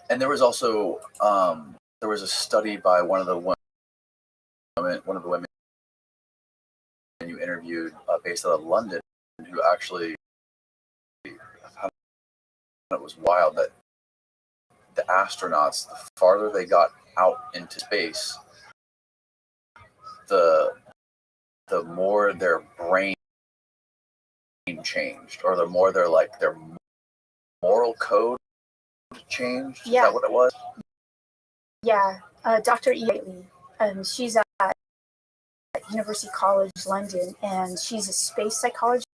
And there was also there was a study by one of the women you interviewed based out of London, who actually found it was wild that the astronauts, the farther they got out into space, the more their brain changed, or the more their moral code changed. Yeah. Is that what it was? Yeah, Dr. E. Whiteley, she's at University College London, and she's a space psychologist,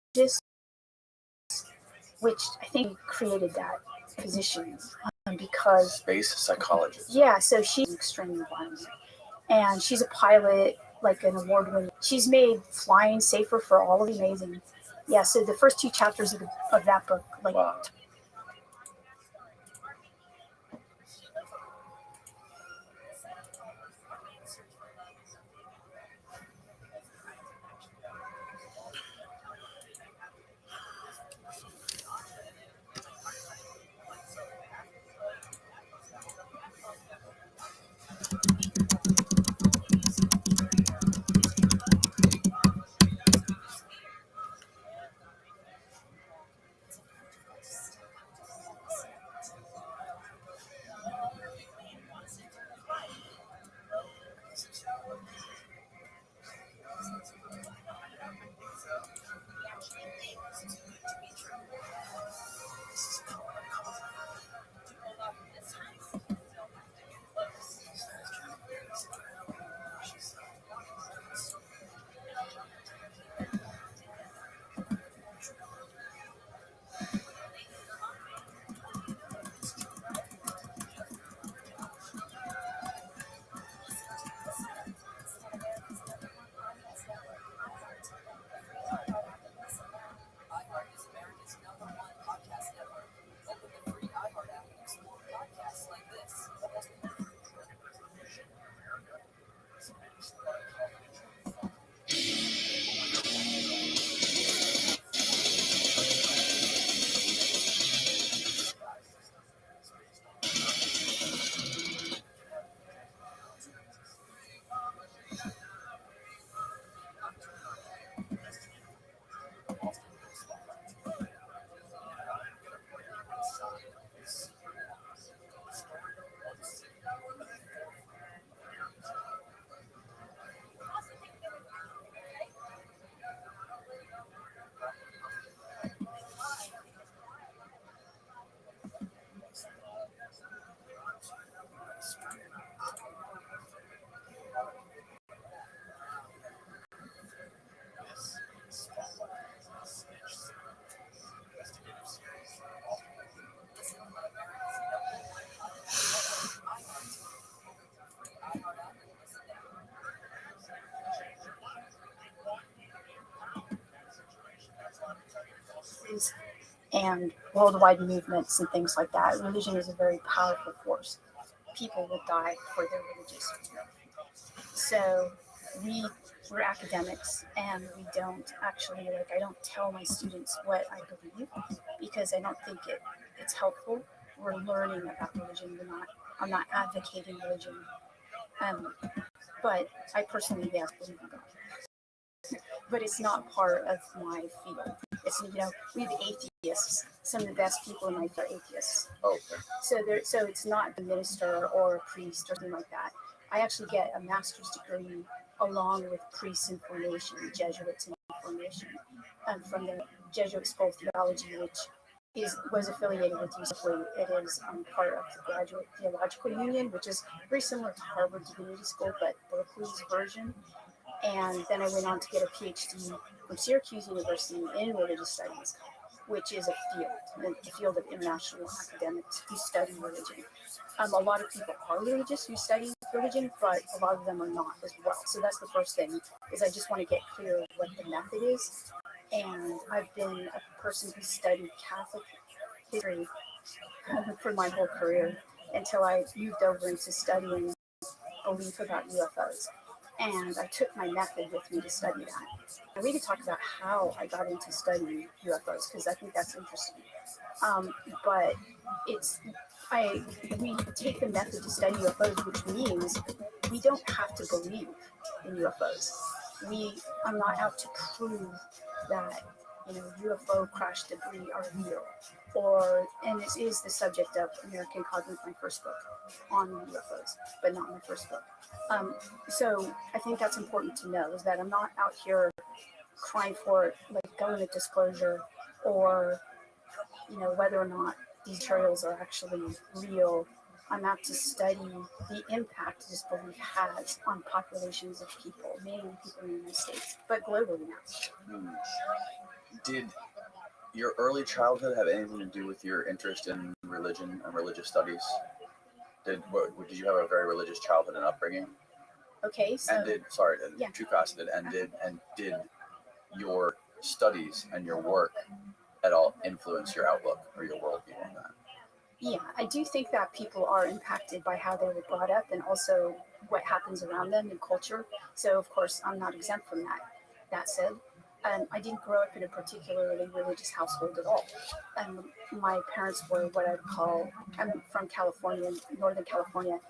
which I think created that position because space psychologist. Yeah, so she's an extreme environment, and she's a pilot, like an award-winning. She's made flying safer for all of the amazing. Yeah, so the first 2 chapters of that book, like. Wow. And worldwide movements and things like that. Religion is a very powerful force. People will die for their religious faith. So we're academics, and we don't actually, I don't tell my students what I believe, because I don't think it's helpful. We're learning about religion. I'm not advocating religion. But I personally, yes, believe in God. But it's not part of my field. It's, we have atheists. Some of the best people in my field are atheists. Okay. So it's not a minister or a priest or something like that. I actually get a master's degree along with priests in formation, Jesuits in formation, from the Jesuit School of Theology, which was affiliated with UCLA. It is part of the Graduate Theological Union, which is very similar to Harvard Divinity School, but Berkeley's version. And then I went on to get a PhD from Syracuse University in religious studies, which is the field of international academics who study religion. A lot of people are religious who study religion, but a lot of them are not as well. So that's the first thing, is I just want to get clear what the method is. And I've been a person who studied Catholic history for my whole career until I moved over into studying belief about UFOs. And I took my method with me to study that. And we could talk about how I got into studying UFOs, because I think that's interesting. But we take the method to study UFOs, which means we don't have to believe in UFOs. I'm not out to prove that UFO crash debris are real, and this is the subject of American Cosmos, my first book on UFOs, but not my first book. So I think that's important to know, is that I'm not out here crying for like government disclosure or whether or not these materials are actually real. I'm out to study the impact this belief has on populations of people, mainly people in the United States, but globally now. Did your early childhood have anything to do with your interest in religion and religious studies? Did you have a very religious childhood and upbringing? Okay, so and did your studies and your work at all influence your outlook or your worldview on that? Yeah, I do think that people are impacted by how they were brought up and also what happens around them in culture. So, of course, I'm not exempt from that. That said, I didn't grow up in a particularly religious household at all. My parents were what I'd call, I'm from California, Northern California,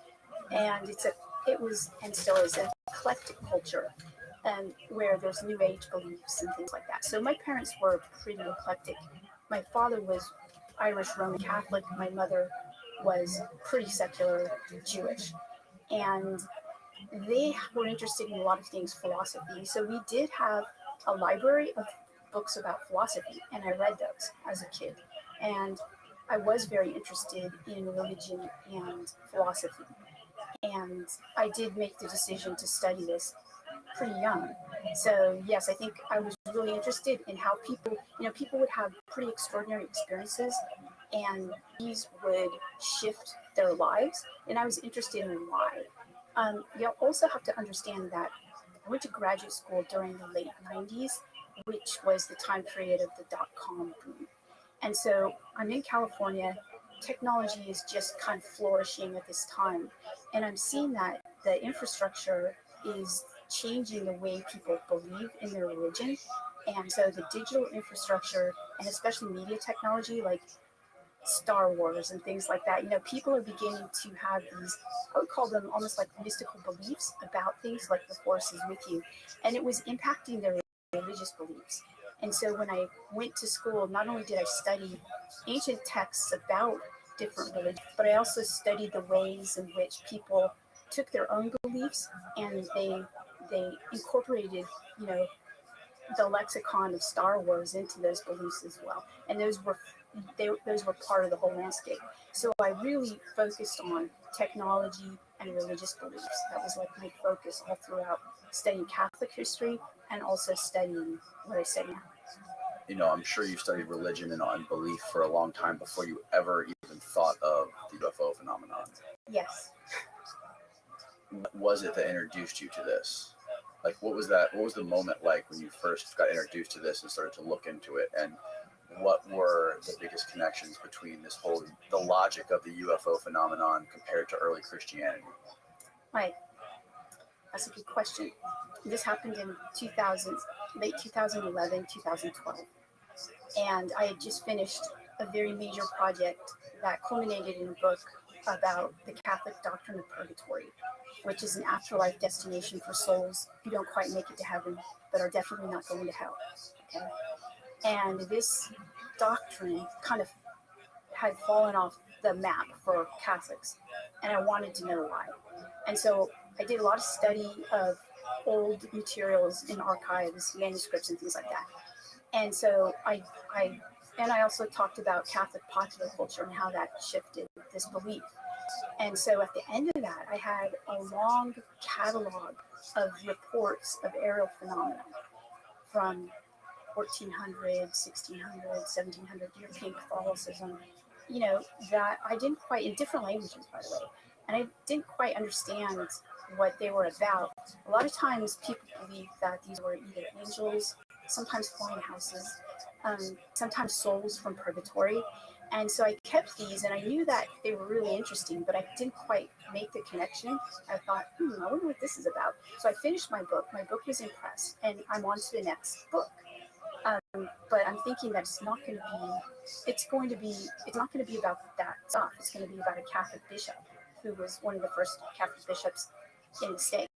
and it was and still is an eclectic culture, where there's New Age beliefs and things like that. So my parents were pretty eclectic. My father was Irish Roman Catholic. My mother was pretty secular Jewish, and they were interested in a lot of things philosophy. So we did have a library of books about philosophy, and I read those as a kid. And I was very interested in religion and philosophy. And I did make the decision to study this pretty young. So yes, I think I was really interested in how people would have pretty extraordinary experiences, and these would shift their lives. And I was interested in why. You'll also have to understand that I went to graduate school during the late 90s, which was the time period of the dot-com boom. And so I'm in California. Technology is just kind of flourishing at this time. And I'm seeing that the infrastructure is changing the way people believe in their religion. And so the digital infrastructure, and especially media technology like Star Wars and things like that, people are beginning to have these, I would call them almost like mystical beliefs about things like the Force is with you. And it was impacting their religious beliefs. And so when I went to school, not only did I study ancient texts about different religions, but I also studied the ways in which people took their own beliefs and they incorporated, the lexicon of Star Wars into those beliefs as well. And those were part of the whole landscape. So I really focused on technology and religious beliefs. That was like my focus all throughout studying Catholic history and also studying what I study now. I'm sure you studied religion and belief for a long time before you ever even thought of the UFO phenomenon. Yes. What was it that introduced you to this? Like, what was the moment like when you first got introduced to this and started to look into it? And what were the biggest connections between the logic of the UFO phenomenon compared to early Christianity? Right. That's a good question. This happened in late 2011, 2012. And I had just finished a very major project that culminated in a book about the Catholic doctrine of purgatory, which is an afterlife destination for souls who don't quite make it to heaven, but are definitely not going to hell. Okay? And this doctrine kind of had fallen off the map for Catholics, and I wanted to know why. And so I did a lot of study of old materials in archives, manuscripts, and things like that. And so I also talked about Catholic popular culture and how that shifted this belief. And so at the end of that, I had a long catalog of reports of aerial phenomena from 1400, 1600, 1700 European Catholicism, that I didn't quite, in different languages, by the way, and I didn't quite understand what they were about. A lot of times people believe that these were either angels, sometimes flying houses, sometimes souls from purgatory. And so I kept these, and I knew that they were really interesting, but I didn't quite make the connection. I thought, I wonder what this is about. So I finished my book. My book was in press, and I'm on to the next book. but I'm thinking that it's not going to be. It's not going to be about that stuff. It's going to be about a Catholic bishop who was one of the first Catholic bishops in the States.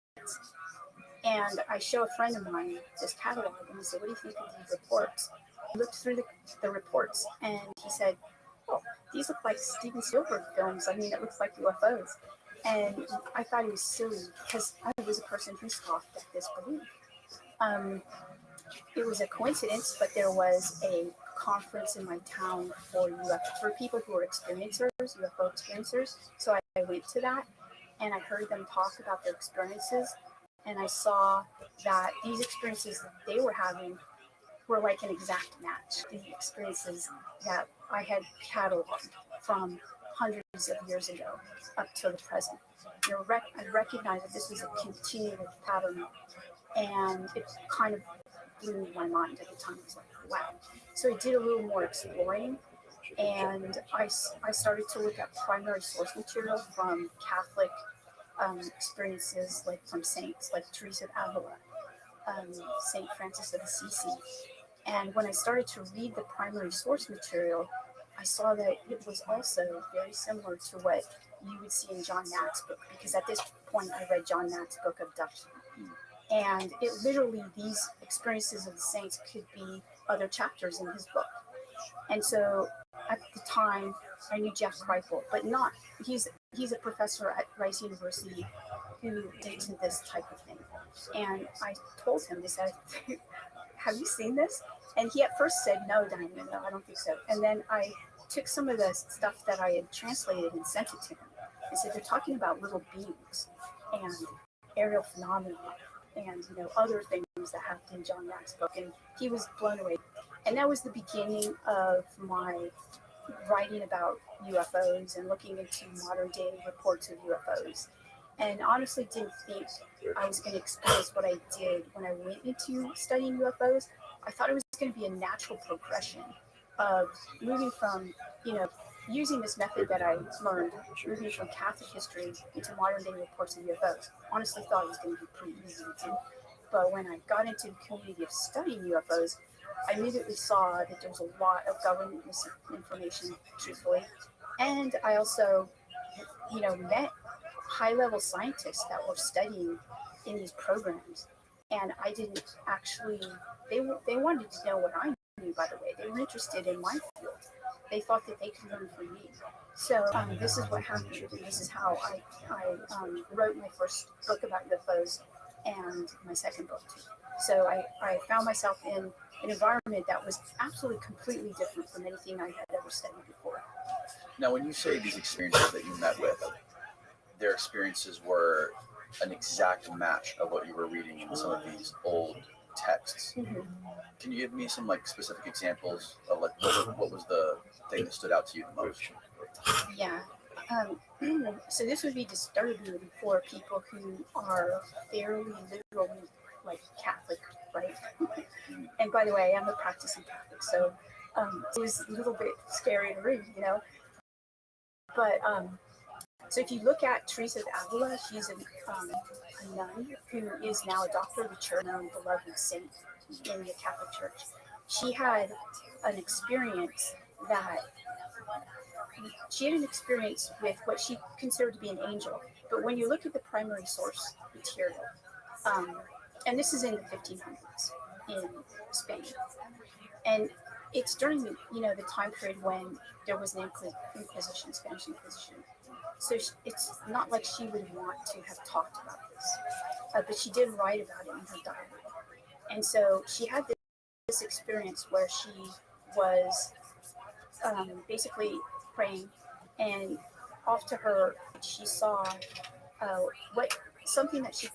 And I show a friend of mine this catalog, and I said, "What do you think of these reports?" He looked through the reports, and he said, "Oh, these look like Steven Spielberg films. I mean, it looks like UFOs." And I thought he was silly because I was a person who scoffed at this belief. Um, it was a coincidence, but there was a conference in my town for people who were experiencers, UFO experiencers. So I went to that, and I heard them talk about their experiences, and I saw that these experiences that they were having were like an exact match. The experiences that I had cataloged from hundreds of years ago up till the present. I recognized that this was a continual pattern, and it kind of blew my mind at the time. I was like, wow. So I did a little more exploring, and I started to look at primary source material from Catholic experiences, like from saints like Teresa of Avila, Saint Francis of Assisi. And when I started to read the primary source material, I saw that it was also very similar to what you would see in John Mack's book, because at this point I read John Mack's book Abduction. And it literally, these experiences of the saints could be other chapters in his book. And so at the time, I knew Jeff Kripal, but not, he's a professor at Rice University who did this type of thing. And I told him, I said, have you seen this? And he at first said, no, Diana, no, I don't think so. And then I took some of the stuff that I had translated and sent it to him. I said, they're talking about little beings and aerial phenomena and other things that happened in John Mack's book. And he was blown away. And that was the beginning of my writing about UFOs and looking into modern day reports of UFOs. And honestly didn't think I was going to experience what I did when I went into studying UFOs. I thought it was going to be a natural progression of moving from, using this method that I learned, moving from Catholic history into modern day reports of UFOs. Honestly thought it was going to be pretty easy to do. But when I got into the community of studying UFOs, I immediately saw that there was a lot of government misinformation, truthfully. And I also, met high-level scientists that were studying in these programs. And I didn't actually, they wanted to know what I knew, by the way. They were interested in my field. They thought that they could learn from me. So this is what happened, and this is how I wrote my first book about UFOs and my second book too. So I found myself in an environment that was absolutely completely different from anything I had ever studied before. Now, when you say these experiences that you met with, their experiences were an exact match of what you were reading in some of these old texts. Mm-hmm. Can you give me some specific examples of what was the thing that stood out to you the most? Yeah. So this would be disturbing for people who are fairly literally Catholic, right? And by the way, I'm a practicing Catholic, so it was a little bit scary to read, But so if you look at Teresa of Avila, she's a nun who is now a doctor of the church, known beloved saint in the Catholic Church. She had an experience with what she considered to be an angel. But when you look at the primary source material, and this is in the 1500s in Spain, and it's during the time period when there was an Inquisition, Spanish Inquisition. So it's not like she would want to have talked about this, but she did write about it in her diary. And so she had this experience where she was basically praying, and off to her, she saw something that she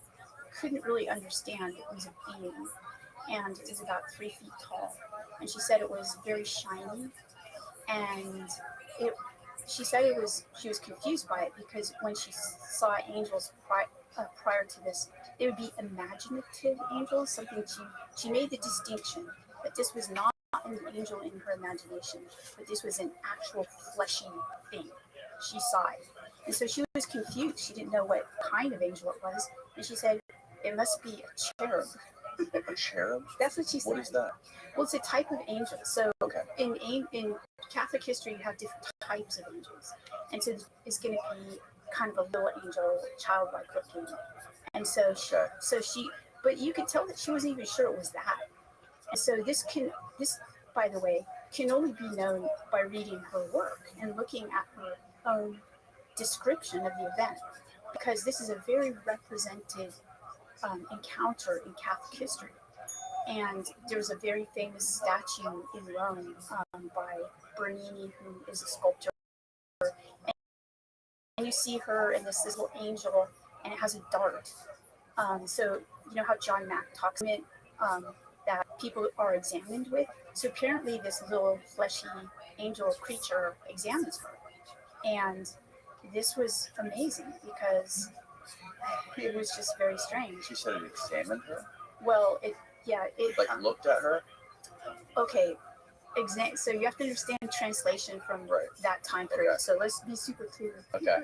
couldn't really understand. It was a being, and it was about 3 feet tall. And she said it was very shiny, and she said she was confused by it because when she saw angels prior to this, they would be imaginative angels. Something she made the distinction that this was not an angel in her imagination, but this was an actual fleshy thing. She saw it, and so she was confused. She didn't know what kind of angel it was, and she said it must be a cherub. A cherub? That's what she said. What is that? Well, it's a type of angel. So okay. in Catholic history, you have different types of angels, and so it's going to be kind of a little angel, childlike looking, and so but you could tell that she wasn't even sure it was that. And so this, by the way, can only be known by reading her work and looking at her own description of the event, because this is a very represented encounter in Catholic history. And there's a very famous statue in Rome by Bernini, who is a sculptor. And you see her and this little angel, and it has a dart. So you know how John Mack talks about it, that people are examined with. So apparently this little fleshy angel creature examines her. And this was amazing because it was just very strange. She said it examined her? Well, it looked at her? Okay. So you have to understand translation from that time period. Okay. So let's be super clear. Okay.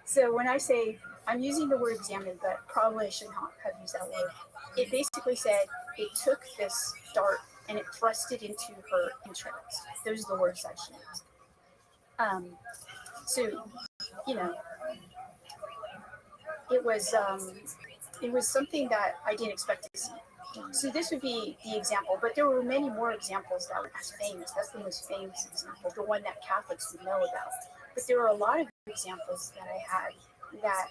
So when I say, I'm using the word examine, but probably I should not have used that word. It basically said it took this dart and it thrust it into her entrails. Those are the words I should use. So, you know, it was something that I didn't expect to see. So this would be the example, but there were many more examples that were as famous. That's the most famous example, the one that Catholics would know about. But there were a lot of examples that I had that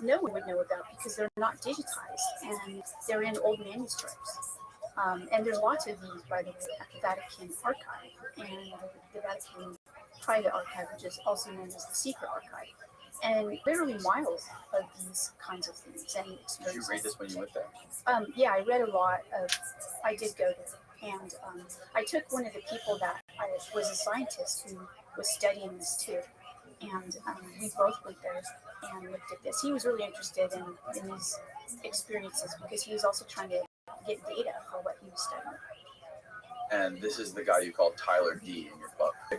no one would know about because they're not digitized and they're in old manuscripts. And there's lots of these, by the way, at the Vatican Archive and the Vatican Private Archive, which is also known as the Secret Archive. And literally miles of these kinds of things and experiences. Did you read this when you went there? Yeah, I read a lot of. I did go there, and I took one of the people that was a scientist who was studying this too, and we both went there and looked at this. He was really interested in these experiences because he was also trying to get data for what he was studying. And this is the guy you call Tyler D in your book. He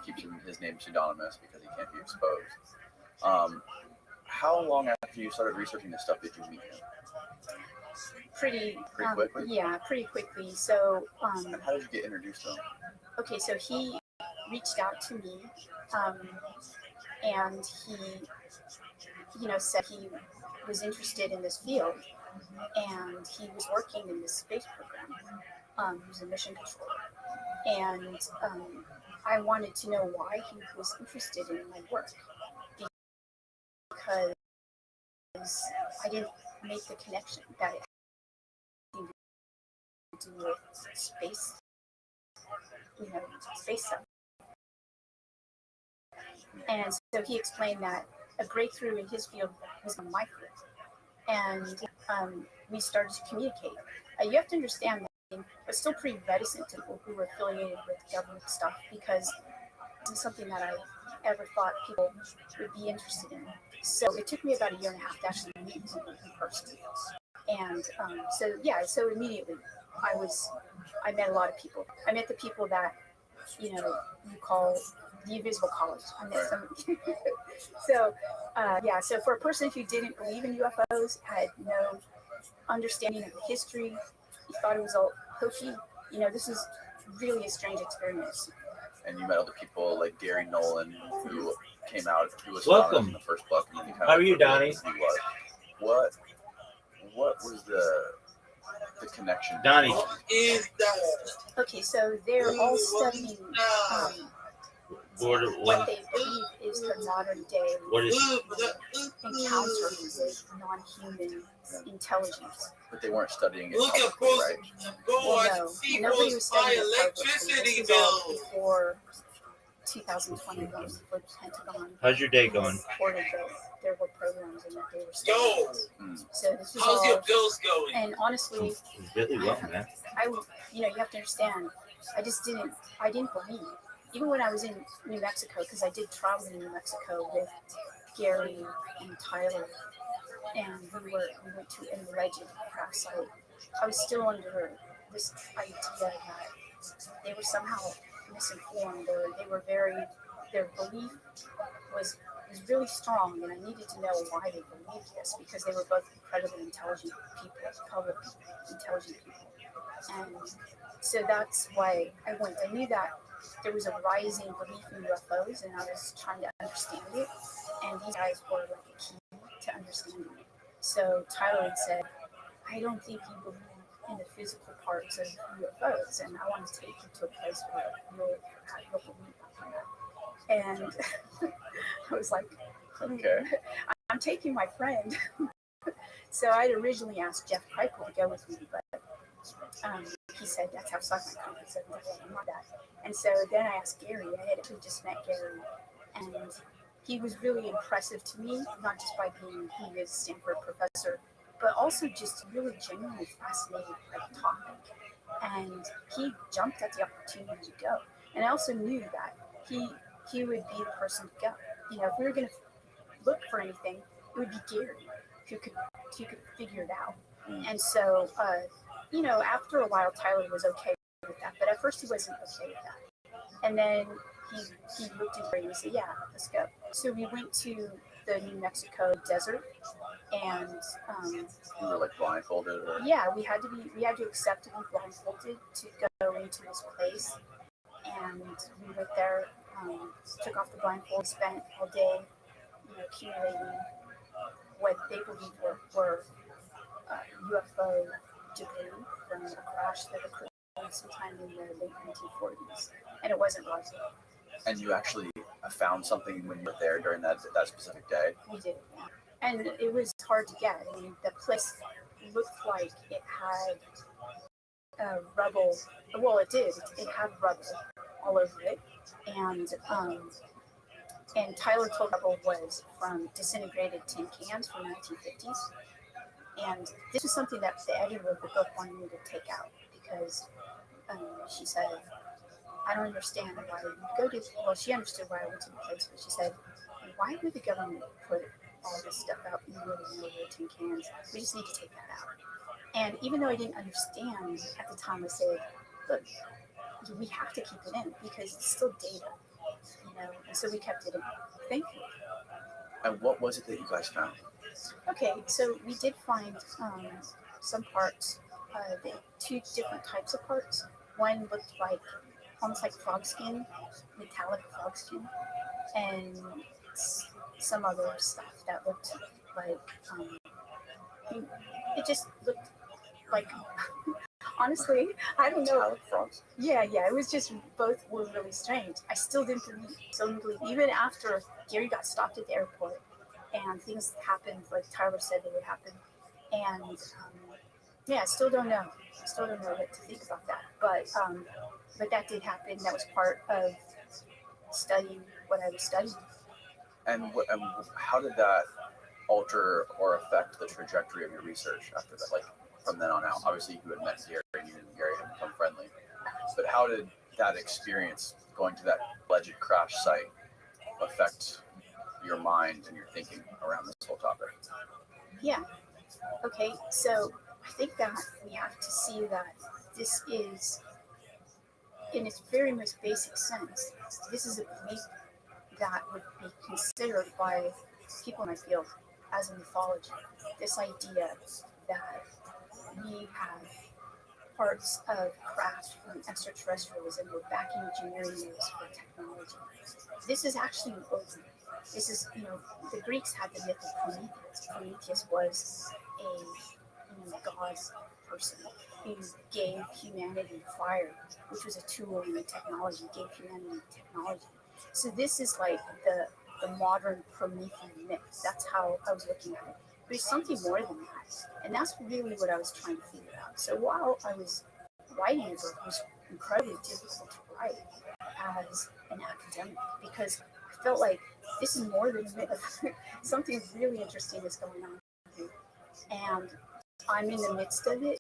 keeps his name pseudonymous because he can't be exposed. How long after you started researching this stuff did you meet him? Pretty quickly? Yeah, pretty quickly. So and how did you get introduced to him? Okay, so he reached out to me, and he, said he was interested in this field, and he was working in this space program. He was a mission controller, and I wanted to know why he was interested in my work, because I didn't make the connection that it had to do with space, space stuff. And so he explained that a breakthrough in his field was on my field, and we started to communicate. You have to understand that I was still pretty reticent to people who were affiliated with government stuff because it wasn't something that I ever thought people would be interested in. So it took me about 1.5 years to actually meet people in person. And so immediately I met a lot of people. I met the people that, you call the invisible college. I met some. So for a person who didn't believe in UFOs, had no understanding of the history, he thought it was all hokey, this is really a strange experience. And you met other people like Gary Nolan, who came out, who was Welcome. In the first book. And how are you, Donnie? What was the connection? Donnie. Okay, so they're all studying what they believe is the modern day encounter with non-human intelligence. But they weren't studying it publicly, right? Well, no. Nobody was studying it publicly. This was all before 2021, before the Pentagon. How's your day going? Reported that there were programs and that they were studying. So this was all. Your bills going? And honestly, really well, man. You have to understand. I didn't believe. Even when I was in New Mexico, because I did travel in New Mexico with Gary and Tyler, and we went to an alleged crash site. I was still under this idea that they were somehow misinformed, or their belief was was really strong, and I needed to know why they believed this because they were both incredibly intelligent people, intelligent people. And so that's why I went. I knew that there was a rising belief in UFOs, and I was trying to understand it. And these guys were like a key to understanding it. So Tyler had said, I don't think you believe in the physical parts of UFOs, and I want to take you to a place where you'll believe in that. And I was like, Okay. I'm taking my friend. So I had originally asked Jeff Kreikel to go with me, but he said that's how suck my company said I'm not that. And so then I asked Gary. I had actually just met Gary, and he was really impressive to me, not just by being he is a Stanford professor, but also just really genuinely fascinated by the topic. And he jumped at the opportunity to go. And I also knew that he would be the person to go. You know, if we were going to look for anything, it would be Gary who could figure it out. And so, you know, after a while, Tyler was okay with that, but at first he wasn't okay with that. And then he looked at Gary and said, "Yeah, let's go." So we went to the New Mexico desert, and You were like blindfolded, or? yeah, we had to accept to be blindfolded to go into this place, and we went there, took off the blindfold, spent all day, you know, accumulating what they believed were UFO debris from a crash that occurred sometime in the late 1940s, and it wasn't Roswell. And you actually found something when you were there during that specific day? We did, yeah. And it was hard to get. I mean, the place looked like it had rubble. Well, it did. It had rubble all over it, and Tyler told rubble was from disintegrated tin cans from the 1950s. And this was something that the editor of the book wanted me to take out because she said, I don't understand why you go to, well, she understood why I went to the place, but she said, why would the government put all this stuff out in the middle of nowhere, tin cans? We just need to take that out. And even though I didn't understand at the time, I said, look, we have to keep it in because it's still data, you know, and so we kept it in. Thankfully. And what was it that you guys found? Okay, so we did find some parts, two different types of parts. One looked like almost like frog skin, metallic frog skin, and some other stuff that looked like it just looked like honestly, I don't know. Metallic frogs? Yeah, it was just both were really strange. I still didn't believe, even after Gary got stopped at the airport and things happened like Tyler said they would happen. And yeah, I still don't know. What to think about that. But that did happen. That was part of studying what I was studying. And how did that alter or affect the trajectory of your research after that? Like from then on out, obviously you had met Gary and you and Gary had become friendly. But how did that experience going to that alleged crash site affect your mind and your thinking around this whole topic? Yeah. Okay. So I think that we have to see that this is, in its very most basic sense, this is a belief that would be considered by people in my field as a mythology. This idea that we have parts of craft from extraterrestrials and we're backing engineering those for technology. This is actually an old myth. This is, you know, the Greeks had the myth of Prometheus. Prometheus was a god person who gave humanity fire, which was a tool in the technology, gave humanity technology. So this is like the modern Promethean myth. That's how I was looking at it. But it's something more than that. And that's really what I was trying to figure out. So while I was writing the book, it was incredibly difficult to write as an academic because I felt like this is more than a myth. Something really interesting is going on here. And I'm in the midst of it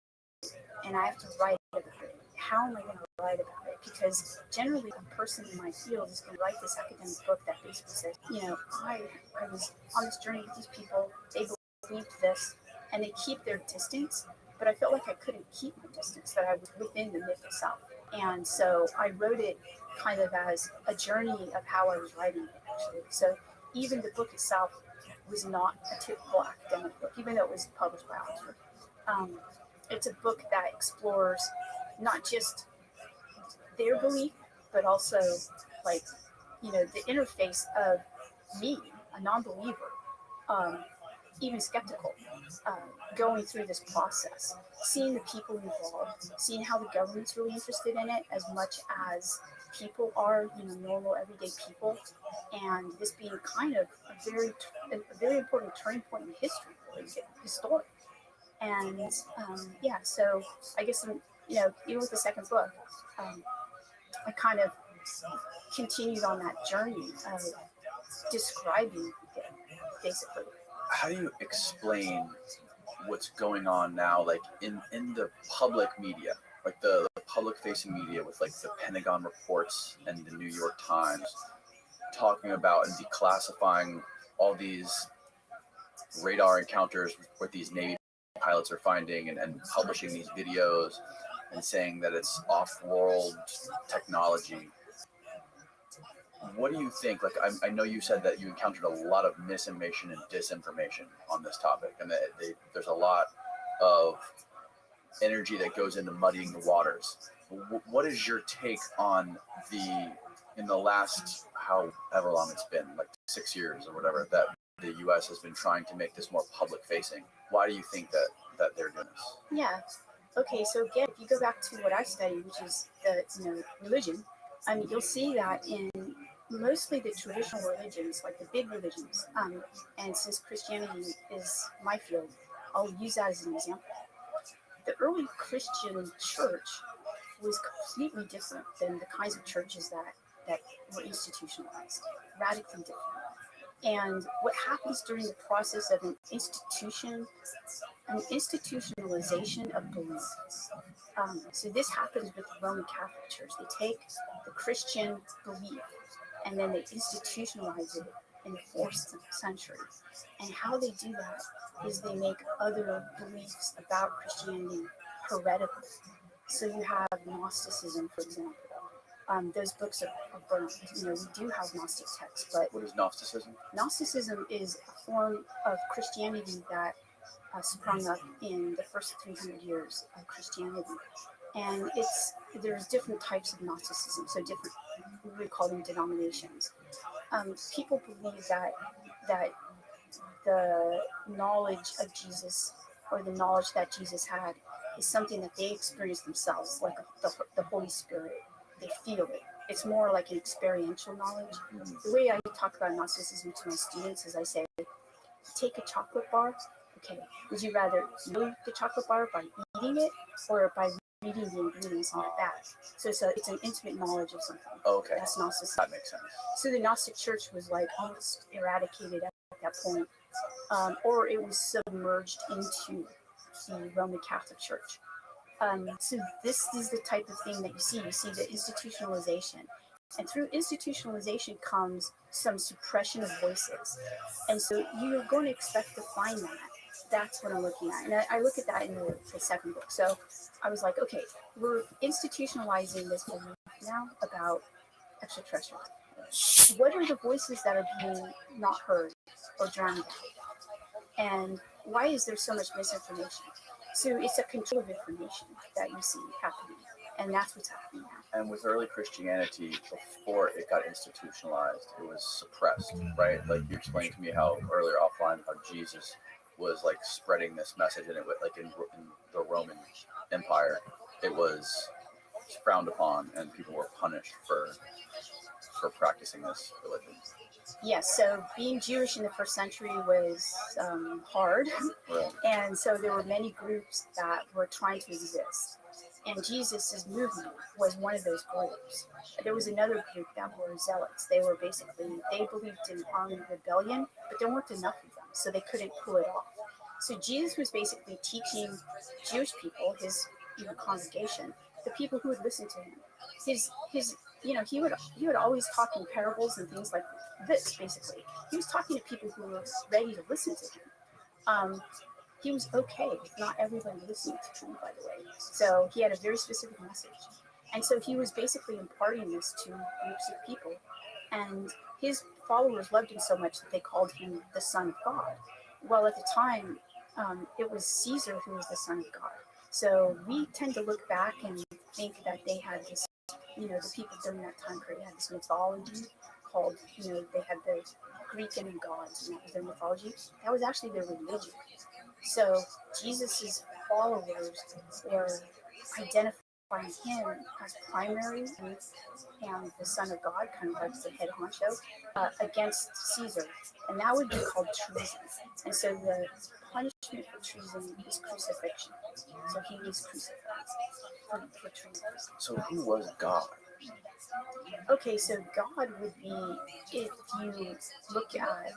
and I have to write about it. How am I going to write about it? Because generally a person in my field is going to write this academic book that basically says, you know, I was on this journey with these people, they believed this, and they keep their distance, but I felt like I couldn't keep my distance, that I was within the myth itself. And so I wrote it kind of as a journey of how I was writing it, actually. So even the book itself was not a typical academic book, even though it was published by Oxford. It's a book that explores not just their belief, but also like, the interface of me, a non-believer, um, even skeptical, going through this process, seeing the people involved, seeing how the government's really interested in it as much as people are, normal everyday people, and this being kind of a very important turning point in history, really historic. And so I guess even with the second book, I kind of continued on that journey of describing it, basically. How do you explain what's going on now, like in the public media, like the public facing media, with like the Pentagon reports and the New York Times talking about and declassifying all these radar encounters with these Navy pilots are finding, and publishing these videos and saying that it's off-world technology? What do you think? Like, I know you said that you encountered a lot of misinformation and disinformation on this topic, and that there's a lot of energy that goes into muddying the waters. What is your take on in the last however long it's been, like 6 years or whatever, that the U.S. has been trying to make this more public facing? Why do you think that they're doing this? Yeah. Okay. So again, if you go back to what I studied, which is the religion, you'll see that in mostly the traditional religions, like the big religions, and since Christianity is my field, I'll use that as an example. The early Christian church was completely different than the kinds of churches that were institutionalized, radically different. And what happens during the process of an institutionalization of belief. So this happens with the Roman Catholic Church. They take the Christian belief and then they institutionalize it in the 4th century. And how they do that is they make other beliefs about Christianity heretical. So you have Gnosticism, for example. Those books are burnt. We do have Gnostic texts, but what is Gnosticism? Gnosticism is a form of Christianity that sprung up in the first 300 years of Christianity. And there's different types of Gnosticism, so different, we call them denominations. People believe that the knowledge of Jesus, or the knowledge that Jesus had, is something that they experience themselves, like the Holy Spirit. They feel it. It's more like an experiential knowledge. The way I talk about Gnosticism to my students is I say, take a chocolate bar. Okay, would you rather know the chocolate bar by eating it or by reading the ingredients on the back? So it's an intimate knowledge of something. Okay. That's Gnosticism. That makes sense. So the Gnostic Church was like almost eradicated at that point, or it was submerged into the Roman Catholic Church. So this is the type of thing that you see. You see the institutionalization. And through institutionalization comes some suppression of voices. And so you're going to expect to find that. That's what I'm looking at. And I look at that in the second book. So I was like, okay, we're institutionalizing this belief now about extraterrestrials. What are the voices that are being not heard or drowned out? And why is there so much misinformation? So it's a control of information that you see happening. And that's what's happening now. And with early Christianity, before it got institutionalized, it was suppressed, right? Like you explained to me how earlier offline, how Jesus was like spreading this message, and it was like in the Roman Empire, it was frowned upon, and people were punished for practicing this religion. Yes, so being Jewish in the first century was hard, Right. And so there were many groups that were trying to exist. And Jesus' movement was one of those groups. There was another group that were zealots. They believed in armed rebellion, but there weren't enough of them, so they couldn't pull it off. So Jesus was basically teaching Jewish people, his congregation, the people who would listen to him. He would always talk in parables and things like this, basically. He was talking to people who were ready to listen to him. He was okay with not everybody listening to him, by the way. So he had a very specific message. And so he was basically imparting this to groups of people. And his followers loved him so much that they called him the Son of God. Well, at the time, it was Caesar who was the Son of God. So we tend to look back and think that they had this, the people during that time period had this mythology called, they had the Greek and gods, and that was their mythology. That was actually their religion. So Jesus's followers were identifying him as primary and the Son of God, kind of like the head honcho, against Caesar, and that would be called treason. And so the punishment for treason is crucifixion. So he was crucified for treason. So who was God? Okay, so God would be, if you look at,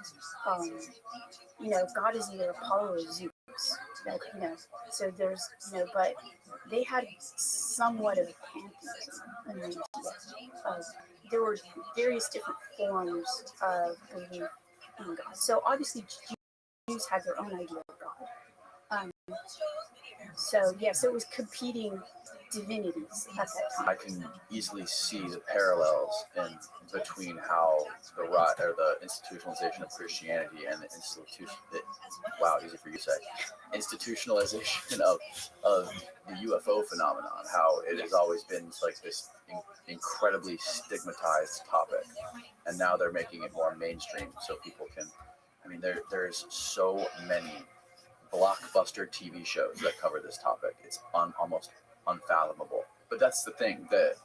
God is either Apollo or Zeus. So there's, but they had somewhat of a pantheism. There were various different forms of belief in God. So obviously, Jews had their own idea of God. So it was competing divinities at that time. I can easily see the parallels in between how the institutionalization of Christianity and the easy for you to say, institutionalization of the UFO phenomenon, how it has always been like this incredibly stigmatized topic, and now they're making it more mainstream so people can. I mean, there's so many blockbuster TV shows that cover this topic. It's almost unfathomable. But that's the thing, that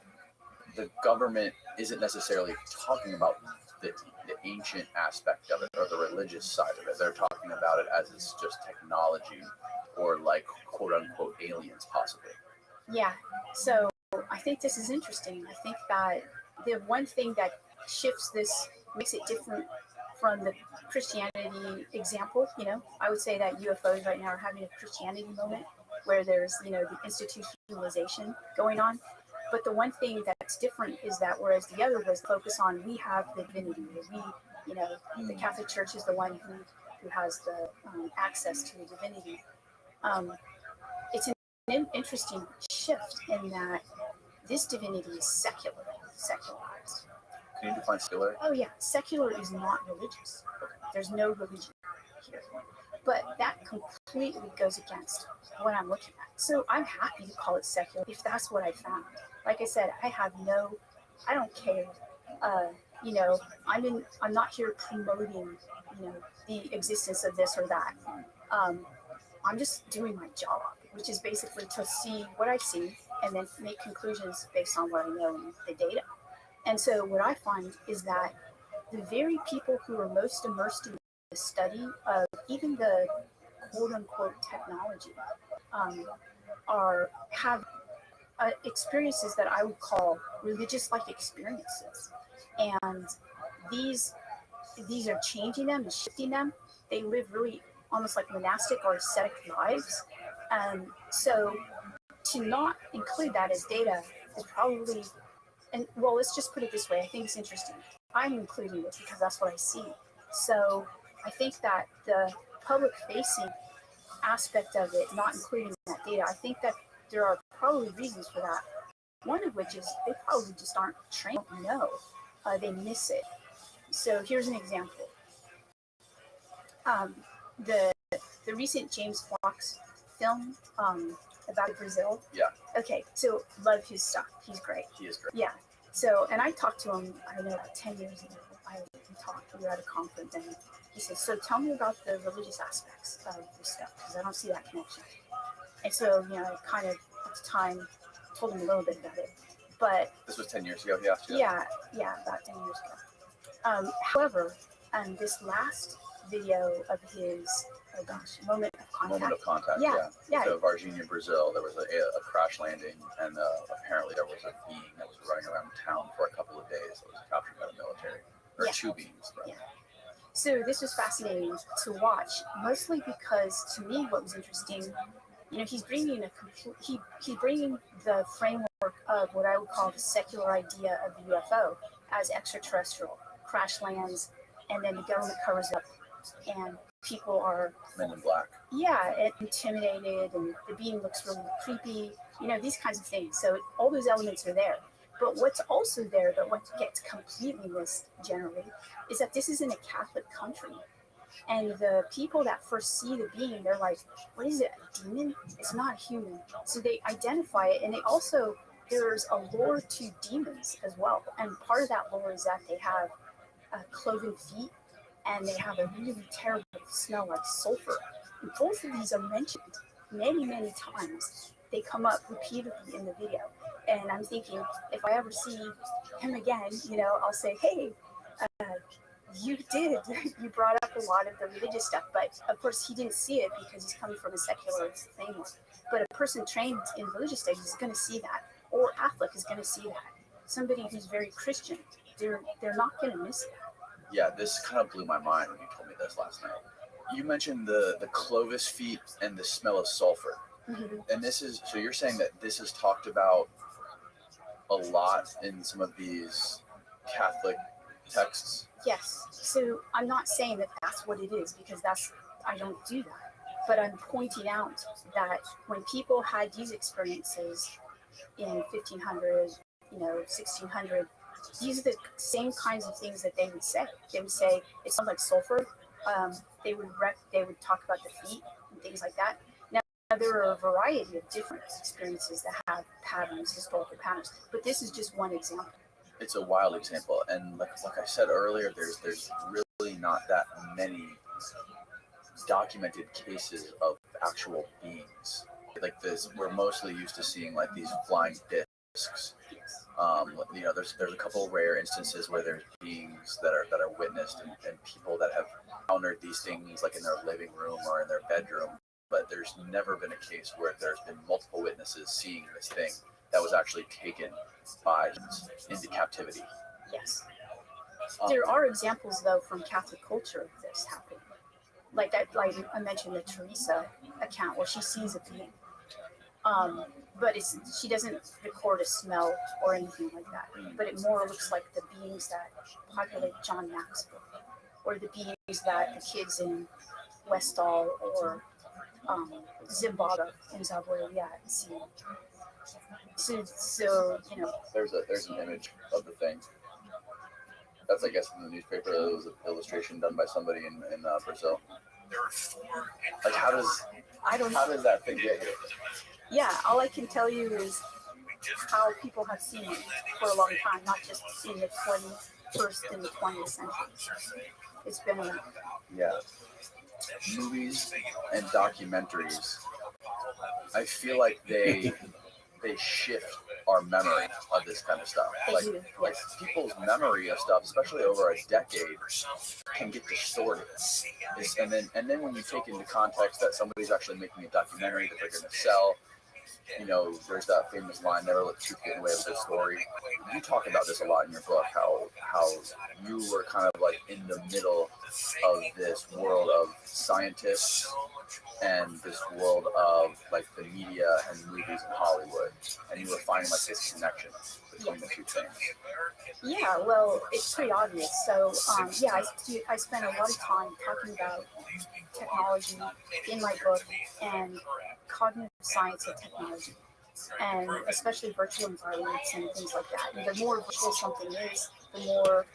the government isn't necessarily talking about the ancient aspect of it or the religious side of it. They're talking about it as it's just technology or like quote unquote aliens possibly. Yeah. So I think this is interesting. I think that the one thing that shifts this, makes it different from the Christianity example, I would say that UFOs right now are having a Christianity moment where there's, the institutionalization going on. But the one thing that's different is that whereas the other was focus on, we have the divinity, the Catholic Church is the one who has the access to the divinity. It's an interesting shift in that this divinity is secularized. Can you define secular? Oh yeah, secular is not religious. There's no religion here. But that completely goes against what I'm looking at. So I'm happy to call it secular if that's what I found. Like I said, I don't care. I'm not here promoting, the existence of this or that. I'm just doing my job, which is basically to see what I see and then make conclusions based on what I know and the data. And so what I find is that the very people who are most immersed in the study of even the quote unquote technology have experiences that I would call religious-like experiences. And these are changing them and shifting them. They live really almost like monastic or ascetic lives. So to not include that as data is probably, and well, let's just put it this way. I think it's interesting. I'm including it because that's what I see. So I think that the public facing aspect of it, not including that data, I think that there are probably reasons for that. One of which is they probably just aren't trained. No, they miss it. So here's an example. The recent James Fox film about Brazil. Yeah. Okay, so love his stuff. He's great. He is great. Yeah. So, and I talked to him, I don't know, about 10 years ago. We were at a conference, and he said, so tell me about the religious aspects of this stuff, because I don't see that connection. And so, I kind of, at the time, told him a little bit about it. But this was 10 years ago, he asked you? Yeah, about 10 years ago. However, this last video of his, moment of contact. Moment of contact, yeah. So Varginha, Brazil, there was a crash landing, and apparently there was a being that was running around town for a couple of days that was captured by the military. Or two beings. Right? Yeah. So this was fascinating to watch, mostly because to me what was interesting, he's bringing he's bringing the framework of what I would call the secular idea of the UFO as extraterrestrial, crash lands, and then the government covers it up, and people are Men in Black. Yeah, intimidated, and the being looks really creepy. These kinds of things. So all those elements are there. But what's also there, that what gets completely missed generally, is that this is in a Catholic country. And the people that first see the being, they're like, what is it, a demon? It's not a human. So they identify it, and they also, there's a lore to demons as well. And part of that lore is that they have cloven feet, and they have a really terrible smell like sulfur. And both of these are mentioned many, many times. They come up repeatedly in the video. And I'm thinking, if I ever see him again, I'll say, hey, you did. You brought up a lot of the religious stuff, but of course he didn't see it because he's coming from a secular thing. But a person trained in religious studies is going to see that, or Catholic is going to see that. Somebody who's very Christian, they're not going to miss that. Yeah, this kind of blew my mind when you told me this last night. You mentioned the Clovis feet and the smell of sulfur. Mm-hmm. And this is, so you're saying that this is talked about a lot in some of these Catholic texts? Yes. So I'm not saying that that's what it is, because I don't do that. But I'm pointing out that when people had these experiences in 1500, 1600, these are the same kinds of things that they would say. They would say it sounds like sulfur. They would talk about the feet and things like that. Now there are a variety of different experiences that have patterns, historical patterns, but this is just one example. It's a wild example, and like I said earlier, there's really not that many documented cases of actual beings like this. We're mostly used to seeing like these flying discs. There's a couple rare instances where there's beings that are witnessed, and people that have encountered these things like in their living room or in their bedroom. But there's never been a case where there's been multiple witnesses seeing this thing that was actually taken by into captivity. Yes. There are examples though from Catholic culture of this happening. Like I mentioned the Teresa account where she sees a being. But she doesn't record a smell or anything like that. But it more looks like the beings that populate John Mack's book, or the beings that the kids in Westall or Zimbabwe see. So there's an image of the thing. That's, I guess, in the newspaper. It was an illustration done by somebody in Brazil. Like, how does that thing get here? Yeah, all I can tell you is how people have seen it for a long time, not just in the 21st and the 20th century. It's been around. Yeah. Movies and documentaries, I feel like they shift our memory of this kind of stuff. Like people's memory of stuff, especially over a decade, can get distorted. And then when you take into context that somebody's actually making a documentary that they're going to sell, there's that famous line, "Never let truth get in the way of a good story." You talk about this a lot in your book, how you were kind of like in the middle of this world of scientists and this world of like the media and movies in Hollywood, and you were finding like this connection between the two things. Yeah, well, it's pretty obvious. So, I spent a lot of time talking about technology in my book and cognitive science and technology, and especially virtual environments and things like that. And the more virtual something is, the more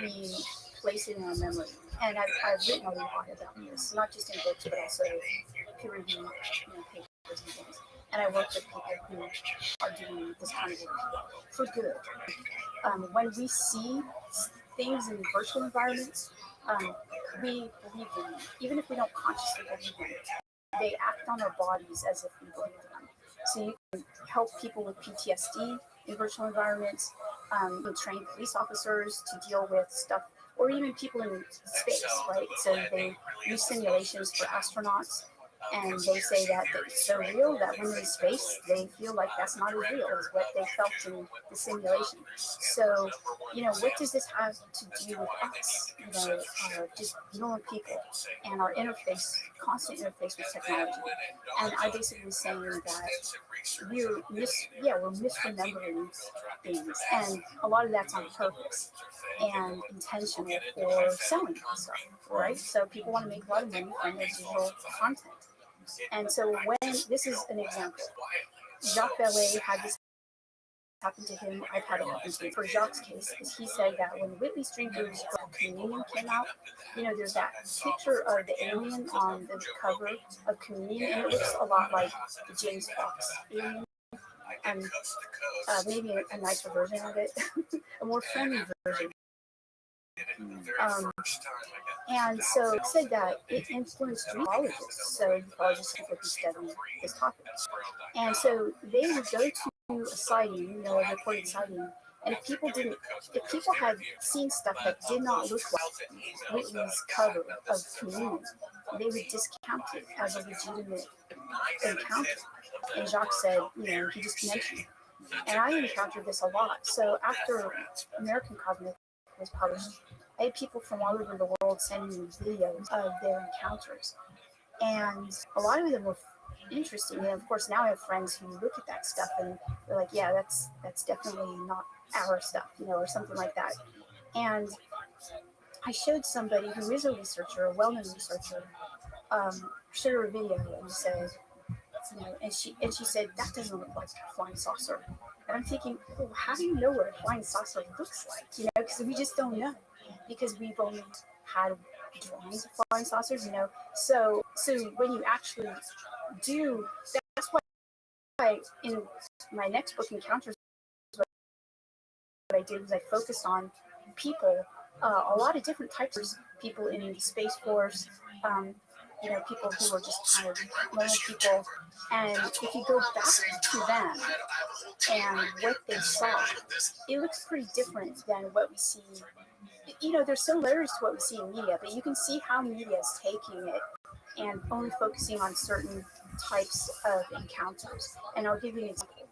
we place it in our memory. And I've written a lot about this, not just in books, but also peer-reviewed papers and things. And I work with people who are doing this kind of work for good. When we see things in virtual environments, we believe them, even if we don't consciously believe them. They act on our bodies as if we believe them. So you can help people with PTSD in virtual environments, train police officers to deal with stuff, or even people in space, right? So they use simulations for astronauts, and they say that it's so real that when they're in space, they feel like that's not as real as what they felt in the simulation. So, what does this have to do with us? Just normal people and our constant interface with technology. And I basically was saying that we're misremembering things, and a lot of that's on purpose and intentional for selling stuff, right? So people want to make a lot of money from their digital content. And so when this is an example, Jacques Vallée had this happened to him, I've had it happen to me. For Jacques' case, is he said that when Whitley Strieber's book Communion came out, there's that picture of the alien on the cover of Communion, and it looks a lot like the James Fox alien, and maybe a nicer version of it, a more friendly version. And so it said that it influenced ufologists, so ufologists people who study this topic. And so they would go to a sighting, a reported sighting, and if people had seen stuff that did not look like Whitley's cover of Communion, they would discount it as a legitimate encounter. And Jacques said, he just mentioned it. And I encountered this a lot. So after American Cosmic was published, I had people from all over the world sending me videos of their encounters. And a lot of them were interesting. And of course, now I have friends who look at that stuff and they're like, yeah, that's definitely not our stuff, or something like that. And I showed somebody who is a researcher, a well-known researcher, showed her a video and said, and she said, that doesn't look like a flying saucer. And I'm thinking, well, how do you know what a flying saucer looks like? Because we just don't know, because we've only had drawings of flying saucers, So when you actually do, that's why in my next book, Encounters, what I did was I focused on people, a lot of different types of people in the Space Force, people who were just kind of normal people. And if you go back to them and what they saw, it looks pretty different than what we see. There's similarities to what we see in media, but you can see how media is taking it and only focusing on certain types of encounters. And I'll give you an example.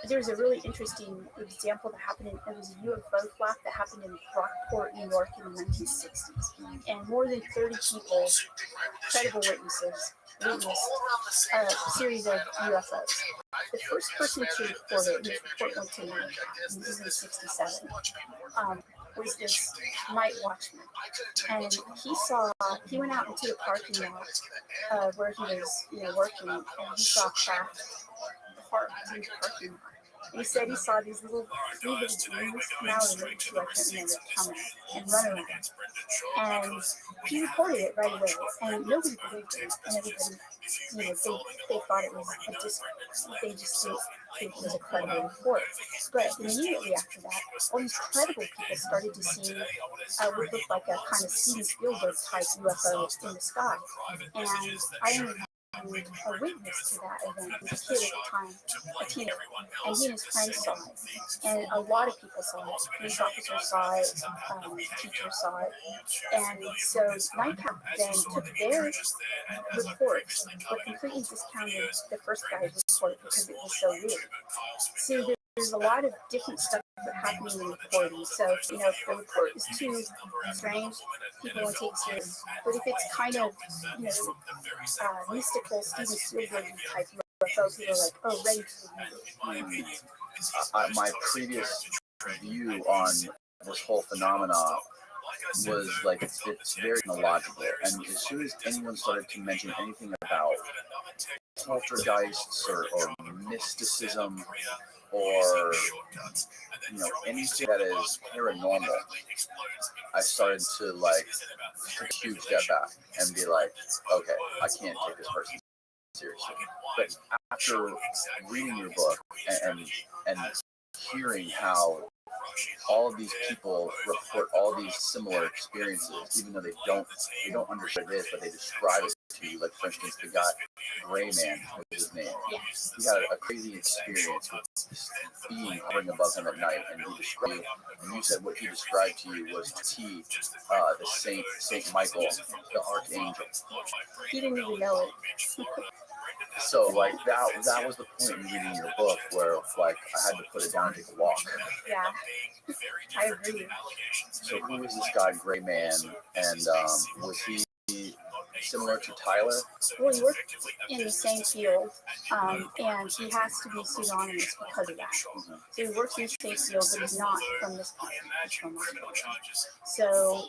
There's a really interesting example that happened it was a UFO flap that happened in Rockport, New York in the 1960s. And more than 30 people, credible witnesses, witnessed a series of UFOs. The first person to report it, his report went to NICAP, and this is in 67, was this night watchman. And he went out into the parking lot where he was working, and he saw craft parked in the parking lot. And he said he saw these three little beings come out of the two, I can't remember, come and run around. And he reported it right away, and nobody believed him, and everybody, they thought it was a they just didn't think it was a credible report. But immediately after that, all these credible people started to see what looked like a kind of Steven Spielberg type UFO in the sky. And I interviewed a witness to that event. He was a kid at the time, a teenager, and he and his friends saw it. And a lot of people saw it. Police officers saw it, teachers saw it. And so NICAP then took their report, but completely discounted the first guy's report because it was so weird. So there's a lot of different stuff that happening in reporting. So, if the report is too strange, people won't take it serious. But if it's kind of, mystical Steven Spielberg type UFO, people are like, oh, ready to believe it. My previous view on this whole phenomena was like it's very illogical, and as soon as anyone started to mention anything about poltergeists or mysticism or anything that is paranormal, I started to take a huge step back and be like, okay, I can't take this person seriously. But after reading your book and hearing how all of these people report all these similar experiences, even though they don't understand what it is, but they describe it to you. Like, for instance, the guy Gray Man was his name. He had a crazy experience with this being hovering above him at night, and you said what he described to you was the Saint Michael, the Archangel. He didn't even know it. So that was the point in reading your book, where I had to put it down and take a walk. Yeah, I agree. So who was this guy Gray Man, and was he similar to Tyler? Well, he worked in the same field, and he has to be pseudonymous because of that. Mm-hmm. So he works in the same field, but he's not from this country. He's from Australia. So,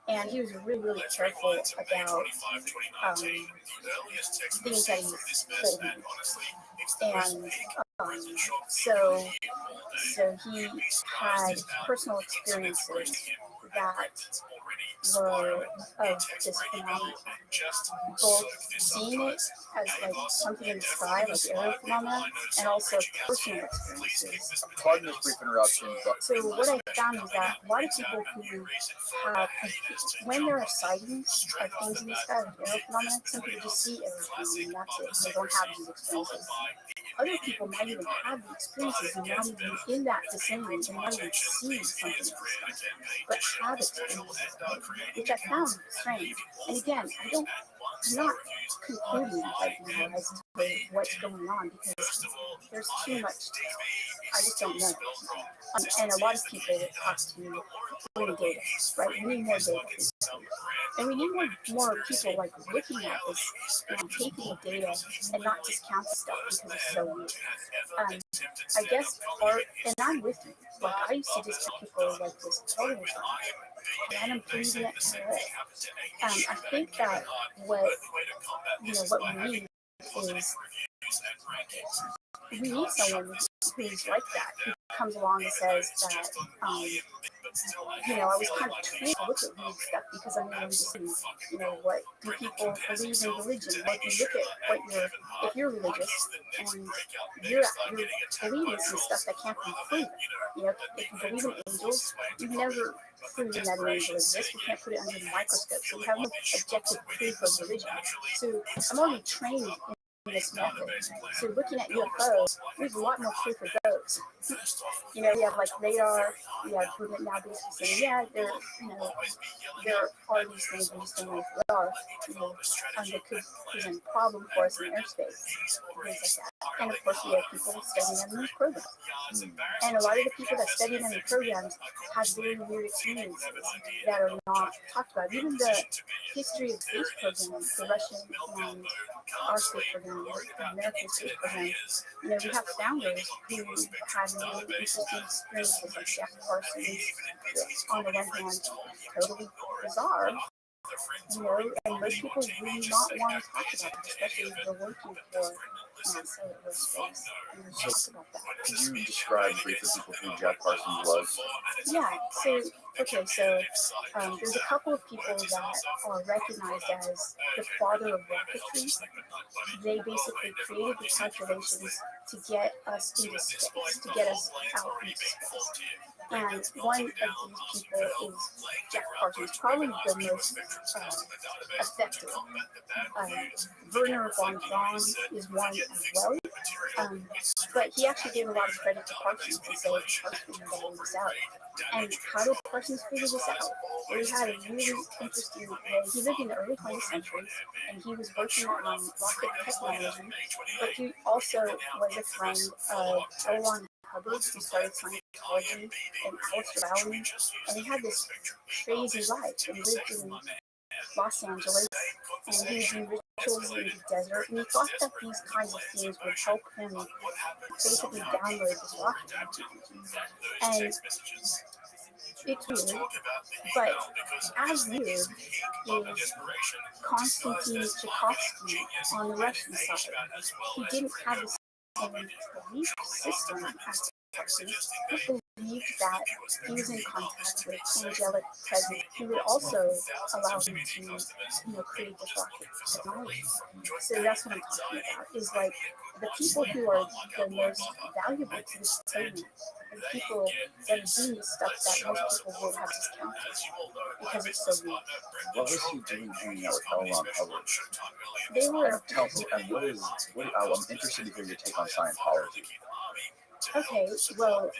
and he was really, really careful about things that he told me. And So he had personal experiences that were of this phenomenon, both seeing it as like something in the sky, like aerial phenomena, and also personal experiences. Pardon this brief interruption, but So what I found is that a lot of people who have, when there are sightings of things in the sky, like aerial phenomena, some people just see aerial phenomena and that's it. They don't have these experiences. Other people might even have the experiences and not even in that vicinity and not even see something in the sky, but have experiences of it, which I found strange. And again, I'm not concluding right now as to what's going on because there's too much. I just don't know. And a lot of people talk to bring data, right? We need more data. And we need more people like looking at this and taking the data and not discount stuff because it's so weird. I guess part, and I'm with you. Like I used to discount people like this all the time, and I don't believe it at all. I think that what we need is we need someone who's like that, who comes along and says that, I was kind of trained to look at weird stuff because I'm going to see, what do people believe in religion? Like you look at if you're religious and you're believing some stuff that can't be proven. If you believe in angels, you've never proven that an angel exists. You can't put it under the microscope, so you have no objective proof of religion. So I'm already trained in this method. So looking at UFOs, we have a lot more proof of those. We have like radar, we have movement now basically saying, yeah, there are these things, we just don't know if they are, and they could present a problem for us in airspace, things like that. And of course, we have people studying them in these programs. And a lot of the people that study them in programs have very weird experiences that are not talked about. Even the history of space programs, the Russian and our space program, the American space program, we have founders who had really interesting experiences like Jack Parsons, on the one hand, totally bizarre, and most people really not want to talk about it, especially if they're working for NASA or space. And we should talk about that. Could you describe briefly people who Jack Parsons was? Yeah, there's a couple of people that are recognized as the father of rocketry. They basically created the calculations to get us into space, to get us out into space. And one of these people is Jack Parsons, probably the most effective. Werner von Braun is one as well. But he actually gave a lot of credit to Parsons and said Parsons figured this out. And how did Parsons figure this out? Well, he had a really interesting way. He lived in the early 20th century, and he was working on rocket technology, but he also was a friend of L. Ron Hubbard, who started Scientology, and Alistair Bowman, and he had this crazy life, and he lived in Los Angeles, and he would do rituals in the desert, and he thought that these kinds of things would help him basically download this rocket technology. And it's weird, but as weird is Konstantin Tchaikovsky on the Russian side. He didn't have the same belief system as Parsons. He believed that he was in contact with angelic presence who would also allow him to create this rocket technology. So that's what I'm talking about, is like the people who are the most valuable to this program are the people that are doing the stuff that most people would have discounted because it's so weird. What was he doing hanging out with L. Ron Hubbard? They were Tell me, I'm interested to hear your take on Scientology. okay. Well,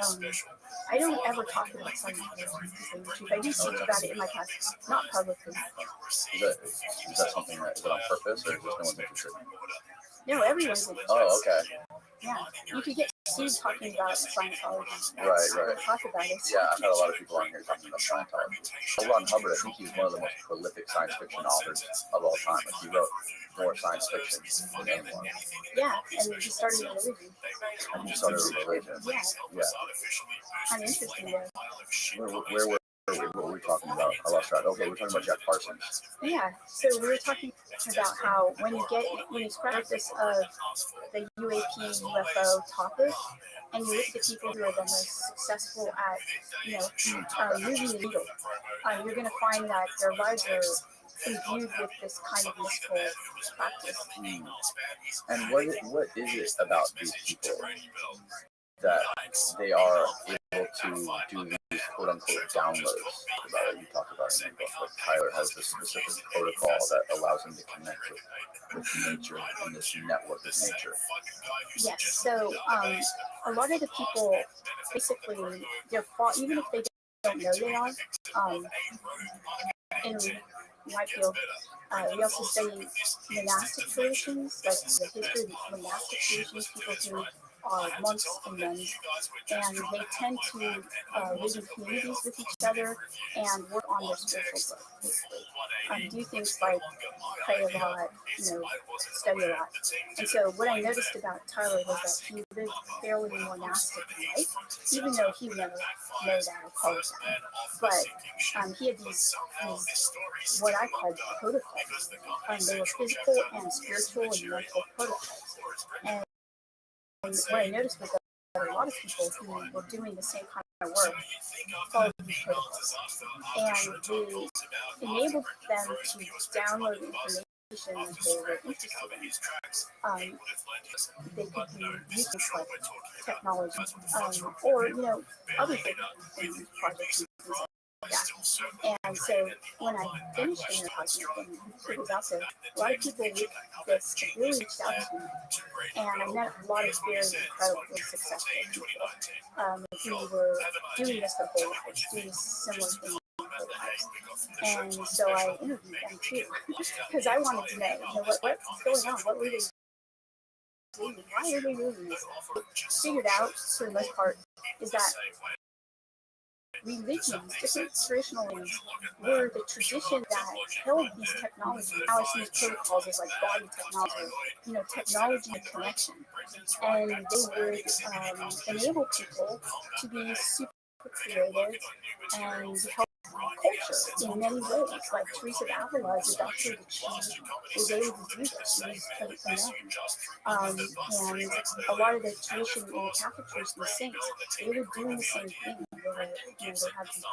I don't ever talk about Scientology. I do speak about it in my class, not publicly. Is that something that is it on purpose, or is just no one's interested? No, everyone's interested. Oh, okay. Yeah, you could get sued talking about Scientology. Right. Talk about it. Yeah, I've had a lot of people on here talking about Scientology. L. Ron Hubbard, I think he's one of the most prolific science fiction authors of all time. Like, he wrote more science fiction than anyone. Yeah, and he started a religion. And he started a religion. Yeah. Yeah. Kind of interesting, though. Where what were we talking about? I lost track. Okay, we're talking about Jack Parsons. Yeah, so we were talking about how when you practice of the UAP UFO topic, and you look at the people who are the most successful at, moving the needle, you're going to find that their lives are imbued with this kind of mystical practice. And what is it about these people that they are able to do these quote unquote downloads that you talked about in your book? Like Tyler has this specific protocol that allows him to connect with nature and this network of nature. Yes, so a lot of the people basically even if they don't know they are, in my field, we also study monastic traditions, like the history of monastic traditions, people who are monks and nuns, and they tend to live in communities with each other and work on their spiritual growth, basically. Do things like pray a lot, study a lot. And so what I noticed about Tyler was that he lived fairly monastic life, even though he would never know that or call it that. But he had these what I call protocols. They were physical and spiritual and mental protocols. And what I noticed was that a lot of people who were doing the same kind of work followed these protocols. And they enabled them to download information that they were interested in. They could be using like technology, or other things, projects and things like that. And so when I finished the project and it was out there, a lot of people with this really reached out to me, and I met a lot of very incredibly successful people who were doing this their whole lives, doing similar things. And so I interviewed them too, because I wanted to know, what's going on, what were they doing, why are they doing this? Figured out, for the most part, is that religions, different traditional ones, were the tradition that held these technologies. Now I see these protocols as like body technology, technology and connection, and they would enable people to be super creative and help culture in many ways. Like Teresa of Avila is a doctor that she was able to do this. She was a nun. And a lot of the tradition in the Catholic Church, the saints, they were doing the same thing. They had these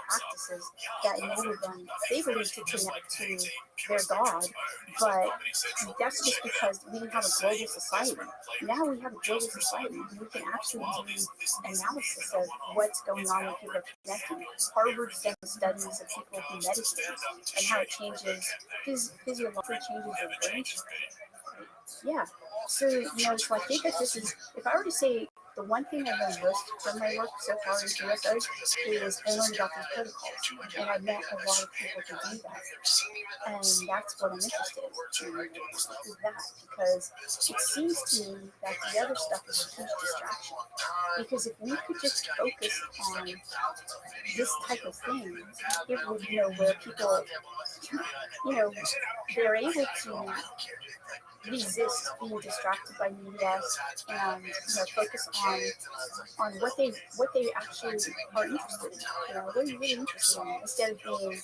practices that enabled them, they believed, to connect to their God, but that's just because we didn't have a global society. Now we have a global society. We can actually do analysis of what's going on when people are connecting. Harvard's done studies of people who meditate and how it changes, physiologically changes their brain. Yeah. So, so I think that this is, if I were to say the one thing I learned most from my work so far in UFOs is I learned about these protocols, and I met a lot of people who do that. And that's what I'm interested in, is that, because it seems to me that the other stuff is a huge distraction. Because if we could just focus on this type of thing, it would, where people, they're able to resist being distracted by media and focus on what they actually are interested in. What are you really interested in, instead of being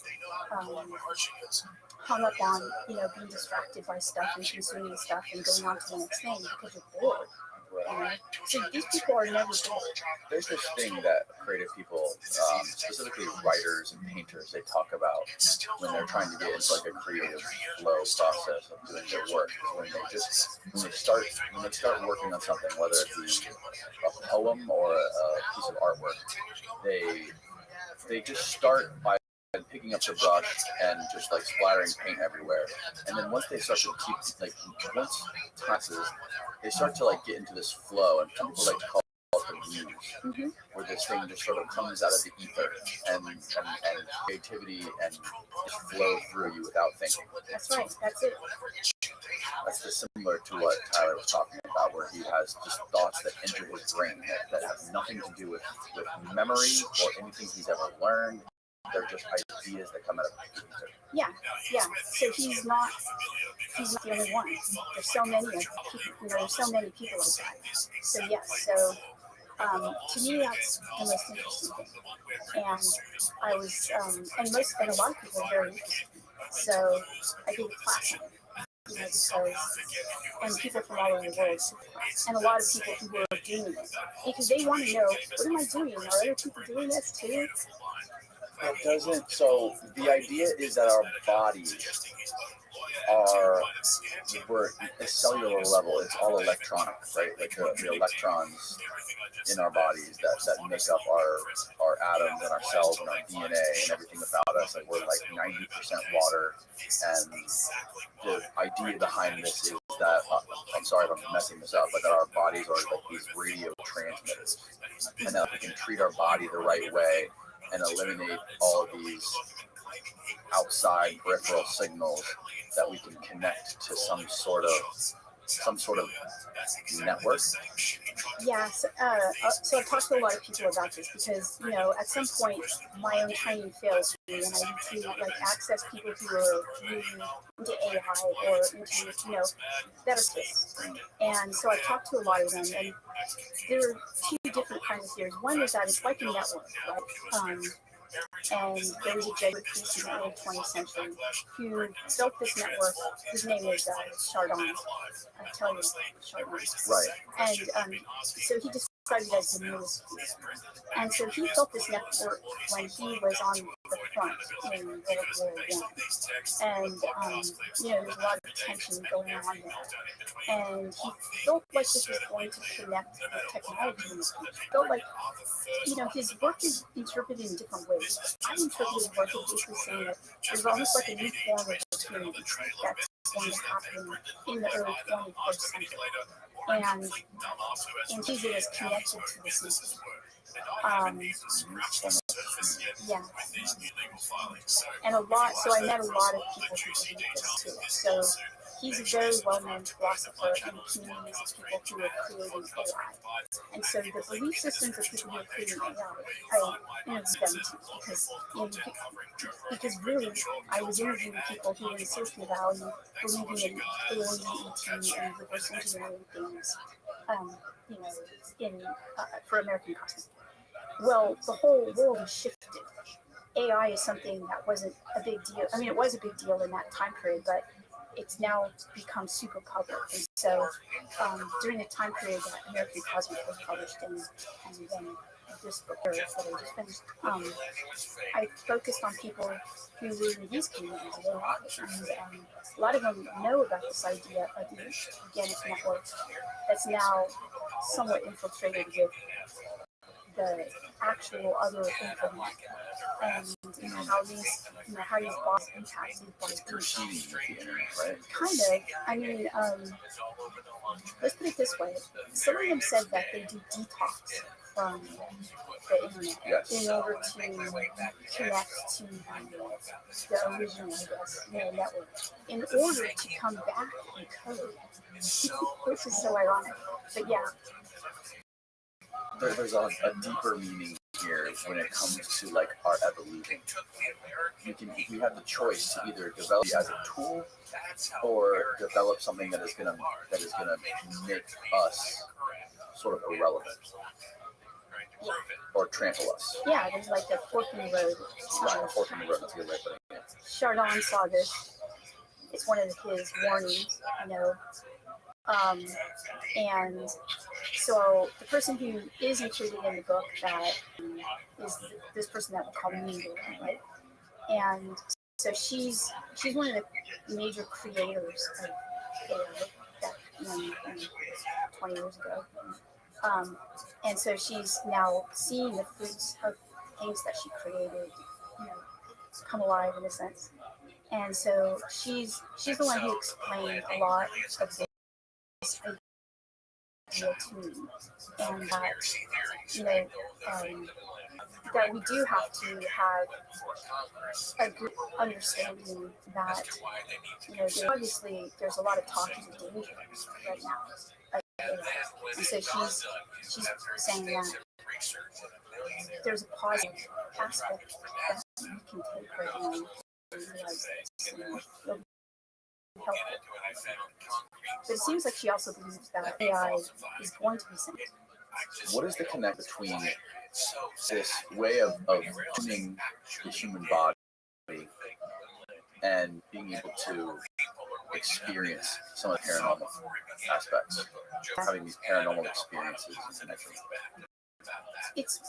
hung up on being distracted by stuff and consuming stuff and going on to the next thing because you're bored. So these people are never bored. There's this thing that creative people, specifically writers and painters, they talk about when they're trying to get into like a creative flow process of doing their work. When they start working on something, whether it be a poem or a piece of artwork, they just start by picking up the brush and just like splattering paint everywhere. And then once they start to once passes, they start to like get into this flow, and some people like to call it the muse, where this thing just sort of comes out of the ether and creativity and just flow through you without thinking. That's right. That's it. That's similar to what Tyler was talking about, where he has just thoughts that enter his brain that have nothing to do with memory or anything he's ever learned. They're just ideas that come out of the ether. Yeah. So he's not the only one. There's so many people. There's so many people like that. So yes. So To me, that's the most interesting thing. And I was, and a lot of people are very interested. So I gave a class on it, because, and people from all over the world, and a lot of people who were doing it, because they want to know, what am I doing? Are other people doing this too? It doesn't. So the idea is that our bodies are, we're at a cellular level. It's all electronic, right? Like the electrons in our bodies that make up our atoms and our cells and our DNA and everything about us. Like we're like 90% water, and the idea behind this is that I'm sorry if I'm messing this up, but that our bodies are like these radio transmitters, and that we can treat our body the right way and eliminate all of these outside peripheral signals, that we can connect to some sort of network. Yeah, so I've talked to a lot of people about this because, at some point my own training fails me and I need to access people who are really into AI or into, therapists. And so I've talked to a lot of them, and there are two different kinds of theories. One is that it's like a network, right? And there was a Jesuit priest in the early 20th century who built this network. His name is Chardon. I tell you, Chardon. Right. And so he described it as the newest field. And so he built this network when he was on the front in World War I. And, there's a lot of tension going on there. And he felt like this was going to connect with technology in the future. He felt like, his work is interpreted in different ways. I interpret his work as basically saying that there's almost like a new form of opportunity that's going to happen in the early 21st century. And sees it as connected to the system. Yeah. And so I met a lot of people who believe this too. So he's a very well-known philosopher in the communities of people who are creating AI. And so the belief systems of people who are creating AI, I interviewed them too, because really, I was interviewing people who were in Silicon Valley, believing in alien ET and reverse engineering things, for American cosmos. Well, the whole world has shifted. AI is something that wasn't a big deal. I mean, it was a big deal in that time period, but it's now become super public. And so during the time period that American Cosmos was published in, and then this book that I just finished, I focused on people who were in these communities a lot. And a lot of them know about this idea of the organic network that's now somewhat infiltrated with the actual other internet, and how these bots impacted by The internet, right? kind of. I mean, let's put it this way: some of them said that they do detox from the internet in order to connect to the original, I guess, network, in order to come back and code. Which is so ironic, but yeah. There's a deeper meaning here when it comes to like our evolution. We have the choice to either develop it as a tool or develop something that is gonna make us sort of irrelevant or trample us. Yeah, there's like a fork in the road. Right, fork in the road. That's a good way of putting it. Chardon saw this. It's one of his warnings, and so the person who is included in the book that is this person that we'll call Mingo, right? And so she's one of the major creators of AI that 20 years ago. And so she's now seeing the fruits of things that she created, come alive in a sense. And so she's the one who explained a lot of this idea to me, and that that we do have to have a good understanding that obviously there's a lot of talk of danger right now. And so she's saying that there's a positive aspect that you can take right now and realize this, it'll be helpful. But it seems like she also believes that AI is going to be sent. what is the connect between this way of tuning the human body and being able to experience some of the paranormal aspects, having these paranormal experiences and connections? It's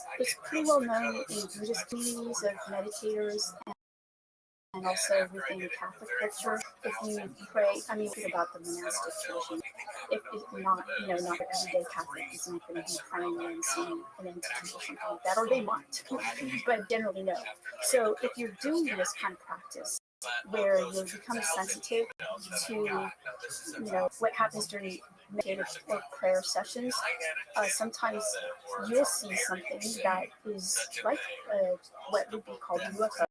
pretty well known in Buddhist communities of meditators and also within Catholic culture. If you pray, I mean, think about the monastic tradition. If not, not everyday Catholic is not going to be praying and seeing an entity or something like that, or they might, but generally no. So if you're doing this kind of practice, where you become sensitive to, what happens during meditative or prayer sessions, sometimes you'll see something that is like what would be called a UFO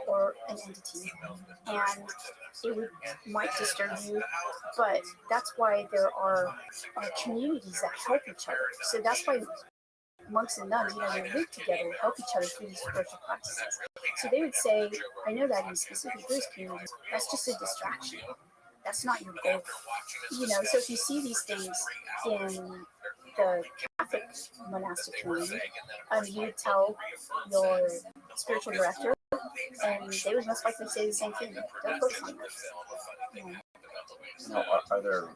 or an entity, and might disturb you. But that's why there are communities that help each other. So that's why monks and nuns, they live together and help each other through these spiritual practices. So they would say, I know that in specific Buddhist communities, that's just a distraction. That's not your goal. So if you see these things in the Catholic monastic community, you would tell your spiritual director, and they would most likely say the same thing. Don't focus on that. Now, are there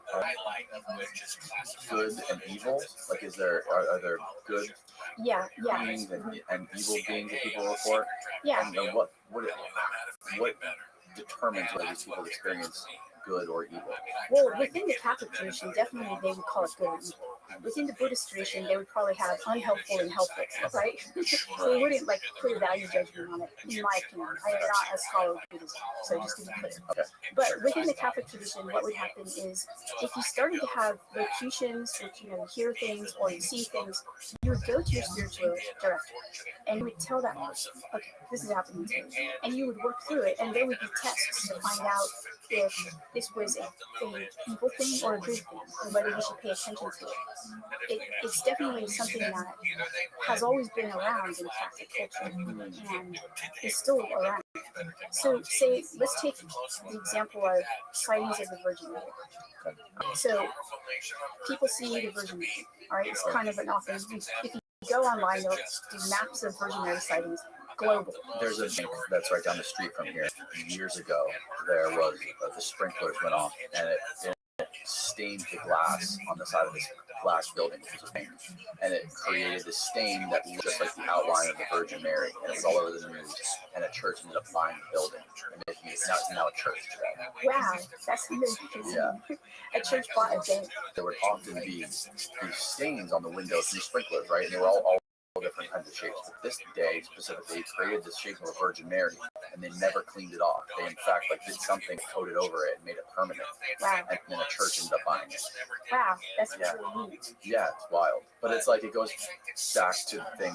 good and evil? Like, are there good beings and evil beings that people report? Yeah. And what determines whether these people experience good or evil? Well, within the Catholic tradition, definitely they would call it good or evil. Within the Buddhist tradition, they would probably have unhelpful and helpful, right? They wouldn't put a value judgment on it, in my opinion. I am not a scholar of Buddhism, so just to be clear. Okay. But within the Catholic tradition, what would happen is if you started to have locutions, which hear things or you see things, you would go to your spiritual director and you would tell that person, okay, this is happening to me, and you would work through it, and there would be tests to find out if this was a evil thing or a good thing, and whether you should pay attention to it. It's definitely something that has always been around in Catholic culture and is still around. So let's take the example of sightings of the Virgin Mary. So people see the Virgin Mary, all right? It's kind of an often, if you go online, they'll do maps of Virgin Mary sightings global. There's a bank that's right down the street from here. Years ago, there was the sprinklers went off, and it stained the glass on the side of this glass building, which was a paint, and it created this stain that looked just like the outline of the Virgin Mary, and it was all over the news. And a church ended up buying the building and making it now a church today. Wow, that's amazing. Yeah. A church bought a bank. There would often be these stains on the windows from the sprinklers, right? And they were all different kinds of shapes. But this day specifically created this shape of a Virgin Mary, and they never cleaned it off. They in fact did something, coated over it, and made it permanent. Wow. And then a church ended up buying it. Wow, that's really neat. Yeah, it's wild. But it's it goes back to the thing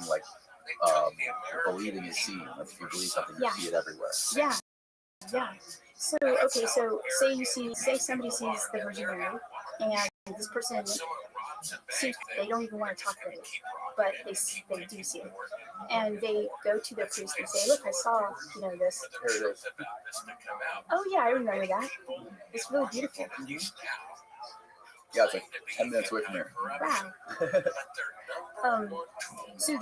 believing is seeing. Like if you believe something, you see it everywhere. Yeah. Yeah. So okay, so say somebody sees the Virgin Mary, and this person seems they don't even want to talk about it, but they do see it, and they go to their priest and say, "Look, I saw this." Here it is. Oh yeah, I remember that. It's really beautiful. Yeah, it's 10 minutes away from here. Wow. So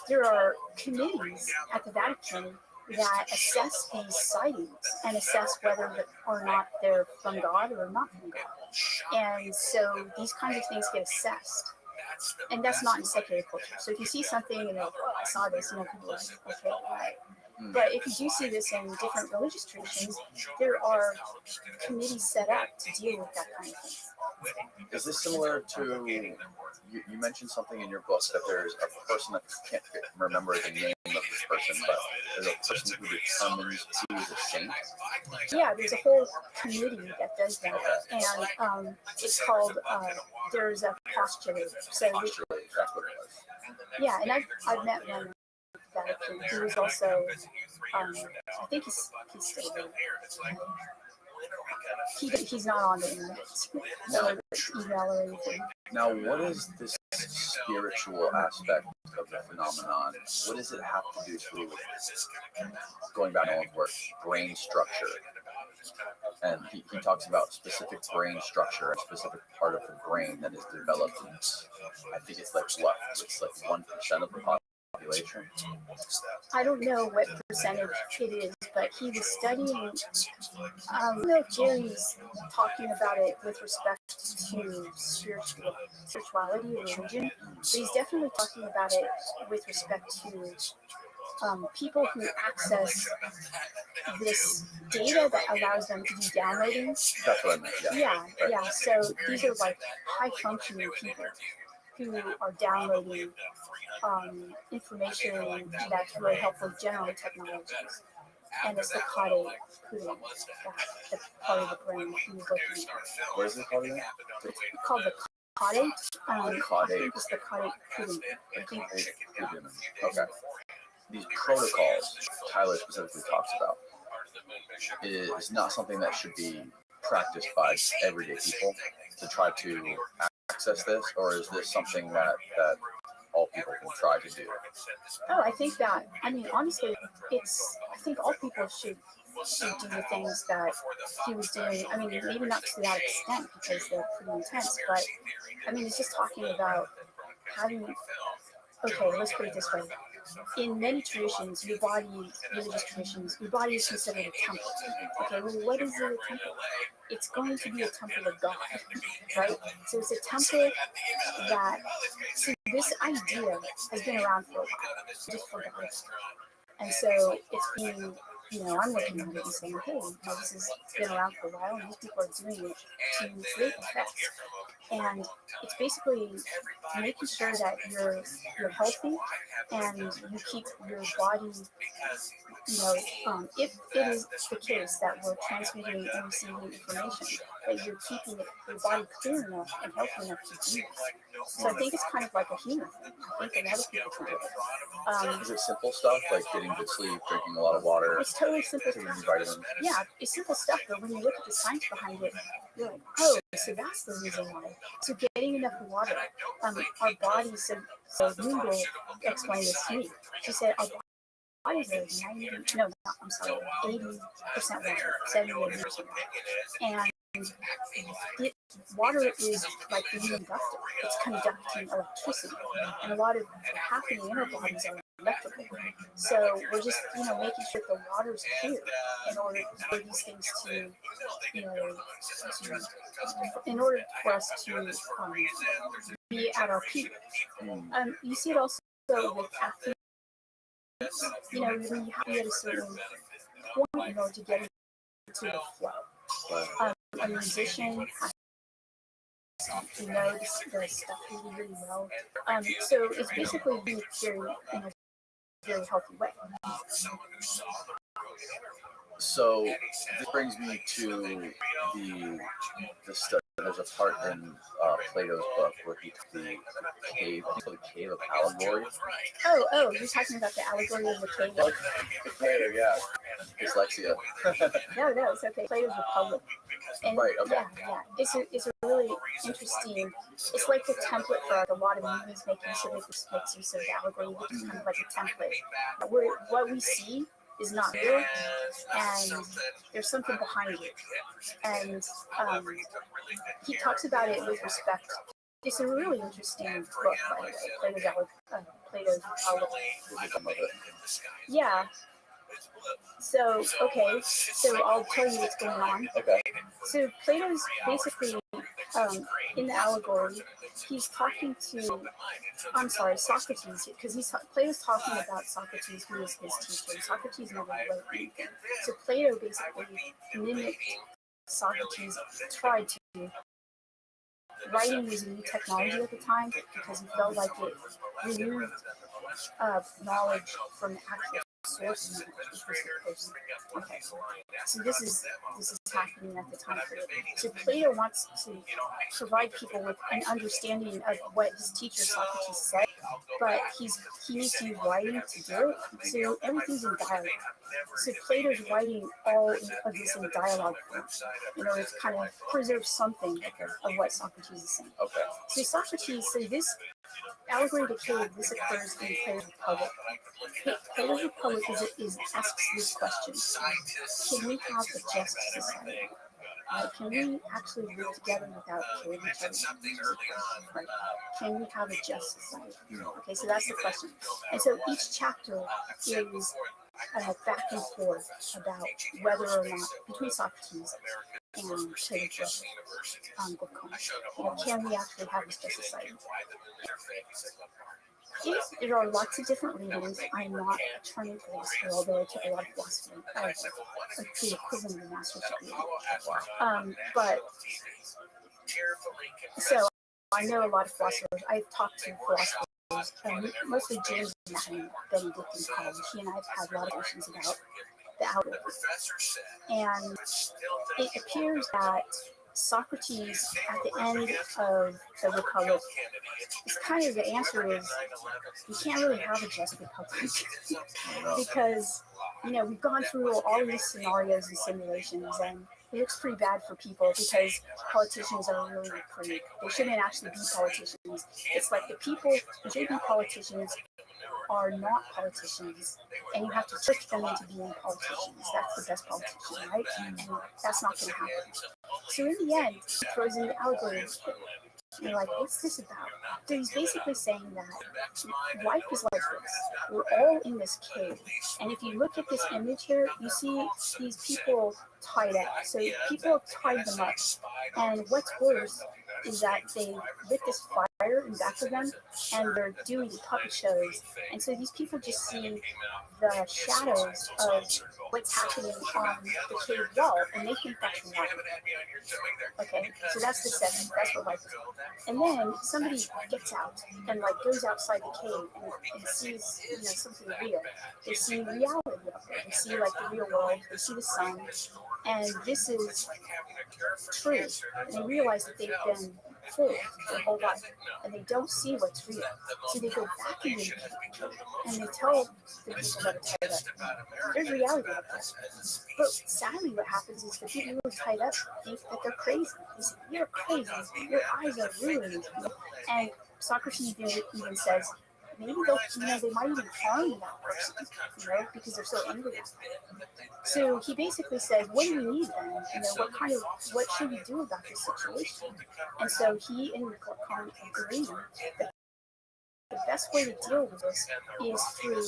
there are committees at the Vatican that assess these sightings and assess whether or not they're from God or not from God. And so these kinds of things get assessed. And that's not in secular culture. So if you see something and you're like, oh, I saw this, people are like, okay, all right. But if you do see this in different religious traditions, there are committees set up to deal with that kind of thing. Is this similar to, you mentioned something in your book that there's a person that I can't remember the name of this person, but there's a person who determines who is a saint? Yeah, there's a whole committee that does that. And it's called, there's a postulator. So That's what it was. Yeah, and I've met one Vatican who is also, I think he's still there. He's not on the internet or email or anything. Now, what is this spiritual aspect of the phenomenon? What does it have to do with, going back to Owen's work, brain structure? and he talks about specific brain structure, a specific part of the brain that is developed. And I think it's like what? It's like 1% of the population. I don't know what percentage it is, but he was studying. I don't know if Jerry's talking about it with respect to spirituality or religion, but he's definitely talking about it with respect to people who access this data that allows them to be downloading. That's what I meant. Yeah, yeah. So these are like high functioning people who are downloading information that's really helpful with general technologies. And it's the caudate pudding, the part of the brain that he was looking at. What is it called again? It's called the caudate. Caudate. I think it's the caudate pudding. Okay. These protocols Tyler specifically talks about is not something that should be practiced by everyday people to try to access this, or is this something that all people can try to do? Oh, I think that, I mean, honestly, I think all people should do the things that he was doing. I mean, maybe not to that extent because they're pretty intense, but I mean, it's just talking about having, okay, let's put it this way. In many traditions, religious traditions, your body is considered a temple. Okay, well, what is a temple? It's going to be a temple of God, right? So it's a temple that, so this idea has been around for a while, just for God. And so it's being, I'm looking at it and saying, hey, this has been around for a while, and these people are doing it to create effects. And it's basically making sure that you're healthy and you keep your body, if it is the case that we're transmitting and receiving information, that you're keeping your body clear enough and healthy enough to do that. So I think it's kind of like a human thing. I think a lot of people can do it. Is it simple stuff like getting good sleep, drinking a lot of water? It's totally simple taking stuff. vitamins? Yeah, it's simple stuff, but when you look at the science behind it, you're like, oh, so that's the reason why. So getting enough water, our bodies, so Google explained this to me. She said our bodies are 80% water, 70 or 80% water. And water is like being conductive. It's conducting electricity. And a lot of happening in our bodies are electrical. So we're just, making sure the water is clear in order for these things to, in order for us to be at our peak. You see it also with athletes. When you have to get a certain point in order to get into the flow. A musician has to know the stuff really, really well. So it's basically being very in a very healthy way. So this brings me to the study. There's a part in Plato's book where he took the cave, I think the cave of allegory. Oh, you're talking about the allegory of the cave. The cave, yeah. Dyslexia. No, it's okay. Plato's Republic. And right, okay. Yeah. It's a really interesting, it's like the template for a lot of movies make use of it, which makes use of the allegory, which is kind of like a template. What we see is not real, and there's something behind it. And he talks about it with respect. It's a really interesting book, by the way, Plato's Republic. Yeah. So, okay, so I'll tell you what's going on. Okay. So Plato's basically, in the allegory, he's talking to, Socrates, because Plato's talking about Socrates, who is his teacher. Socrates never wrote anything. So Plato basically mimicked Socrates, tried to, writing using new technology at the time, because he felt like it removed knowledge from the actual source, which was the person. Okay, so this is happening at the time. So Plato wants to provide people with an understanding of what his teacher Socrates said, but he needs to use writing to do it. So everything's in dialogue. So Plato's writing all of this in dialogue form in order to kind of preserve something of what Socrates is saying. Okay. So Socrates, this allegory to cave, this occurs in Plato's Republic. Plato's Republic asks this question: can we have a just society? Can we actually live together without killing each other? Right. Can we have a just society? Okay, so that's the question. And so each chapter is back and forth about whether or not, between Socrates and Plato, can we actually have a just society? There are lots of different readings. I'm not a trained philosopher, although I took a lot of philosophy. I have the equivalent of a master's degree. But so I know a lot of philosophers. I've talked to philosophers, mostly James Madden, Benedictine College. He and I have had a lot of questions about the outer. And it appears that Socrates, at the end of the Republic, is kind of the answer is you can't really have a just republic because we've gone through all these scenarios and simulations, and it looks pretty bad for people because politicians are really pretty. They shouldn't actually be politicians. It's like the people who should be politicians are not politicians, and you have to trick them into being politicians. That's the best politician, right? And that's not going to happen. So in the end, he throws in the allegory. You're like, what's this about? So he's basically saying that life is like this. We're all in this cave. And if you look at this image here, you see these people tied up. So people have tied them up. And what's worse is that they lit this fire in back of them, and they're doing puppet shows. And so these people just see the shadows of what's happening on the cave wall, and they think that's life. Okay, so that's the setting. That's what life is. And then somebody gets out and goes outside the cave and sees something real. They see reality out there. They see the real world. They see the sun, and this is true. And they realize that they've been fooled their whole life, and they don't see what's real. So they go back into the cave and they tell the people that are tied up, there's reality out there. But sadly, what happens is the people who are tied up think that they're crazy. They say, you're crazy. Your eyes are ruined. And Socrates even says, maybe they might even harm that person, because they're so angry at them. So he basically says, what do we need then? What should we do about this situation? And so he and Lacan agree that the best way to deal with this is through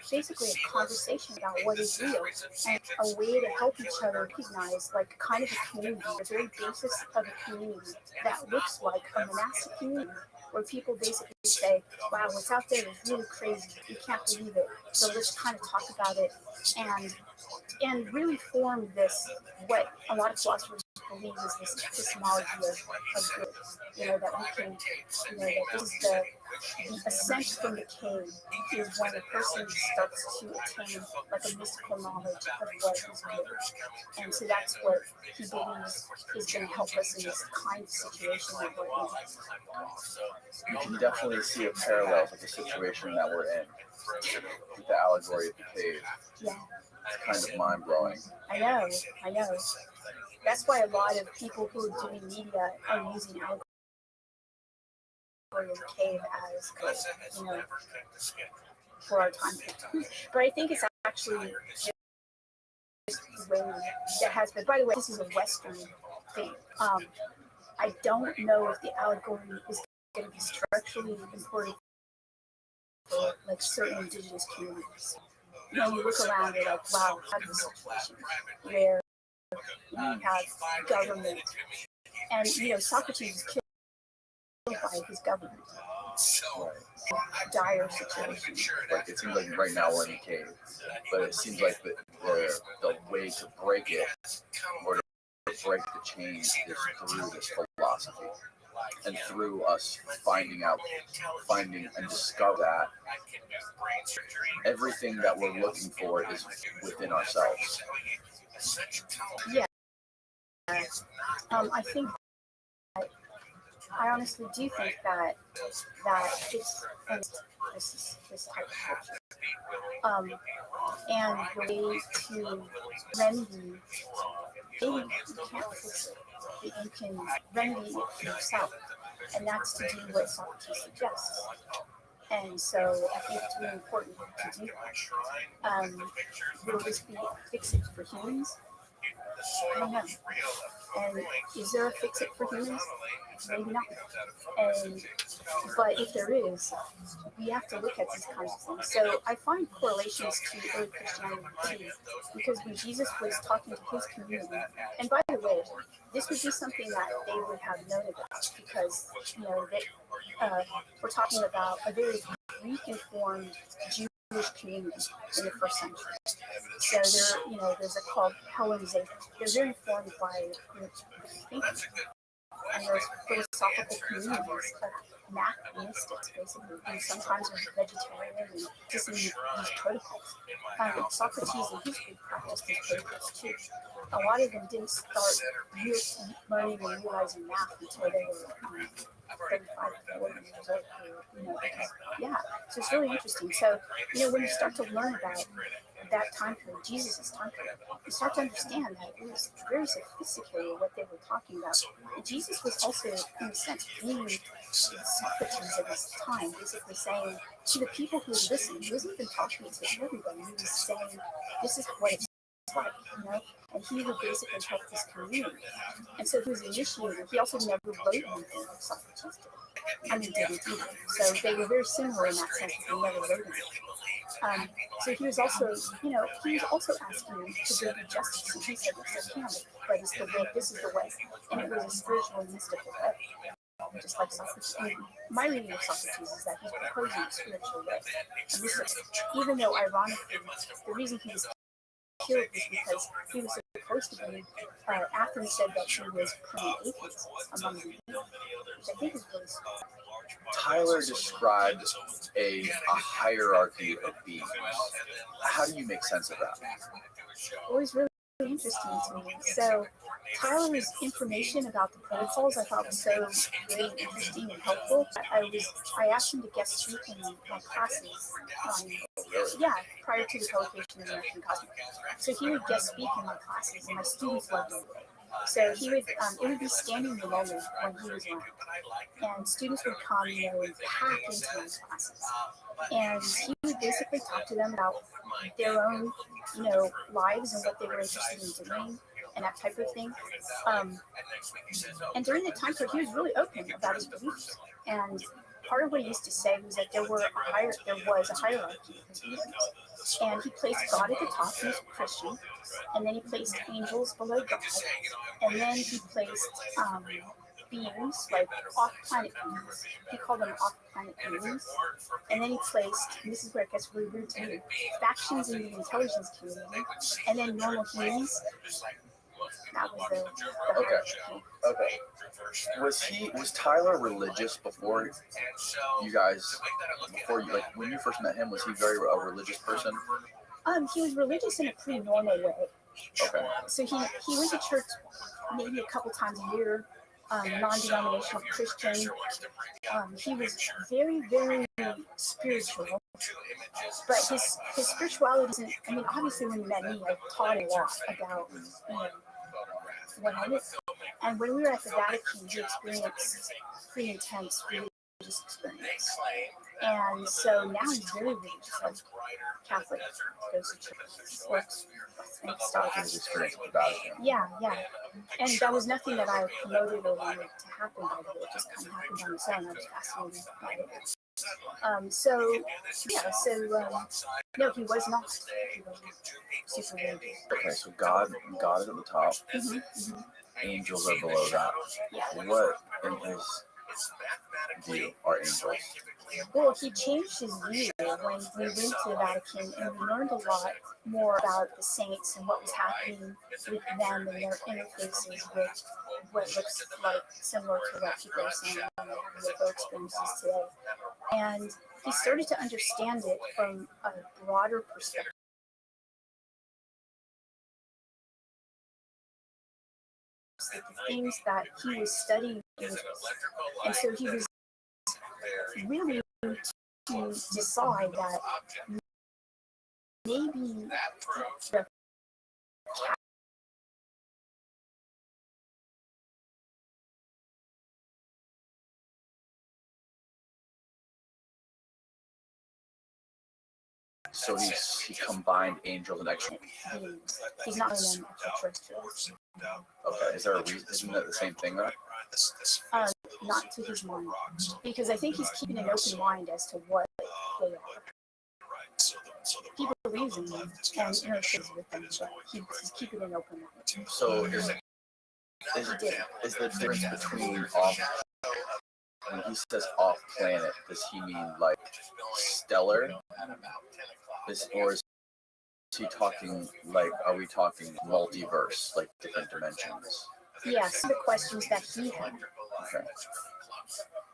basically a conversation about what is real, and a way to help each other recognize kind of a community, the very basis of a community that looks like a monastic community, where people basically say, wow, what's out there is really crazy, you can't believe it, so let's kind of talk about it and really form this, what a lot of philosophers believe is this epistemology of good, that we can, that this is the ascent from the cave is when a person starts to attain a mystical knowledge of what is good. And so that's what he believes is going to help us in this kind of situation that we're in. You can definitely see a parallel with the situation that we're in, with the allegory of the cave. Yeah. It's kind of mind-blowing. I know. That's why a lot of people who are doing media are using allegory of the cave as, for our time. But I think it's actually just the way that has been. By the way, this is a Western thing. I don't know if the allegory is going to be structurally important for certain indigenous communities. You look around, you're like, wow, we have this situation where you have government, and Socrates is killed by his government. Dire situation. It seems like right now we're in a cave, but it seems like the way to break it, or to break the chains, is through this philosophy, and through us finding and discover that everything that we're looking for is within ourselves. Yeah. I think I honestly do think that it's this type of culture. And the way to remedy, maybe you can't fix it, but you can remedy it for yourself, and that's to do what Socrates suggests. And so I think it's really important to do that. Will this be fix it for humans? I don't know. And is there a fix-it for humans? Maybe not. And but if there is, we have to look at these kinds of things. So I find correlations to early Christianity too, because when Jesus was talking to his community, and by the way, this would be something that they would have known about because we're talking about a very Greek-informed Jewish community in the first century. So there's a called Hellenization. They're very informed by Greek thinking, and there's philosophical communities of mathematics, basically, and sometimes there's vegetarian and just in these protocols. Socrates and his group practiced these protocols too. A lot of them didn't start learning and realizing math until they were 35, 40 years old. So it's really interesting. So, when you start to learn about that time period, Jesus' time period, you start to understand that it was very sophisticated what they were talking about. And Jesus was also, in a sense, being Socrates of his time, basically saying to the people who would listen, he wasn't even talking to everybody, he was saying, this is what it's like, and he would basically help this community. And so he was initiated. He also never wrote anything like Socrates did. I mean, didn't either. So they were very similar in that sense that they never wrote anything. So he was also, he was also asking them to go do justice. And he said, yes, I can, but it's the way, this is the way. And it was a spiritual and mystical way. Just like Socrates. And my reading of Socrates is that he's proposing a spiritual way. And this is, even though ironically, the reason he was killed was because he was supposed to be, Athens said that he was pretty atheist among the youth, which I think is really smart. Tyler described a hierarchy of beings. How do you make sense of that? It was really interesting to me. So Tyler's information about the protocols I thought was so really interesting and helpful. I asked him to guest speak in my classes. Prior to the publication of American Cosmos. So he would guest speak in my classes, and my students loved him. So he would, it would be standing room only when he was around, and students would come, and pack into my classes, and he would basically talk to them about their own, lives and what they were interested in doing and that type of thing. And during the time period, he was really open about his beliefs. And part of what he used to say was that there was a hierarchy of his beings. And he placed God at the top, he was Christian, and then he placed angels below God, and then he placed beings, like off-planet beings. He called them off-planet beings. And then he placed, and this is where it gets really weird to me, factions in the intelligence community, and then normal humans. That was the Okay. Was Tyler religious before when you first met him, was he a religious person? He was religious in a pretty normal way. Okay. So he went to church maybe a couple times a year, non-denominational Christian. He was very, very spiritual. But his spirituality isn't, obviously when he met me, I taught a lot about, what I did. And when we were at the Vatican, he experienced pretty intense religious experience. And so now he's very religious, like Catholic, goes to church, works, and stuff. His experience with the Vatican. Yeah. And that was nothing that I promoted or wanted to happen, by the way. It just kind of happened on its own. I was fascinated by it. No, he was not. He was super religious. Okay, so God is at the top. Mm-hmm. Angels are below that. Yeah. What, in his view, are angels? Well, he changed his view when we went to the Vatican, and we learned a lot more about the saints and what was happening with them and their interfaces with what looks like similar to what people are saying when they have UFO experiences today. And he started to understand it from a broader perspective. The things that he was studying, and so he was really to decide that maybe the So he combined angels and extra. He's not really an extraterrestrial. Okay, is there a reason? Isn't that the same thing though? Not to his mind, because I think he's keeping an open mind as to what they are. He believes in them and interfaces with them, but he's keeping an open mind. So is the difference between off? When he says off planet, does he mean like stellar? Or is he talking like? Are we talking multiverse, like different dimensions? Yes, the questions that he had. Okay.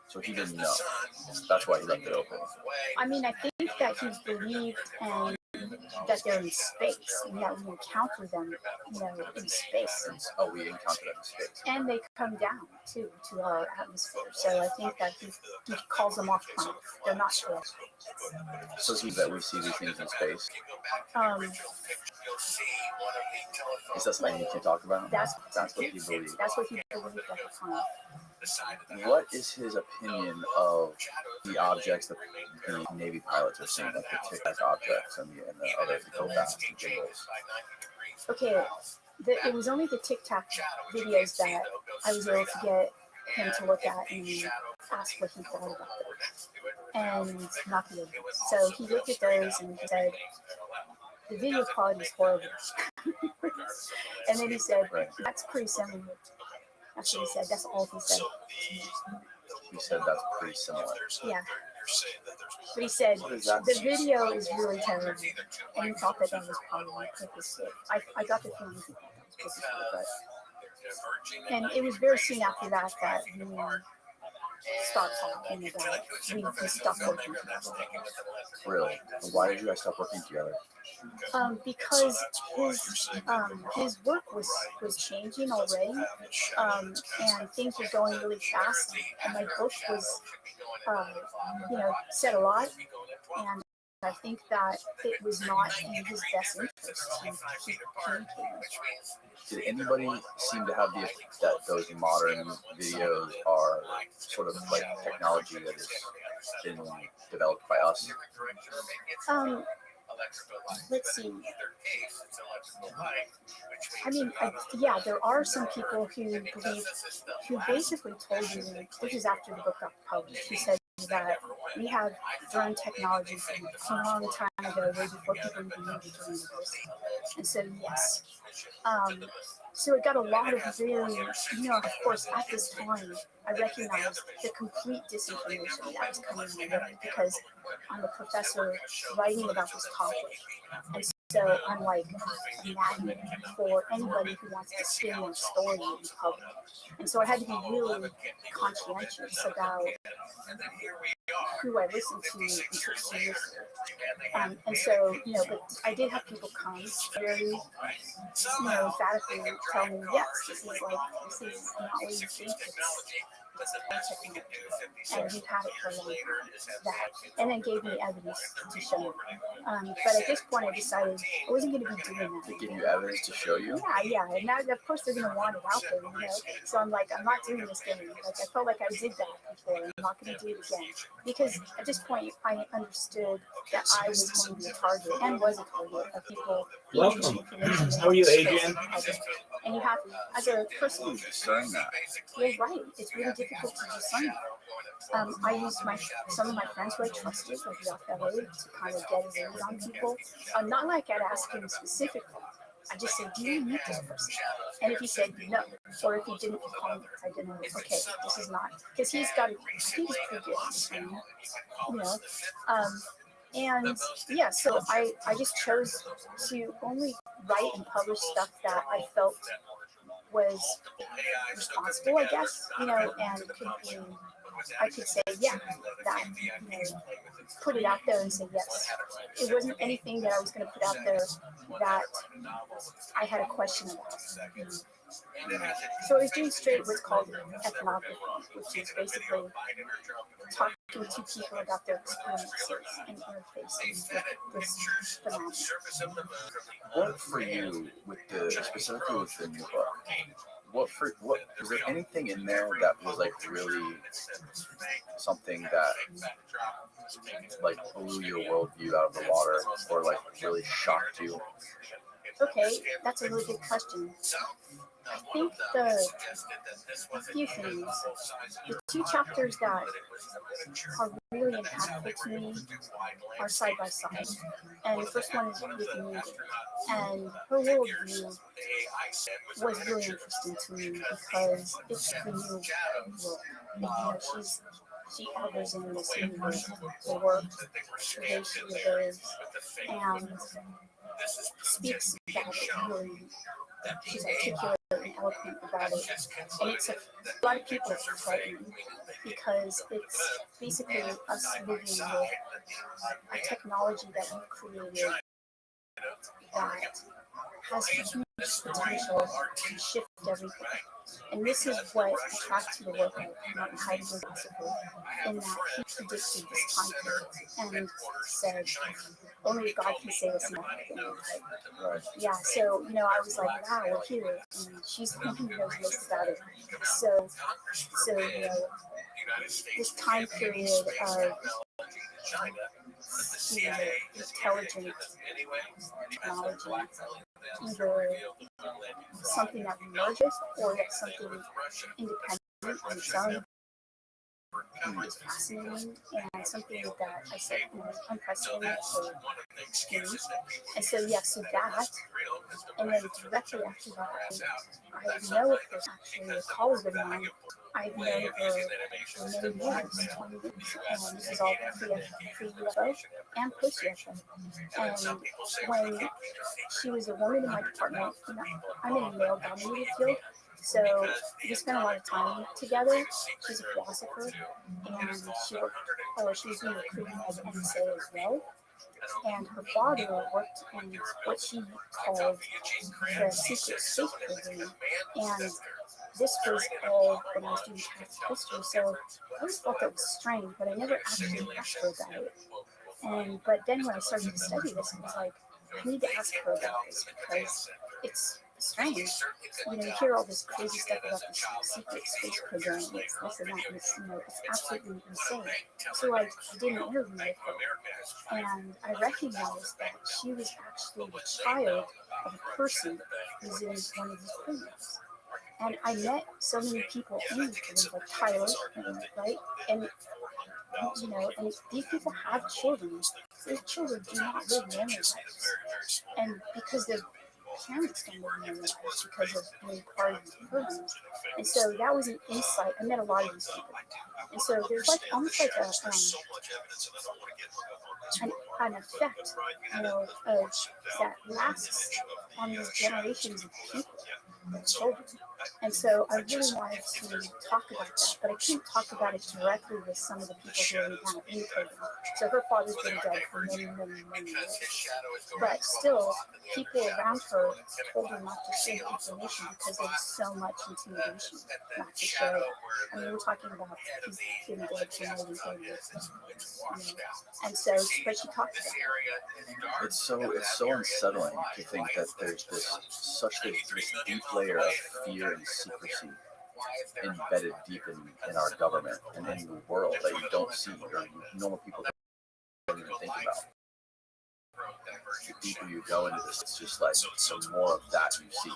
So he didn't know. That's why he left it open. I mean, I think that he believed and that they're in space, and that we encounter them, in space. Oh, we encounter them in space. And they come down too to our atmosphere. So I think that he calls them off planet. They're not sure. So he that we see these things in space. Is that something you can talk about? That's what he believed. That's what he believed at the time. What is his opinion of the objects that the Navy pilots are seeing, like the Tic Tac objects and the other go fast and jingles? Okay, it was only the Tic Tac videos that I was able to get him to look at and ask what he thought about those. And not the others. So he looked at those and he said, the video quality is horrible. And then he said, that's pretty similar. That's what he said. That's all he said. He said that's pretty similar. Yeah. But he said, the video is really terrible. And he thought that was probably purposeful. I got the feeling he thought that was purposeful. And it was very soon after that we stopped talking about we stopped working together. Really? Why did you guys stop working together? Because his work was changing already, and things were going really fast, and my book was, said a lot, and I think that it was not in his best interest to keep communicating. Did anybody seem to have that those modern videos are sort of like technology that has been developed by us? Let's see. I mean, there are some people who basically told me, this is after the book got published, who said that we have drone technology from a long time ago, way before people even knew the drone existed. And so, yes. So it got a lot of very, of course, at this time, I recognized the complete disinformation that was coming my way because I'm a professor writing about this topic. And so I'm like a magnet for anybody who wants to spin their story in public. And so I had to be really conscientious about who I listened to and took seriously. And so, but I did have people come very, emphatically tell me, yes, this is not what you think and we've had it for a long time. That, and then gave me evidence to show me. But at this point, I decided I wasn't going to be doing that. They give you evidence to show you? Yeah. And now, of course, they're going to want it out there, So I'm like, I'm not doing this thing. Like, I felt like I did that before. I'm not going to do it again. Because at this point, I understood that I was going to be a target and was a target of people. Welcome. How are you, Adrian? And you have, as a person, discern that. You're right. It's really difficult to discern. I used some of my friends who I trusted, like Rafael, to kind of get a read on people. Not like I'd ask him specifically. I just said, do you meet this person? And if he said no, or if he didn't call me, I didn't know, okay, this is not, because he's got, I think he's pretty good, and yeah, so I just chose to only write and publish stuff that I felt was responsible, I guess, and I could say, yeah, that, put it out there and say yes. It wasn't anything that I was going to put out there that I had a question about. So I was doing straight what's called ethnography, which is basically talking to people about their experiences and interfacing with this phenomenon. What for you, specifically with the new book, what is there anything in there that was like really something that like blew your worldview out of the water or like really shocked you? Okay, that's a really good question. I think a few things. The two chapters that are really impactful to me are side by side. And the first one is with Megan. And her worldview was really interesting to me because it's the new world. You know, she covers in this new world, the work, the way she lives, and speaks about it really. She's articulate and eloquent about it. And it's a lot of people are frightened because it's basically us living with a technology that we've created that has huge potential to shift everything. And this is what attracts the work of Martin Heidegger's philosopher, in that he predicted this time period and said, only God can save us now. Right. Yeah, so, you know, I was like, wow, we're here. And she's the one who knows most about it. So, you know, this time period of intelligent technology, either something that emerges or that's something independent on its own, is fascinating and something that I said unprecedented for humans. And so, yeah, so that, and then directly after that, I know a person, actually a colleague of mine. I've known her for many years, 20 years, and this is all pre-UFO and post-UFO. And when she was a woman in my department, you know, I'm in a male-dominated field, so we spent a lot of time together. She's a philosopher, and she was doing recruiting as an NSA as well. And her father worked in what she called the secret space program. And this was all when I was doing Catholic history, so I always thought that was strange, but I never actually asked her about it. But then when I started to study this, I was like, I need to ask her about this because it's strange. You know, you hear all this crazy stuff about this secret space program, it's this and that, and it's, you know, it's absolutely insane. So I did an interview with her, and I recognized that she was actually the child of a person who was in one of these programs. And I met so many people in these programs, like Tyler, right? And you know, and these people have children. Those children do not live normal lives, and because their parents don't live normal lives because of being part of these programs. And so that was an insight. I met a lot of these people, and so there's like almost like an effect, you know, of that lasts on these generations of people, of children. And so I really wanted to talk about that, but I couldn't talk about it directly with some of the people who are now in the program. So her father's been dead for many, many, many years. But still, people around her told her not to share the information because there was so much intimidation not to share it. I mean, we're talking about he's been dead for more than 30 years. You know? And so, but she talked about it. It's so unsettling to think that there's this deep layer of fear and secrecy embedded deep in our government and in the world that you don't see or normal people don't even think about. The deeper you go into this, it's just like the more of that you see.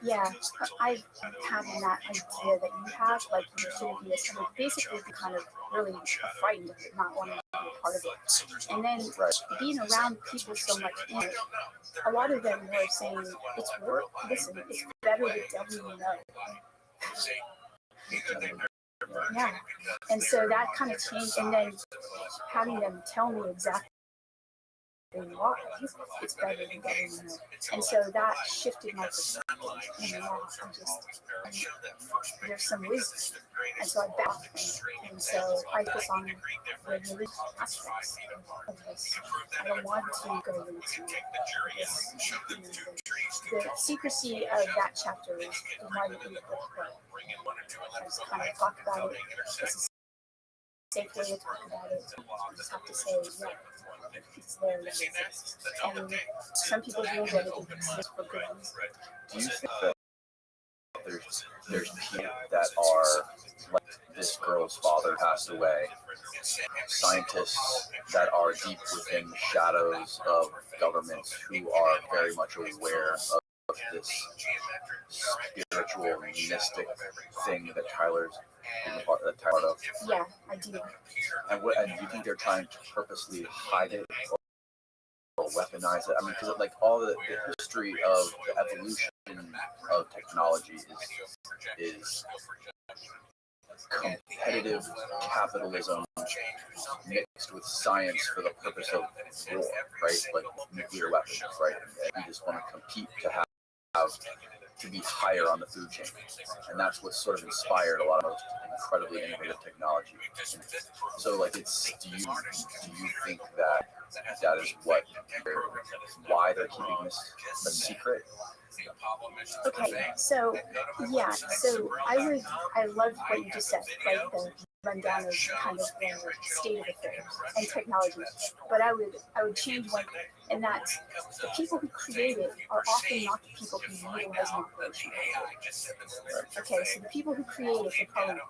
Yeah, I having that idea that you have, like you shouldn't be basically kind of really frightened of it, not wanting to be part of it. And then being around people so much in it, a lot of them were saying, it's worth, listen, it's better the devil you know. Yeah, and so that kind of changed, and then having them tell me exactly why it's better than devil you know. And so that shifted my perspective. And now there's some wisdom. And so I back them. And so I focus on the religious aspects of this. I don't want to go into this. You know, the secrecy of that chapter is the one in the book. I just kind of talk about it. It's a safe way to talk about it. You just have to say, yeah, it's there, it exists. And some people believe that it exists for good reason. Do you think that there's There's people that are like this girl's father passed away. Scientists that are deep within the shadows of governments who are very much aware of this spiritual, mystic thing that Tyler's part of. Yeah, I do. And do you think they're trying to purposely hide it or weaponize it? I mean, because like all the history of the evolution of technology is competitive capitalism mixed with science for the purpose of war, right? Like nuclear weapons, right? And we just want to compete to have to be higher on the food chain, and that's what sort of inspired a lot of incredibly innovative technology. And so, like, do you think that that is why they're keeping this a secret? Okay, so yeah, so I love what you just said, right? The rundown of kind of the state of affairs and technology. But I would change one, and that the people who create it are often not the people who utilize the information. Okay, so the people who create it can probably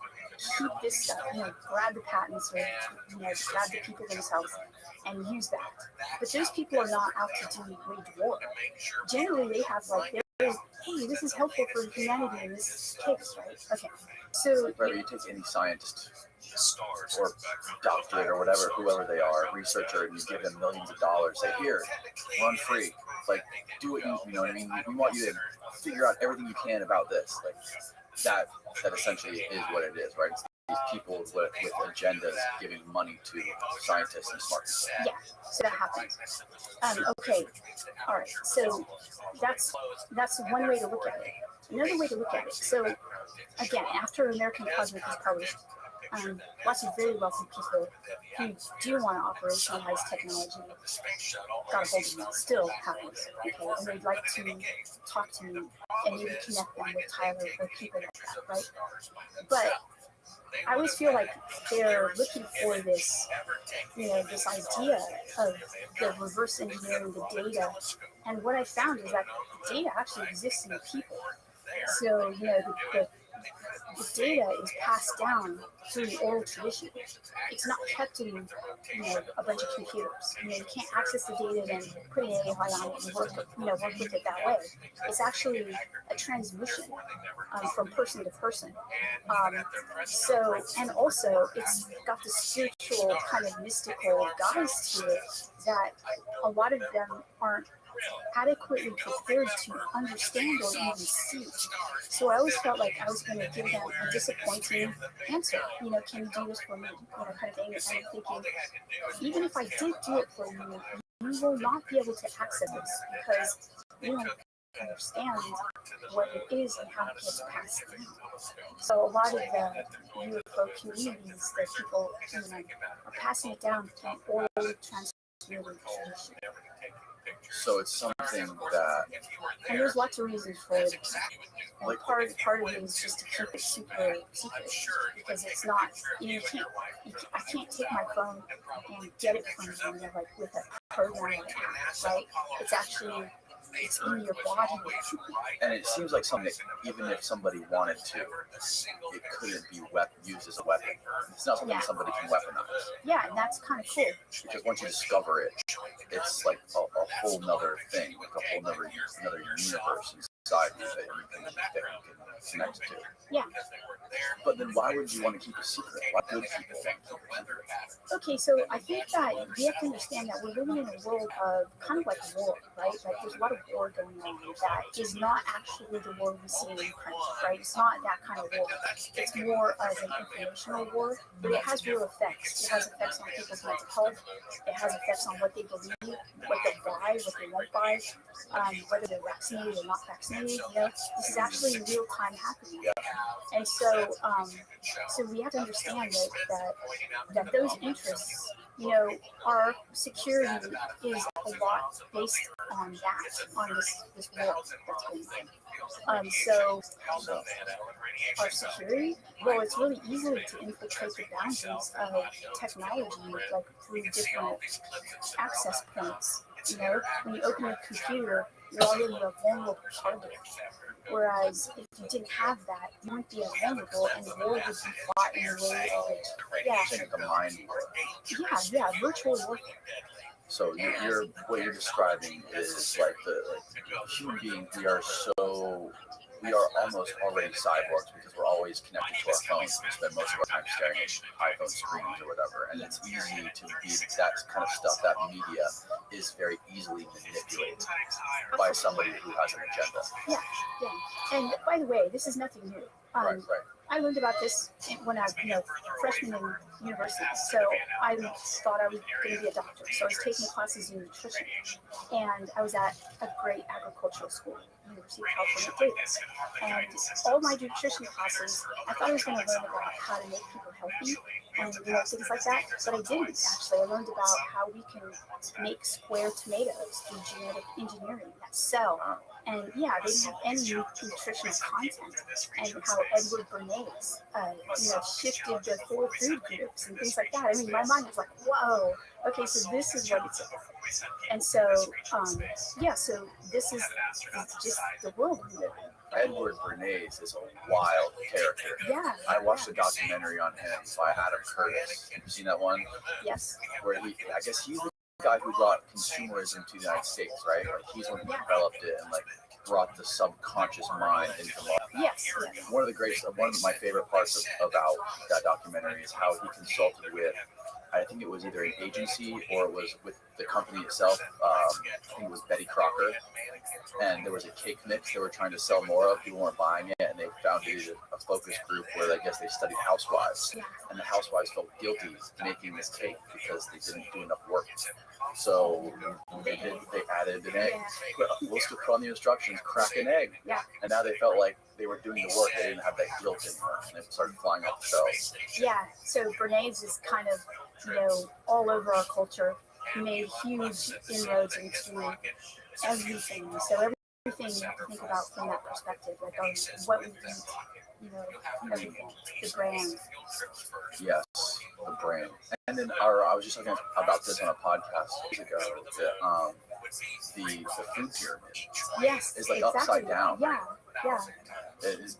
keep this stuff, grab the patents or grab the people themselves and use that. But those people are not out to do wage war. Generally, they have like hey, this is helpful for humanity in this case, right? Okay, so whether you take any scientist or doctorate or whatever, whoever they are, researcher, and you give them millions of dollars, say, here, run free, like, do what you know what I mean? We want you to figure out everything you can about this. Like, that essentially is what it is, right? It's these people with agendas giving money to scientists and smart people. Yeah, so that happens. Okay, all right, so that's one way to look at it. Another way to look at it, so again, after American Cosmic was published, lots of very wealthy people who do want to operationalize technology got a hold of me. Still happens, okay? And they'd like to talk to me and maybe connect them with Tyler or people like that, right? But I always feel like they're looking for this, this idea of the reverse engineering the data. And what I found is that the data actually exists in the people. So, the data is passed down through the oral tradition. It's not kept in, a bunch of computers. You can't access the data and put an AI on it and work with it that way. It's actually a transmission from person to person. So, and also, it's got this spiritual kind of mystical guise to it that a lot of them aren't adequately prepared to understand or even see. So I always felt like I was going to give them a disappointing answer. Can you do this for me? Kind of thing. And I'm thinking, even if I did do it for you, you will not be able to access this because you don't understand what it is and how it gets passed down. So a lot of the UFO communities, that people are passing it down to an oral transmitted tradition. So it's something that, and there's lots of reasons for it. And part of it is just to keep it super secret because it's not. I can't take my phone and get it from you, like with a program, right? It's actually. It's in your body. And it seems like something that even if somebody wanted to, it couldn't be used as a weapon. It's not something somebody can weaponize. Yeah, and that's kind of cool. Because once you discover it, it's like a whole nother thing, like a whole another universe inside you that you can connect to. Yeah. But then why would you want to keep a secret? Why would people want to keep a secret? Okay, so I think that we have to understand that we're living in a world of kind of like war, right? Like there's a lot of war going on that is not actually the war we see in print, right? It's not that kind of war. It's more of an informational war, but it has real effects. It has effects on people's mental health. It has effects on what they believe, what they buy, what they won't buy, whether they're vaccinated or not vaccinated. This is actually real time happening. And so, so we have to understand that those interests, our security is a lot based on that, on this world that's going on. So our security, well, it's really easy to infiltrate the boundaries of technology, like through different access points. When you open your computer, you're already a vulnerable target. Whereas if you didn't have that, you wouldn't be as vulnerable, and war would be fought in a way of like a mind war. yeah, virtual warfare. So you're what you're describing is like the human being. We are almost already cyborgs because we're always connected to our phones. We spend most of our time staring at iPhone screens or whatever, and it's easy to be that kind of stuff. That media is very easily manipulated by somebody who has an agenda. Yeah. And by the way, this is nothing new. Right. I learned about this when I was, freshman in university. So I thought I was going to be a doctor. So I was taking classes in nutrition, and I was at a great agricultural school, University of California, Davis. And all my nutrition classes, I thought I was going to learn about how to make people healthy and things like that. But I didn't actually. I learned about how we can make square tomatoes through genetic engineering that sell. And yeah, they didn't have any nutritional content, and how Edward Bernays, shifted the 4 food groups and things like that. I mean, my mind was like, whoa, okay, so this is what it's about. And so, so this is just the world we live in. Edward Bernays is a wild character. Yeah. I watched a documentary on him by Adam Curtis. Have you seen that one? Yes. Where I guess he's the guy who brought consumerism to the United States, right? Like he's one who developed it and brought the subconscious mind into life. Yes. One of my favorite parts about that documentary is how he consulted with, I think it was either an agency or it was with the company itself. I think it was Betty Crocker. And there was a cake mix they were trying to sell more of. People weren't buying it, and they founded a focus group where I guess they studied housewives. And the housewives felt guilty making this cake because they didn't do enough work. So they added an egg. We'll still put on the instructions, crack an egg. Yeah. And now they felt like they were doing the work. They didn't have that guilt anymore. And it started flying off the shelves. Yeah. So Bernays is kind of, all over our culture. He made huge inroads into everything. So everything you have to think about from that perspective, like what we eat, everything, the brand. Yes, the brand. And then I was just talking about this on a podcast years ago. The food pyramid. Yes, is like exactly. Upside down. Yeah. It is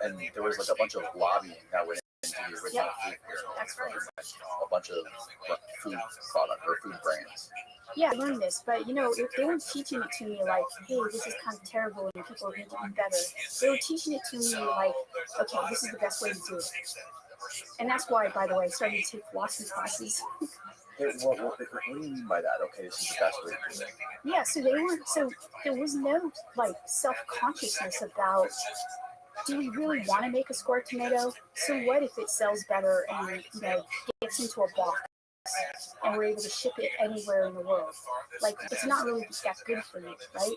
and there was like a bunch of lobbying that went into the original food pyramid. That's right. A bunch of food product or food brands. Yeah, I learned this, but they weren't teaching it to me like, hey, this is kind of terrible and people need to be better. They were teaching it to me like, okay, this is the best way to do it. And that's why, by the way, I started to take philosophy classes. What do you mean by that? Okay, this is the best way to do it. Yeah, so there was no self-consciousness about, do we really want to make a square tomato? So what if it sells better and gets into a box and we're able to ship it anywhere in the world? Like, it's not really that good for you, right?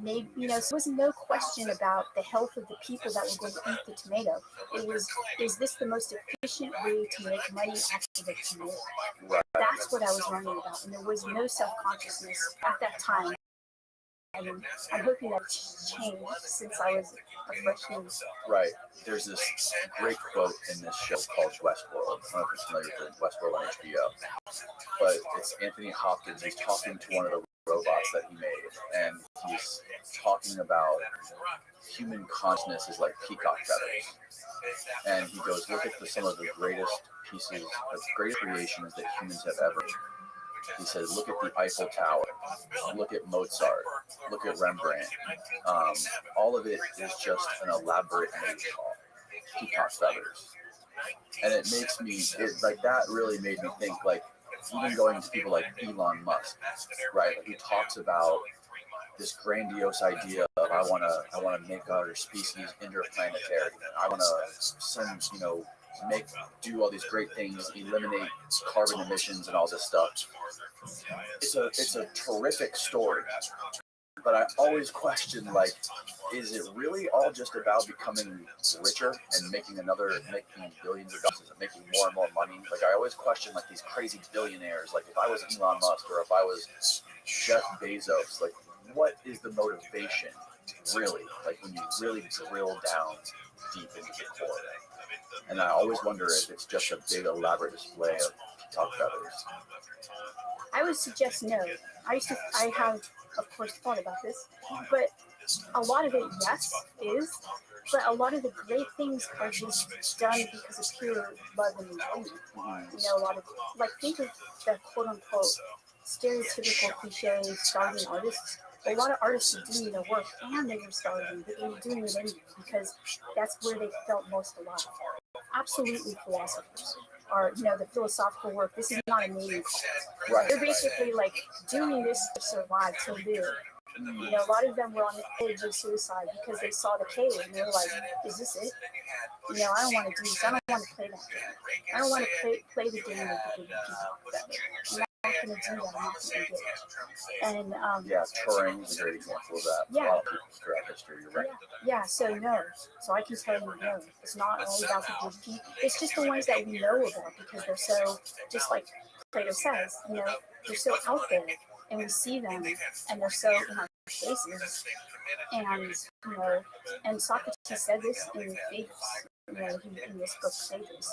Maybe so there was no question about the health of the people that were going to eat the tomato. It was, is this the most efficient way to make money off of the tomato? Right. That's what I was learning about, and there was no self-consciousness at that time. And I'm hoping that's changed since I was a freshman. Right. There's this great quote in this show called Westworld. I don't know if you're familiar with Westworld on HBO. But it's Anthony Hopkins. He's talking to one of the robots that he made. And he's talking about human consciousness is like peacock feathers. And he goes, look at some of the greatest pieces, the greatest creations that humans have ever made. He says, look at the Eiffel Tower, look at Mozart, look at Rembrandt. All of it is just an elaborate image called peacock feathers. And it makes me, that really made me think, even going to people like Elon Musk, right, who talks about this grandiose idea of I want to make our species interplanetary. I want to send, do all these great things, eliminate carbon emissions and all this stuff. It's a terrific story, but I always question, is it really all just about becoming richer and making billions of dollars and making more and more money? I always question, these crazy billionaires. If I was Elon Musk or if I was Jeff Bezos, what is the motivation, really? When you really drill down deep into the core. And I always wonder if it's just a big elaborate display of peacock feathers. I would suggest no. I have, of course, thought about this, but a lot of it, yes, is, but a lot of the great things are just done because of pure love and enjoyment. A lot of, like, think of the quote unquote stereotypical cliche starving artists. A lot of artists are doing their work and they were starving, but they were doing it anyway because that's where they felt most alive. Absolutely, philosophers are, the philosophical work. This is not a mating call. Right. They're basically like doing this to survive, to live. A lot of them were on the edge of suicide because they saw the cave and they were like, is this it? I don't want to do this. I don't want to play that game. I don't want to play the game of the good people. I'm not going to do that. I'm not going to do it. And yeah, touring is a great example of that. Yeah. A lot of people throughout history, you're right. Yeah, so no. So I can tell you no. It's not all about the good people. It's just the ones that we know about because they're so, just like Plato says, they're so out there and we see them and they're so in our faces. And, and Socrates said this in Phaedrus, in this book, Phaedrus.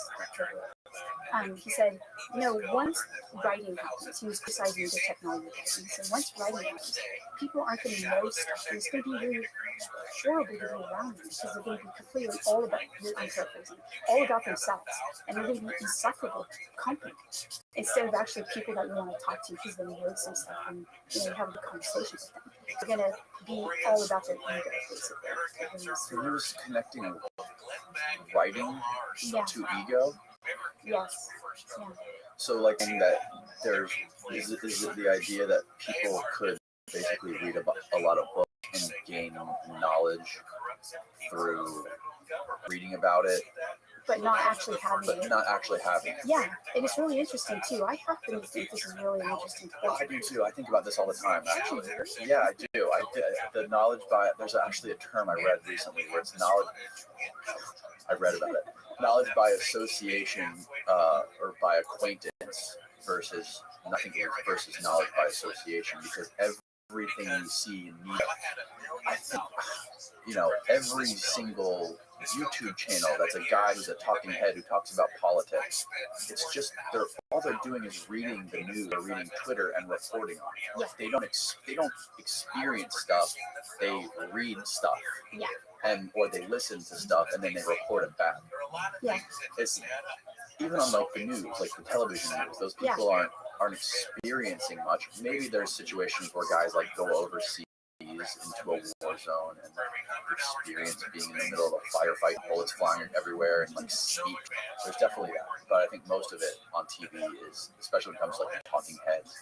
He said, once writing happens, he was criticizing the technology. He said, once writing happens, people aren't going to know stuff. And it's going to be really horrible to be around them because they're going to be completely all about, I'm paraphrasing, all about themselves. And they're going to be insufferable company instead of actually people that you want to talk to because they know some stuff and have a good conversation with them. They're going to be all about their ego, basically. So he was connecting writing to ego. Yes. Yeah. So, like, that is it the idea that people could basically read about a lot of books and gain knowledge through reading about it, but not actually having it. Yeah, and it's really interesting too. I happen to think this is really an interesting point. I do too. I think about this all the time, actually. Yeah, I do. The knowledge by, there's actually a term I read recently where it's knowledge. I read about it. Knowledge by association or by acquaintance versus versus knowledge by association, because everything you see in media, I think, every single YouTube channel that's a guy who's a talking head who talks about politics, it's just all they're doing is reading the news or reading Twitter and reporting on it. They don't experience stuff. They read stuff. Yeah. Or they listen to stuff and then they report it back. Yeah. It's even on the news, like the television news, those people aren't experiencing much. Maybe there's situations where guys go overseas into a war zone and experience being in the middle of a firefight, bullets flying everywhere, and speak. There's definitely that, but I think most of it on TV is, especially when it comes to the talking heads,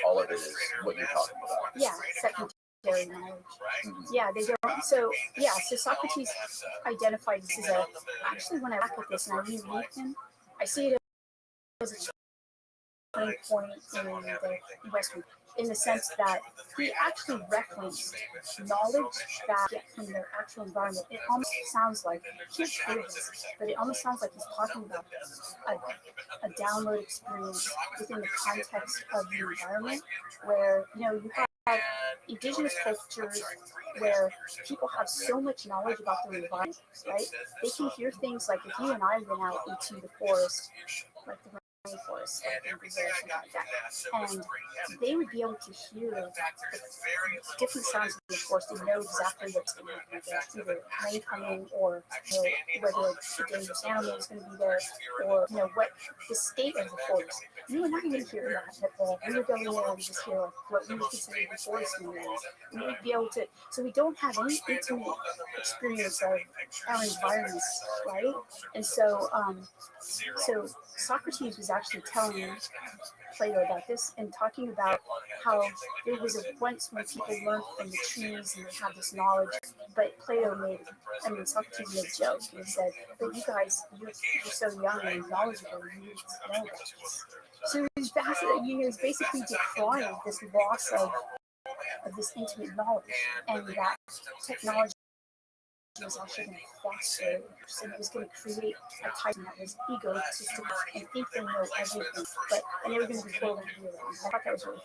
all of it is what you're talking about. Yeah, secondary knowledge. Mm-hmm. Yeah, they don't. So Socrates identified this as actually when I look at this and I reread him, I see it as a turning point in the Western, in the sense that he actually referenced knowledge that get from their actual environment. It almost sounds like, he can't prove this, but it almost sounds like he's talking about a download experience within the context of the environment where, you have indigenous cultures where people have so much knowledge about their environment, right? They can hear things like if you and I went out into the forest, like the rainforest, like in Brazil, something like that, and they would be able to hear the different sounds of the forest and know exactly what's going to happen, either rain coming or whether a dangerous animal is going to be there, or what the state of the forest. You were not going to hear that at all. We would go in there and just hear what we would consider the forest noise. We would be able to. So we don't have any intimate experience of our environments, right? And so, so Socrates was actually telling Plato about this and talking about how there was once when people learned from the trees and they had this knowledge, but Socrates made a joke and he said, but you guys, you're so young and knowledgeable, you need to know about this. So it was fascinating, it was basically decrying this loss of this intimate knowledge, and that technology was actually going to foster, and it was going to create a type that was egotistic and think they know everything, and they were going to be totally real. I thought that was really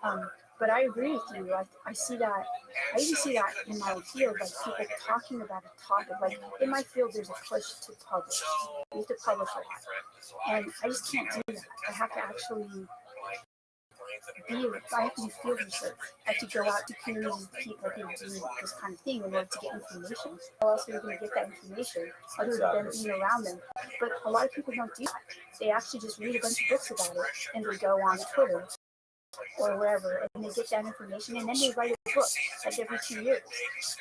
funny. But I agree with you. I see that. I even see that in my field, like people talking about a topic. Like in my field, there's a push to publish. You have to publish a lot, and I just can't do that. I have to actually I have to do field research. I have to go out to communities of people who do this kind of thing in order to get information. How else are you going to get that information other than being around them? But a lot of people don't do that. They actually just read a bunch of books about it and they go on Twitter or wherever, and they get that information, and then they write a book like every 2 years.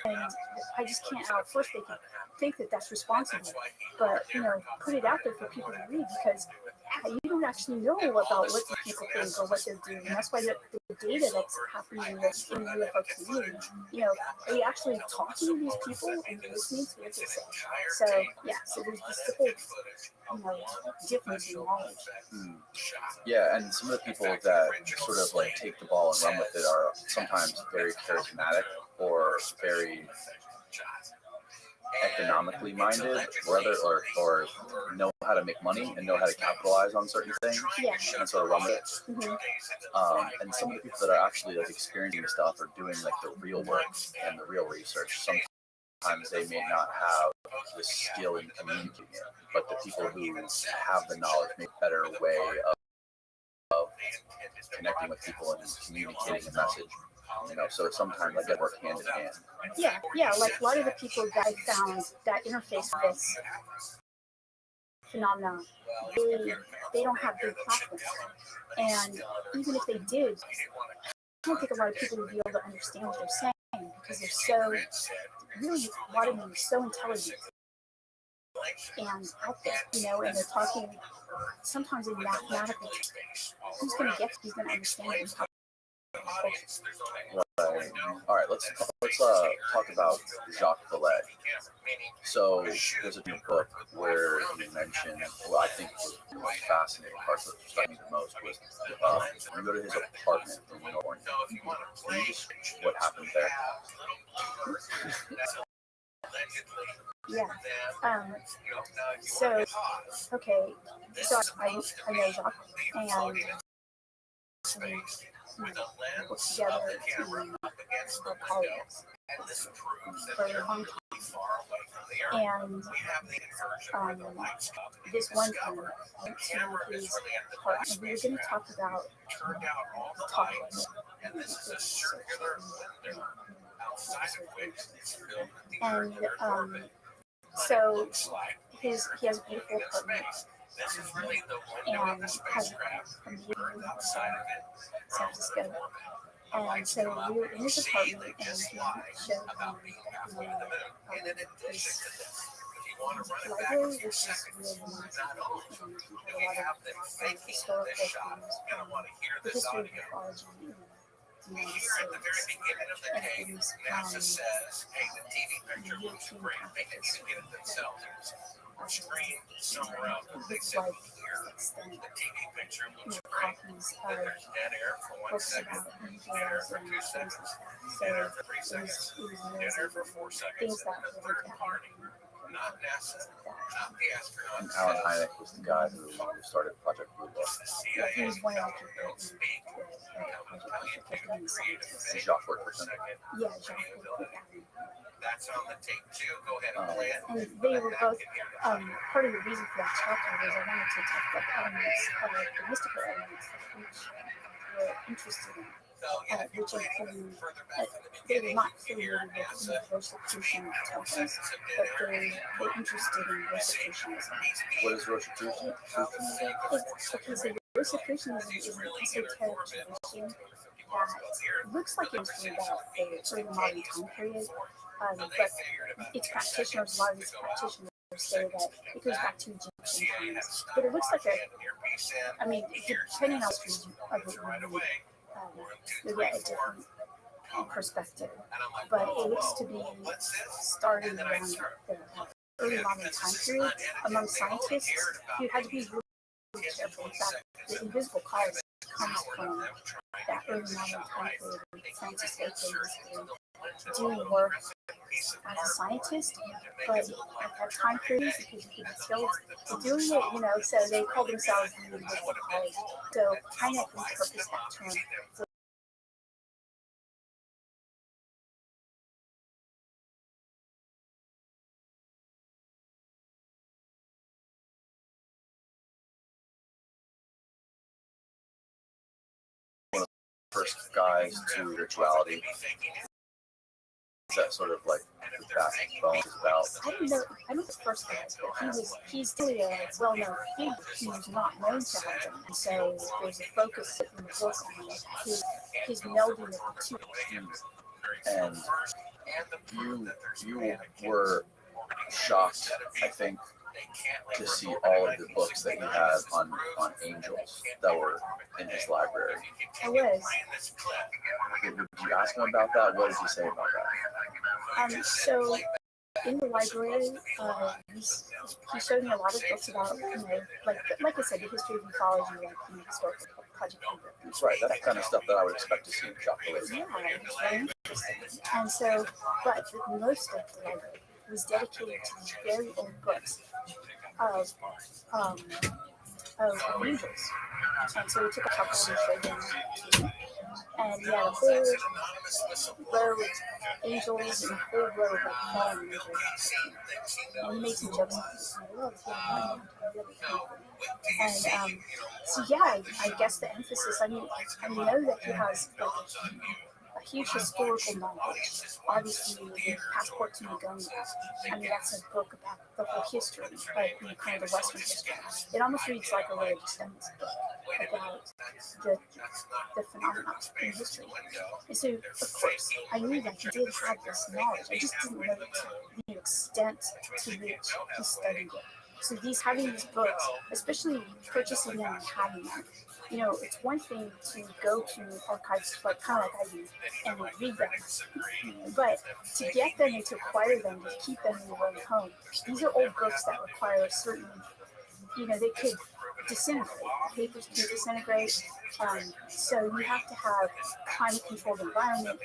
And I just can't. At first, they can think that that's responsible, but put it out there for people to read because you don't actually know about what these people think or what they're doing. And that's why the data that's happening in the UFO community, are you actually talking to these people and listening to what they say? So so there's this whole difference in knowledge. Yeah, and some of the people that sort of like take the ball and run with it are sometimes very charismatic or very economically minded, or know how to make money and know how to capitalize on certain things, and sort of run with it. And some of the people that are actually like experiencing stuff or doing like the real work and the real research, sometimes they may not have the skill in communicating it, but the people who have the knowledge make a better way of connecting with people and communicating a message. So sometimes like they work hand in hand. Yeah, like a lot of the people that I found that interface with this phenomenon, they don't have big platforms. And even if they did, I don't think a lot of people would be able to understand what they're saying because they're really, a lot of them are so intelligent and out there, and they're talking sometimes in mathematical terms. Who's going to get, who's going to understand it? Right. All right. Let's talk about Jacques Vallée. So there's a new book where you mentioned, well, I think the most fascinating part that struck me the most was when you go to his apartment in California. Can you just what happened there? Yeah. So, okay. So I know Jacques, and we worked together in politics for a long time. And this one time, I went to his apartment, and we were going to talk about topics. And so he has a beautiful apartment and has a meeting in San Francisco. And so we were in his apartment and he showed me his library, which is really nice. And he had a lot of historical things from the history of mythology in the United States. And things from European Catholic history. It's like extent, copies of books about angels and things like that. So it was amazing. Things that really get happening. And Alan Hynek was the guy who started Project Blue Book. Yeah, he was one of the people in the project. And Jacques worked with him. Yeah, Jacques worked with Alan. And they were both, part of the reason for that chapter was I wanted to talk about the elements of the mystical elements that each were interested in, which include, they were not affiliated with the Rosicrucian temples, but they're interested in Rosicrucianism. What is Rosicrucianism? Okay, so Rosicrucianism is an esoteric tradition that looks like it was from about the early modern time period. But its practitioners, a lot of its practitioners say that it goes back to Egyptian times. But it looks like depending on streams of it, you'll get a different perspective. But it looks to be starting around the early modern time period. Among scientists, you had to be really careful. In fact, the invisible cause comes from that early modern time period. Scientists like doing work as a scientist, but at that time period, because you could be killed for doing it, so they call themselves the invisible college. So Hynek repurposed that term for first guys to rituality. Is that sort of like the backbone is about? I don't know. I don't know the first guy, but he's still a well-known figure. He's not known to have them, and so there's a focus in the book on his melding of the two. And you were shocked, I think, to see all of the books that he had on angels that were in his library. I was. Did you ask him about that? What did you say about that? So in the library, he showed me a lot of books about, like I said, the history of mythology, like historical project. That's right. That's the kind of stuff that I would expect to see in chocolate. Yeah, it's very interesting. And so, but most of the library was dedicated to these very old books of angels. And so we took a couple and showed them to me. And he had a whole row of angels and a whole row of like fallen angels. And he made some jokes about it. And so yeah, I guess the emphasis, I know that he has like a huge historical knowledge. Obviously, the Passport to Magonia, I mean, that's a book about the whole history, like kind of the Western history. It almost reads like a religious studies book about the phenomena in history. And so, of course, I knew that he did have this knowledge. I just didn't know it to the extent to which he studied it. So having these books, especially purchasing them and having them, it's one thing to go to archives, like kind of like I do, and read them. But to get them and to acquire them, to keep them in your own home, these are old books that require a certain, they could disintegrate. The papers can disintegrate. So you have to have climate-controlled environment.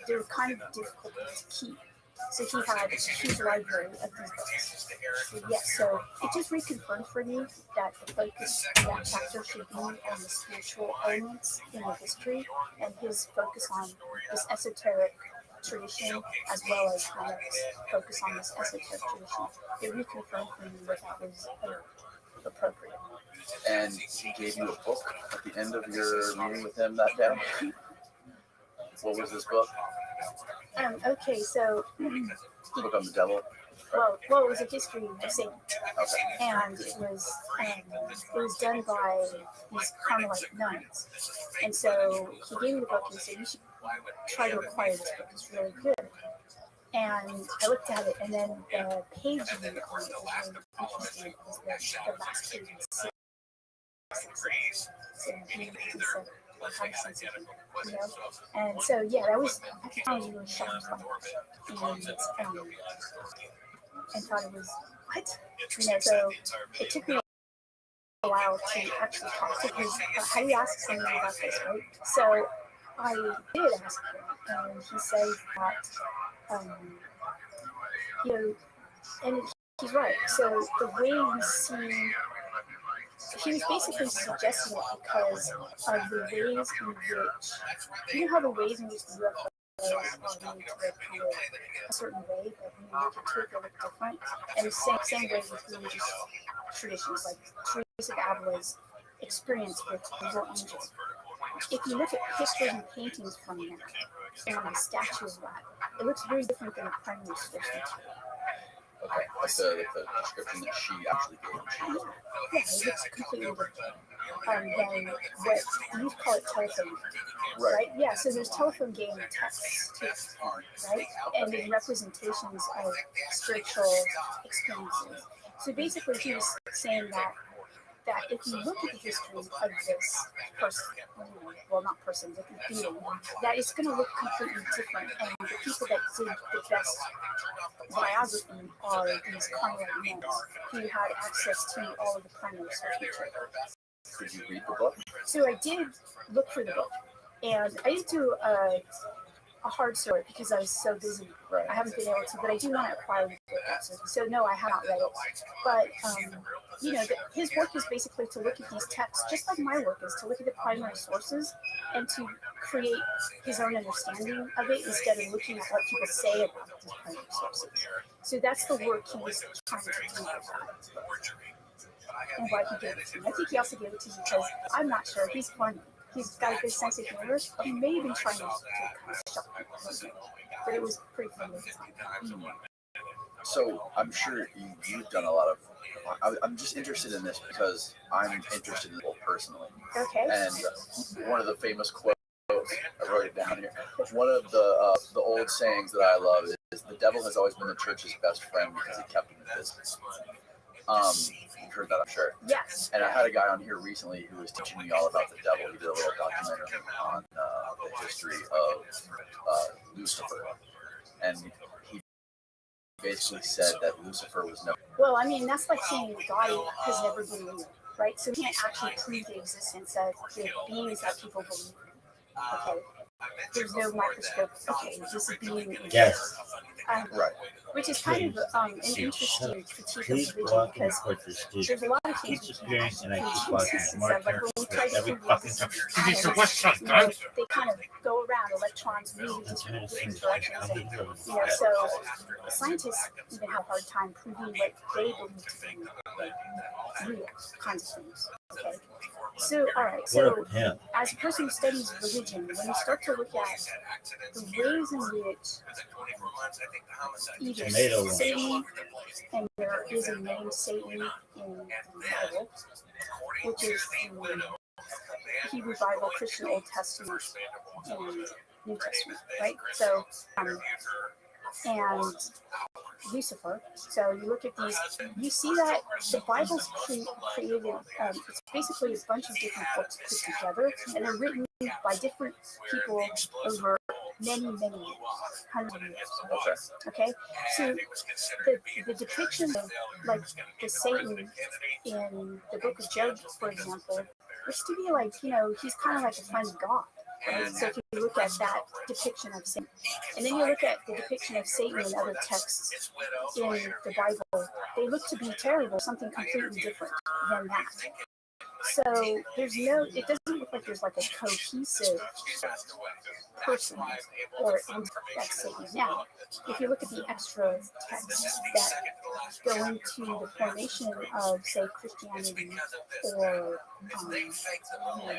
They're kind of difficult to keep. So he had a huge library of these books. So, so it just reconfirmed for me that the focus of that chapter should be on the spiritual elements in the history, and his focus on this esoteric tradition, as well as Hanukkah's focus on this esoteric tradition. It reconfirmed for me that was appropriate. And he gave you a book at the end of your meeting with him that day? What was this book? Okay, so Book on the devil. Well, it was a history of Satan, and it was done by these Carmelite nuns, and so he gave me the book and said, "You should try to acquire this book. It's really good." And I looked at it, and then the page view on it was really interesting because the last page was six. So he said, have a sense of humor, And so, that was, at the time, I was really shocked by that. And thought it was, what? So it took me a while to actually talk to him. How do you ask someone about this, right? So I did ask him, and he said that, and he's right. So the way we see, he was basically suggesting it because of the ways in which, how the ways in which the UFOs are made to look kind of a certain way, but when you look into it, they look different. And the same way with religious traditions, like Teresa of Avila's experience with evil angels. If you look at pictures and paintings from that, and the statue of that, it looks very different than a primary source material. Okay, like the description that she actually gave. Yeah, it looks completely different than what you call it telephone game, right? Yeah, so there's telephone game texts too, right? And there's representations of spiritual experiences. So basically, he was saying that if you look at the history of this person, well, not person, but the being, that it's going to look completely different. And the people that did the best biography are these Carmelite nuns who had access to all of the primary source material. Did you read the book? So I did look for the book, and I didn't do a hard sort because I was so busy. Right. I haven't been able to, but I do want to acquire the book absolutely. So no, I have not read it. But his work is basically to look at these texts, just like my work is, to look at the primary sources and to create his own understanding of it instead of looking at what people say about these primary sources. So that's the work he was trying to do with that. And why he gave it to me. I think he also gave it to me because I'm not sure. He's funny. he's got a good sense of humor. He may have been trying to kind of shock people, but it was pretty funny at the time. So I'm sure you've done a lot of. I'm just interested in this because I'm interested in it personally. Okay. And one of the famous quotes, I wrote it down here. One of the old sayings that I love is the devil has always been the church's best friend because he kept him in business. You've heard that, I'm sure. Yes. And I had a guy on here recently who was teaching me all about the devil. He did a little documentary on the history of Lucifer, and he basically said that Lucifer was never. Well, I mean, that's like saying God has never been real, right? So we can't actually prove the existence of the beings that people believe in. Okay. There's no microscope. Okay, this being exists. Yes. Right. Which is kind of an interesting critique of religion because there's a lot of things we can't and I keep prove watching existence Mark of. Like when we try to every prove fucking this time. atoms, they kind of go around, electrons move in different directions, and so scientists even have a hard time proving what they believe to be like real kinds of things. Okay. So, all right. So, as a person who studies religion, when you start to look at the ways in which either Satan, and there is a name Satan in the Bible, which is the Hebrew Bible, Christian Old Testament, and New Testament, right? So, and Lucifer. So you look at these, you see that the Bible's created, it's basically a bunch of different books put together, and they're written by different people over many hundreds of years. Okay? So the depiction of, like, the Satan in the book of Job, for example, is to be like, he's kind of like a friend of God. Right? So if you look at that depiction of Satan, and then you look at the depiction of Satan in other texts in the Bible, they look to be terrible, something completely different than that. So it doesn't look like there's like a cohesive person or entity that's Satan. Now, if you look at the extra texts that go into the formation of, say, Christianity or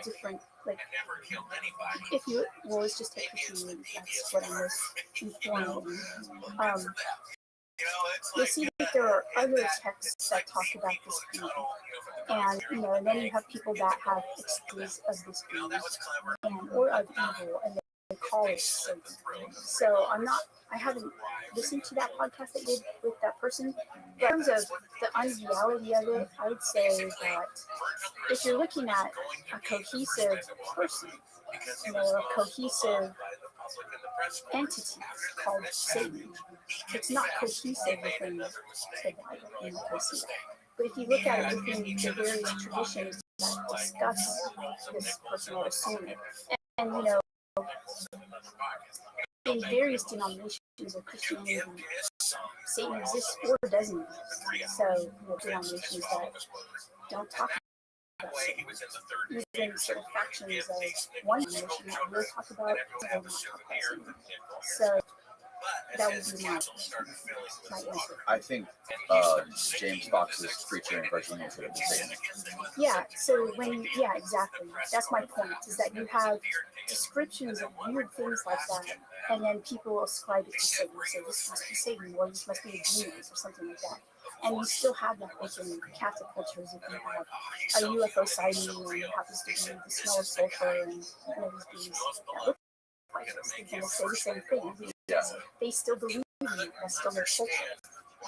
different, like, let's just take Christianity, that's what I'm most informed in. You'll see that there are other texts that talk about this being, and and then you have people that have experience of this being or of evil, and they call it Satan. So I haven't listened to that podcast that you did with that person, but in terms of the unreality of it, I would say that if you're looking at a cohesive person, a cohesive entity called Satan, it's not cohesive within the Bible, and you can see that. But if you look at it within the various traditions that discuss this person or assume it, and in various denominations of Christianity, Satan exists or doesn't exist. So, denominations that don't talk about Satan, even certain factions of one denomination that will talk about it, will not talk about Satan. So that would be my answer. I think James Fox's creature in Virginia could have been Satan. Yeah, so exactly. That's my point, is that you have descriptions of weird things like that, and then people ascribe it to Satan. So this must be Satan, or this must be a demon, or something like that. And you still have that within Catholic cultures. If you have a UFO sighting, and it happens to be the smell of sulfur, and these beings that look like this, they're going to say the same thing. Yeah. They still believe in it. That's still their culture.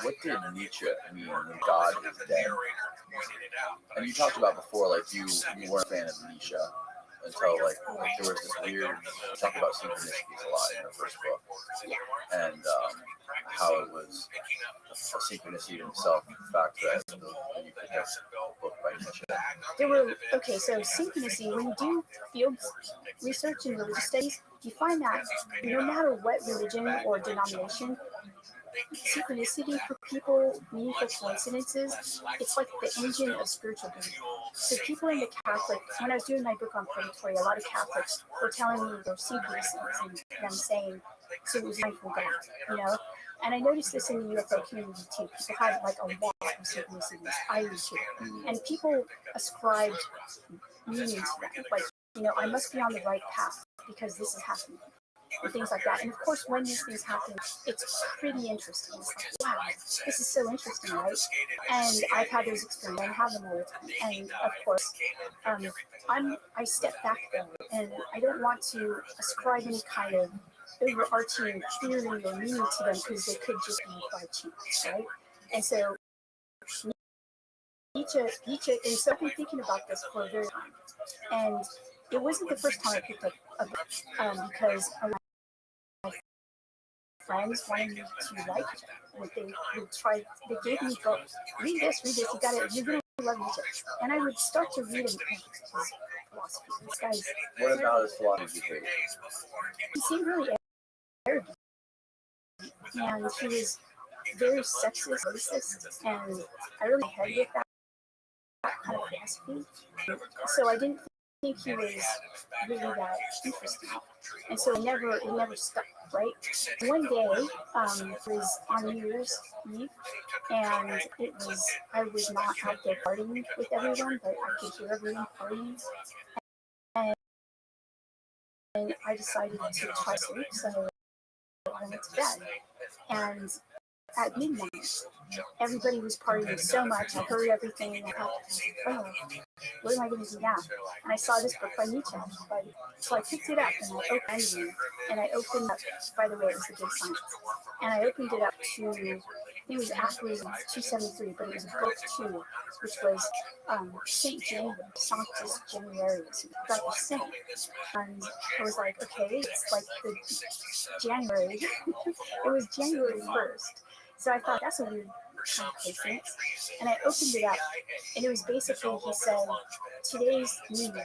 What did Nietzsche mean when God is dead? And you talked about before, like, you weren't a fan of Nietzsche until, like, there was this weird, you talked about synchronicities a lot in the first book. And how it was a synchronicity in itself, the fact that you could have a book by Nietzsche. So synchronicity, when you do field research in religious studies, you find that no matter what religion or denomination, synchronicity for people, meaningful coincidences, it's like the engine of spiritual being. So people in the Catholic, when I was doing my book on purgatory, a lot of Catholics were telling me they're seeing these things and them saying, so it was life from God, And I noticed this in the UFO community too. People had like a lot of synchronicities. I do too. And people ascribed meaning to that. Like, I must be on the right path because this is happening. And things like that. And of course, when these things happen, it's pretty interesting. It's like, wow, this is so interesting, right? And I've had those experiences. I have them all the time. And of course, I step back though, and I don't want to ascribe any kind of overarching theory or meaning to them because they could just be by chance, right? And so Nietzsche, and so I've been thinking about this for a very long time. And it wasn't the first time I picked up a book because my friends wanted me to like it. And they gave me books. Read this, you got it, you're going to love Nietzsche. And I would start to read his philosophy. This guy's. What about his philosophy? He seemed really arrogant. And he was very sexist, racist, and I really had with that kind of philosophy. So I didn't think he was really that interesting. And so it never stuck, right? One day, it was on New Year's Eve, and I was not out there partying with everyone, but I could hear everyone partying. And I decided to try to sleep, so I went to bed. And at midnight, everybody was partying so much. I heard everything, and I thought, oh, what am I going to do now? And I saw this book by Nietzsche. So I picked it up, and I opened up, by the way, it was The Big Science. And I opened it up to, I think it was afterwards 273, but it was book 2, which was Saint January, Sanctus Januarius, about the saint. And I was like, okay, it's like the January. It was January 1st. So I thought, that's a weird kind of coincidence. And I opened it up, and it was basically, he said, today's New Year's.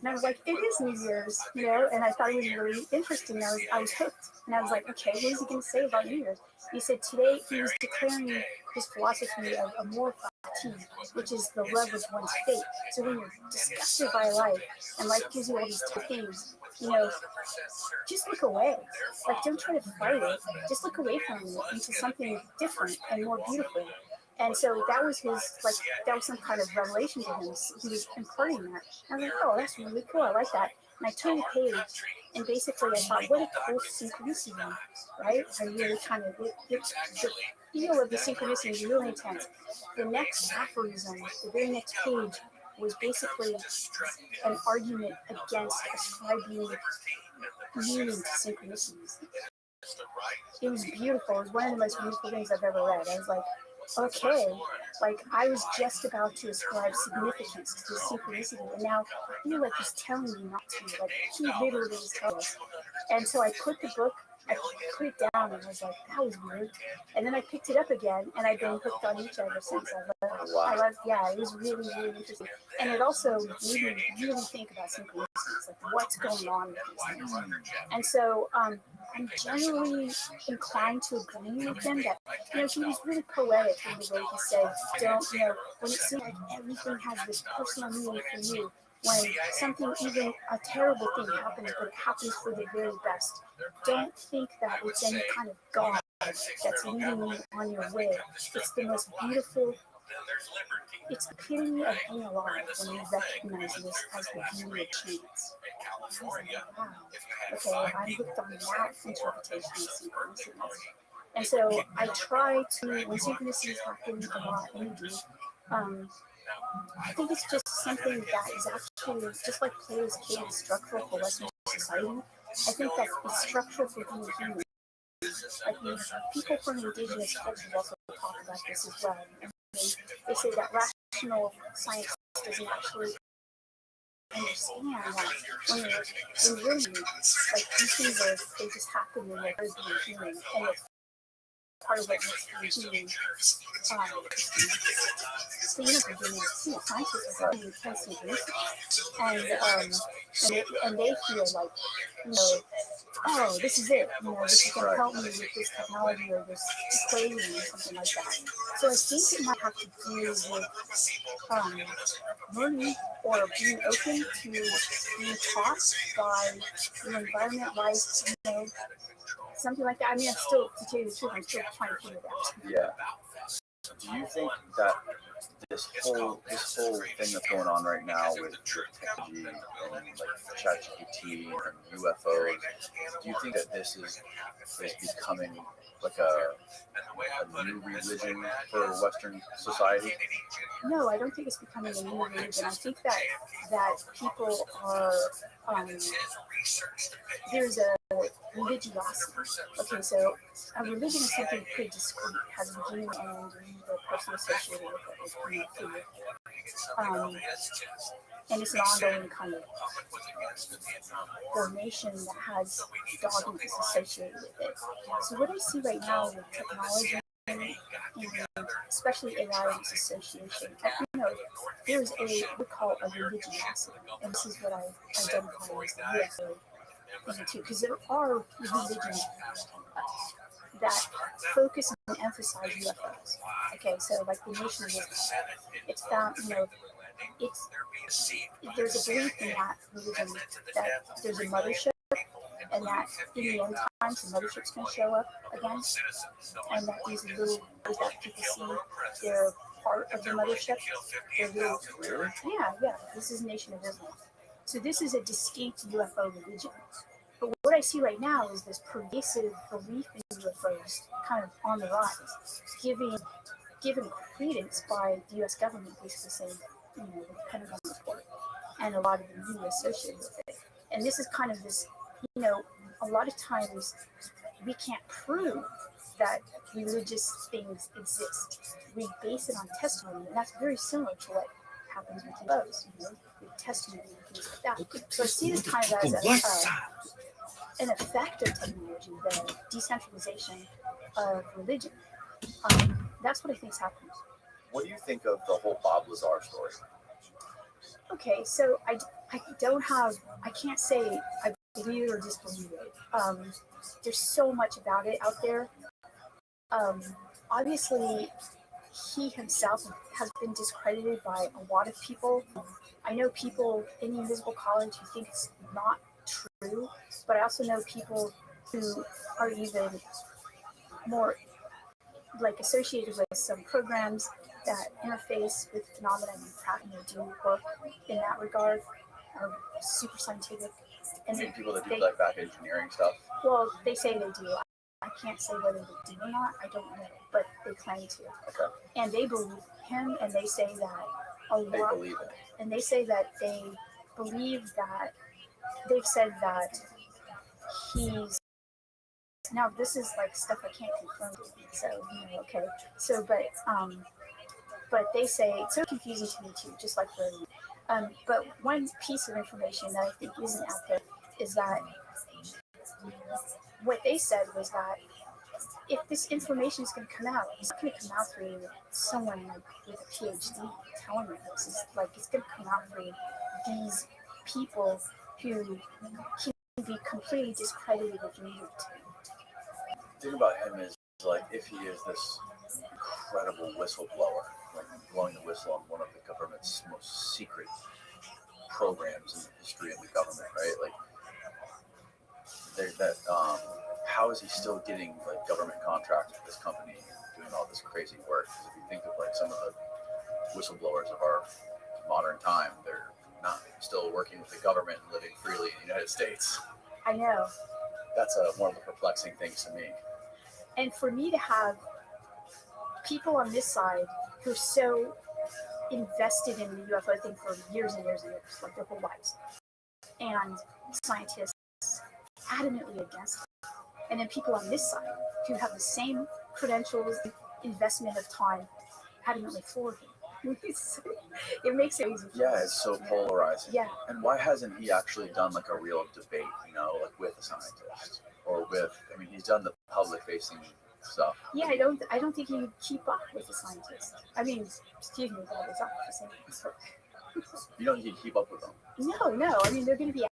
And I was like, it is New Year's, and I thought it was really interesting. I was hooked. And I was like, okay, what is he going to say about New Year's? He said today he was declaring his philosophy of amor fati, which is the love of one's fate. So when you're disgusted by life, and life gives you all these tough things, just look away. Like, don't try to fight it. Just look away from it into something different and more beautiful. And so that was some kind of revelation to him. He was imparting that. And I was like, oh, that's really cool. I like that. And I turned the page, and basically I thought, what a cool synchronicity, right? I really kind of, the feel of the synchronicity is really intense. The next aphorism, the very next page, was basically an argument against ascribing meaning to synchronicities. It was beautiful. It was one of the most beautiful things I've ever read. I was like, okay, like I was just about to ascribe significance to the synchronicity, and now I feel like he's telling me not to. Like, he literally is telling us. And so I put the book, I put it down, and I was like, that was weird. And then I picked it up again, and I've been hooked on each ever since. Yeah, it was really, really interesting. And it also made me really think about synchronicities, like what's going on with these things. And so I'm generally inclined to agree with him that, he was really poetic in the way he said, when it seems like everything has this personal meaning for you, when something, even a terrible thing happens, but it happens for the very best, don't think that it's any kind of God that's leading you on your way. It's the most beautiful, it's the epitome of being alive when you recognize this as the beauty of chance. I was like, wow, okay, I'm hooked on that interpretation of synchronicities. And so I try to, when synchronicities happen a lot, and they do, I think it's just something that is actually, just like Plato's cave is structural for Western society, I think that it's structural for being human. Like, people from indigenous cultures also talk about this as well. And they say that rational science doesn't actually understand that when you're really, like, these things they just happen when you're being human. And it's part of what makes you being so scientists are being tested, and they feel like, oh, this is it, this is going to help me with this technology or this equation or something like that. So I think it might have to do with learning or being open to being taught by your environment, life, something like that. I mean, to tell you the truth, I'm still trying to figure it out. Yeah. Do you think that this whole thing that's going on right now with technology and like ChatGPT and UFOs, do you think that this is becoming like a new religion for Western society? No, I don't think it's becoming a new religion. I think that people are there's a religiosity. Okay, so a religion is something pretty discrete, has a beginning and the person associated with it, like food. And it's an ongoing kind of formation that has dogmas associated with it. So what I see right now with technology, and especially AI and its association, there's what we call a religiosity, and this is what I identify as the UFO thing too, because there are religions that focus and emphasize UFOs. Okay, so like the Nation of Islam, it's found, it's there's a belief in that religion that there's a mothership, and that in the end times the mothership's going to show up again, and that these little boys that people see, they're part of the mothership. They're little, yeah. This is Nation of Islam. So this is a distinct UFO religion. But what I see right now is this pervasive belief in UFOs kind of on the rise, given credence by the U.S. government, basically saying, the Pentagon report, and a lot of the media associated with it. And this is kind of this, a lot of times we can't prove that religious things exist. We base it on testimony, and that's very similar to what happens with UFOs, with testimony and things like that. So I see this kind of as an effect of technology, the decentralization of religion. That's what I think is happening. What do you think of the whole Bob Lazar story? Okay, so I can't say I believe it or disbelieve it. There's so much about it out there. Obviously, he himself has been discredited by a lot of people. I know people in the Invisible College who think it's not true, but I also know people who are even more like associated with some programs that interface with phenomena and do work in that regard, are super scientific. And people that do like back engineering stuff? Well, they say they do. I can't say whether they do or not. I don't know, but they claim to. Okay. And they believe him, and they say that they believe it. And they say that they believe that they've said that he's. Now this is like stuff I can't confirm. So okay. So but they say it's so confusing to me too, just like for everyone. But one piece of information that I think isn't out there is that what they said was that if this information is going to come out, it's not going to come out through someone like with a PhD telling me this. It's going to come out through these people who can be completely discredited if you need to. The thing about him is, like, if he is this incredible whistleblower, like blowing the whistle on one of the government's most secret programs in the history of the government, right? Like, how is he still getting like government contracts with this company doing all this crazy work? Because if you think of like some of the whistleblowers of our modern time, they're not still working with the government and living freely in the United States. I know. That's one of the perplexing things to me. And for me to have people on this side who are so invested in the UFO thing for years and years and years, like their whole lives, and scientists adamantly against it, and then people on this side who have the same credentials, investment of time, adamantly for him. It makes it easy. Yeah, it's so polarizing. Yeah. And why hasn't he actually done like a real debate, like with a scientist or with? I mean, he's done the public-facing stuff. Yeah, I don't think he would keep up with the scientists. I mean, excuse me, that was up for saying. You don't think he'd keep up with them? No. I mean, they're going to be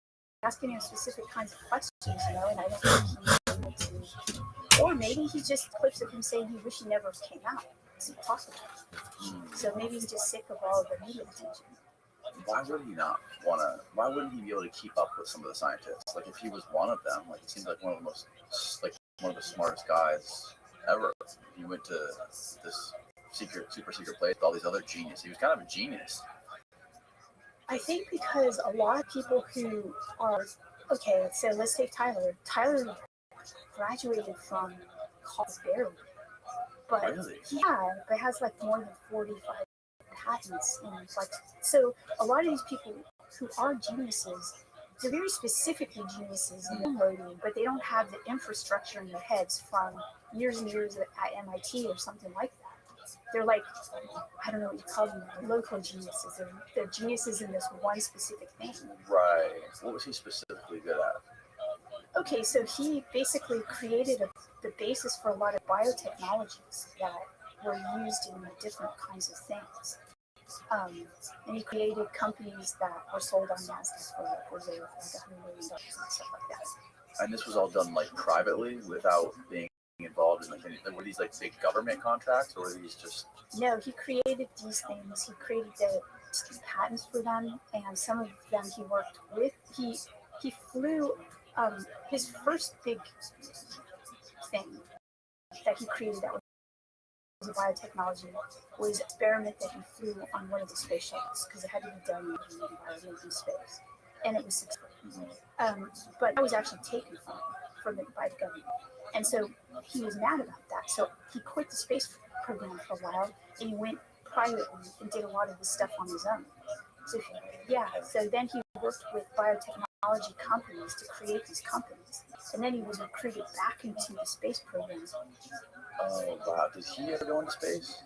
asking him specific kinds of questions, and I don't think he's able to. Or maybe he just clips of him saying he wish he never came out. It's impossible. So maybe he's just sick of all of the media attention. Why would he not want to? Why wouldn't he be able to keep up with some of the scientists? Like, if he was one of them, like, he seems like one of the smartest guys ever. He went to this super secret place with all these other geniuses. He was kind of a genius. I think because a lot of people who are, okay, so let's take Tyler. Tyler graduated from college barely, but Really? yeah, but has like more than 45 patents and like, so a lot of these people who are geniuses, they're very specifically geniuses in downloading, but they don't have the infrastructure in their heads from years and years at MIT or something like that. They're like, I don't know what you call them, local geniuses. They're geniuses in this one specific thing. Right. What was he specifically good at? Okay, so he basically created the basis for a lot of biotechnologies that were used in different kinds of things. And he created companies that were sold on NASDAQ for $100 million and stuff like that. And this was all done like privately without being involved in like any, were these like big government contracts or were these just? No, he created these things. He created the patents for them, and some of them he worked with. He flew his first big thing that he created that was a biotechnology was an experiment that he flew on one of the space shuttles because it had to be done in an environment in space, and it was successful. But that was actually taken from it by the government, and so he was mad about that. So he quit the space program for a while, and he went privately and did a lot of this stuff on his own. So yeah, so then he worked with biotechnology companies to create these companies, and then he was recruited back into the space program. Oh wow! Did he ever go into space?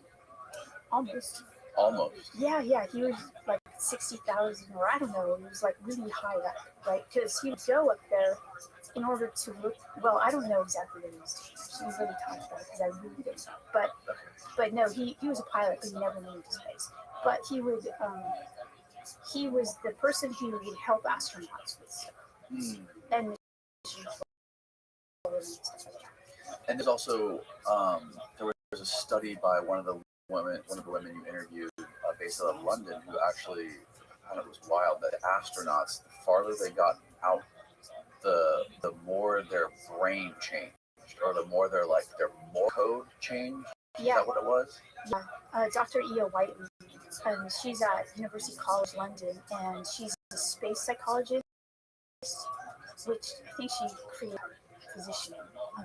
Almost. Almost. Yeah, he was like 60,000, or I don't know. It was like really high up, right? Because he would go up there in order to look. Well, I don't know exactly what he was doing. She didn't really talk about it because I really didn't. But no, he was a pilot, but he never went into space. But he would. He was the person who would help astronauts with stuff. And and there's also there was a study by one of the women you interviewed based out of London who actually kind of was wild that astronauts, the farther they got out, the more their brain changed, or the more their more code changed. Yeah. Is that what it was? Yeah. Dr. Ea Whiteley, she's at University College London, and she's a space psychologist, which I think she created a position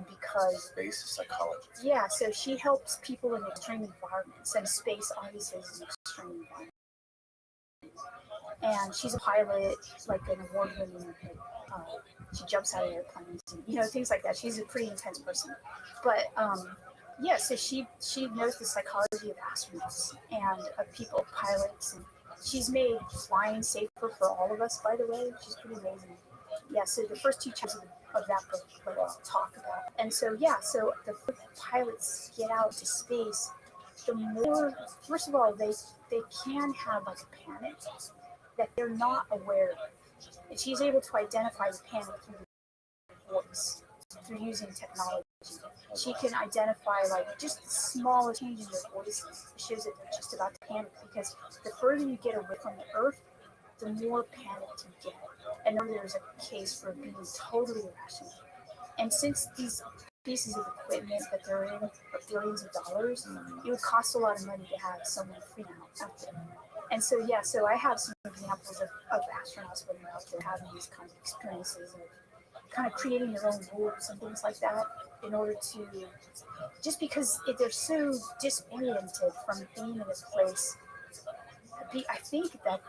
because space psychology. Yeah, so she helps people in extreme environments, and space obviously is an extreme environment. And she's a pilot, like an award-winning. She jumps out of airplanes, and things like that. She's a pretty intense person, but yeah. So she knows the psychology of astronauts and of people, pilots, and she's made flying safer for all of us. By the way, she's pretty amazing. Yeah. So the first two chapters of that book talk about, and so yeah. So the pilots get out to space, the more, first of all, they can have like a panic that they're not aware of. And she's able to identify the panic through the voice, through using technology. She can identify like just the smallest change in their voice. It shows that they're just about to panic, because the further you get away from the Earth, the more panicked you get. And then there's a case for being totally irrational. And since these pieces of equipment that they're in are billions of dollars, it would cost a lot of money to have someone freak out there. And so, yeah, so I have some examples of astronauts when they're out there having these kinds of experiences of kind of creating their own rules and things like that in order to, just because they're so disoriented from being in a place. I think that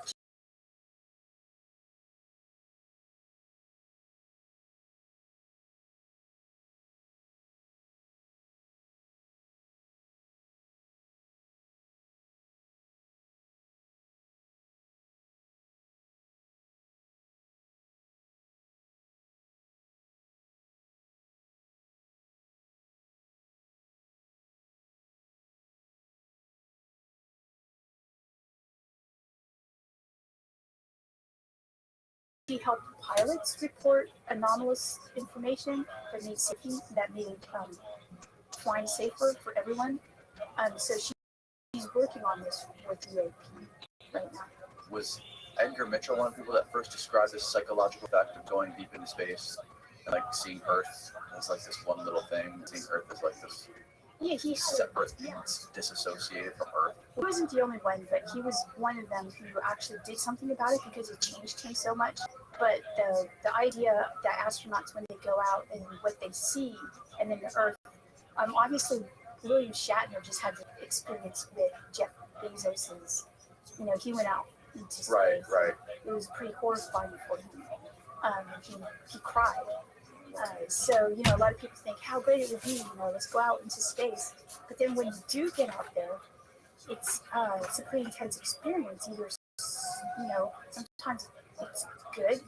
she helped pilots report anomalous information that made flying safer for everyone. So she's working on this with UAP right now. Was Edgar Mitchell one of the people that first described this psychological effect of going deep into space and like seeing Earth as like this one little thing, seeing Earth as like this Yeah, he's separate, yeah. disassociated from Earth. He wasn't the only one, but he was one of them who actually did something about it because it changed him so much. But the idea that astronauts, when they go out and what they see, and then the Earth, obviously William Shatner just had the experience with Jeff Bezos's. He went out into space. Right. It was pretty horrifying for him. He cried. So, a lot of people think how great it would be, let's go out into space. But then when you do get out there, it's a pretty intense experience. Either, sometimes it's good,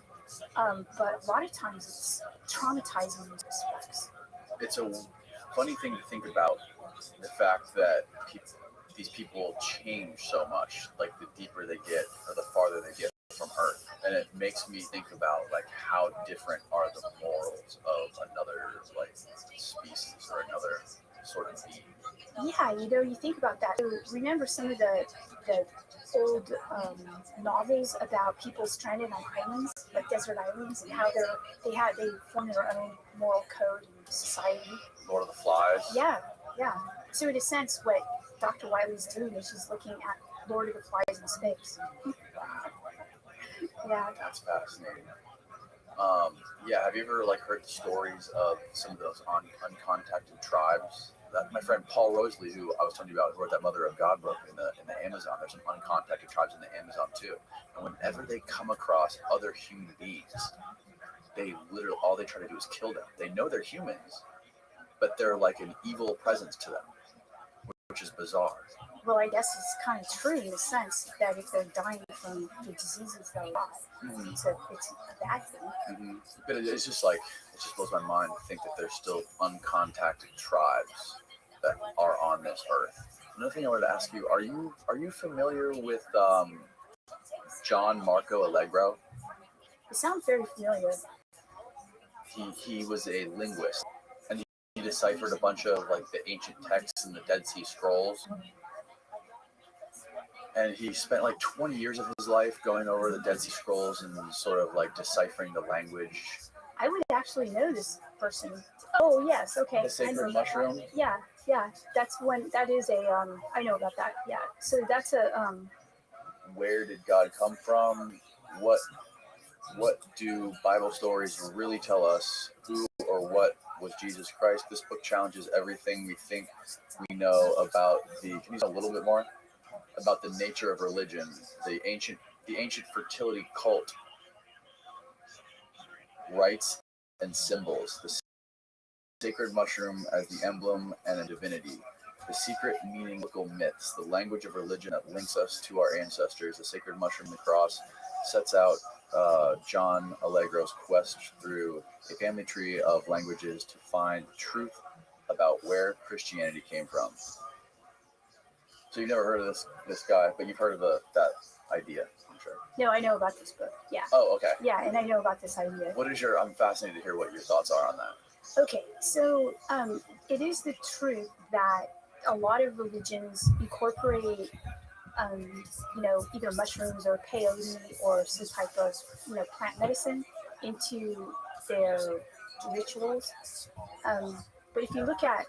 but a lot of times it's traumatizing in respects. It's a funny thing to think about, the fact that these people change so much, like the deeper they get or the farther they get from Earth. And it makes me think about like how different are the morals of another like species or another sort of being. Yeah, you think about that. Remember some of the old novels about people stranded on islands, like desert islands, and how they formed their own moral code and society. Lord of the Flies. Yeah. So in a sense, what Dr. Wiley's doing is she's looking at Lord of the Flies in space. Yeah. That's fascinating. Have you ever heard the stories of some of those uncontacted tribes? That my friend Paul Roseley, who I was telling you about, who wrote that Mother of God book in the Amazon. There's some uncontacted tribes in the Amazon too. And whenever they come across other human beings, they literally all they try to do is kill them. They know they're humans, but they're like an evil presence to them, which is bizarre. Well, I guess it's kind of true in the sense that if they're dying from the diseases they'll have, it's a bad thing. But it's just it just blows my mind to think that there's still uncontacted tribes that are on this earth. Another thing I wanted to ask you: Are you familiar with John Marco Allegro? It sounds very familiar. He was a linguist, and he deciphered a bunch of the ancient texts and the Dead Sea Scrolls. And he spent 20 years of his life going over the Dead Sea Scrolls and sort of deciphering the language. I would actually know this person. Oh yes, okay. The sacred mushroom. Yeah. That's one. That is a. I know about that. Yeah. So that's a. Where did God come from? What do Bible stories really tell us? Who or what was Jesus Christ? This book challenges everything we think we know about the. Can you say a little bit more about the nature of religion, the ancient fertility cult, rites and symbols, the sacred mushroom as the emblem and a divinity, the secret meaning, local myths, the language of religion that links us to our ancestors, the sacred mushroom, the cross, sets out John Allegro's quest through a family tree of languages to find truth about where Christianity came from. So you've never heard of this guy, but you've heard of that idea, I'm sure. No, I know about this book. Yeah. Oh, okay. Yeah, and I know about this idea. I'm fascinated to hear what your thoughts are on that. Okay, so it is the truth that a lot of religions incorporate, either mushrooms or peyote or some type of, plant medicine into their rituals. But if you look at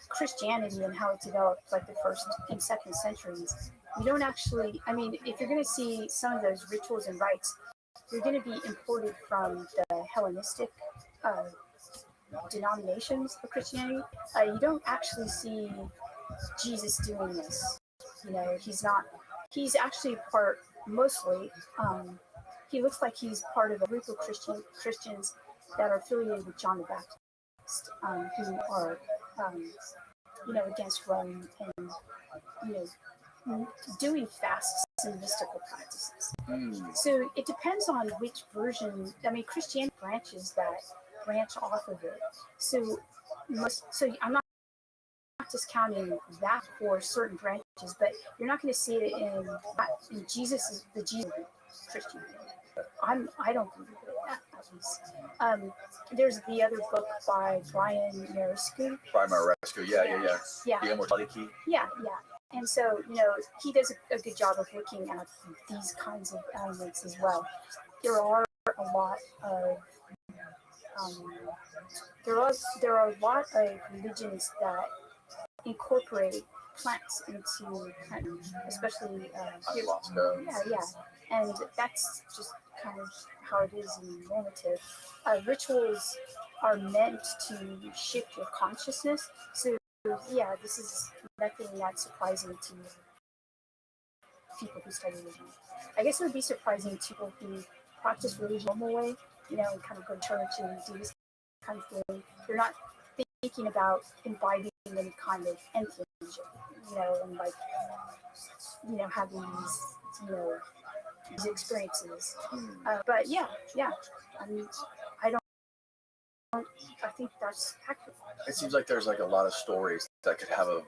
Christianity and how it developed, like the first and second centuries, you don't actually. I mean, if you're going to see some of those rituals and rites, they're going to be imported from the Hellenistic denominations of Christianity. You don't actually see Jesus doing this. He's not. He's actually part, mostly. He looks like he's part of a group of Christians that are affiliated with John the Baptist, who are, against Rome and, doing fasts and mystical practices. So it depends on which version. I mean, Christianity branch off of it. So I'm not discounting that for certain branches, but you're not going to see it in the Jesus Christianity. I don't believe it at least. There's the other book by Brian Marescu. Yeah. The Immortality Key. Yeah. And so, he does a good job of looking at these kinds of elements as well. There are a lot of there are a lot of religions that incorporate plants into plant, especially ayahuasca. yeah, and that's just kind of how it is in normative. Rituals are meant to shift your consciousness. So yeah, this is nothing that's surprising to people who study religion. I guess it would be surprising to people who practice religion the normal way, and kind of go to church and do this kind of thing. You're not thinking about imbibing any kind of entity, and like, having these experiences. But yeah, I mean, I don't, I think that's accurate. It seems like there's like a lot of stories that could have a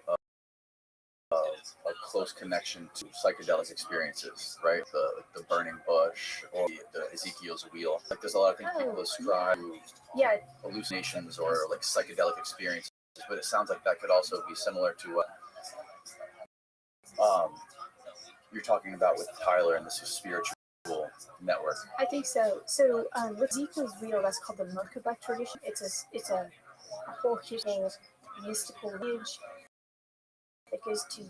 close connection to psychedelic experiences, right? The burning bush or the Ezekiel's wheel. Like there's a lot of things people ascribe to hallucinations or like psychedelic experiences, but it sounds like that could also be similar to what you're talking about with Tyler and this spiritual network. I think so. So with Ezekiel's wheel, that's called the Merkabah tradition. It's a whole history of mystical lineage that goes to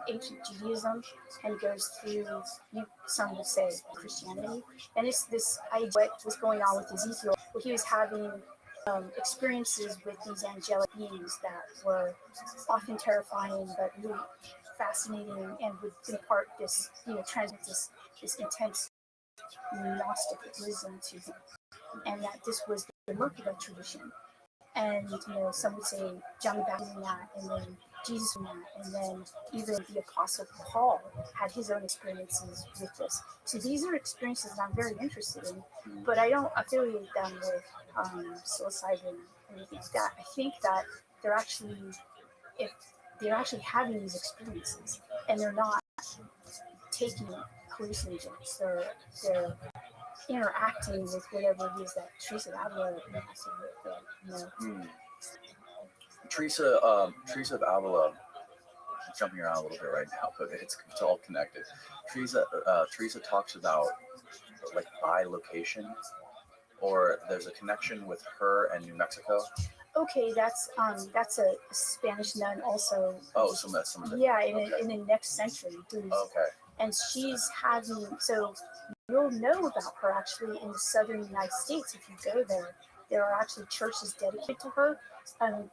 ancient Judaism and goes through, some would say, Christianity. And it's this idea what was going on with Ezekiel, where he was having experiences with these angelic beings that were often terrifying but really fascinating, and would impart this, transmit this intense Gnostic wisdom to him. And that this was the Merkabah tradition. And some would say John the Baptist in that, and then Jesus in that, and then even the Apostle Paul had his own experiences with this. So these are experiences that I'm very interested in, but I don't affiliate them with psilocybin or anything like that. I think that they're actually, if they're actually having these experiences, and they're not taking hallucinogens, they're interacting with whatever it is that Teresa of Avila interacted with. Teresa of Avila, I'm jumping around a little bit right now, but it's all connected. Teresa talks about like bilocation, or there's a connection with her and New Mexico. Okay, that's a Spanish nun also. Oh, some of it. Yeah, in the next century. Okay. And she's having, so you'll know about her actually in the southern United States if you go there. There are actually churches dedicated to her,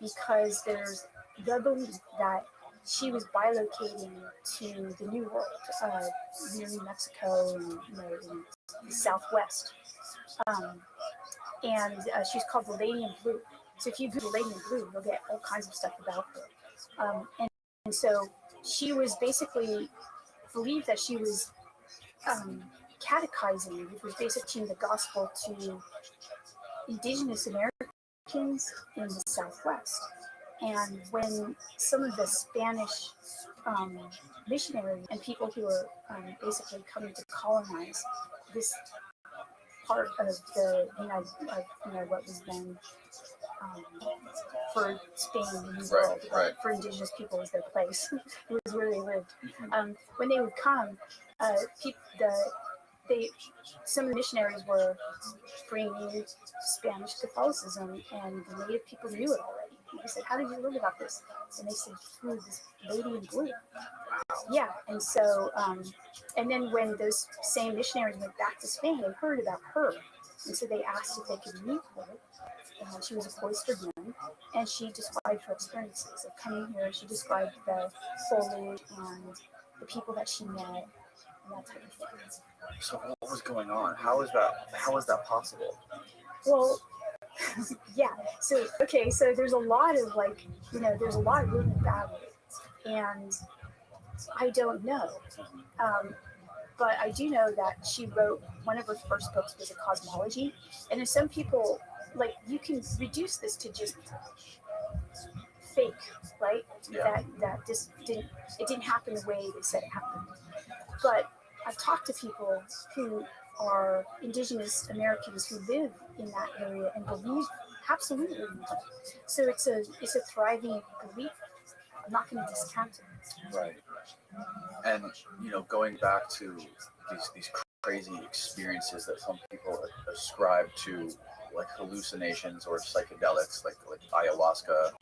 because there's the belief that she was bilocating to the New World, near New Mexico and in the Southwest. And she's called the Lady in Blue. So if you Google Lady in Blue, you'll get all kinds of stuff about her. And so she was basically believed that she was catechizing, which was basically teaching the gospel to indigenous Americans in the Southwest. And when some of the Spanish missionaries and people who were basically coming to colonize this part of the what was then for Spain, the New World, right. For indigenous people was their place. It was where they lived. When they would come, some of the missionaries were bringing in Spanish Catholicism, and the native people knew it already. And they said, "How did you learn about this?" And they said, "Through this lady in blue." Yeah, and so, and then when those same missionaries went back to Spain, they heard about her, and so they asked if they could meet her. She was a cloistered nun, and she described her experiences of coming here. She described the foliage and the people that she met, and that type of thing. So what was going on? How is that possible? Well, yeah. So there's a lot of there's a lot written about it, and I don't know. But I do know that she wrote, one of her first books was a cosmology, and there's some people, you can reduce this to just fake, right? Yeah. That just didn't happen the way they said it happened. But I've talked to people who are indigenous Americans who live in that area and believe absolutely in that. So it's a thriving belief. I'm not going to discount it. Right. And going back to these crazy experiences that some people ascribe to, like hallucinations or psychedelics, like ayahuasca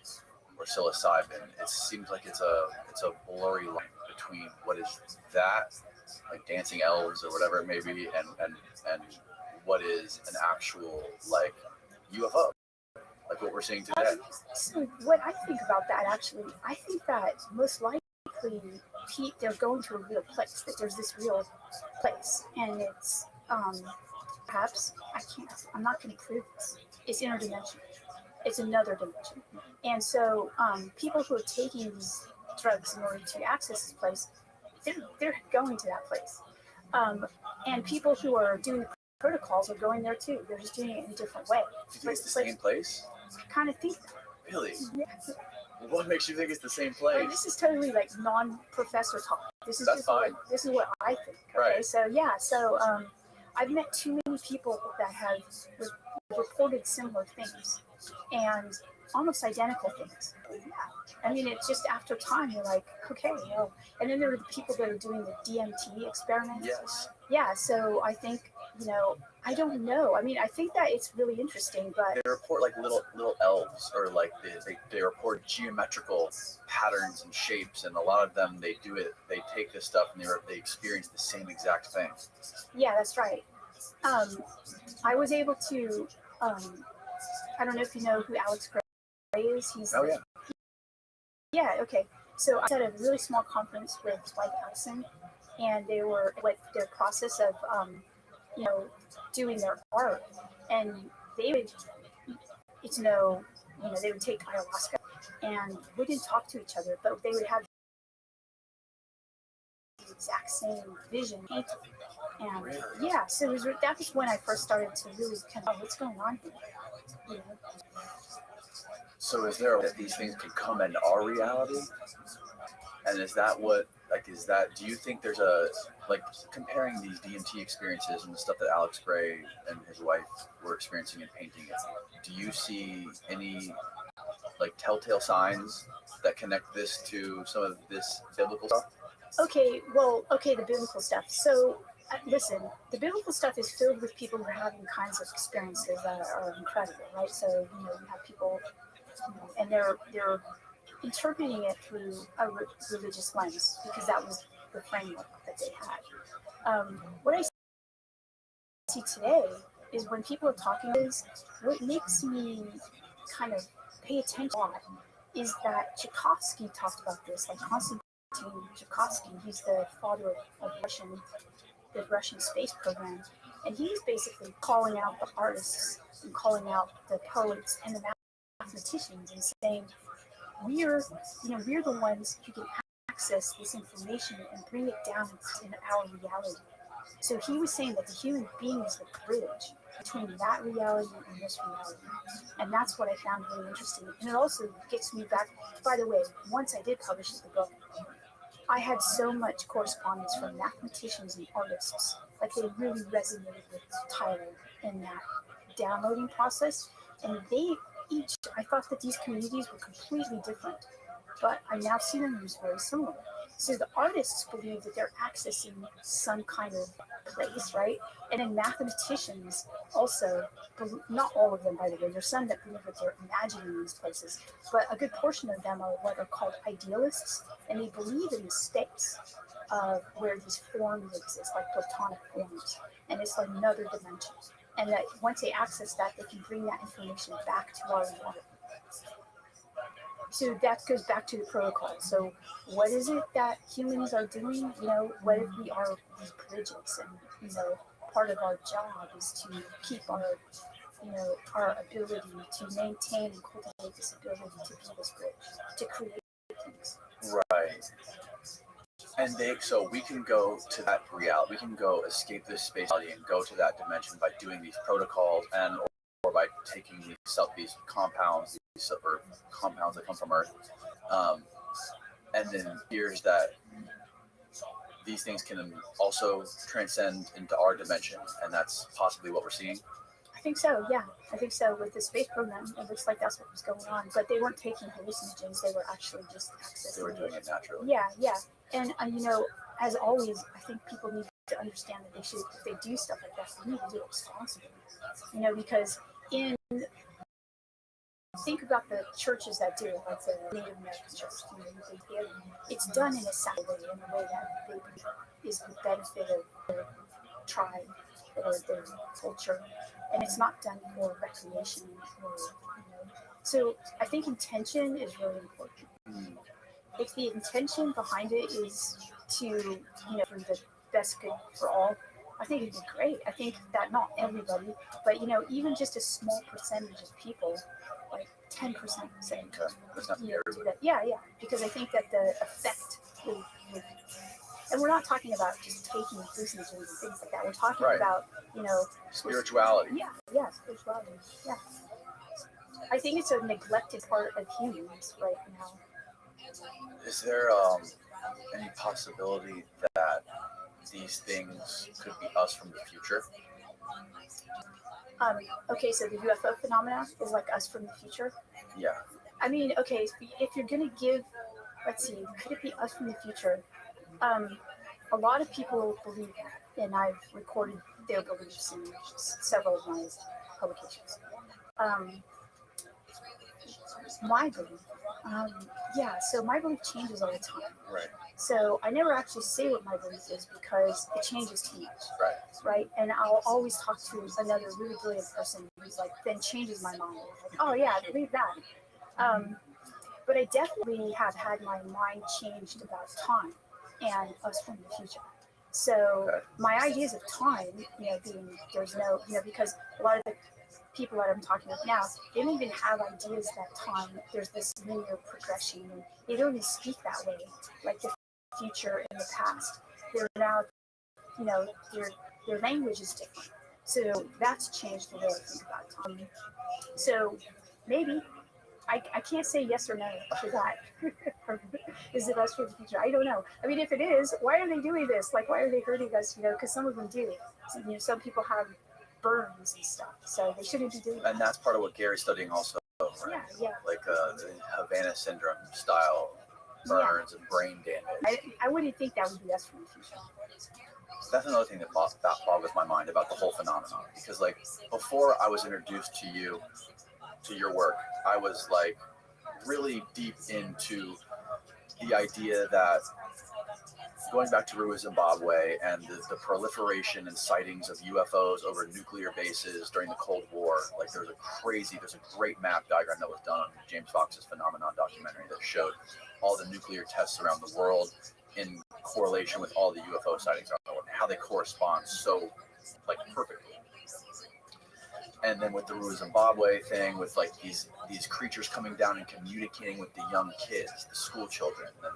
or psilocybin, it seems like it's a blurry line between what is that, like dancing elves or whatever it may be, and what is an actual like UFO, like what we're seeing today. So what I think about that actually, I think that most likely they're going to a real place. That there's this real place, and it's perhaps I'm not going to prove this. It's interdimensional. It's another dimension, and so people who are taking these drugs in order to access this place, they're going to that place, and people who are doing protocols are going there too. They're just doing it in a different way. Do you think it's the same place? I kind of think that. Really? Yeah. What makes you think it's the same place? This is totally like non-professor talk. This is That's just fine. This is what I think. Okay, Right. so yeah, I've met too many people that have reported similar things and almost identical things. Yeah, I mean, it's just after time you're like, okay, well, and then there are the people that are doing the DMT experiments. Yes. Yeah, so I think I don't know. I mean, I think that it's really interesting, but they report like little elves, or like they report geometrical patterns and shapes, and a lot of them they take this stuff and they experience the same exact thing. Yeah, that's right. I was able to. I don't know if you know who Alex Gray is. Oh yeah. Yeah. Okay. So I was at a really small conference with Spike Allison, and they were what their process of doing their art, and they would they would take ayahuasca, and we didn't talk to each other, but they would have the exact same vision painted. And really? Yeah, so that was when I first started to really kind of what's going on here. You know? So is there that these things can come into our reality? And is that what, like, do you think there's comparing these DMT experiences and the stuff that Alex Gray and his wife were experiencing and painting it, do you see any, like, telltale signs that connect this to some of this biblical stuff? Okay, the biblical stuff. So, listen, the biblical stuff is filled with people who are having kinds of experiences that are incredible, right? So, you have people, and they're interpreting it through a religious lens because that was the framework that they had. What I see today is when people are talking is what makes me kind of pay attention a lot is that Tchaikovsky talked about this, like Konstantin Tchaikovsky. He's the father of the Russian space program, and he's basically calling out the artists and calling out the poets and the mathematicians and saying, we're the ones who can access this information and bring it down in our reality. So he was saying that the human being is the bridge between that reality and this reality. And that's what I found really interesting. And it also gets me back, by the way, once I did publish the book, I had so much correspondence from mathematicians and artists. Like they really resonated with Tyler in that downloading process. And I thought that these communities were completely different, but I now see them as very similar. So the artists believe that they're accessing some kind of place, right? And then mathematicians also, not all of them, by the way, there's some that believe that they're imagining these places, but a good portion of them are what are called idealists, and they believe in the space of where these forms exist, like platonic forms, and it's like another dimension. And that once they access that, they can bring that information back to our reality. So that goes back to the protocol. So what is it that humans are doing? What if we are these bridges, and part of our job is to keep our ability to maintain and cultivate this ability to be this bridge, to create things. Right. And so we can go to that reality. We can go escape this space reality and go to that dimension by doing these protocols or by taking these compounds, or compounds that come from Earth. And then here's that these things can also transcend into our dimension, and that's possibly what we're seeing. I think so, yeah. I think so. With the space program, it looks like that's what was going on. But they weren't taking hallucinogens. They were actually just accessing. They were doing it naturally. Yeah. And, as always, I think people need to understand that they should, if they do stuff like that, they need to do it responsibly. Because in think about the churches that do it, like the Native American church, it's done in a secular way, in a way that they is the benefit of their tribe or their culture, and it's not done for recreation or. So I think intention is really important. If the intention behind it is to, for the best good for all, I think it'd be great. I think that not everybody, but even just a small percentage of people, like 10%, say, That's not do that. Yeah, because I think that the effect would and we're not talking about just taking hallucinogens and things like that. We're talking about, spirituality. Yeah, spirituality. Yeah. I think it's a neglected part of humans right now. Is there any possibility that these things could be us from the future? Okay, so the UFO phenomena is like us from the future. Yeah. I mean, okay, if you're gonna give, let's see, could it be us from the future? A lot of people believe that, and I've recorded their beliefs in several of my publications. My belief, so my belief changes all the time. Right. So I never actually say what my belief is because it changes too much. Right. And I'll always talk to another really brilliant person who's like, then changes my mind. Like, oh yeah, I believe that. But I definitely have had my mind changed about time and us from the future. So my ideas of time, being there's no, because a lot of the people that I'm talking with now, they don't even have ideas that time there's this linear progression, and they don't even speak that way, like the future and the past. They're now, their language is different. So that's changed the way I think about time. So maybe I can't say yes or no to that. Is it us for the future? I don't know. I mean, if it is, why are they doing this? Like, why are they hurting us? Because some of them do. So, some people have burns and stuff, so they shouldn't be doing that. And that's part of what Gary's studying also, right? Yeah. Like the Havana syndrome style burns and brain damage. I wouldn't think that would be us from the future. That's another thing that boggles my mind about the whole phenomenon. Because, like, before I was introduced to you, to your work, I was, like, really deep into the idea that going back to Rua, Zimbabwe, and the proliferation and sightings of UFOs over nuclear bases during the Cold War, like there's a great map diagram that was done on James Fox's Phenomenon documentary that showed all the nuclear tests around the world in correlation with all the UFO sightings around the world, and how they correspond so, like, perfectly. And then with the Rua, Zimbabwe thing, with like these creatures coming down and communicating with the young kids, the school children, and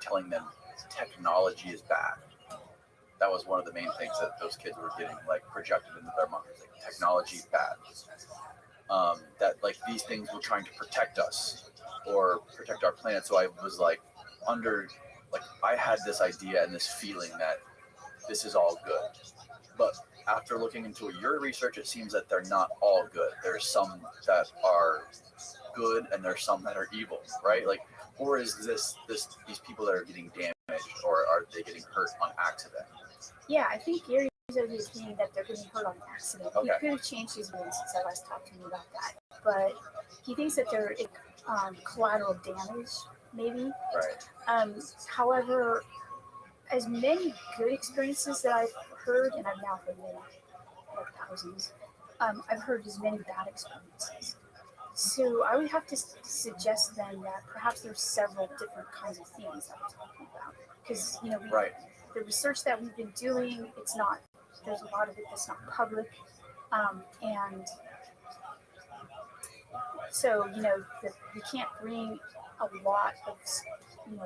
telling them technology is bad. That was one of the main things that those kids were getting, like, projected into their minds. Like, technology is bad. That, like, these things were trying to protect us or protect our planet. So I was like, I had this idea and this feeling that this is all good. But after looking into your research, it seems that they're not all good. There's some that are good and there's some that are evil, right? Like, or is these people that are getting damaged, or are they getting hurt on accident? Yeah, I think Gary's of the opinion that they're getting hurt on accident. Okay. He could have changed his mind since I last talked to him about that, but he thinks that they're collateral damage, maybe. Right. However, as many good experiences that I've heard, and I've now heard many, like thousands, I've heard as many bad experiences. So I would have to suggest then that perhaps there's several different kinds of things that we're talking about. Because, the research that we've been doing, there's a lot of it that's not public. And so, we can't bring a lot of,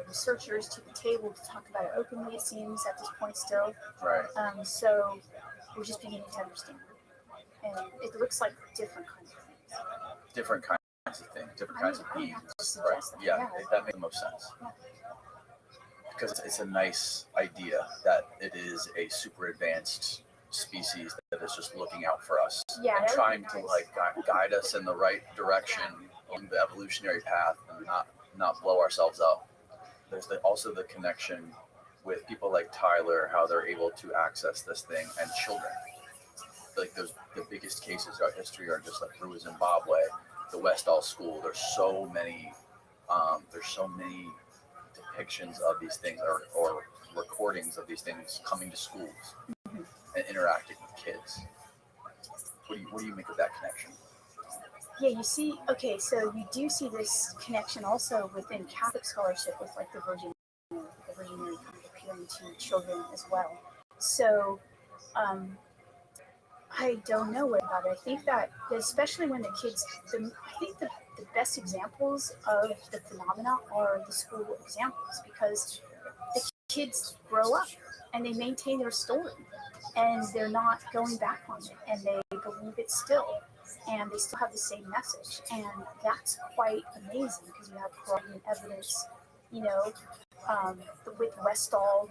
researchers to the table to talk about it openly, it seems, at this point still. Right. So we're just beginning to understand. And it looks like different kinds of things. Different kinds of things, different kinds of beings. Right. Yeah, that makes the most sense. Yeah. Because it's a nice idea that it is a super advanced species that is just looking out for us and trying to, like, guide us in the right direction on the evolutionary path and not blow ourselves up. There's also the connection with people like Tyler, how they're able to access this thing, and children. Like, the biggest cases throughout history are just like Rua, Zimbabwe, the Westall School, there's so many depictions of these things or recordings of these things coming to schools and interacting with kids. What do you make of that connection? Yeah, you see, okay, so you do see this connection also within Catholic scholarship with like the Virgin Mary appearing to children as well. So I don't know what about it. I think that especially when the kids, I think the best examples of the phenomena are the school examples because the kids grow up and they maintain their story and they're not going back on it and they believe it still and they still have the same message and that's quite amazing because you have corroborating evidence, you know, with Westall,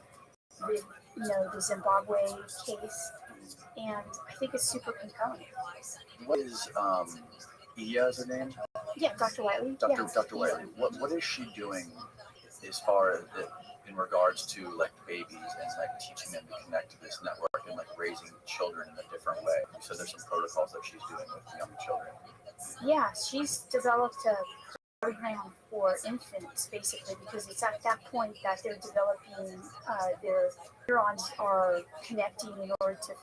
with the Zimbabwe case, and I think it's super compelling. What is Iya is her name? Yeah, Dr. Wiley. Dr. Wiley. What is she doing as far as in regards to like babies and like teaching them to connect to this network and like raising children in a different way? So there's some protocols that she's doing with young children. Yeah, she's developed a program for infants basically because it's at that point that they're developing their neurons are connecting in order to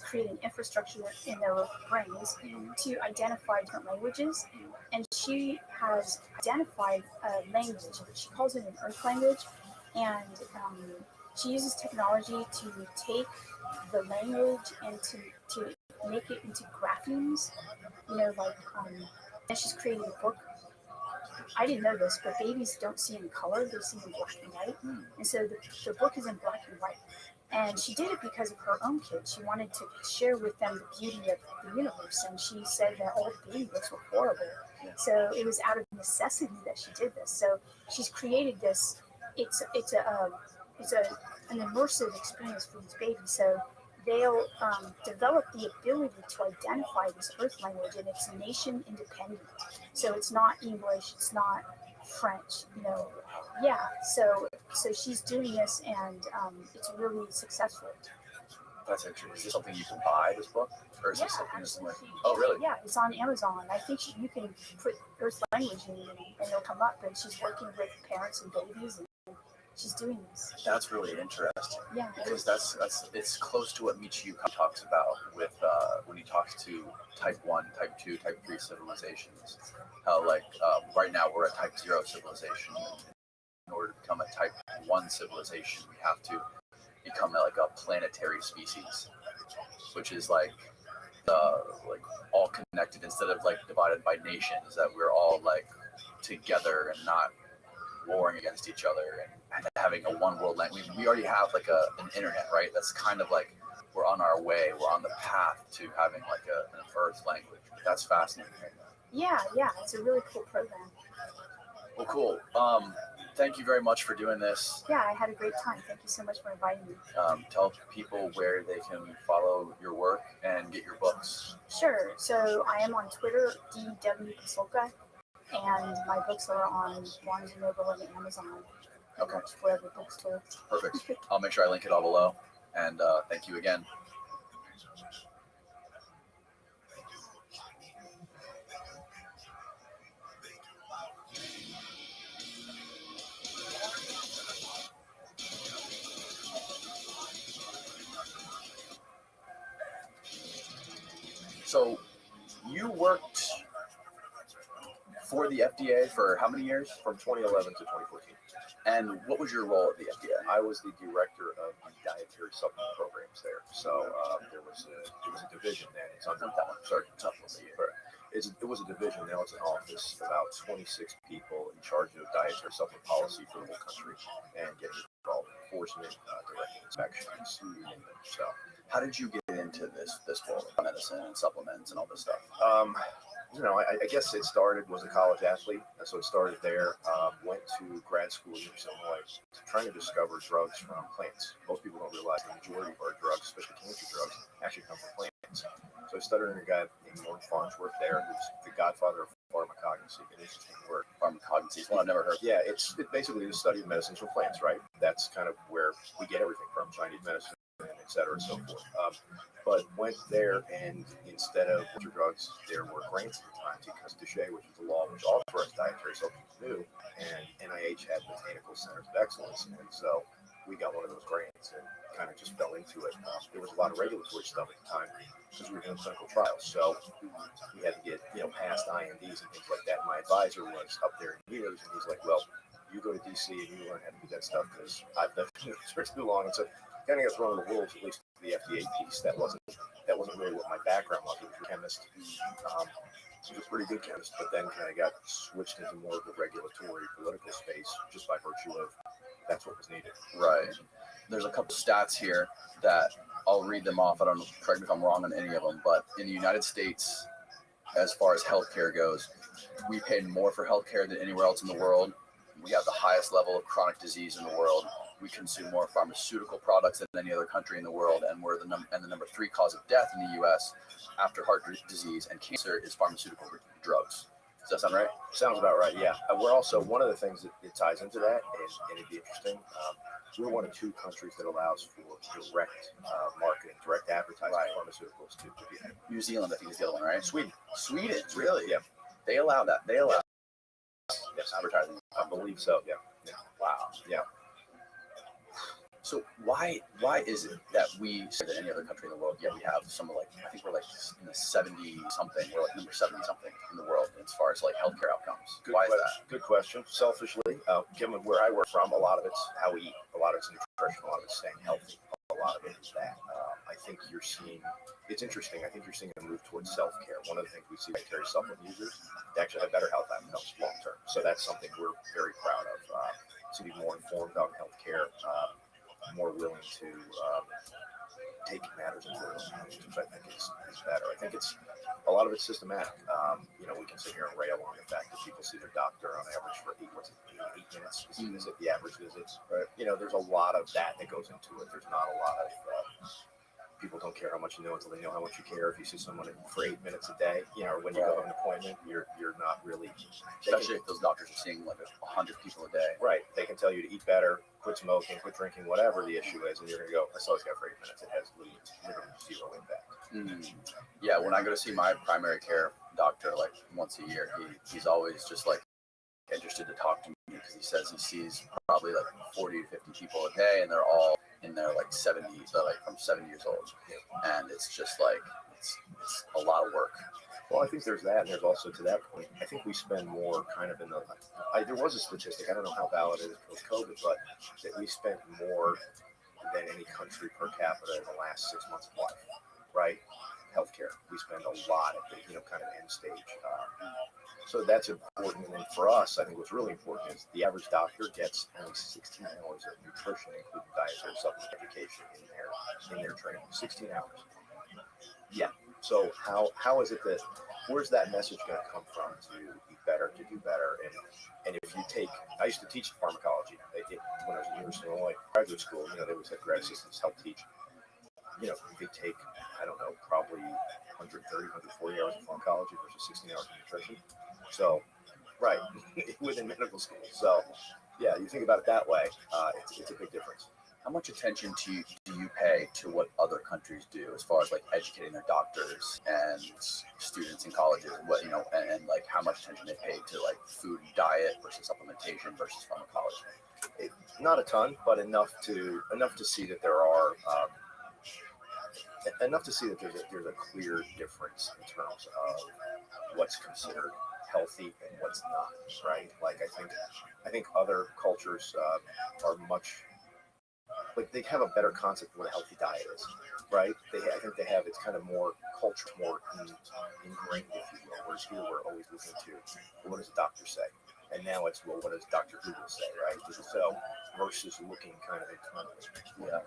create an infrastructure in their brains to identify different languages. And she has identified a language, she calls it an earth language, and she uses technology to take the language and to make it into graphemes, and she's created a book. I didn't know this, but babies don't see in color, they see in black and white. And so the book is in black and white. And she did it because of her own kids. She wanted to share with them the beauty of the universe. And she said that all the baby books were horrible. So it was out of necessity that she did this. So she's created this. It's an immersive experience for these babies. So they'll develop the ability to identify this earth language, and it's nation independent. So it's not English, it's not French, Yeah, so she's doing this, and it's really successful. That's interesting. Is this something you can buy, this book? Or is this something that's like, oh, really? Yeah, it's on Amazon. I think you can put Earth language in and it'll come up, and she's working with parents and babies, and she's doing this. That's really interesting. Yeah. Because it's close to what Michio talks about with when he talks to type 1, type 2, type 3 civilizations. How like right now we're a type 0 civilization. In order to become a type 1 civilization, we have to become like a planetary species, which is like all connected instead of like divided by nations, that we're all like together and not warring against each other and having a one world language. We already have like an internet, right? That's kind of like we're on our way, we're on the path to having like an earth language. That's fascinating. Yeah, it's a really cool program. Well, cool. Thank you very much for doing this. Yeah, I had a great time. Thank you so much for inviting me. Tell people where they can follow your work and get your books. Sure. So I am on Twitter, DW Pasolka, and my books are on Barnes & Noble and Amazon. Okay. Wherever books are. Perfect. I'll make sure I link it all below. And thank you again. So you worked for the FDA for how many years? From 2011 to 2014. And what was your role at the FDA? I was the director of the dietary supplement programs there. So it was a division then. It's under that one. Sorry, it was a division. Now it's an office. About 26 people in charge of dietary supplement policy for the whole country and getting involved in enforcement, direct inspections, so. How did you get into this world of medicine and supplements and all this stuff? I guess it started, was a college athlete, so it started there. Went to grad school in Illinois, trying to discover drugs from plants. Most people don't realize the majority of our drugs, especially cancer drugs, actually come from plants. So I studied under a guy named Norm Farnsworth there, who's the godfather of pharmacognosy, an interesting word. Pharmacognosy is one I've never heard. Yeah, it's basically the study of medicines from plants, right? That's kind of where we get everything from, Chinese medicine. et cetera, and so forth. But went there, and instead of drugs, there were grants at the time because DSHEA, which is the law which authorized dietary supplements, new, and NIH had botanical centers of excellence, and so we got one of those grants and kind of just fell into it. There was a lot of regulatory stuff at the time because we were doing clinical trials, so we had to get past INDs and things like that. My advisor was up there in years, and he's like, "Well, you go to DC and you learn how to do that stuff because I've been doing it for too long." And so kind of got thrown in the wolves, at least the FDA piece. That wasn't really what my background was. I was a chemist. He was a pretty good chemist, but then kind of got switched into more of the regulatory political space just by virtue of that's what was needed. Right. There's a couple stats here that I'll read them off. I don't know, correct me if I'm wrong on any of them, but in the United States, as far as healthcare goes, we pay more for healthcare than anywhere else in the world. We have the highest level of chronic disease in the world. We consume more pharmaceutical products than any other country in the world, and we're the number 3 cause of death in the U.S. after heart disease and cancer is pharmaceutical drugs. Does that sound right? Sounds about right, yeah. We're also, one of the things that ties into that, and it'd be interesting, we're one of 2 countries that allows for direct marketing, direct advertising of pharmaceuticals to be. New Zealand, I think, is the other one, right? Sweden, really? Yeah. They allow that. They allow yes, advertising. I believe so, yeah. Wow. Yeah. So why is it that we say that any other country in the world, yet we have some I think we're like in the 70 something, we're like number 70 something in the world as far as like healthcare outcomes. Why is that? Good question. Selfishly, given where I work from, a lot of it's how we eat, a lot of it's nutrition, a lot of it's staying healthy, a lot of it is that. I think you're seeing, it's interesting, I think you're seeing a move towards self-care. One of the things we see dietary supplement users, they actually have better health outcomes long term. So that's something we're very proud of, to be more informed about healthcare, more willing to take matters into their own hands, which I think is better. I think it's a lot of it's systematic. We can sit here and rail on the fact that people see their doctor on average for 8 minutes is visit, the average visit. Right. There's a lot of that goes into it. There's not a lot of people don't care how much you know until they know how much you care. If you see someone for 8 minutes a day, or when you go to an appointment, you're not really. Especially if those doctors are seeing like 100 people a day. Right. They can tell you to eat better, quit smoking, quit drinking, whatever the issue is, and you're going to go, I saw this guy for 8 minutes. It has literally zero impact. Yeah, when I go to see my primary care doctor like once a year, he's always just like interested to talk to me because he says he sees probably like 40 to 50 people a day, and they're all in their like 70s, they're like from 70 years old, and it's just like it's a lot of work. Well, I think there's that, and there's also, to that point, I think we spend more kind of in the. There was a statistic, I don't know how valid it is post-COVID, but that we spent more than any country per capita in the last 6 months of life, right? Healthcare, we spend a lot at the kind of end stage. So that's important. And then for us, I think what's really important is the average doctor gets only 16 hours of nutrition, including dietary supplement education in their training. 16 hours. Yeah. So how is it that, where's that message going to come from to eat better, to do better? And if you take, I used to teach pharmacology when I was at the University of Illinois graduate school. They always had grad assistants help teach. They take, I don't know, probably 130, 140 hours of pharmacology versus 16 hours of nutrition. So, right, within medical school. So, yeah, you think about it that way, it's a big difference. How much attention do you pay to what other countries do as far as like educating their doctors and students in colleges, and like how much attention they pay to like food and diet versus supplementation versus pharmacology? Not a ton, but enough to see that there are there's a clear difference in terms of what's considered healthy and what's not, right? Like I think other cultures are much, like they have a better concept of what a healthy diet is, right? I think they have, it's kind of more culture, more ingrained, if you will. Whereas here we're always looking to, well, what does the doctor say? And now it's, well, what does Dr. Google say, right? So versus looking kind of internally. Yeah.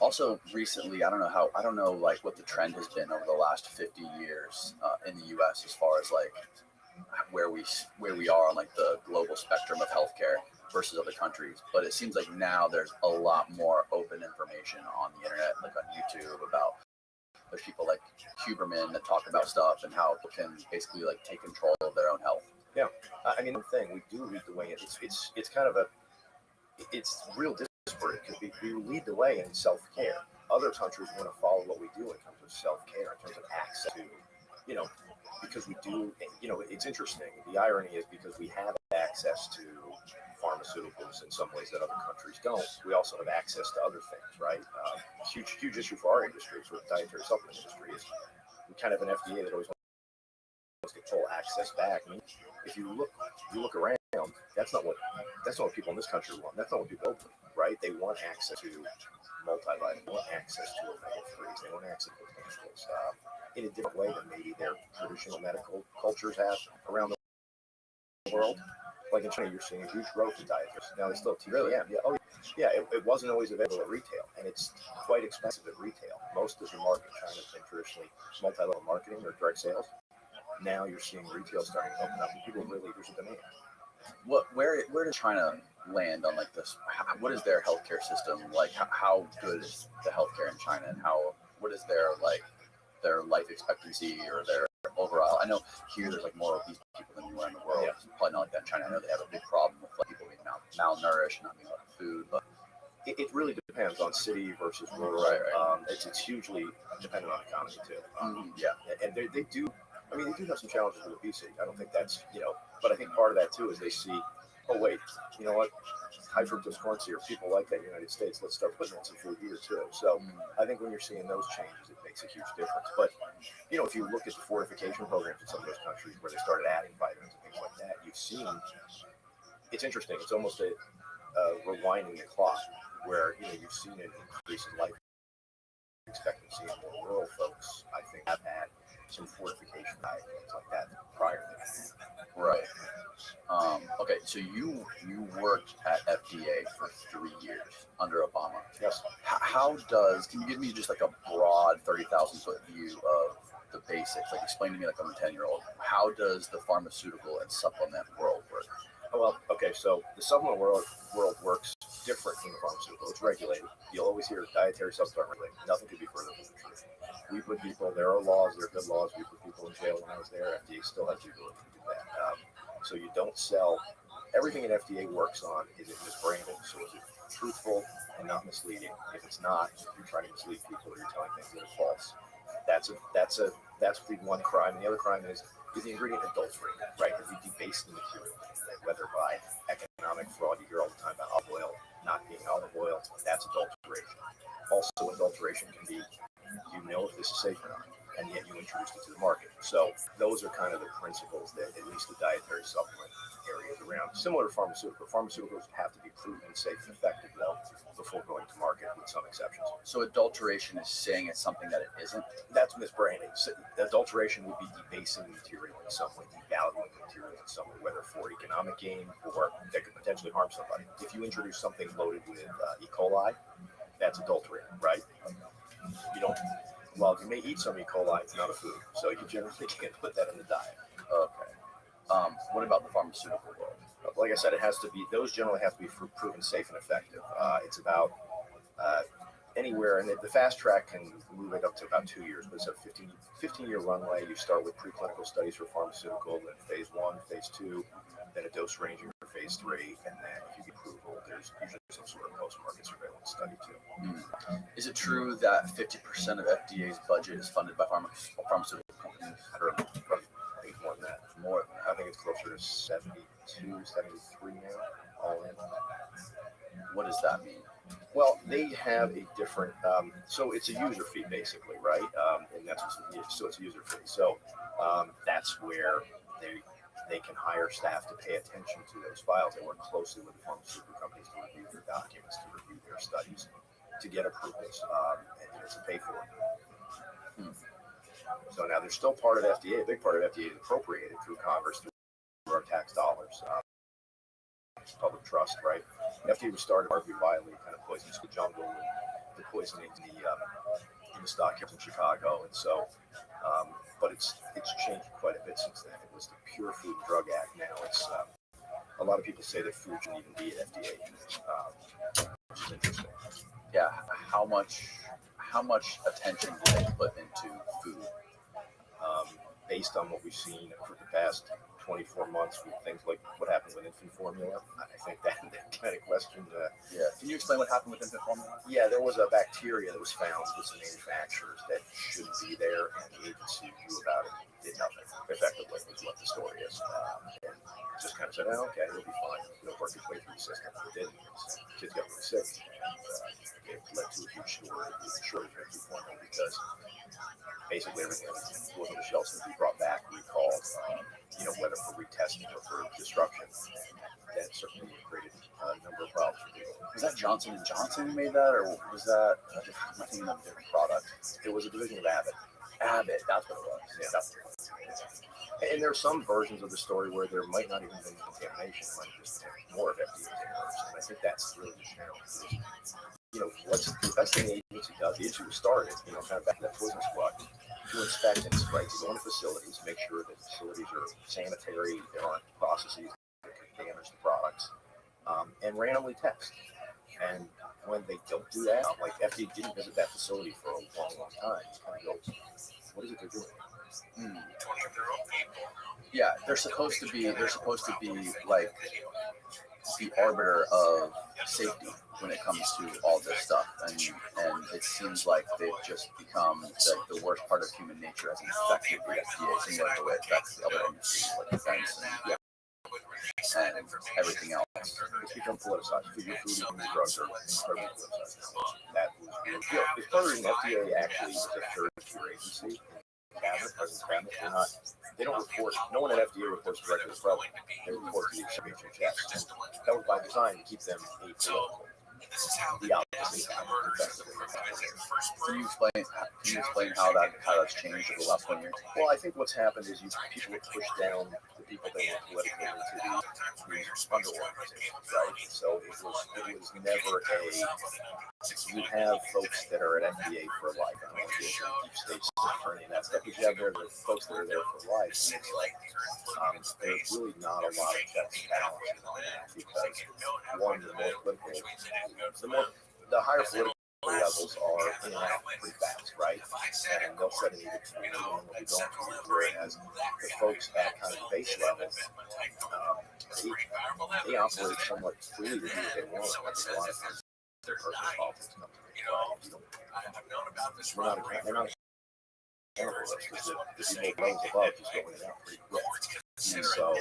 Also, recently, I don't know like what the trend has been over the last 50 years in the U.S. as far as like where we are on like the global spectrum of healthcare versus other countries. But it seems like now there's a lot more open information on the internet, like on YouTube, about there's people like Huberman that talk about stuff and how people can basically like take control of their own health. Yeah, I mean, the thing we do lead the way. It's kind of it's real disparate because we lead the way in self-care. other countries want to follow what we do in terms of self-care, in terms of access to, because we do, it's interesting. The irony is because we have access to pharmaceuticals in some ways that other countries don't, we also have access to other things, right? Huge issue for our industry, for the dietary supplement industry, is we kind of have an FDA that always wants to pull access back. I mean, if you look around, that's not what people in this country want. That's not what people want, right? They want access to multivitamins, they want access to omega-3s, they want access to potentials in a different way than maybe their traditional medical cultures have around the world. Like in China, you're seeing a huge growth in dietary. Now they still have TCM. Yeah, it wasn't always available at retail, and it's quite expensive at retail. Most of the market in China has been traditionally multi-level marketing or direct sales. Now you're seeing retail starting to open up, and people really, there's a demand. Where did China land on like this? What is their healthcare system like? How good is the healthcare in China, and what is their life expectancy or their overall? I know here there's like more obese people than anywhere in the world. Yeah. It's probably not like that in China. I know they have a big problem with like people being malnourished, not being enough food, but it really depends on city versus rural. Right. It's hugely dependent on economy too. Yeah, and they do. I mean, they do have some challenges with obesity. I don't think that's but I think part of that too is they see, oh wait, you know what, high fructose corn syrup, people like that in the United States. Let's start putting in some food here too. So I think when you're seeing those changes, it makes a huge difference. But if you look at the fortification programs in some of those countries where they started adding vitamins and things like that, you've seen. It's interesting. It's almost a rewinding the clock, where you've seen an increase in life expectancy, and more rural folks, I think, have had some fortification diet things like that prior to that. right. Okay, so you worked at FDA for 3 years under Obama. Yes. Can you give me just like a broad 30,000-foot view of the basics? Like explain to me like I'm a 10-year-old. How does the pharmaceutical and supplement world work? Well, okay, so the supplement world works different from the pharmaceutical. It's regulated. You'll always hear dietary supplements regulated. Nothing could be further from the truth. We put people, there are laws, there are good laws. We put people in jail when I was there. FDA still has the ability to do that. So you don't sell. Everything that FDA works on is it misbranded. So is it truthful and not misleading? If it's not, if you're trying to mislead people or you're telling things that are false, that's the one crime. And the other crime is the ingredient adulterated, right? If you debase the material, whether by economic fraud, you hear all the time about olive oil not being olive oil, that's adulteration. Also, adulteration can be, if this is safe or not, and yet you introduced it to the market. So those are kind of the principles that at least the dietary supplement area is around. Similar to pharmaceuticals. Pharmaceuticals have to be proven safe and effective, though, before going to market, with some exceptions. So adulteration is saying it's something that it isn't? That's misbranding. So adulteration would be debasing material in some way, devaluing material in some way, whether for economic gain or that could potentially harm somebody. If you introduce something loaded with E. coli, that's adulterated, right? While you may eat some E. coli, it's not a food, so you generally can't put that in the diet. Okay. What about the pharmaceutical world? Like I said, those generally have to be proven safe and effective. It's about anywhere, and the fast track can move it up to about 2 years, but it's a 15-year runway. You start with preclinical studies for pharmaceutical, then phase 1, phase 2, then a dose ranging for phase 3, and then if you get approval, there's usually some sort of post-market surveillance study too. Is it true that 50% of FDA's budget is funded by pharmaceutical companies? I think it's more than that. I think it's closer to 72, 73 now, all in. What does that mean? Well, they have a different, so it's a user fee basically, right? And that's so it's a user fee. So that's where they can hire staff to pay attention to those files. They work closely with the pharmaceutical companies to review their documents, to review their studies, to get approvals, and to pay for it. So now they're still part of FDA. A big part of FDA is appropriated through Congress, through our tax dollars. Public trust, right? FDA was started Harvey Wiley kind of poisons the jungle and the poisoning in the stockyards in Chicago, and so, but it's changed quite a bit since then. It was the Pure Food and Drug Act. Now it's a lot of people say that food shouldn't even be at FDA, which is interesting. Yeah, how much attention do they put into food? Based on what we've seen for the past 24 months with things like what happened with infant formula. I think that kind of question. Yeah. Can you explain what happened with infant formula? Yeah, there was a bacteria that was found with some manufacturers that shouldn't be there, and the agency knew about it, did nothing. Effectively, is what the story is. And just kind of said, oh, okay, it'll be fine. It'll work its way through the system. It didn't. Kids got really sick. And, it led to a huge shortage of infant formula because basically everything was on the shelves and be brought back, recalled, whether for retesting or for destruction. That certainly created a number of problems for people. Was that Johnson and Johnson who made that, or was that a different product? It was a division of Abbott. Abbott, that's what it was. Yeah, that's what it was. And there are some versions of the story where there might not even been contamination, it might just have more of FDA errors. And I think that's really the challenge. What's the best thing the agency does? The agency was started, kind of back in that poison squad, to inspect and right, to go into facilities, make sure that facilities are sanitary, there aren't processes that can damage the products, and randomly test. And when they don't do that, like FDA didn't visit that facility for a long, long time. It's kind of go, what is it they're doing? Yeah, they're supposed to be like the arbiter of safety when it comes to all this stuff, and it seems like they've just become the worst part of human nature as infected the FDA, similar to the way it affects the other industries like defense and everything else. It's become politicized. Food and drugs are incredibly politicized. That was really good. It's part of the FDA actually is a third-tier agency. Cabinet, they don't report. No one at FDA reports directly to the public. They report to the HHS. And that was by design to keep them apolitical. The opposite happened. Can you explain how that's changed over the last 1 year? Well, I think what's happened is people have pushed down the people that were political into the under organizations, right? So it was never you have folks that are at FDA for life. I don't want to get into deep state attorney and that stuff, but you have the folks that are there for life. And it's like there's really not a lot of checks and balances on that because one, the higher political levels are in and out pretty fast, right? And they'll set an edict for you, and they'll be going to whereas the folks at kind of the base level, they operate somewhat freely to do what they want. I think a lot of times their personal politics come to me. They're not accountable because the people levels above just go in and out pretty quick. And so,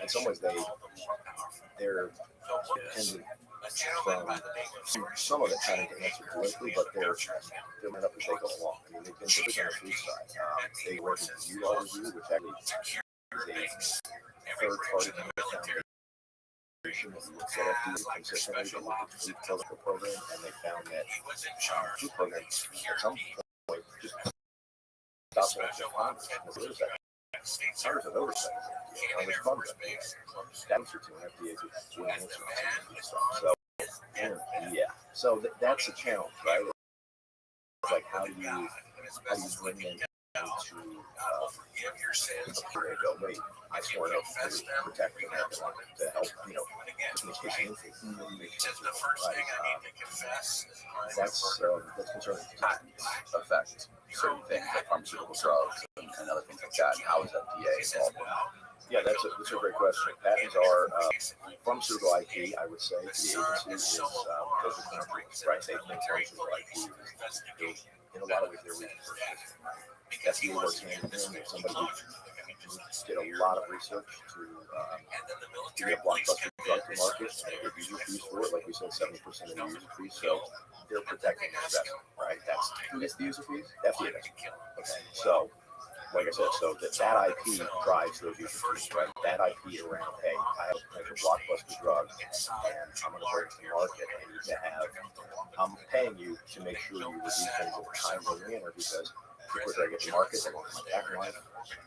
in some ways, they're dependent from some of it kind of to answer politically, but they're made up as they go along. I mean, they've been typically on the food side. They work with UL Review, which actually is a third-party foundation that looks at FDA consistently. They look at the food protocol program, and they found that food programs at some point just stopped working for Congress. Congress has oversight. Congress funds them. That answer to an FDA is doing answer to stuff. So, so that's the challenge, right? It's like how do you bring them into wait, I swore an oath to protect the American market, to help, just make this anything. That's concerning. Patents affect certain things like pharmaceutical drugs and other things like that. And how is FDA involved in that? Yeah, that's a great question. Patents are pharmaceutical IP, I would say, to the agency is those are countries, right? They think pharmaceutical IP in a lot of ways they're research. FDA works hand in hand. If somebody did a lot of research to get a blockbuster drug to market and get user fees for it, like we said, 70% of the user fees. So they're protecting their investment, right? That's who gets the user fees? FDA does. Okay, so like I said, so that IP drives those user fees, right? That IP around, hey, I have a potential blockbuster drug, and I'm going to bring it to the market. I need to have, I'm paying you to make sure you review things in a timely manner because the quicker I get to market, the longer my patent life,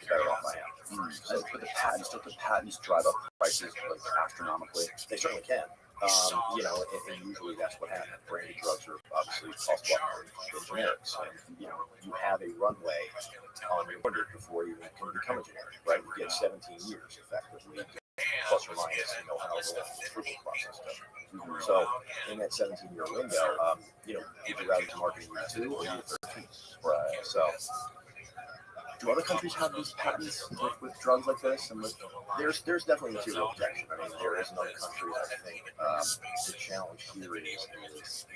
the better off I am. So, but the patents drive up prices like astronomically. They certainly can. And usually that's what happens. Branded drugs are obviously cost a lot more than generics. And, you have a runway on your branded before you can become a generic, right? You get 17 years effectively, plus or minus, how the approval process goes. So in that 17-year window, would you rather to market in year 2 or year 13? Right. So do other countries have these patents with drugs like this? And there's definitely material protection. I mean, there is in other countries. I think the challenge here is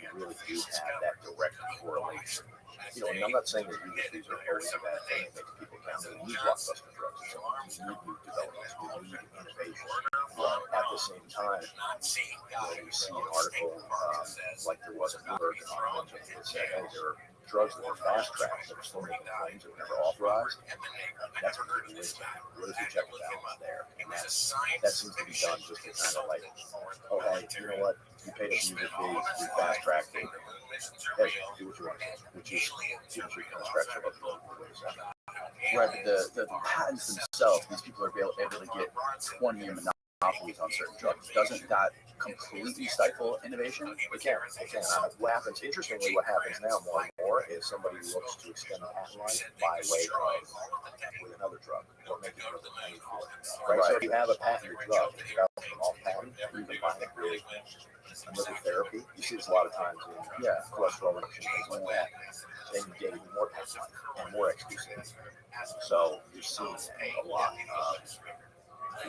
you really do have that direct correlation. You know, and I'm not saying that these are always a bad thing. It makes people count. We need blockbuster drugs. So we need new developments. We need innovation. At the same time, when you see an article like there was a Bloomberg that said, hey, there are drugs that were fast tracked that are still making claims that were never authorized. That's what really is. Where's the check and balance there? And that seems to be done just to kind of like, oh, hey, you know what? You paid a user fee, we fast tracked it. Hey, do what you want, which is usually kind of scratch your butt. Right, but the patents themselves, these people are able to get 20-year monopolies on certain drugs. Doesn't that completely stifle innovation? It can. What happens, interestingly, what happens now more and more is somebody looks to extend the patent life by way of with another drug or making another claim for it. Right? So if you have a patented drug, it's off patent, you combine it with another therapy. You see this a lot of times in cholesterol reduction, things like that. Then you get even more patent life and more exclusivity. So you're seeing a lot of,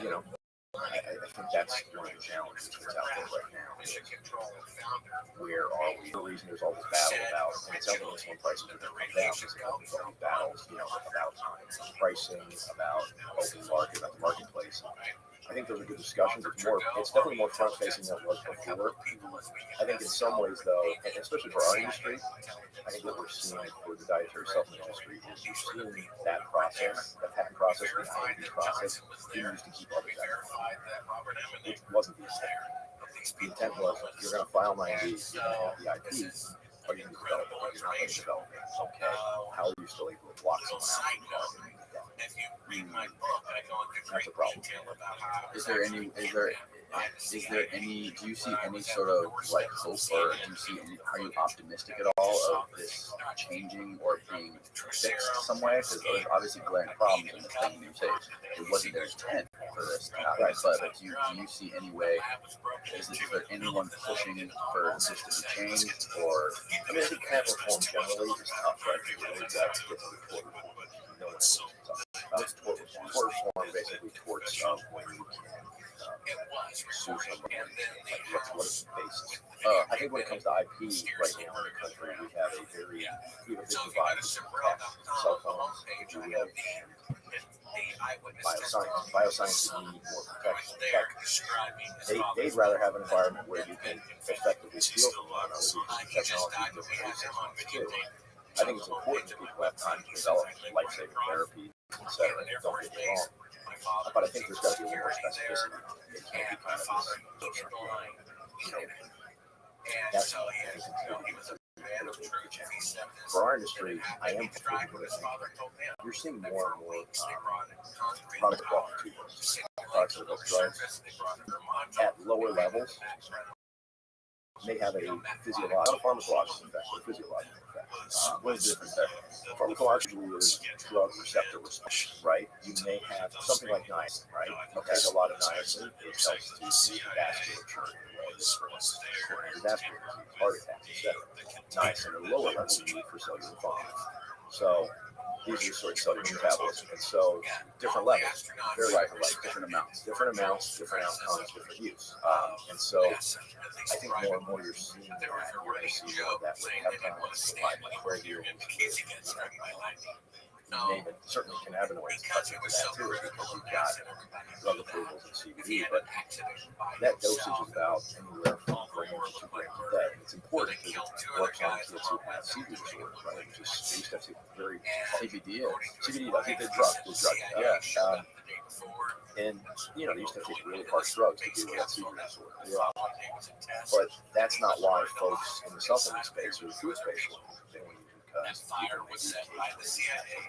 you know, I think that's one of the challenges that's out there right now. Where are we? The reason there's all this battle about, and it sounds like insulin prices are going to come down because there's all these battles, you know, about pricing, about open market, about the marketplace. I think those are good discussions. It's definitely more front-facing than it was before. I think in some ways, though, and especially for our industry, I think what we're seeing for the dietary supplement industry is you're seeing that process, that patent process, the IND process, being used to keep others out, which wasn't the intent. The intent was you're going to file an IND, you're going to have the IP, but you're going to develop it, but you're not going to develop it. Okay, how are you still able to block someone out? That's a problem. Is there any, do you see any sort of like hope, or do you see any, are you optimistic at all of this changing or being fixed some way? Because there's obviously glaring problems in this thing, you say it wasn't their intent for this to happen, but do you see any way, is there anyone pushing for this to be changed, or? I mean, I think patent reform generally is tough, right? You really got to get to the tort reform. No one's what's tort reform? Tort reform basically torts when you can sue somebody. Like, what is the basis? I think when it comes to IP right now in the country, we have a big divide between cell phones, which we have, and bioscience. Bioscience need more protection. They'd rather have an environment where you can effectively steal from one another because technology is different too. I think it's important that people have time to develop life-saving therapies, etc. Don't get me wrong. But I think there's got to be a little more specificity. It can't be kind of this, you know, that's how I think it's for our industry. I am you're seeing more and more product quality products that are drugs at lower levels may have a physiological, pharmacological effect, or physiological effect. What is the difference there? Pharmacological is drug receptor response, right? You may have something like niacin, right? You take a lot of niacin, it helps to see the vasculature in ways for coronary vascular disease, heart attacks, etc. Niacin at a lower level you need for cellular function. So these are sort of cellular metabolism, and so different levels, very different amounts, different outcomes, different use. And so I think more and more you're seeing that. You're going to see more of that with peptides, microbials, name it. Certainly cannabinoids touch into that too, because you've got drug approvals and CBD, but that dosage is about anywhere from grams to 2 grams a day. And it's important because it works on kids who have seizure disorders, right? Which is, they used to have very CBD. I think the drug, yeah. And you know, they used to take really harsh drugs to deal with that seizure disorder. Yeah. But that's not why folks in the supplement space or the food space want to do it. Because fired by the CIA,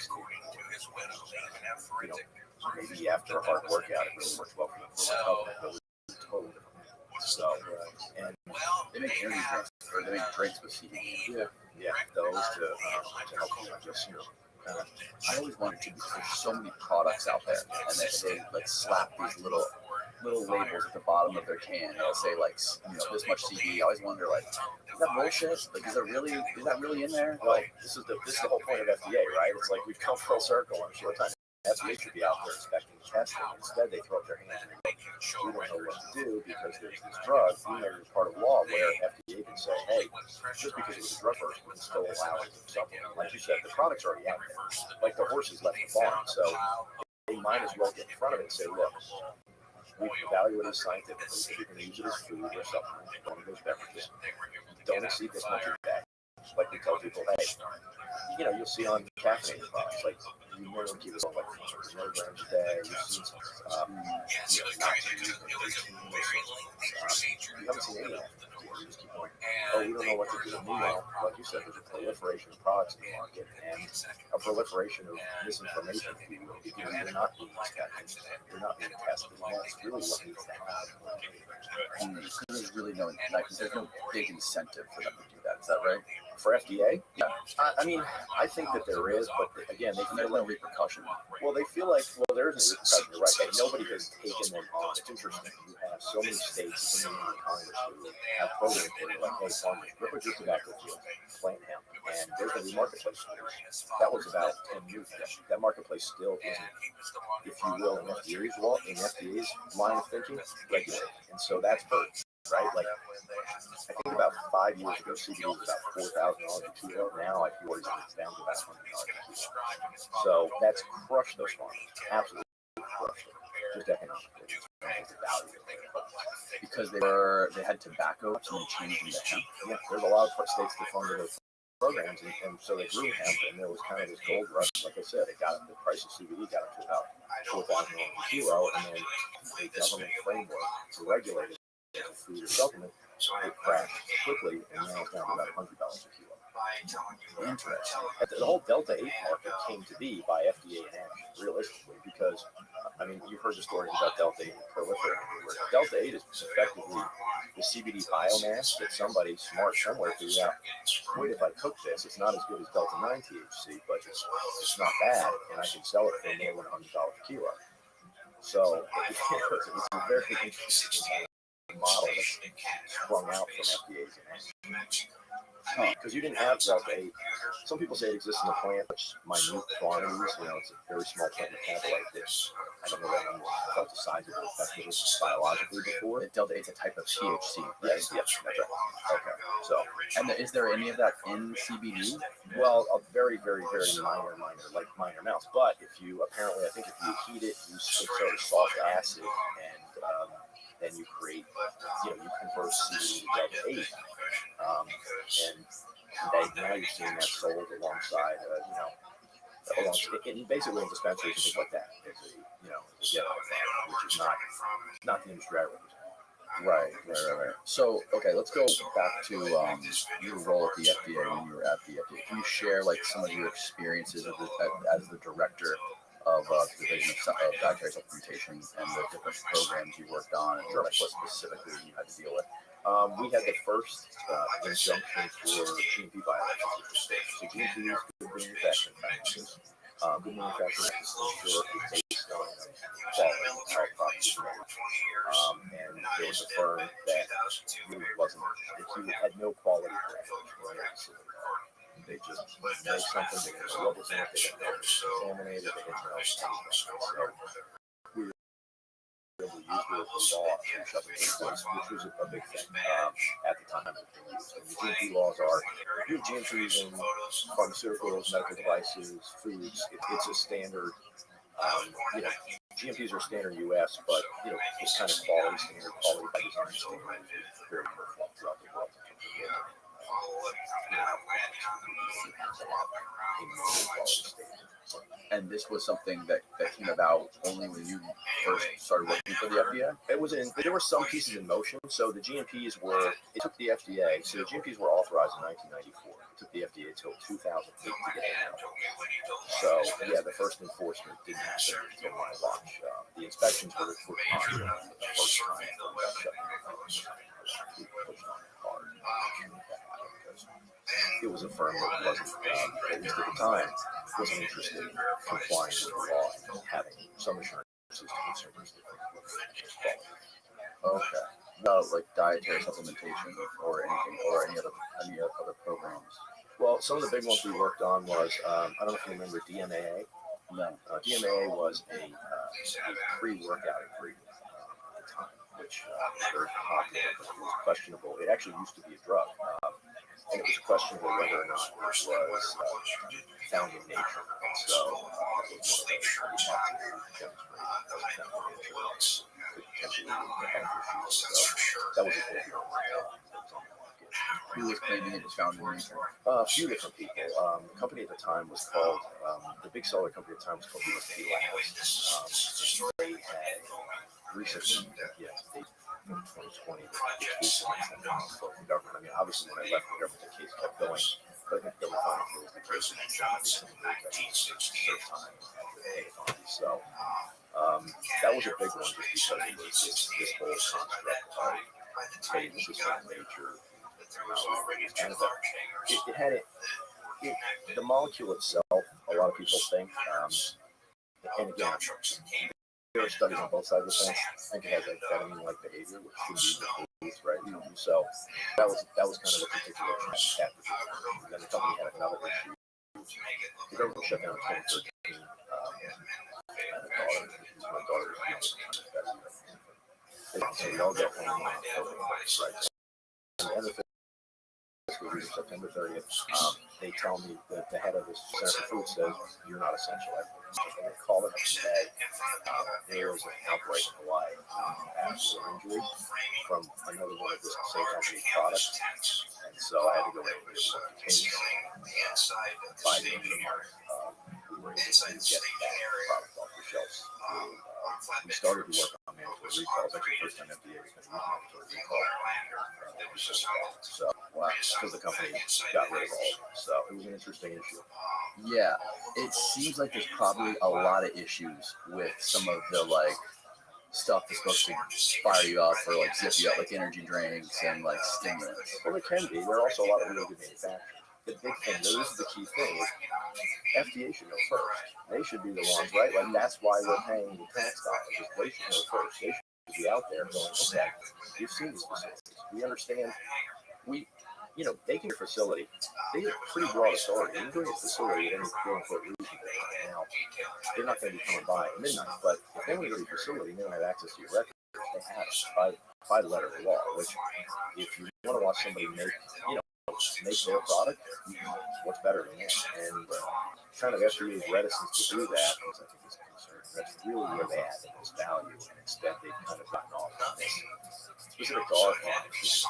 according to his widow. You know, maybe after a hard workout, it really works well for them. But it's totally different. So, and they make energy drinks, or they make drinks with CBD. Yeah, those to help you just, you know. I always wanted to, because there's so many products out there, and they like slap these little little labels at the bottom of their can. It'll say like, this much CBD. I always wonder, like, is that bullshit? Like, is that really in there? Well, this is the whole point of FDA, right? It's like we've come full circle in a short time. FDA should be out there inspecting and testing. Instead, they throw up their hands and go, we don't know what to do because there's this drug. We know there's part of law where FDA can say, hey, just because it was a drug first, we can still allow it to supplement. Like you said, the product's already out there. Like the horses left the farm. So they might as well get in front of it and say, look, we've evaluated scientifically if you're going to use it as food or supplement, one of those beverages, don't exceed this much of that. Like we tell people, hey, you'll see on caffeinated products, like you never keep it on like 100 milligrams a day. You've seen some, not to use it, you haven't seen any of that. You just keep going, oh, we don't know what to do. Meanwhile, like you said, there's a proliferation of products in the market and a proliferation of misinformation, if you will, because you're not being tested. You're not being tested. And that's really what needs to happen. There's really no, like, there's no big incentive for them to do that. Is that right? For FDA? Yeah. I mean, I think that there is, but again, they feel no like repercussion. well, they feel like there is a repercussion. You're right. That nobody has taken them on. It's interesting. You have so many states and Congress who have programs where you're like, hey, farmers, rip with your tobacco field, plant hemp, and there's going to be marketplace for it. That was about 10 years ago. That marketplace still isn't, if you will, in FDA's law, in FDA's line of thinking, regulated, and so that's hurt. Right, like I think about 5 years ago, CBD was about $4,000 a kilo. Now I feel it's down to about $100 a kilo. So that's crushed those farmers, absolutely crushed them, just economically. Because they had tobacco, so they changed into hemp. Yeah, there's a lot of states that funded those programs, and so they grew hemp, and there was kind of this gold rush. Like I said, the price of CBD got up to about $4,000 a kilo, and then the government framework to regulate it as a food or supplement, it crashed quickly, and now it's down to about $100 a kilo. Interesting. The whole Delta 8 market came to be by FDA inaction, realistically, because, I mean, you've heard the stories about Delta 8 proliferating everywhere. Delta 8 is effectively the CBD biomass that somebody smart somewhere figured out, wait, if I cook this, it's not as good as Delta 9 THC, but it's not bad, and I can sell it for more than $100 a kilo. So it's a very interesting model that sprung out from FDA's inaction. Because you didn't have Delta 8. Some people say it exists in the plant, but minute quantities. It's a very small plant metabolite that I don't know that anyone felt the size of it effectively biologically before. Delta 8 is a type of THC. Yes, that's right. Okay. So, and is there any of that in CBD? Well, a very, very, very minor amounts. But if you I think if you heat it, you sort of soft acid, and then you create, you convert CBD to Delta 8. And now you're seeing that sold alongside, basically in dispensaries and things like that. As a which is not the industry I represent. Right. So, okay, let's go back to your role at the FDA when you were at the FDA. Can you share like some of your experiences as the director of the Division of Dietary Supplementation and the different programs you worked on, and like what specifically you had to deal with? We had the first injunction for GMP violations. So GMP is good manufacturing practices. Good manufacturing practices ensure it's based on quality, health properties. And there was a firm that really had no quality parameters. They just made something, they didn't know what was in it, they didn't know it was contaminated, they didn't know anything. So we were able to use the law to shut the place, which was a big thing at the time. And the GMP laws are, GMPs in pharmaceuticals, medical devices, foods, it's a standard, GMPs are standard US, but, it's kind of quality standard, quality by design standard, very uniform throughout the world. And this was something that came about only when you first started working for the FDA? There were some pieces in motion. So the GMPs it took the FDA, so the GMPs were authorized in 1994. It took the FDA until 2008 to get it out. So, yeah, the first enforcement didn't happen until my watch. The inspections were on the first time it was a firm that wasn't, at least at the time, wasn't interested in complying with the law and having some assurances to consumers that things were quality. Okay. No, like dietary supplementation or anything or any other programs. Well, some of the big ones we worked on was I don't know if you remember DMAA. No. DMAA was a pre-workout ingredient at the time, which was very popular, but it was questionable. It actually used to be a drug, and it was questionable whether or not it was found in nature. And so it was one of those we had to demonstrate that it was found in nature. Could potentially lead to health issues. So that was a big deal. Who was claiming it was found in nature? A few different people. The company at the time was called, the big seller company at the time was called USP Labs. They had recently, they in 2020, the government. I mean, obviously, when I left the government, the case kept going. But I think the government finally closed the case and some of the time after the So that was a big one just because it was this whole construct of, hey, this is from nature. Kind of it had the molecule itself, a lot of people think, and again, there are studies on both sides of the fence. I think it has amphetamine-like behavior, which should be the case, right? So that was kind of a particular cat. And then the company had another issue. The government shut down in 2013. My daughter is young. So we all get home, right? And the September 30th, they tell me that the head of the Center for Food says, you're not essential. And they call it today. There was an outbreak in Hawaii after injury from another one of this same company products. And so I had to go in and look at the case. By the end of the month, we were able to get that product off the shelves. We started to work on mandatory recalls. Actually, the first time FDA was going to use mandatory recall. So, wow, because the company got rid of all of them. So it was an interesting issue. Yeah, it seems like there's probably a lot of issues with some of the like stuff that's supposed to fire you up or like zip you up, like energy drinks and like stimulants. Well, it can be. There are also a lot of really good manufacturers. The big thing, this is the key thing, is FDA should know first. They should be the ones, right? Like that's why we're paying the tax dollars. Is they should know first. They should be out there going, okay, we've seen these facilities. We understand. They can facility. They have pretty broad authority. You can bring a facility at any quote-unquote reason. Now, they're not going to be coming by at midnight, but if they want to go to your facility and they don't have access to your records, they have it by the letter of the law. Which, if you want to watch somebody make their product, what's better than that? And kind of FDA's reticence to do that, because I think is a concern. That's really where they add the most value, and instead they've kind of gotten off on this. Specific to our clients,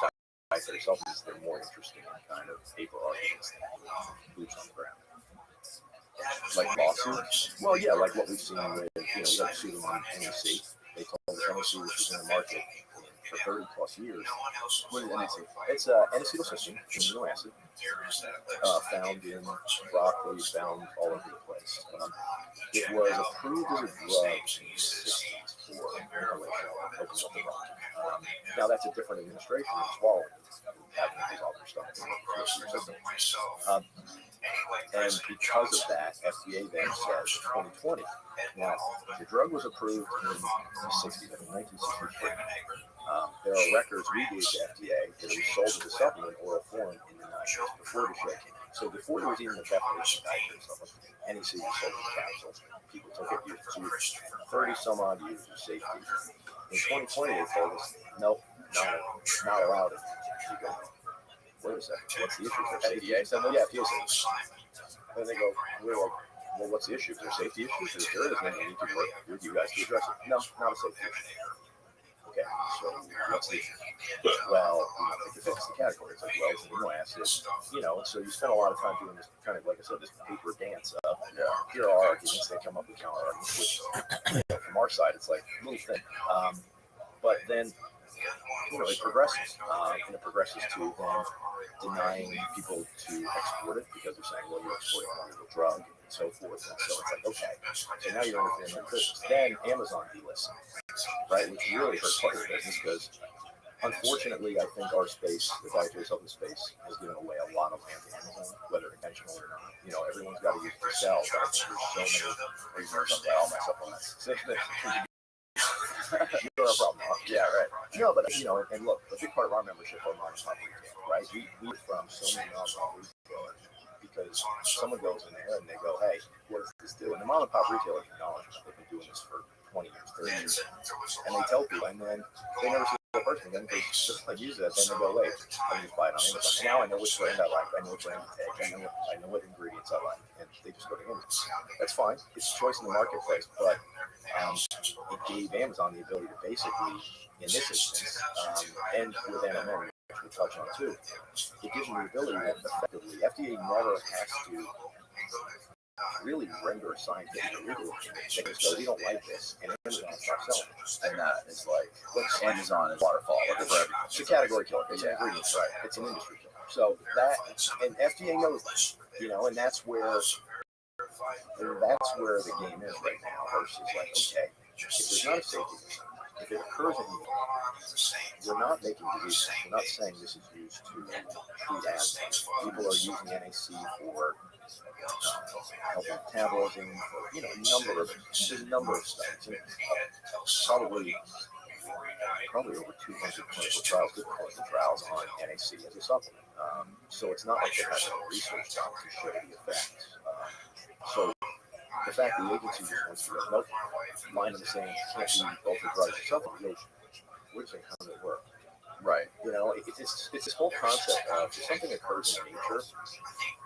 for yourself, is they're more interesting in kind of paper arguments than boots on the ground. Like lawsuits? Well, yeah, like what we've seen with, we got sued on NEC. They told us NEC, which was in the market for 30 plus years. What is NEC? It's N-acetylcysteine, amino acid, found in broccoli, found all over the place. It was approved as a drug in the 60s for inhalation, opening up the bronchi. Now that's a different administration than swallowing. Having these other stuff in your system. And because of that, FDA then says 2020. Now, the drug was approved in the 60s, in 1963. There are records we gave to FDA that it was sold as a supplement oral form in the 90s before the show came out. So before there was even a definition of dietary supplement, NEC was sold as a capsule. People took it, used 30 some odd years of safety. In 2020, they told us, nope, not allowed it. You go, wait a second, what's the issue? FDA said that? Yeah, FDA said. And they go, we're like, well, what's the issue? Is there safety issues? If there is, then we need to work with you guys to address it. No, not a safety issue. Okay, so what's the issue? Well, we have to fix the category. It's like, well, it's amino acids, so you spend a lot of time doing this kind of, like I said, this paper dance of, here are arguments, they come up with counter arguments, which, from our side, it's like, little thing. But then, it progresses, and it progresses to then denying people to export it because they're saying, well, you're exporting a wonderful drug and so forth. And so it's like, okay, so now you're interfering with business. Then Amazon delists, right, which really hurts part of the business because, unfortunately, I think our space, the dietary supplement space, has given away a lot of land to Amazon, whether intentional or not. Everyone's got to use it to sell, but I think there's so many reasons to buy all my supplements. You're a problem. Yeah, right. No, but and look, a big part of our membership are mom and pop retail, right? We from so many mom and pop retailers because someone goes in there and they go, hey, what does this do? And the mom and pop retailers acknowledge that they've been doing this for 20 years, 30 years, and they tell people, and then they never see the person again because just like use it, then they go, wait, I can just buy it on Amazon. And now I know which brand I like, I know which brand to take, I know what ingredients I like, and they just go to Amazon. That's fine. It's a choice in the marketplace, but it gave Amazon the ability to basically, in this instance, and with NMN, which we'll touch on too, it gives them the ability to effectively, FDA never has to really render a scientific or legal opinion. They just go, we don't like this, and Amazon stops selling it. And that is like, Amazon is waterfall for everything. It's a category killer. It's an ingredients, right? It's an industry killer. So that, and FDA knows that, and that's where the game is right now versus like, okay, if there's not a safety concern, if it occurs in you, we're not making disease. We're not saying this is used to treat asthma. People are using NAC for helping metabolism, for there's a number of studies. And probably over 200 clinical trials, good clinical trials on NAC as a supplement. So it's not like they have no research done to show the effects. So the fact the agency just wants to go, nope, line in the sand, can't be both the drugs and supplements. We're saying, how does it work? Right. It's this whole concept of if something occurs in nature,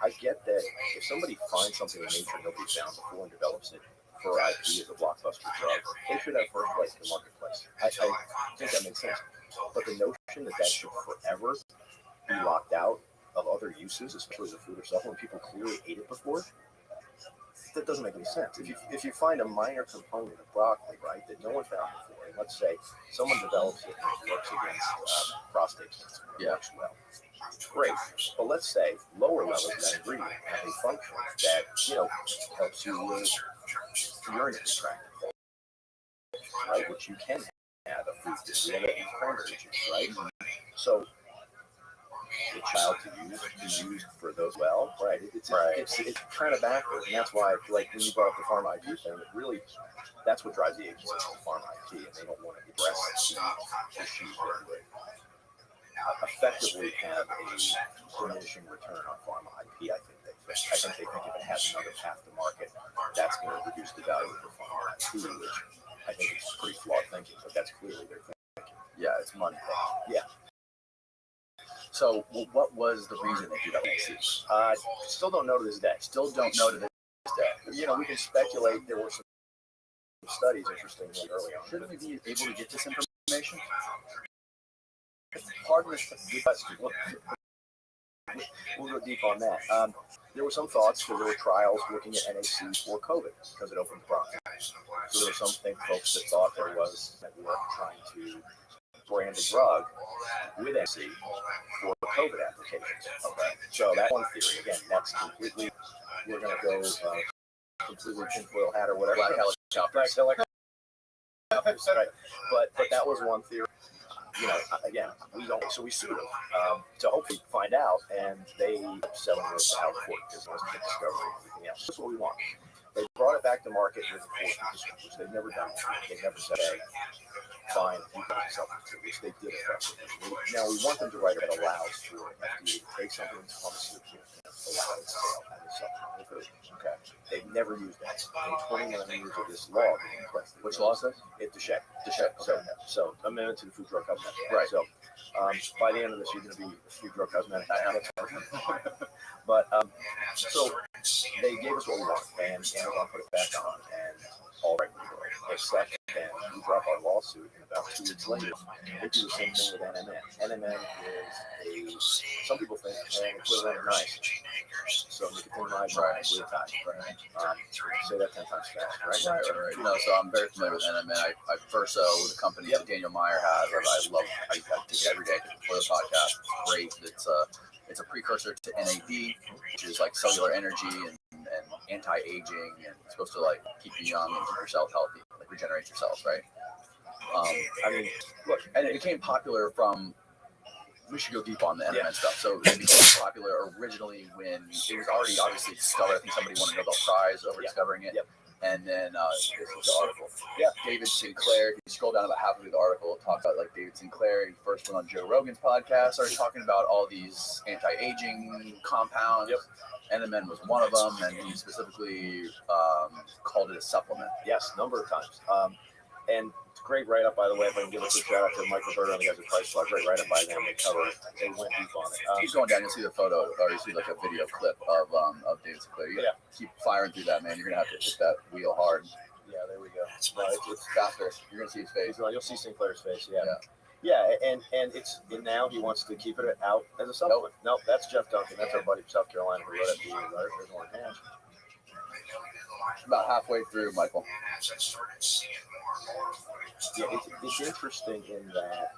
I get that if somebody finds something in nature nobody's found before and develops it for IP as a blockbuster drug, they should have first place in the marketplace. I think that makes sense. But the notion that should forever be locked out of other uses, especially as a food or supplement, people clearly ate it before, that doesn't make any sense. If you find a minor component of broccoli, right, that no one found before, and let's say someone develops it and it works against prostate cancer, it works well. Great. But let's say lower levels of that ingredient have a function that, helps you with urinary tract, right, which you can have a food cranberry juice, right? So the child to be used for those well, right? It's kind of backwards, and that's why, like when you brought up the pharma IP thing, it really that's what drives the agency to pharma IP, and they don't want to address the issues that would effectively have a diminishing return on pharma IP. I think they think if it has another path to market, that's going to reduce the value of the pharma IP, which I think is pretty flawed thinking, but that's clearly their thinking. Yeah, it's money. Yeah. So, what was the reason they did that? Still don't know to this day. Still don't know to this day. We can speculate. There were some studies, interestingly, early on. Shouldn't we be able to get this information? Pardon this question. We'll go deep on that. There were some thoughts because there were trials looking at NAC for COVID because it opened the bronchi. So there were some folks that thought there was that work trying to brand a drug with NAC for COVID applications. Okay, so that's one theory. Again, that's completely. We're going to go completely tinfoil hat or whatever. Black helicopter. Right. But that was one theory. Again, we don't. So we sued them to hopefully find out, and they selling this out of court because it wasn't a discovery and everything else. That's what we want. They brought it back to market with a which they've never done. They've never said, hey, fine, you got yourself into which they did effectively. Now we want them to write it that allows for FDA to take something that's pharmaceutical and allow it to sell as a supplement food. Okay. They've never used that. In 29 years of this law being requested. Which law says? It's the check. Okay. So amendment to the Food Drug Cosmetic. Right. So by the end of this, you're going to be a Food Drug Cosmetic. But so they gave us what we want, and Amazon put it back on, and all right, except then we drop our lawsuit, and about 2 weeks later, they do the same thing with NMN. NMN is some people think an equivalent of nice. So nicotinamide glutathione. Say that 10 times fast, right? Right. So I'm very familiar with NMN. I first the company that Daniel Meyer has. I take it every day for the podcast. It's great. It's a precursor to NAD, which is like cellular energy and anti-aging, and it's supposed to like keep you young and keep your cells healthy, like regenerate your cells, right? Look, and it became popular from. We should go deep on the NMN stuff. So it became popular originally when it was already obviously discovered. I think somebody won a Nobel Prize over discovering it. And then this is the article. Yeah, David Sinclair. If you scroll down about halfway through the article, it talks about like David Sinclair. He first went on Joe Rogan's podcast, started talking about all these anti-aging compounds. Yep. NMN was one of them, and he specifically called it a supplement. Yes, a number of times. And it's a great write-up, by the way. If I can give a quick shout out to Mike Roberto and the guys at Price Log. Great write-up by them. They went deep on it. Keep going down. You'll see the photo, or you see like a video clip of David Sinclair. You gotta keep firing through that, man. You're gonna have to hit that wheel hard. Yeah, there we go. No, it's faster. You're gonna see his face. You'll see Sinclair's face. Yeah, and now he wants to keep it out as a supplement. Nope, that's Jeff Duncan. That's our buddy from South Carolina who wrote it. There's Orange Hash. About halfway through, Michael. Yeah, it's interesting in that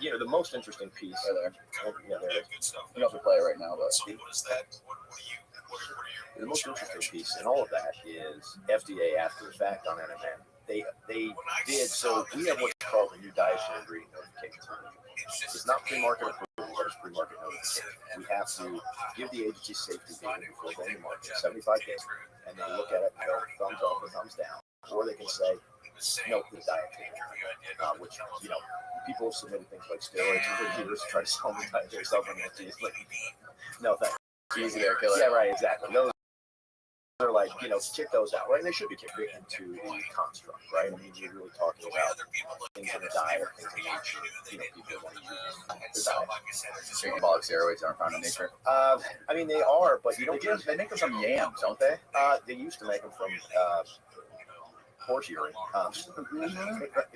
the most interesting piece. Right there. Yeah, there it is. You don't have to play it right now, but the most interesting piece in all of that is FDA after the fact on NMN. They did so. We have what's called a new dietary ingredient notification. It's not pre-market approval, but it's pre-market notification. We have to give the agency safety data before going to market, 75 days, and they look at it and go thumbs up or thumbs down, or they can say no to the dietary, which people have submitted things like steroids and years to try to sell the dietary supplement. Like, no thanks. easy there, killer. Yeah, right, exactly. Those are like, kick those out, right? And they should be kicked into the construct, right? I mean, you're really talking about things in the diet, things in nature, people want to use the diet. Anabolic steroids aren't found in nature. I mean, they are, but you don't. They make them from yams, don't they? They used to make them from horse urine.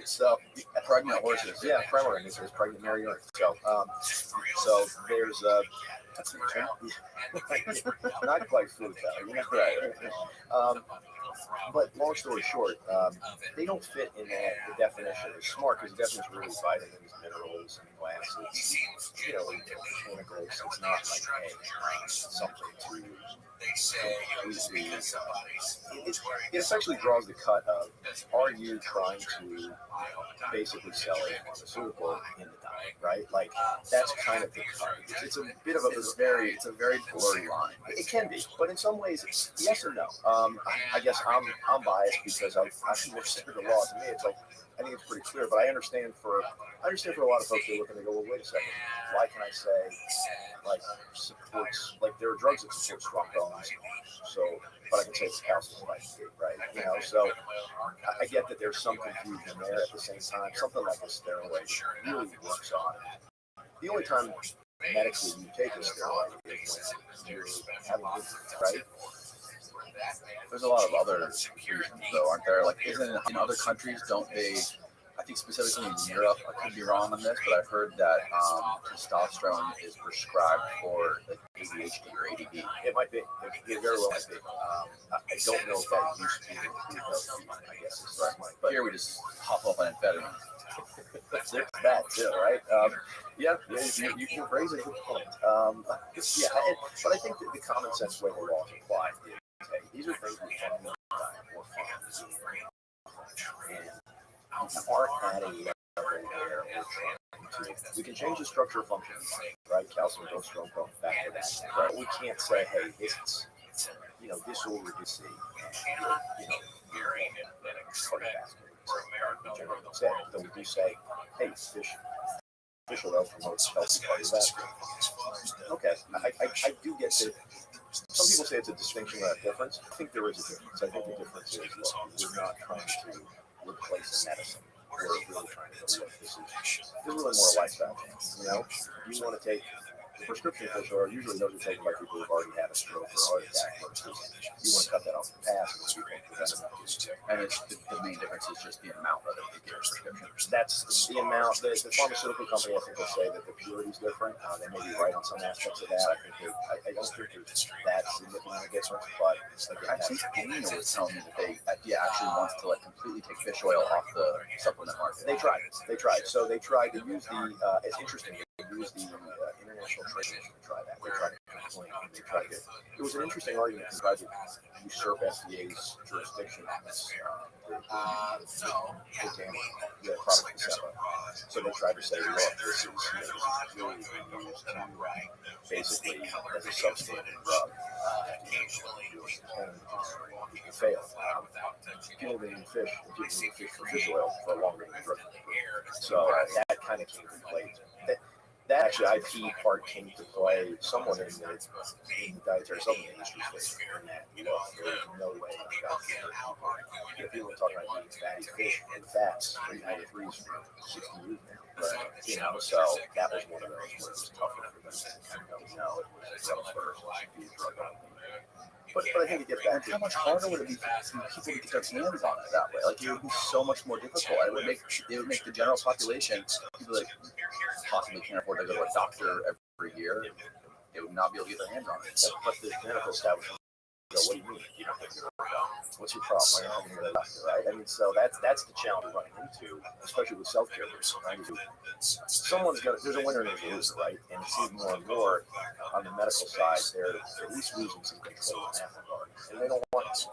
So pregnant horses. Yeah, pregnant is pregnant mare urine. So there's that's interesting. not quite food though. Right. But long story short, they don't fit in the definition. It's smart because the definition is really vitamins, minerals, amino acids, botanicals. It's not like something to. It essentially draws the cut of: are you trying to basically sell a pharmaceutical in the diet, right? Like that's kind of the cut. It's a bit of it's a very blurry line. It can be, but in some ways, it's yes or no. I guess I'm biased because I've considered the law. To me, it's like I think it's pretty clear, but I understand for a lot of folks who look and they go, well, wait a second, why can I say like supports, like there are drugs that support strong bones, so, but I can say it's calcium, right? So I get that there's some confusion there. At the same time, something like a steroid really works on it. The only time medically you take a steroid is when you're having injury, right? There's a lot of other reasons, though, aren't there? Like, isn't in other countries, don't they? I think specifically in Europe, I could be wrong on this, but I've heard that testosterone is prescribed for like ADHD or ADD. It might be. It very well might be. I don't know if that used to be included. I guess is right. But here we just hop up on amphetamine. There's that too, right? You can raise a good point. But I think that the common sense way the law is applied is, hey, these are things we find in the diet or farm, and we aren't at a level where we're trying to. We can change the structure of function, right? Calcium, growth, strong bone, back to that. Right? We can't say, hey, it's this will reduce the cardiovascular. Though we do say, hey, fish oil promotes healthy cardiovascular. Okay, I do get that. Some people say it's a distinction or a difference. I think there is a difference. I think the difference is, look, we're not trying to replace medicine. We're really trying to go, look, this is really more a lifestyle change. You want to take prescription fish oil, usually those are taken by people who've already had a stroke or a heart attack. You want to cut that off the pass, and it's the main difference is just the amount of it they give a prescription. That's the amount. The pharmaceutical company, I think, will say that the purity is different. They may be right on some aspects of that. I don't think there's that significant a difference, but I think Daniel was telling me that FDA actually wants to completely take fish oil off the supplement market. They tried. So they tried to use the. It's interesting. They used the International Trade Commission to try that. They tried to point, and they tried to. It was an interesting argument. They tried to usurp FDA's jurisdiction on this. The product Casella. So they tried to say, look, this is really being used to basically as a substandard drug. It failed. People eating fish, people eating fish for fish oil for longer than drug. So that kind of came to play. That actually IP part came to play somewhat in the dietary supplement industry space. And that, there's no way people are talking about eating fatty fish and fats for omega-3s for 60 years now. Right. So that was one of those where it was tougher for them to kind of know it was first be a drug only. But I think it gets back to how much harder would it be for people to get their hands on it that way? Like it would be so much more difficult. It would make the general population, people that possibly can't afford to go to a doctor every year, they would not be able to get their hands on it. But the medical establishment, what do you mean? You don't have to go to a doctor. What's your problem? Why not go to a doctor, right? I mean, so that's the challenge we're running into, especially with self-care. Right? There's a winner and there's a loser, right? And it seems more and more on the medical side, they're at least losing some control in that regard, and they don't want to.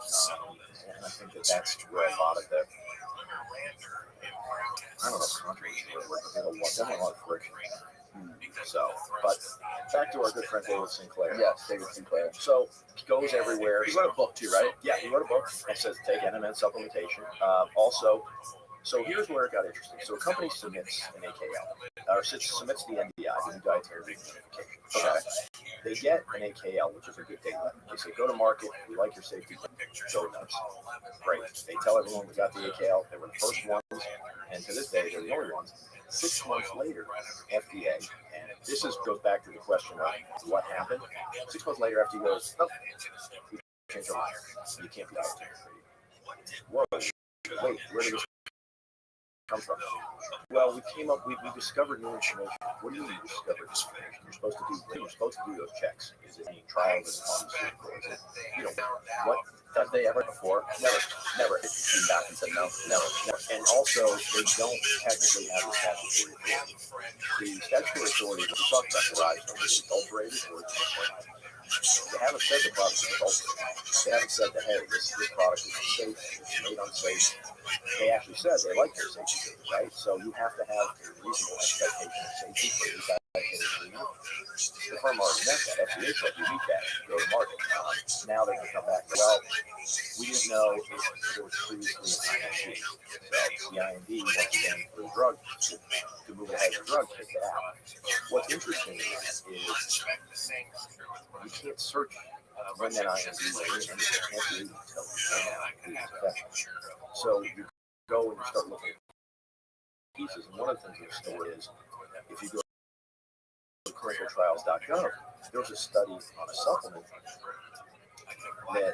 And I think that's where a lot of the, I don't know, controversy, but there's definitely a lot of friction. So, but back to our good friend David Sinclair. Yes, David Sinclair. So he goes everywhere. He wrote a book too, right? Yeah, he wrote a book that says take NMN supplementation. So here's where it got interesting. So a company submits an AKL, or submits the NDI, the new dietary identification. Okay. They get an AKL, which is a good data. They say, go to market, we like your safety, go nuts. Great. They tell everyone we got the AKL, they were the first ones, and to this day, they're the only ones. 6 months later, FDA, and this goes back to the question of what happened. 6 months later, FDA goes, oh, we changed our mind. You can't be dietary. Whoa, wait, where did this come from? Well, we discovered new information. What do you mean you discovered this information? You're supposed to do those checks. Is it being trialed as pharmaceuticals? What? Have they ever before? Never. It came back and said no. And also, they don't technically have the statutory authority. The statutory authority, when we talk about the rise of is adulterated or they haven't said the product is adulterated. They haven't said that, hey, this product is unsafe, it's made unsafe. They actually said they like their safety, right? So you have to have a reasonable expectation of safety for these dietary agreement. The firm already met that. FDA said you meet that, go to market. Now they can come back. Well, we didn't know if there was previously an IND. So the IND, once again, for the drug, to move ahead with the drug, take it out. What's interesting is you can't search when that IND is in, and you can't do it until so you go and you start looking at pieces. And one of the things in the story is, if you go to clinicaltrials.gov, there was a study on a supplement that,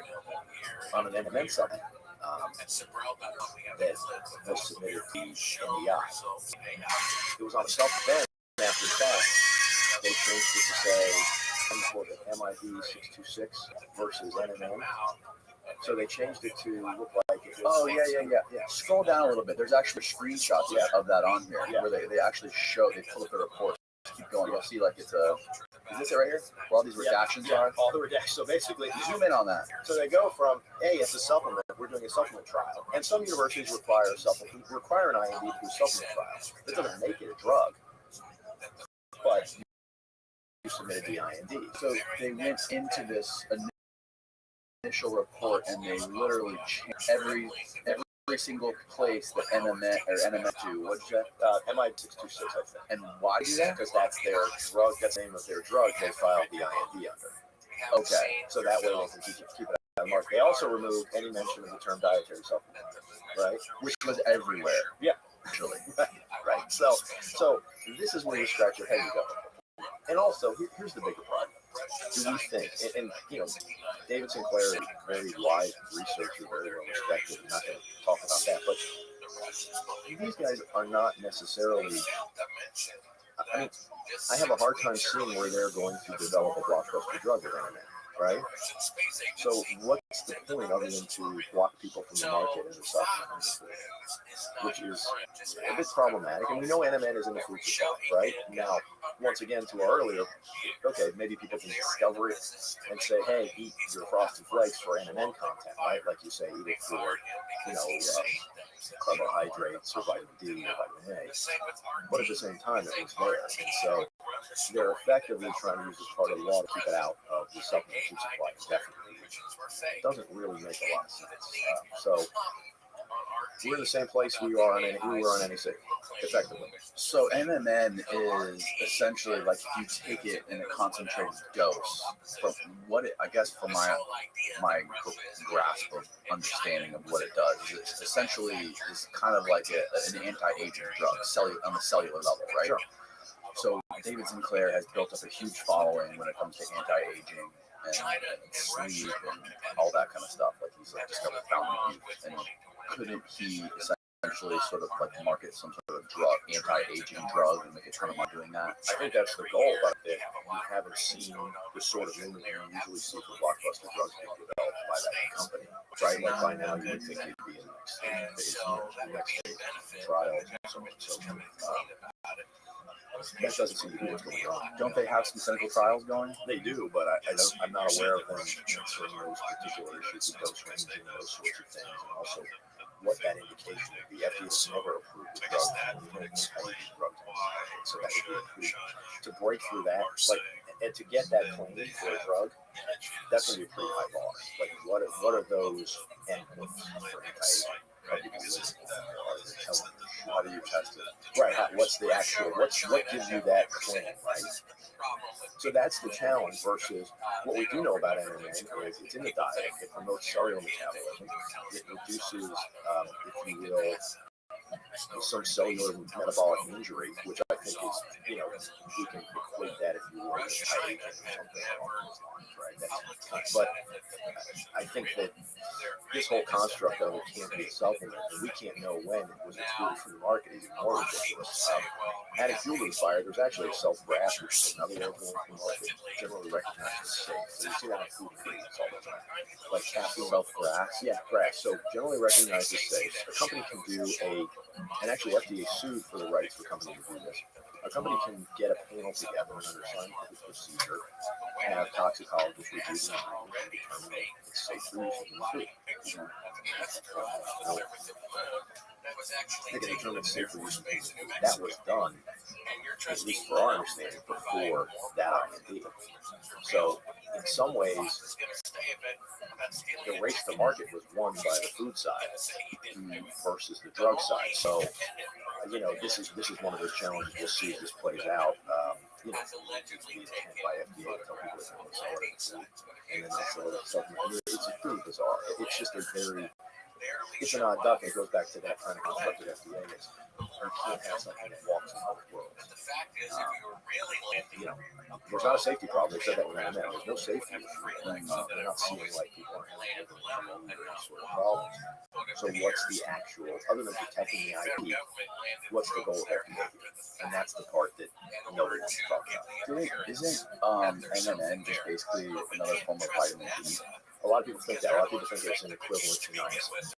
on an NMN supplement, that was submitted to NDI. It was on a supplement. After that, they changed it to say for the MID 626 versus NMN. So they changed it to look like it was. Oh, yeah. Scroll down a little bit. There's actually screenshots of that on here where they actually they pull up the report. Keep going. You'll see like it's a. Is this it right here? Where all these redactions are? All the redactions. So basically, zoom in on that. So they go from, hey, it's a supplement. We're doing a supplement trial. And some universities require an IND to do supplement trials. That doesn't make it a drug. But you submitted the IND. So they went into this initial report and they literally changed every single place that NMN do. What'd you say? MI 626, I think. And why do that? Because that's their drug. That's the name of their drug. They filed the IND under. Okay. So that way they can keep it out of the market. They also removed any mention of the term dietary supplement, right? Which was everywhere. Yeah. Actually. Right. So this is where you scratch your head and go. And also, here's the bigger problem. Do we think, and David Sinclair is a very wise researcher, very well respected. I'm not going to talk about that, but these guys are not necessarily. I mean, I have a hard time seeing where they're going to develop a blockbuster drug with NMN, right? So what's the point other than to block people from the market in the supplement industry, which is a bit problematic. And we know NMN is in the food supply, right? Now, once again, to our earlier, okay, maybe people can discover it and say, hey, eat your Frosted Flakes for NMN content, right? Like you say, eat it for, carbohydrates or vitamin D or vitamin A. But at the same time, it was there. And so they're effectively trying to use this part of the law to keep it out of the supplement food supply indefinitely, which doesn't really make a lot of sense. So we're in the same place we were on NAC, effectively. So MMN is essentially like if you take it in a concentrated dose. From what I guess from my grasp of understanding of what it does, it essentially is kind of like an anti-aging drug, on the cellular level, right? Sure. So David Sinclair has built up a huge following when it comes to anti-aging and sleep and all that kind of stuff. Like he's discovered fountain youth, and couldn't he essentially sort of like market some sort of drug, anti-aging drug, and make a ton of money doing that? I think that's the goal, but we haven't seen the sort of movement you usually see for blockbuster drugs being developed by that company, right? Like by now you would think it'd be in the next phase trials and so on. So that doesn't seem to be what's going on. Don't they have some clinical trials going? They do, but I'm not aware of them answering those particular issues with dose ranging and those sorts of things, and also what that indication would be. FDA has never approved the drug, so that would be approved. To break through that, and to get that claim for a drug, that's going to be a pretty high bar. Like, what are those endpoints for anti-aging? How do you test it? Right. What's the actual? What gives you that claim? Right. So that's the challenge. Versus what we do know about NMN is it's in the diet. It promotes cellular metabolism. It reduces, if you will, some cellular metabolic injury, which I think is, we can equate that if you will, with aging or something along those lines, right? But I think that this whole construct of it can't be a supplement, and we can't know when it was excluded from the market is more ridiculous. Adding fuel to the fire, there's actually a self-grass, which is another way from the market, generally recognized as safe. So you see that in food ingredients all the time. Like caffeine, self-grass. Yeah, grass. So generally recognized as safe. A company can do and actually FDA sued for the rights for a company to do this. A company can get a panel together and under scientific procedure, have toxicologists review the ingredient and determine it's safe for use in the food. They can determine it's safe for use in the food. That was done, at least for our understanding, before that IND. So in some ways, the race to market was won by the food side versus the drug side. So, this is one of those challenges. We'll see if this plays out. By FDA to tell people it's not solid, and then that's supplement. It's pretty bizarre. It's just it's an odd duck. It goes back to that kind of construct of FDA. You can't have something that walks in both worlds. There's not a safety problem. They said that with NMN. There's no safety issue. They're not seeing like people are having any sort of problems. So what's the actual, other than protecting the IP, what's the goal of FDA? And that's the part that nobody wants to talk about. Isn't NMN just basically another form of vitamin D? A lot of people think that. A lot of people think it's an equivalent to niacin.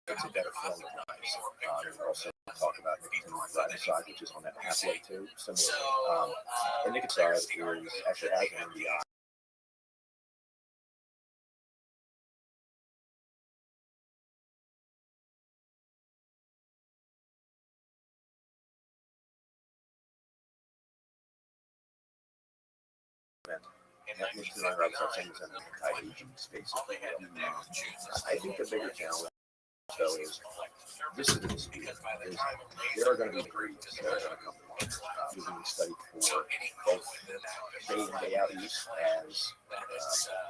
It's a better form of niacin. We also talk about nicotinamide riboside, which is on that pathway too. Similarly, and nicotinamide is actually has an MDI. And nicotinamide riboside same as an anti-aging space. I think the bigger challenge, though, is this is the dispute. There are going to be ingredients that are going to come to market being studied for both day in, day out use as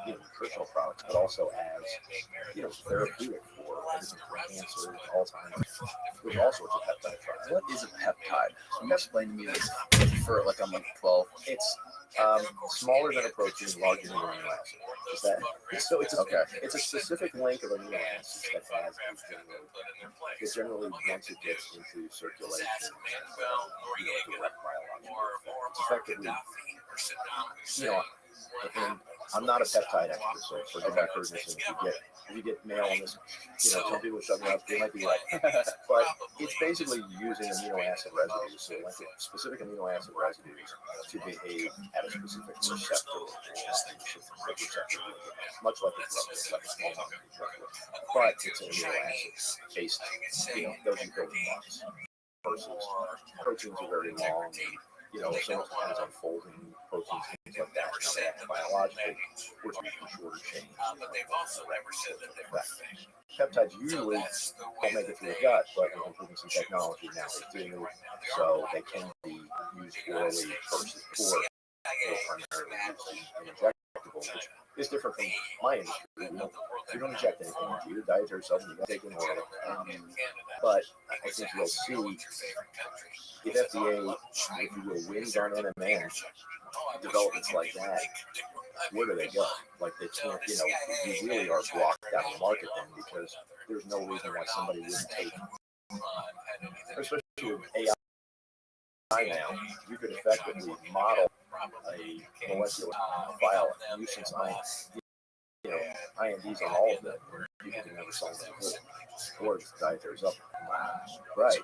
nutritional products, but also as therapeutic for everything from cancer to Alzheimer's. There's all sorts of peptide trials. What is a peptide? Can you explain to me this for like I'm like 12? It's smaller than a protein, larger than an amino acid. Is that so? It's a specific link of amino acids that has generally once it gets into circulation, direct biological effect. It's effectively, I'm not a peptide expert, so forgive my pertinence. And if you get mail on this, some people shut me up. They might be right, but it's basically using amino acid residues, so like specific amino acid residues, to behave at a specific receptor, much like a drug, like a small molecule drug, but it's an amino acid based, those are building blocks. Versus proteins are very long, and so much depends on folding proteins, things like that. Biologically, we're talking shorter chains. Peptides usually don't make it through the gut, but we're improving some technology now they do, so they can be used orally versus before primarily used in injectable, which is different from my industry. We don't inject anything into your dietary supplement, you take an oral. But I think you'll see if FDA, if you will, wins on NMN, developments like that, where do they go? Like they can't, you really are blocked out of the market then, because there's no reason why somebody wouldn't take, especially with AI now, you could effectively model a molecular file nuisance INDs on all of them. People can never solve them or dietary supplement. Right.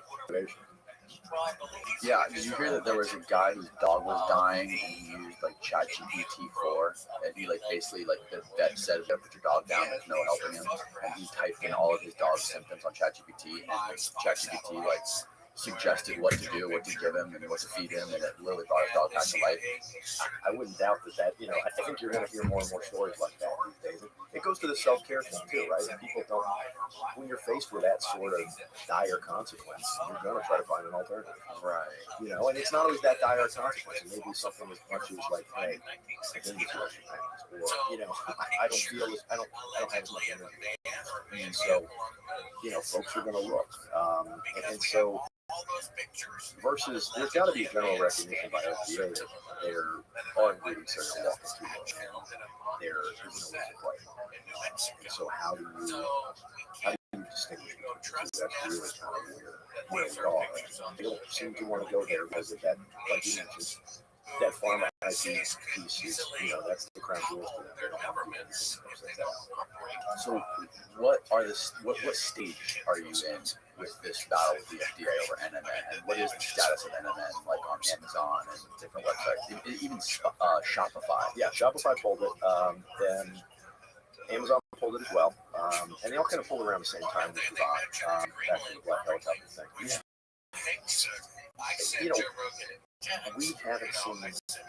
Yeah, did you hear that there was a guy whose dog was dying and he used like ChatGPT 4, and he basically the vet said, put your dog down, there's no helping him, and he typed in all of his dog's symptoms on ChatGPT, and ChatGPT suggested what to do, what to give him, and what to feed him, and it literally brought his dog back to life. I wouldn't doubt that, I think you're going to hear more and more stories like that these days. It goes to the self-care thing too, right? People don't, when you're faced with that sort of dire consequence, you're going to try to find an alternative. Right. And it's not always that dire consequence. It may be something as much as like, hey, I think it's or, I don't feel this, I don't have as much energy. And so, folks are going to look. And so, versus, there's got to be general recognition by FDA that there are ingredients that are walking too much, and there isn't always a right. And so how do you distinguish between the two? That's really kind of where we are. They don't seem to want to go there because of that, like you mentioned, that pharma IP piece is, that's the crown jewels for them. They don't have to do anything to upset that out. So what stage are you in with this battle with the FDA over NMN, and what is the status of NMN on Amazon and different websites, even Shopify? Yeah, Shopify pulled it. Then Amazon pulled it as well, and they all kind of pulled around the same time, which was odd. Back to the black helicopter thing. We haven't seen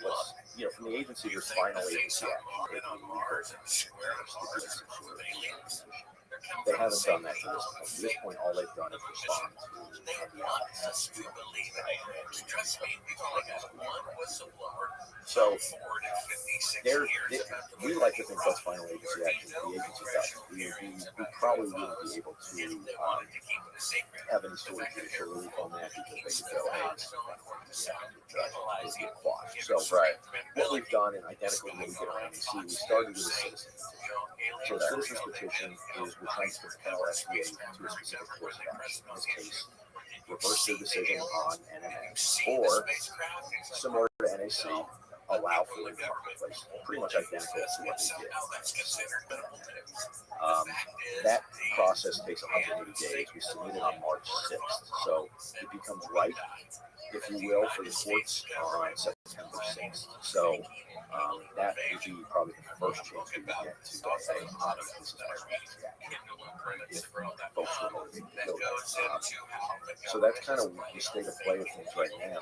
what's, from the agency, there's final agency action. They haven't done that to this point. To this point, all they've done is respond to so we like to think that's final agency action. The agency does. We probably wouldn't be able to have any sort of judicial relief on that because they could go, hey, this get quashed. So, right. What we've done, and identical to what we did on NBC, we started with a citizen petition. So, a citizen's petition is we're trying to compel FDA to a specific course of action. In this case, reverse their decision on NMN, or similar to NAC, allow for the marketplace, pretty much identical to what they did. That process takes 180 days. We submitted on March 6th, so it becomes ripe, if you will, for the courts on September 6th. So that would be probably the first chance we would get to say, this is our if folks were going to be killed. So that's kind of the state of play of things right now.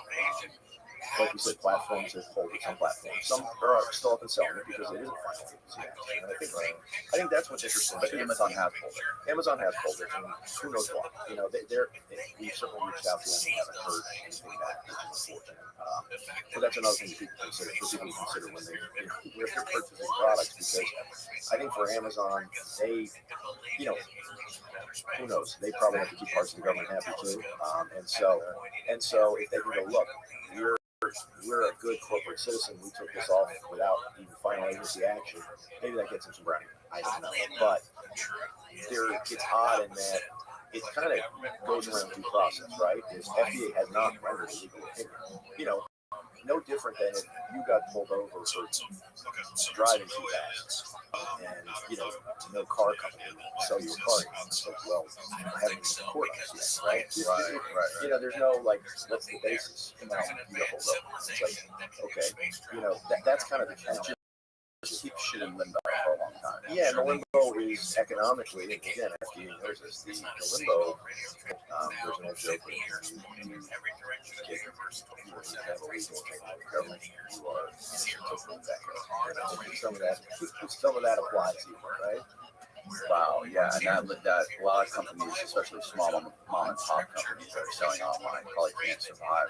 Like you said, platforms have pulled it. Some platforms, some are still up and selling it because it isn't final agency action. And I think that's what's interesting. But Amazon has pulled it. Amazon has pulled it, and who knows why? We've certainly reached out to them and haven't heard anything back, which is unfortunate. But that's another thing that people consider. For people to consider when they're purchasing products, because I think for Amazon, they, who knows? They probably have to keep parts of the government happy too. And so if they can go, look, we're a good corporate citizen. We took this off without even final agency action. Maybe that gets them some brownie. I don't know. But it's odd in that it kind of goes around due process, right? Because FDA has not rendered a legal opinion. no different than if you got pulled over for driving too fast, and no car company will sell you a car. It's like, well, I haven't been court on this yet, right? Right. There's no like, what's the basis? Come on, you got pulled over. It's like, okay, that's kind of the challenge. Just keep shit in limbo for a long time. Yeah, and the limbo is economically, and again, FDA knows this, the limbo, there's no joke when you have a legal government, you are taking that go. Some of that applies to you, right? Wow, yeah, and that a lot of companies, especially small mom and pop companies that are selling online, probably can't survive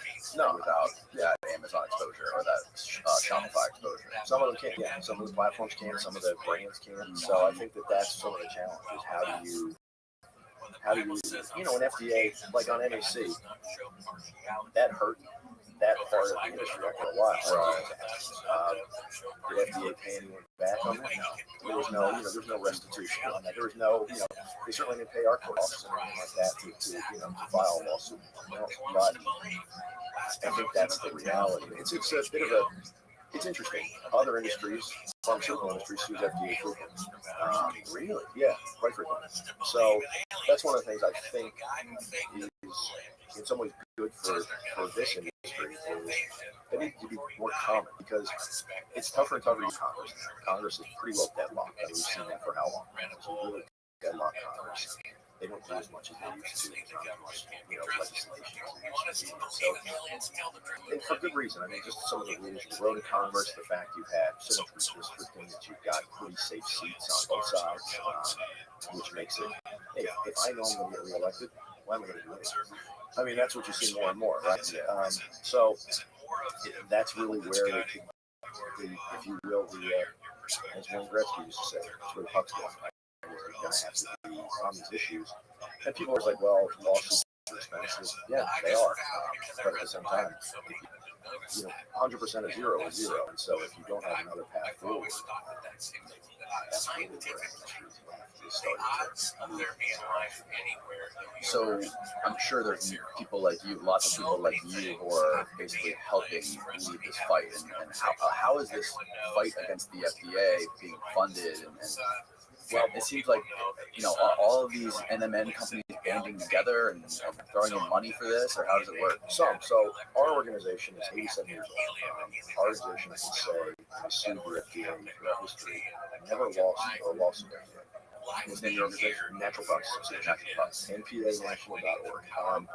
without that Amazon exposure or that Shopify exposure. Some of them can't. Yeah, some of the platforms can, some of the brands can. So I think that's some of the challenge is how do you an FDA like on NAC that hurt that part of the industry after a while. Did FDA pay anyone back on that? No. There was no, there's no restitution on that. There was no, they certainly didn't pay our costs and anything like that to file a lawsuit. But I think that's the reality. It's a bit of a, it's interesting. Other industries, pharmaceutical industries, use FDA frequently. Really? Yeah, quite frequently. So that's one of the things I think is in some ways good for this industry is they need to be more common because it's tougher and tougher to use Congress. Congress is pretty well deadlocked. We've seen that for how long? It's a really deadlocked Congress. They don't do as much as they used to. Legislation. So, and for good reason. I mean, just some of the rules you wrote in Congress, the fact you have so much redistricting that you've got pretty safe seats on both sides, which makes it, hey, if I know I'm going to get reelected, why am I going to do it? I mean, that's what you see more and more, right? So that's really where if you will, as Wayne Gretzky used to say, it's where the puck's going. You're going to have to be on these issues. And people are like, well, lawsuits are expensive. Yeah, they are. But at the same time, 100% of zero is zero. And so if you don't have another path forward, that's really where industry is starting to. So I'm sure there's people like you, lots of people like you, who are basically helping lead this fight. And how is this fight against the FDA being funded? And well, it seems like all of these NMN companies banding together and throwing in money for this, or how does it work? So our organization is 87 years old. Our organization, I can say, has sued the FDA throughout history, never lost a lawsuit. What's the name of your organization? Natural Products Association, NPAnational.org.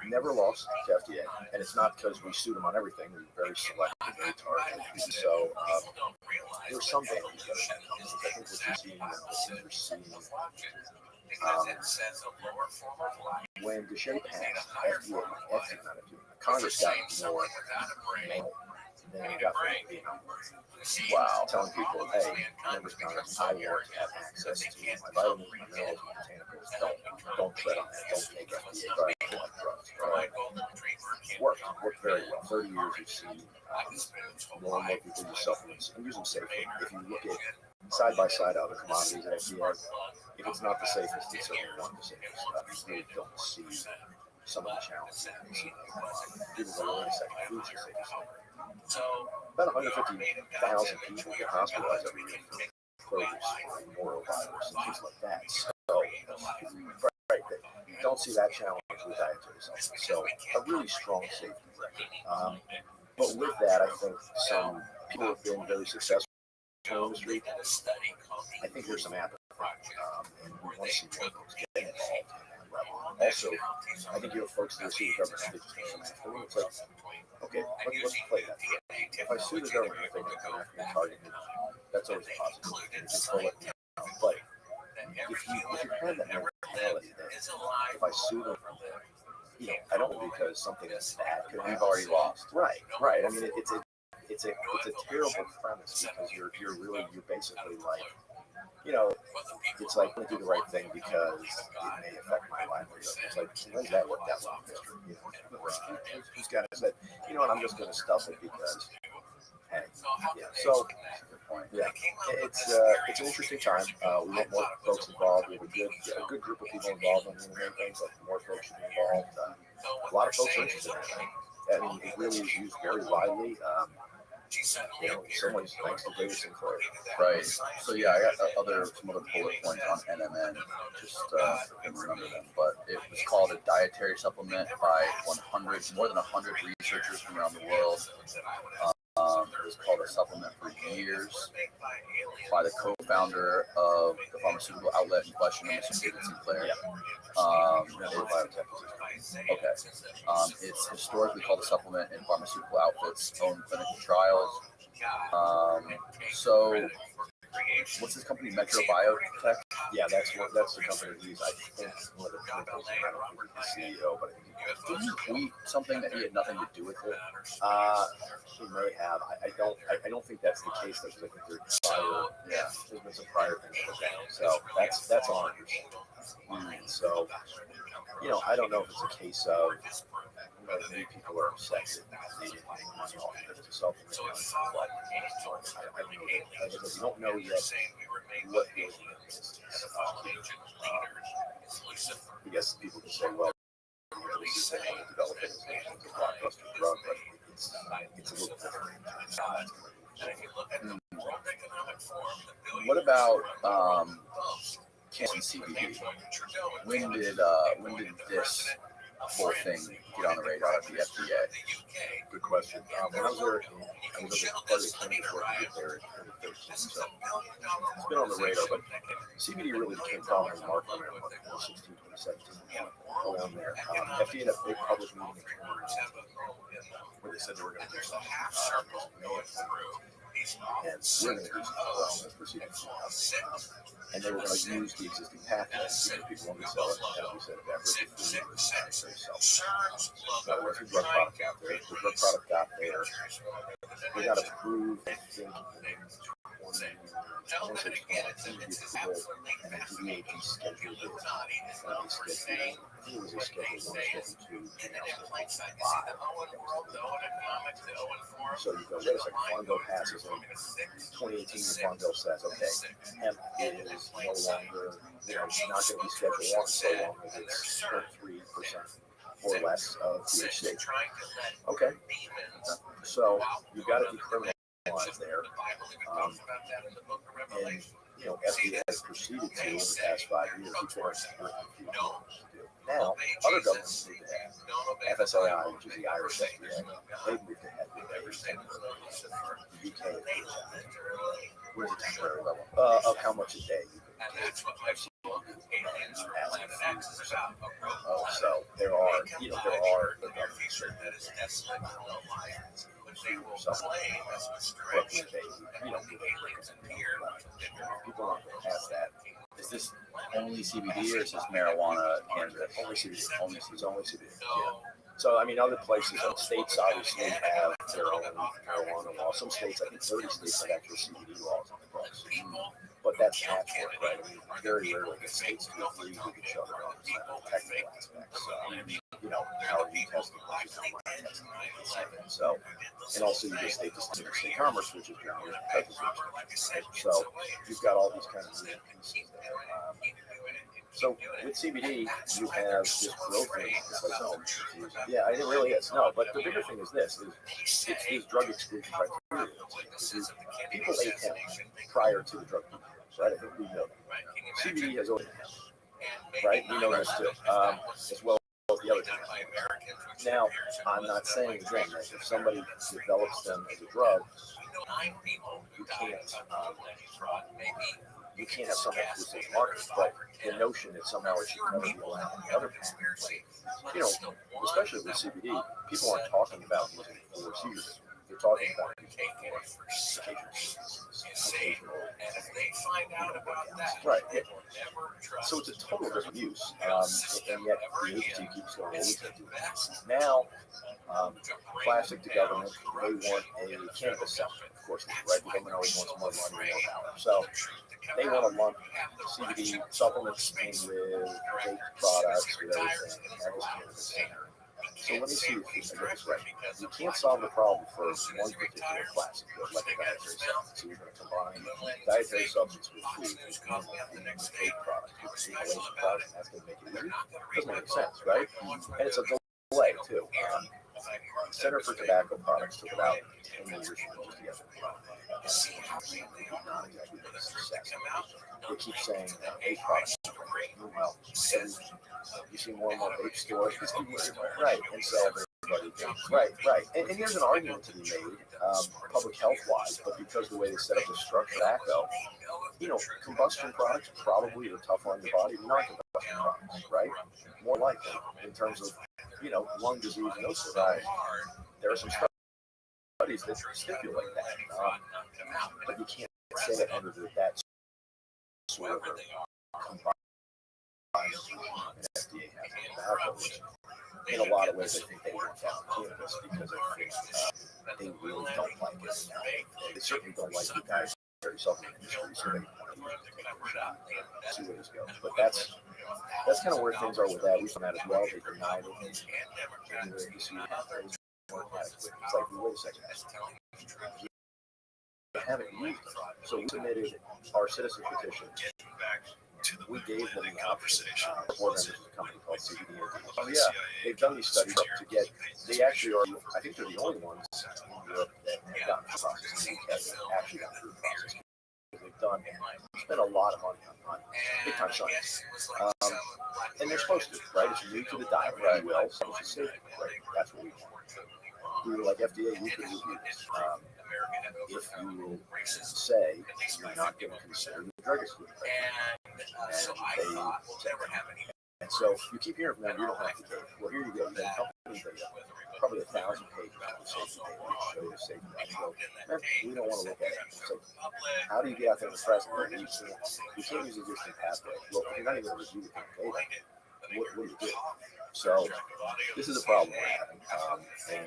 Never lost to FDA, and it's not because we sued them on everything. We were very selective, very targeted. So there was some banding together. I think what you're seeing when Gachet passed, Congress got more mail than they got from the Wow, telling people, hey, members of Congress, I want to have access to my vitamins, my minerals, my botanicals. Don't tread on that. Don't take FDA drugs. Worked very well. 30 years you've seen more and more people use supplements and use them safely. If you look at side by side other commodities at FDA, if it's not the safest, it's certainly one of the safest. You really don't see some of the challenges. People go, wait a second, food's the safest thing. About 150,000 people get hospitalized every year for produce, norovirus, and things like that. So, right, you don't see that challenge with dietary supplements. So, a really strong safety record. But with that, I think some people have been very successful in the industry. I think there's some appetite, and we want to see more folks get involved in that level. Also, I think you have folks that see the government, they just come after me. It's like, okay, let's play that. If I sue the government, if they come after me and target me, that's always a positive. But if you have that mentality that if I sue them, I don't because something that's bad could have already lost. Right. I mean, it's a terrible premise because you're basically like, it's like to do the right thing because it may affect my livelihood. It's like, when's that worked out well in history? Who's got it said, I'm just going to stuff it because, hey, yeah. So, yeah, it's an interesting time. We want more folks involved. We have a good group of people involved in the main things. Like more folks should be involved. A lot of folks are interested in it. I mean, it really is used very widely. You know, in some ways, thanks to David Sinclair. Right. So yeah, I got some other bullet points on NMN. Just couldn't remember them, but it was called a dietary supplement by more than 100 researchers from around the world. It was called a supplement for years by the co-founder of the pharmaceutical outlet in question, Mr. David Sinclair. It's historically called a supplement in pharmaceutical outfits' own clinical trials. So, what's this company, Metro Biotech? Yeah, that's the company that he's, I think, one of the companies. I don't think he's the CEO, but I think didn't he tweet something that he had nothing to do with it? He may have. I don't think that's the case. Though, because I think there's there's been some prior things with that. So that's on. So, you know, I don't know if it's a case of, you know, many people are upset that they didn't make money off of it as a supplement. But I don't know. Because you don't know yet what the is. I guess people can say, well, this is developing as a blockbuster drug, but it's a little different. What about cannabis and CBD? When did this whole thing get on the radar of the FDA? Good question. When I was there, I was part of the cannabis working group there in 2013, so it's been on the radar. But CBD really became prominent in the market around 2016, 2017, around there. FDA had a big public meeting in 2019 where they said they were going to do something. And we're going to do something proceedings. And they were going to use the existing pathway. People wanted to sell it, as we said, beverage, food, or so there was a drug product out there. The drug product got there. They got approved, I think, in 2020, and then DEA scheduled it. I think it was a schedule 1, schedule 2, and now it's 5. So you go, wait a second, Farm Bill passes in 2018, the Farm Bill says, okay, hemp is no longer, you know, it's not going to be Schedule 1 so long as it's 0.3% or less of THC. Okay, so you've got to decriminalize there. And, you know, FDA has proceeded to, in the past 5 years, before it's now, other governments move ahead. FSAI, which is the Irish FDA, they've moved ahead with everything. The UK, where's the temporary level of how much a day you can take. So there are, you know, the governments people aren't going to pass that. Is this only CBD or is this marijuana cannabis? Only CBD. It's only CBD. Yeah. So, I mean, other places, states obviously have their own marijuana law. Some states, I think 30 states have actual CBD laws on the books. But that's patchwork, right? I mean, very rarely get states to agree with each other on the technical aspects. You know, how are you testing versus how am I testing? So, and also you just state this interstate commerce, which is generally right? So you've got all these kind of moving pieces there. So with CBD, you have this growth rate. Yeah, it really is. No, but the bigger thing is this: it's these drug exclusion criteria. People ate hemp prior to the drug use, right? I think we know that. CBD has always been hemp, right? We know this too, as well as the other things. Now, I'm not saying again that if somebody develops them as a drug, you can't have someone who's in the market, but the notion that somehow it should never be allowed in the other countries, you know, especially with CBD, people aren't talking about using it for seizures. They're talking about right. Yeah. So it's a total different use, and yet the agency keeps going. Now, classic to government, they want a cannabis settlement, of course, right? The government always wants more money, more power. So they want to lump CBD supplements in with vape products, with everything, and that is cannabis center. So let me see if I get this right. You can't solve the problem for one particular class of good, like a dietary supplement. So you're going to combine dietary supplements with food, with vape products, with inhalation products, and that's going to make it easy. Doesn't make sense, right? And it's a delay too. Center for Tobacco Products took about 10 years to put together. Not exactly a success. They keep saying vape products. Well, you see more and more vape stores. Right, and so right. And there's an argument to be made, public health wise, but because of the way they set up the structure of tobacco, combustion products probably are tougher on your body than non-combustion products, right? More likely in terms of, lung disease and those sort of things. There are some studies that stipulate that, but you can't say it under that sort of combined an FDA has tobacco, which in a lot of ways I think they work out cannabis because I think they really don't like it. They certainly don't like the guys very supplement industry, so they want to see where this goes. But that's kind of where things are with that. We found that as well. They denied it. It's like, wait a second. We haven't used it. So we submitted our citizen petition. We gave them the option. Board members of the company called CBD. Oh yeah, they've done these studies to get. They actually are. I think they're the only ones in Europe that have gotten through the process. In the UK that actually got through the process. They've spent a lot of money on big time science, and they're supposed to, right? It's new to the diet, right? Well, so it's safe, right? That's what we want. We were like FDA, you can review this. If you will say you're not going to consider the drug exclusion, and so you keep hearing from them, you don't have to do it. Well, here you go. Then company data, probably 1,000 pages of safety data to show you safety. And go, we don't want to look at it. It's like, how do you get out there in the press and go, you can't use existing pathway? Well, if you're not even going to review the data, what do you do? So this is a problem we're having. And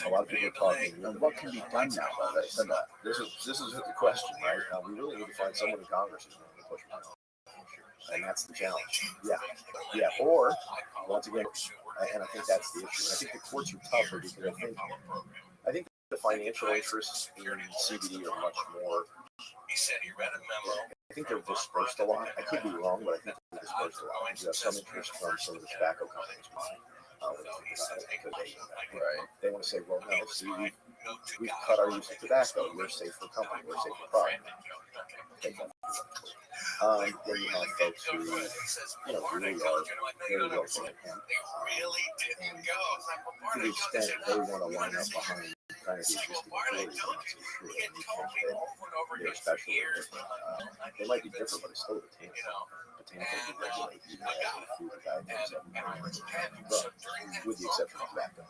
a lot of people are talking. What can be done now? This is the question, right? We really need to find someone in Congress who's willing to push it. And that's the challenge. Yeah. Or once again, and I think that's the issue. I think the courts are tougher because I think the financial interests in CBD are much more. I think they're dispersed a lot. I could be wrong, but I think they're dispersed a lot. You have some interest from some of the tobacco companies. They want to say, well, no, see, we've cut our use of tobacco. We're a safer company. We're a safer product. Then you have folks who, really are very well trained. And to the extent they want to line up behind kind of the existing authorities, they're special or different. They might be different, but it's still botanical. Botanicals would regulate even food and dietary stuff, with the exception of tobacco.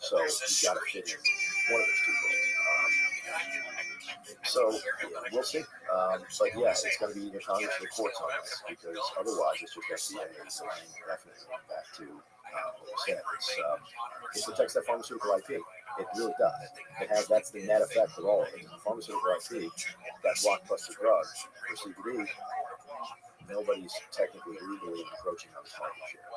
So you've got to fit in one of those two worlds. So we'll see. But yeah, it's going to be either Congress or the courts on this, because otherwise it's just FDA and definitely going back to what we said. It protects that pharmaceutical IP. It really does. That's the net effect of all of it. Pharmaceutical IP, that blockbuster drug for CBD, nobody's technically legally encroaching on the market share.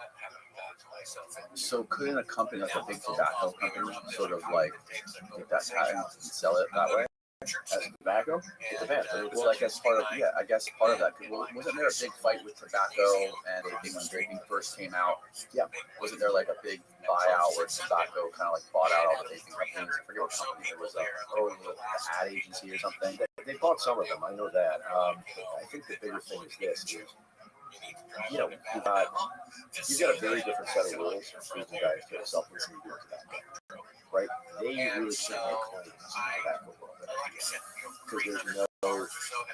So couldn't a company like a big tobacco company sort of like get that patent and sell it that way? As tobacco, it depends. Well, I guess part of that. Wasn't there a big fight with tobacco and vaping when vaping first came out? Yeah. Wasn't there like a big buyout where tobacco kind of like bought out all the vaping companies? I forget what company it was. The ad agency or something. They bought some of them. I know that. I think the bigger thing is this: you've got a very different set of rules for foods and dietary supplements than you do with tobacco. Right? They really can't make claims in the tobacco world. Because there's no,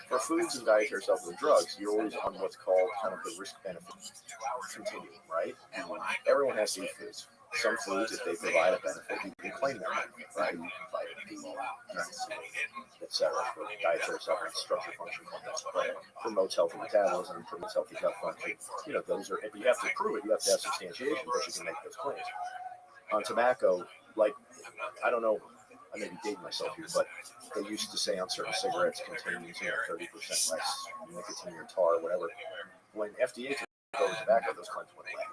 for foods and dietary supplement drugs, you're always on what's called kind of the risk-benefit continuum, right? Everyone has to eat foods. Some foods, if they provide a benefit, you can claim that benefit, right? You can fight people out, etc. For dietary supplements, structure function complex, promotes healthy metabolism, promotes healthy gut function. Those are, if you have to prove it, you have to have substantiation, but you can make those claims. On tobacco, like, I don't know, I may be dating myself here, but they used to say on certain cigarettes contains 30% less nicotine or tar or whatever. When FDA took over tobacco, those claims went away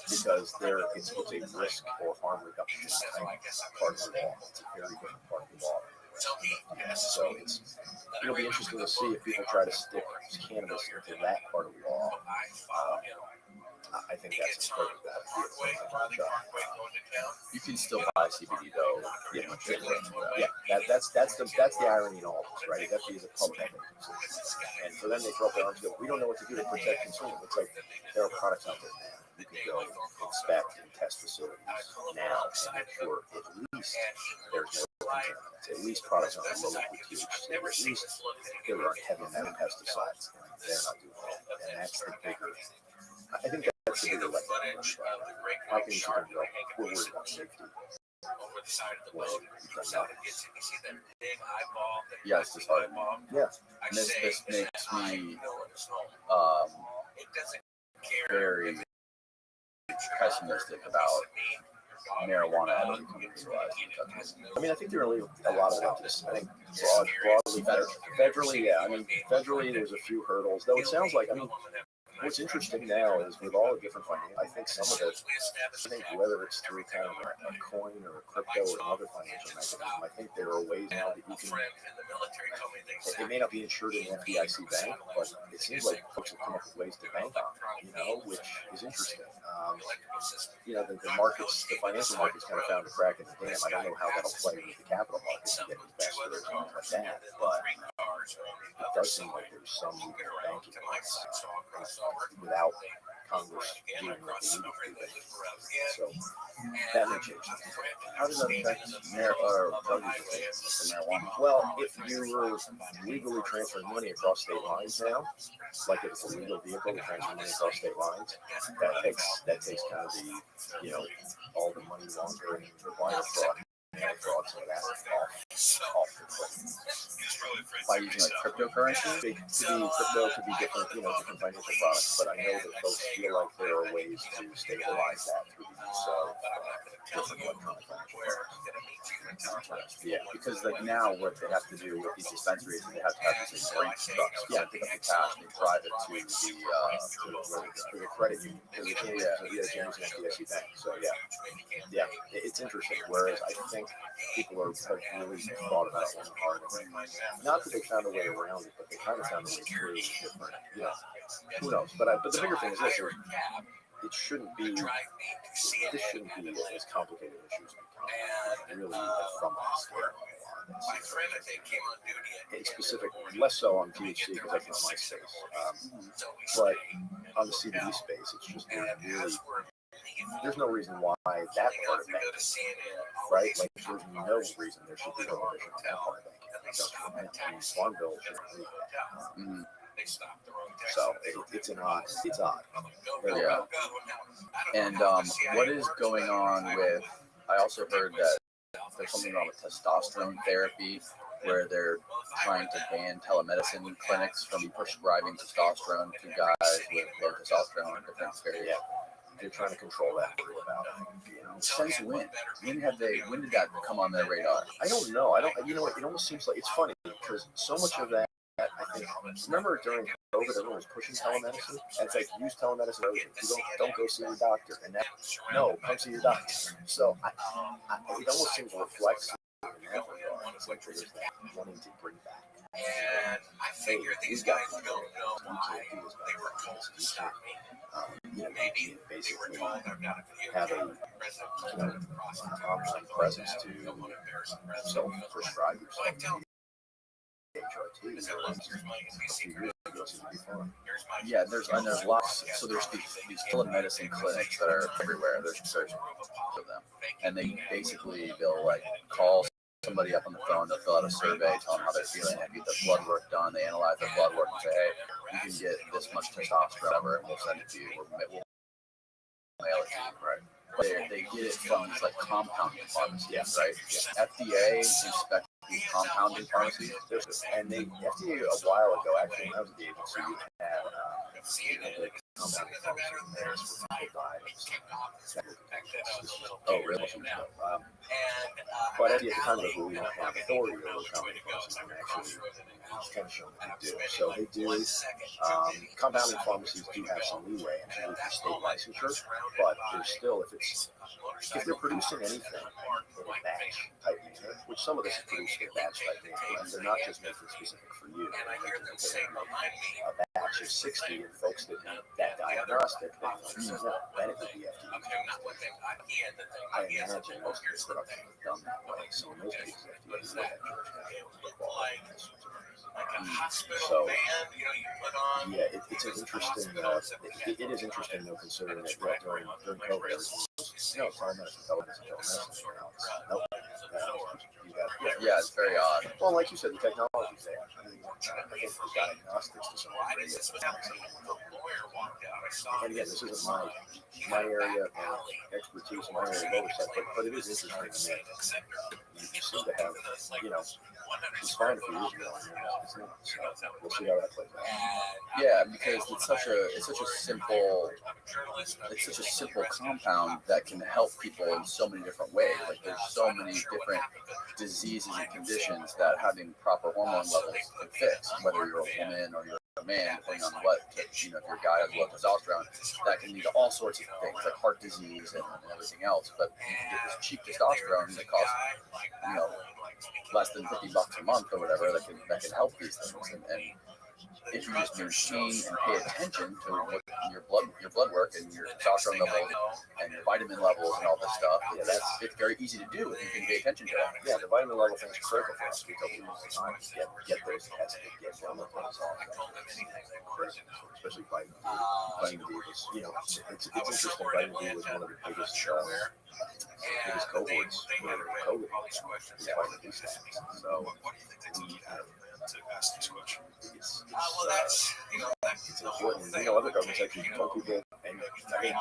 because it's a risk or harm reduction part of the law. It's a very different part of the law. So it'll be interesting to see if people try to stick cannabis into that part of the law. I think that's a perfect You can still buy CBD though. Yeah, that's the irony in all this, right? FDA is a public health agency, and for them they throw up their arms and go, we don't know what to do to protect consumers. It's like there are products out there now. You can go inspect and test facilities now and make sure at least there's no contaminants, at least products aren't low liquid THC, at least there aren't heavy metal pesticides. They're not doing that, and that's the bigger. I think that's the bigger letdown. How can you go, we're worried about safety? Well, Yeah, it's disheartening. yeah. And this makes me very pessimistic about marijuana ever becoming legalized in the country. I mean, I think there are a lot of leftists. I think broadly, federally, yeah. I mean, federally, there's a few hurdles. Though it sounds like, I mean, what's interesting now is with all the different financial, I think some of it, I think whether it's through kind of a coin or a crypto or another financial mechanism, I think there are ways now that you can, it may not be insured in an FDIC bank, but it seems like folks have come up with ways to bank on it, which is interesting. The markets, the financial markets kind of found a crack in the dam. I don't know how that'll play with the capital markets to get investors and things like that, but it does seem like there's some banking without Congress doing what they need to do. So that may change things. How does that affect drug users, marijuana? Well, if you were legally transferring money across state lines now, like if it's a legal vehicle to transfer money across state lines, that takes kind of the all the money laundering, the wire fraud, mail fraud, some of that off the cliff. By using like cryptocurrency? It could be crypto, could be different, different financial products, but I know that folks feel like there are ways to stabilize that through the use of different electronic financial products. Yeah, because like now what they have to do with these dispensaries is they have to have these like branch trucks. Yeah, pick up the cash and they drive it to the credit union, because it can't James and FDIC bank. So yeah, it's interesting. Whereas I think people have really thought about it one hard way. Not that they found a way around it, but they kind of found a way through different. Who knows? But the bigger thing is this: it shouldn't be. This shouldn't be as complicated issues become. Really, from that it's specific, less so on THC because I think my space, but on the CBD space, it's just really. There's no reason why that part of banking, right? Like, there's no reason there should be prohibition on that part of banking. I mean, Farm Bill shouldn't do that. So it's odd. Yeah. And what is going on with? I also heard that there's something wrong with testosterone therapy, where they're trying to ban telemedicine clinics from prescribing testosterone to guys with low testosterone and different areas. Yeah. They're trying to control that. Since when? When did that come on their radar? I don't know. You know what? It almost seems like it's funny because so much of that, I think. Remember during COVID, everyone was pushing telemedicine, and it's like use telemedicine. You don't go see your doctor, and that come see your doctor. So it almost seems reflects in that regard. It's like there's that wanting to bring back. And I figure these guys don't know. You can't do this by yourself. You can't, basically have a online presence to self-prescribe yourself. Yeah, there's lots. So there's these telemedicine clinics that are everywhere. There's of them, and they'll like call somebody up on the phone, they'll fill out a survey, tell them how they're feeling, they get the blood work done, they analyze their blood work and say, hey, you can get this much testosterone, and we'll send it to you, we'll mail it to you, right? But they get it from these like compounding pharmacies, right? FDA inspects these compounding pharmacies, and the FDA a while ago, actually, when I was at the agency, had the compounding pharmacies there. Oh, really? But at the time of we don't have authority over compounding pharmacies, and actually kind of showing that they do. So they do. Compounding pharmacies do have some leeway actually for state licensure, but there's still, if they're producing anything in a batch type manner, which some of this is produced in a batch type manner, they're not just making specific for you. They're making a batch batch of 60 and folks that have that diagnostic, then it would be FDA. I imagine most of the production is done that way. So in those cases, FDA would have so yeah, it's an interesting. It is interesting though, considering that during COVID, telemedicine. Nope. Yeah, it's very odd. Well, like you said, the technology's there. I mean, I think the diagnostics to some degree. And again, this isn't my area of expertise, my area of oversight, but it is interesting to me. You seem to have, it's fine for you. So we'll see how that plays out. Yeah, because it's such a simple compound that can help people in so many different ways. Like there's so many different diseases and conditions that having proper hormone levels can fix. Whether you're a woman or you're a man, depending on what, if you're a guy has low testosterone, that can lead to all sorts of things like heart disease and everything else. But you can get this cheap testosterone that costs, less than $50 a month or whatever that can help these things. And if you just maintain and pay attention to what your blood work and your testosterone levels and your vitamin levels and all this stuff, it's very easy to do if you can pay attention to it. Yeah, the vitamin level thing is critical for us because we get those tested, get down the things all, especially vitamin D. Vitamin D was, it's interesting. Vitamin D was one of the biggest cohorts for COVID. Vitamin D status. So it's important. Other governments actually told people, and the UK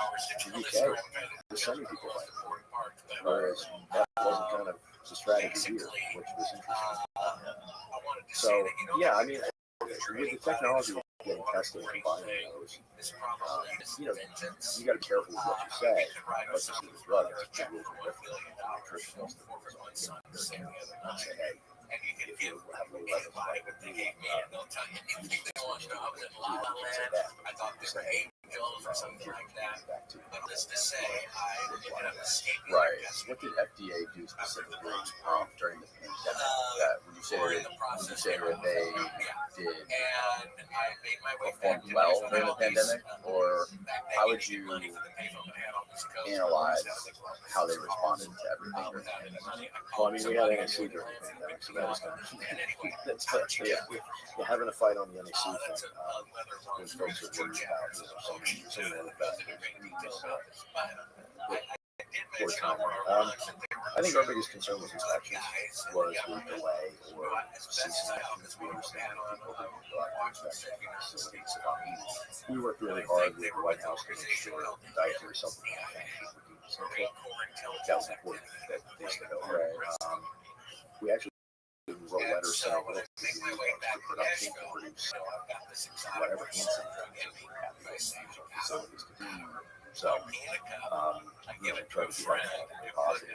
was sending people vitamin, whereas that wasn't kind of the strategy here, which was interesting. So yeah, I mean, with the technology getting tested and combining those, you got to be careful with what you say. But this is a drug; it's a different nutritionist. Say, hey, if you have low levels of vitamin D, you Right. What did FDA do specifically during the pandemic? Would you say that they did perform well during the pandemic, or how would you analyze how they responded to everything during the pandemic? Well, I mean, we had NAC during the pandemic, so that was kind of yeah, having a fight on the NAC thing. When folks are worried about some of the other factors. I think our biggest concern with inspections was the delay or ceasing actions. We understand people who go out and inspect facilities. We worked really hard with the White House to make sure dietary supplement manufacturers would do something. That was important that they stayed over. We actually wrote letters saying, look, we need extra production to produce whatever hand sanitizer facilities to do. So, I try to be positive.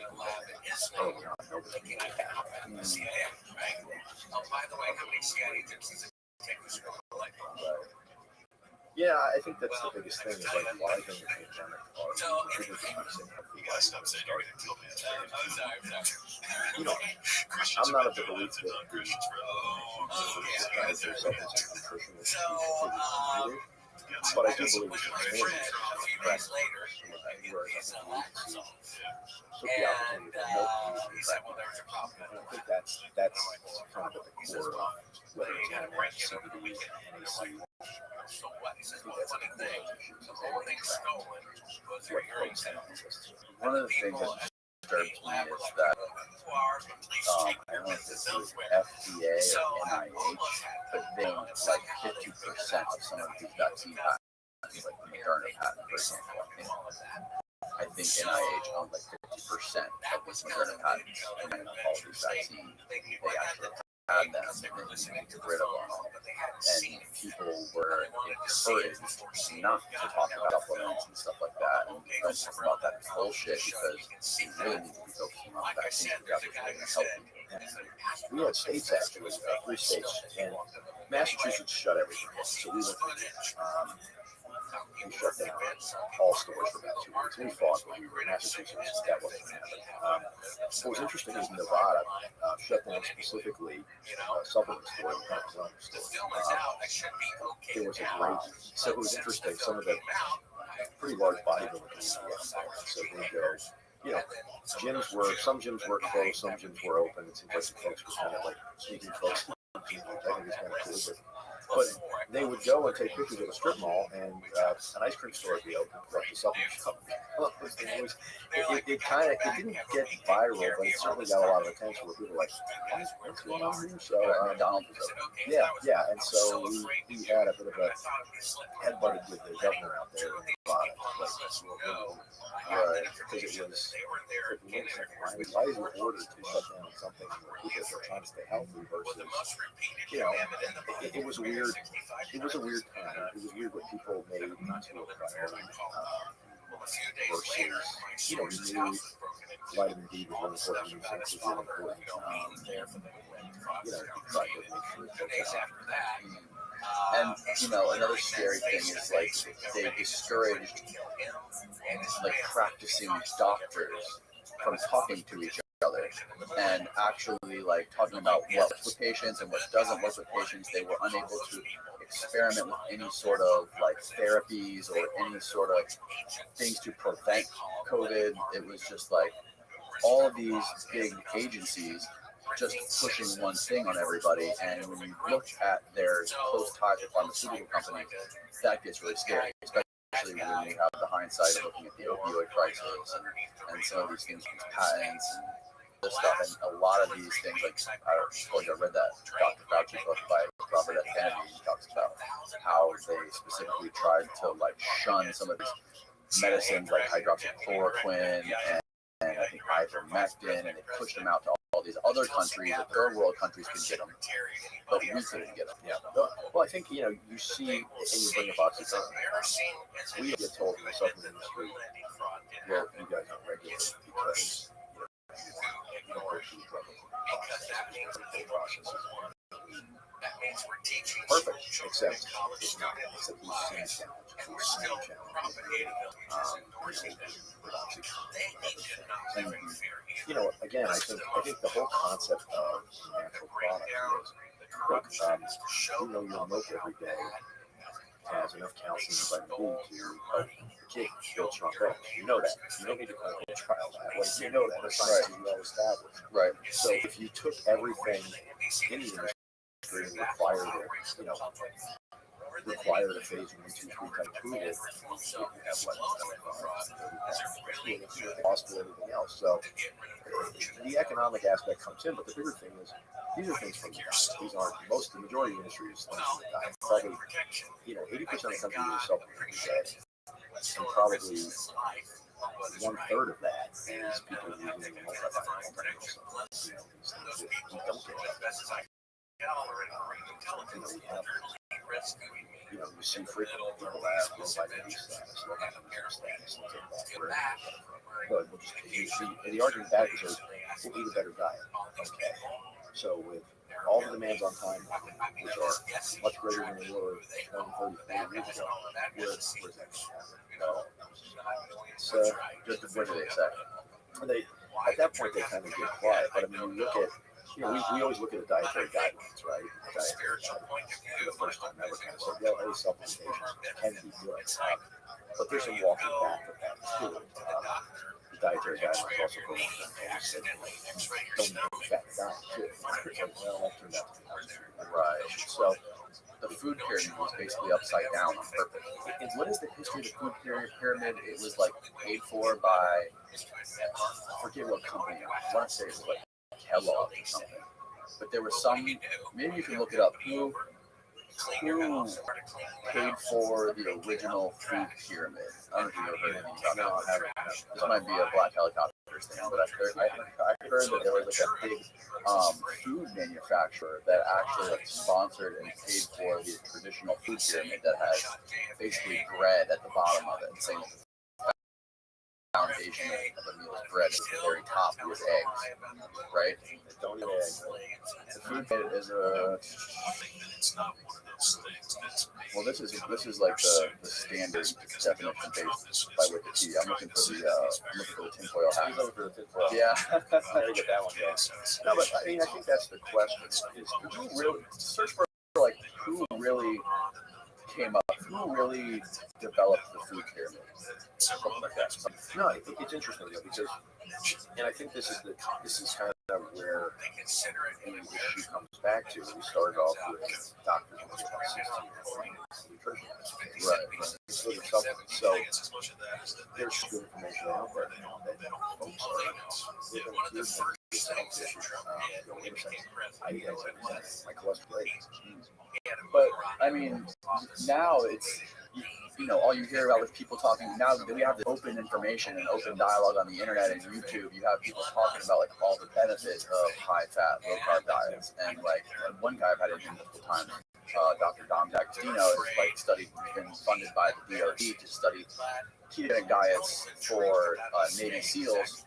Yeah, I think that's the biggest thing is like why during the pandemic people just not saying I'm not of the belief that dietary supplements and nutritionists needed. But I do believe it's expanding. Took the opportunity to help I think that's kind of at the core of whether it's CBD, NAC. One of the things that disturbs me is that I don't know if this is FDA or NIH, but they own like 50% of some of these vaccine patents, like the Moderna patent, for example. I think NIH owns like 50% of these Moderna patents, and then all these vaccines, they actually had them and they get rid of them. And people were encouraged not to talk about supplements and stuff like that, and don't talk about that bullshit because we really need to be focusing on vaccines that are going to help people. We had states actually, 3 states, and Massachusetts shut everything down. So we went he shut down all stores for about 2 weeks. We fought, but we were in Massachusetts. That wasn't going to happen. What was interesting is Nevada shut down specifically supplement store and Amazon store. It was a great, so it was interesting. Some of the pretty large bodybuilding community up there. So they go, you know, some gyms were closed, some gyms were open. It seems like the folks were kind of like sneaking folks. I think it's kind of cool, but they would go and take pictures at a strip mall, and an ice cream store would be open for up to supplement shop. It didn't get viral, but it certainly got a lot of attention where people were like, what's going on here? So McDonald's was open. Yeah, and so we had a bit of a headbutted with the governor out there in Nevada, because it was, why is your order to shut down something where people are trying to stay healthy versus, you know, it was a weird time. It was weird what people made into a priority versus, you know, we knew vitamin D was really important, zinc was really important, you know, try to make sure it's And you know, another scary thing is like they discouraged like practicing doctors from talking to each other and actually like talking about what works with patients and what doesn't work with patients. They were unable to experiment with any sort of like therapies or any sort of things to prevent COVID. It was just like all of these big agencies just pushing one thing on everybody. And when you look at their close ties with pharmaceutical companies, that gets really scary, especially when you have the hindsight of looking at the opioid crisis and some of these things, these patents and this stuff. And a lot of these things, like I read that Dr. Fauci book by Robert F. Kennedy. He talks about how they specifically tried to like shun some of these medicines like hydroxychloroquine and I think ivermectin, and they pushed them out to all these other countries. The third world countries can get them, but we couldn't get them. Yeah. Well, I think, you know, you see, and you bring up oxytocin. We get told in the supplement industry, well, you guys aren't regulated because you don't go through the drug process. Perfect, except it's not. It's a loose challenge. You know, again, I think the whole concept of natural product is, look, you know, your milk every day has enough calcium and vitamin D to help the kid build strong bones. You know that. You don't need to clinical trial that. Like, you know that. The science is well established. Right. So if you took everything in the industry and required it, you know, required a phase 1, 2, 3 type approval, you have what? Cost and everything else. So the economic aspect comes in, but the bigger thing is these are things from the diet. These aren't the majority of the industry is things from the diet. Probably, you know, 80% of the country uses supplements every day, and probably 1/3 of that is people using the multivitamin supplements. You know, these things that we don't get. You know, you see frequently people have low vitamin D status, low magnesium status, things like that. But we'll just and the argument back is, we'll eat a better diet. Okay. So with all the demands on time, which are much greater than they were 20, 30, 40 years ago, where's that going to happen? So just what do they say? At that point, they kind of get quiet. But I mean, you look at, you know, we always look at the dietary guidelines, right? The dietary guidelines for the first time ever kind of said, well, any supplementation can be good. But there's some walking back of that too. The dietary guidelines also for one thing, don't eat fat diet too. Well, that turned out to be right. So the food pyramid was basically upside down on purpose. And what is the history of the food pyramid? It was like paid for by, I forget what company. I want to say it was like Kellogg or something. But there was some, maybe you can look it up, who paid for the original food pyramid. I don't know if you've ever heard anything about that. This might be a Black Helicopters thing, but I heard that there was like a big food manufacturer that actually like sponsored and paid for the traditional food pyramid that has basically bread at the bottom of it, saying that the foundation invasion of a meal is bread. At the very top with eggs, right? Don't eat eggs. The food is a well. This is like the standard definition based by Wikipedia. I'm looking for the tinfoil hat. You're looking for the tinfoil. Yeah. Gotta get that one going. No, but I mean, I think that's the question: is who really search for like who really came up, who really developed the food pyramid, something like that. No, it's interesting though because, and I think this is kind of where the issue comes back to. We started off with doctors who were about 16 nutrition, right? So there's good information out there now that folks are living with health issues. I eat eggs every day. My cholesterol rates. But I mean, now it's all you hear about with people talking. Now that we have the open information and open dialogue on the internet and YouTube, you have people talking about like all the benefits of high fat, low carb diets. And like one guy I've had it multiple times, Dr. Dom D'Agostino, has like studied, been funded by the DoD to study ketogenic diets for Navy SEALs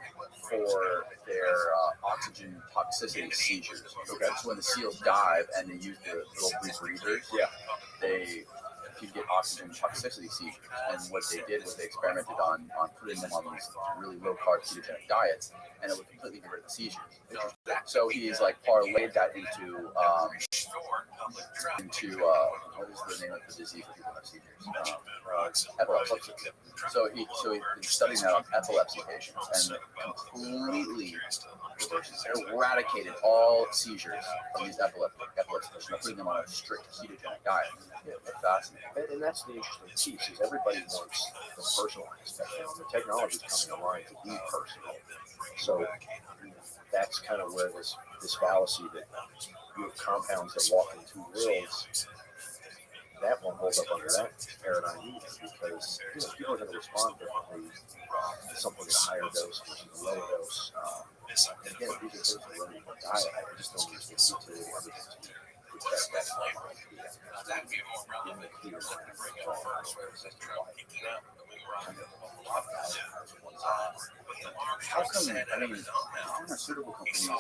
for their oxygen toxicity seizures. Okay, so when the SEALs dive and they use the little rebreathers, they can get oxygen toxicity seizures. And what they did was they experimented on putting them on these really low carb ketogenic diets, and it would completely get rid of the seizures. So he's like parlayed that into what is the name of the disease that people have seizures? Epilepsy. So he's been studying that on epilepsy patients and completely eradicated all seizures from these epilepsy patients, putting them on a strict ketogenic diet. Fascinating. And that's the interesting piece is everybody wants the personal aspect. The technology is coming online to be personal. So that's kind of where this fallacy that you have compounds that walk in two worlds, that won't hold up under that paradigm either because people are going to respond differently to something at a higher dose versus a lower dose. And again, these are things that are running a diet. I just don't use the utility evidence to protect that How come, I mean, pharmaceutical companies,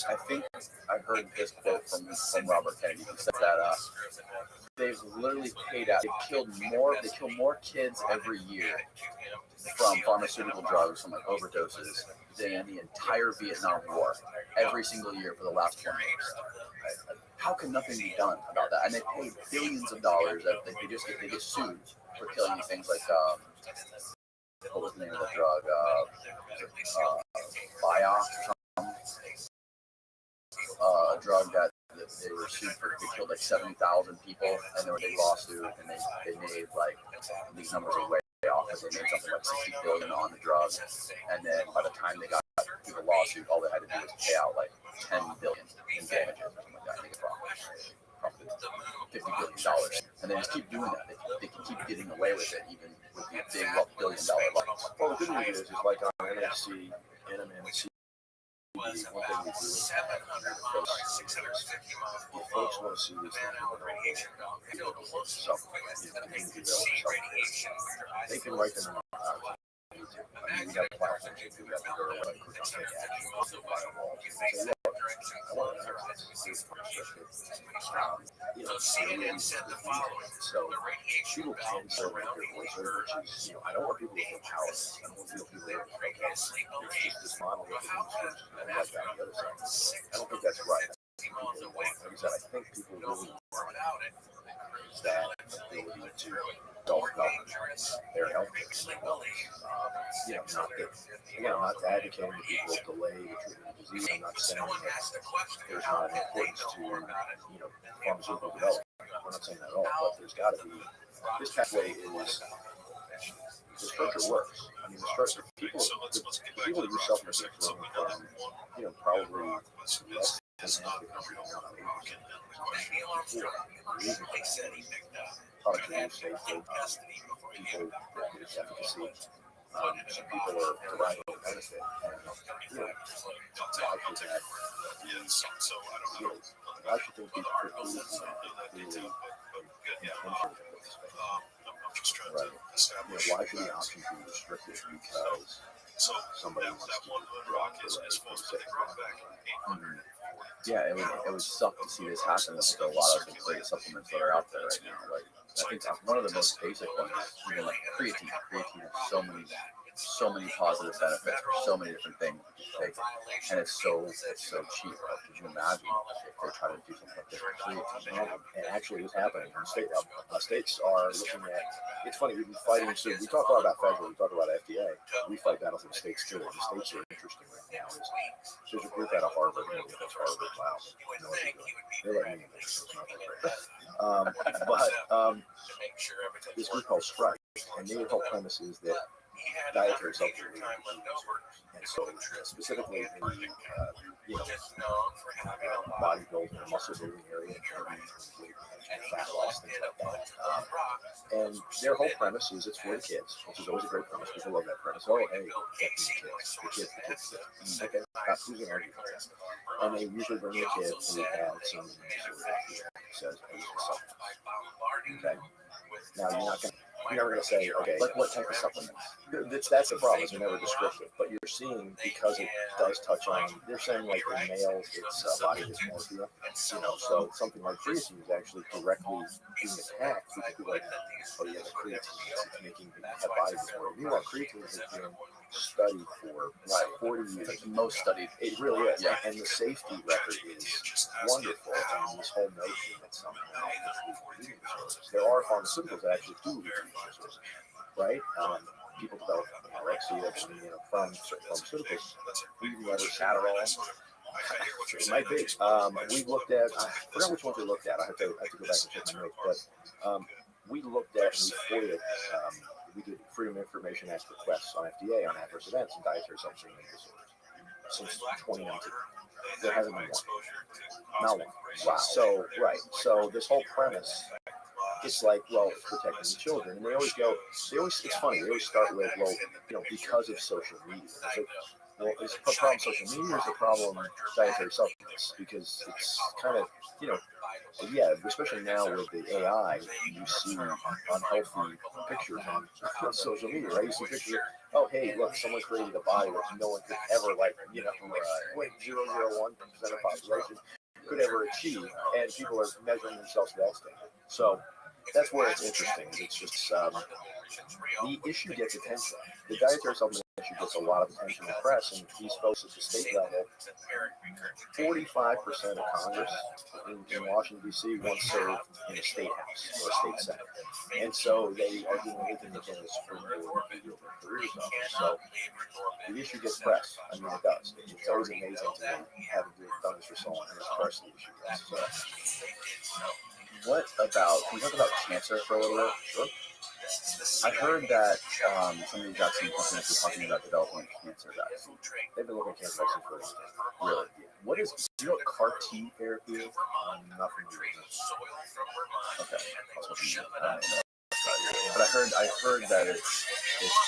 I think I've heard this quote from Robert Kennedy. He said that they've literally paid out, they kill more kids every year from pharmaceutical drugs, from like overdoses, than the entire Vietnam War, every single year for the last 20 years. How can nothing be done about that? And they pay billions of dollars. They get sued for killing things like what was the name of the drug? Vioxx, a drug that they were sued for. They killed like 70,000 people, and there was a big lawsuit, and they made like these numbers are way off. They made something like 60 billion on the drug, and then by the time they got to the lawsuit, all they had to do was pay out like 10 billion in damages or something like that. I think it's probably $50 billion, and they just keep doing that. They can keep getting away with it, even with the big billion-dollar lawsuits. Well, the good news is like on NHC, NMNC, one thing we do is if folks want to see these things, they can write them in our I mean, we have platforms that do that that are like quick on take action, firewalls, and say, look, I want to so people can still make their voice heard, which is, I don't want people to feel powerless. I don't want people to feel okay. It's just this model that the industry is like that on the other side. I don't think that's right. Like I said, I think people really want that ability to self-govern their health care. I'm not advocating that people delay the treatment of disease. I'm not saying that there's not an importance to, pharmaceutical development. We're not saying that at all, but there's got to be, this pathway is, the structure works. I mean, the structure, people that use self-medicine from, probably less than half the country don't know how to product use safety, people with its efficacy. Some people are providing a benefit, and why should things be precluded really intentionally? Right. Why should the option be restricted because somebody wants to block the right for the sake of that? Yeah, it would suck to see this happen with a lot of the great supplements that are out there right now. Like I think one of the most basic ones is even like creatine. Creatine has so many positive benefits for so many different things you can take, and it's so cheap. Like, could you imagine if they try to do something like this with creatine? And actually, it's happening. States are looking at. It's funny. We've been fighting. So we talk a lot about federal. We talk about FDA. We fight battles in the states too. And the states are interesting right now. There's a group out of Harvard. That's Harvard. Wow. No, they're letting me in. So it's not that great. But this group called Strike, and their whole premise is that dietary supplements, and so specifically in the bodybuilding and muscle building area, fat loss, things like that. And their whole premise is it's for the kids, which is always a great premise. People love that premise. Oh, hey, the kids. Okay, that's who's an argument. And they usually bring a kid who has some says, okay. Now you're never gonna say, okay, Like what type of supplements? That's the problem. Is they're never descriptive, but you're seeing because it does touch on. They're saying like in males, it's body dysmorphia. So something like creatine is actually directly being attacked because people are like, oh yeah, the creatine is making have body dysmorphia. Meanwhile, creatine has been studied for 40 years. Like the most studied. It really is. Yeah. And the safety record is wonderful. And this whole notion that somehow there are pharmaceuticals that actually do reduce disorders, right? People develop anorexia from certain pharmaceuticals. We've never Adderall. It might be. We looked at. I forgot which ones we looked at. I have to go back and check my notes. But we looked at and we FOIA'd. We did Freedom of Information Act requests on FDA on adverse events and dietary supplement disorders since 2019. There hasn't been one. Not one. Wow. So this whole premise, it's like, well, protecting the children, and they always, it's funny, they always start with, well, because of social media. It's like, well, is the problem social media or is the problem dietary supplements? Because it's kind of, yeah, especially now with the AI, you see unhealthy pictures on social media, right? You see pictures, oh, hey, look, someone created a body that no one could ever, like, 0.001% of population could ever achieve, and people are measuring themselves to that standard. So that's where it's interesting. It's just the issue gets attention. The dietary supplement issue gets a lot of attention in the press, and these folks at the state level, 45% of Congress in Washington, D.C. once served in a state house or a state senate. And so they are doing everything they can to springboard and build their careers up. So the issue gets press. I mean, it does. It's always amazing to me, having done this for so long, and it's press the issue. So, what about, can we talk about cancer for a little bit? Sure. I heard that some of these vaccine companies were talking about developing a cancer vaccine. They've been looking at cancer vaccine for a long time. Really? Yeah. What is, do you know what CAR T therapy is? Nothing to do with this. Okay. But I heard that it's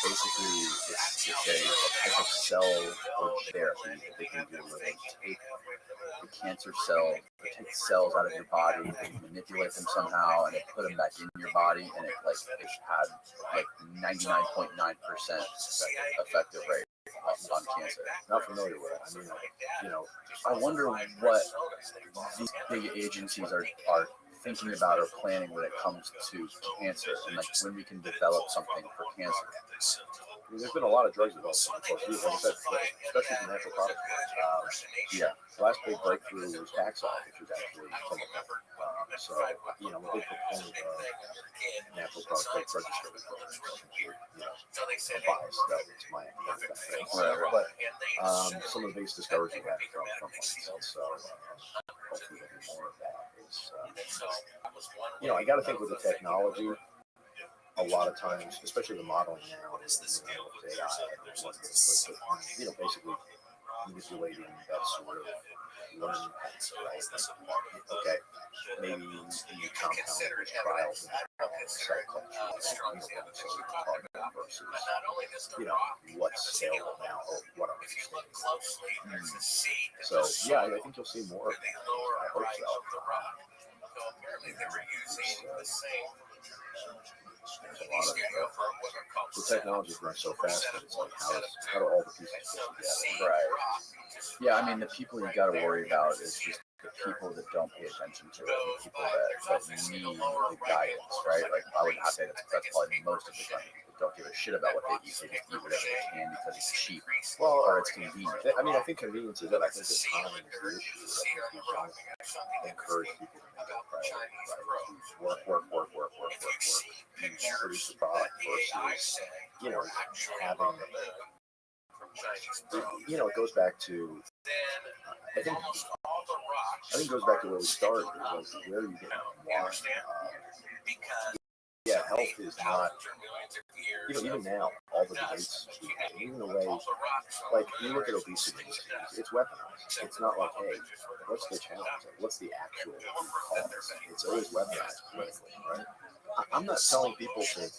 basically it's a type of cell or therapy that they can do where they take the cancer cell, or take cells out of your body and manipulate them somehow, and they put them back in your body, and it had like 99.9% effective rate on cancer. Not familiar with it. I mean, I wonder what these big agencies are thinking about or planning when it comes to cancer, and like when we can develop something for cancer. I mean, there's been a lot of drugs developed in the course of years, like I said, especially from natural products. Yeah. The last big breakthrough was Taxol, which was actually some of them. So, I'm a big proponent of natural products like drug discovery programs. I'm biased, it's my Right. But some of the biggest discoveries we had from plants. So, hopefully there'll be more of that. I got to think with the technology, a lot of times, especially the modeling now, is AI, basically manipulating that sort of learning path, right? Okay, maybe the compound was trials in cell culture, versus, what's scalable now or what are we So, yeah, I think you'll see more of that. I hope so. There's a lot of the technology is growing so fast that it's like how do all the pieces fit together? Right. Yeah, I mean, the people you got to worry about is just the people that don't pay attention to it, the people that need the guidance, right? Like, I would have to say that's probably most of the country. People don't give a shit about what they eat. They just eat whatever they can because it's cheap, Well, or it's convenient. I mean, I think convenience is it. I think the time is the issue. I think we don't encourage people to make it a priority. Right? Work. And produce a product versus, having, it goes back to, I think it goes back to where we started. Like, where you get why. Yeah, health is not, even now, all the debates, even the way, like, you look at obesity, it's weaponized. It's not like, hey, what's the challenge? Like, what's the actual cause? It's always weaponized politically, right? I'm not telling people to, I'm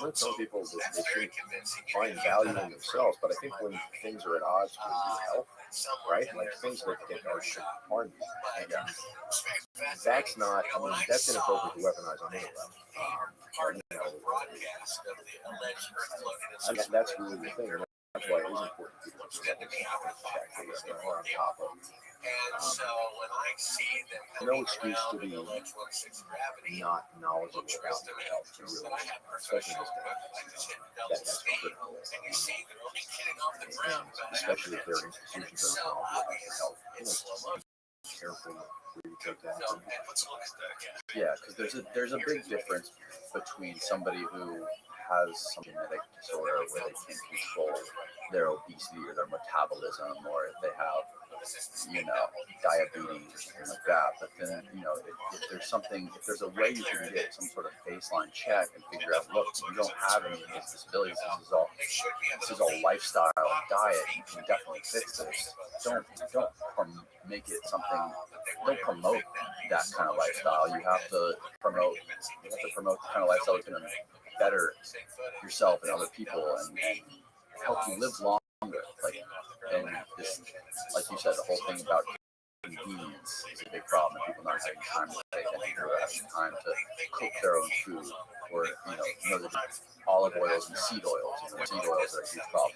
not telling people that they shouldn't find value in themselves, but I think when things are at odds with your health, right? Like, things that are should harm you. And that's not, that's inappropriate to weaponize on any level. That's really the thing. And that's why it is important to people to check that are on top of it. No excuse to be not knowledgeable about their health, really, especially in this day. That's critical. And especially if there are institutions that are knowledgeable about your health. Careful where you take that. Yeah, because there's a big difference between somebody who has some genetic disorder where they can't control their obesity or their metabolism, or if they have, diabetes or something like that. But then, if there's a way you can get some sort of baseline check and figure out, look, you don't have any of these disabilities. This is all lifestyle and diet. You can definitely fix this. Don't make it something. Don't promote that kind of lifestyle. You have to promote the kind of lifestyle that's going to better yourself and other people and help you live longer. Like you said, the whole thing about convenience is a big problem. People not having time to pay attention or having time to cook their own food, or the olive oils and seed oils. Seed oils are a huge problem.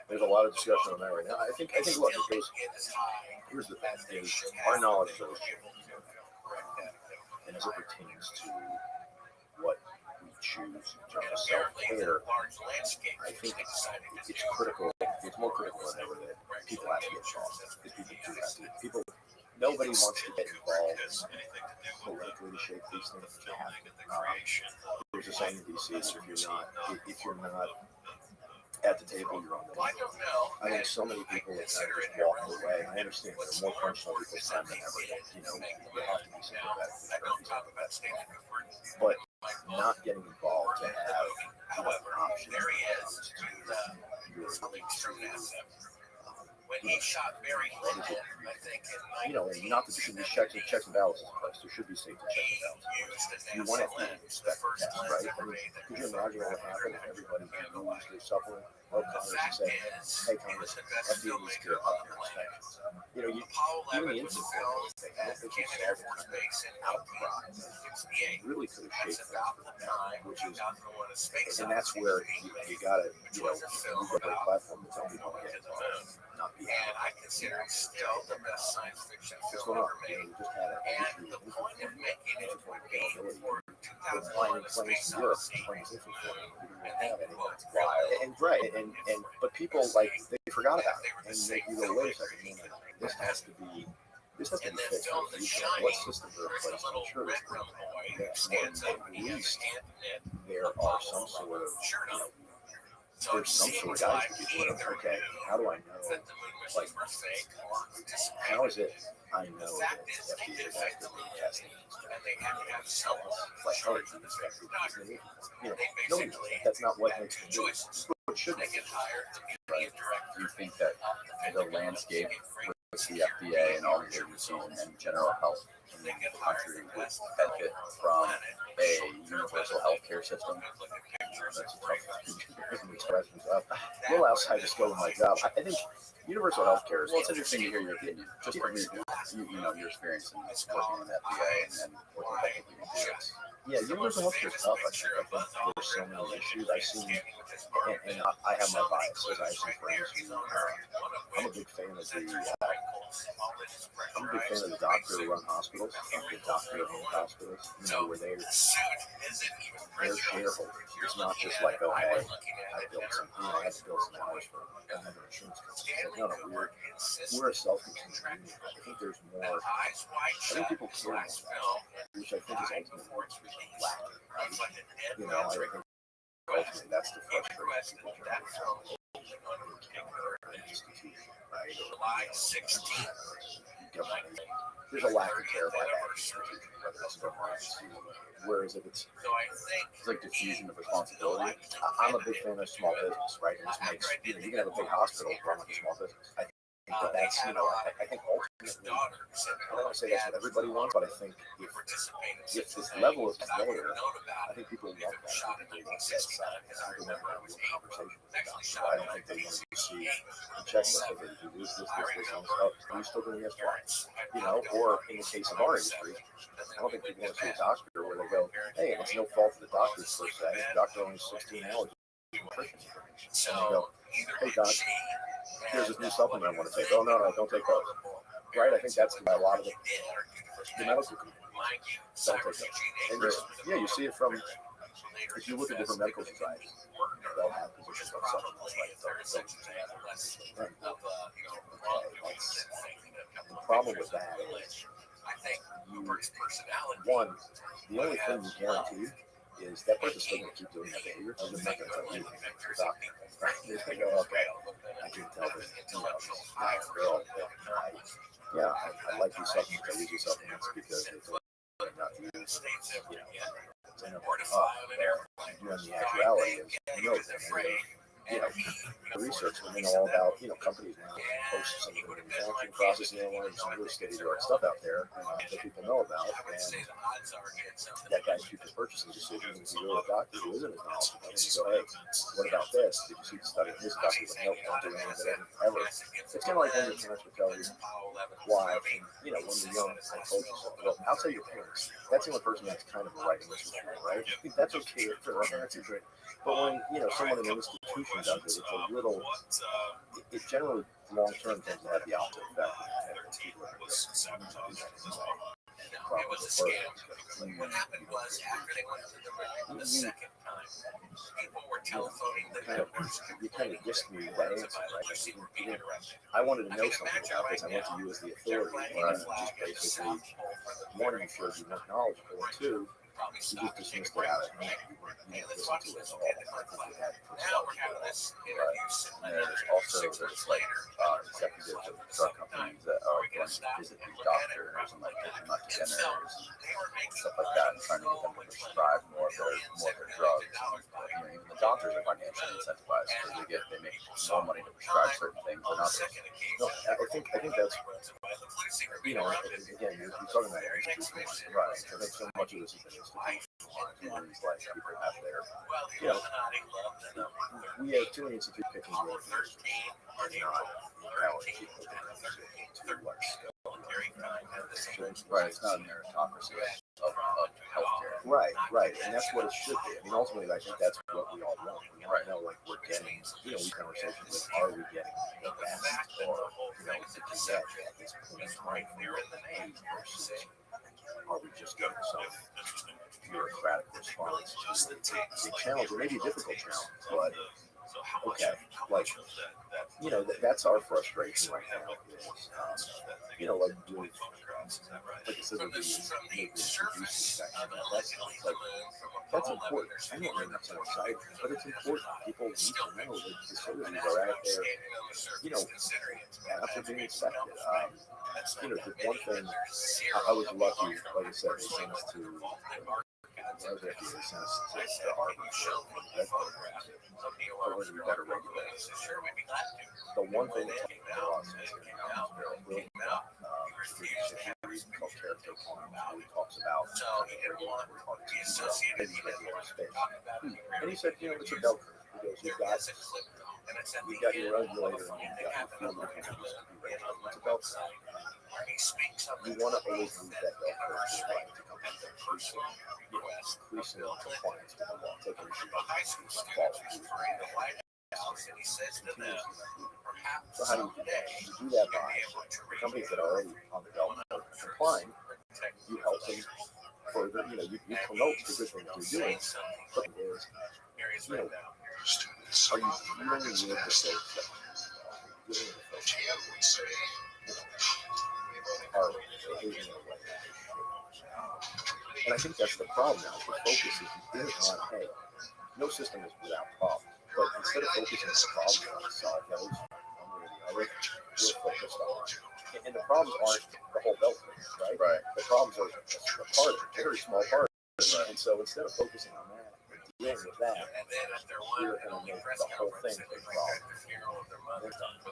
There's a lot of discussion on that right now. I think look, it goes. Here's the thing: is our knowledge is always changing, and as it pertains to what we choose in terms of self-care, I think it's critical. It's more critical than ever that people have to get involved. Because people. Nobody wants to get involved politically to shape these things. There's a saying in DC: if you're not at the table, you're on the table. I think so many people have kind of just walked away. I understand there are more functional people's time than ever. You have to be sympathetic, but not getting involved to have options. When he shot Barry Lyndon, I think, and not that there should be checks and balances in place. There should be safety checks and balances. You want FDA to inspect the test, right? Could you imagine what would happen if everybody who used their supplement wrote Congress and said, hey, Congress, FDA needs to up your inspections. Even the infant formula thing, I don't think you saw the kind of outcry that really could have shaped things for the better, which is, and that's where you got to, you've got a platform to tell people to get involved. Not be I consider it still the best science fiction film ever made. We just had an issue with point of making it for 2000 Europe but people forgot about it, and you go, wait a second, this has to be fixed. What systems are in place to ensure this? At least there are some sort of there's some sort of guidance to be okay, how do I know? Like, how is it I know that FDA is actively testing these things? Like, how are you inspecting these? Nobody knows that. That's not what makes them do it. What should make it higher? Right. Do you think that the landscape with the FDA and all the agencies and general health in the country would benefit from a universal healthcare system? that's a tough expression. A little outside the scope of my job. I think universal healthcare is. Well, it's interesting to hear your opinion, just from your experience in working in that PA and what I think you do. Yeah, universal healthcare is tough. I think there's so many issues. I've seen, and I have my biases. I've seen friends who, I'm a big fan of the doctor-run hospitals, the doctor-owned hospitals. You know, where they're shareholders. It's not just like, oh, hey, I built something. I had to build some hours for another insurance company. It's like, no, we're a self-contained community. I think there's more. I think people care more, which I think is ultimately what's lacking. You know, I think ultimately that's the frustration people an institution, right? There's a lack of care by that institution, whether it's government. Whereas if it's like diffusion of responsibility. I'm a big fan of small business, right? And this makes, you know, you can have a big hospital run like a small business. I think that's, you know, I think ultimately, I don't want to say that's what everybody wants, but I think if this level is there, I think people want that. They want that side. People want to have a real conversation with the doctor. I don't think they want to see a checklist of it. You do this, and stuff. Are you still doing this? Why? You know, or in the case of our industry, I don't think people want to see a doctor where they go, hey, it's no fault of the doctor's per se. The doctor only 16 hours of nutrition information. And they go, hey, doc, here's this new supplement I want to take. Oh, no, don't take those. Right? I think that's by a lot of the medical community. Don't take those. And yeah, you see it from, if you look at different medical societies, they'll have positions on supplements like those. The problem with that is, one, the only thing you guarantee is that person's still going to keep doing that behavior. They're not going to tell you they're going to go, okay, I can tell this, you know, this girl, yeah, I like these supplements. I use these supplements because they feel like not to use, you know, and the actuality is, you know, the research, we know all about, you know, companies now post some of the manufacturing process analysis, some really state-of-the-art stuff out there that people know about, and that guides people's purchasing decisions. If you go to a doctor who isn't as knowledgeable, and you go, hey, what about this? Did you see the study? This doctor would nope, don't do any of it ever. It's kind of like when your parents would tell you why, and, you know, when you're young, I told you so. Well, outside your parents, that's the only person that's kind of a right institution, right? I think that's okay for our parents, great. But when, you know, someone in an institution does it, it's a little, it generally long-term tends to have the opposite effect. What happened was after they went through the second time, people were telephoning the numbers. You kind of just knew that answer, right? I wanted to know something about this. I went to you as the authority, and just basically, one, you showed you weren't knowledgeable, and two, you just dismissed it out of hand. You didn't listen to it at all. Now we're having this interview. And there's also executives of drug companies that are going to visit these doctors and like take them out to dinners and stuff like that, and trying to get them to prescribe more of their drugs. And, you know, even the doctors are financially incentivized because they make more money to prescribe certain things than others. No, I think that's, you know, again, you're talking about institutions, right? I think so much of this is an institution. Communities like people have their, you know, we have too many institutions picking your first are not empowering people to like Right, it's not a meritocracy of healthcare. Right, and that's what it should be. I mean, ultimately, I think that's what we all want. We all know, like, we're getting, you know, we conversations like, are we getting the best, or, you know, the edge at this point in time from the age versus are we just getting some bureaucratic response to a challenge, or maybe a difficult challenge, but okay, like, you know, that's our frustration right now is, you know, like with, like I said, with the section, that's important. I don't mean that's so exciting, but it's important. People need to know that facilities are out there, you know, after being inspected. You know, the one thing, I was lucky, like I said, they sent us to, I was lucky they sent us to Harvard for was we better regulated. The one thing that took me a lot reason called Character Farm, where he talks about So he didn't want the associated space. And he said, it's a bell curve. He goes, you've got your regulator and you've got your fuel mechanisms. It's a bell curve. You want to always move that bell curve to try to come into increasing compliance with the law, taking and he says to them, so how do you do that? You do that by the companies that are already on the bell curve complying. You help them further. You promote the good things they're doing. But is, are you dealing with the folks that are behaving in a way? And I think that's the problem now. The focus is on, hey, no system is without problems. But instead of focusing on the problems trying to solve those, one way or the other, we're focused on. And the problems aren't the whole belt curve, right? Right. The problems are a part of it, a very small part of it. Right. And so instead of focusing on that, dealing with that, we're going to make the whole thing a big problem.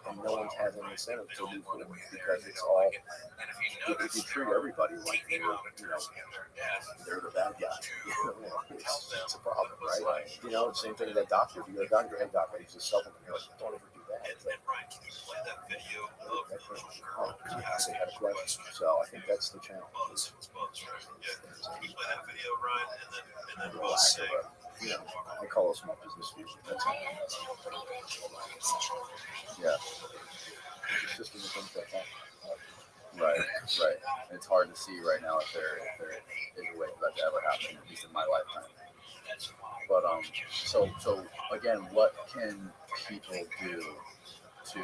And no one has any incentive to do it because it's all, if you treat everybody like they're the bad guy, it's a problem, right? Same thing with that doctor. If you're a doctor, hey doctor, he's a supplement. You're like, don't ever do that. It's like, they had a question. So I think that's the challenge. I call it small business fusion. That's yeah. It's just things like that. Right. And it's hard to see right now if there is a way for that to ever happen, at least in my lifetime. But so again, what can people do to,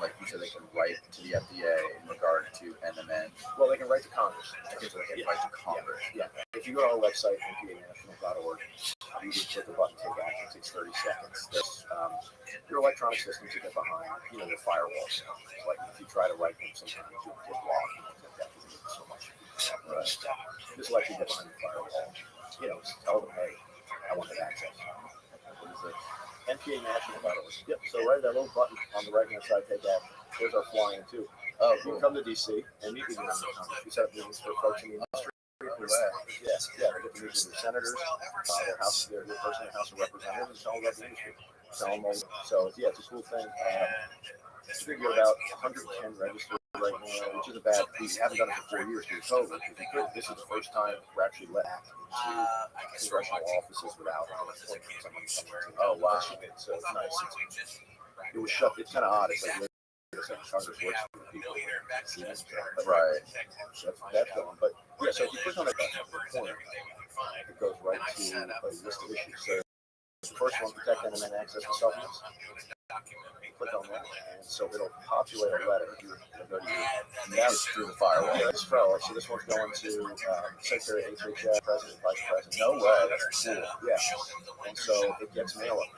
like you said, they can write to the FDA in regard to NMN? Well, they can write to Congress. Okay, so they can write to Congress. Yeah. If you go to our website, npanational.org, you can click the button, take action. It takes 30 seconds. There's your electronic systems to get behind, the firewalls. Like if you try to write them, sometimes you'll get blocked. That because it's so much. Just let you get behind the firewall. Tell them, hey, I want that access. What is it? npanational.org. Yep. So right that little button on the right-hand side, take action. There's our flying too. Oh, cool. You can come to DC and meet with them. We set up meetings for folks in the industry. Yes, they get to meet with their senators, their person in the House of Representatives, and tell them about the industry. So yeah, it's a cool thing. I think we're about 110 registered right now, which is a bad. We haven't done it for 4 years due to COVID. This is the first time we're actually let into congressional offices without someone coming to. Oh wow! So it's nice. It was shut. It's kind of odd. It's like Congress works for people. Right. That's going. But yeah, so if you click on that corner, it goes right to a list of issues. So the first one, protect NMN access to supplements. Click on that, and so it'll populate a letter. That's through the firewall. Yeah, it's firewall. So this one's going to Secretary of HHS, President, Vice President. No way. That's cool. Yeah. And so it gets mail up.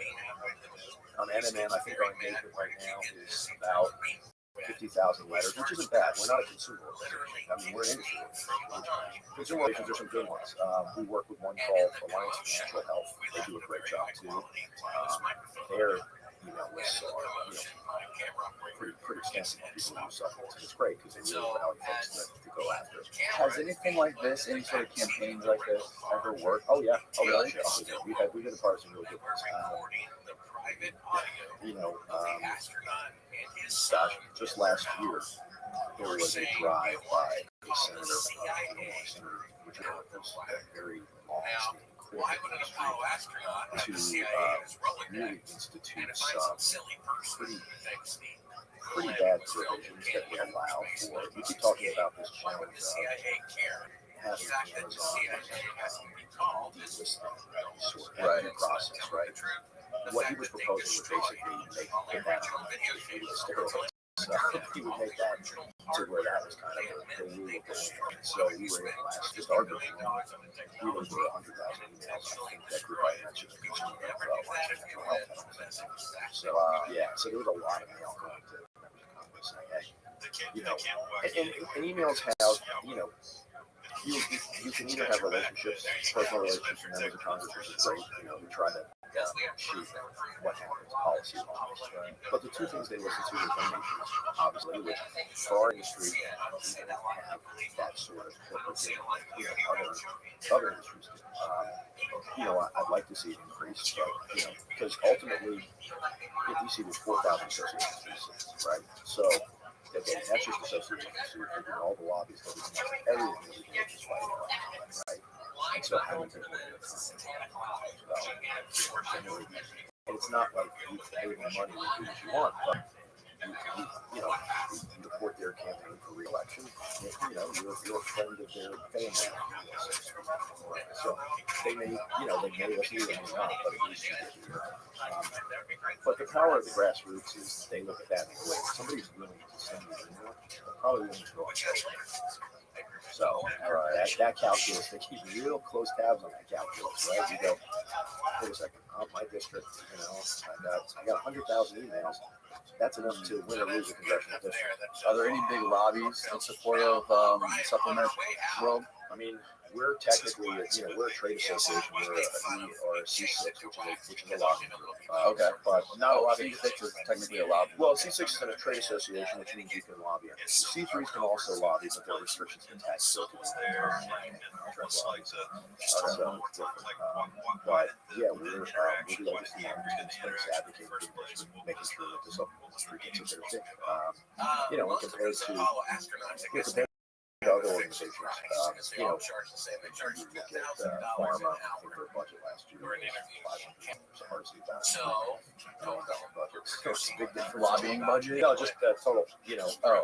On NMN, I think our engagement right now is about 50,000 letters, which isn't bad. We're not a consumer organization. I mean, we're an industry organization. Consumer organizations are some good ones. We work with one called Alliance for Natural Health. They do a great job too. Their lists are pretty extensive. People use supplements, and it's great because they really value folks to go after. Has anything like this, any sort of campaigns like this, ever worked? Oh yeah. Oh really? Yeah. We had a part of some really good ones. Just last year, there was a drive by a senator, which was very long, to really institute some pretty bad provisions that would allow for. We keep talking about this challenge of having Amazon sort of process, right? What he was proposing would basically make that he would make that to where that was kind of the rule of the land. So we were able to just argue we were 100,000 emails. I think that group I mentioned the consumer health. So so there was a lot of mail going to members of Congress saying, and emails have, you can either have relationships, personal relationships with members of Congress, which is great. We try to shape what happens policy-wise. Right? But the two things they listen to is donations, obviously, which for our industry, we don't have that sort of corporate giving, other industries do. I'd like to see it increase, but, because ultimately, if you see there's 4,000 associations, right? So, okay, that's just associations. So you're thinking all the lobbies, everything is just fighting right? And so having to and it's not like you pay the money to do what you want, but you report their campaign for re-election. You're a friend of their family. So they may listen to you, they may not, but at least you get to hear. But the power of the grassroots is they look at that and go, wait, somebody's willing to send me anymore, they're probably willing to go on. So that calculus, they keep real close tabs on that calculus, right? You go, wait a second, my district, I got 100,000 emails. That's enough to win or lose a congressional district. Are there any big lobbies in support of supplement world? I mean, we're technically, we're a trade association. We are a C6, which is a lobby group. Okay, but not a lobby. C6 is technically a lobby. Well, C6 is a trade association, which means you can lobby. C3s can also lobby, but there are restrictions to tax. So, but yeah, we're the oldest in the advocating for making sure that the supplement industry gets a fair shake. Compared to other organizations, you look at pharma, I think their budget last year was $500. It's hard to see that. Budget. So it's a big difference. Lobbying budget? No, just total,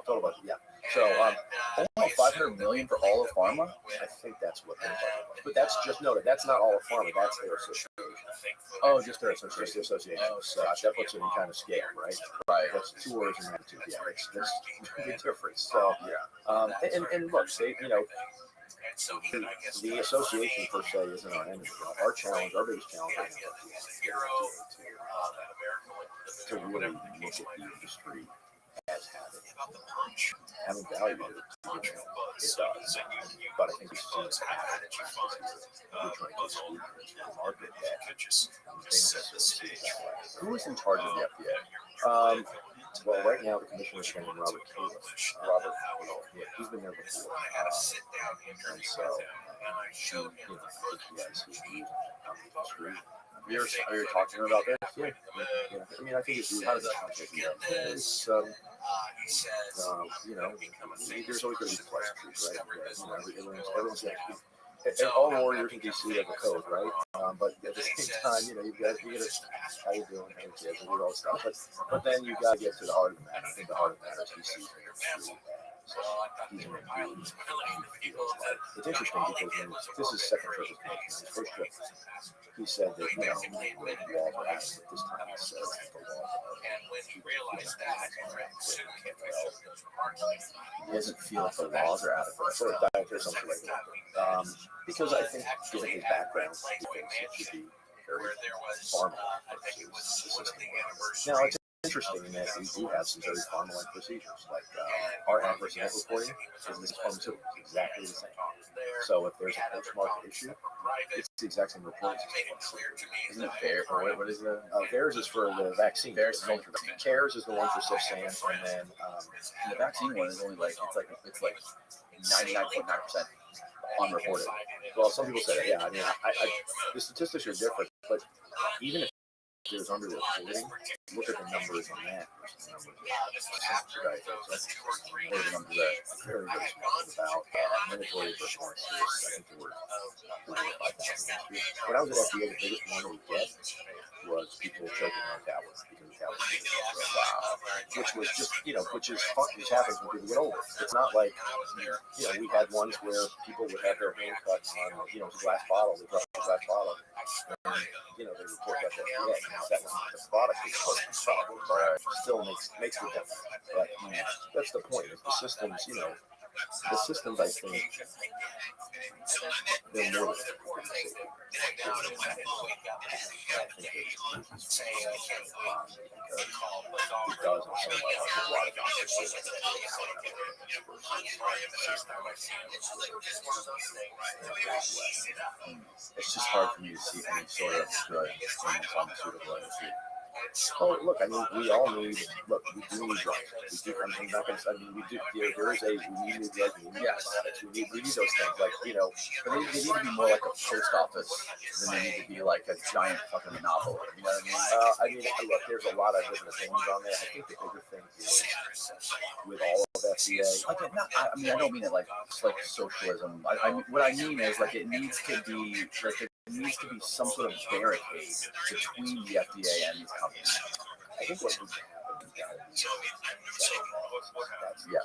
total budget, yeah. So, only $500 million for all of pharma? I think that's what they're talking about. But that's just noted. That's not all of pharma. That's their association. Oh, just their Just association. the association. So that puts it in kind of scale, right? Right. That's 2 orders of magnitude. Yeah, there's a big difference. So, and look, the association per se isn't our enemy. Our challenge, our biggest challenge, is to really look at the industry as having value. It does, but I think it's still we're trying to exclude the market that Who is in charge of the FDA? Well, right now the commissioner is named Robert Kalish. He's been there before. And so, Are you talking about this? Yeah. I mean, I think it's How does that conversation go? It's, there's always going to be the pleasantries, right? Everyone's going to all warriors in DC have a code, right? But at the same time, you got how you doing, how you kids, and all that stuff. But then you got to get to the heart of the matter. I think the heart of the matter is DC. It's interesting because this is second trip. His first trip, he said that the laws are asked, but this time he said the laws He doesn't feel like the laws are adequate. for a diet or something like that. Because I think, given his background, he thinks it should be very formal. Now, it's interesting in that we do have some very farm-like procedures, like our adverse event reporting is this pharmaceutical, exactly the same. So if there's a post-market issue, it's the exact same reporting system. Isn't it fair? Or what is it? Theirs is for the vaccine. Theirs is only for vaccine. CARES is the one for Cifsan, and then The vaccine one is only like it's like 99.9% unreported. well, some people say that. Yeah, I mean, the statistics are different, but even if there's underreporting, look at the numbers on that versus the numbers right. What are the numbers there? Very, very small about mandatory responses. I think there were 5,000 last year. When I was at FDA, the biggest one we get was people choking on tablets because the tablets which was just, which is fun, which happens when people get older. It's not like, we had ones where people would have their hand cut on, a glass bottle, they drop a glass bottle, and, they report that to FDA. That was the product is the problem, but still makes the difference. But that's the point. Is the systems, the systems, I think, they're more than because it does on some level a lot of It's just hard for me to see any sort of good in the pharmaceutical industry. Oh, look, I mean, we all need, look, we do need drugs. We do, I'm not going to, I mean, we do, there is we need new drugs, we need antibiotics, we need those things, like, you know, but they need to be more like a post office than they need to be like a giant fucking monopoly. You know what I mean? Look, there's a lot of different opinions on that. I think the bigger thing is with all of FDA. Like, I mean, I don't mean it like socialism. What I mean is like it needs to be like it needs to be some sort of barricade between the FDA and these companies. I think what needs to happen is Yeah,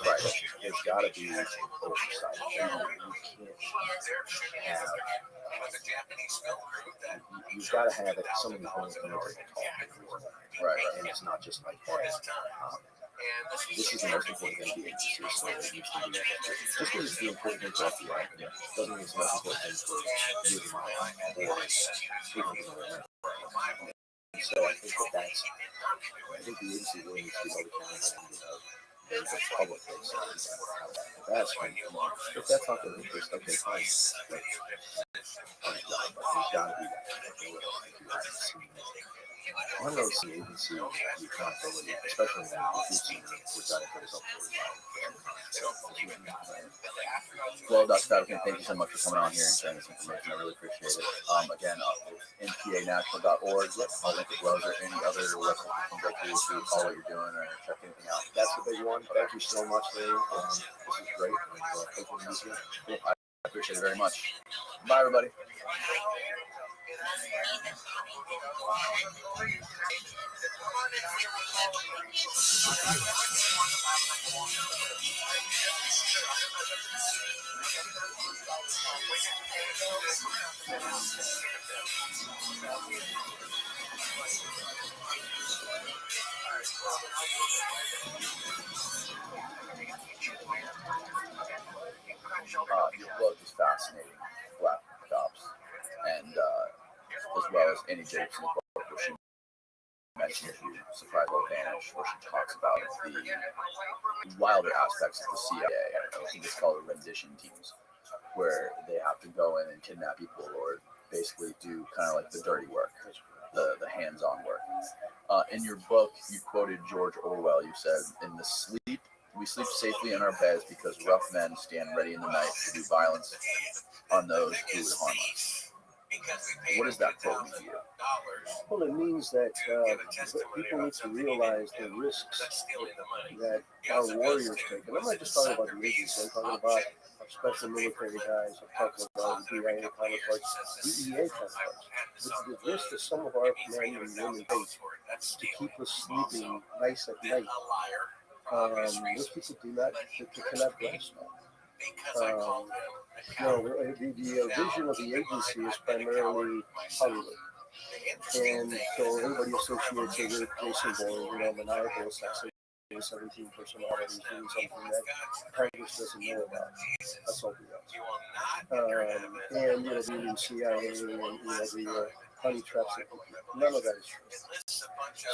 right. There's got to be oversight. You can't have. You've got to have it. Some of the things can talk. Right. And it's not just like that. This is the most important thing to the agency, so it needs to be just because it's the important thing for FDA doesn't mean it's the most important thing for you and I or so I think I think the agency really needs to be held accountable and the public face that's fine. If that's not their interest, okay, fine. But there's got to be that. One of those agency accountability, especially when we're done for this. Well, Dr. Fabkin, thank you so much for coming on here and sharing this information. I really appreciate it. Again, npanational.org. I'll link it below. Is there any other website you can go to follow what you're doing or check anything out? That's the big one. Thank you so much, Larry. This is great. Hopefully you too. Cool. I appreciate it very much. Bye, everybody. Your book is fascinating, Black Ops, and as well as Annie Jacobson's book, where she mentions the survival advantage, where she talks about the wilder aspects of the CIA. I think it's called rendition teams, where they have to go in and kidnap people or basically do kind of like the dirty work, the hands-on work. In your book, you quoted George Orwell. You said, we sleep safely in our beds because rough men stand ready in the night to do violence on those who would harm us. What does that quote mean to you? Well, it means that people need to realize the risks that our warriors take. And I'm not just talking about the agency, I'm talking about our special military guys, I'm talking about the DIA counterparts, DEA counterparts. The risk that some of our men and women take to keep us sleeping nice at night. Most people do not, they cannot grasp that. The vision of the agency is primarily Hollywood. And so everybody associates it with Jason Bourne, maniacal assassin, 17 personalities, doing something that Congress doesn't know about. That's all we got. And, the CIA and, the honey traps, none of that is true.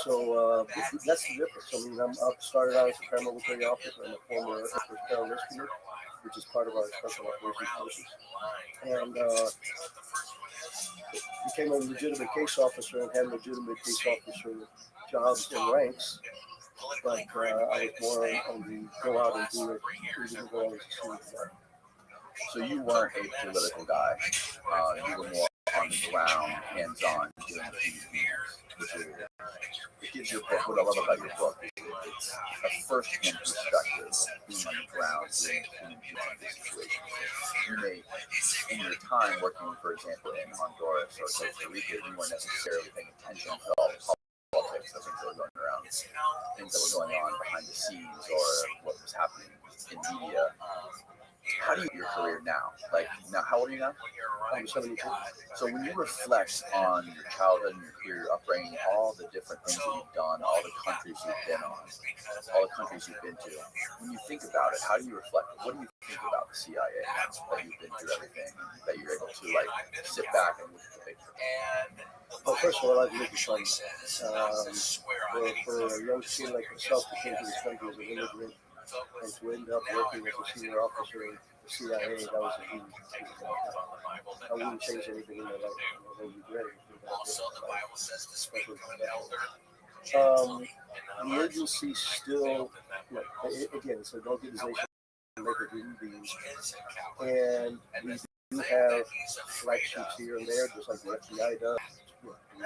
So that's the difference. I mean, I started out as a paramilitary officer. I'm a former rescue, which is part of our special operations forces. And became a legitimate case officer and had legitimate case officer jobs and ranks. But I was more on the go out and do it, even though I was a student. So you weren't a political guy. You were more on the ground, hands-on, doing the things, which is it gives your book. What I love about your book is it's a first-hand perspective of being on the ground, doing these situations. You may, in your time working, for example, in Honduras or Costa Rica, you weren't necessarily paying attention to all the politics, the things that were going around, things that were going on behind the scenes, or what was happening in media. how do you your career now? Like now, how old are you now? I'm 72. So when you reflect on your childhood and your upbringing, all the different things that you've done, all the countries you've been on, all the countries you've been to, when you think about it, how do you reflect? What do you think about the CIA now that you've been through everything, that you're able to like sit back and look at the picture? Well, first of all, I'd like to say, for a young kid like myself to came to this country as an immigrant and to end up working as a senior officer in the CIA, that was a huge I wouldn't change anything in my life. I don't regret it. The agency still, again, it's an organization that make a human beings, and we do have flag sheets here and there, just like the FBI does.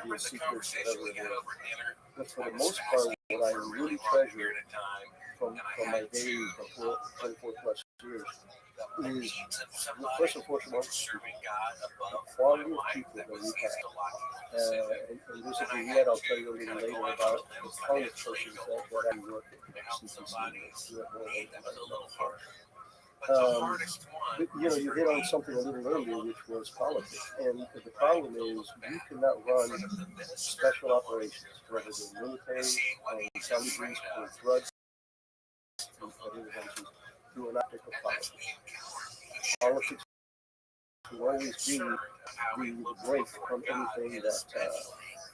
Reveal secrets, whatever it is. But for the most part, what I really treasure from my days before 24 plus years is, first and foremost, the quality of people that we have. And this will be yet, I'll tell you a little later about the kind of persons that I work with CPC. But, you hit on something a little earlier, which was politics. And the problem is, you cannot run special operations, whether they're military, intelligence, or drugs, through an optic of politics. Politics will always be the break from anything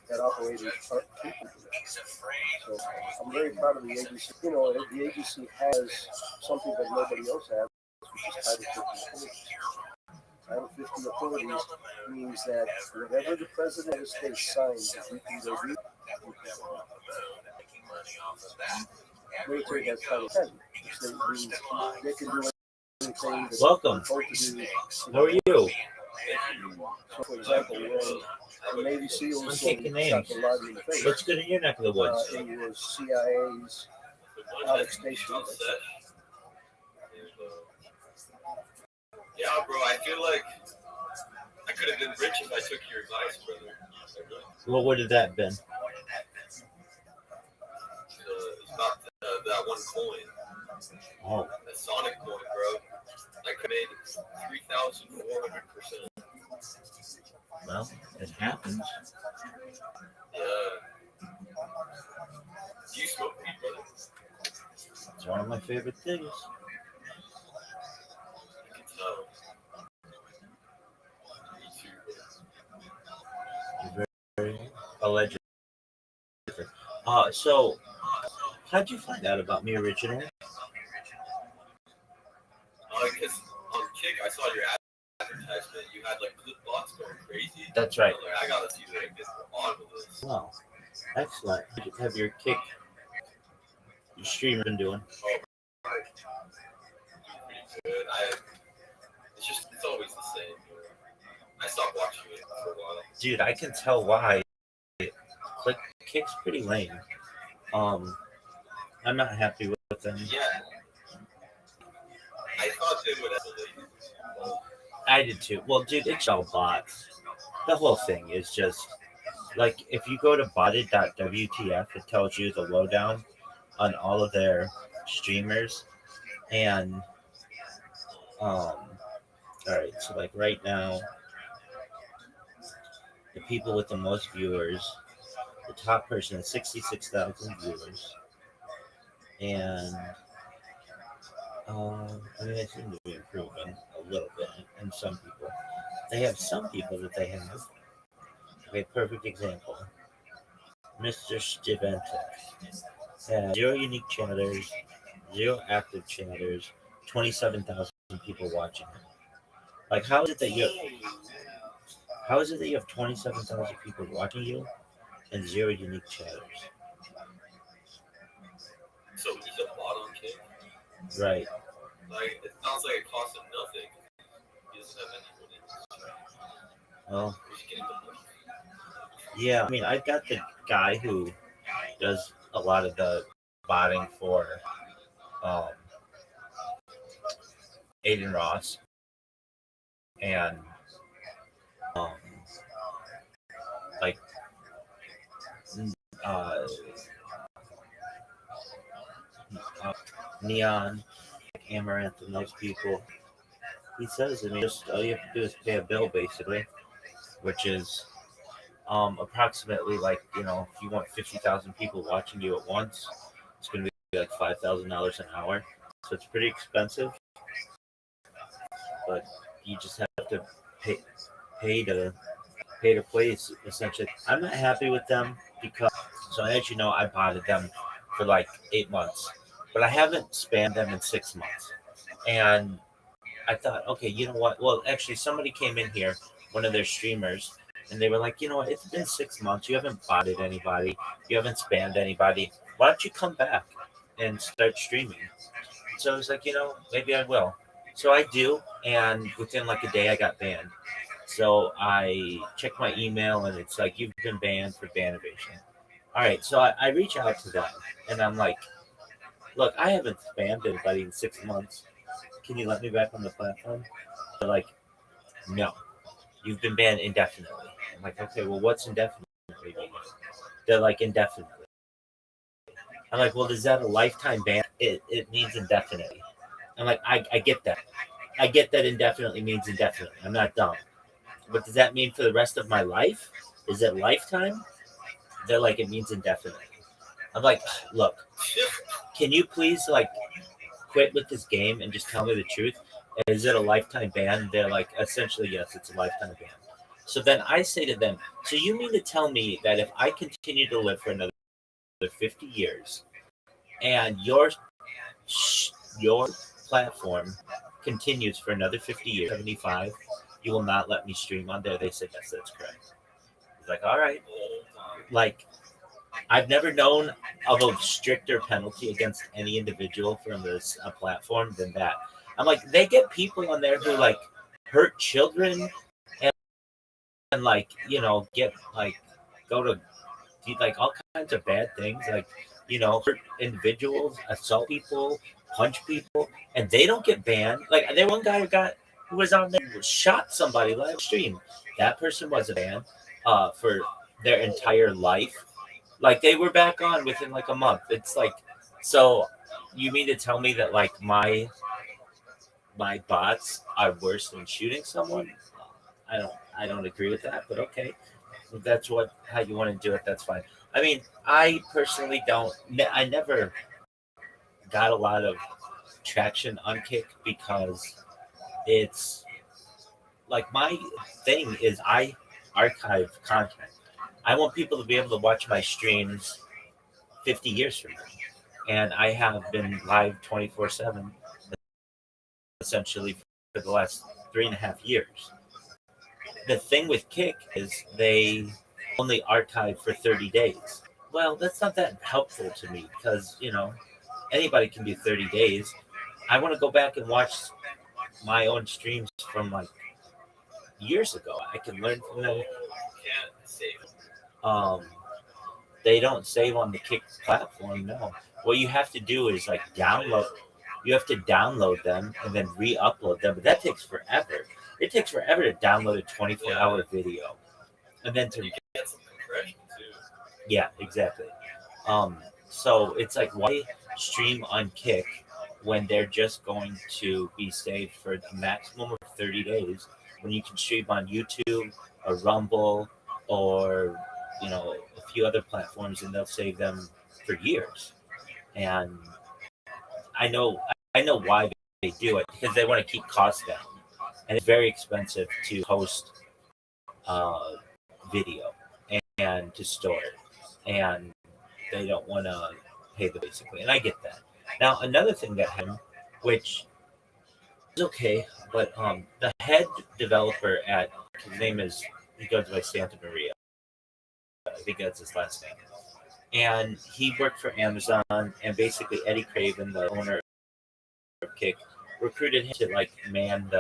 that operators are capable of. So I'm very proud of the agency. The agency has something that nobody else has, which is Title 50 authorities. Title 50 authorities means that whatever the president of the state signs, you can go do. Military has Title 10, which means they can do anything that Welcome. they're told to do. How are you? So, for example, when the Navy SEALs I'm taking names. shot the Laden in the face, What's good in your neck of the woods? it was CIA's Alex Station. Yeah, bro, I feel like I could have been rich if I took your advice, brother. What would have that been? It's about that one coin. Oh, That Sonic coin, bro. I could have made 3,400%. well, it happens. Yeah. Do you smoke weed, brother? It's one of my favorite things. I can tell. Me too, bro. Very allegedly. So how'd you find out about me originally? Because on Kick, I saw your advertisement. You had like clip bots going crazy. That's right. I was like, I gotta see what I get on with this. Wow, excellent. Have your Kick, your streamer been doing? Oh, right. Pretty good. It's always the same. I stopped watching it for a while. Dude, I can tell why. Kick's pretty lame. I'm not happy with them. Yeah. I thought they would escalate. I did too. Well, dude, it's all bots. The whole thing is just like if you go to botted.wtf, it tells you the lowdown on all of their streamers. And all right, so like right now, the people with the most viewers, the top person has 66,000 viewers, and I mean, they seem to be improving a little bit. And some people, they have some people that they have. Okay, perfect example. Mr. Stiventic has 0 unique chatters, 0 active chatters, 27,000 people watching it. Like, how is it that you have 27,000 people watching you and 0 unique chatters? So he's a bot on Kick? Right. Like, it sounds like it costs him nothing. He doesn't have anyone in his chat. Well, He's getting the money. yeah, I mean, I've got the guy who does a lot of the botting for Aiden Ross and like Neon, Amaranth, and those people. He says, I mean, just all you have to do is pay a bill, basically, which is approximately like, if you want 50,000 people watching you at once, it's going to be like $5,000 an hour. So it's pretty expensive, but you just have to pay, pay to pay to play, essentially. I'm not happy with them because, so as you know, I botted them for like 8 months, but I haven't spammed them in 6 months. And I thought, okay, you know what? Well, actually, somebody came in here, one of their streamers, and they were like, you know what? It's been 6 months. You haven't botted anybody. You haven't spammed anybody. Why don't you come back and start streaming? So I was like, maybe I will. So I do, and within like a day, I got banned. So I checked my email, and it's like, you've been banned for ban evasion. All right, so I reach out to them, and I'm like, look, I haven't spammed anybody in 6 months. Can you let me back on the platform? They're like, no, you've been banned indefinitely. I'm like, okay, well, what's indefinitely mean? They're like, indefinitely. I'm like, well, is that a lifetime ban? It means indefinitely. I'm like, I get that. I get that indefinitely means indefinitely. I'm not dumb. But does that mean for the rest of my life? Is it lifetime? They're like, it means indefinitely. I'm like, look, can you please quit with this game and just tell me the truth? Is it a lifetime ban? They're like, essentially, yes, it's a lifetime ban. So then I say to them, so you mean to tell me that if I continue to live for another 50 years and your platform continues for another 50 years, 75, you will not let me stream on there? They said, yes, that's correct. He's like, all right. Like, I've never known of a stricter penalty against any individual from this platform than that. I'm like, they get people on there who hurt children and get go to do all kinds of bad things, hurt individuals, assault people, punch people, and they don't get banned. Like there one guy who was on there who shot somebody live stream. That person wasn't banned for their entire life. Like they were back on within a month. It's like, so you mean to tell me that my bots are worse than shooting someone? I don't agree with that, but okay. If that's how you want to do it, that's fine. I mean, I personally don't. I never got a lot of traction on Kick because it's like my thing is I archive content. I want people to be able to watch my streams 50 years from now. And I have been live 24/7 essentially for the last 3.5 years. The thing with Kick is they only archive for 30 days. Well, that's not that helpful to me because, anybody can do 30 days. I want to go back and watch my own streams from years ago. I can learn from them. They don't save on the Kick platform, no. What you have to do is download. You have to download them and then re-upload them, but that takes forever. It takes forever to download a 24-hour video, and then to get some compression too. Yeah, exactly. So it's like, why stream on Kick when they're just going to be saved for a maximum of 30 days when you can stream on YouTube or Rumble or a few other platforms and they'll save them for years. And I know why they do it because they want to keep costs down, and it's very expensive to host video and to store it, and they don't want to pay the basically, and I get that. Now another thing that happened, which is okay, but the head developer at his name is he goes by Santa Maria. I think that's his last name. And he worked for Amazon, and basically Eddie Craven, the owner of Kick, recruited him to man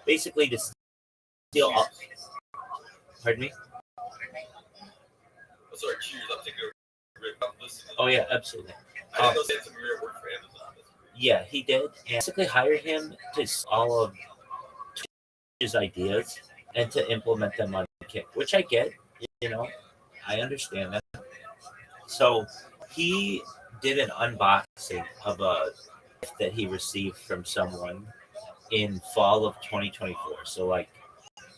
basically to steal up. Pardon me? Oh, sorry, cheers. I'm taking a listening. Oh yeah, absolutely. I didn't know Santa Maria worked for Amazon. Yeah, he did. And basically hired him to all of his ideas and to implement them on Kick, which I get. I understand that. So he did an unboxing of a gift that he received from someone, in fall of 2024, so like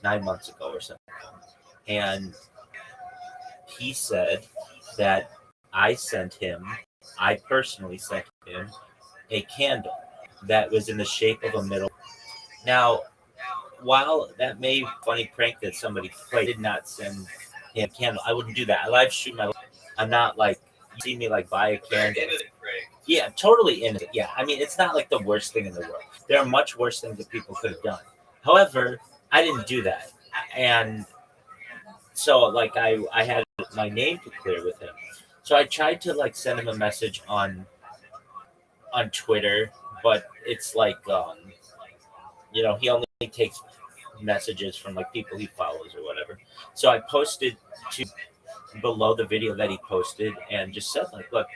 9 months ago or something. And he said that I personally sent him a candle that was in the shape of a middle. Now, while that may be a funny prank that somebody played, I did not send him a candle. I wouldn't do that. I live stream my life. I'm not like, you see me like buy a candle. Yeah, totally innocent. Yeah, I mean, it's not like the worst thing in the world. There are much worse things that people could have done. However, I didn't do that. And so, like, I had my name to clear with him. So I tried to, like, send him a message on Twitter, but it's like, he only takes messages from, like, people he follows or whatever. So I posted to below the video that he posted and just said, like, look,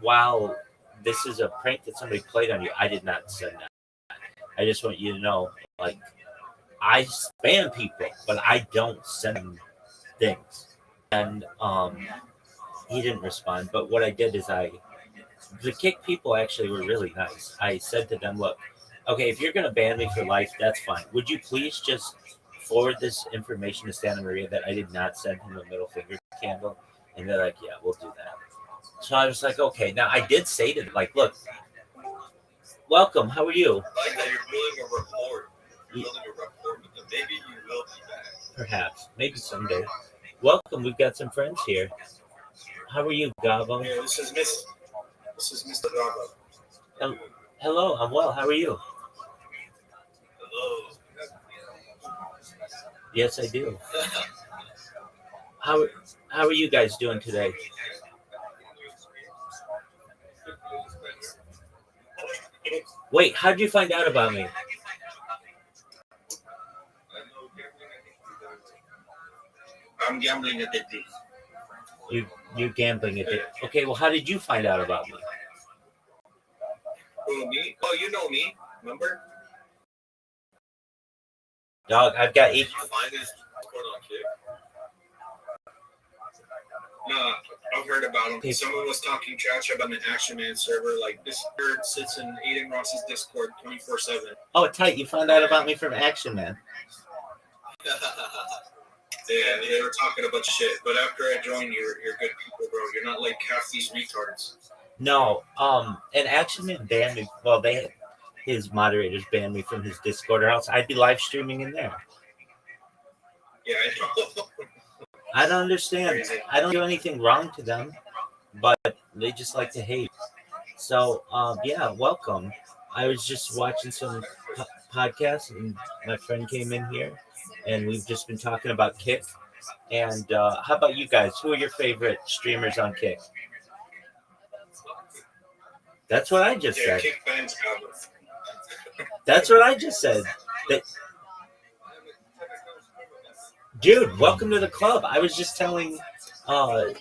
while this is a prank that somebody played on you, I did not send that. I just want you to know, like, I spam people, but I don't send them things. And he didn't respond. But what I did is the kick people actually were really nice. I said to them, look, okay, if you're going to ban me for life, that's fine. Would you please just forward this information to Santa Maria that I did not send him a middle finger candle? And they're like, yeah, we'll do that. So I was like, okay. Now I did say to them, like, look, welcome. How are you? I like that you're building a rapport. You're building a rapport with them. Maybe you will be back. Perhaps. Maybe someday. Welcome. We've got some friends here. How are you, Gabo? Yeah, this is Mr. Gabo. Hello. I'm well. How are you? Hello. Yes, I do. How are you guys doing today? Wait, how did you find out about me? I'm gambling addicted. You're gambling addicted. Okay, well, how did you find out about me? Who, me? Oh, you know me. Remember? Dog, I've got Did you find this quote on Kick? No, I've heard about him. Okay. Someone was talking trash about an Action Man server. Like, this nerd sits in Aiden Ross's Discord 24/7. Oh, tight. You found out about me from Action Man. Yeah, they were talking a bunch of shit. But after I joined, you're good people, bro. You're not like half these retards. No, and Action Man banned me. Well, his moderators banned me from his Discord, or else I'd be live streaming in there. Yeah, I know. I don't understand. Crazy. I don't do anything wrong to them, but they just like to hate. So, yeah, welcome. I was just watching some podcasts, and my friend came in here, and we've just been talking about Kick. And how about you guys? Who are your favorite streamers on Kick? That's what I just said. Kick fans have That's what I just said. Dude, welcome to the club. I was just telling Autrine,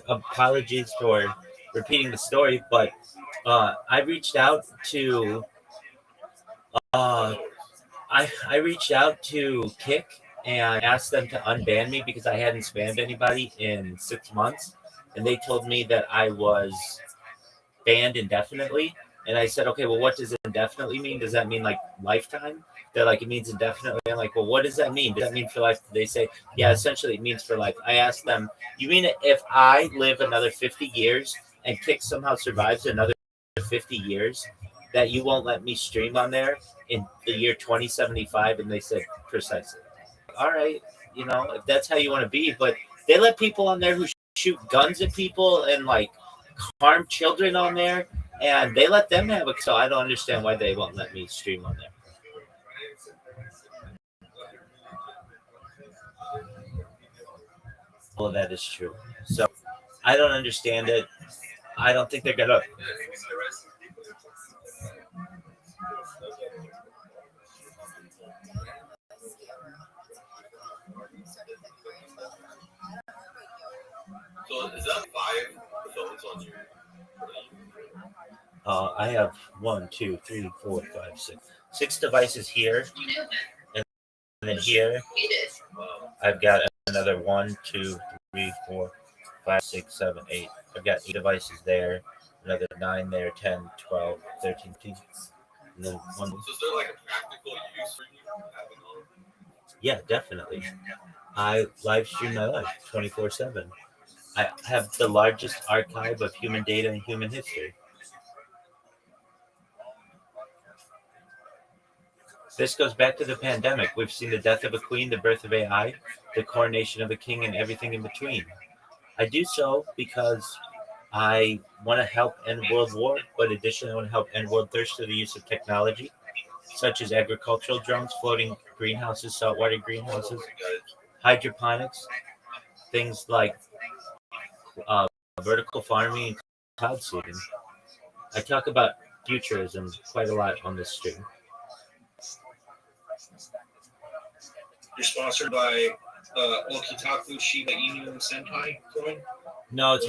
apologies for repeating the story, but I reached out to I reached out to Kick and asked them to unban me because I hadn't spammed anybody in 6 months, and they told me that I was banned indefinitely. And I said, okay, well, what does indefinitely mean? Does that mean like lifetime? They're like, it means indefinitely. I'm like, well, what does that mean? Does that mean for life? They say, yeah, essentially it means for life. I asked them, you mean if I live another 50 years and Kick somehow survives another 50 years, that you won't let me stream on there in the year 2075? And they said, precisely. All right, if that's how you want to be. But they let people on there who shoot guns at people and like harm children on there, and they let them have it. So I don't understand why they won't let me stream on there. All of that is true. So I don't understand it. I don't think they're gonna. So is that 5 phones on you? I have 1, 2, 3, 4, 5, 6 devices here, and then here I've got another 1, 2, 3, 4, 5, 6, 7, 8. I've got 8 devices there, another 9 there, 10, 12, 13, 15. And then one, So is there like a practical use for you having all of them? yeah, definitely. I live stream my life 24/7. I have the largest archive of human data in human history. This goes back to the pandemic. We've seen the death of a queen, the birth of AI, the coronation of a king, and everything in between. I do so because I want to help end world war, but additionally, I want to help end world thirst through the use of technology, such as agricultural drones, floating greenhouses, saltwater greenhouses, hydroponics, things like uh, vertical farming and cloud seeding. I talk about futurism quite a lot on this stream. You're sponsored by Okitaku Shiba Inu Senpai coin. No, it's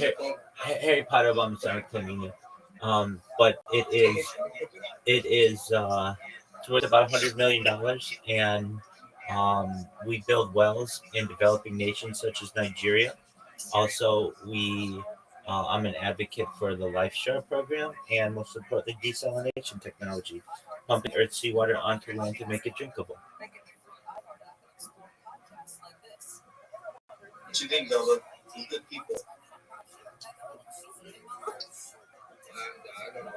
Harry Potter Bomb Simultaneous. But it is it's worth about $100 million, and we build wells in developing nations such as Nigeria. Also, I'm an advocate for the Life Share program and will support the desalination technology, pumping earth seawater onto land to make it drinkable. What you think, Zelda? You're good people. I don't know.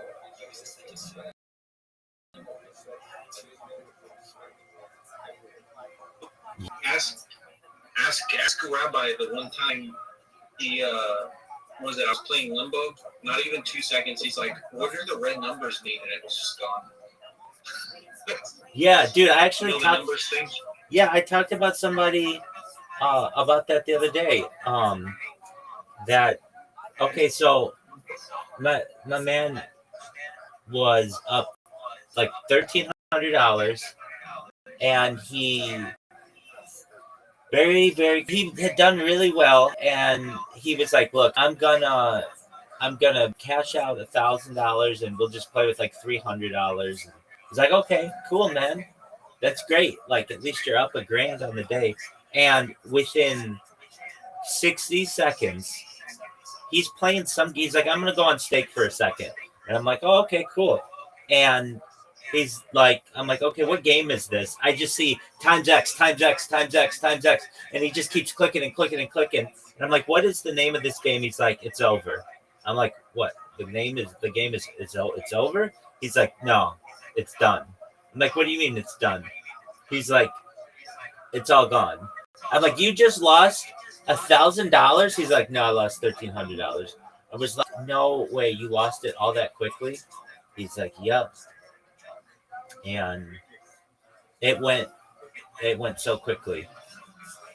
Ask a rabbi the one time he was it? I was playing Limbo. Not even 2 seconds. He's like, "What do the red numbers mean?" And it was just gone. Yeah, dude, I actually You know the talked. numbers thing? Yeah, I talked about somebody about that the other day. That okay, so my man was up like $1,300, and he he had done really well, and he was like, "Look, I'm gonna cash out $1,000, and we'll just play with like $300." He's like, "Okay, cool, man, that's great. Like at least you're up $1,000 on the day." And within 60 seconds, he's playing some. He's like, "I'm gonna go on stake for a second," and I'm like, "Oh, okay, cool." And he's like, I'm like, "Okay, what game is this?" I just see times X, times X, times X, times X, and he just keeps clicking and clicking and clicking. And I'm like, "What is the name of this game?" He's like, "It's over." I'm like, "What? The game is it's over?" He's like, "No, it's done." I'm like, "What do you mean it's done?" He's like, "It's all gone." I'm like, "You just lost $1,000?" He's like, "No, I lost $1,300." I was like, "No way, you lost it all that quickly?" He's like, "Yep." And it went so quickly.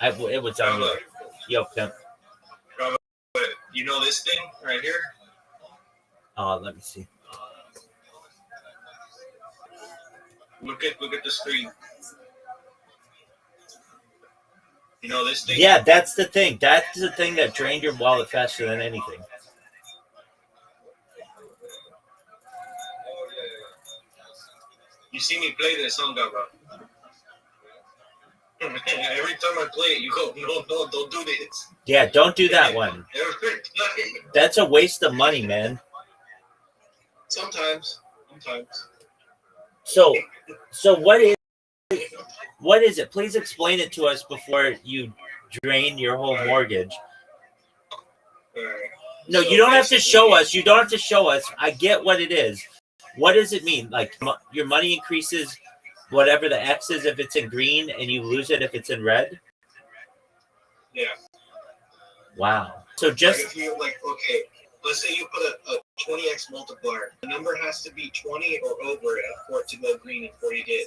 It was unreal. Yo, pimp. But you know this thing right here? Let me see. Look at the screen. You know this thing? Yeah, that's the thing. That's the thing that drained your wallet faster than anything. You see me play this song, Gabba. Every time I play it, you go, no, don't do this. Yeah, don't do that one. That's a waste of money, man. Sometimes. So what is it? Please explain it to us before you drain your whole mortgage. No, you don't have to show us. You don't have to show us. I get what it is. What does it mean? Like your money increases whatever the X is if it's in green, and you lose it if it's in red? Yeah. Wow. So just if you okay, let's say you put a 20x multiplier. The number has to be 20 or over it for it to go green before you get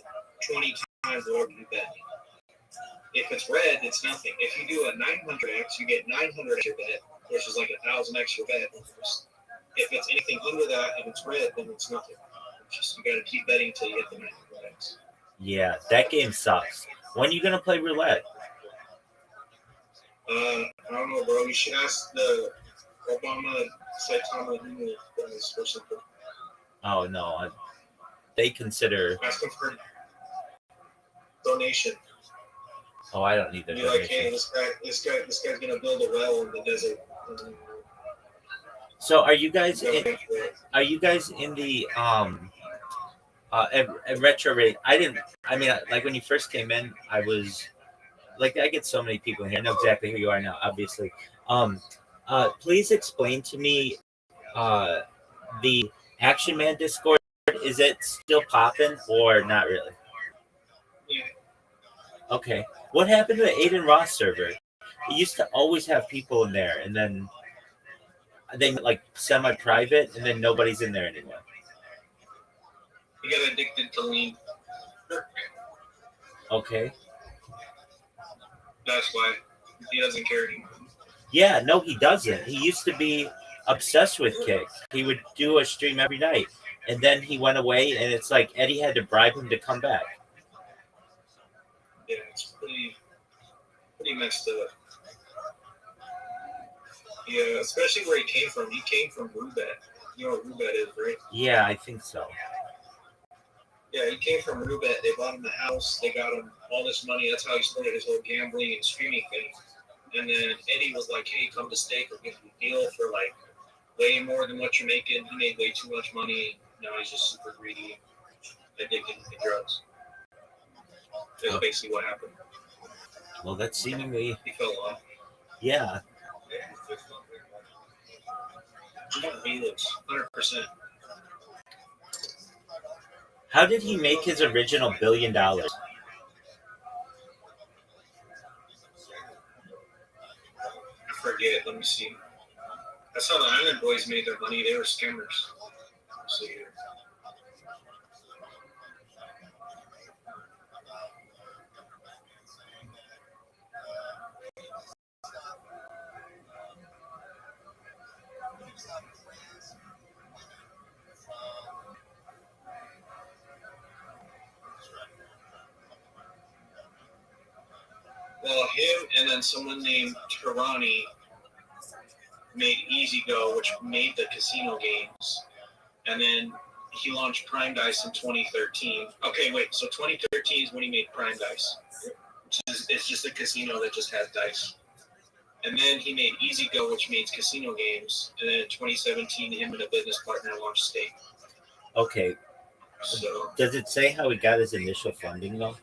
20 times whatever you bet. If it's red, it's nothing. If you do a 900x, you get 900 extra bet, which is like 1,000 extra bet. If it's anything under that and it's red, then it's nothing. It's just you got to keep betting until you get the 900x. Yeah, that game sucks. When are you gonna play roulette? I don't know, bro. You should ask the Obama Saitama guys or something. Oh no, they consider. Ask them for donation. Oh, I don't need the Be donation. like, hey, this guy's gonna build a well in the desert. So are you guys in the At Retro Rate, I didn't. I mean, like when you first came in, I was like, I get so many people here. I know exactly who you are now, obviously. Please explain to me uh, the Action Man Discord. Is it still popping or not really? Yeah. Okay. What happened to the Aiden Ross server? It used to always have people in there, and then they like semi-private, and then nobody's in there anymore. He got addicted to lean. Okay. That's why he doesn't care anymore. Yeah, no, he doesn't. He used to be obsessed with Kick. He would do a stream every night, and then he went away, and it's like Eddie had to bribe him to come back. Yeah, it's pretty messed up. Yeah, especially where he came from. He came from Rubat. You know what Rubat is, right? Yeah, I think so. Yeah, he came from Rubat. They bought him a house. They got him all this money. That's how he started his whole gambling and streaming thing. And then Eddie was like, "Hey, come to Stake. We'll give you a deal for like way more than what you're making." He made way too much money. Now he's just super greedy, addicted to drugs. That's basically what happened. Well, that's seemingly, He fell off. yeah. He lives 100%. How did he make his original $1 billion? I forget. Let me see. That's how the Island Boys made their money. They were scammers. Let's see here. Well, him and then someone named Tarani made Easy Go, which made the casino games. And then he launched Prime Dice in 2013. Okay, wait. So 2013 is when he made Prime Dice, which is it's just a casino that just has dice. And then he made Easy Go, which makes casino games. And then in 2017, him and a business partner launched Stake. Okay. So Does it say how he got his initial funding though?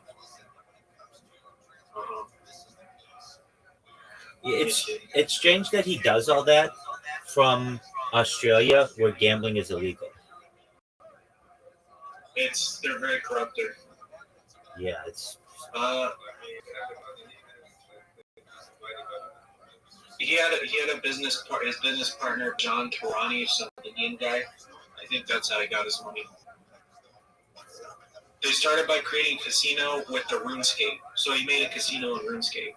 It's strange that he does all that from Australia, where gambling is illegal. they're very corrupt there. Yeah, it's He had a business part. His business partner John Tarani, some Indian guy. I think that's how he got his money. They started by creating a casino with the RuneScape. So he made a casino in RuneScape,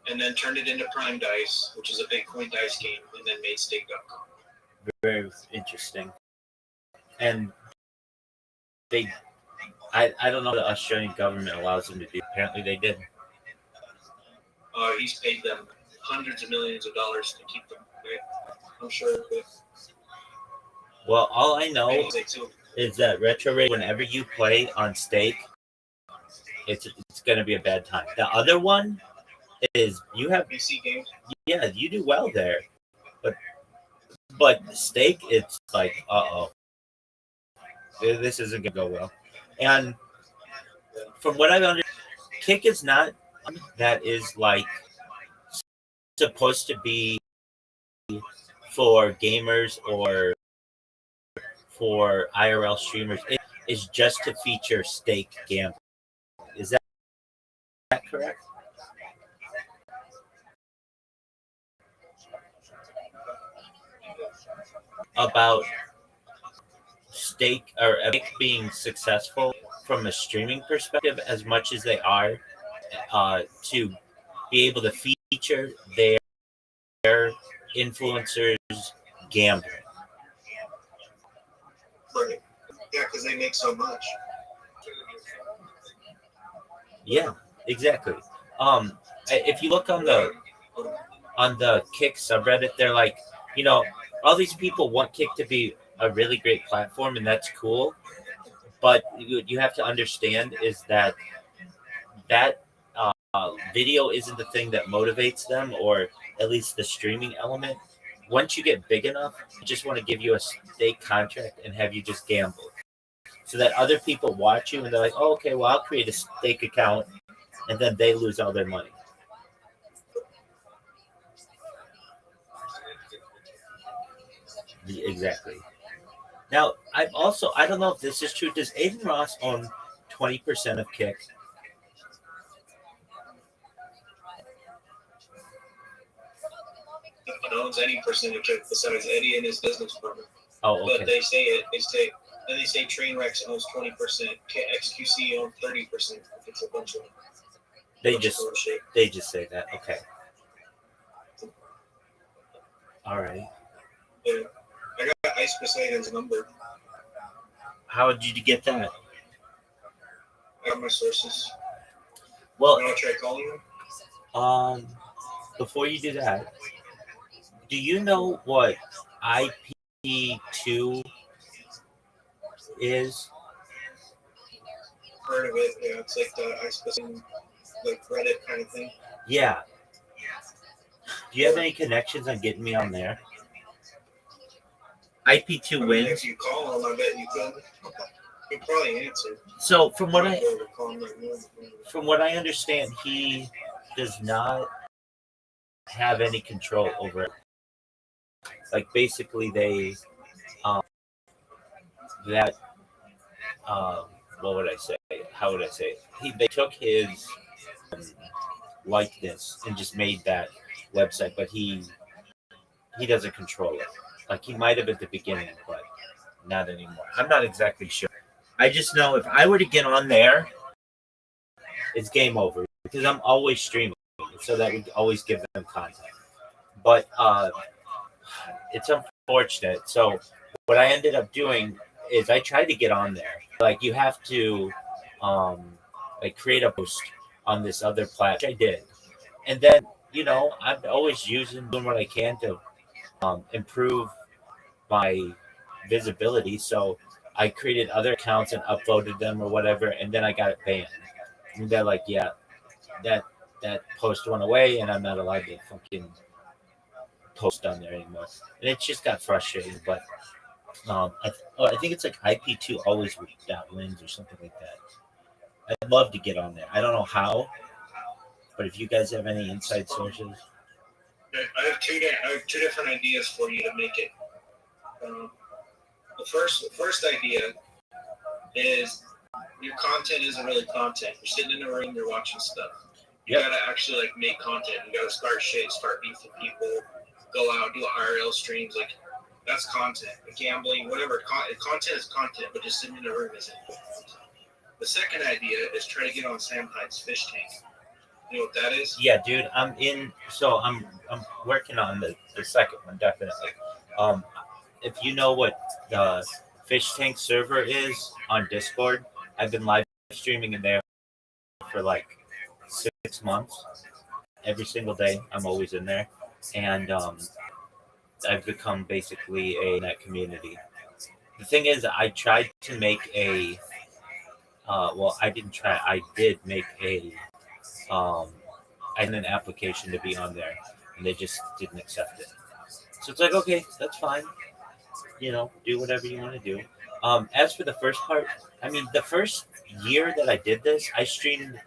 and then turned it into Prime Dice, which is a Bitcoin dice game, and then made Stake.com. very interesting. And I don't know the Australian government allows them to do. Apparently they did. He's paid them hundreds of millions of dollars to keep them. Right? I'm sure. Well, all I know is that Retro Raid, whenever you play on Stake, it's going to be a bad time. The other one is you have BC games. Yeah, you do well there, but Stake, it's like this isn't gonna go well. And from what I've understood, Kick is not that is like supposed to be for gamers or for IRL streamers. It is just to feature Stake gambling. Is that correct? About Stake or Stake being successful from a streaming perspective as much as they are to be able to feature their influencers gambling. Right. Yeah, because they make so much. Yeah, exactly. If you look on the Kick subreddit, they're like, all these people want Kick to be a really great platform, and that's cool. But you have to understand is that video isn't the thing that motivates them, or at least the streaming element. Once you get big enough, I just want to give you a Stake contract and have you just gamble. so that other people watch you and they're like, oh, okay, well, I'll create a stake account, and then they lose all their money. Exactly. Now, I don't know if this is true. Does Aiden Ross own 20% of Kick? Owns any percentage of besides Eddie and his business partner. Oh, okay. But they say Trainwrecks owns 20%, XQC owns 30%. It's a bunch of they just say that. Okay. All right. Yeah. I got Ice Poseidon's number. How did you get that? I got my sources. Well, you want to try calling him? Before you do that, do you know what IP2 is? Heard of it? Yeah, it's like the Ice Poseidon, like Reddit kind of thing. Yeah. Do you have any connections on getting me on there? IP2 wins. If you call him, I bet you could. He'd probably answer. So from what I understand, he does not have any control over it. Like basically, they what would I say? How would I say it? They took his likeness and just made that website, but he doesn't control it. Like he might have at the beginning, but not anymore. I'm not exactly sure. I just know if I were to get on there, it's game over because I'm always streaming, so that would always give them content. But it's unfortunate. So what I ended up doing is I tried to get on there. Like you have to like create a post on this other platform. I did, and then I'm always doing what I can to improve my visibility. So I created other accounts and uploaded them or whatever, and then I got it banned. And they're like, yeah, that post went away, and I'm not allowed to fucking post on there anymore. And it just got frustrating. But I think it's like IP2 always wins or something like that. I'd love to get on there. I don't know how, but if you guys have any inside sources. I have two different ideas for you to make it. The first idea is your content isn't really content. You're sitting in a room, you're watching stuff. You gotta actually like make content. You gotta start shit, start beefing people, go out, do IRL streams. Like that's content. Gambling, whatever. Content is content, but just sitting in a room isn't. The second idea is try to get on Sam Hyde's fish tank. You know what that is? Yeah, dude. I'm in. So I'm working on the second one definitely. If you know what the fish tank server is on Discord, I've been live streaming in there for like 6 months. Every single day, I'm always in there, and I've become basically a net community. The thing is, I tried to make a. Well, I didn't try. I did make a. I had an application to be on there, and they just didn't accept it. So it's like, okay, that's fine. Do whatever you want to do. As for the first part, I mean, the first year that I did this, I streamed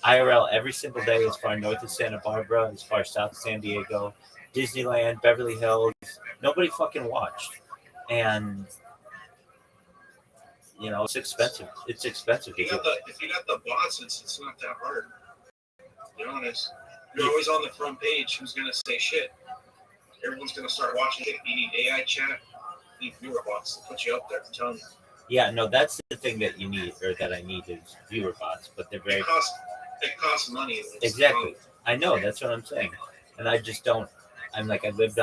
IRL every single day as far north as Santa Barbara, as far south as San Diego, Disneyland, Beverly Hills. Nobody fucking watched. And, it's expensive. It's expensive. If you got the bots, it's not that hard. To be honest. You're always on the front page. Who's going to say shit? Everyone's going to start watching it. You need AI chat. You need viewer bots to put you up there. I'm telling you. Yeah, no, that's the thing that you need, or that I need, is viewer bots. But they're very. It costs money. Exactly. I know. That's what I'm saying. And I just don't. I'm like, I live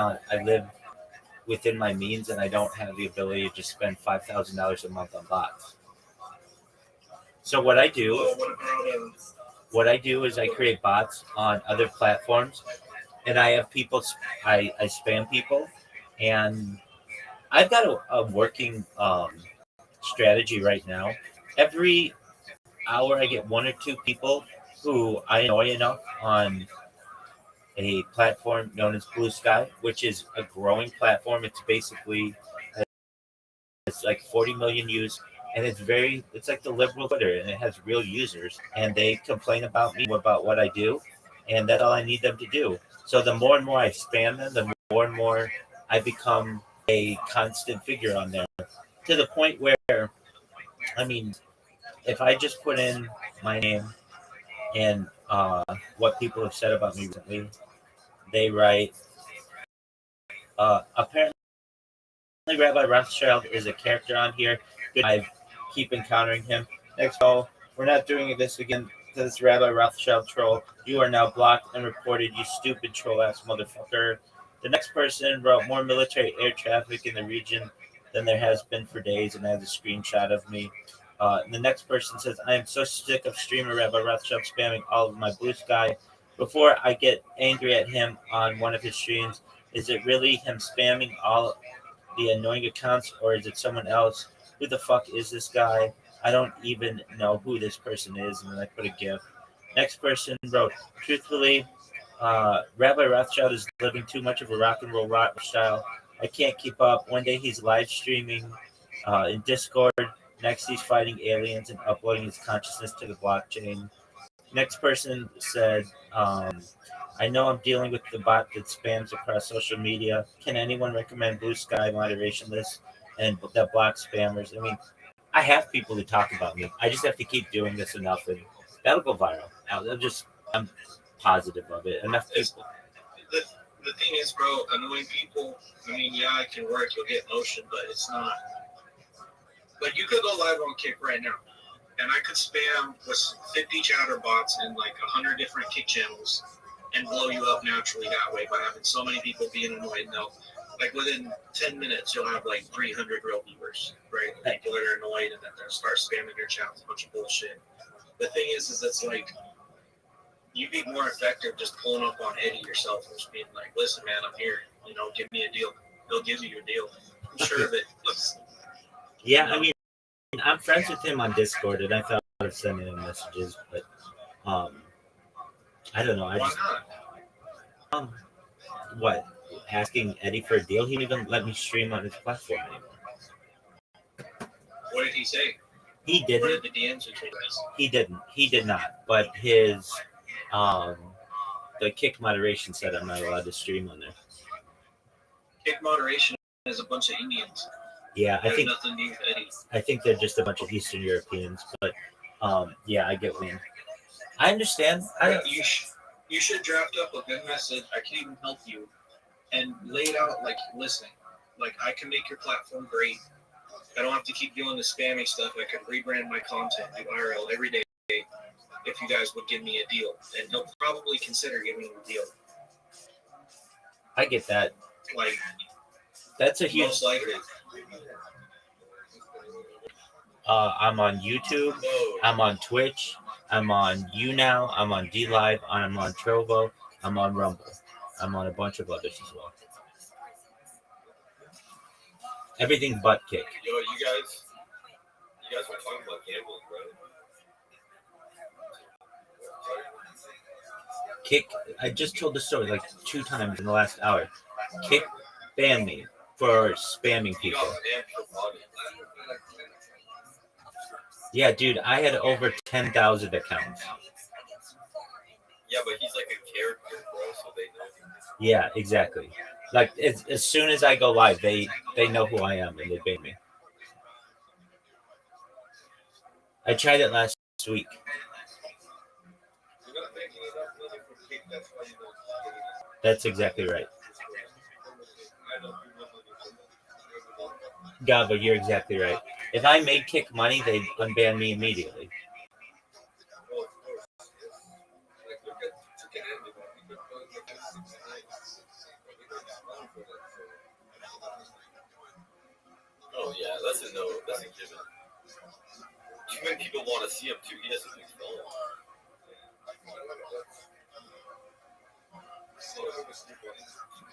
within my means, and I don't have the ability to just spend $5,000 a month on bots. So what I do is I create bots on other platforms, and I have people. I spam people, and I've got a working strategy right now. Every hour, I get one or two people who I annoy enough on a platform known as Blue Sky, which is a growing platform. It's basically it's like 40 million and it's like the liberal Twitter, and it has real users, and they complain about me about what I do, and that's all I need them to do. So the more and more I spam them, the more and more I become a constant figure on there, to the point where, I mean, if I just put in my name and what people have said about me recently, they write, apparently Rabbi Rothschild is a character on here. I keep encountering him. Next call, we're not doing this again to this Rabbi Rothschild troll. You are now blocked and reported, you stupid troll ass motherfucker. The next person wrote more military air traffic in the region than there has been for days, and has a screenshot of me. The next person says, I am so sick of streamer Rabbi Rothschild spamming all of my blue sky. Before I get angry at him on one of his streams, is it really him spamming all the annoying accounts, or is it someone else? Who the fuck is this guy? I don't even know who this person is. And then I put a GIF. Next person wrote, truthfully, Rabbi Rothschild is living too much of a rock and roll style. I can't keep up. One day he's live streaming in Discord. Next, he's fighting aliens and uploading his consciousness to the blockchain. Next person said, I know I'm dealing with the bot that spams across social media. Can anyone recommend Blue Sky moderation lists and that block spammers? I mean, I have people who talk about me. I just have to keep doing this enough, and that'll go viral. I'm positive of it. Enough people. The thing is, bro, annoying people, I mean, yeah, it can work. You'll get motion, but it's not. Like, you could go live on Kick right now, and I could spam with 50 chatter bots and like 100 different Kick channels and blow you up naturally that way by having so many people being annoyed. Now, like within 10 minutes, you'll have like 300 real viewers, right? People that are annoyed and then they'll start spamming your chat with a bunch of bullshit. The thing is it's like, you'd be more effective just pulling up on Eddie yourself and just being like, listen, man, I'm here. You know, give me a deal. He'll give you a deal. I'm sure of it. Yeah, I mean, I'm friends with him on Discord, and I thought of sending him messages, but I don't know. Why not? What? Asking Eddie for a deal? He won't even let me stream on his platform anymore. What did he say? He What didn't. did the DMs between us? He didn't. He did not. But his the Kick moderation said I'm not allowed to stream on there. Kick moderation is a bunch of Indians. Yeah, Nothing to do with Eddie. I think they're just a bunch of Eastern Europeans. But yeah, I get what you mean. I understand. You should draft up a good message. I can even help you and lay it out like, listen, like I can make your platform great. I don't have to keep doing the spamming stuff. I could rebrand my content, do IRL every day if you guys would give me a deal. And he'll probably consider giving you a deal. I get that. Like, that's a huge. Most likely. I'm on YouTube. I'm on Twitch. I'm on YouNow. I'm on DLive. I'm on Trovo. I'm on Rumble. I'm on a bunch of others as well. Everything but Kick. Yo, you guys were talking about gambling, right? Kick, I just told the story like 2 times in the last hour. Kick banned me for spamming people. Yeah, dude, I had over 10,000 accounts. Yeah, but he's like a character, bro, so they know him. Yeah, exactly. Like as soon as I go live, they know who I am and they ban me. I tried it last week. That's exactly right. Gabo, you're exactly right. If I made Kick money, they'd unban me immediately. Oh yeah, that's a no. That's a given. Too many people want to see him too. He has a big phone.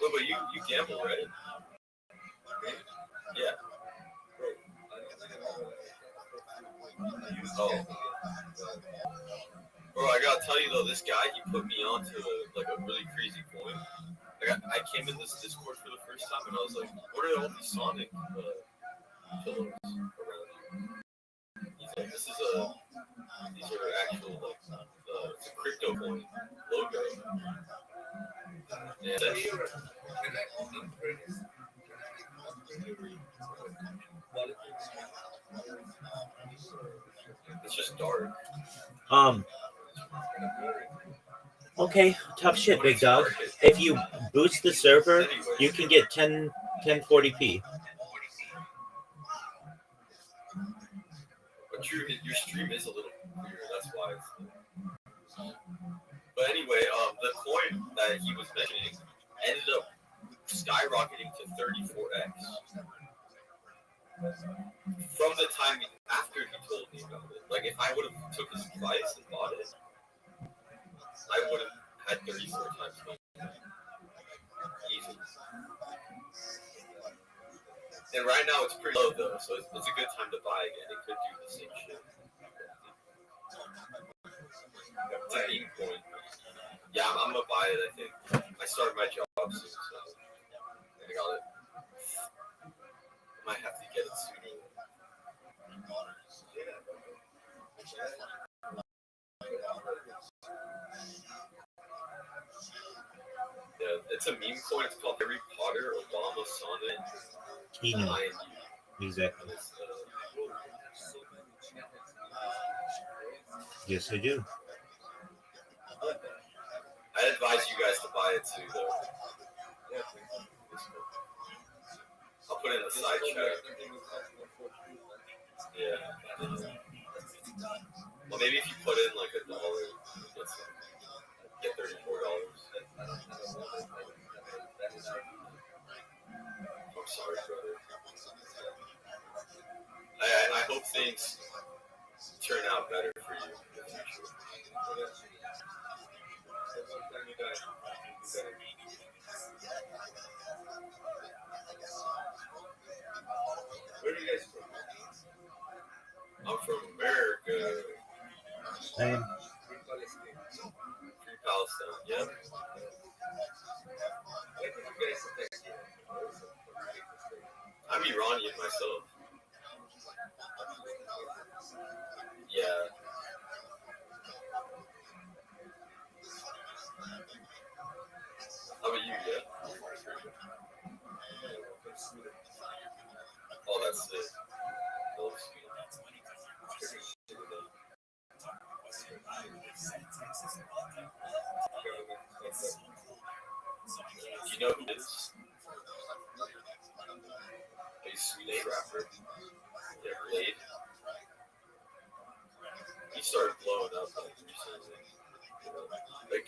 Wait, but you gamble, right? Yeah. Oh. Bro, I gotta tell you though, this guy, he put me on to a really crazy point. Like I came in this Discord for the first time and I was like, what are all these Sonic pillows around? these are actual like the crypto coin logo. Yeah, it's just dark. Okay, tough shit, big dog. If you boost the server, you can get 1040p. But your stream is a little weird. That's why. But anyway, the coin that he was mentioning ended up skyrocketing to 34x from the time after he told me about it. Like if I would have took his advice and bought it, I would have had 34 times money easily. And right now it's pretty low though, so it's a good time to buy again. It could do the same shit. It's a meme coin. Yeah, I'm gonna buy it. I think I start my job soon, so I got it. Might have to get it sooner. Yeah, it's a meme coin. It's called Harry Potter, Obama, Sonnet, Keynote. Exactly. Yes, I do. I advise you guys to buy it too, though. I'll put it in the side chat. Yeah. Well, maybe if you put in like $1, get $34. I'm sorry, brother. I hope things turn out better for you in the future. Where are you guys from? I'm from America. Same. Free Palestine, yep. I'm Iranian myself. Yeah. How about you, yeah? Oh, that's it. I love Sweden. Do you know who it is? A Swedish rapper. Yeah, Blade. He started blowing up like recently. Like,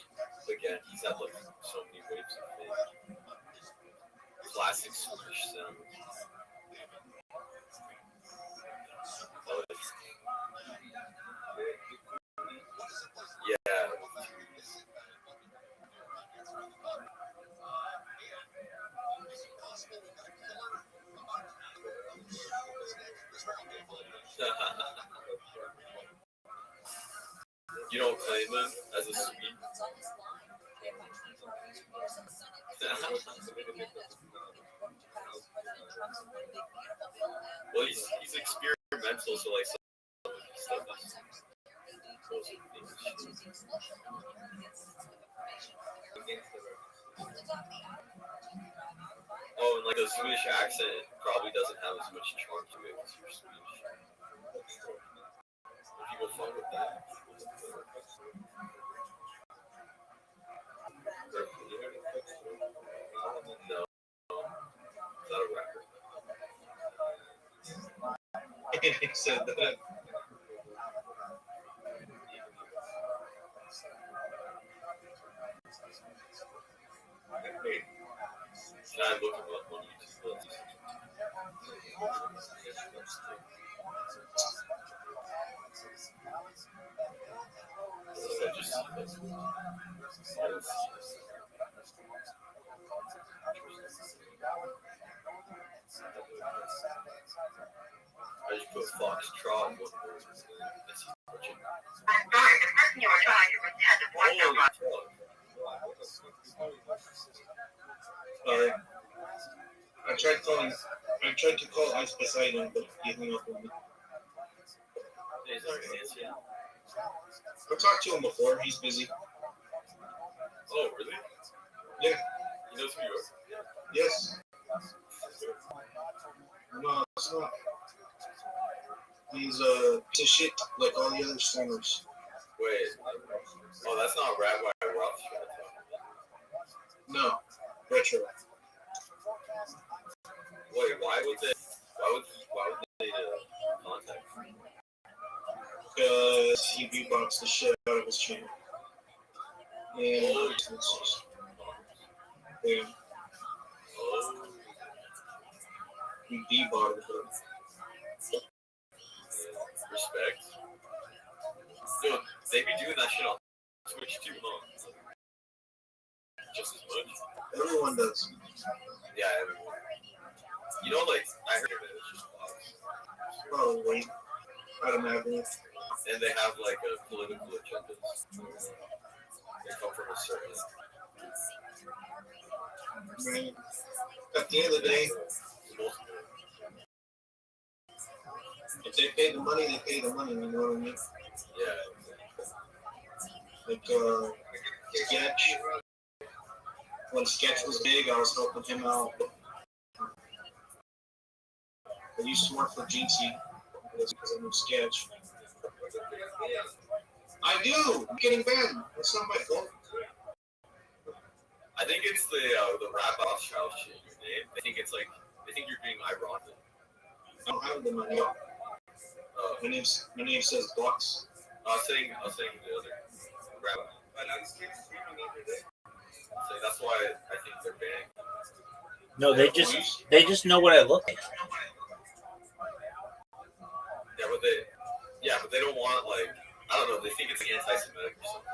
again, he's had like so many waves of fame. Classic Swedish sound. Yeah. You don't claim him as a Swede? Well, he's experimental, so like some of his stuff is mostly English. Oh, and like the Swedish accent probably doesn't have as much charm to it because you're Swedish. But people fuck with that. No, not a rapper. He said that. Can I look him up on YouTube? I just see this. I just put Foxtrot. I'm sorry, the person you are trying to reach has a voicemail box. Sorry. I tried to call Ice Poseidon, but he hung up on me. He's not gonna answer. I've talked to him before. He's busy. Oh, really? Yeah. He knows who you are? Yes. No, it's not. He's a piece of shit like all the other streamers. Wait. Oh, that's not Rabbi Rothschild. No. Retro. Wait, why would they contact you? Because he beatboxed the shit out of his channel. And yeah, Oh, he debogged him. respect. Dude, they be doing that shit on Twitch too, huh? Just as much. Everyone does. Yeah, everyone. You know, like, I heard it, it's just bots. Probably. I'd imagine. And they have, like, a political agenda. They come from a certain... Man, at the end of the day, if they pay the money, they pay the money. You know what I mean? Yeah. Like, Sketch. When Sketch was big, I was helping him out. I used to work for GC because I knew Sketch. I do. I'm getting banned. That's not my fault. I think it's the rap Rothschild shit, your name. I think it's like, they think you're being ironic. I don't have the money. My name says Bucks. I was saying the other rap. So that's why I think they're banning. No, they just know what I look like. Yeah, but they don't want, like, I don't know, they think it's anti-Semitic or something.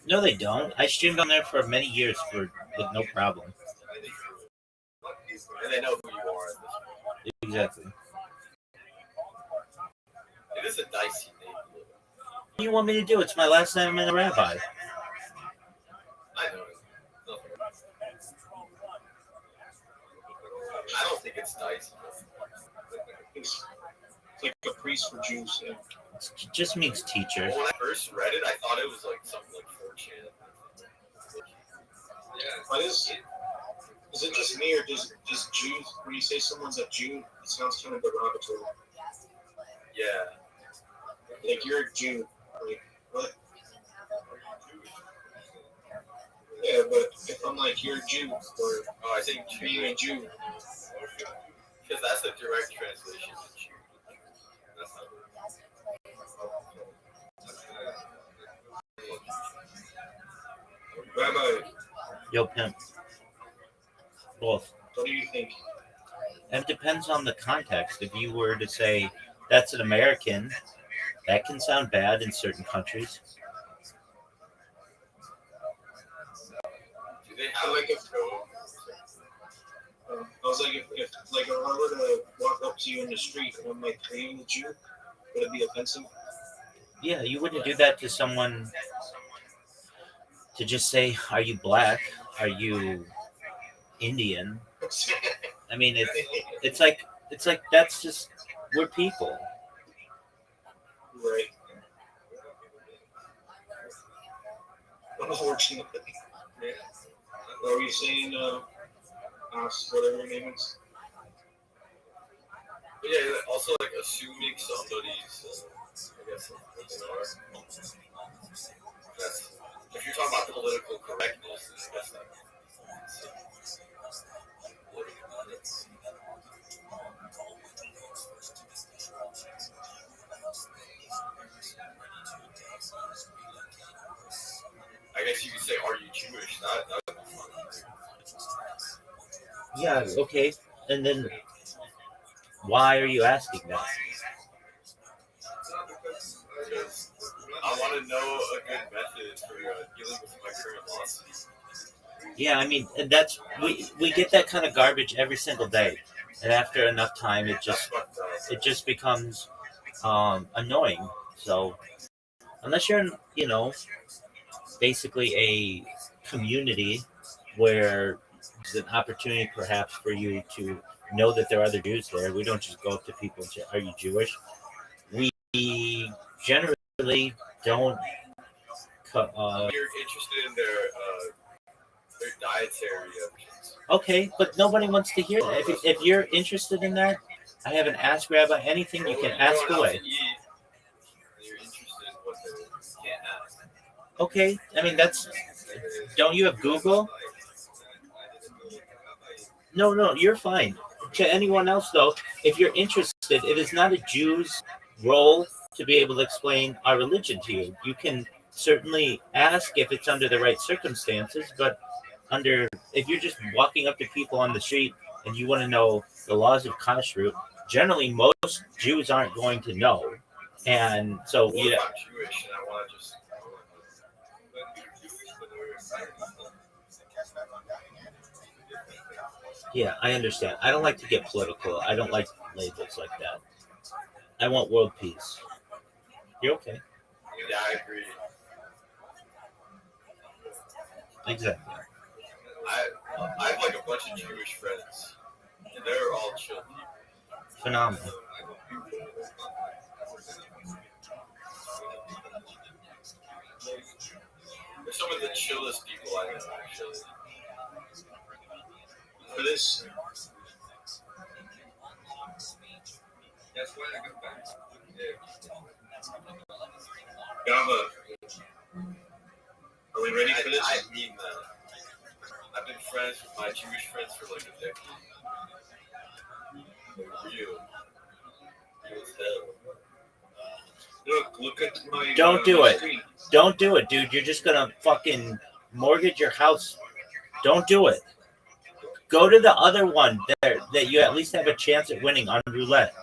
No, they don't. I streamed on there for many years with no problem. And they know who you are at this point. Exactly. It is a dicey name. What do you want me to do? It's my last name in a rabbi. I know. I don't think it's dicey. It's like a priest for Jews. Yeah. It just means teacher. Well, when I first read it, I thought it was like something like 4chan. But is it just me or does Jews, when you say someone's a Jew, it sounds kind of derogatory? Yeah. Like, you're a Jew. Like, what? Yeah, but if I'm like, you're a Jew, or I think being a Jew. Because that's a direct translation to Jew. That's not Rabbi, Yo, pimp. Both. what do you think? And it depends on the context. If you were to say that's an American, that can sound bad in certain countries. Do they have like a code? I was like, if like, if I were to walk up to you in the street and I'm like, are you a Jew? Would it be offensive? Yeah, you wouldn't do that to someone to just say, are you black? Are you Indian? I mean, it's like that's just, we're people. Right. Unfortunately. What were you saying, whatever your name is? But yeah, also like assuming somebody's, I guess, what they are. That's, if you're talking about political correctness, I guess that. I guess you could say, are you Jewish? That would be fun. Yeah, okay. And then why are you asking that? Because I want to know a good method for dealing with my current lawsuit. Yeah, I mean, and that's we get that kind of garbage every single day, and after enough time, it just becomes annoying. So unless you're in, basically a community where there's an opportunity perhaps for you to know that there are other Jews there, we don't just go up to people and say, "Are you Jewish?" We generally don't. You're interested in their dietary options. Okay, but nobody wants to hear that. If you're interested in that, I have an Ask Rabbi anything. You can ask away. You're interested in what they can't ask. Okay, I mean that's. Don't you have Google? No, you're fine. To anyone else though, if you're interested, it is not a Jew's role to be able to explain our religion to you. You can certainly ask if it's under the right circumstances, but if you're just walking up to people on the street and you want to know the laws of kashrut, generally most Jews aren't going to know. And so What if I'm Jewish and I want to just yeah, I understand. I don't like to get political. I don't like labels like that. I want world peace. You're okay. Yeah, I agree. Exactly. I have like a bunch of Jewish friends, and they're all chill people. Phenomenal. They're some of the chillest people I know, actually. For this, That's why I go back. Gava, are we ready for this? I mean that. I've been friends with my Jewish friends for like a decade. They're real. Real as hell. Look at my. Don't do my it. screen. Don't do it, dude. You're just gonna fucking mortgage your house. Don't do it. Go to the other one there that you at least have a chance at winning on roulette.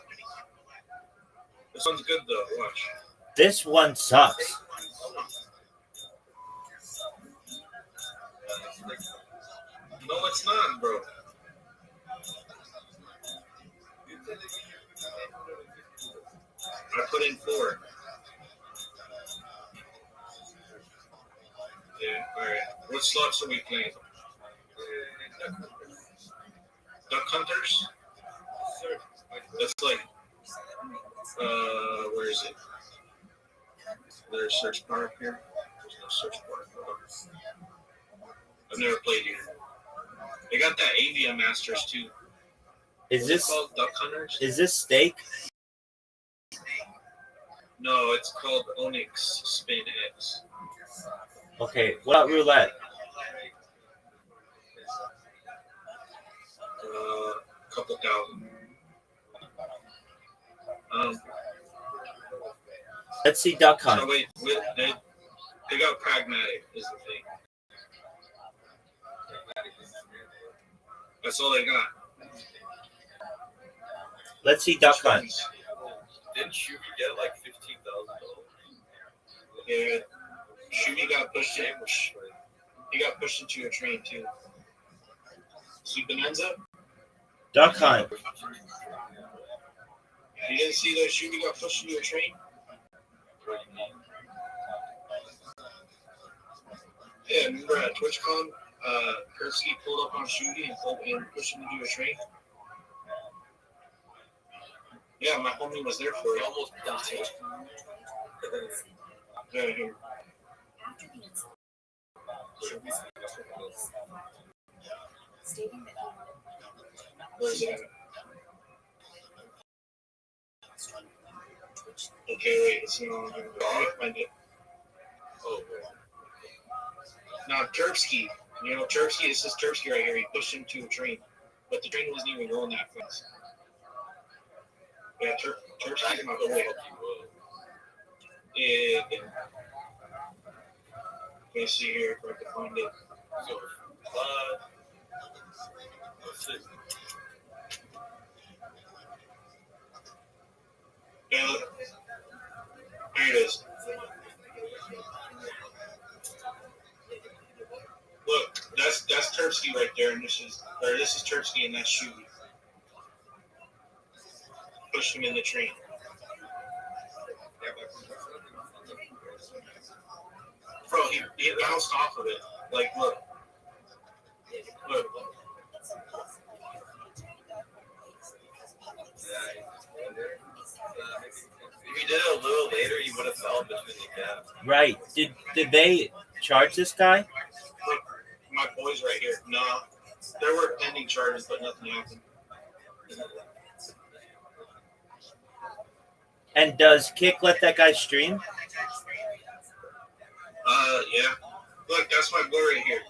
This one's good though. Watch. This one sucks. No, it's not, bro. I put in 4. Yeah, alright. What slots are we playing? Duck Hunters? That's like, where is it? There's a search bar up here. There's no search bar. I've never played here. They got that Avia Masters too. Is What's it this called? Duck Hunters? is this steak? No, it's called Onyx Spin X. Okay, what about roulette? Couple thousand. Let's see Duck Hunt. So wait, they got Pragmatic is the thing. That's all they got. Let's see Duck Hunt. Didn't Shuby get like $15,000? Yeah, Shuby got pushed in. He got pushed into a train too. See Bonanza? Duck Hunt. You didn't see that Shuby got pushed into a train? Yeah, remember at TwitchCon, Kurski pulled up on Shuby and pushed him into a train? Yeah, my homie was there for it. Almost died. Yeah, here. Where's it? Okay, wait, it's not here. Let me find it. Oh, Now, Terpsky. You know, Terpsky, this is Terpsky right here. He pushed him to a train. But the train wasn't even going that fast. Yeah, Terpsky's my boy. Yeah. Let me see here if I can find it. So, let's see. Yeah, look. Here it is. Look, that's Terpsky right there, and this is Terpsky and that's Shuby. Push him in the train. Bro, he bounced off of it. Like, look. Look. If you did it a little later, you would have fell between the gap. Right. Did they charge this guy? Look, my boy's right here. No, there were pending charges, but nothing happened. And does Kick let that guy stream? Yeah. Look, that's my boy right here.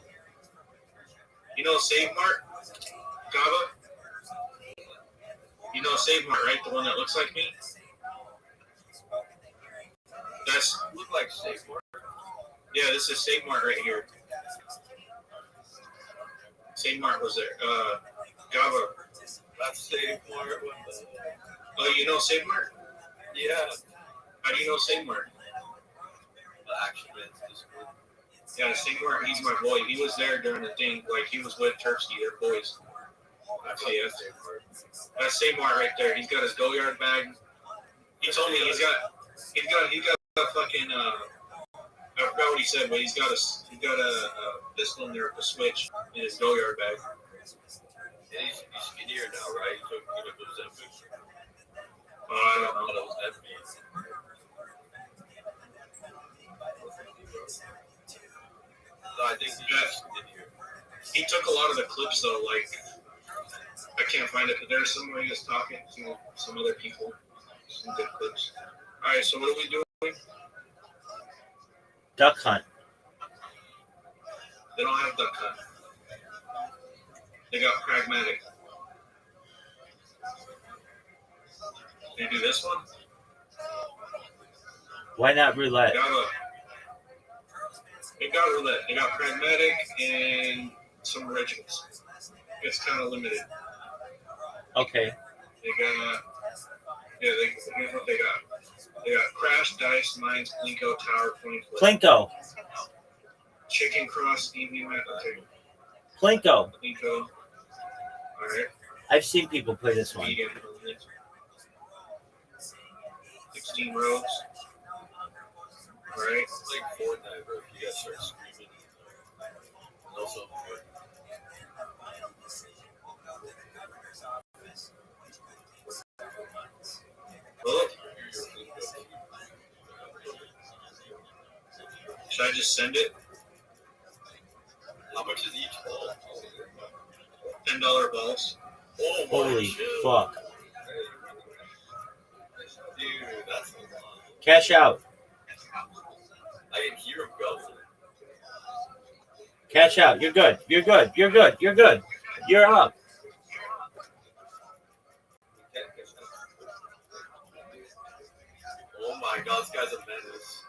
You know Save Mart? Gava? You know Save Mart, right? The one that looks like me? That's Look like Save Mart. Yeah, this is Save Mart right here. Save Mart was there. Gava. That's Save Mart. Oh, you know Save Mart? Yeah. How do you know Save Mart? The Action Man's Discord. Yeah, Save Mart, he's my boy. He was there during the thing. Like, he was with Turkey, their boys. Actually, Yeah. that's Save Mart. That's Save Mart right there. He's got his go yard bag. He told me he's got a fucking, I forgot what he said, but he's got a pistol in there with a switch in his go yard bag. And he's skinnier now, right? He took those epics. I don't know. Those epics. No, I think he's skinnier. He took a lot of the clips though, like I can't find it, but there's somewhere he was talking to some other people. Some good clips. Alright, so what are we doing? Duck hunt. They don't have duck hunt. They got pragmatic. Can you do this one? Why not roulette? They got roulette. They got pragmatic and some originals. It's kind of limited. Okay. They got, here's what they got. They got Crash, Dice, Mines, Plinko, Tower, Point Flip. Plinko. Chicken Cross, Evening Map, okay. Plinko. Plinko. Alright. I've seen people play this one. 16 rows. Alright. It's like Fortnite, bro. If you guys start screaming. And also, Well, should I just send it? how much is each ball? $10 balls. Oh, Holy shit. fuck. Dude, that's a lot. Cash out. I can hear him go. Cash out. You're good. You're good. You're good. You're good. You're up. Oh my god, this guy's a menace.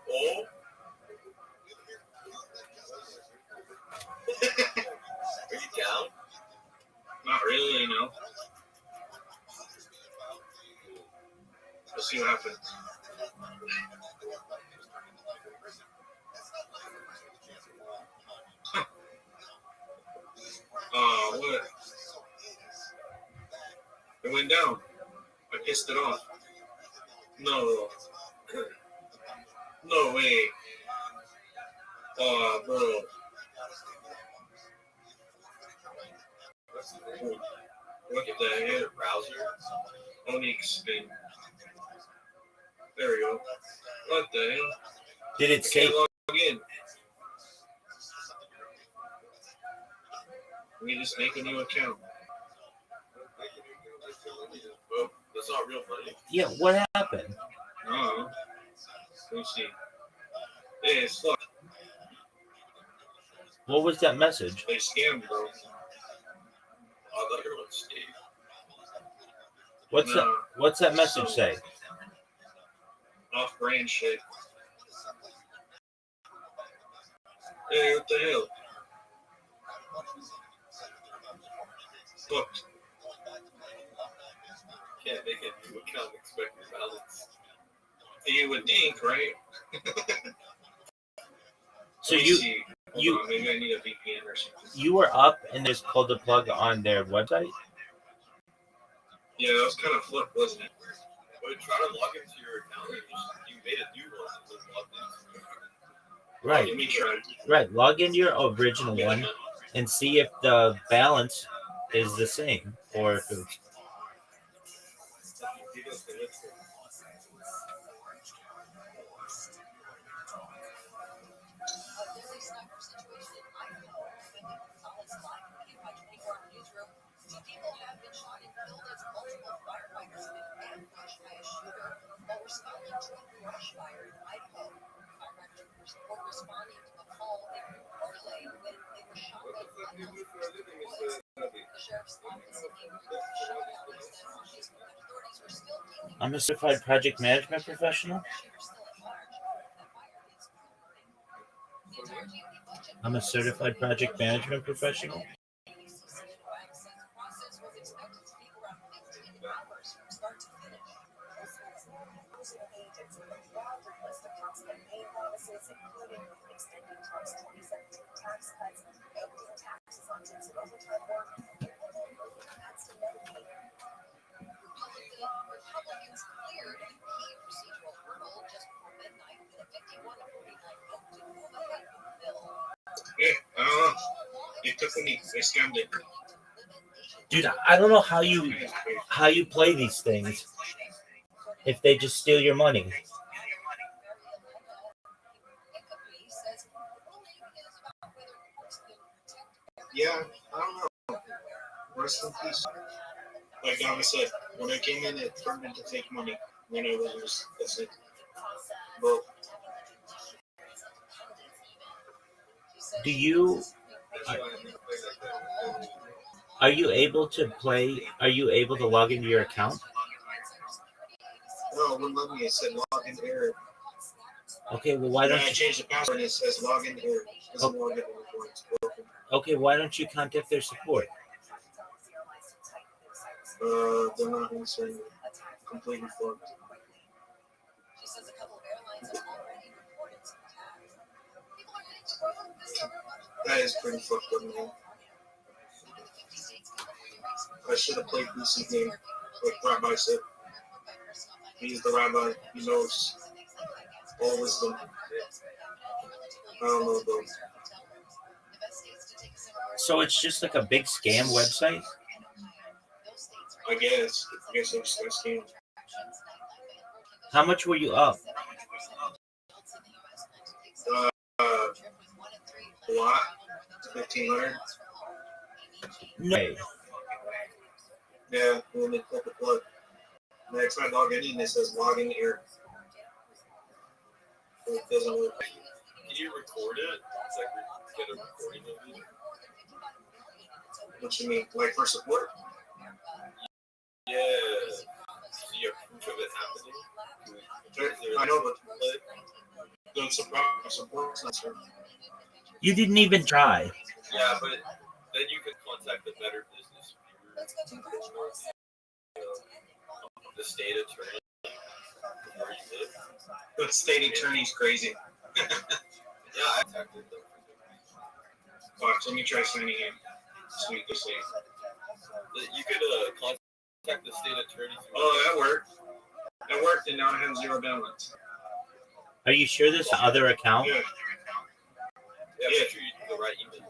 Oh. Are you down? Not really, no. Let's see what happens. Huh. What? It went down. I pissed it off. No. No way. Oh, bro. What the hell? Browser? Onyx spin. There we go. What the hell? Did it I say? can't log in. We just make a new account. Well, that's not real money. Yeah, what happened? Oh. Let me see. Hey, it's fucked. What was that message? They scammed, bro. I thought you were on Steve. What's that message say? Off-brand shit. Hey, what the hell? Fucked. Can't make a new account and expect your balance. You would think, right? So Let me you see. You Maybe I need a VPN or something. you were up and just pulled the plug on their website. Yeah, that was kind of flip, wasn't it? But try to log into your account. You made a new one and just logged in. Right, Let me try. right. Log into your original one and see if the balance is the same or if it's. I'm a certified project management professional. I'm a certified project management professional. Yeah, I don't know. They took me. They scammed it. Dude, I don't know how you play these things if they just steal your money. Yeah, I don't know. Rest in peace. Like Donna said, when I came in, it turned into fake money. When I was, that's it. Broke. Do you are you able to play? Are you able to log into your account? No, it wouldn't let me. It said login error. Okay, well why Then don't I you? changed the password and it says login error. Doesn't log in anymore. It's broken. Okay, why don't you contact their support? They're not answering. Completely fucked. That is pretty fucked up, man. I should have played BC game like Rabbi said. He's the rabbi. He knows all wisdom. I don't know though. So it's just like a big scam website. I guess I'm just gonna scam. How much were you up? A lot. 1,500. No. way. Yeah, when they pulled the plug. And I tried logging in, it says login error. It doesn't work. Can you record it? Like, get a recording of it? What you mean? Like for support? Yeah. See a proof of it happening? I know, but don't support not sure. You didn't even try. Yeah, but then you can contact the Better Business Bureau, the state attorney where you live. The state attorney's crazy. Yeah, I contacted them. Watch, let me try signing in. Sweet this thing. You could contact the state attorney. Oh, that worked. That worked, and now I have zero balance. Are you sure this other account? Yeah. Yeah, make sure you use the right email.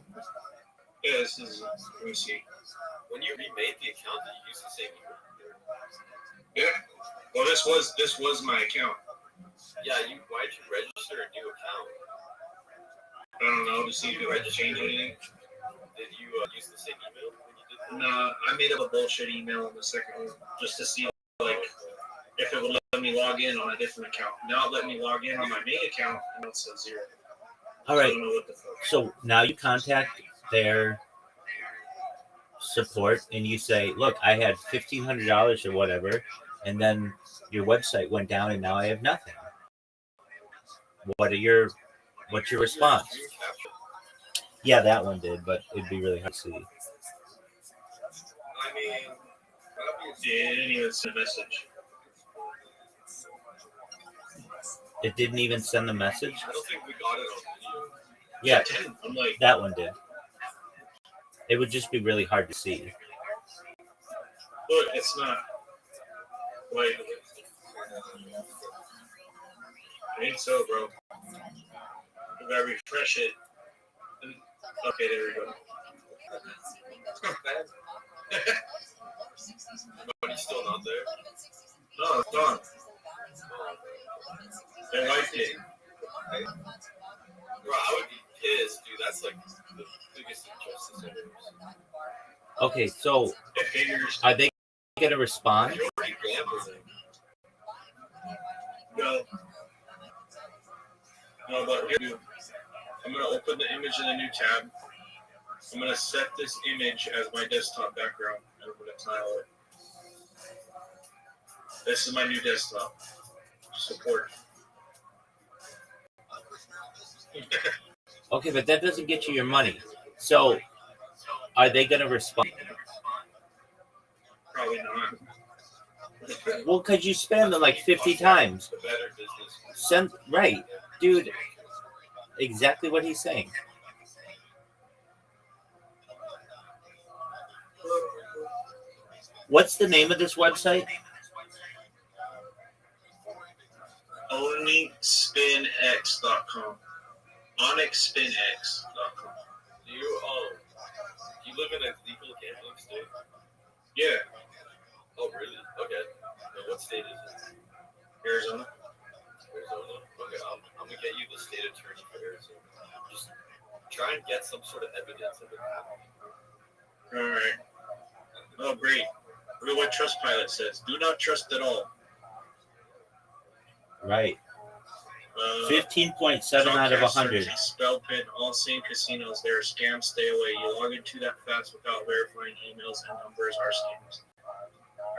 Yeah, this is. Let me see. When you remade the account, did you use the same email? Yeah. Well, this was my account. Yeah, why did you register a new account? I don't know to see if I had to change anything. Did you use the same email when you did that? No, I made up a bullshit email in the second one just to see like if it would let me log in on a different account. Now it let me log in on my main account, and it says zero. All I right. don't know what the fuck. So now you contact their support and you say, "Look, I had $1,500 or whatever, and then your website went down, and now I have nothing." What's your response? Yeah, that one did, but it'd be really hard to see. I mean, Yeah, it didn't even send a message. It didn't even send the message. I don't think we got it on video. Yeah, 10. I'm like, that one did. It would just be really hard to see. look, it's not. Like, it ain't so, bro. You gotta refresh it. Okay, there we go. But he's still not there. No, it's gone. They wiped it. Bro, I would be pissed, dude. That's like the biggest injustice ever. Okay, so It figures. are they gonna respond? You're already gambling. No. No, but here, I'm gonna open the image in a new tab. I'm gonna set this image as my desktop background, and I'm gonna tile it. This is my new desktop. Support. Okay, but that doesn't get you your money. So are they gonna respond? Probably not. Well, because you spam them like 50 times. The better business. Send right, dude. Exactly what he's saying. What's the name of this website? OnlySpinX.com. OnyxSpinX.com. Do you live in a legal gambling state? Yeah, Oh, really? Okay. And what state is it? Arizona. Arizona? Okay, I'm gonna get you the state attorney for Arizona. Just try and get some sort of evidence of it happening. All right. Oh, great. Look at what Trustpilot says. Do not trust at all. Right. 15.7 out of 100. Spell pin, all same casinos. They're a scam. Stay away. You log into that fast without verifying emails and numbers are scams.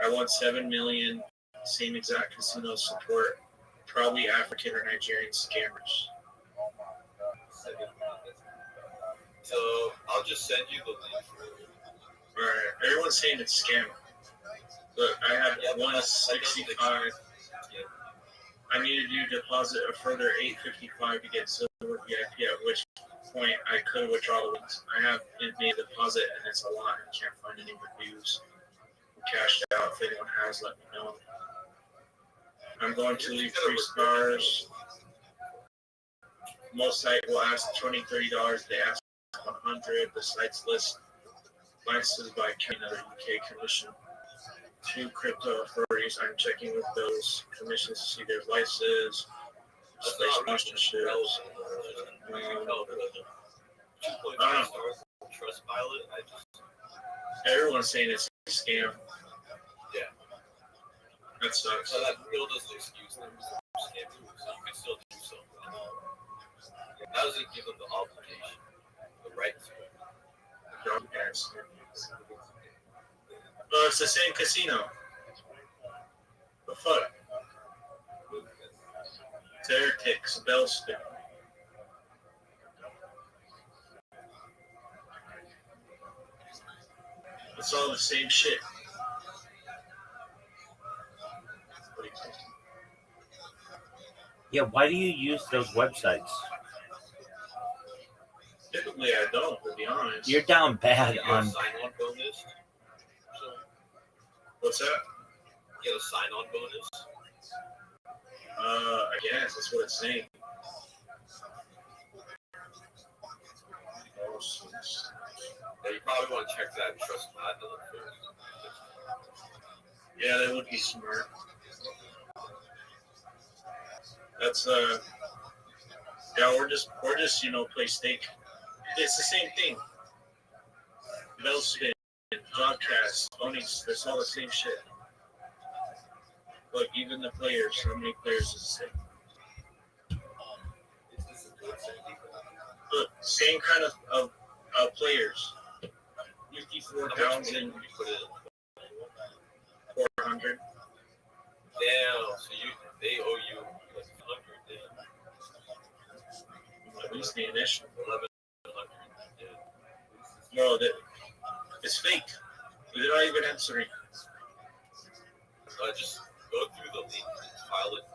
I want 7 million same exact casino support. Probably African or Nigerian scammers. So I'll just send you the link for it. Alright. Everyone's saying it's scam. Look, I have 165. I needed you to deposit a further $855 to get silver VIP, at which point I could withdraw the links. I have made a deposit and it's a lot. I can't find any reviews. Cashed out. If anyone has, let me know. I'm going to leave 3 stars. Most site will ask $20, $30. They ask $100. The sites list licenses by another UK commission. 2 crypto authorities. I'm checking with those commissions to see their licenses. Space sponsorships. Trustpilot. Everyone's saying it's a scam. Yeah. That sucks. So that real doesn't excuse them from scamming, so you can still do something. That doesn't give them the obligation, the right to it. Oh, it's the same casino. The fuck? Terrortix, Bellspin. It's all the same shit. What do you think? Yeah, why do you use those websites? Typically, I don't, to be honest. You're down bad You get a on. sign-on bonus. So What's that? you get a sign-on bonus. I guess that's what it's saying. Yeah, you probably want to check that Trustpilot first. Yeah, that would be smart. That's yeah, we're just play stake. It's the same thing. Bellspin, Jobcast, Onyx, it's all the same shit. Look, even the players, how many players is the same? Look, same kind of players. 54,400. Damn, so they owe you like 100. At least the initial. 1,100. No, it's fake. They're not even answering. Just go through the link, file it,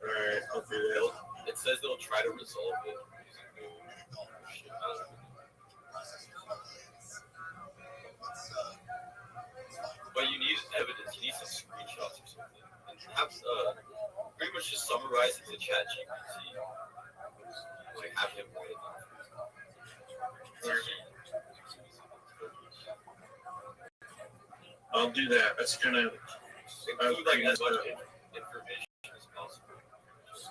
Alright, I'll do that. It's says they'll try to resolve it using new shit. I don't know. But you need evidence. You need some screenshots or something. And have pretty much just summarize it to ChatGPT. Like have him write it down. I'll do that. That's kind of Include like as much information as possible. Just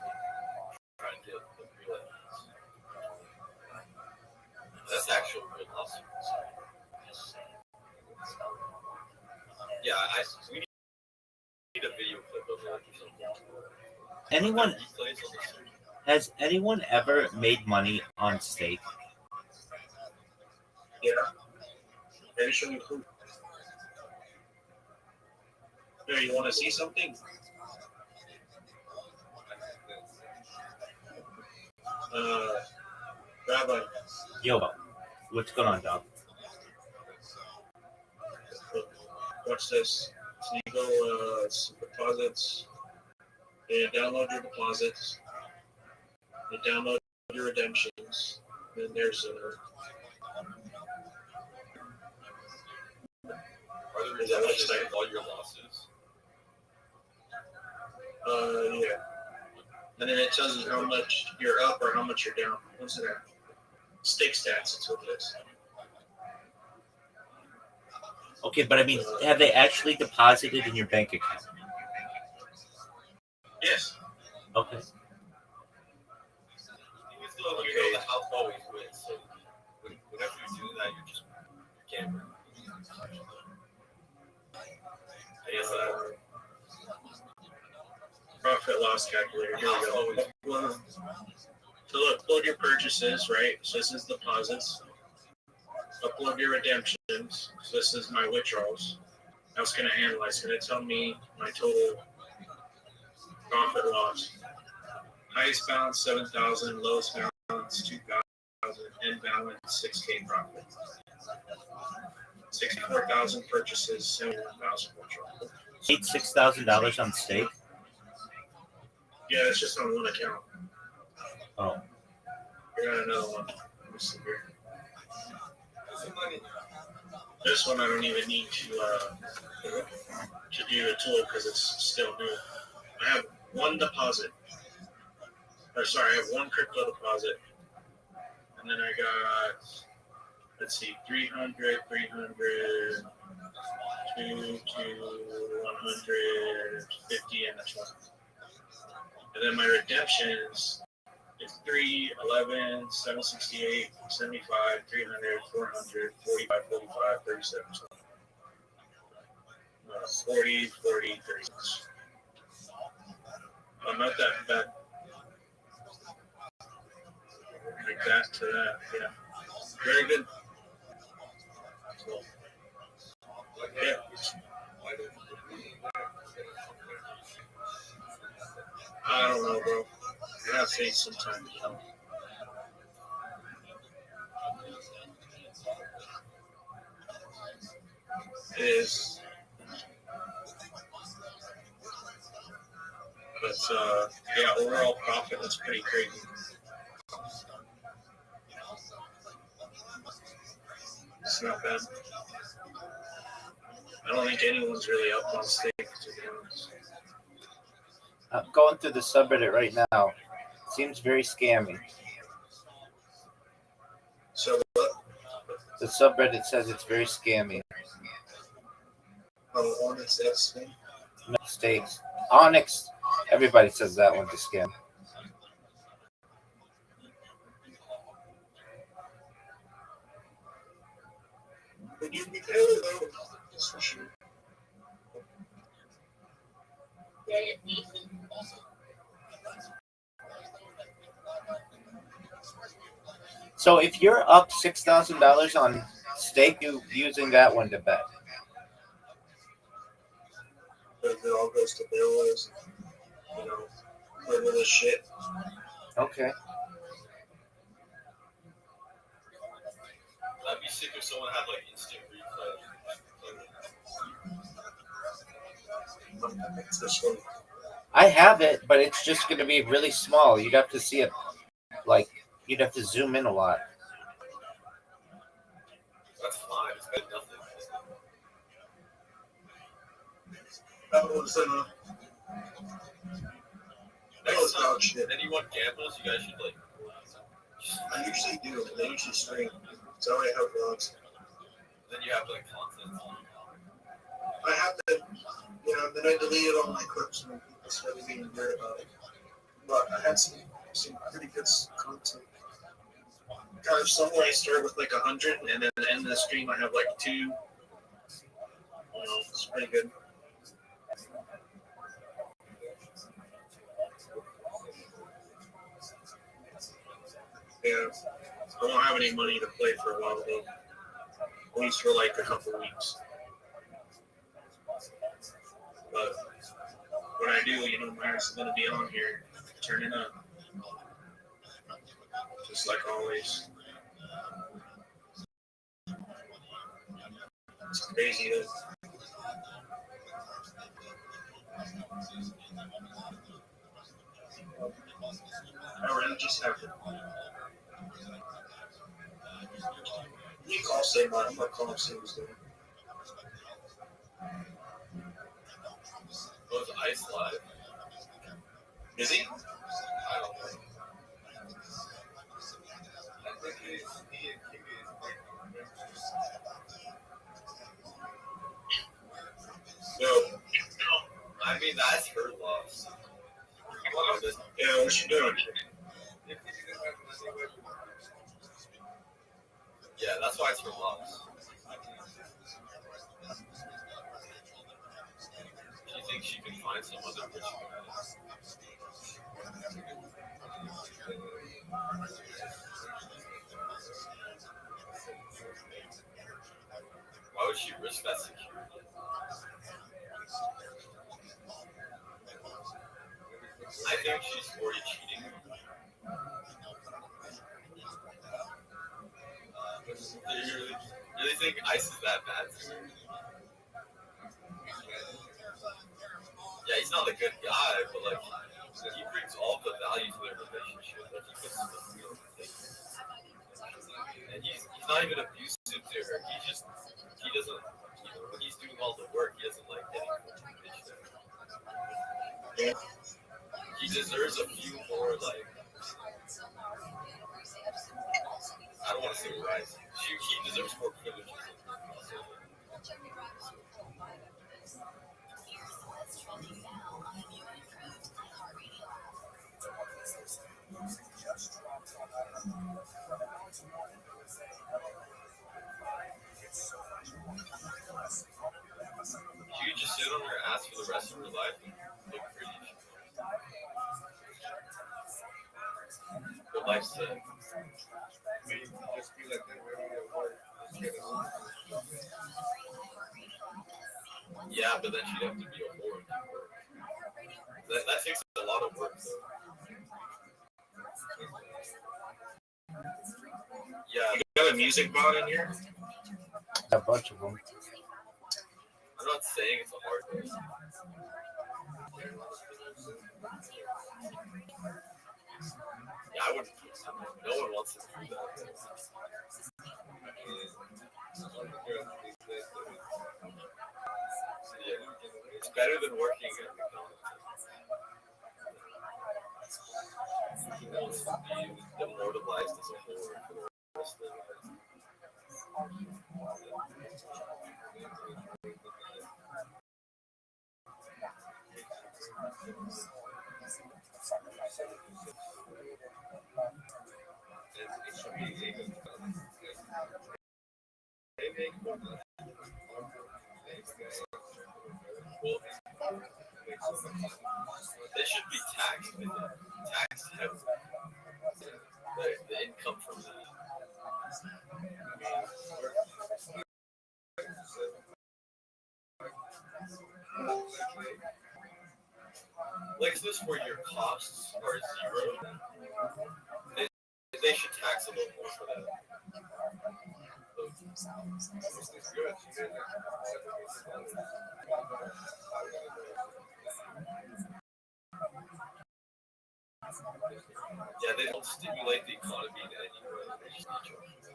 try and get the real evidence. That's the actual real lawsuit. Yeah, we need a video clip of that or something. Anyone Replays on the stream. has anyone ever made money on steak? yeah. Maybe show me who. Here, you want to see something? Rabbi, Yo, what's going on, dog? watch this. So you go deposits. You download your deposits. You download your redemptions. Then there's Are there redemptions of all your losses? yeah. And then it tells you how much you're up or how much you're down. What's it at? Stake stats, that's what it is. Okay, but I mean, have they actually deposited in your bank account? Yes. Okay. Even though you know the house always wins, so whenever you do that, you're just gambling. I guess Profit loss calculator. Here we go. So upload your purchases, right? So this is deposits. Upload your redemptions. So this is my withdrawals. I was going to analyze. It's going to tell me my total profit loss. Highest balance 7,000, lowest balance 2,000, end balance 6K profit. 64,000 purchases, 71,000 withdrawals. Made $6,000 on steak. Yeah, it's just on one account. Oh, I got another one. Let me see here. This one I don't even need to do the tool because it's still new. I have one deposit. Or sorry, I have one crypto deposit. And then I got, let's see, 300, 300, 2 to 150 and a 20. And then my redemptions is 3, 11, 768, 75, 300, 400, 45, 45, 37, 40, 40, 36. I'm not that bad. Like that to that, yeah. Very good. So, yeah. I don't know, bro. I have faith sometimes, you know. It is. But yeah, overall profit was pretty crazy. It's not bad. I don't think anyone's really up on stake, to be honest. I'm going through the subreddit right now. Seems very scammy. So what? The subreddit says it's very scammy. Oh, Onyx that's me. No stakes. Onyx. Everybody says that one's a scam. Would you be better though? That's for sure. So if you're up $6,000 on stake, you using that one to bet. But it all goes to bills, you know, frivolous shit. Okay. I'd be sick if someone had like instant replay. It's this one. I have it, but it's just going to be really small. You'd have to see it, like, you'd have to zoom in a lot. That's fine. It's better than nothing. That was dog shit. Anyone gambles, you guys should like. I usually do. They usually stream. So I already have dogs. Then you have like content. I have to, then I deleted all my clips and people started being weird about it. But I had some pretty good content. Somewhere I start with like 100, and then at the end of the stream I have like 2. It's pretty good. Yeah, I won't have any money to play for a while though. At least for like a couple weeks. But when I do, Myers is gonna be on here, turning up, just like always. It's crazy though. I really just have to. You call say mine. I'm gonna call him see what's doing. Oh, it's Ice Live. Is he? I don't know. I think he and Kiwi is No. I mean, that's her loss. Yeah, what's she doing? Yeah, that's why it's her loss. She thinks she can find some other rich guy. Why would she risk that security? I think she's already cheating. Do you really think Ice is that bad? Yeah, he's not a good guy, but like he brings all the value to their relationship. Like he puts and he's not even abusive to her. He doesn't when he's doing all the work, he doesn't like getting bitched at. He deserves a few more like I don't want to say rights. He deserves more privileges. She could just sit on her ass for the rest of her life and look pretty. Her life's set. Yeah, but then she'd have to be a whore. That takes a lot of work, though. Yeah, You got a music bot in here? A bunch of them. I'm not saying it's a hard way. Yeah, I wouldn't. No one wants to do that. Yeah, it's better than working at McDonald's. He wants to be immortalized as a whore for the rest of their life. Well, they should be taxed. I think. Taxed heavily. The income from that. Like this, where your costs are zero, they should tax a little more for that. Yeah, they don't stimulate the economy in any way. They just need jobs.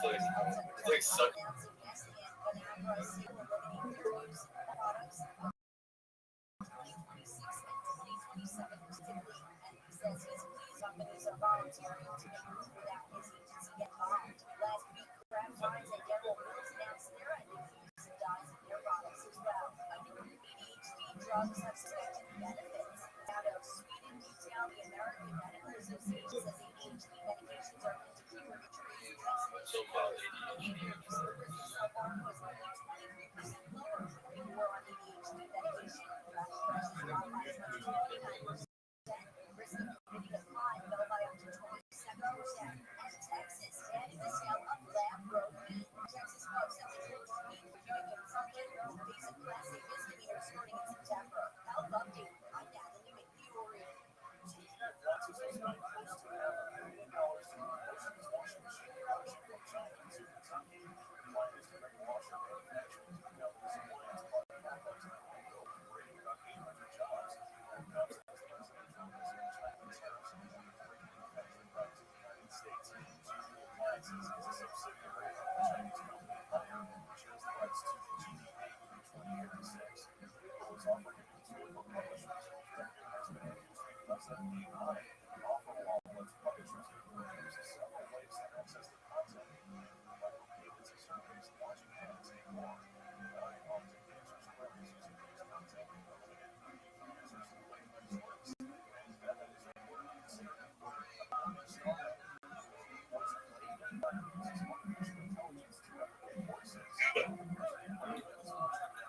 So, it's like sucking. So about ADHD.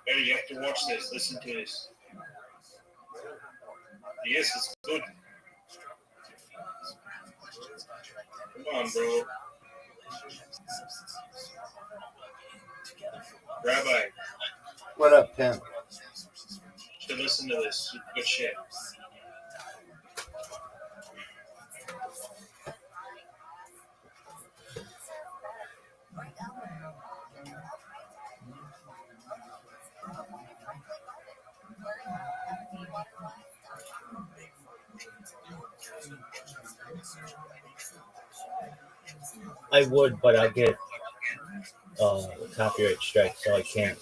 Hey, you have to watch this. Listen to this. Yes, it's good. Come on, bro. Rabbi, What up, pimp? to listen to this. Good shit. I would, but I get copyright strike, so I can't.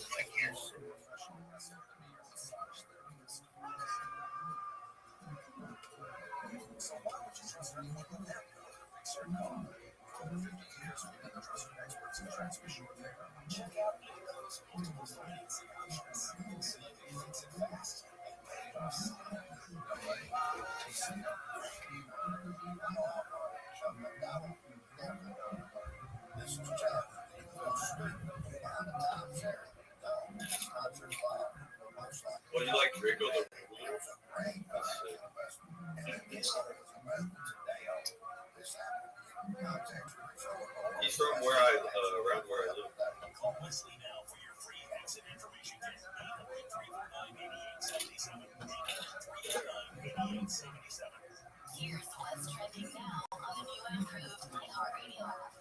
What do you like, Draco the Ruler? He's from where I around where I live. Here's what's trending now on the new and improved iHeartRadio app.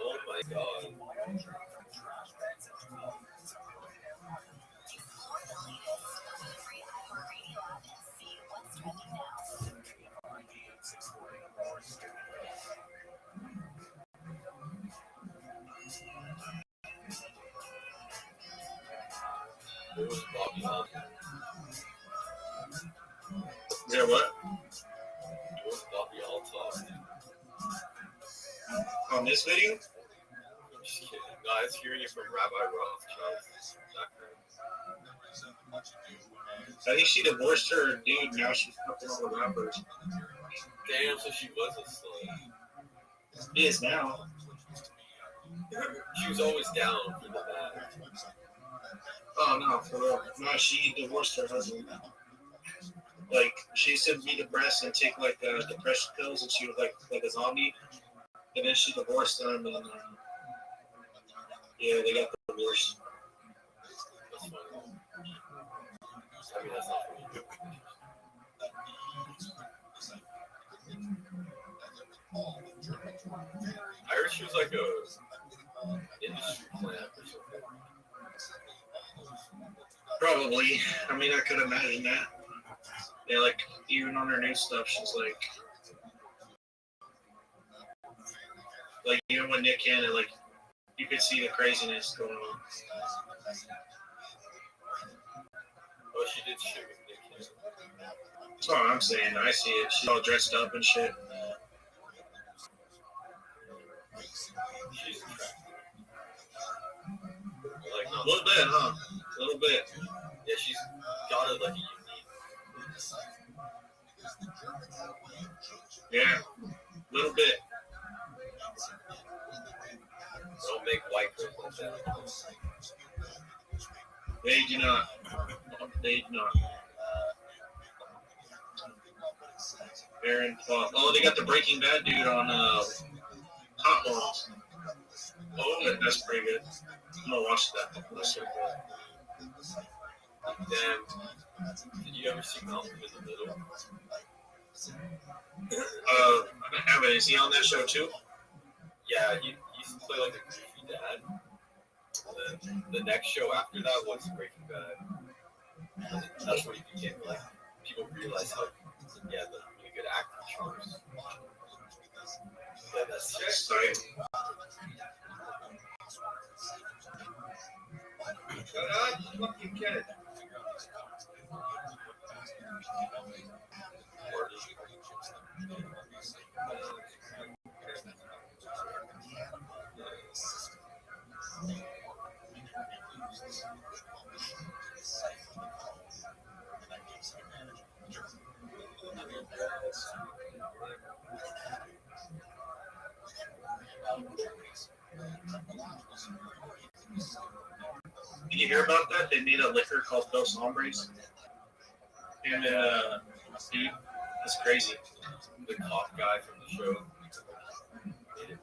Oh my god. Explore the latest on the free iHeartRadio app and see what's trending now. Where was Bobby Alton? Is that what? Where was Bobby Alton? On this video? I'm just kidding. No, I was hearing it from Rabbi Rothschild. I think she divorced her dude. Now she's fucking all the rappers. Damn, so she was a slut. She is now. She was always down for the bad. Oh no, for real. No, she divorced her husband. Like she used to be depressed and take like depression pills, and she was like a zombie. And then she divorced him, and yeah, they got divorced. That's funny. I mean, that's not really good. Irish was like a industry plant or something. Probably. I mean, I could imagine that. Yeah, like even on her new stuff, she's like even when Nick Cannon, like you could see the craziness going on. Oh, she did shit with Nick Cannon. That's what I'm saying. I see it. She's all dressed up and shit. She's attractive. Like, A little bit, huh? A little bit. Yeah, she's got it like a unique. Yeah, a little bit. Don't make white girls like that. They do not. They do not. Aaron Paul. Oh, they got the Breaking Bad dude on Hot Ones. Oh, that's pretty good. I'm gonna watch that. That's so good. Damn. Did you ever see Malcolm in the Middle? I haven't. Is he on that show too? Yeah, he used to play like a goofy dad. And then the next show after that was Breaking Bad. And that's where he became like, people realized how he had the really good acting charms. Yeah, that's Sorry. Fucking kid. Did you hear about that? They made a liquor called Dos Hombres. And dude, that's crazy. the cop guy from the show. Made it.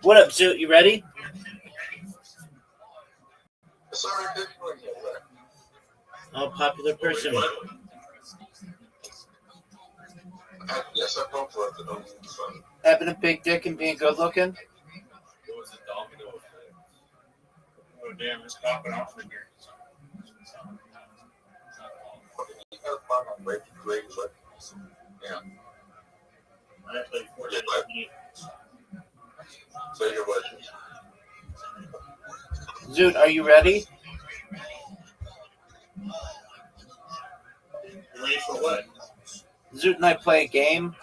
What up, Zoot? You ready? Oh, popular person. Yes, I vote for it. Having a big dick and being good looking? It was a domino effect. Oh damn, it's popping off in here. Yeah. I played for Yeah, it. Say your questions. Zoot, are you ready? Ready for what? Zoot and I play a game.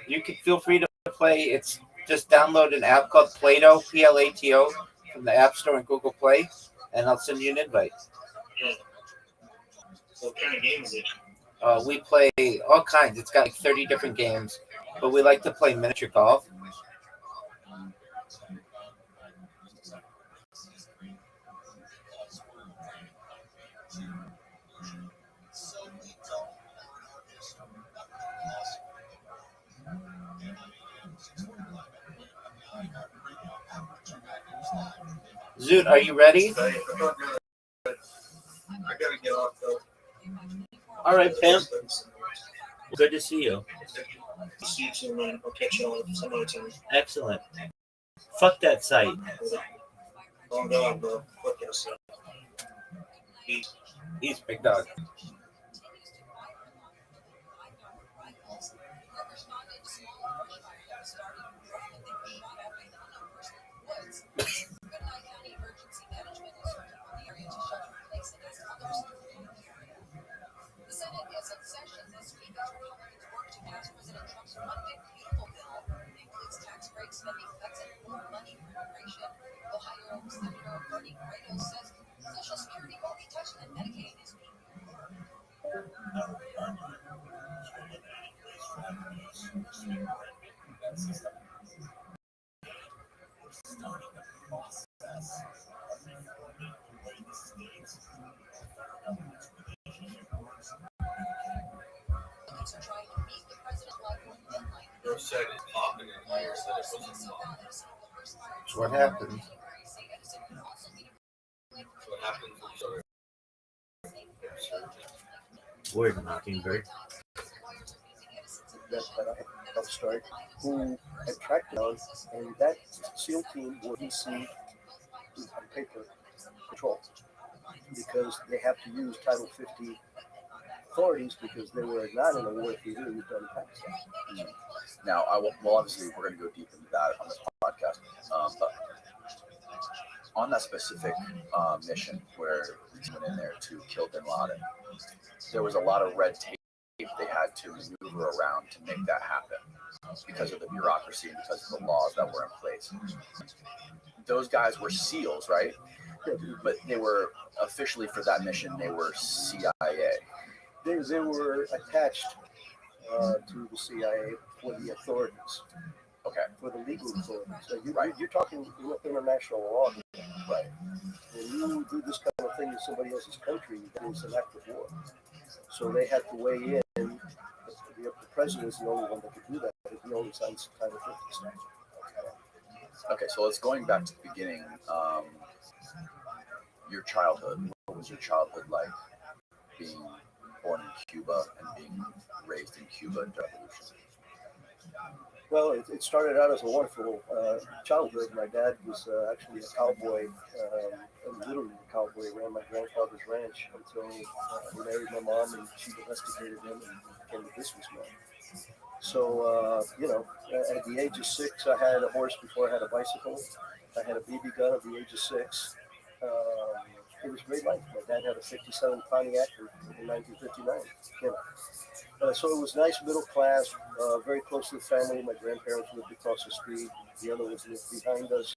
You can feel free to play. It's just download an app called Plato, Plato, from the App Store and Google Play, and I'll send you an invite. Yeah. What kind of game is it? We play all kinds. It's got like 30 different games, but we like to play miniature golf. Zoot, are you ready? I gotta get off though. All right, Pam. Good to see you. See you soon, man. I'll catch y'all some other time. Excellent. Fuck that site. Oh, God, bro. Fuck yourself. Peace. He's big dog. The Senate is in session this week as Republicans work to pass President Trump's One Big Beautiful bill. It includes tax breaks, spending cuts, and more money for immigration. Ohio Senator Bernie Grado says Social Security won't be touched and Medicaid is being Republicans are trying to meet the president like midnight. Your set is popping in here, so it wasn't popping. That's what happens. That's what happens when you start. Word, Mockingbird. That I helped start, who had tracked down, and that SEAL team will DC on paper control because they have to use Title 50 authorities because they were not in a war if you do done Pakistan. Now, well, obviously, we're going to go deep into that on this podcast. But on that specific mission where we went in there to kill Bin Laden, there was a lot of red tape they had to maneuver around to make that happen because of the bureaucracy and because of the laws that were in place. Those guys were SEALs, right? But they were officially for that mission, they were CIA. They were attached to the CIA for the authorities. Okay. For the legal authorities. So Right. You're talking international law. Right. When you do this kind of thing in somebody else's country, that is an act of war. So they have to weigh in. The president is the only one that can do that. He only signs Title 50 stuff. Okay, so let's going back to the beginning. Your childhood. What was your childhood like being born in Cuba and being raised in Cuba in the revolution? Well, it started out as a wonderful childhood. My dad was actually a cowboy, literally a cowboy. He ran my grandfather's ranch until he married my mom and she domesticated him and became a businessman. So, at the age of 6, I had a horse before I had a bicycle. I had a BB gun at the age of 6. It was a great life. My dad had a 57 Pontiac in 1959. So it was nice, middle class, very close to the family. My grandparents lived across the street. The other was lived behind us.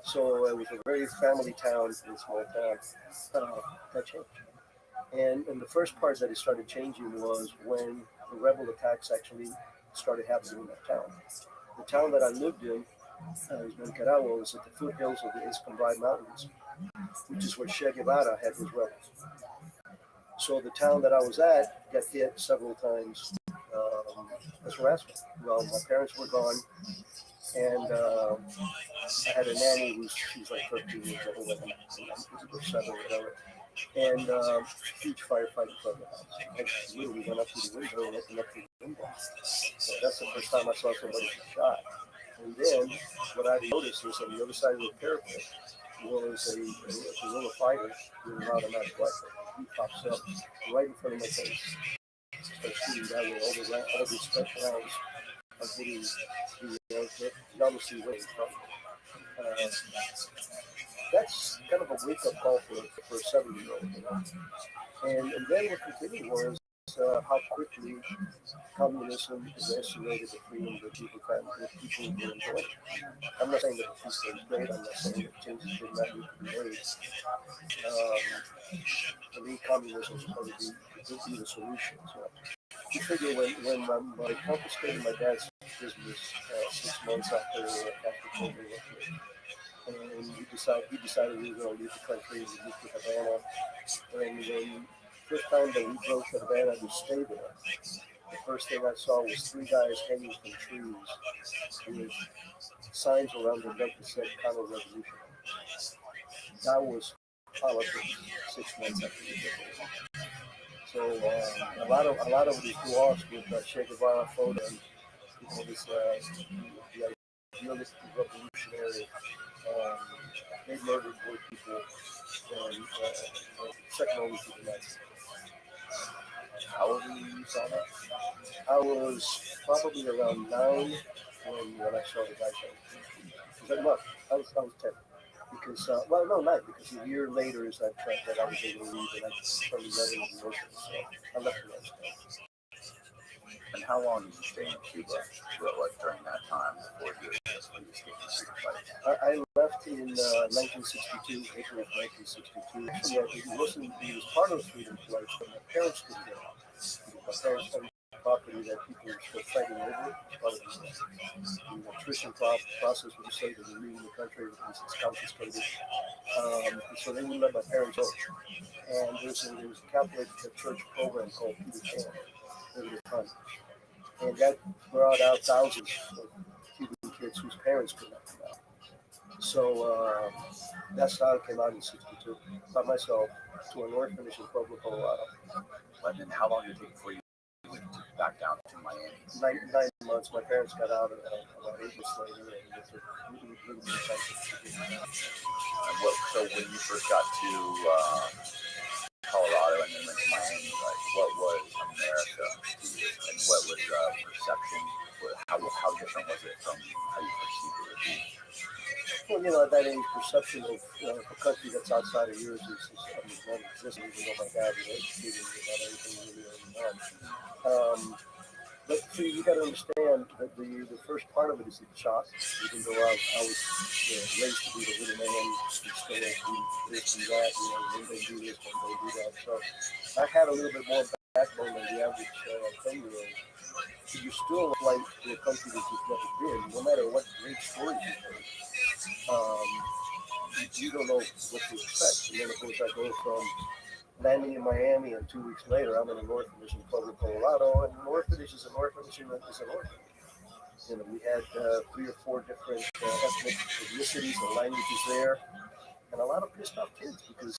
So it was a very family town, in a small town. That changed. And the first part that it started changing was when the rebel attacks actually started happening in that town. The town that I lived in, Nicaragua, was at the foothills of the Escambray Mountains, which is where Che Guevara had his rebels. So the town that I was at got hit several times as harassment. Well, my parents were gone, and I had a nanny she was like 13 years old, or 7 or whatever, and huge firefighting from the house. I literally went up to the window and opened up the window. So that's the first time I saw somebody get shot. And then what I noticed is on the other side of the parapet was a guerrilla fighter with an automatic rifle. He pops up right in front of my face. Starts shooting that way, all the special rounds of hitting the obviously way from. That's kind of a wake-up call for a 7-year-old, And then what continued was how quickly communism eviscerated the freedom that people were enjoying. I'm not saying that the peace is great. I'm not saying that changes did not need to be made. I mean, communism is going to be the solution. So you figure when I confiscated my dad's business 6 months after children were killed, and he decided we were going to leave the country. We moved to Havana, and when first time that we drove to Havana to stay there, the first thing I saw was 3 guys hanging from trees with signs around their neck that said counter-revolution. That was politics 6 months after we did it. So a lot of it is lost with Che Guevara photo. this the idealistic revolutionary. Um, they murdered more people than second only to the Nazis. How old were you saw that? I was probably around 9 when I saw the guy show. No, I was 10. Because, well, no, 9, because a year later is that I was able to leave and I turned 11 in the ocean. So I left the United States. And how long did you stay in Cuba during that time before you escaped the street fight? I left in 1962, April of 1962. Actually, it was part of the freedom flight, but my parents couldn't get out. My parents owned property that people were still fighting over. Part of the attrition process would say that they're leaving the country because it's confiscated. So they wouldn't let my parents go. And there was a Catholic church program called Peter Pan over the time. And that brought out thousands of Cuban kids whose parents could not come out. So that's how I came out in '62 by myself to an orphanage in Pueblo, Colorado. And then how long did it take before you went back down to Miami? 9 months. My parents got out about 8 months later, and it took a little bit of time to get out. So when you first got to Colorado and then went to Miami, like what was America to you, and what was perception? How different was it from how you perceived it would be? Well, at that age, perception of a country that's outside of yours is non-existent. Even though my dad was educated about everything really early on. But see, you got to understand that the first part of it is the shock. Even though I was raised to be the little man, still do this and that, when they do this, when they do that. So I had a little bit more backbone than the average 10-year-old. So you're still like to a country that you've never been, no matter what great stories you heard. You don't know what to expect. And then, of course, I go from landing in Miami, and 2 weeks later, I'm in an orphanage in Pueblo, Colorado. And an orphanage is an orphanage is an orphanage. We had 3 or 4 different ethnic ethnicities and languages there, and a lot of pissed off kids because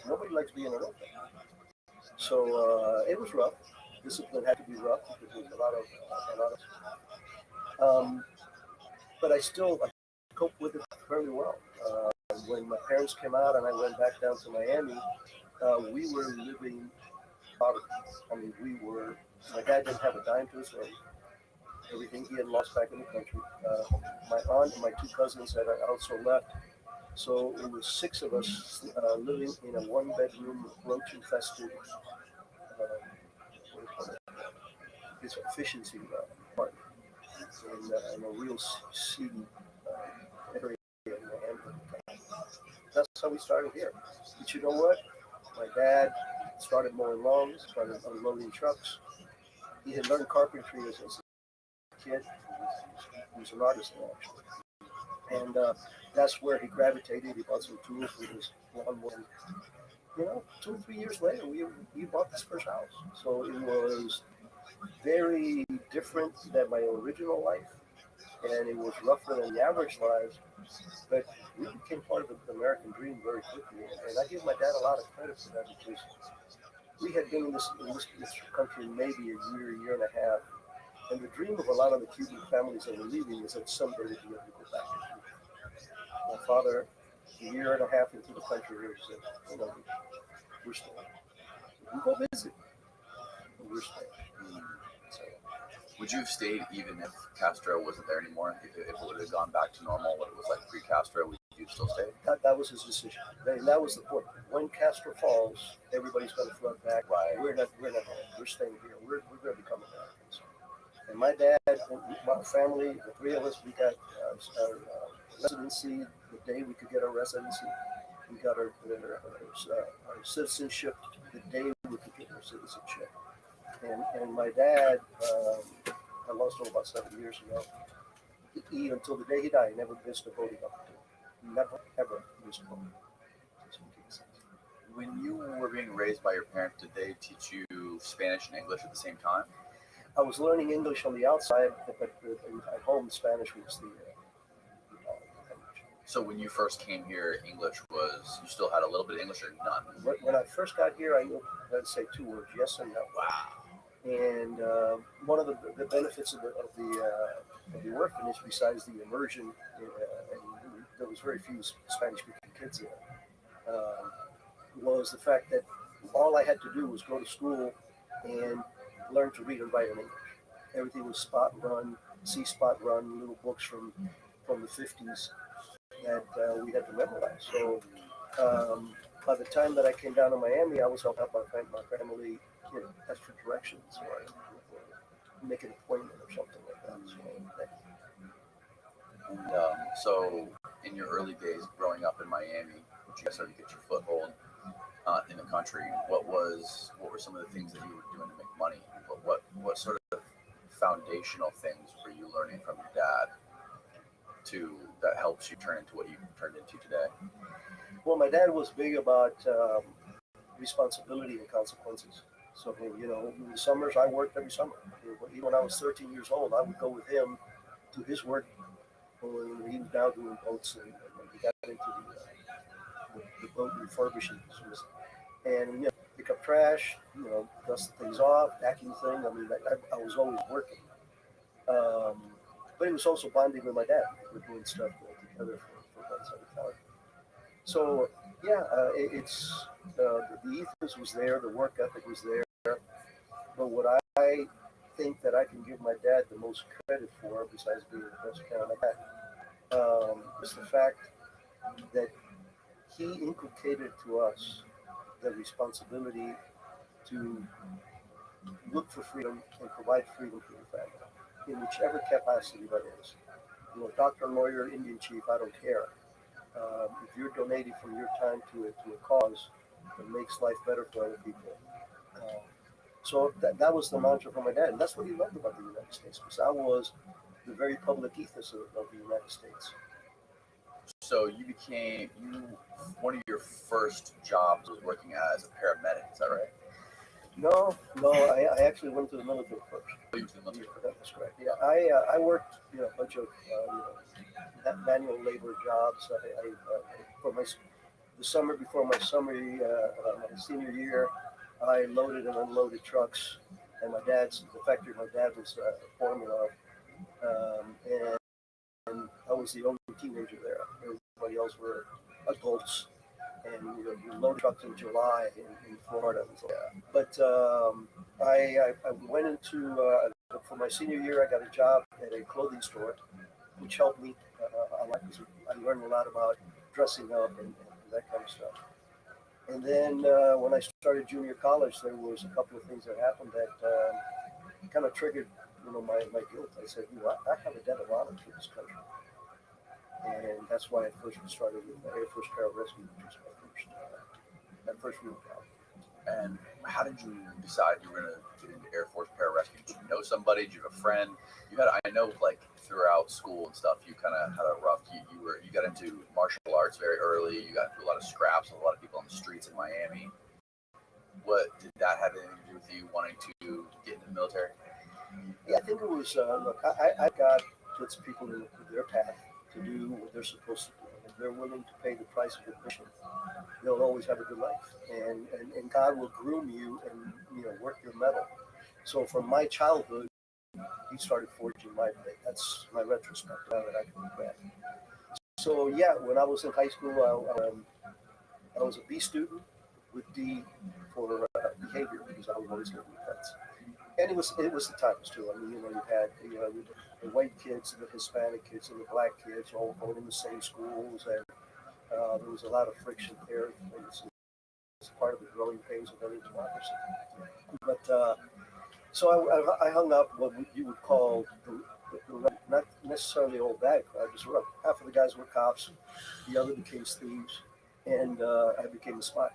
nobody likes being an orphan. So it was rough. Discipline had to be rough because there was a lot of. But I coped with it fairly well. When my parents came out and I went back down to Miami, we were living poverty. I mean, my dad didn't have a dime to his name. Everything he had lost back in the country. My aunt and my 2 cousins had also left. So it was 6 of us living in a 1-bedroom, roach-infested, it's efficiency apartment in a real seedy area in Miami. That's how we started here. But you know what? My dad started mowing lawns, started unloading trucks. He had learned carpentry as a kid. He was an artist actually. And that's where he gravitated. He bought some tools for his lawnmower. 2 or 3 years later, we bought this first house. So it was very different than my original life, and it was rougher than the average lives. But we became part of the American dream very quickly, and I give my dad a lot of credit for that because we had been in this country maybe a year and a half, and the dream of a lot of the Cuban families that were leaving is that someday they'd be able to go back to Cuba. My father, a year and a half into the country, said, we're staying. We go visit, but we're staying. So, would you have stayed even if Castro wasn't there anymore? If it would have gone back to normal, what it was like pre-Castro, would you still stay? That was his decision. That was the point. When Castro falls, everybody's going to flood back. Right. We're not going. We're staying here. We're going to become Americans. And my dad, my family, the 3 of us, we got our residency the day we could get our residency. We got our citizenship the day we could get our citizenship. And my dad, I lost him about 7 years ago. He, until the day he died, never missed a voting opportunity. Never, ever missed a voting. When you were being raised by your parents, did they teach you Spanish and English at the same time? I was learning English on the outside, but at home, Spanish was the language. So when you first came here, English you still had a little bit of English or none? When I first got here, I knew how to say 2 words, yes and no. Wow. And one of the benefits of the orphanage, besides the immersion, and there was very few Spanish-speaking kids there, was the fact that all I had to do was go to school and learn to read and write in English. Everything was spot run, see spot run, little books from the 50s that we had to memorize. So by the time that I came down to Miami, I was helping out my family, ask for directions or make an appointment or something like that. So, in your early days growing up in Miami, you guys started to get your foothold in the country. What were some of the things that you were doing to make money? What sort of foundational things were you learning from your dad that helps you turn into what you turned into today? Well, my dad was big about responsibility and consequences. So, in the summers, I worked every summer. Even when I was 13 years old, I would go with him to his work when he was now doing boats, and we got into the boat refurbishing business. And, pick up trash, dust things off, vacuum thing. I mean, I was always working. Um, but it was also bonding with my dad. We were doing stuff together for months at a time. So, yeah, it's the ethos was there, the work ethic was there. But what I think that I can give my dad the most credit for, besides being the best parent I had, is the fact that he inculcated to us the responsibility to look for freedom and provide freedom for the family in whichever capacity that is. Doctor, lawyer, Indian chief, I don't care. If you're donating from your time to a cause that makes life better for other people. Um, so that was the mantra from my dad, and that's what he loved about the United States, because I was the very public ethos of the United States. So one of your first jobs was working as a paramedic. Is that right? No, I actually went to the military first. Oh, you were in the military. That was correct. Yeah, I worked a bunch of manual labor jobs. For the summer before my my senior year, I loaded and unloaded trucks. And the factory my dad was foreman of, and I was the only teenager there. Everybody else were adults, and you load trucks in July in Florida. And so, yeah. But I went into for my senior year. I got a job at a clothing store, which helped me a lot because I learned a lot about dressing up and that kind of stuff. And then when I started junior college, there was a couple of things that happened that kind of triggered my guilt. I said, I have a debt of honor to this country. And that's why I first started with the Air Force Pararescue, which was my first real job. And how did you decide you were going to get into Air Force Pararescue? Did you know somebody? Did you have a friend? I know, like throughout school and stuff, you kind of had a rough. You got into martial arts very early. You got into a lot of scraps with a lot of people on the streets in Miami. What did that have anything to do with you wanting to get into the military? Yeah, I think it was. Look, I got puts people in their path to do what they're supposed to do. If they're willing to pay the price of admission, they'll always have a good life, and God will groom you and work your metal. So from my childhood, He started forging my blade. That's my retrospect now that I can regret. So yeah, when I was in high school, I was a B student with D for behavior because I was always going to be friends. And it was the times too. I mean, you had the white kids, the Hispanic kids, and the black kids all going in the same schools, and there was a lot of friction there. It's part of the growing pains of every democracy. But so I hung up what you would call not necessarily all bad crowd. Just half of the guys were cops, the other became thieves, and I became a spy.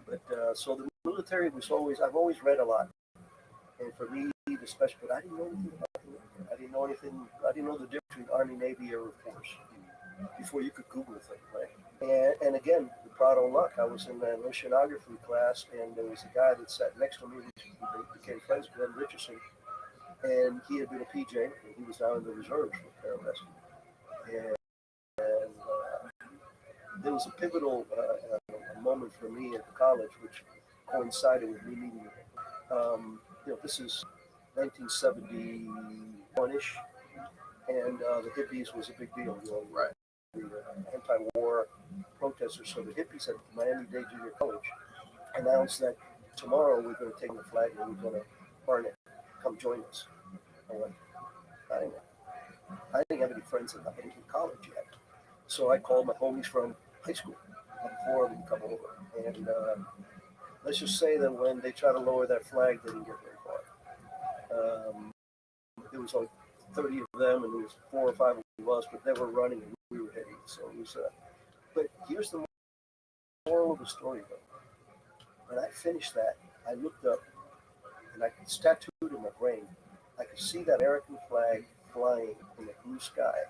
But so the military was I've always read a lot. And for me, the special, but I didn't know anything about the military. I didn't know anything. I didn't know the difference between Army, Navy, Air Force before you could Google things, right? And again, the proud of luck. I was in an oceanography class, and there was a guy that sat next to me. We became friends, Glenn Richardson, and he had been a PJ, and he was down in the reserves for pararescue. And there was a pivotal moment for me at college, which coincided with me meeting him. this is 1971-ish, and the hippies was a big deal. Right. The anti-war protesters. So the hippies at Miami-Dade Junior College announced that tomorrow we're going to take the flag and we're going to burn it. Come join us. I went, I didn't have any friends in college yet. So I called my homies from high school, like four of them come over. And let's just say that when they tried to lower that flag, they didn't get very far. There was like 30 of them, and there was 4 or 5 of us, but they were running and we were hitting. So it was. But here's the moral of the story, though. When I finished that, I looked up, and it's tattooed in my brain. I could see that American flag flying in the blue sky.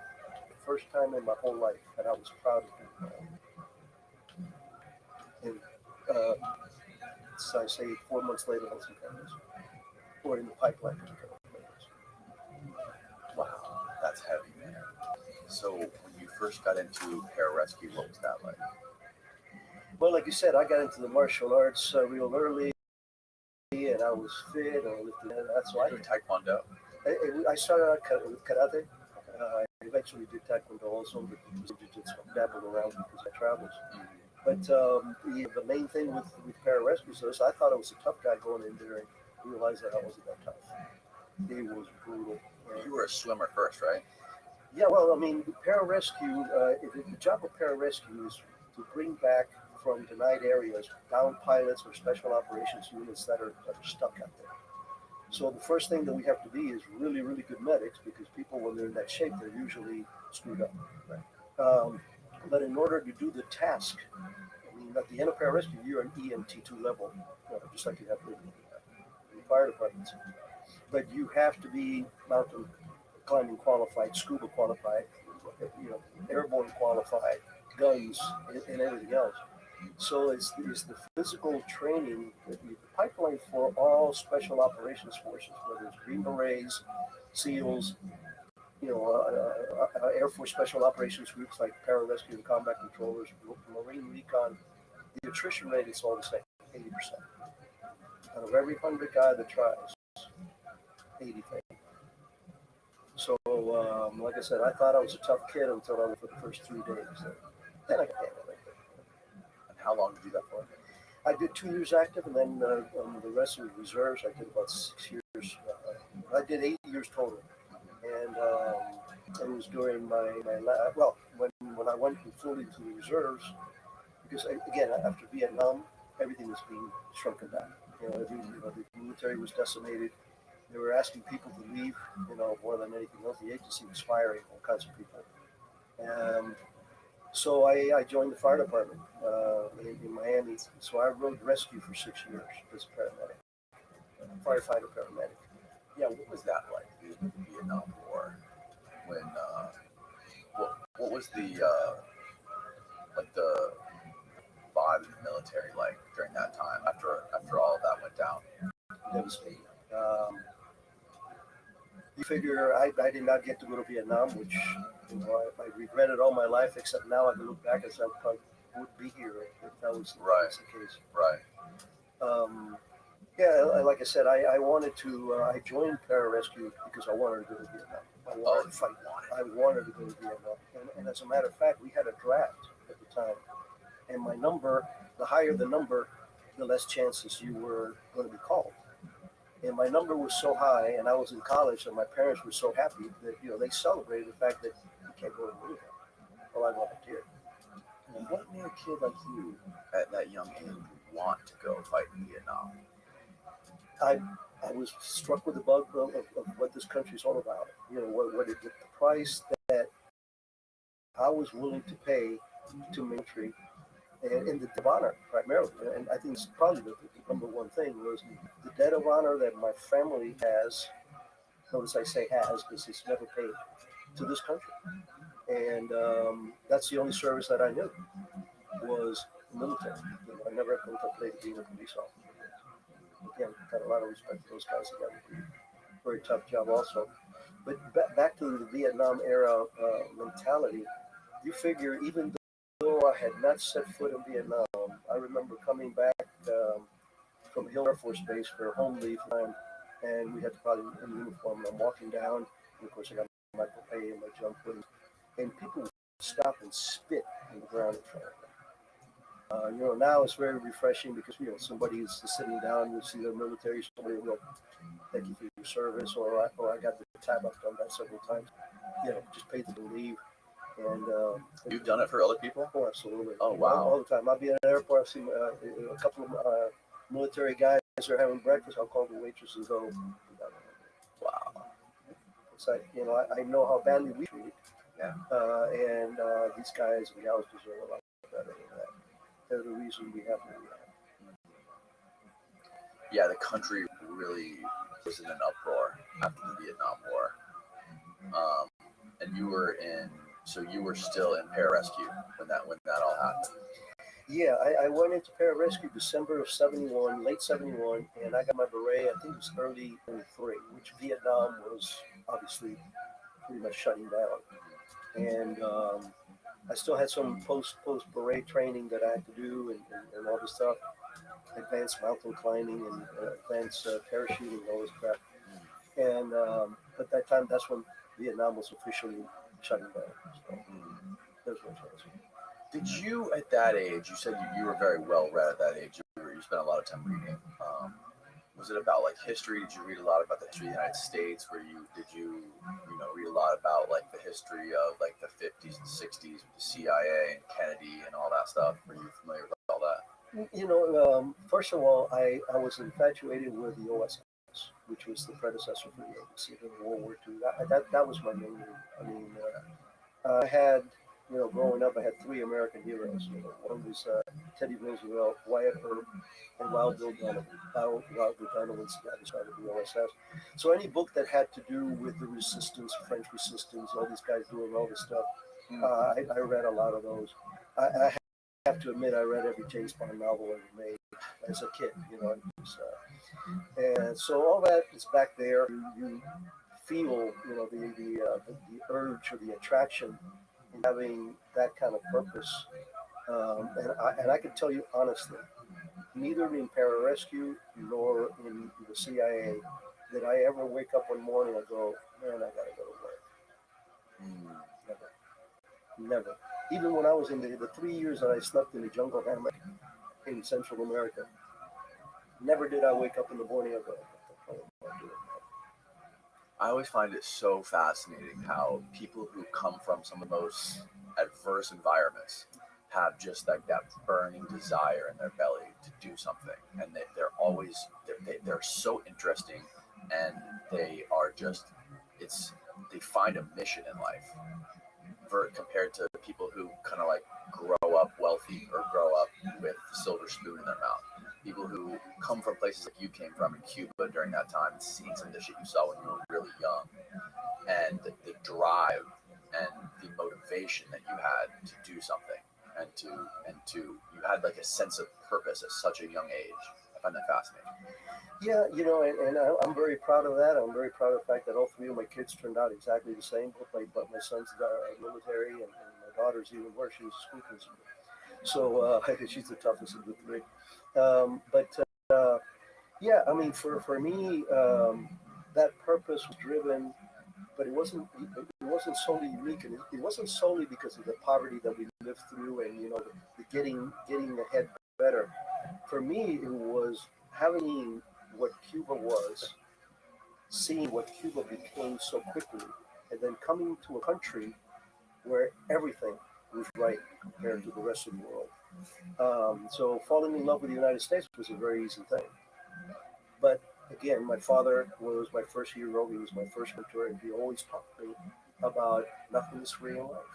The first time in my whole life, and I was proud of it. And so I say 4 months later, I was in Paris, or in the pipeline. Wow, that's heavy, man. So when you first got into pararescue, what was that like? Well, like you said, I got into the martial arts real early, and I was fit. I lifted, and that's why You did Taekwondo. I started out with karate. I eventually did taekwondo also, but jiu-jitsu dabbled around because I traveled. But the main thing with pararescue is I thought I was a tough guy going in there and realized that I wasn't that tough. It was brutal. You were a swimmer first, right? Yeah, well, I mean, pararescue, the job of pararescue is to bring back from denied areas down pilots or special operations units that are stuck out there. So the first thing that we have to be is really, really good medics, because people, when they're in that shape, they're usually screwed up. Right? But in order to do the task, I mean, at the end of pararescue, you're an EMT2 level, just like you have in fire departments. But you have to be mountain climbing qualified, scuba qualified, airborne qualified, guns, and everything else. So it's the physical training, the pipeline for all special operations forces, whether it's Green Berets, SEALs, Air Force Special Operations groups like pararescue and combat controllers, Marine Recon. The attrition rate is all the same, 80%. Out of every 100 guy that tries, 80 fail. So, like I said, I thought I was a tough kid until I went for the first 3 days. Then I got handled it. And how long did you do that for? I did 2 years active, and then the rest was reserves. I did about 6 years. I did 8 years total, and it was during my when I went fully to the reserves, because again after Vietnam, everything was being shrunken down. The military was decimated. They were asking people to leave, more than anything else. The agency was firing all kinds of people. So I joined the fire department in Miami. So I rode rescue for 6 years as a paramedic, firefighter paramedic. Yeah, what was that like, the Vietnam War? When what was the the vibe in the military like during that time after all of that went down? Devastating. You figure I did not get to go to Vietnam, which I regretted all my life, except now I can look back and say I probably would be here if that was Right. the case. Right. Like I said, I wanted to. I joined pararescue because I wanted to go to Vietnam. I wanted to fight. I wanted to go to Vietnam, and as a matter of fact, we had a draft at the time, and my number, the higher the number, the less chances you were going to be called. And my number was so high, and I was in college, and my parents were so happy that they celebrated the fact that you can't go to Vietnam. Well, I volunteered. And what made a kid like you at that young age want to go fight in Vietnam? I was struck with the bug of what this country's all about. The price that I was willing to pay to military and the debt of honor primarily. And I think it's probably the number one thing was the debt of honor that my family has. Notice I say has because it's never paid to this country. And that's the only service that I knew was the military. I never contemplated being a police officer. Again, got a lot of respect for those guys. They got a very tough job also. But back to the Vietnam era mentality, you figure even though I had not set foot in Vietnam, I remember coming back from Hill Air Force Base for home leave time, and we had to put on a uniform. And I'm walking down, and of course I got my pay and my jump footing, and people would stop and spit on the ground in front of me. Now it's very refreshing because somebody is sitting down, you see the military, somebody will thank you for your service, or I got the tab. I've done that several times. Just paid them to leave, and You've done it for other people? oh, absolutely. Oh, wow. All the time. I'll be at an airport. I've seen a couple of military guys are having breakfast. I'll call the waitress and go. Wow. It's like I know how badly we treat, Yeah. and these guys and gals deserve a lot better than that. They're the reason we have to. Yeah, the country really was in an uproar after the Vietnam War. And you were still in pararescue when that all happened. Yeah, I went into pararescue December of '71, late '71, and I got my beret. I think it was early '73, which Vietnam was obviously pretty much shutting down, and I still had some post beret training that I had to do and all this stuff, advanced mountain climbing and advanced parachuting and all this crap. And at that time, that's when Vietnam was officially shutting down. So there's no chance. Did you, at that age, you said you were very well read at that age. You spent a lot of time reading. Was it about like history? Did you read a lot about the history of the United States? Did you read a lot about like the history of like the 50s and 60s with the CIA and Kennedy and all that stuff? Were you familiar with all that? First of all, I was infatuated with the OSS, which was the predecessor for the ABC in World War II. That was my main read. I mean, I had, growing up, I had three American heroes. One was Teddy Roosevelt, Wyatt Earp, and Wild Bill Donovan. Wild Bill Donovan's the guy who started the OSS. So any book that had to do with the resistance, French resistance, all these guys doing all this stuff, I read a lot of those. I have to admit, I read every James Bond novel ever made as a kid. And so all that is back there. You feel, the urge or the attraction in having that kind of purpose. And I can tell you honestly, neither in pararescue nor in the CIA did I ever wake up one morning and go, man, I gotta go to work. Never. Even when I was in the 3 years that I slept in the jungle hammock in Central America, never did I wake up in the morning and go, I always find it so fascinating how people who come from some of the most adverse environments have just like that burning desire in their belly to do something, and they're so interesting, and they are just they find a mission in life compared to people who kind of like grow up wealthy or grow up with a silver spoon in their mouth. People who come from places like you came from in Cuba during that time and seeing some of the shit you saw when you were really young, and the drive and the motivation that you had to do something, and to you had like a sense of purpose at such a young age. I find that fascinating. Yeah, and I'm very proud of that. I'm very proud of the fact that all three of my kids turned out exactly the same. But my son's military, and my daughter's even worse. She was a school principal. So she's the toughest of the three. Yeah, I mean, for me, that purpose was driven, but it wasn't solely unique, and it wasn't solely because of the poverty that we lived through, and the getting ahead better. For me, it was having what Cuba was, seeing what Cuba became so quickly, and then coming to a country where everything was right compared to the rest of the world. So falling in love with the United States was a very easy thing. But again, my father was my first hero. He was my first mentor, and he always taught me about nothing is free in life.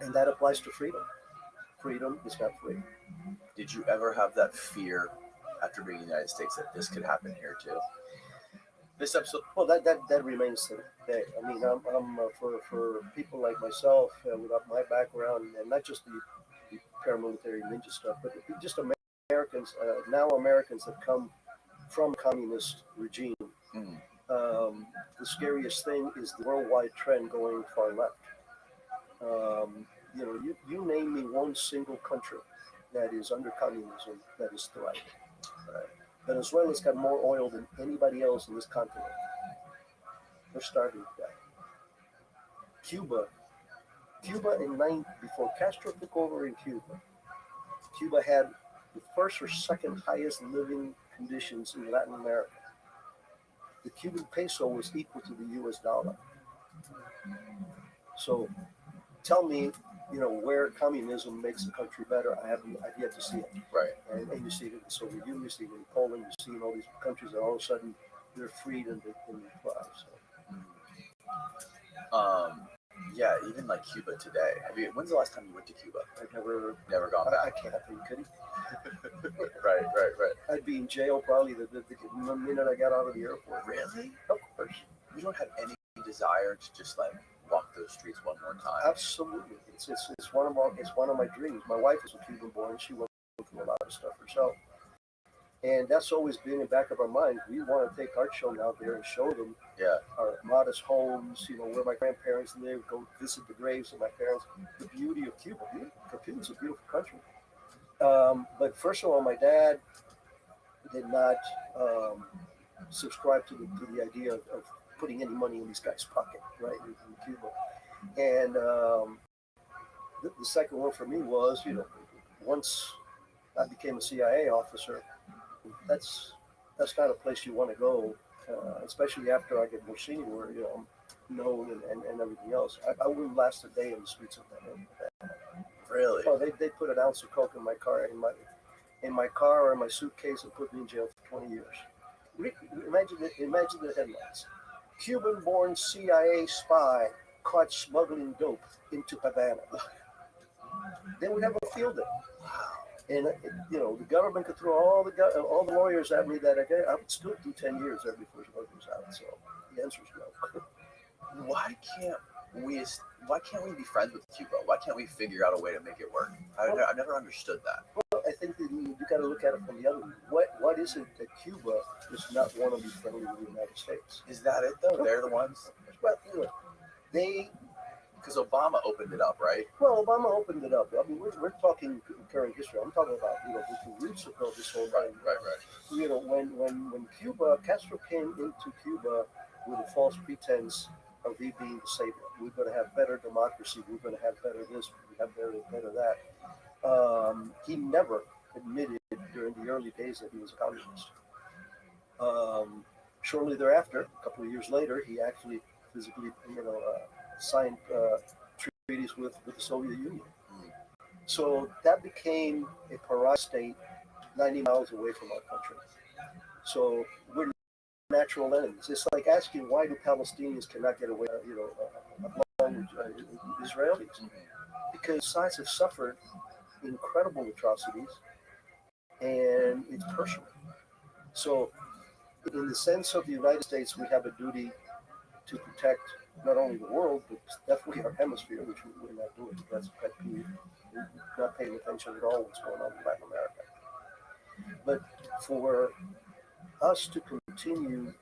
And that applies to freedom. Freedom is not free. Did you ever have that fear after being in the United States that this could happen here too? This episode. Well, that remains today. I mean, I'm for people like myself without my background, and not just the paramilitary ninja stuff, but just Americans, now Americans that come from communist regime. The scariest thing is the worldwide trend going far left. You name me one single country that is under communism that is thriving. Venezuela's got more oil than anybody else in this continent. They're starving to death. Cuba before Castro took over in Cuba, Cuba had the first or second highest living conditions in Latin America. The Cuban peso was equal to the US dollar. So tell me, where communism makes a country better. I've yet to see it. Right. And you see it in the Soviet Union, you see it in Poland, you see in all these countries that all of a sudden they're freed and they thrive. So. Yeah, even like Cuba today. When's the last time you went to Cuba? I've never gone back. I can't. Are you kidding? Right. I'd be in jail probably the minute I got out of the airport. Really? Of course. You don't have any desire to just like walk those streets one more time? Absolutely. It's one of my dreams. My wife is a Cuban born. She went through a lot of stuff herself. And that's always been in the back of our mind. We want to take our children out there and show them our modest homes, where my grandparents lived, go visit the graves of my parents, the beauty of Cuba. Cuba's a beautiful country. But first of all, my dad did not subscribe to the idea of putting any money in these guys' pocket, right, in Cuba. And the second one for me was, once I became a CIA officer, that's not a place you want to go, especially after I get more senior, known and everything else. I wouldn't last a day in the streets of that. Really? Oh, they put an ounce of coke in my car, in my car or in my suitcase, and put me in jail for 20 years. Imagine the headlines: Cuban-born CIA spy caught smuggling dope into Havana. They would have a field day. And the government could throw all the lawyers at me that I would still do 10 years there before it was out. So the answer is no. Why can't we be friends with Cuba? Why can't we figure out a way to make it work? I've never understood that. Well, I think that you got to look at it from the other end. What is it that Cuba does not want to be friendly with the United States? Is that it though? They're the ones. Well, because Obama opened it up, right? Well, Obama opened it up. I mean, we're talking current history. I'm talking about the roots of this whole thing. Right. When Castro came into Cuba with a false pretense of he being the savior, we're going to have better democracy. We're going to have better this. We have better that. He never admitted during the early days that he was a communist. Shortly thereafter, a couple of years later, he actually physically, signed treaties with the Soviet Union. So that became a pariah state 90 miles away from our country. So we're natural enemies. It's like asking why do Palestinians cannot get away, along with Israelis? Because sides have suffered incredible atrocities, and it's personal. So in the sense of the United States, we have a duty to protect not only the world, but definitely our hemisphere, which we're not doing. That's pet peeve. We're not paying attention at all what's going on in Latin America. But for us to continue,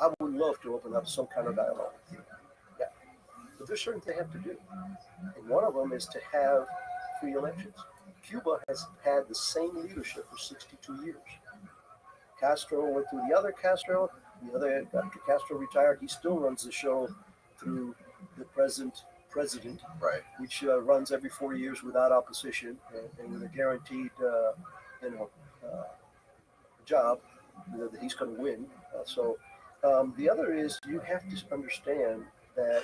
I would love to open up some kind of dialogue with you. Yeah. But there's certain things they have to do. And one of them is to have free elections. Cuba has had the same leadership for 62 years. Castro went through the other Castro. After Castro retired, he still runs the show through the present president, right, which runs every 4 years without opposition and with a guaranteed, job that he's going to win. The other is you have to understand that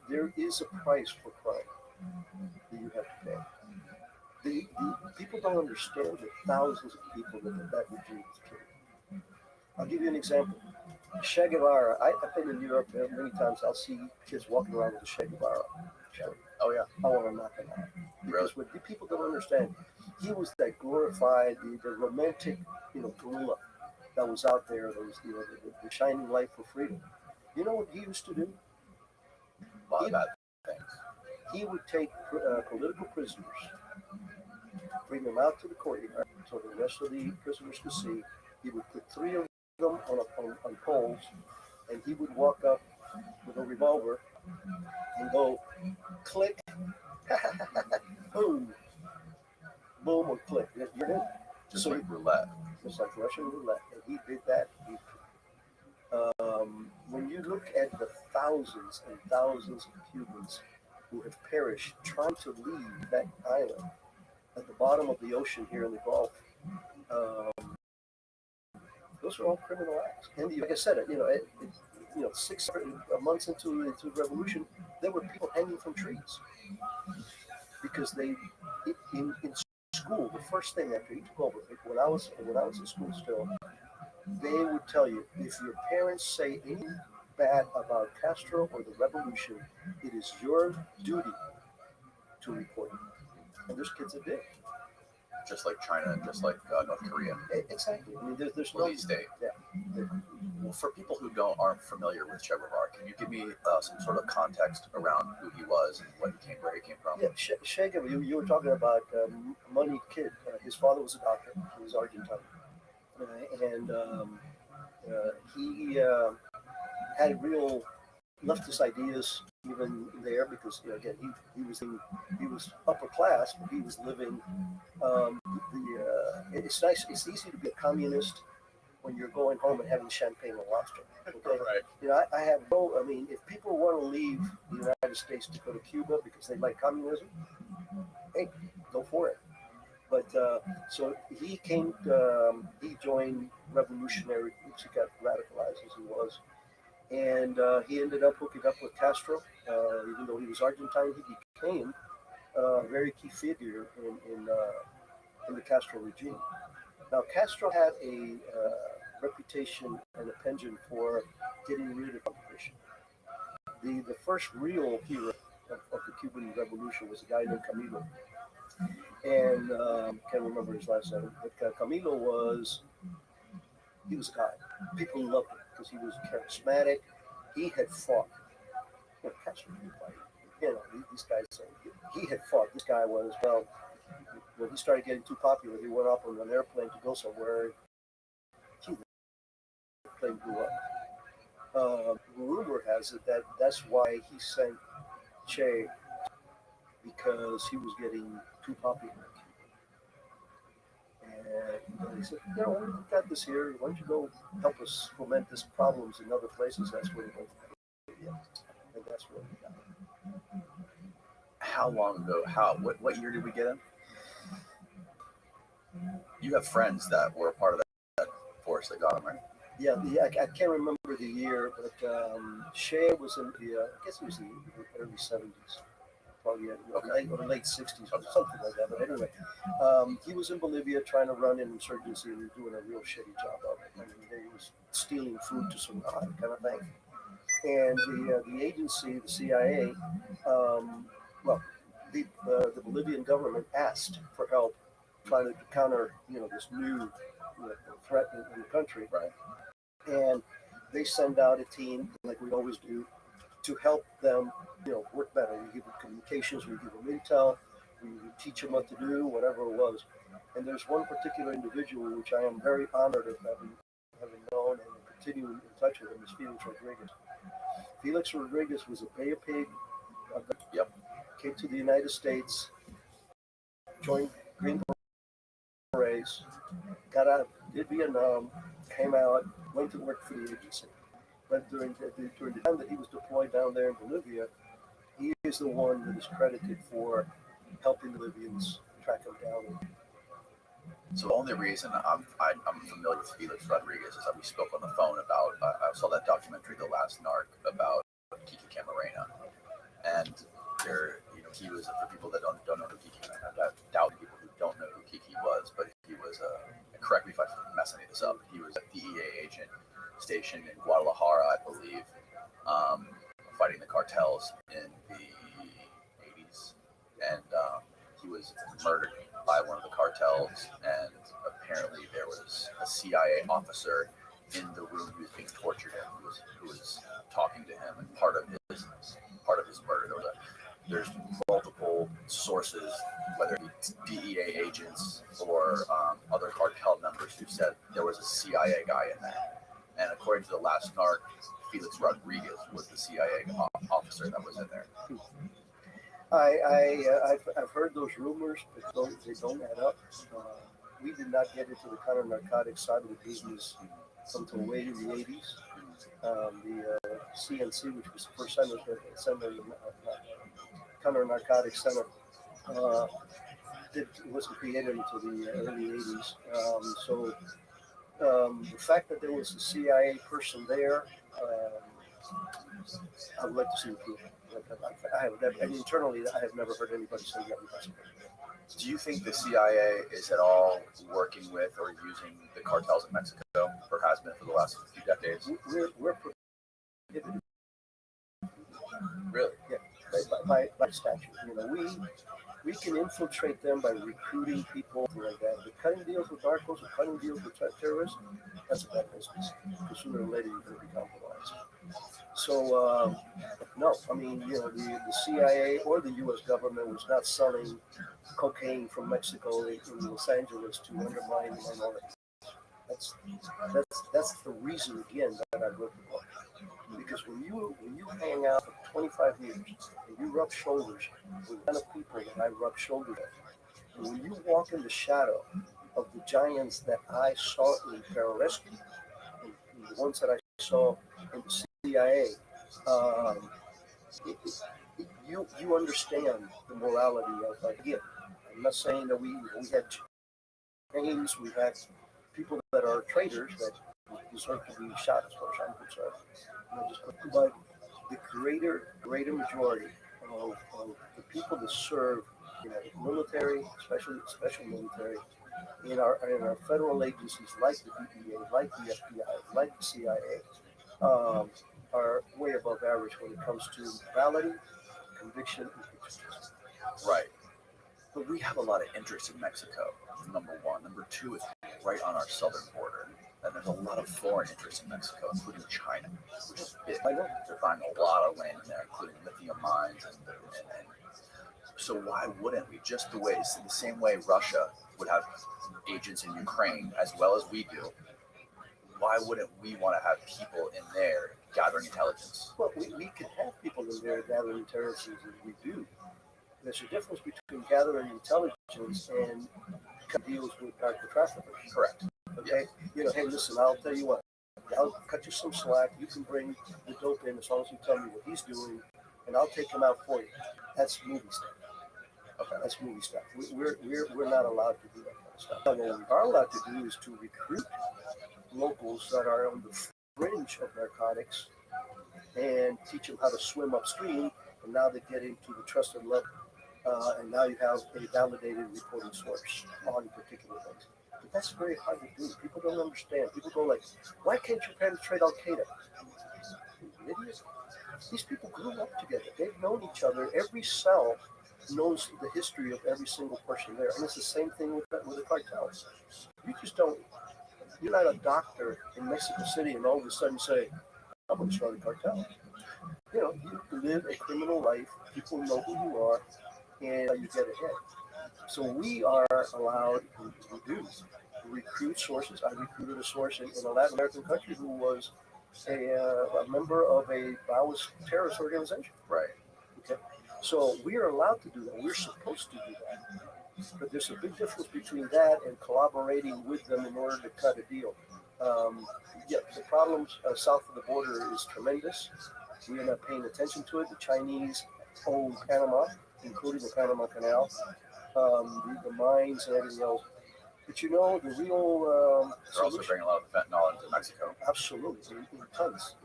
there is a price for crime that you have to pay. The people don't understand the thousands of people that regime has killed. I'll give you an example. Che Guevara. I've been in Europe many times. I'll see kids walking around with a Che Guevara shirt. Oh yeah. I want to knock it out. Because what people don't understand, he was that glorified, the romantic, gorilla that was out there. That was, the shining light for freedom. You know what he used to do? He would take political prisoners, bring them out to the courtyard so the rest of the prisoners could see. He would put 3 of them on poles, and he would walk up with a revolver and go click, boom, boom, or click. You're in. Just So like roulette. Just like Russian roulette. And he did that. When you look at the thousands and thousands of Cubans who have perished trying to leave that island at the bottom of the ocean here in the Gulf, those are all criminal acts. And like I said, 6 months into the revolution, there were people hanging from trees because in school, the first thing after each over, when I was in school still, they would tell you if your parents say anything bad about Castro or the revolution, it is your duty to report it. And there's kids that did. Just like China and just like North Korea. Exactly. I mean, there's no Police state. Yeah. Well, for people who aren't familiar with Che Guevara, can you give me some sort of context around who he was and where he came from? Yeah, Che Guevara, you were talking about Money Kid. His father was a doctor. He was Argentine. He had real leftist ideas even there because again he was upper class, but he was living it's nice. It's easy to be a communist when you're going home and having champagne and lobster. Okay, Right. I have no. I mean, if people want to leave the United States to go to Cuba because they like communism, hey, go for it. But so he came. He joined revolutionary. He got radicalized as he was, and he ended up hooking up with Castro. Even though he was Argentine, he became a very key figure in the Castro regime. Now, Castro had a reputation and a penchant for getting rid of competition. The first real hero of the Cuban Revolution was a guy named Camilo, and can't remember his last name, but Camilo was a guy. People loved him because he was charismatic. He had fought. Castro didn't fight. These guys. He had fought. This guy was well. When he started getting too popular, he went up on an airplane to go somewhere. The plane blew up. Rumor has it that that's why he sent Che because he was getting too popular. And he said, we've got this here. Why don't you go help us foment this problems in other places? That's where he went to Bolivia. And that's where we got it. How long ago? What year did we get him? You have friends that were part of that force that got him, right? Yeah, I can't remember the year, but Che was in I guess it was in the early 70s, probably late 60s, or something like that. But anyway, he was in Bolivia trying to run an insurgency and doing a real shitty job of it. I mean, he was stealing food to survive, kind of thing. And the agency, the CIA, the Bolivian government asked for help trying to counter, this new threat in the country. Right. And they send out a team, like we always do, to help them, work better. We give them communications, we give them intel, we teach them what to do, whatever it was. And there's one particular individual which I am very honored of having known and continuing in touch with him is Felix Rodriguez. Felix Rodriguez was a Bay of Pig. Came to the United States, joined Green Berets, got out, did Vietnam, came out, went to work for the agency. But during the time that he was deployed down there in Bolivia, he is the one that is credited for helping the Bolivians track him down. So the only reason I'm familiar with Felix Rodriguez is that we spoke on the phone about I saw that documentary, The Last Narc, about Kiki Camarena, and he was, for people that don't know who Kiki, I doubt people who don't know who Kiki was, but he was correct me if I'm messing this up. He was a DEA agent stationed in Guadalajara, I believe, fighting the cartels in the 80s, and he was murdered by one of the cartels, and apparently there was a CIA officer in the room who was being tortured in, who was talking to him, and part of his murder. There's multiple sources, whether it's DEA agents or other cartel members, who said there was a CIA guy in there. And according to The Last Narc, Felix Rodriguez was the CIA officer that was in there. I've heard those rumors, but they don't add up. we did not get into the counter narcotics side of the business until way in the 80s. The CNC, which was the first counter narcotics center, it wasn't created until the early 80s. The fact that there was a CIA person there, I would like to see the proof. I have never, and internally, I have never heard anybody say that. Do you think the CIA is at all working with or using the cartels in Mexico, or has been for the last few decades? We're prohibited. Really? Yeah, by statute. You know, we can infiltrate them by recruiting people like that. But cutting deals with narcos or cutting deals with terrorists, that's a bad business. Because sooner or later you're going to be compromised. So, no, I mean, you know, the CIA or the U.S. government was not selling cocaine from Mexico in Los Angeles to undermine the minority. That's the reason, again, that I wrote the book. Because when you hang out for 25 years and you rub shoulders with the kind of people that I rub shoulders with, and when you walk in the shadow of the giants that I saw in pararescue, and the ones that I saw in the CIA, you understand the morality of, again, I'm not saying that we had chains, we had people that are traitors that deserve to be shot as far as I'm concerned. But the greater majority of the people that serve, you know, military, especially special military, in our federal agencies like the DEA, like the FBI, like the CIA, are way above average when it comes to morality, conviction, and justice. Right. But we have a lot of interest in Mexico, number one. Number two, it's right on our southern border. And there's a lot of foreign interest in Mexico, including China, which is big. They're buying a lot of land in there, including lithium mines. And so why wouldn't we? Just the same way Russia would have agents in Ukraine, as well as we do, why wouldn't we want to have people in there gathering intelligence? Well, we can have people in there gathering intelligence, as we do. There's a difference between gathering intelligence and deals with narco traffickers. Correct. Okay? You know, hey, listen, I'll tell you what. I'll cut you some slack. You can bring the dope in as long as you tell me what he's doing, and I'll take him out for you. That's movie stuff. Okay, that's movie stuff. We're not allowed to do that kind of stuff. Now, what we are allowed to do is to recruit locals that are on the fringe of narcotics and teach them how to swim upstream, and now they get into the trusted level. And now you have a validated reporting source on particular things. But that's very hard to do. People don't understand. People go like, why can't you penetrate Al-Qaeda? Idiots. These people grew up together. They've known each other. Every cell knows the history of every single person there. And it's the same thing with the cartels. You just don't, you're not a doctor in Mexico City and all of a sudden say, I'm going to start a cartel. You know, you live a criminal life. People know who you are. And you get ahead. So we are allowed to recruit sources. I recruited a source in a Latin American country who was a member of a Maoist terrorist organization. Right. Okay. So we are allowed to do that. We're supposed to do that. But there's a big difference between that and collaborating with them in order to cut a deal. The problems south of the border is tremendous. We are not paying attention to it. The Chinese own Panama, including the Panama Canal, the mines and everything else. But you know, the real they're also bringing a lot of fentanyl into Mexico. Absolutely, in tons.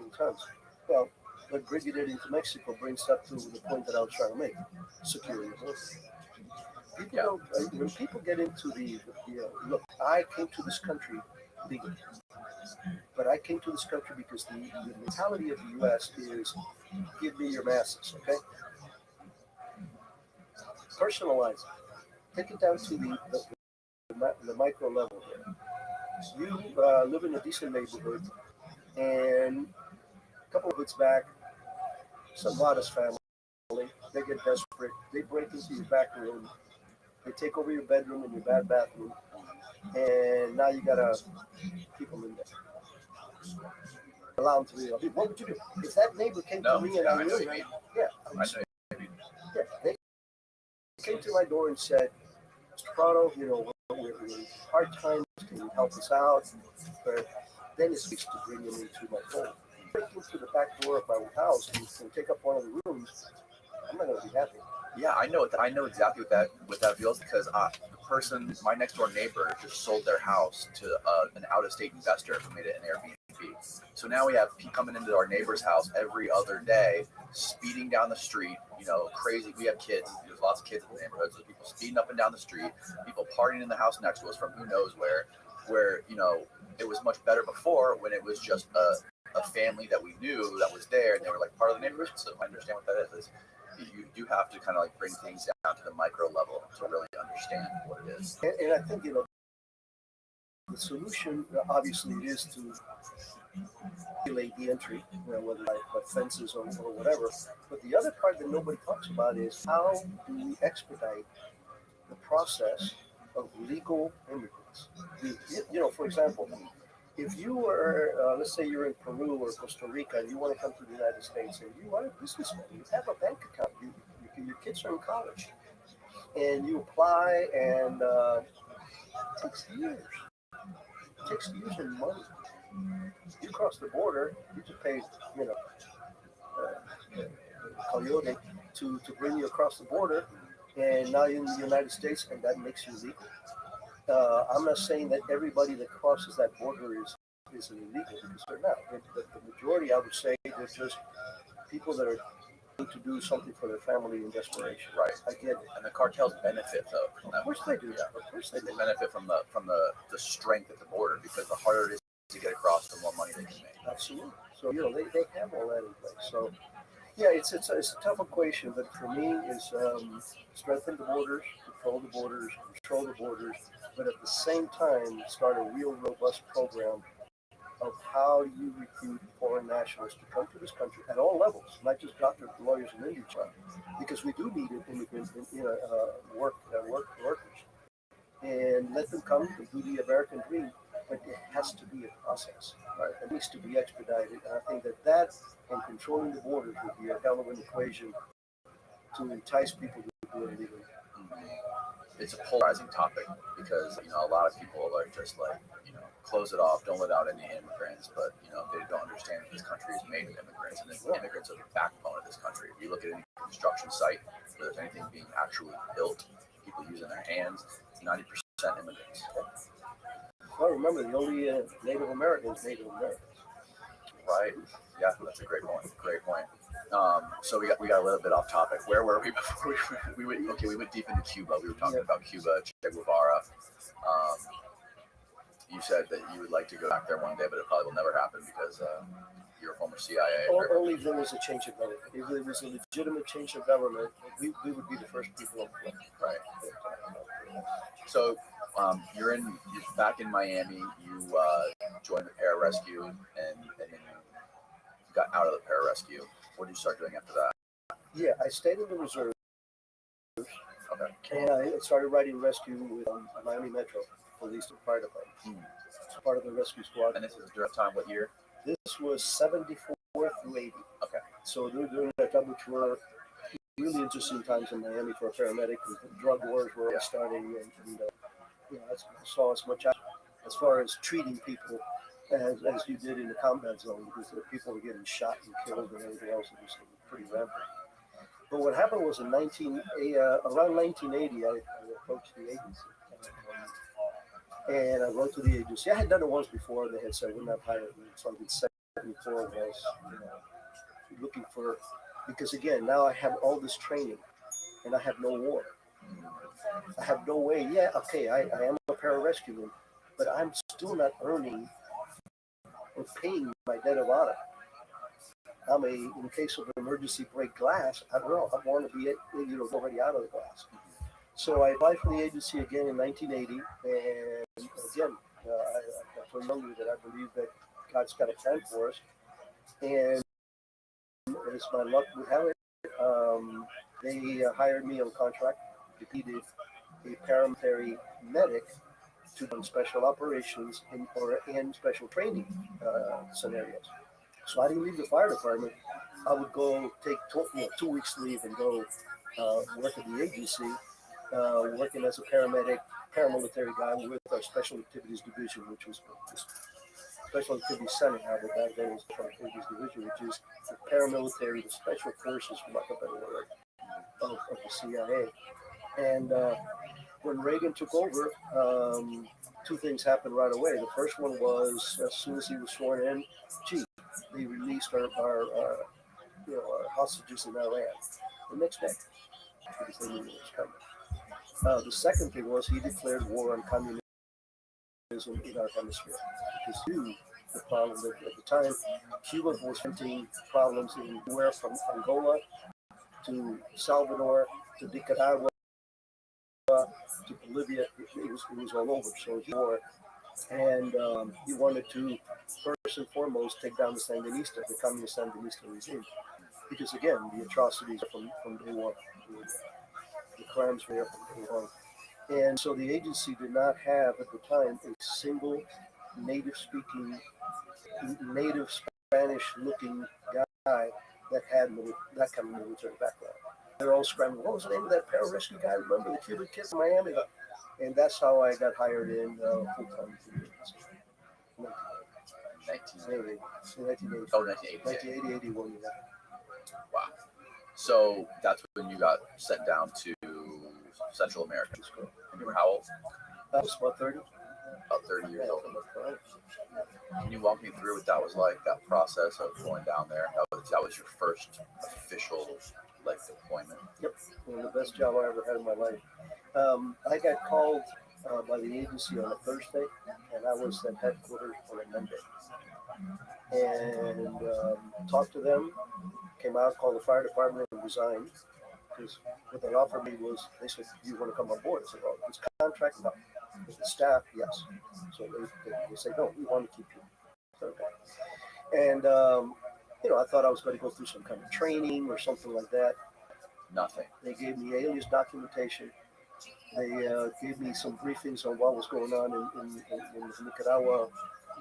Well, but bringing it into Mexico brings up to the point that I was trying to make: security. People don't. When people get into the look, I came to this country legally, but I came to this country because the mentality of the U.S. is, give me your masses, okay? Personalize it. Take it down to the micro level here. You live in a decent neighborhood, and a couple of hoods back, some modest family, they get desperate. They break into your back room. They take over your bedroom and your bad bathroom, and now you gotta keep them in there. Allow them to be. What would you do if that neighbor came to me and I knew him? Yeah, they came to my door and said, Mr. Prado, you know, we're hard times, can you help us out? But then it speaks to bring them into my fold. Breaking through the back door of my house and take up one of the rooms, I'm not going to be happy. Yeah, I know. I know exactly what that feels because the person, my next door neighbor, just sold their house to an out-of-state investor who made it an Airbnb. So now we have people coming into our neighbor's house every other day, speeding down the street. You know, crazy. We have kids. There's lots of kids in the neighborhood, so people speeding up and down the street, people partying in the house next to us from who knows where. Where it was much better before when it was just a family that we knew that was there and they were like part of the neighborhood. So I understand what that is. You do have to kind of like bring things down to the micro level to really understand what it is. And I think, the solution obviously is to regulate the entry, whether by fences or whatever. But the other part that nobody talks about is how do we expedite the process of legal immigrants? For example, if you were, let's say you're in Peru or Costa Rica and you want to come to the United States and you are a businessman, you have a bank account, your kids are in college, and you apply and it takes years. It takes years and money. You cross the border, you just pay, coyote to bring you across the border, and now you're in the United States, and that makes you legal. I'm not saying that everybody that crosses that border is illegal because they're not. The majority, I would say, they're just people that are trying to do something for their family in desperation. Right. I get it. And the cartels benefit though from that. Of course they do. Yeah. Of course they They do. benefit from the strength at the border because the harder it is to get across, the more money they can make. Absolutely. So they have all that in place. So yeah, it's a tough equation, but for me, is strengthen the borders, control the borders, control the borders, but at the same time, start a real robust program of how you recruit foreign nationals to come to this country at all levels, not just doctors, lawyers, and Indian because we do need immigrants, workers, and let them come and do the American dream. But it has to be a process. Right? It needs to be expedited. And I think that and controlling the borders would be a hell of an equation to entice people to do it legally. It's a polarizing topic because a lot of people are just like close it off, don't let out any immigrants, but they don't understand that this country is made of immigrants, and immigrants are the backbone of this country. If you look at any construction site where there's anything being actually built, people using their hands, 90% immigrants. Well, remember, the only Native Americans, Native Americans. Right. Yeah, that's a great point. Great point. So we got a little bit off topic. Where were we before we went deep into Cuba. We were talking about Cuba, Che Guevara. You said that you would like to go back there one day, but it probably will never happen because you're a former CIA. Only if there was a change of government. If there was a legitimate change of government, we would be the first people on the planet. Right. So you're back in Miami. You joined the pararescue, and then you got out of the pararescue. What did you start doing after that? Yeah, I stayed in the reserve. Okay. And I started riding rescue with Miami Metro Police and Fire Department. It's part of the rescue squad. And this is during time, what year? This was 74 through 80. Okay. So during that time, which were really interesting times in Miami for a paramedic, because the drug wars were starting, and I saw as much as far as treating people as you did in the combat zone, because the people were getting shot and killed and everything else. It was pretty rampant. But what happened was around 1980, I approached the agency. And I wrote to the agency. I had done it once before. They had said, we're not hiring me. So I did 74 was, looking for, because again, now I have all this training and I have no war. I have no way. Yeah, okay, I am a pararescueman, but I'm still not earning or paying my debt of honor. In case of emergency break glass, I don't know. I want to be, already out of the glass. So I applied for the agency again in 1980, and again, I told you that I believe that God's got a plan for us, and as my luck would have it, they hired me on contract. They needed a paramilitary medic to run special operations and special training scenarios. So I didn't leave the fire department. I would go take 2 weeks leave and go work at the agency working as a paramilitary guy with our Special Activities Division, which was the Special Activities Center now, but back then it was the Special Activities Division, which is the paramilitary, the special forces, for lack of a better word, of the CIA. And when Reagan took over, two things happened right away. The first one was as soon as he was sworn in, they released our hostages in Iran the next day because they knew it was coming. The second thing was he declared war on communism in our hemisphere because he knew the problem that at the time Cuba was facing problems anywhere from Angola to Salvador to Nicaragua to Bolivia. It was all over. So he war, and he wanted to first and foremost take down the communist Sandinista regime, because again the atrocities from day one, the crimes were there from day one. And so the agency did not have at the time a single native speaking, native Spanish looking guy that had that kind of military background. They're all scrambling. What was the name of that pararescue guy? Remember the Cuban kid in Miami? And that's how I got hired in full time to the agency. 1980. 1980. Oh, 1980. 1980, 81. Yeah. Wow. So that's when you got sent down to Central America. And you were how old? I was about 30. About 30 years Yeah, old. about 30. Can you walk me through what that was like, that process of going down there? That was your first official deployment. Yep, one of the best job I ever had in my life. I got called by the agency on a Thursday, and I was at headquarters on a Monday. And talked to them, came out, called the fire department, and resigned. Because what they offered me was, they said, "Do you want to come on board?" I said, "Well, it's contract, no. With the staff, yes." So they said, "No, we want to keep you." Okay. And I thought I was going to go through some kind of training or something like that. Nothing. They gave me alias documentation. They gave me some briefings on what was going on in Nicaragua,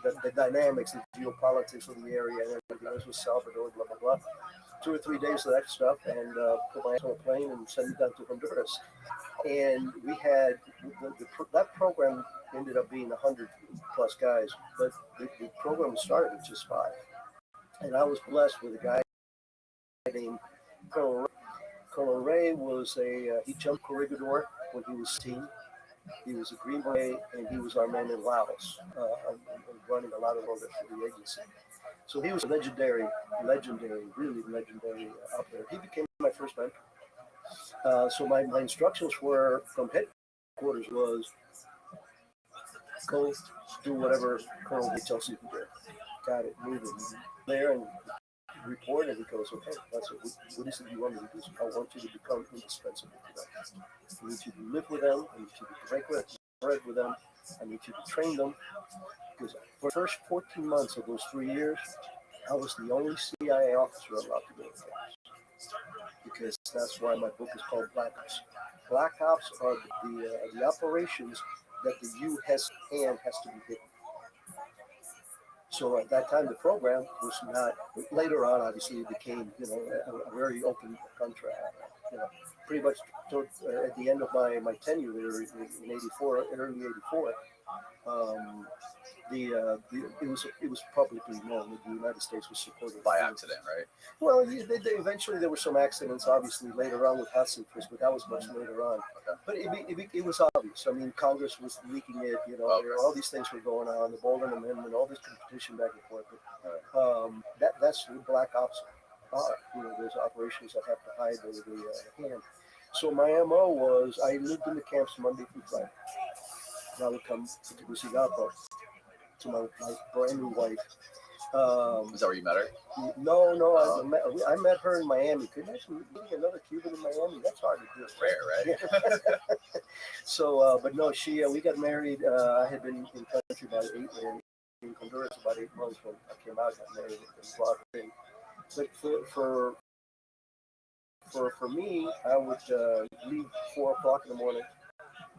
the dynamics, the geopolitics of the area, and everything else with Salvador, blah, blah, blah. 2 or 3 days of that stuff, and put my ass on a plane and send me down to Honduras. And we had, that program ended up being 100 plus guys, but the program started with just 5. And I was blessed with a guy named Colonel Ray. Colonel Ray was he jumped Corregidor when he was 16. He was a Green Beret, and he was our man in Laos, running a lot of orders for the agency. So he was legendary, really legendary out there. He became my first mentor. So my instructions were from headquarters was go do whatever Colonel Ray tells you to do. Got it, move it. There and report, and he goes, "Okay, that's it. What is it you want me to do? I want you to become indispensable to them. I need you to live with them. I need you to break bread with them. I need you to train them." Because for the first 14 months of those 3 years, I was the only CIA officer allowed to go to camps. Because that's why my book is called Black Ops. Black Ops are the operations that the U.S. hand has to be hidden. So at that time, the program was not. Later on, obviously, it became a very open contract. Pretty much at the end of my tenure there in '84, early '84, it was publicly known that the United States was supported By accident, right? Well, eventually there were some accidents, obviously later on with Hassifus, but that was much later on. Okay. But it was obvious. I mean, Congress was leaking it. All these things were going on, the Bolden Amendment, all this competition back and forth. But that's what Black Ops are. There's operations that have to hide the hand. So my MO was I lived in the camps Monday through Friday. And I would come to Tegucigalpa to my brand new wife. Is that where you met her? No, I met her in Miami. Could you imagine meeting another Cuban in Miami? That's hard to do. Rare, right? So, but no, we got married. I had been in country about 8 years, in Honduras about 8 months when I came out, got married, and brought her in. But for me, I would leave 4 o'clock in the morning,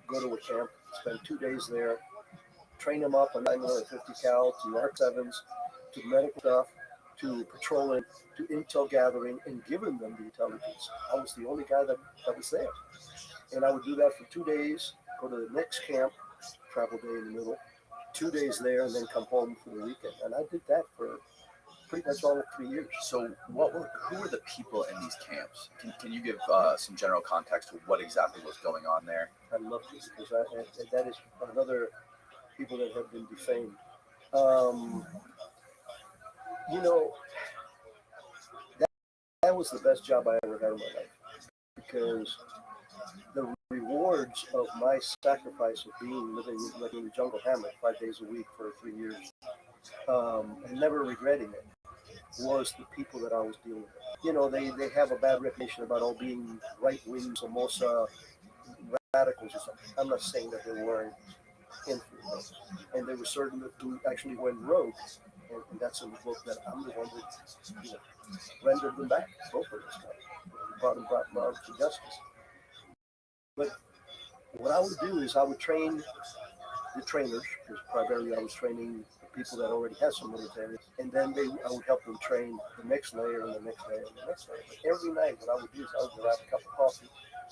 go to a camp, spend 2 days there, train them up on 950 cal to Mark 7s, to medical stuff, to patrolling, to intel gathering, and giving them the intelligence. I was the only guy that was there. And I would do that for 2 days, go to the next camp, travel day in the middle, 2 days there, and then come home for the weekend. And I did that for pretty much all of 3 years. So, who were the people in these camps? Can you give some general context to what exactly was going on there? I love to because that is another people that have been defamed. You know, that was the best job I ever had in my life because the rewards of my sacrifice of living like in the jungle hamlet 5 days a week for 3 years, and never regretting it, was the people that I was dealing with. You know, they have a bad reputation about all being right wing Somoza radicals or something. I'm not saying that they weren't influenced, and there were certain who actually went rogue, and that's in the book that I'm the one that rendered them back, both of us, brought them to justice. But what I would do is I would train the trainers, because primarily I was training the people that already had some military, and then I would help them train the next layer and the next layer and the next layer. But every night what I would do is I would go have a cup of coffee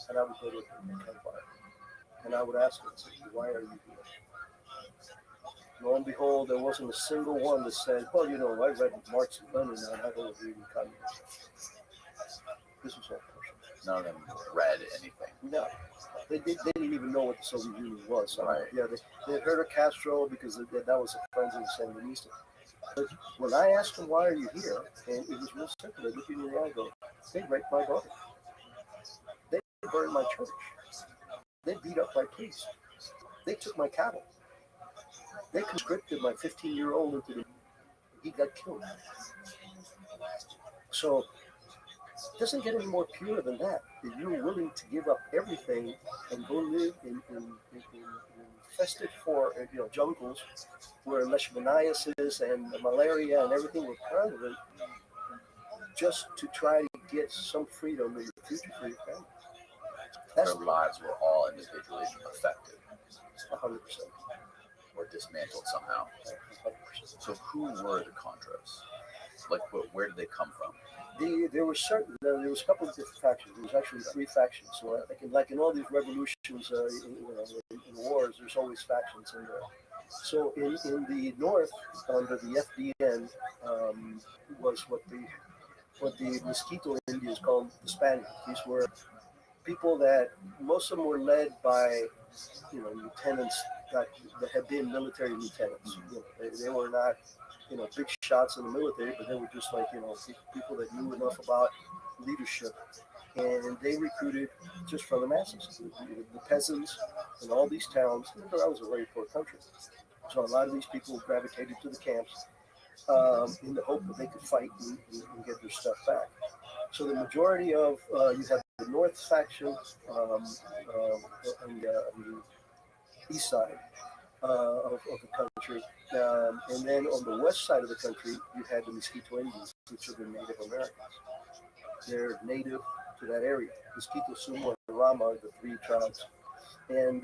and I would go to a campfire. And I would ask them, why are you here? Lo and behold, there wasn't a single one that said, well, you know, I read Marx and Lenin and I don't agree with communism. This was all personal. None of them read anything. No. They didn't even know what the Soviet Union was. So, right. Yeah, they had heard of Castro because that was a friend of the Sandinista. But when I asked them, why are you here? And it was real simple. They looked at me in the eye and go, they raped my daughter. They burned my church. They beat up my priest. They took my cattle. They conscripted my 15-year-old into the... He got killed. So it doesn't get any more pure than that. That you're willing to give up everything and go live in infested jungles where leishmaniasis and malaria and everything were prevalent, just to try to get some freedom in the future for your family. Their lives were all individually affected. 100%. Or dismantled somehow. 100%. So who were the Contras? Like, where did they come from? There was a couple of different factions. There was actually 3 factions. So like in all these revolutions, in wars, there's always factions in there. So in the north, under the FDN, was what the Mosquito Indians called the Spaniards. These were people that most of them were led by lieutenants that had been military lieutenants. They were not big shots in the military, but they were just like people that knew enough about leadership, and they recruited just from the masses, the peasants in all these towns. Remember, that was a very poor country, so a lot of these people gravitated to the camps in the hope that they could fight and get their stuff back. So the majority of you have the North faction on the east side of the country, and then on the west side of the country you had the Mosquito Indians, which are the Native Americans. They're native to that area. Mosquito, Sumo, and Rama are the 3 tribes, and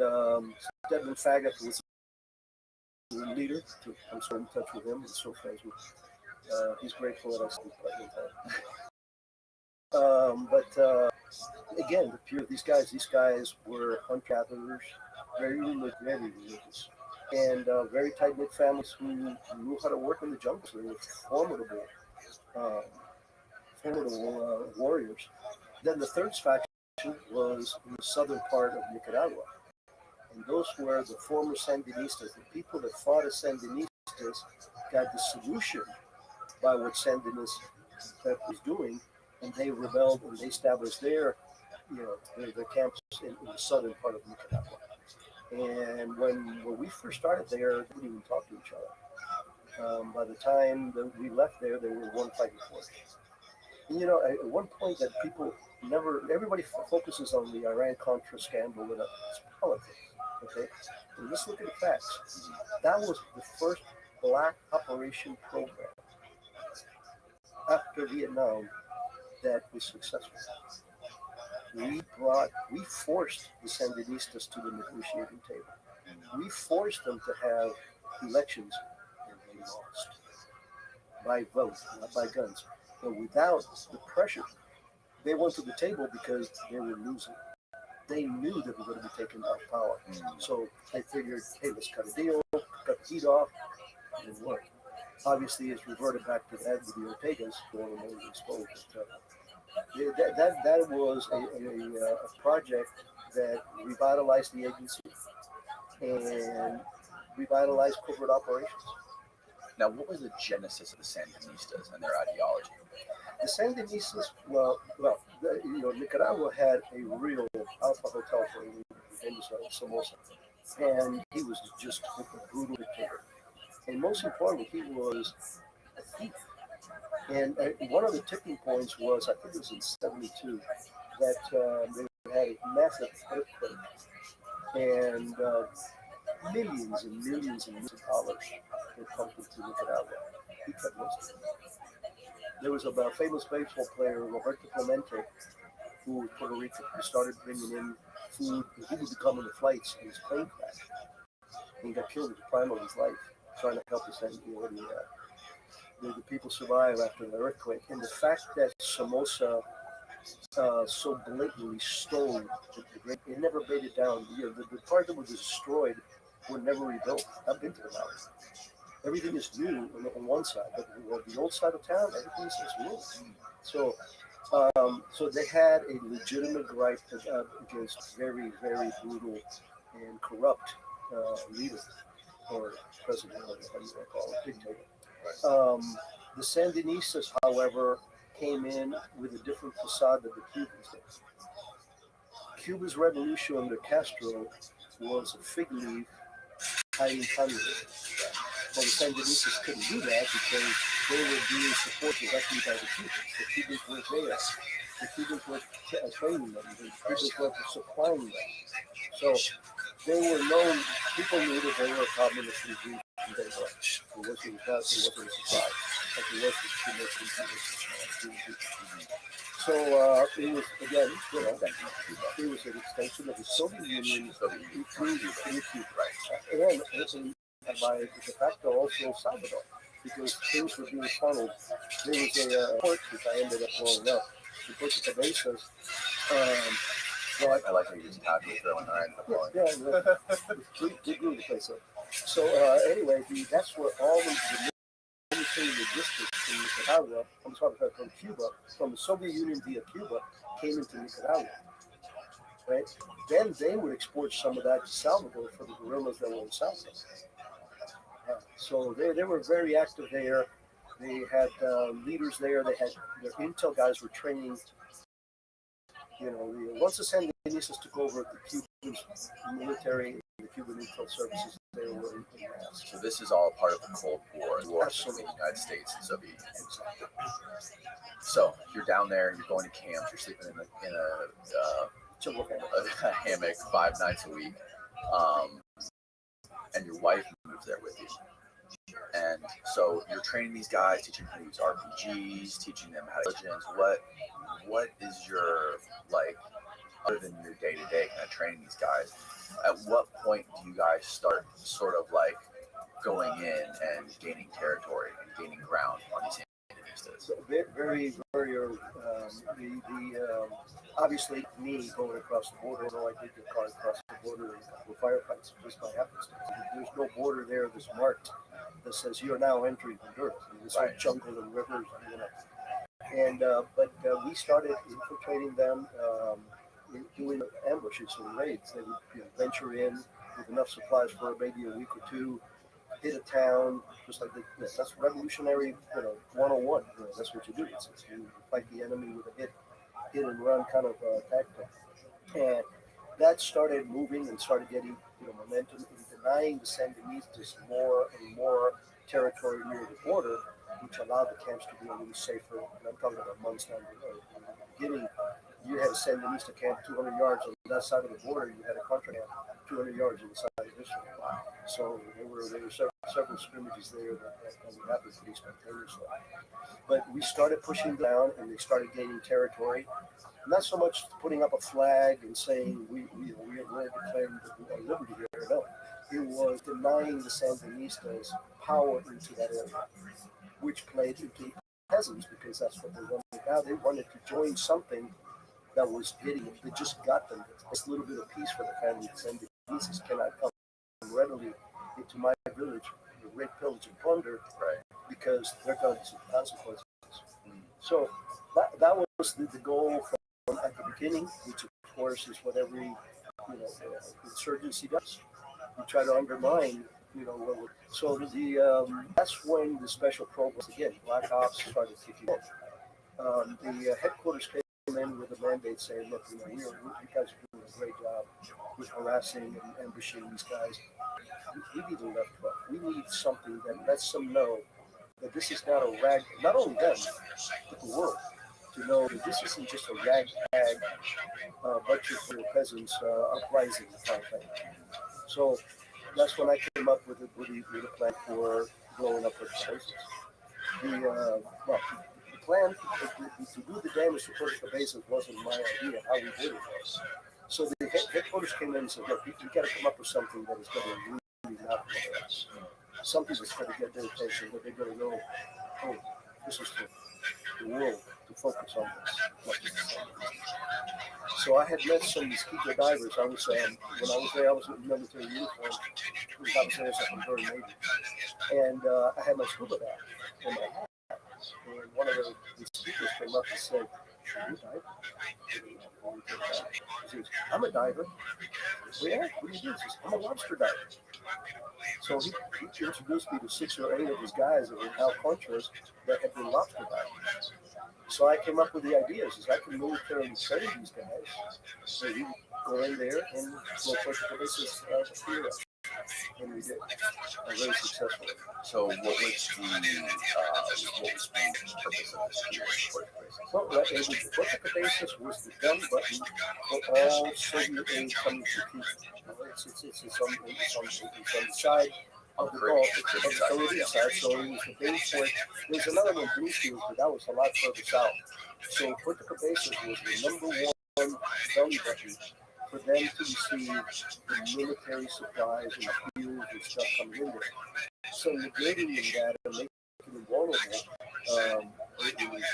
Stedman Fagot was the leader. I'm still in touch with him. I'm still friends with him. He's grateful that I speak like him. But again, these guys were hunter-gatherers, very religious, and very tight-knit families who knew how to work in the jungles. They were formidable warriors. Then the third faction was in the southern part of Nicaragua, and those were the former Sandinistas. The people that fought as Sandinistas got the solution by what Sandinistas was doing, and they rebelled and they established their camps in the southern part of Nicaragua. And when we first started there, we didn't even talk to each other. By the time that we left there were one fighting force. And at one point that everybody focuses on the Iran-Contra scandal with its politics. Okay, and let's look at the facts. That was the first black operation program after Vietnam that was successful. We forced the Sandinistas to the negotiating table. We forced them to have elections, and they lost. by vote, not by guns. But without the pressure, they went to the table because they were losing. They knew they were going to be taken off power. So they figured, hey, let's cut a deal, cut the heat off. It didn't work. Obviously, it's reverted back to that with the Ortegas going and exposed. But, that was a project that revitalized the agency and revitalized covert operations. Now, what was the genesis of the Sandinistas and their ideology? The Sandinistas, Nicaragua had a real Alpha Hotel for a leader. His name was Somoza, and he was just a brutal dictator. And most importantly, he was a thief. And one of the tipping points was, I think it was in '72, that they had a massive earthquake, and millions and millions and millions of dollars were pumped into Nicaragua. He cut most of it. There was a famous baseball player, Roberto Clemente, who was Puerto Rican, who started bringing in food. He would be coming to flights, and his plane crashed. And he got killed at the prime of his life, trying to help the people survive after the earthquake. And the fact that Somoza so blatantly stole the great, it never made it down. The part that was destroyed were never rebuilt. I've been to the mountains. Everything is new on one side, but the old side of town, everything is new. So they had a legitimate gripe against very, very brutal and corrupt leader or president, or how you want to call it, dictator. The Sandinistas, however, came in with a different facade than the Cubans did. Cuba's revolution under Castro was a fig leaf hiding communism. Well, the Sandinistas couldn't do that because they were being supported directly by the Cubans. The Cubans weren't there. The Cubans were training them. The Cubans were supplying them. So they were known, people knew that they were a communist regime from day one. It wasn't a surprise. Like it was with Cuban. So it was, again, it was an extension of the Soviet Union through Cuba. And by de facto also Salvador, because things were being funneled. There was a port which I ended up blowing up. The Puerto Cabezas. I like how you just casually throwing iron. We grew the place up. So anyway, that's where all the military logistics from Nicaragua, I'm sorry, from Cuba, from the Soviet Union via Cuba, came into Nicaragua. Right? Then they would export some of that to Salvador for the guerrillas that were in Salvador. So they were very active there. They had leaders there. They had their intel guys were training. Once the Sandinistas took over the Cuban military and the Cuban intel services, they were in mass. So this is all part of the Cold War between the United States and Soviet Union. Exactly. So you're down there, you're going to camps, you're sleeping in a hammock 5 nights a week, and your wife moves there with you. And so you're training these guys, teaching them how to use RPGs, teaching them how to legends. What is your, like, other than your day-to-day kind of training these guys, at what point do you guys start sort of like going in and gaining territory and gaining ground on these Sandinistas? Very, very early. Obviously, me going across the border, I did get caught across the border with firefights just by happenstance. There's no border there that's marked that says you're now entering Honduras. It's like jungle and rivers, but we started infiltrating them, doing ambushes and raids. They would venture in with enough supplies for maybe a week or two, hit a town, just like that's revolutionary, 101. That's what you do. You fight the enemy with a hit and run kind of tactic. And that started moving and started getting momentum in denying the Sandinistas more and more territory near the border, which allowed the camps to be a little safer. And I'm talking about months down the road. In the beginning, you had a Sandinista camp 200 yards on that side of the border. You had a Contra camp 200 yards on the side of this one. So there were several scrimmages there that happened pretty spontaneously. But we started pushing down, and they started gaining territory. Not so much putting up a flag and saying we're declaring our liberty here. No, it was denying the Sandinistas power into that area. which played into peasants because that's what they wanted. Now they wanted to join something that was getting it, that just got them this little bit of peace for the family. And the Jesus cannot come readily into my village, rape, pillage, and plunder, Right. because they're going to see consequences. So that was the goal from at the beginning, which of course is what every insurgency does. You try to undermine, so that's when the special programs again, Black Ops started kicking in. The headquarters came in with a mandate saying, look, you guys are doing a great job with harassing and ambushing these guys. We need a left hook. We need something that lets them know that this is not a rag, not only them, but the world, to know that this isn't just a ragtag bunch of peasants uprising kind of thing. So that's when I came up with a plan for blowing up their places. The plan to do the damage to Puerto Cabezas wasn't my idea. How we did it was. So the headquarters came in and said, look, you got to come up with something that is going to really knock their ass. Something that's going to get their attention, that they're going to know, oh, this is for the world to focus on this. So I had met some mosquito divers. When I was there, I was in military uniform. I was there as a converted Navy. And I had my scuba bag in my hat. And one of the speakers came up and said, "Are you a diver?" He says, "I'm a diver." Well, yeah, what do you do? He says, "I'm a lobster diver." So he introduced me to 6 or 8 of his guys that were now contras that had been lobster diving. So I came up with the ideas is I can militarily train these guys. So we go in there and go Puerto Cabezas here. And we did. I'm very successful. So what was the purpose of this here in Puerto Cabezas? Well, Puerto Cabezas was the gun button for all Soviet aid coming to Cuba. It's on the side of the Gulf, of the Caribbean side, so it was the base for it. There's another one, Bluefield, but that was a lot further south. So Puerto Cabezas was the number one belly button for them to receive the military supplies and fuels and stuff coming in there. So negating that and making it vulnerable, it was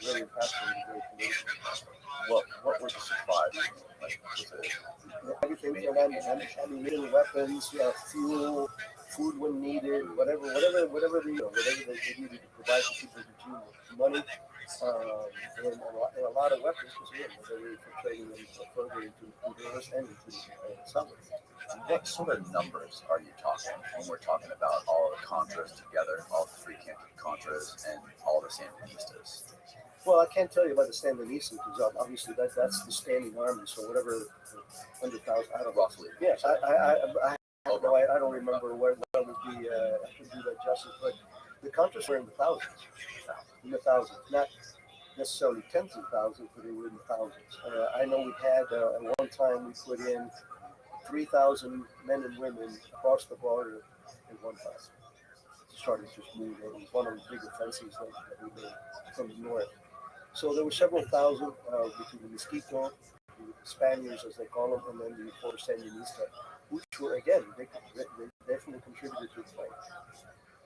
very impactful and very political. What were the supplies? Like, Everything from ammunition, weapons, fuel, food when needed, whatever they needed to provide to people to money, and a lot of weapons because they were infiltrating them further into the Honduras and into the South. What sort of numbers are you talking when we're talking about all the Contras together, all the three Contras and all the Sandinistas? Well, I can't tell you about the Sandinistas because obviously that's the standing army. So whatever 100,000, I don't know. Roughly. Yes, I don't remember what would be. I can do that justice, but the Contras were in the thousands, not necessarily tens of thousands, but they were in the thousands. I know we had at one time we put in 3,000 men and women across the border in one time. Started just moving. It was one of the big offensives that we made from the north. So there were several thousand between the Mosquito, the Spaniards as they call them, and then the four Sandinista, which were again they definitely contributed to the fight.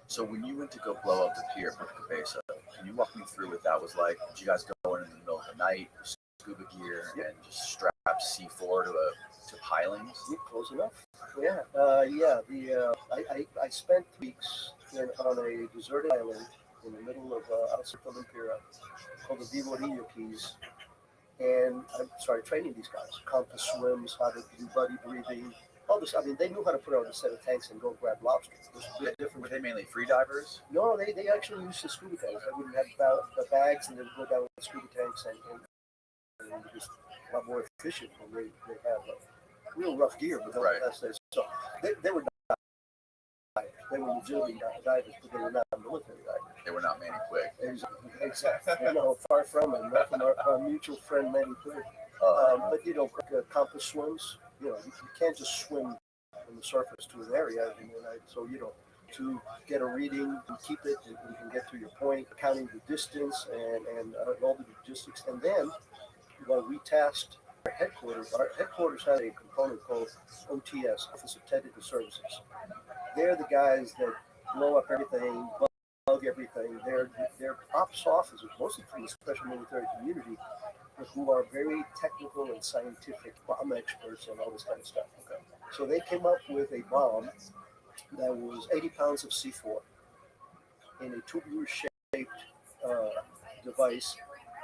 So when you went to go blow up the pier for Cabeza, can you walk me through what that was like? Did you guys go in the middle of the night, with scuba gear, and just strap C4 to pilings? Yeah, close enough. Yeah, I spent weeks on a deserted island in the middle of outside of Impera called the Viborillo Keys, and I started training these guys. Compass swims, how to do buddy breathing, all this. I mean, they knew how to put out a set of tanks and go grab lobsters. Were they mainly free divers? No, they actually used the scuba tanks. They would have the bags and they would go down with the scuba tanks and just a lot more efficient when they have real rough gear, but that's it. So they were divers. They were legitimately divers, but they were not military divers. They were not Manny Quick. Exactly. Far from it. Not from our mutual friend Manny Quick. But compass swims. You can't just swim from the surface to an area, so to get a reading and keep it and get to your point, counting the distance and all the logistics, and then we tasked our headquarters. Our headquarters had a component called OTS, Office of Technical Services. They're the guys that blow up everything, bug everything. They're ops officers, mostly from the special military community, who are very technical and scientific bomb experts and all this kind of stuff. Okay. So they came up with a bomb that was 80 pounds of C4 in a tubular shaped device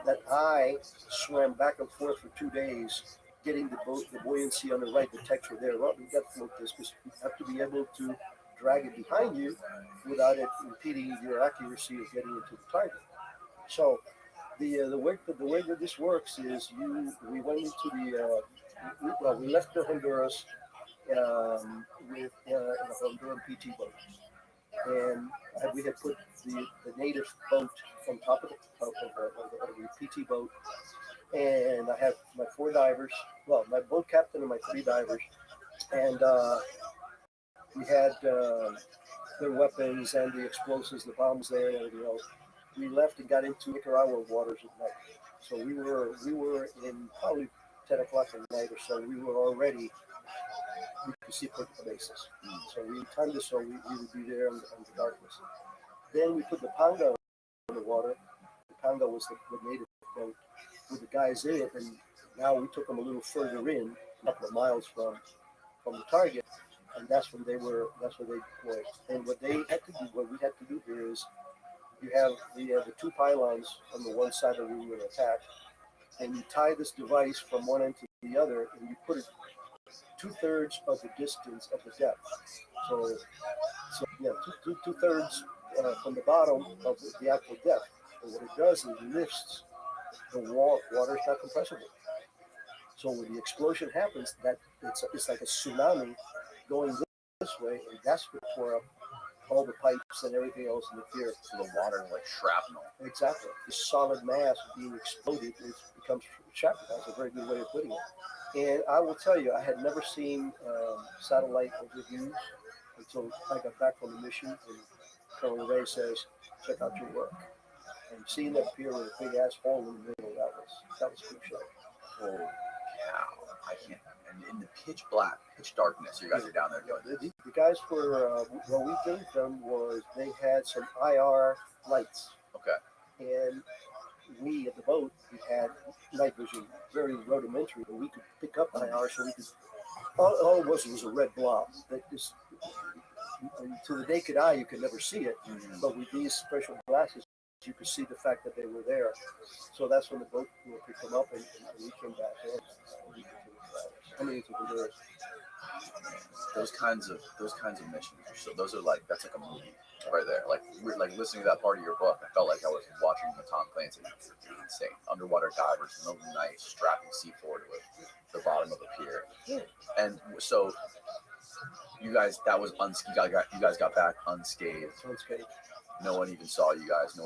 that I swam back and forth for 2 days, getting the buoyancy on the right, the texture there. Well, we got to float this because you have to be able to drag it behind you without it impeding your accuracy of getting into the target. So the way that this works is we went into we left the Honduras with in a Honduran PT boat, and we had put the native boat on top of the PT boat, and I have my 4 divers, well, my boat captain and my 3 divers, and we had their weapons and the explosives, the bombs there, and everything else. We left and got into Nicaragua waters at night. So we were in probably 10 o'clock at night or so. We were already, we could see Puerto Bases. So we timed it so we would be there in the darkness. Then we put the panga in the water. The panga was the native boat with the guys in it, and now we took them a little further in, a couple of miles from the target, and that's where they deployed. And what we had to do here is you have the 2 pylons on the one side that we were going to attack, and you tie this device from one end to the other, and you put it 2/3 of the distance of the depth. So yeah, two-thirds from the bottom of the actual depth. And what it does is it lifts the water is not compressible. So when the explosion happens, that it's like a tsunami going this way, and that's what tore up all the pipes and everything else in the pier. So the water like shrapnel. Exactly. The solid mass being exploded becomes shrapnel. That's a very good way of putting it. And I will tell you, I had never seen satellite overviews until I got back from the mission. And Colonel Ray says, "Check out your work." And seeing that pier with a big ass hole in the middle, that was a cool show. Holy cow! I can't. And in the pitch darkness, you guys are down there doing. The guys were what we did with them was they had some IR lights. Okay. And we at the boat, we had night vision, very rudimentary, but we could pick up IR, so we could. All it was a red blob that just to the naked eye you could never see it, but with these special glasses you could see the fact that they were there. So that's when the boat picked them up, and we came back in. Into the those kinds of missions. So those are that's like a movie right there. Like we're like listening to that part of your book. I felt like I was watching the Tom Clancy. It's insane. Underwater divers in the middle of the night strapping C4 to the bottom of the pier. And so you guys, that was you guys got back unscathed. No one even saw you guys.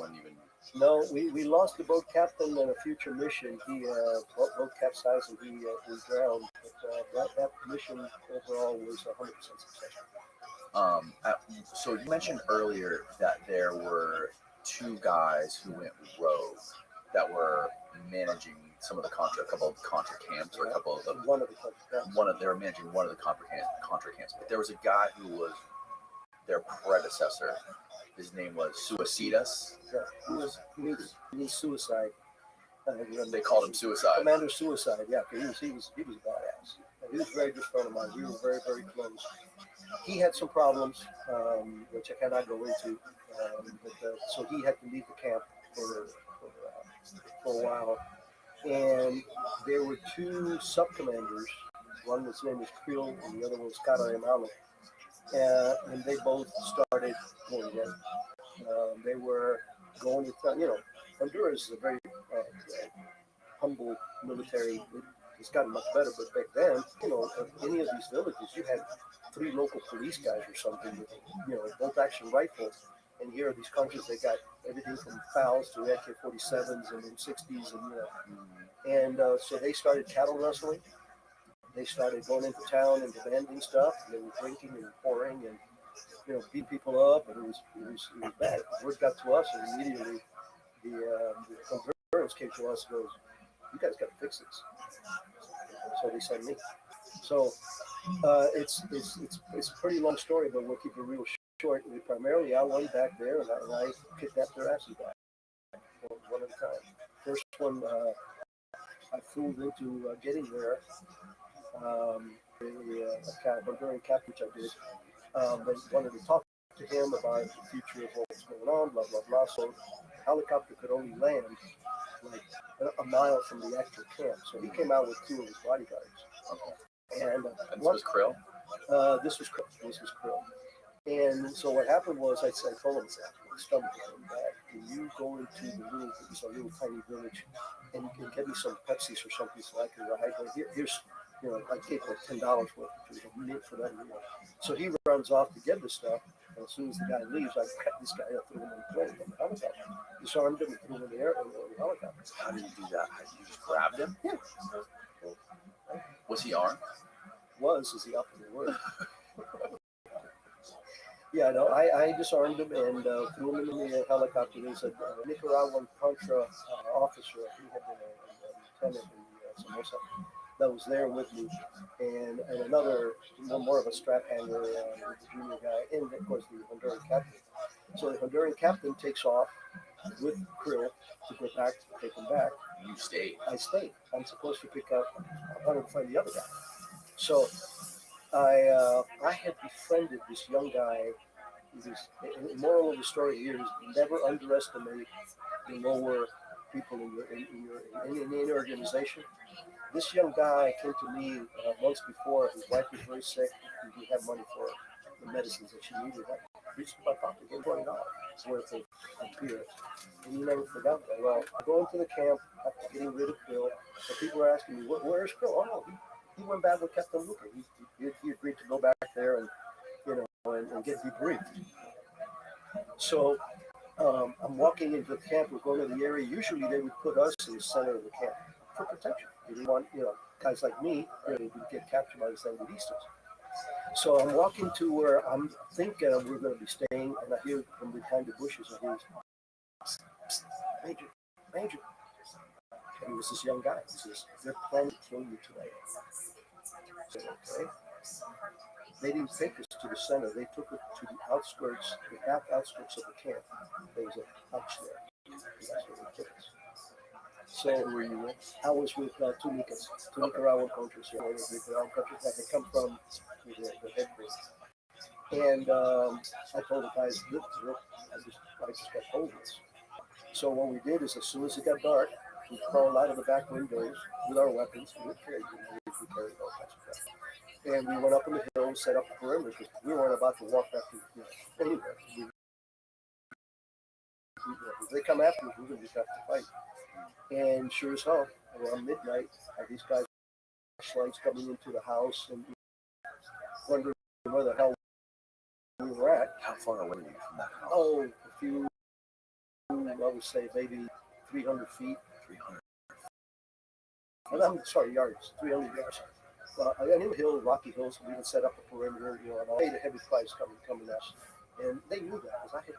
No, we lost the boat captain in a future mission. He boat capsized and he drowned. But that mission overall was 100% successful. So you mentioned earlier that there were 2 guys who went rogue that were managing a couple of Contra camps, or a couple of them. They were managing one of the Contra camps. But there was a guy who was their predecessor. His name was Suicidas. Yeah, he means suicide. They called him Suicide. Commander Suicide. Yeah, he was a badass. He was a very good friend of mine. We were very, very close. He had some problems, which I cannot go into. So he had to leave the camp for a while. And there were 2 sub-commanders. One was name was Creel, and the other was Cara Emalo. And they both started going in. They were going to, Honduras is a very humble military. It's gotten much better, but back then, any of these villages, you had 3 local police guys or something with, bolt-action rifles. And here are these countries, they got everything from FALs to AK-47s and M60s, and so they started cattle rustling. They started going into town and demanding stuff. And they were drinking and pouring and beating people up, and it was bad. Word got to us, and immediately the Hondurans came to us and goes, "You guys got to fix this." So they sent me. So it's a pretty long story, but we'll keep it real short. short, primarily I went back there and I kidnapped their asses back one at a time. First one, I flew into getting there. A Honduran captain, which I did, they wanted to talk to him about the future of what was going on, blah, blah, blah. So the helicopter could only land like a mile from the actual camp. So he came out with two of his bodyguards. And this was Krill? This was Krill. This was Krill. And so what happened was I told him, stomach that can you go into the little tiny village and you can get me some Pepsis or something so I can ride. Well, here's I take like $10 worth, which is a minute for that meal. So he runs off to get the stuff. And as soon as the guy leaves, I cut this guy up, threw him in the plane on the helicopter. Disarmed him and threw him in the air on the helicopter. How did you do that? You just grabbed him? Yeah. Was he armed? Was is the opposite word. Yeah, no, I disarmed him and threw him in the helicopter. There's a Nicaraguan Contra officer, he had been a lieutenant in Somoza, that was there with me, and another, more of a strap hanger, the junior guy, and of course the Honduran captain. So the Honduran captain takes off with Krill to go back, to take him back. You stayed. I stayed. I'm supposed to pick up, I wanted to find the other guy. So I had befriended this young guy. The moral of the story here is never underestimate the lower people in any organization. This young guy came to me months before. His wife was very sick. He didn't have money for the medicines that she needed. I reached in my pocket, gave $20 worth of beer. And he never forgot that. Well, I go into the camp after getting rid of Krill, and people are asking me, where's Krill? Oh, no, he went back with Captain Luca. He agreed to go back there and and get debriefed. So I'm walking into the camp. We're going to the area. Usually they would put us in the center of the camp for protection. They didn't want guys like me to get captured by the Sandinistas. So I'm walking to where I'm thinking we're going to be staying, and I hear from behind the bushes, I hear, Major. And it was this young guy. He says, they're planning to kill you today. I said, okay. They didn't take us to the center. They took us to the outskirts, the back outskirts of the camp. There was a hutch there. And that's where they took us. So who were you with? I was with two Nicaraguan countries. Nicaraguan countries that had come from the headquarters. And I told the guys, look, I just got told this. So what we did is, as soon as it got dark, we crawled out of the back windows with our weapons. We carried all kinds of stuff. And we went up in the hill, set up a perimeter because we weren't about to walk back to anywhere. If they come after us, we're going to just have to fight. And sure as hell, around midnight, these guys flashlights coming into the house and wondering where the hell we were at. How far away were you from that house? Oh, a few, I would say maybe 300 feet. 300. I'm sorry, yards, 300 yards. I knew hill, rocky hills, we would set up a perimeter, and all. The heavy flights coming up. And they knew that because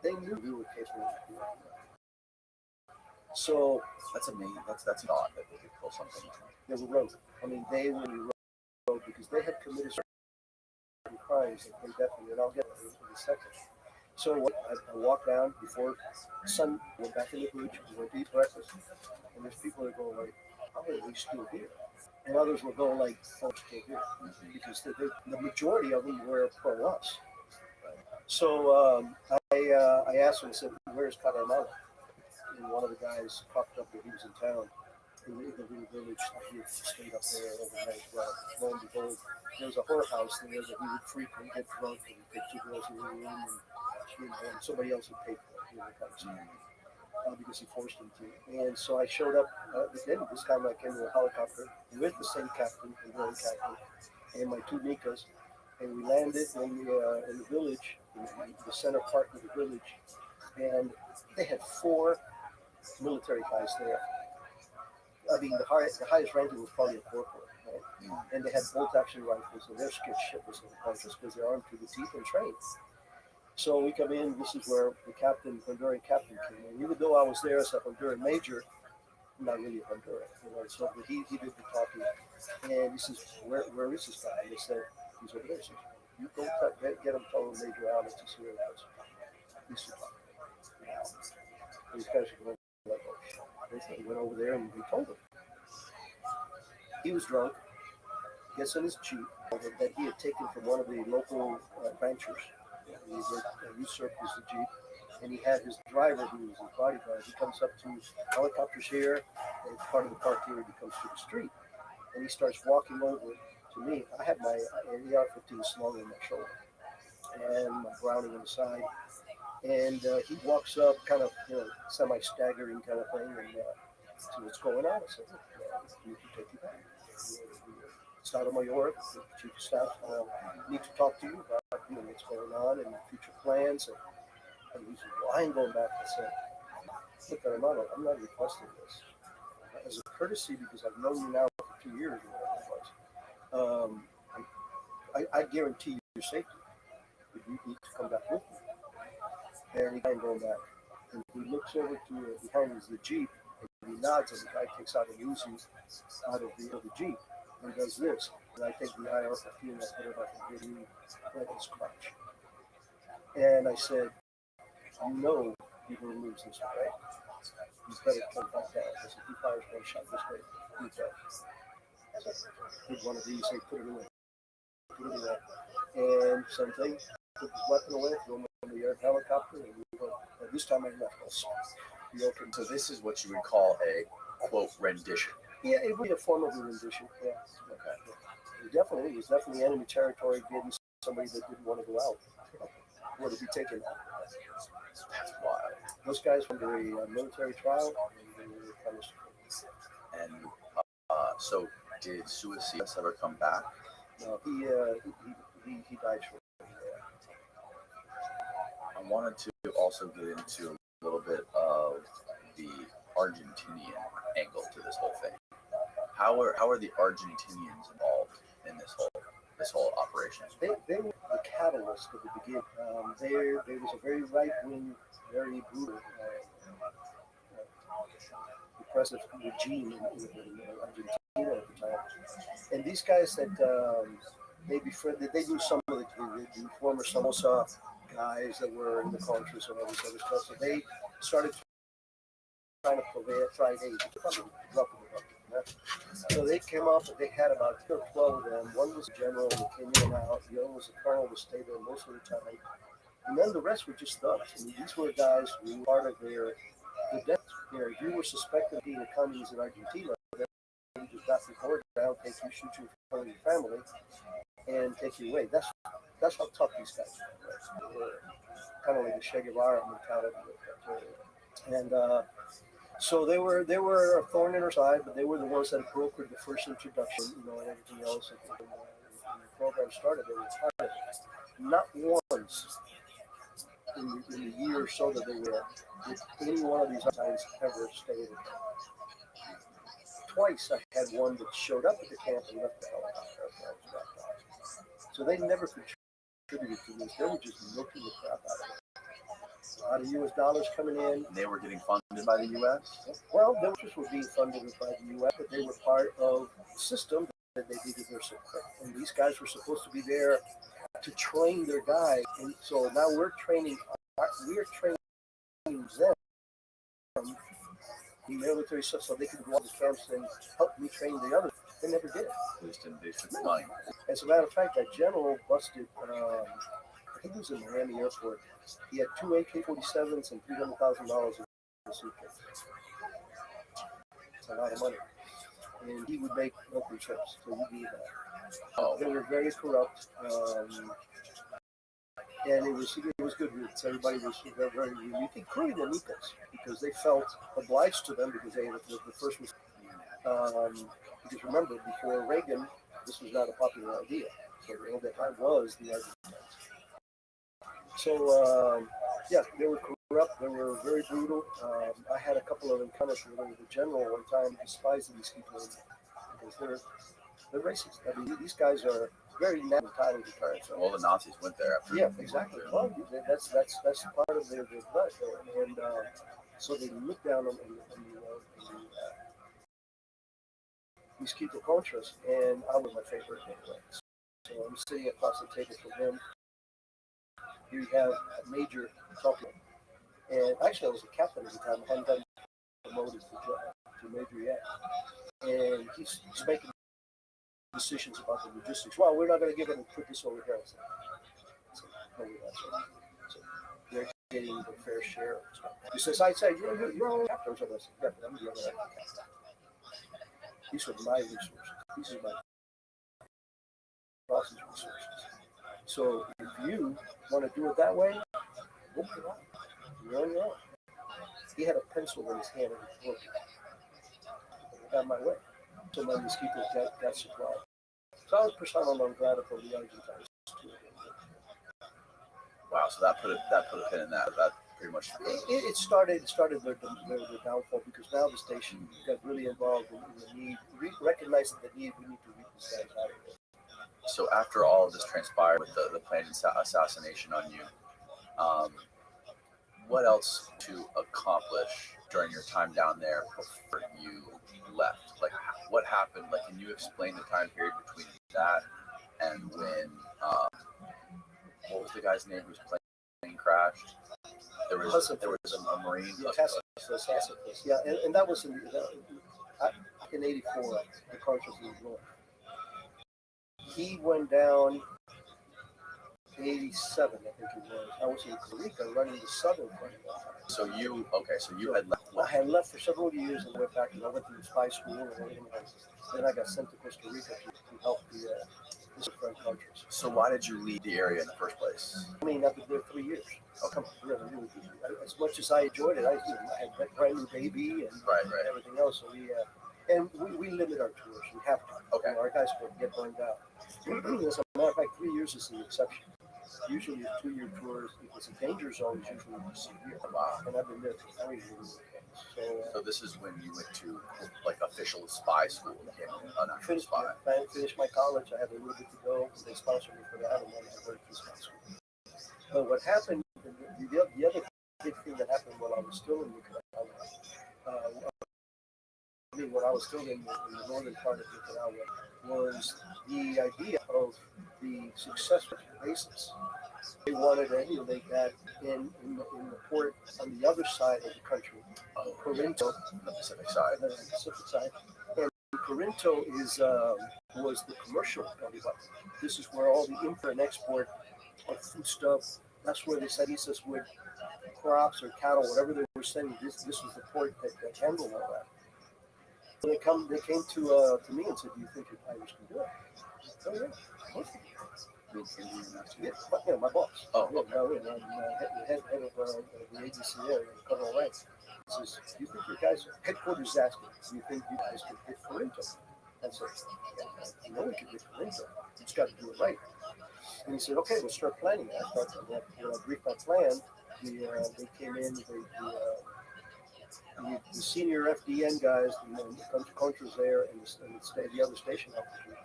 they knew we were capable of doing that. So that's amazing. That's not that they could pull something like that. They were rogue. I mean, they were rogue because they had committed certain crimes and definitely, and I'll get to it in a second. So I walked down before sun, went back in the booth, we went to eat breakfast, and there's people that go like, how are we still here? And others will go like, oh, still here, because the majority of them were pro us. So I asked him, I said, where's Caramala? And one of the guys popped up that he was in town in the little village. He had stayed up there overnight. Well, lo and behold, there was a whorehouse there that he would frequent, get drunk, and take two girls in the room, and somebody else would pay for it, because he forced him to. And so I showed up again. This time I came to a helicopter with the same captain, the grand captain, and my two Nikas, and we landed in the village, in the center part of the village, and they had 4 military guys there. I mean, the highest ranking was probably a corporal, right? And they had bolt-action rifles, and they're scared shitless of the punches because they're armed to the teeth and trained. So we come in. This is where the Honduran captain came in. Even though I was there as a Honduran major, I'm not really a Honduran, So he did the talking, and he says, "Where is this guy?" And they said, "He's over there." So You go get him, tell him Major Alex is here. He's to talk. These guys are going like, oh, he went over there and we told him. He was drunk, gets in his Jeep that he had taken from one of the local ranchers. He usurped his Jeep, and he had his driver, who was his bodyguard. He comes up to helicopters here, and part of the park here, he comes to the street, and he starts walking over to me. I had my AR-15 slung on my shoulder, and my Browning on the side, and he walks up, kind of, semi-staggering kind of thing, and so what's going on? I said, you can take you back. Mayor, the chief of staff, need to talk to you about what's going on and future plans. And he said, well, I ain't going back. I said, look, I'm not requesting this. As a courtesy, because I've known you now for 2 years or whatever it was, I guarantee you your safety. But you need to come back with me. And he ain't going back. And he looks over to behind the Jeep, and he nods, and the guy takes out a Uzi out of the Jeep. And does this, and I take the IR-15 and I put it up and give you right in his crotch. And I said, you're going to lose this way. You better come back down. I said, he fires one shot this way. You tell. Did one of these, they put it away. And same thing, took his weapon away, threw him in the air helicopter, and we went. This time I left us. So this is what you would call a, quote, rendition. Yeah, it would be a form of a rendition. Yeah. Okay. It was definitely enemy territory, getting somebody that didn't want to go out. Or to be taken out. That's wild. Those guys were under a military trial, and they were punished. And so did Suicide ever come back? No, he died shortly. I wanted to also get into a little bit of the Argentinian angle to this whole thing. How are the Argentinians involved in this whole operation? They were the catalyst at the beginning. There was a very right-wing, very brutal repressive regime in Argentina at the time. And these guys that they befriended, they knew some of the former Somoza guys that were in the Contras and all this other stuff. So they started trying to provide aid. So they came up, they had about 12 of them. One was a general that came in and out. The other was a colonel that stayed there most of the time. And then the rest were just thugs. I mean, these were guys who were part of the death. If you were suspected of being a communist in Argentina, then you just got the board down, take you, shoot you in front of your family, and take you away. That's how tough these guys were. They were kind of like the Che Guevara mentality. And so they were a thorn in our side, but they were the ones that brokered the first introduction, and everything else. And when the program started, they were part of it. Not once in the year or so that they were did any one of these times ever stay. Twice I had one that showed up at the camp and left the helicopter. So they never contributed to this. They were just milking the crap out of it. A lot of U.S. dollars coming in. They were getting funded by the U.S.? Well, they were being funded by the U.S., but they were part of the system that they needed their support. And these guys were supposed to be there to train their guys. And so now we're training them in military stuff so they could go to the camps and help me train the others. They never did. They just didn't do the money. As a matter of fact, that general busted, I think it was in Miami Airport. He had 2 AK-47s and $300,000 in the suitcase. It's a lot of money. And he would make local trips, so he did that. They were very corrupt. And it was good riddance. Everybody was very unique, including the Nicas, because they felt obliged to them because they were the first was. Because remember, before Reagan, this was not a popular idea. So at that time was the Argentines. So they were corrupt. They were very brutal. I had a couple of encounters with the general one time. Despised these people because they're racist. I mean, these guys are very entitled to parents. Well, the Nazis went there after. Yeah, exactly. Well, that's part of their blood, and so they look down on these Quito Contras, and I was my favorite anyway. So I'm sitting across the table from him. Here you have a major talking. And actually, I was a captain at the time. I hadn't gotten promoted to major yet. And he's making decisions about the logistics. Well, we're not going to give it and put this over here. I said, no, we're not. So they're getting the fair share. He says, I say, you're all captain. So I said, yeah, but I'm the other captain. These are my resources. These are my boss's resources. So if you want to do it that way, look it up. You're on your own. He had a pencil in his hand and he broke it. Got my way. So my mosquitoes got supplied. So I was persona non grata for the Argentines. Wow, so that put a pin in that. That pretty much. It started their downfall because now the station got really involved in the need, recognizing the need. We need to read these guys out of it. So after all of this transpired with the planned assassination on you, what else to accomplish during your time down there before you left? Like, what happened? Like, can you explain the time period between that and when? What was the guy's name whose plane crashed? There was a Marine. Yeah, and that was in '84. The Carters was north. He went down. 87, I think it was. I was in Costa Rica running the southern front. So you had left. I had left for several years and went back and I went to spy school and everything else. Then I got sent to Costa Rica to help the different countries. So why did you leave the area in the first place? I mean, I've been there 3 years. Oh, come on, really, as much as I enjoyed it, I had a brand new baby and everything else. So we limit our tours. We have to. Okay. Our guys get burned out. As a matter of fact, 3 years is the exception. Usually a 2-year tour, because the danger zone is usually severe. Wow. And I've been there for 3 years. So this is when you went to like official spy school, became an actual spy. I finished my college. I had a little bit to go. They sponsored me for that, and then I went to spy school. But what happened? The other big thing that happened while I was still in Nicaragua, when I was still in the northern part of Nicaragua, was the idea of the successful basis. They wanted to emulate that in the port on the other side of the country, Corinto, the Pacific side. And Corinto was the commercial hub. This is where all the import and export of food stuff. That's where the Saditas would crops or cattle, whatever they were sending. This was the port that handled all that. So they came to me and said, "Do you think your Irish can do it?" Oh yeah. Yeah, my boss. Oh, okay. I'm head of the agency there, Colonel Ranks. He says, "Do you think your guys, headquarters asked me, do you think you guys can hit Corinto?" I said, "Yeah, you know we can hit Corinto. You just got to do it right." And he said, "Okay, we'll start planning that." When I briefed my plan, they came in, the senior FDN guys, the countries there, and the other station officers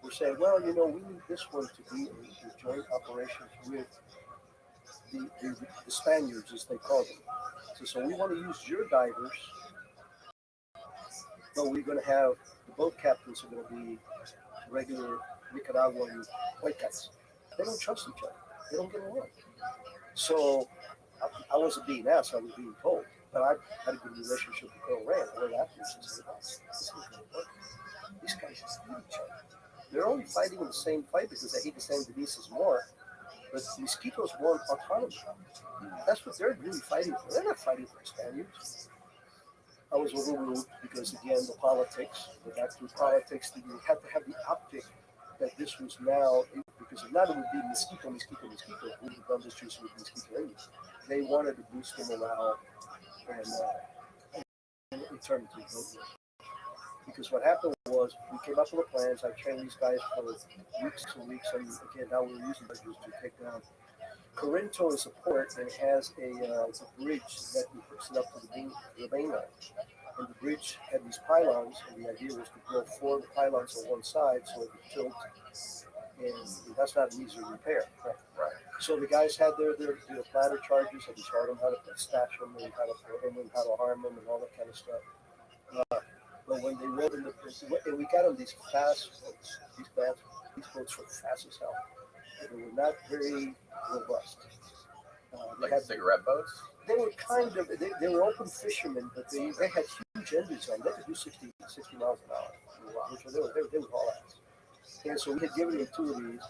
were saying, "Well, we need this one to be a joint operations with the Spaniards, as they call them. So we want to use your divers, but we're going to have the boat captains are going to be regular Nicaraguan white guys. They don't trust each other. They don't get along." So I wasn't being asked, I was being told. But I had a good relationship with Colonel Rand. I went afterwards and said, "This isn't going to work. These guys hate each other. They're only fighting in the same fight because they hate the same Denises more. But mosquitoes want autonomy. That's what they're really fighting for. They're not fighting for the Spaniards." I was overruled because, again, the politics, the back to politics, that you have to have the optic that this was now, because if not, it would be mosquito. We would have done this just with mosquito anyway. They wanted to boost the morale and turn it to a because what happened was we came up with the plans. I trained these guys for weeks and weeks, and again, now we're using this to take down. Corinto is a port and it has a bridge that hooks it up to the mainland. And the bridge had these pylons, and the idea was to build 4 pylons on one side so it would tilt, and that's not an easy repair. Right. So the guys had their platter charges, and we taught them how to stash them and how to throw them and how to harm them and all that kind of stuff. But when they rode in and we got them these fast boats, boats were fast as hell. They were not very robust. Like cigarette boats? They were kind of, they were open fishermen, but they had huge engines on. They could do 60 miles an hour, which they were haul ass. And so we had given him two of these,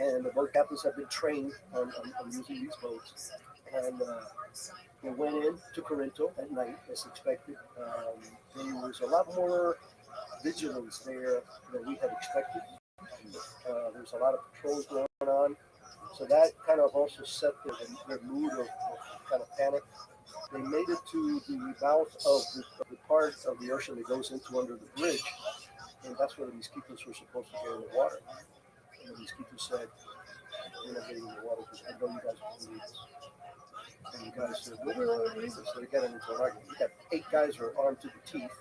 and the boat captains have been trained on using these boats. And we went in to Corinto at night, as expected. There was a lot more vigilance there than we had expected. There was a lot of patrols going on. So that kind of also set their mood of kind of panic. They made it to the mouth of the part of the ocean that goes into under the bridge, and that's where the mosquitoes were supposed to get in the water. And the mosquitoes said, "We're not getting in the water because I know you guys are going to leave us." And the guys said, "Well, we're going to leave us." So they got into an argument. You got 8 guys who are armed to the teeth,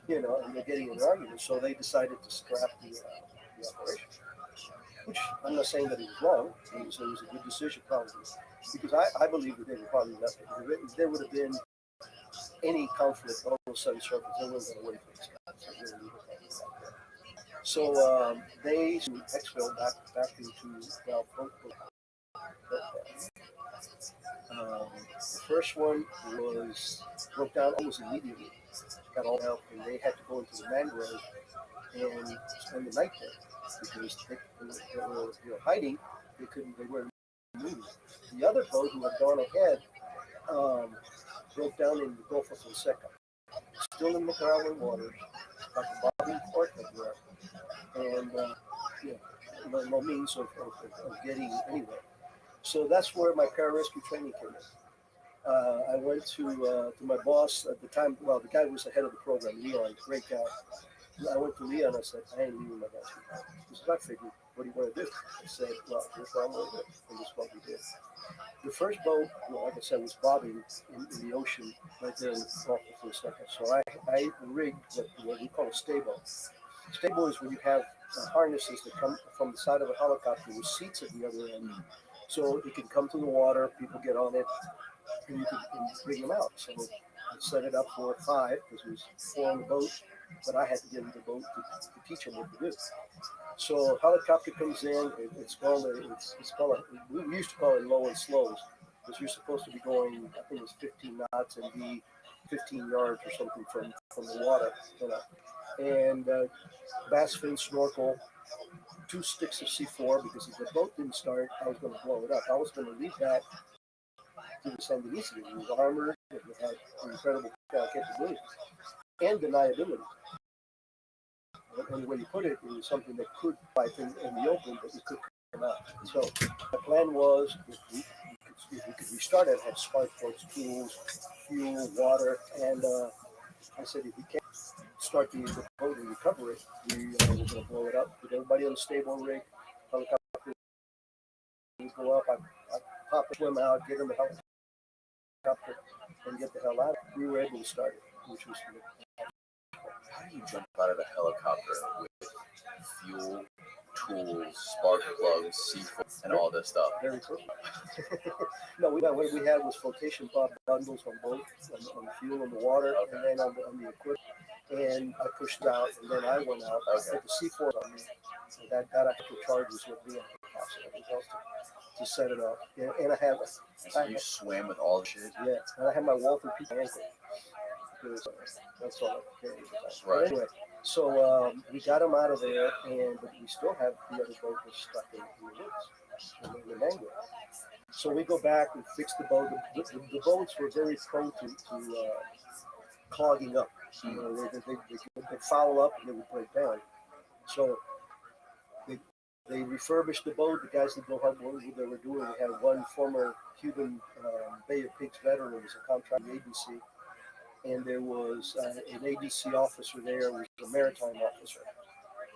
and they're getting in an argument. So they decided to scrap the operation. Which I'm not saying that it was wrong. It was a good decision, probably, because I believe that they were probably left it. If there would have been any conflict all of a sudden surface, they would have waited for this guy. So they exfil back into the first one broke down almost immediately. Got all help, and they had to go into the mangrove and spend the night there because they were hiding. They weren't moving. The other boat who had gone ahead broke down in the Gulf of Fonseca, still in Nicaraguan waters, like a bobbing port there, and no means of getting anywhere. So that's where my pararescue training came in. I went to my boss at the time. Well, the guy who was the head of the program, Leon, great guy. I went to Leon. I said, "I ain't leaving my guys." He said, "I figured. What do you want to do?" I said, "Well, here's what I'm going to do." And this is what we did. The first boat, like I said, was bobbing in the ocean right there in the Gulf of Fonseca. So I rigged what we call a stable. Stable is when you have harnesses that come from the side of a helicopter with seats at the other end. So it can come to the water, people get on it, and you can bring them out. So I set it up for 5 because there was 4 on the boat, but I had to get in the boat to teach them what to do. So helicopter comes in. It's called we used to call it low and slows because you're supposed to be going, I think it was 15 knots and be 15 yards or something from the water, And bass fin, snorkel, 2 sticks of C4 because if the boat didn't start, I was going to blow it up. I was going to leave that to the Sandinista. It was armored. It had incredible capabilities and deniability. And when you put it, it was something that could fight in the open, but it could come out. So the plan was if we could restart it, have spark plugs, tools, fuel, water, and I said if we can't start the boat and recover it, we're going to blow it up. With everybody on the stable rig, helicopter go up. I pop a swim out, get in the helicopter, and get the hell out. We were able to start it, which was good. How do you jump out of a helicopter with fuel, tools, spark plugs, C4, and all this stuff? Very cool. No, what we had was flotation bundles on both, on fuel and the water, and then on the equipment. And I pushed out, and then I went out. I put the C4 on me. And that actual charges with me on the house to set it up. And I have. So you swam with all the shit? Yeah, and I had my Walther Peak ankle. Because that's all I carried at the time. Right. But anyway, so we got them out of there, but we still have the other boat was stuck in the woods, in the mangrove. So we go back and fix the boat. The boats were very prone to clogging up. They'd foul up and they would break down. So they refurbished the boat. The guys that know how what they were doing. We had one former Cuban Bay of Pigs veteran who was a contract with the ABC. And there was an ADC officer there, was a maritime officer,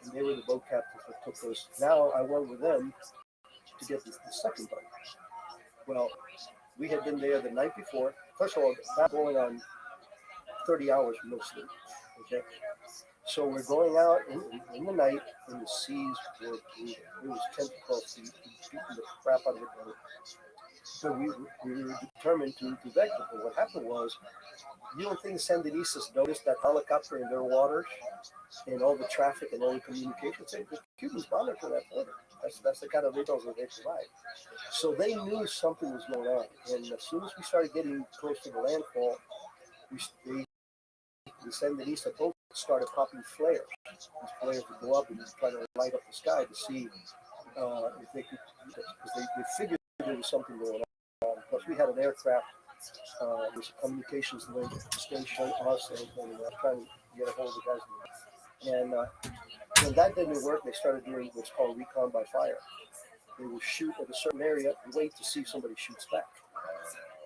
and they were the boat captains that took those. Now I went with them to get the second boat. Well, we had been there the night before. First of all, not going on 30 hours with no sleep. Okay, so we're going out in the night, and the seas were brutal. It was 10 to 12 feet, beating the crap out of the boat. So we were determined to vector. But what happened was, you don't think Sandinistas noticed that helicopter in their waters and all the traffic and all the communications? The Cubans monitor that border. That's the kind of intel that they provide. So they knew something was going on. And as soon as we started getting close to the landfall, the Sandinista boats started popping flares. These flares would go up and try to light up the sky to see if they could, because they figured there was something going on. Plus, we had an aircraft. There's a communications link station, us, and trying to get a hold of the guys. And when that didn't work, they started doing what's called recon by fire. They would shoot at a certain area and wait to see if somebody shoots back.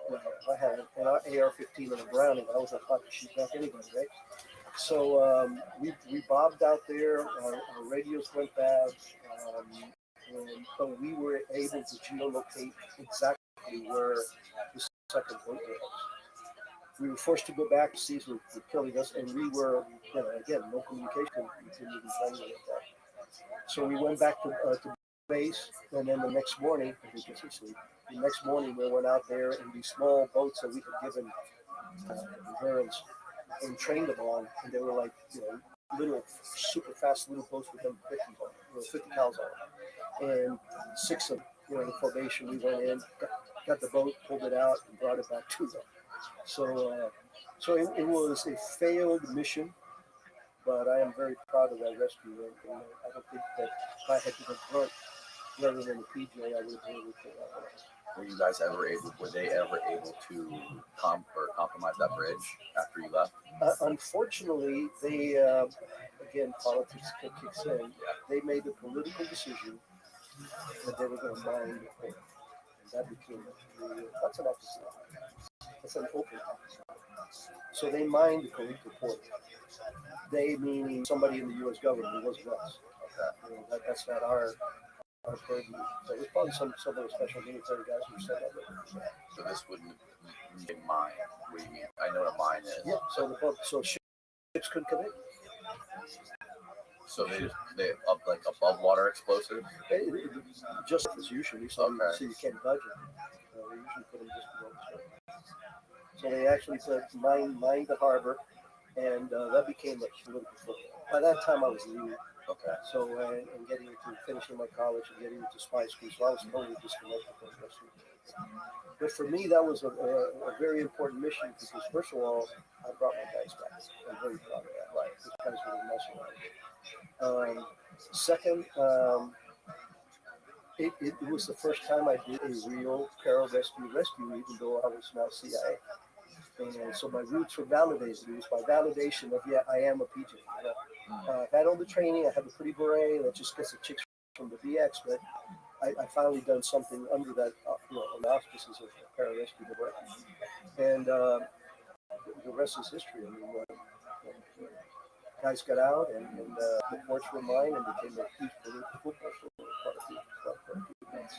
Well, I had an AR-15 and a Browning. I was not about to shoot back anybody, right? So we bobbed out there. Our radios went bad, but we were able to geolocate exactly where the second boat was. We were forced to go back to see if we were killing us, and we were, again, no communication. We couldn't even find it like that. So we went back to base, and then the next morning, I think it's asleep. The next morning, we went out there in these small boats that we had given endurance and trained them on, and they were like, little super fast little boats with them 50 cows on them, and six of them, the formation. We went in, got the boat, pulled it out, and brought it back to them. So, it was a failed mission, but I am very proud of that rescue. And I don't think that if I had been a grunt rather than a PJ, I would have been able to pull that one. Were you guys were they ever able to compromise that bridge after you left? Unfortunately, they, again, politics kicks in. They made the political decision that they were going to mine the port. And that became that's an officer. That's an open officer. So they mined the port. They meaning somebody in the U.S. government. It wasn't us. Okay. That's not our purview. So it was probably some of the special military guys who set up there. So this wouldn't be mine. What do you mean? I know what a mine is. Yeah. So ships couldn't come in. So they up like above water explosives. Just as usually, so you can't budge it. They usually put them just below the surface. So they actually mined the harbor, and that became a political football. By that time, I was leaving. Okay. So and getting into finishing my college and getting into spy school, so I was totally disconnected from the rest of it. But for me, that was a very important mission because first of all, I brought my guys back. I'm very proud of that. Right. These guys were messing around. Second, it was the first time I did a real rescue, even though I was not CIA. And so my roots were validated. It was by validation of, I am a PJ. I've had all the training. I have a pretty beret that just gets the chicks from the BX, but I finally done something under that, on the auspices of pararescue work. And the rest is history. I mean, guys got out, and the ports were mine, and became a huge political football for quite a few months.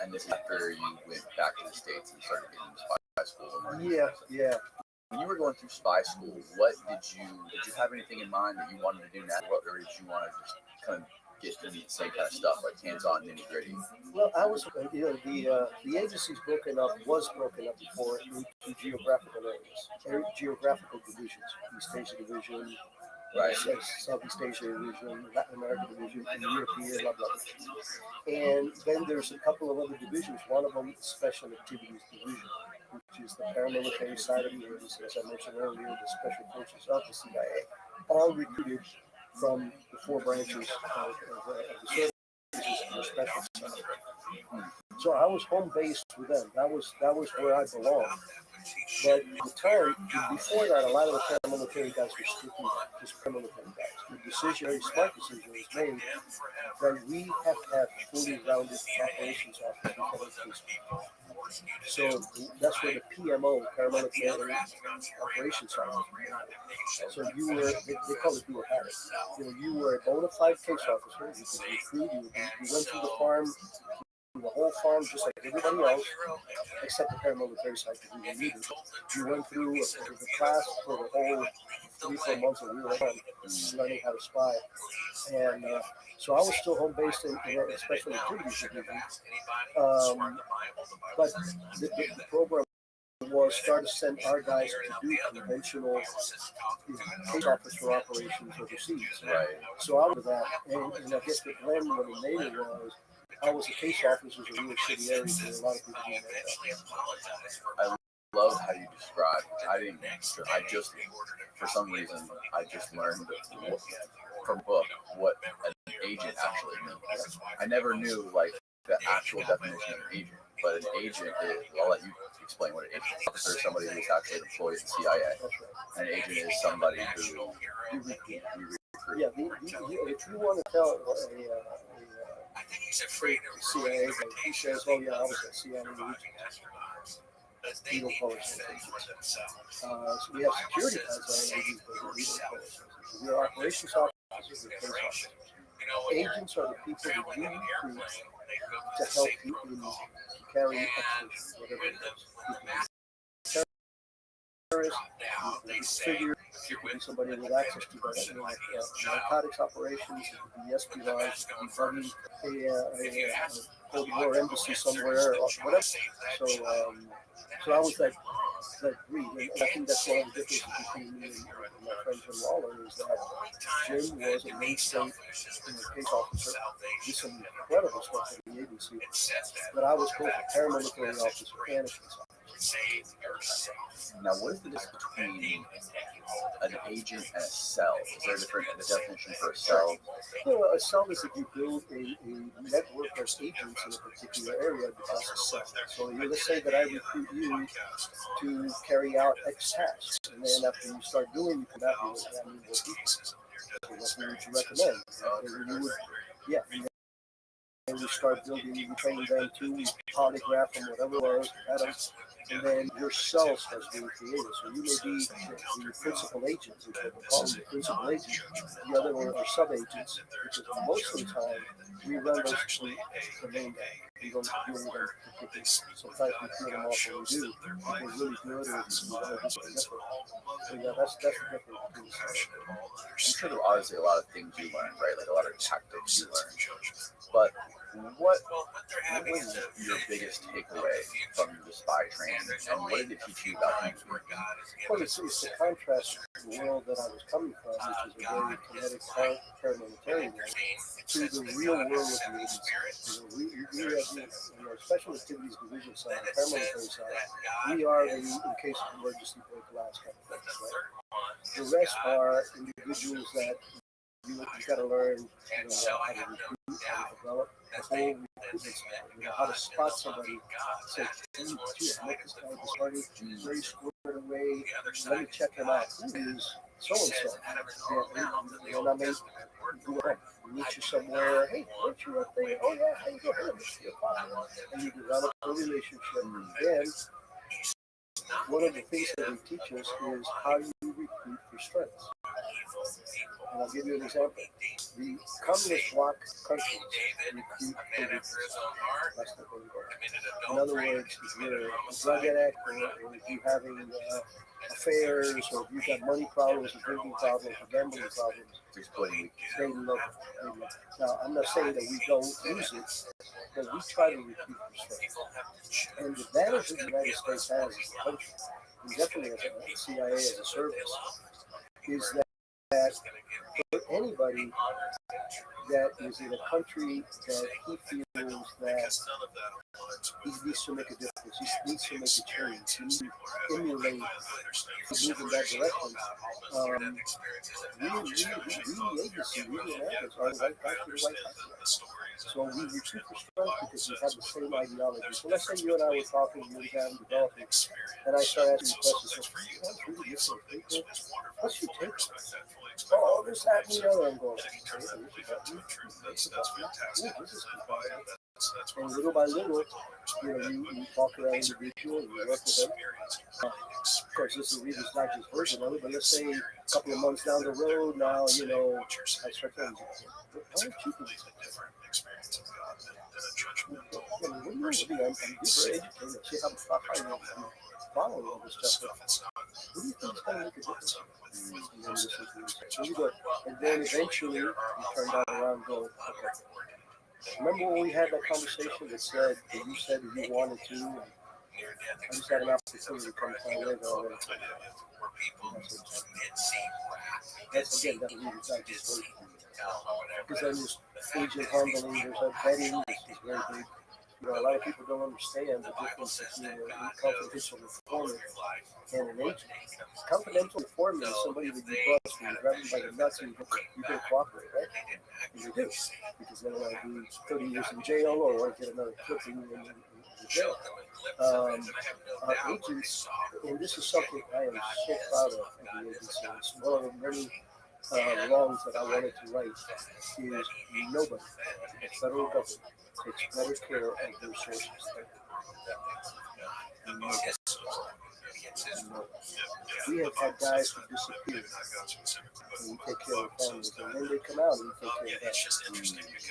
And this is after you went back to the States and started getting spy school. Yeah. When you were going through spy school, what did you have anything in mind that you wanted to do now? What, or did you want to just kind of get to the same kind of stuff, like hands-on, nitty-gritty? Well, I was, the agency's was broken up before into geographical areas, geographical divisions, East Asia division, right, Southeast Asia division, Latin America division, and European, blah, blah, blah. And then there's a couple of other divisions. One of them is Special Activities Division, which is the paramilitary side of the agency, as I mentioned earlier, the Special Forces of the CIA, all recruited from the four branches of the services and the special side. So I was home based with them. That was where I belonged. But the time before that, a lot of the paramilitary guys were strictly just paramilitary guys. The decision, smart decision, was made that we have to have fully rounded operations officers. So that's where the PMO, paramilitary operations officer. So you were, they call it dual habit. You were a bona fide case officer. You could recruit. You went through the farm. The whole farm, just like everybody else, except the paramilitary side, because we needed. You went through the class for the whole 3-4 months that we were on, learning how to spy. And so I was still home based in a special activities division. But the program was start to send our guys to do conventional case officer operations overseas. Right. So I was that, and I guess the blend what it made it was I was a case officer in New York City area where a lot of people didn't know that. I love how you describe. I just, for some reason, I just learned from book what an agent actually means. I never knew like the actual definition of an agent, but an agent is. I'll let you explain what an agent is. Officer is somebody who's actually employed at the CIA. An agent is somebody who you recruit. Yeah, if you want to tell CIA, like he says, "Oh yeah, I was at CIA." We don't call it agents. So we have security guys on agents, but we don't call it agents. We are operations officers and case officers. Agents are the people that you recruit to help you in carrying expeditions, whatever it is. Terrorists, figure, it could be somebody with access to that, narcotics operations, it could be espionage, it could be running a Cold War embassy somewhere, or whatever. So I was that breed, and I think that's one of the differences between me and my friend Jim Lawler is that Jim was a mainstay case officer, did some incredible stuff in the agency, but I was both a paramilitary officer and a case officer. Now, what is the difference between an agent and a cell? Is there a different definition for a cell? Well, a cell is if you build a network of agents in a particular area, it becomes a cell. So let's say that I recruit you to carry out X tasks, and then after you start doing, you come back and say, I need more people. So what would you recommend? And you would, yeah. And we start building, we train them to polygraph them, whatever it was, and then your cell starts being created. So you may be the principal agent, which we call them the principal agent. The other one are sub-agents, because most of the time we run those to the main guy. We don't do them particularly. Sometimes we feel them off when we do. If they're really good or we want to do something different. So yeah, that's the difference between the cells. I'm sure there are obviously a lot of things you learned, right? Like a lot of tactics you learned. But what was your biggest takeaway from the spy training, and what did it teach you about human being? Well, it's the contrast to the world that I was coming from, which is a very kinetic paramilitary world, to the real world of the agency. We have special activities division side, paramilitary side. We are in case of emergency break glass kind of things, right? The rest are individuals that you got to learn, how to recruit, how to develop the whole recruitment side, how to spot somebody, say, gee, I met this guy at this party, he's very squared away, let me check him out. Who is so-and-so? And I may go ahead, meet you somewhere, hey, weren't you up there? Oh, yeah, how you doing? And you develop a relationship, and then one of the things that they teach us is how you recruit for strengths. And I'll give you an example. The communist bloc countries recruit for weakness. That's not going to work. In other words, if you're a drug addict, or if you're having affairs, or if you've got money problems, or drinking problems, or gambling problems, they love it. Now, I'm not saying that we don't use it, but we try to recruit for strength. And the advantage that the United States has as a country, and definitely as a CIA as a service, is that for anybody that is in a country that he feels that he needs to make a difference, he needs to make a change, he needs to emulate to move in that direction. We the agency, we the Americans are the right guy to the right place. So we recruit for strength because we have the same ideology. So let's say you and I were talking, you were having developing, and I start asking you questions. What's your take? Oh, this, that, and the other. I'm going, this is and little by little, you talk to that individual, you work with them. Of course, this is Reader's Digest version of it, but let's say a couple of months down the road, now, I start telling you, why don't you do this? What do you mean? I'm super educated. See how following all this stuff. Who do you think is going to make a difference? And then listen to this. So you go, and then eventually you turn that around and go, okay. Remember when we had that conversation that said that you said that you wanted to, and I just had an opportunity to come find out already. That's again, that really is not just waiting. Because then there's agent handling, there's a betting, this is very big. You know, a lot of people don't understand the difference between a confidential informant and an agent. Confidential informant is somebody that you bust and you grab them by the nuts and you can cooperate, right? And you do, because they want to do 30 years in jail or want to get another clipping in jail. Agents, and this is something I am so proud of the agency. It's one of the many wrongs that I wanted to right is nobody, the federal government, takes better care of their resources. We have had guys who disappear, and we take care of families, and then they come out and we take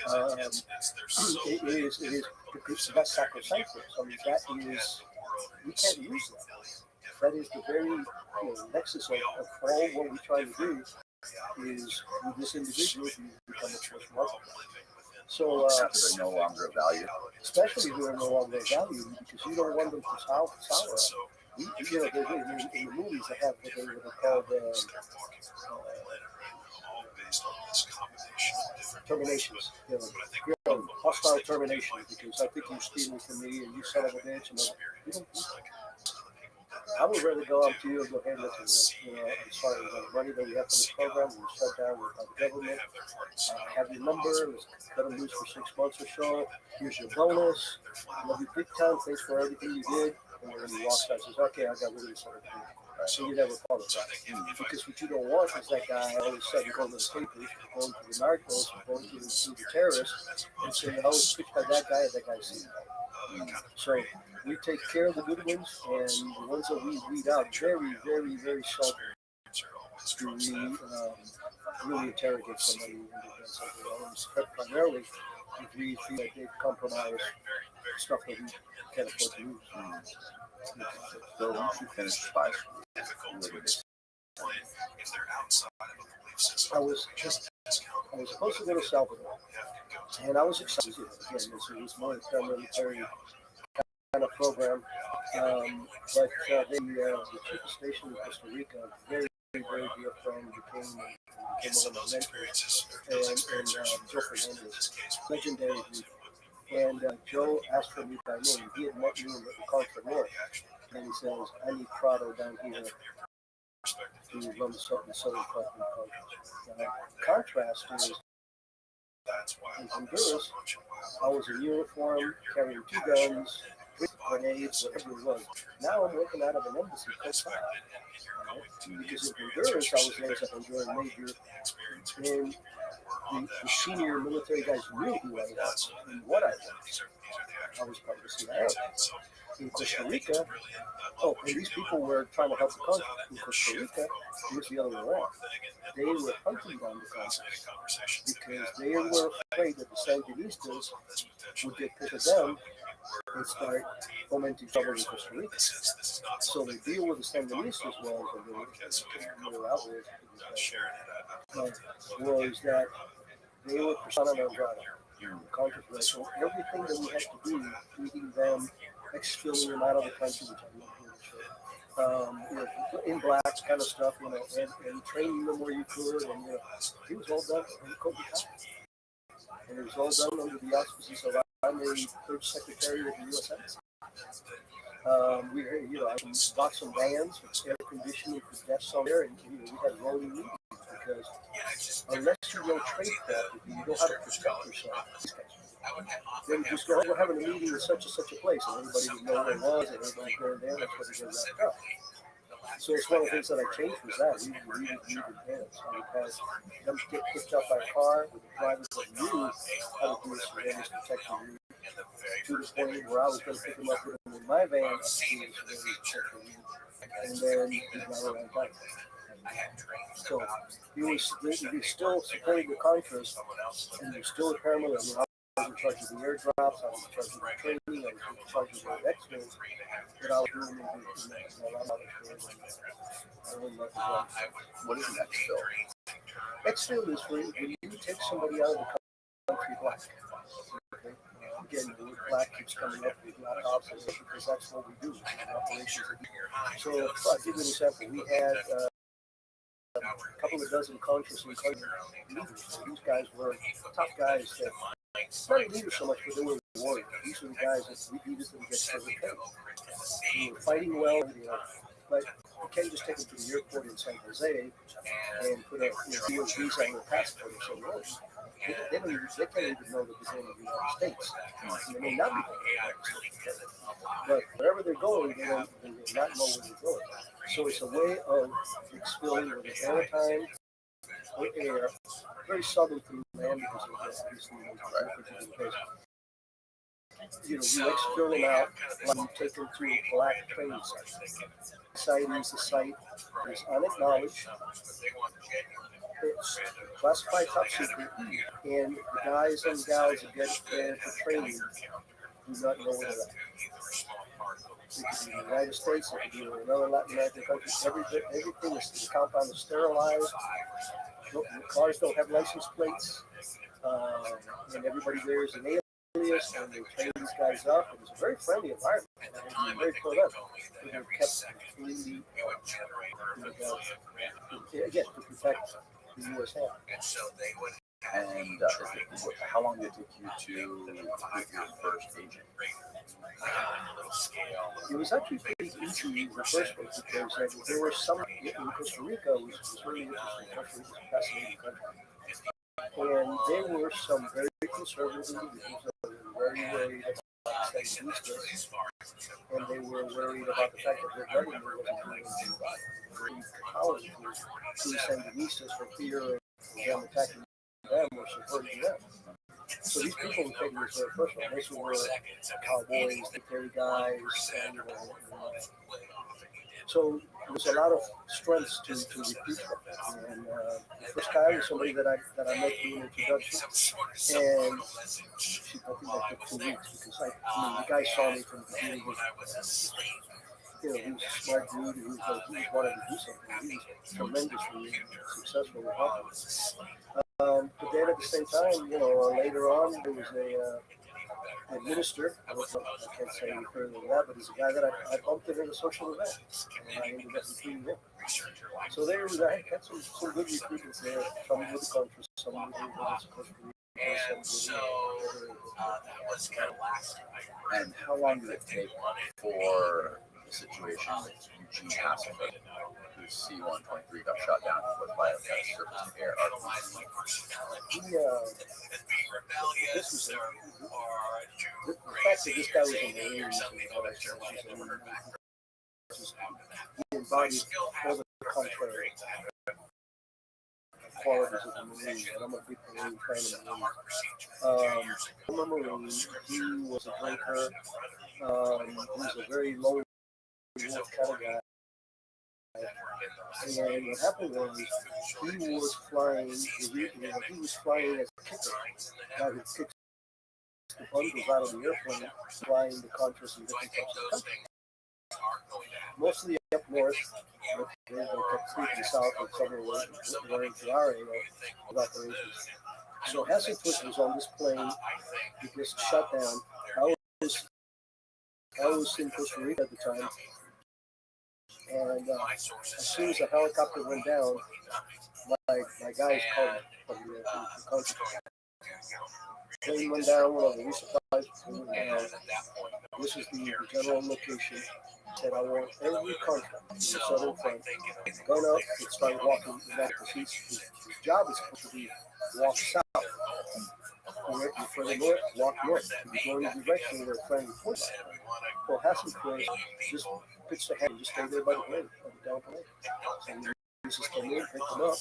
care of that. It is because that's sacrosanct. I mean, that is, we can't use that. That is the very nexus of all what we try to do is with this individual who become a choice market. So, after they're no longer of value, especially who are no longer of value, because you don't want them to sour. In the movies, they have what they call terminations. Hostile termination, because I think you're stealing from me and you son of a bitch. And I would rather go up to you and go, hey, listen, I'm sorry, the money that we have for this program was shut down by the government. I have your number, let's cut them loose for 6 months or so. Here's your bonus. I love you big time, thanks for everything you did. And then he walks out and says, okay, I got rid of this other thing. So you never follow that. Because what you don't want is that guy all of a sudden going to the papers, going to the narcos, going to the terrorists, and saying, I was picked by that guy and that guy's seen. So we take care of the good ones, and the ones that we weed out very, very, very seldom do we really interrogate somebody and do something else. Primarily, if we feel like they've compromised stuff that we can't afford to use. So once you finish spy school, I was supposed to go to Salvador, and I was excited. Again, this was my military kind of program, but the chief of station in Costa Rica, very, very dear friend, became one of my mentors, and Joe Fernandez, legendary dude. And Joe asked for me by name. He had met me in the Contra North, and he says, I need Prado down here to run the Southern Contra. Contrast is, in Honduras, I was in uniform, carrying 2 guns, grenades, whatever it was. Now I'm working out of an embassy close by. Because in Honduras, I was there as a Honduran major, and the senior military guys knew who I was and what I was. I was part of the CIA. In Costa Rica, and these people were trying to help the country. In Costa Rica, it was the other way around. They were hunting down the country because they were afraid that the Sandinistas would get pissed at them and start fomenting trouble in Costa Rica. So the deal with the Sandinistas was that they were persona non grata. So everything that we had to do, treating them, expelling them out of the country, which I'm not doing in blacks kind of stuff, and training them where you could, and it was all done in Kobe County. And it was all done under the auspices of I'm the third secretary of the U.S. Embassy. I bought some vans with air conditioning for desks on there, and we had rolling meetings because unless you know tradecraft, if you know how to protect yourself, then just go, we're having a meeting in such and such a place, and everybody would know where it was, and everybody going there, that's what it is wrapped up. So it's one of the things that I changed was that we needed hands because them get picked up by a car with the drivers that knew how to do a surveillance protection route to the point where I was going to pick them up with them in my van up to the surveillance protection route, and then we got around back. So he was still supporting the Contras, and he was still a paramilitary. in charge of the airdrops, I was in charge of the training, I was in charge of the X-rays that I was doing in a lot of What is an exfil? Exfil is when you take somebody out of the country black. Okay? Again, the word black keeps coming up with black ops because that's what we do in operations. So I'll give you an example. We had a couple of dozen conscious and leaders. These guys were top guys that not leaders so much, but they were warriors. These were the guys that we needed them to get to the pay. They were fighting well, but you can't just take them to the airport in San Jose and put a US visa on their passport and say, no. They can't even know that they're going to the United States. They may not be going to the United States. But wherever they're going, they will not know where they're going. So it's a way of exploring with the airtime or air, very seldom through land because of this particular case. You exfil them out while you take them to a black training site. The site is the site, it's unacknowledged, it's classified top secret, and the guys and gals that get there for training do not know where they're at. It could be in the United States, it could be in another Latin American country. Everything is, the compound is sterilized. The cars don't have license plates, and everybody there is an alias, and they train these guys up. And it's a very friendly environment. It's very close up. And they're kept completely, again, to protect the U.S. hand. And how long did it take you to recruit your first agent? It was actually pretty easy in the first place because there were some in Costa Rica, which was really interesting. Costa Rica is a fascinating country. And there were some very conservative individuals that were very worried about Sandinistas, and they were worried about the fact that their government wasn't doing power to the Sandinistas for fear of them attacking them or supporting them. So these people were taking this very personal. These were cowboys, military guys, and so there's a lot of strengths to recruit from. And the first guy was somebody that I met through an introduction, and I think that took 2 weeks because the guy saw me from the beginning. He was a smart dude. He wanted to do something. He was tremendously successful with helping. But then at the same time, later on, there was a minister. I can't say any further than that, but he's a guy that I bumped into at a social event, and I ended up recruiting him. So I had some good recruiters there. Some with the country, some with the Costa Rica, some with that was kind of lasting. And how long did it take for the situation with Eugene Hasselberg, whose C-123 got shot down by a surface to air RPG? This was the fact that this guy was a Marine, he embodied all the contrary qualities of the Marine, and I'm a big Marine fan of Marines. I'm a Marine. He was a drinker. He was a very low kind of guy. And what happened was he was flying as a kicker. Guy who kicks the bundles out of the airplane, flying the Contras in different parts of the country. Mostly up north, but they kept creeping south and somewhere were into our area of operations. So Hasseltwist was on this plane. He gets shut down. I was in Costa Rica at the time. And as soon as the helicopter went down, my guys called from the country. Plane went down, one of the resupplies went down. This is the general location. Said I want every contract in the southern front. Gun up and started walking in that because his job is supposed to be walk south. For the north, walk north. If you go in the direction where a friendly force. Well, Hasseltwist just pitched ahead and just stayed there by the plane, down the lane. So when Jesus came in, picked him up.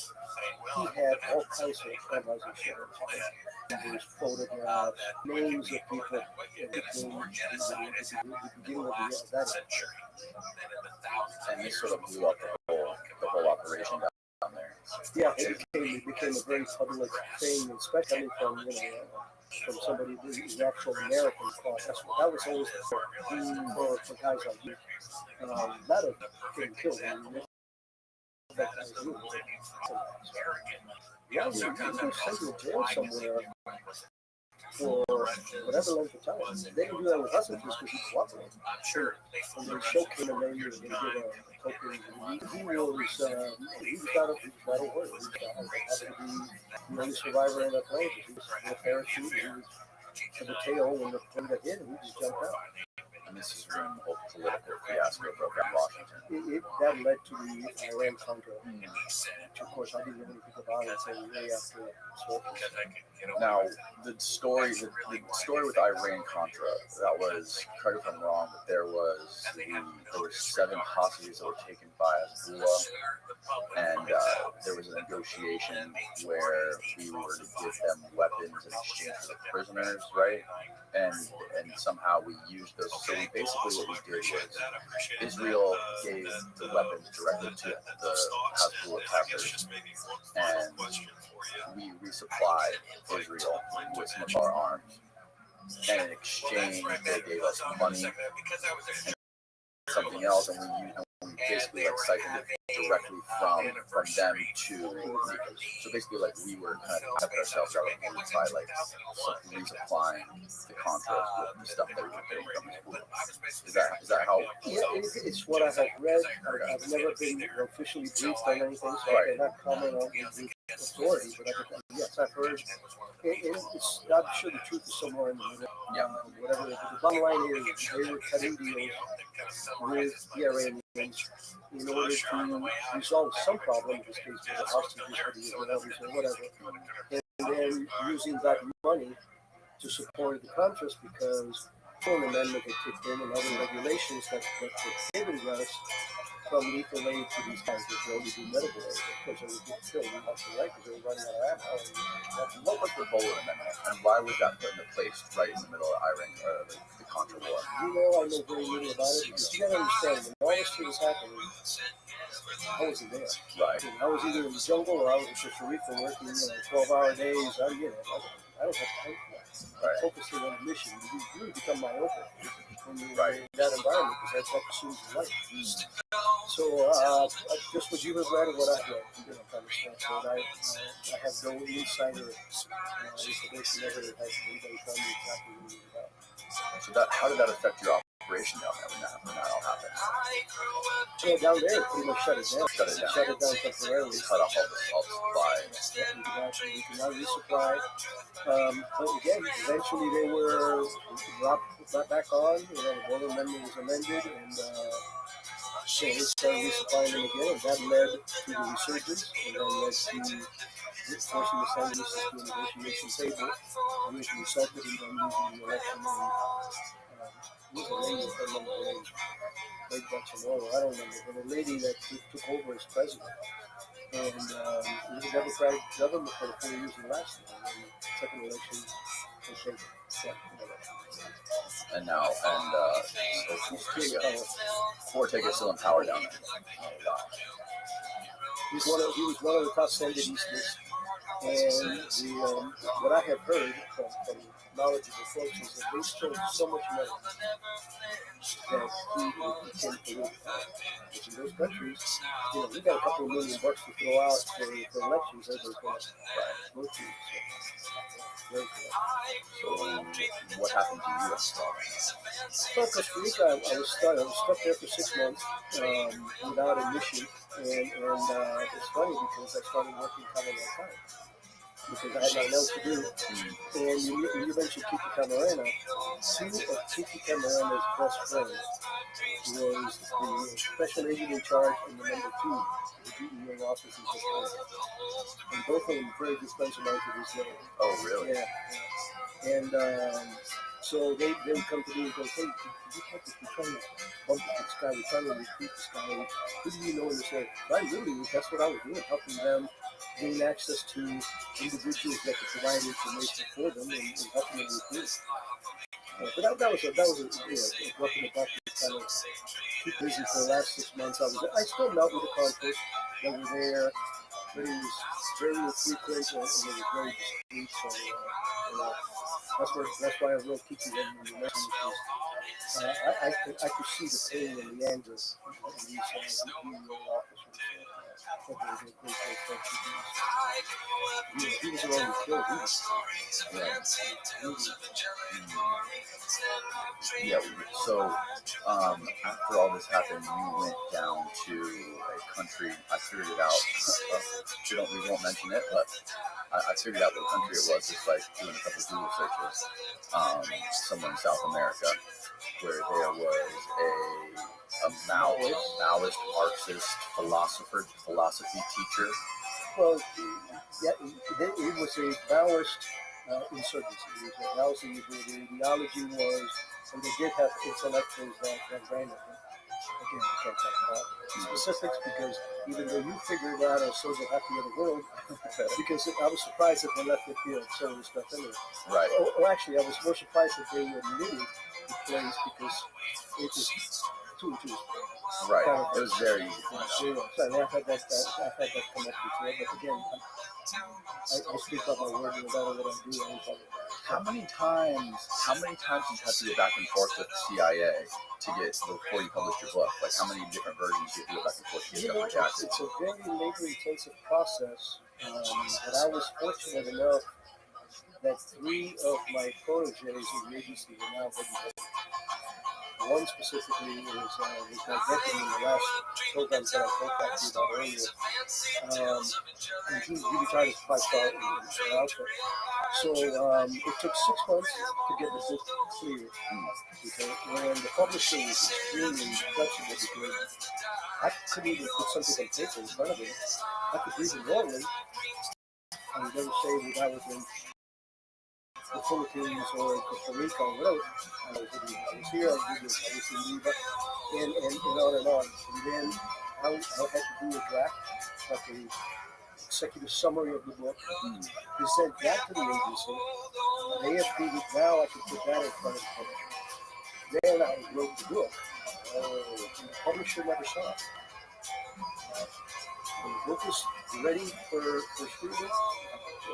He had all kinds of insurance. There was photographs, names of people, everything the beginning of that. And this sort of blew up the whole operation down there. Yeah, it became a very public thing, especially from from somebody who's actual American cause. That was always the for guys like you. Not of getting killed. I mean, that guys do. Yeah, you can send you to jail somewhere for whatever length of time. They can do that with us just because you cooperate. Sure. And they choke him and they give a token. He was not a word. He was happened to be the only survivor in that plane. He was in a parachute. He was to the tail when the plane got hit and he just jumped out. And this is when the whole political fiasco broke out in Washington. That led to the Iran-Contra. Of course, I didn't know anything about it until way after. Now, the story with Iran-Contra, that was, correct if I'm wrong, but there were 7 hostages that were taken by Hezbollah, and there was a negotiation where we were to give them weapons in exchange for the prisoners, right? And somehow we used those. So we basically what we did was Israel gave the weapons directly to the Hezbollah attackers, and we resupplied Israel with some of our arms. And in exchange, they gave us money and something else, and we basically like siphoned it directly from them to. So basically, like we were kind of helping ourselves out by like resupplying the contrast with the stuff that we were getting from school. Is that how? Yeah, it's what I have read. I've never been officially briefed on anything, so I cannot comment on the authority. But yes, I've heard. I'm sure the truth is somewhere in the middle. Yeah. Whatever. The bottom line is they were cutting deals with the Iranians in order to resolve some problem, in this case, for the hostages for the Israelis or whatever, and then using that money to support the Contras because the amendment that kicked in and other regulations that prohibited us from lethal aid to these guys that could only do medical aid. Of course, they would get killed left and right because they were running out of ammo. What was the Boland Amendment, and why was that put into place right in the middle of the Contra War? You know, I know very little about it because you got to understand when all this shit was happening, I wasn't there. Right. I was either in the jungle or I was in Costa Rica working 12-hour days. I don't have time for that. I'm focusing on the mission. You really become myopic when you're in that environment because that's what consumes your life. So just what you have read and what I've read, kind of stuff. But I have no insider information ever that has anybody tell me exactly what it is about. So how did that affect your operation down there when that all happened? Yeah, down there, pretty much shut it down. Shut it down temporarily. Cut off all the supply. We could not resupply. But again, eventually they were brought back on. The Boland Amendment was amended, and so we started resupplying them again, and that led to the resurgence, and then led to forcing the Sandinists to a negotiation table, which resulted in them losing the election. And was a lady, I don't remember the name, maybe that's tomorrow, I don't remember, but a lady that took over as president. And it was a Democratic government for the 4 years it lasted. And then the second election was taken. And now, Ortega's still in power down there. He was one of the top Sandinistas. And what I have heard from knowledgeable folks is that they spent so much money that he became political. Which in those countries, we got a couple of $1 million to throw out for elections. Everybody's going to vote for you. So what happened to you? Well, Costa Rica, I was stuck there for 6 months without a mission. And it's funny because I started working kind of on time. Because I had nothing else to do. And you mentioned Kiki Camarena. Two of Kiki Camarana's best friends was the special agent in charge and the number 2, the DEA office in Costa Rica. And both of them very good friends of mine to this day. Oh, really? Yeah. And so they would come to me and go, hey, could you help us? We're trying to bump this guy. We're trying to recruit this guy. Who do you know in this area? I really, that's what I was doing, helping them gain access to individuals that could provide information for them and helping them recruit. But that was working the bucket kind of keep busy for the last 6 months. I still met with the contractors that were there. but it was very frequent and it was very discreet. So that's why I wrote Kiki when you mentioned because I could see the pain and the anger in these officers. He was already killed. Yeah. So after all this happened, you went down to a country. I figured it out. We won't mention it, but I figured out what country it was just by doing a couple of Google searches. Somewhere in South America, where there was a Maoist, Marxist philosophy teacher. Well, yeah, it was a Maoist insurgency. It was a Maoist, the ideology was, and they did have intellectuals that ran it. Again, I can't talk about specifics because even though you figured it out as so happy of the world, because I was surprised that they left the field some of the stuff in there. Right. Or actually, I was more surprised that they admitted the plays because it was too. Right. It was very easy. So I've had that come up before, but again, I speak about my word no matter what I do. How many times did you have to go back and forth with the CIA to get before you published your book? Like how many different versions did you go back and forth to get redacted? It's a very labor-intensive process, but I was fortunate enough that 3 of my proteges in the agency were now vegetarian. One specifically was my deputy in the last program that I spoke to you about earlier. And he retired as 5-star outfit. So it took 6 months to get the book cleared. And the publisher was extremely flexible because I couldn't even put something on paper in front of him. I could read it normally. I would never say that I was in the Philippines or Costa Rica or whatever. I was here, I did this, I was in Lima, and on and on. And then I had to do a draft, like a executive summary of the book. They sent that to the agency. They approved it. Now I can put that in front of the publisher. Then I wrote the book. The publisher never saw it. When the book was ready for scrutiny, I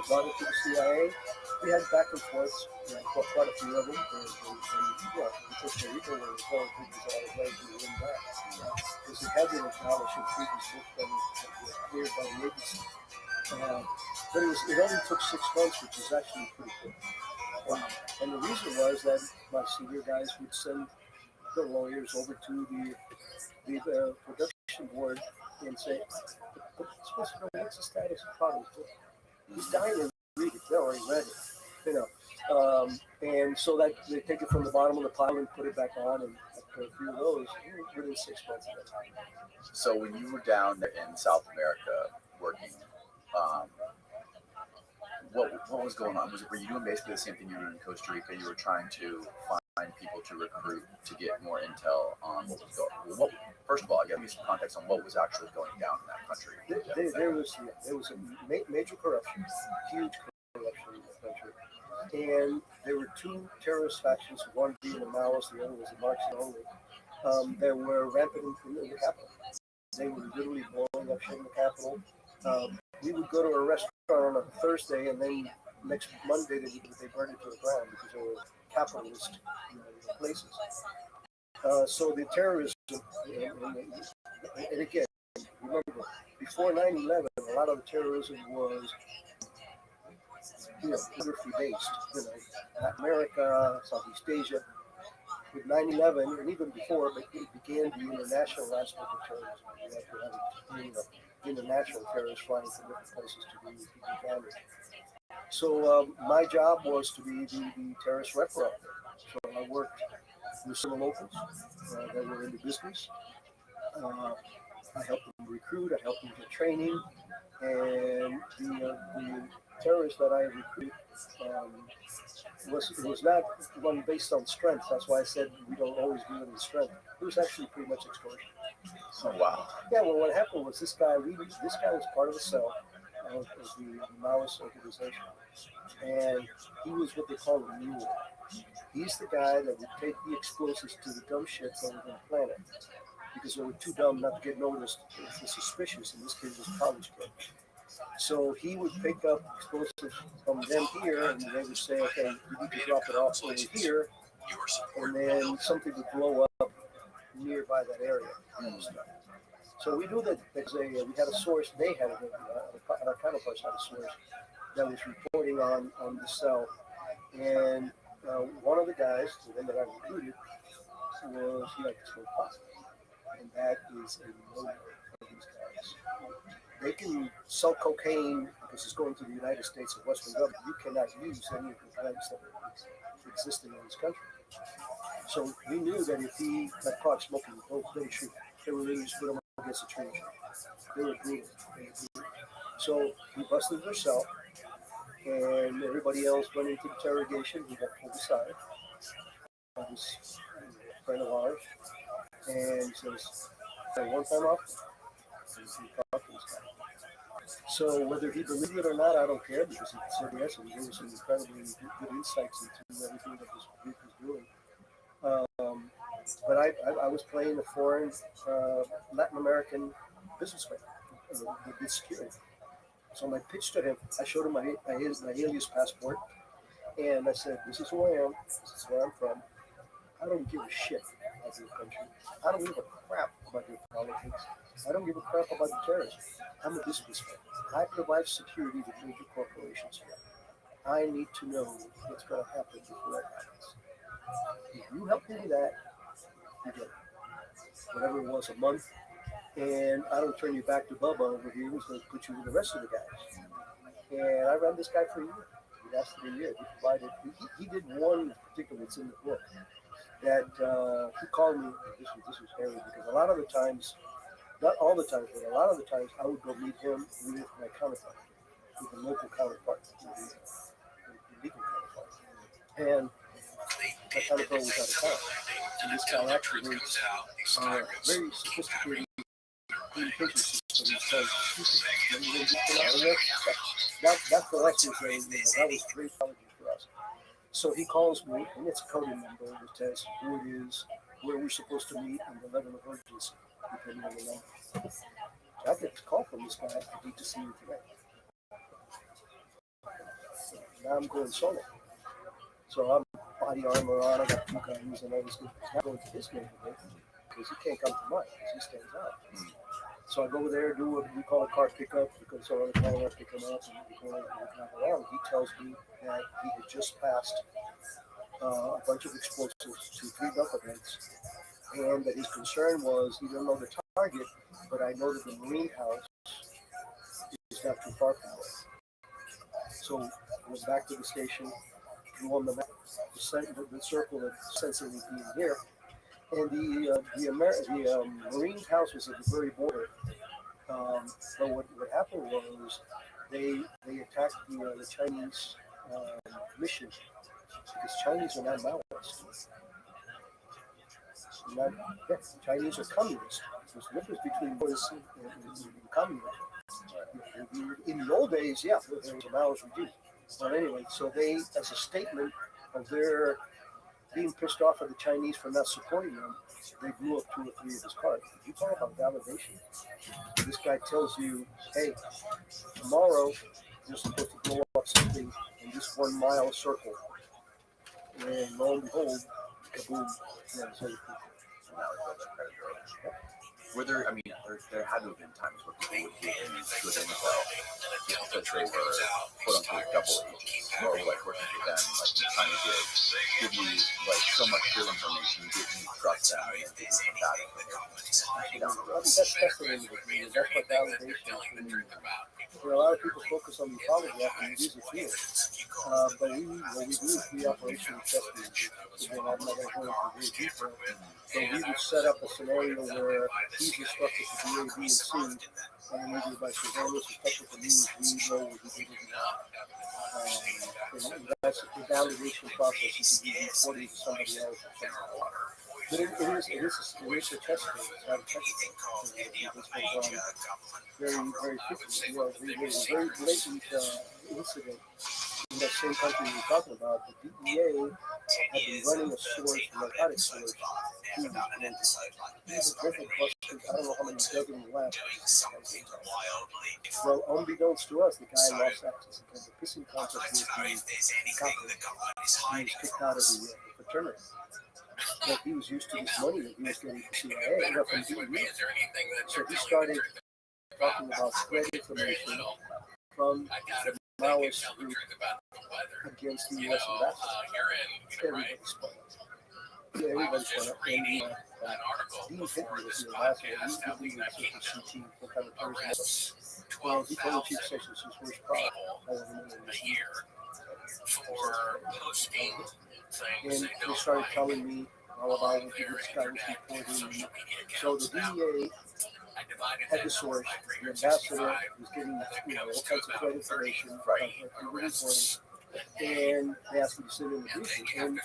brought it to the CIA. We had back and forth, quite a few of them. And Costa Rica were calling people that I was ready to win back. Because it had been acknowledged in previous books that were cleared by the agency. But it only took 6 months, which is actually pretty quick. And the reason was that my senior guys would send the lawyers over to the production board and say, but supposed to know what's the status of Potter's book? He's dying to read it. They already read it. And so that they take it from the bottom of the pile and put it back on, and after a few of those, within 6 months of that time. So when you were down in South America working, what was going on? Were you doing basically the same thing you were doing in Costa Rica? You were trying to find people to recruit to get more intel on what was going on. First of all, I got to give some context on what was actually going down in that country. There was a major corruption, huge corruption in the country. And there were 2 terrorist factions, one being the Maoists, the other was the Marxists only, that were rampant in the capital. They were literally blowing up shit in the capital. We would go to a restaurant on a Thursday, and then next Monday they burned it to the ground because they were capitalist places. So the terrorism, and again, remember, before 9/11, a lot of the terrorism was geography based, Latin America, Southeast Asia. With 9/11, and even before, but it began the international aspect of terrorism. You have to have international terrorists flying from different places to be damaged. So my job was to be the terrorist rep out there. So I worked with some locals that were in the business. I helped them recruit, I helped them get training, and the terrorists that I recruited was not one based on strength. That's why I said we don't always do it in strength. It was actually pretty much extortion. Oh wow! Yeah. Well, what happened was this guy was part of the cell of the Maoist organization, and he was what they call a mule. He's the guy that would take the explosives to the dumb shit that were going to plant it, because they were too dumb not to get noticed. It was suspicious. In this case, it was college kids. So he would pick up explosives from them here, and they would say, okay, you need to drop it off over here, and then something would blow up nearby that area. So we knew that we had a source, they had our counterparts had a source that was reporting on the cell. And one of the guys, the one that I recruited, he liked to smoke pot. And that is a no-no for these guys. They can sell cocaine because it's going to the United States and Western government. You cannot use any of the drugs that are existing in this country. So we knew that if he got caught smoking dope, they should. They were really just put him against a tree. They were brutal. So we busted their cell, and everybody else went into interrogation. We got pulled aside. I was a friend of ours, and he says, one time off. So whether he believed it or not, I don't care, because he said yes, and he gave us some incredibly good insights into everything that this group was doing. But I was playing a foreign Latin American businessman with good security. So my pitch to him, I showed him my alias passport, and I said, this is who I am, this is where I'm from. I don't give a shit about your country. I don't give a crap about your politics. I don't give a crap about the terrorists. I'm a businessman. I provide security to major corporations here. I need to know what's going to happen before it happens. If you help me do that, you get it. Whatever it was, a month, and I don't turn you back to Bubba over here. He's going to put you with the rest of the guys. And I ran this guy for a year. He lasted a year. He provided. He did one particular. It's in the book that he called me. This was hairy because a lot of the times, not all the times, but a lot of the times, I would go meet him with my counterpart, with the local counterpart, the legal counterpart, and my counterpart was out of town. And this guy actually very sophisticated communication system. That's the lessons that was great college for us. So he calls me, and it's a coding number that says who it is, where we're supposed to meet, and the level of urgency, depending on the number. So I get a call from this guy. I need to see you today. Now I'm going solo. So I'm body armor on. I got 2 guns and all this stuff. I'm going to his neighborhood because he can't come to mine because he stands out. So I go there, do what we call a car pickup, because so I call pick him up and we go around. He tells me that he had just passed a bunch of explosives to 3 knuckleheads, and that his concern was he didn't know the target, but I know that the Marine house is not too far from there. So I went back to the station, drew on the map, the circle that sensing me being here. And the Marine house was at the very border. But what happened was they attacked the Chinese mission, because Chinese are not Maoists. Chinese are communists. There's a difference between Maoists and communism. In the old days, there was a Maoist regime. But anyway, so they, as a statement of their being pissed off at the Chinese for not supporting them, they blew up 2 or 3 of his cars. You talk about validation. This guy tells you, hey, tomorrow you're supposed to blow up something in this 1 mile circle. And lo and behold, kaboom. Were there, I mean, there had to have been times where people would give him good intel because they were quote unquote double agents, or like working for them, like trying to give you like so much good information, give you trust them, and give you some bad information down the road. That's the end of it. That's what validation is. A lot of people focus on the polygraph, and it is a field. But what we do is we operationally test these. Again, I'm not going to go into very detail. So we would set up a scenario where he's instructed to do A, B, and C, and maybe by surveillance or technical means, we know what he did. And that's the validation process. You can be reporting to somebody else. But it is a test case. It's not a technical. This was very, very quickly. Very blatant incident in that same country we were talking about, the DEA had been running a source, a narcotic source, he's a different busters. I don't know how many dozen left. Well, unbeknownst to us, the guy lost access because the pissing contest with the copper. He was kicked out of the fraternity. But he was used to this money that he was getting from CIA, from DEA. So he started talking about threat information from the Maoist group against the U.S. ambassador. Everybody spun up. Yeah, everybody spun up. And Dean Pinkney was the ambassador. He was leading the CT for counterterrorism. Well, he told the chief justice his worst problem. And he started telling me all about what this guy was reporting. So the DEA had the source, the ambassador was getting all kinds of threat information from the reporting, and they asked me to sit in the briefing. And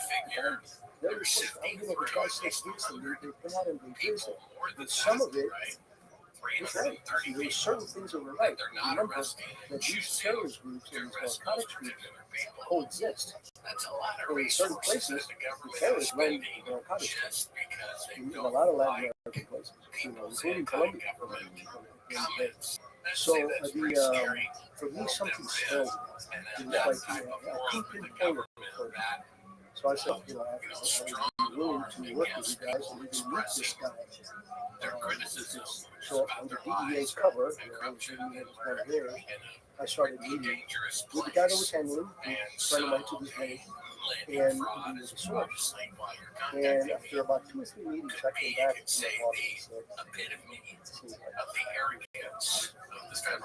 there was the guy says this, and they come out and they this, but some of it was right. There were certain things that were right. Remember that these terrorist groups and these narcotics groups coexist. And in certain places, the terrorists run the narcotics in a lot of Latin American places, including Colombia. So for me, something spelled. It was like, I couldn't pinpoint it. So I said, I would be willing to work with you guys and even meet this guy. So under DEA's cover, I started meeting with the guy that was handling, a friend of mine to this day, and he was a source. And after about 2 or 3 meetings, I came back to my office and said,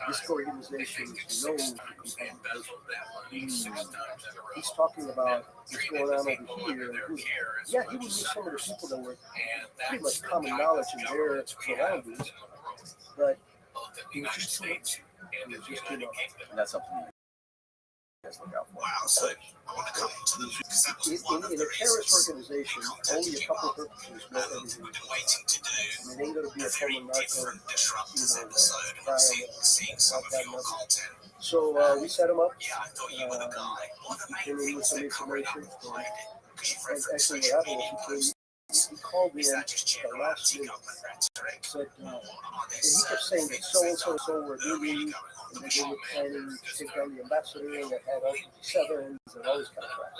this organization is known for competition. He's talking about what's going on over here. Yeah, he would use some of the people that were pretty much common knowledge in their surroundings, but it was just too much. It was just too much. And that's something you guys look out for. In a terrorist organization, only a couple of purposes know everything. It ain't going to be a common narco, trial, not that much. So we set him up. He came in with some information. And actually, what happened was he called me in the last minute. Said, and he kept saying that so and so were meeting, and they were planning to take down the ambassador, and they had all these sevens and all this kind of crap.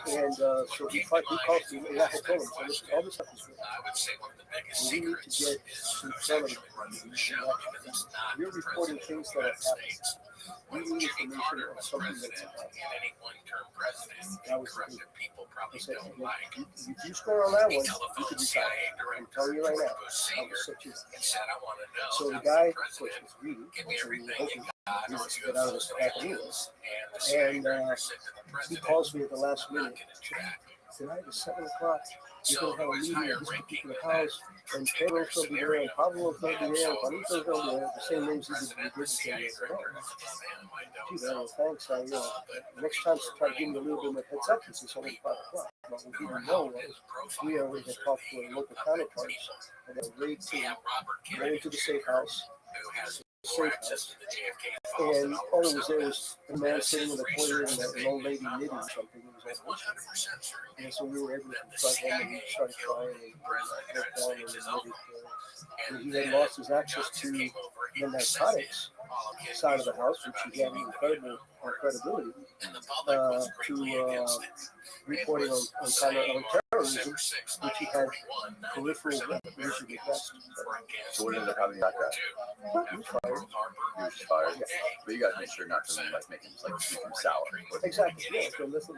And so he called me, and I had told him, so listen, all this stuff is real. We need to get in front of it. You're reporting things that have happened. We need information on something that's happened. That was the thing. I said, if you score on that one, you could retire. I'm telling you right now, I will set you. So the guy, of course, was reading, so we were hoping he was to get out of this crap anyways. And he calls me at the last minute. Tonight at 7 o'clock, you're going to have a meeting at this particular house, and Pedro's going to be there, and Pablo's going to be there, and Juanito's going to be there, the same names he did the same names. Gee, man, thanks. Next time, try to give me a little bit more heads up. This is only 5 o'clock. What we didn't know was we already had talked to our local counterparts, and they were ready to go into the safe house. And all it was there was a man sitting in the corner and an old lady knitting something. It was all bullshit. And so we were able to start home and started trying and worked down and knitted. And he had lost his access to the narcotics side of the house, which he had incredible credibility to reporting on terrorism, which he had peripheral vision best. So what ended up happening that guy? He was fired. He was fired. Yeah. But you guys make sure not to make him keep him sour. Exactly. Yeah. So listen,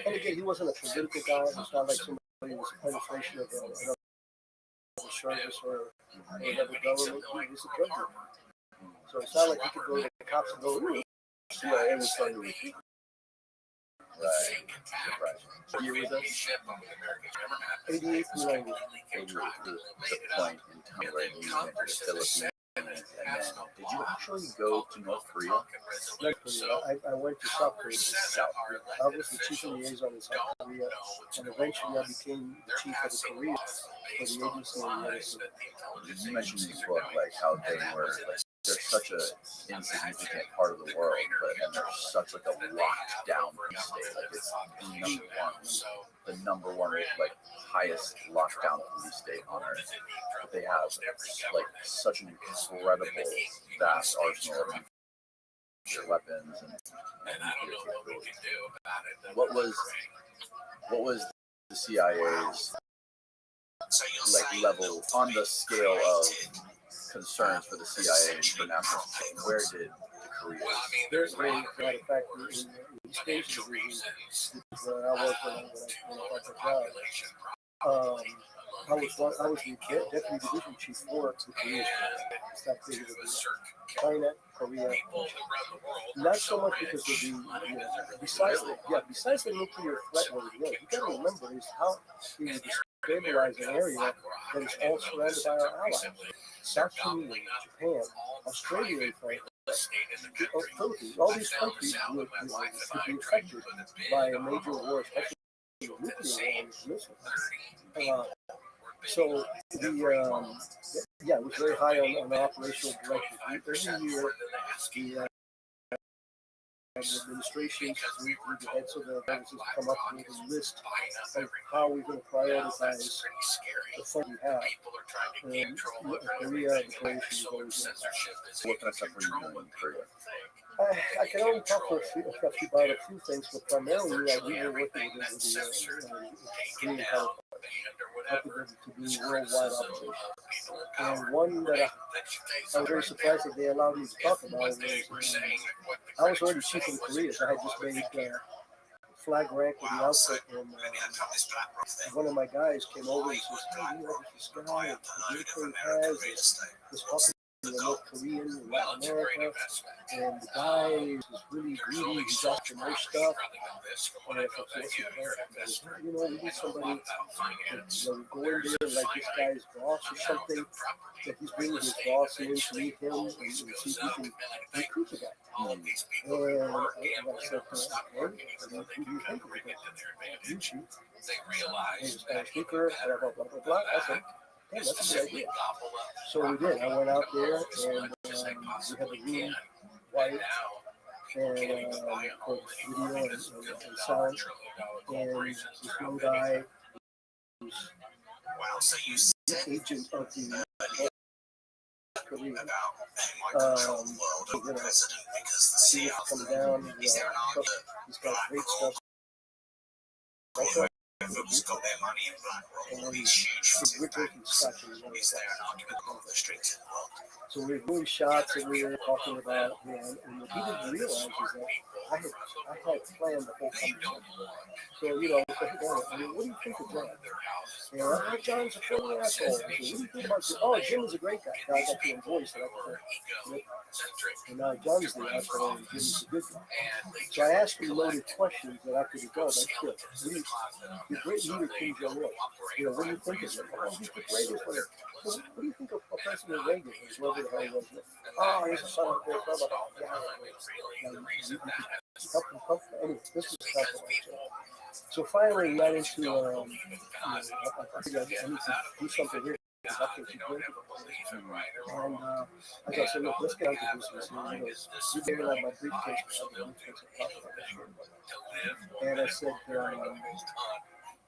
and again, he wasn't a political guy. It's not like somebody who was a penetration of another service or another government. He was a drug dealer. So it's not like he could go to the cops and go, CIA was starting to repeat. Right. What year was that? 88 to 90. The point in time where he went to the Philippines. And then, did you actually go to North Korea? North Korea. I went to South Korea. I was the chief liaison in South Korea, and eventually I became the chief of the Korea for the agency in the United States. You mentioned in your book like how they were like they're such a insignificant part of the world, but and they're such like a locked down state. Like it's the number one like highest lockdown police state on earth. But they have like such an incredible vast arsenal of nuclear weapons and nuclear capabilities. What was the CIA's like level on the scale of concerns for the CIA and for national security? Where did the Koreans? There's a matter of fact in stations where I was when I got the job. I was the deputy division chief for the Korean staff China, Korea. Not so much because of the besides the nuclear threat where it was, you got to remember is how we would destabilize an area that is all surrounded by our allies. South Korea, Japan, Australia, in fact, Philippines, all these countries could be affected by a major war, especially a nuclear war. So it was very high on the operational direction. Every year, the administrations, the heads of the offices come up with a list of how we're going to prioritize the fund we have. And Korea, the Croatian is always What kind of stuff were you doing in Korea? I can only talk about a few things, but primarily we were working with the Korean counterparts, helping them to do worldwide operations. And one that I was very surprised that they allowed me to talk about was I was already chief of the Koreas. I had just made flag rank with the outfit, and one of my guys came over and says, "Hey, this guy, the military has this talking to the North Korean in Latin America, and the guy is really greedy. He's asking more stuff." And I thought, we need somebody that go in there like this guy's boss or something, that he's bringing his boss in to meet him and see if he can recruit the guy. And I said, who do you think? You chief. He's a Spanish speaker, blah, blah, blah, blah, blah. I said, hey, that's a good idea. So we did. I went out there and we had the room white and for video and sound. And this one guy who's the agent of the Korea. He was coming down. He's got great stuff. So we were doing shots and we were talking about, and what he didn't realize is that I had planned the whole conversation. So, what do you think of John? And John's a funny asshole. So what do you think about Jim? Oh, Jim is a great guy. Now I got to voice that I could. And now John's the asshole and Jim's a good guy. So I asked him loaded questions that I could have gone. That's good. The great leader Kim Jong-un. What do you think of him? Oh, he's the greatest one. What do you think of President Reagan? Whoever the hell he was. Oh, he's a son of a bitch. Anyway, this was tough. So finally, we got into, I figured I need to do something here. And as I said, look, let's get out to business. You better like my briefcase. And I said,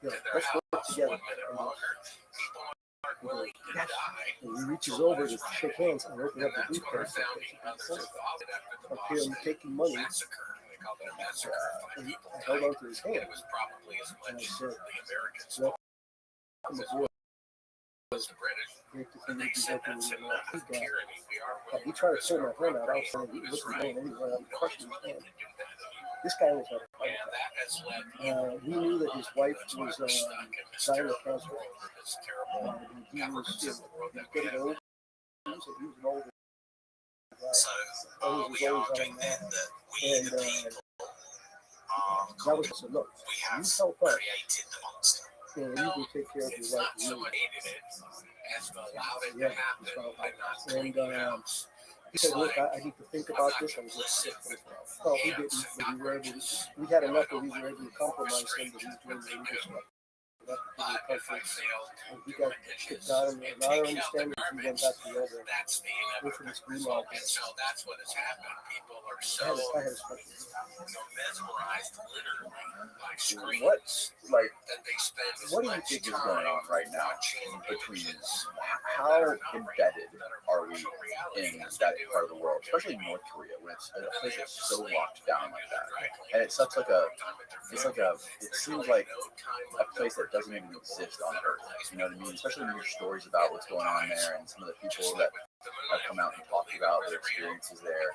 let's work together. And he reaches over to shake hands and open up the briefcase. Okay, I'm taking money. And I held on to his hand. And I said, welcome aboard. Great to see you working with his guy. He tried to pull my hand out. I was saying, he wasn't going anywhere. I'm crushing his hand. This guy was at a fight. We knew that his wife was dying of cancer. He was getting old. He was an older guy. Always on that. And that was said, look, you help us. And you can take care of your wife. Yeah, and he said, "Look, I need to think about this." I was like, "Oh, he didn't. But we were able to, we had enough that we were able to compromise him that he's doing the English stuff." That particular country, and he got kicked out, and now I understand that he went back to the other infamous green market. I had a What do you think is going on right now between how embedded are we in that part of the world, especially North Korea, when it's a place that's so locked down like that, and it's such like it seems like a place that doesn't even exist on Earth. You know what I mean? Especially when you hear stories about what's going on there and some of the people that have come out and talked about their experiences there.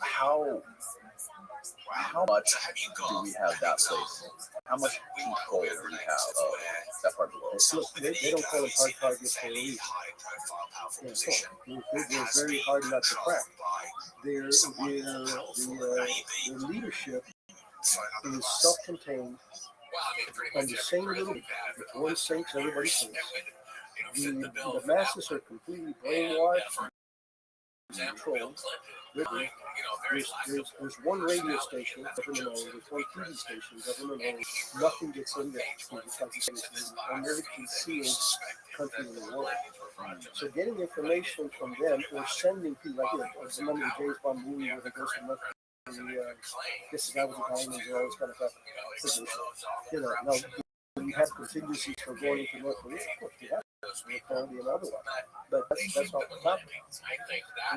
How much do we have that place? How much control do we have of that part of the world? Look, they don't call them hard targets for a reason. They're very hard not to crack. Their leadership is self-contained on the same little, if one sinks, everybody sinks. The masses are completely brainwashed, controlled. There's one radio station, government owned, there's one TV station, government owned. Nothing gets in there because it's an unlimited sealed country in the world. So getting information from them or sending people, like, I remember the James Bond movie where they go to North Korea, this guy with the diamonds and all this kind of stuff. Now, we have contingencies for going into North Korea. Of course, we have. Probably another one. But that's not what's happening.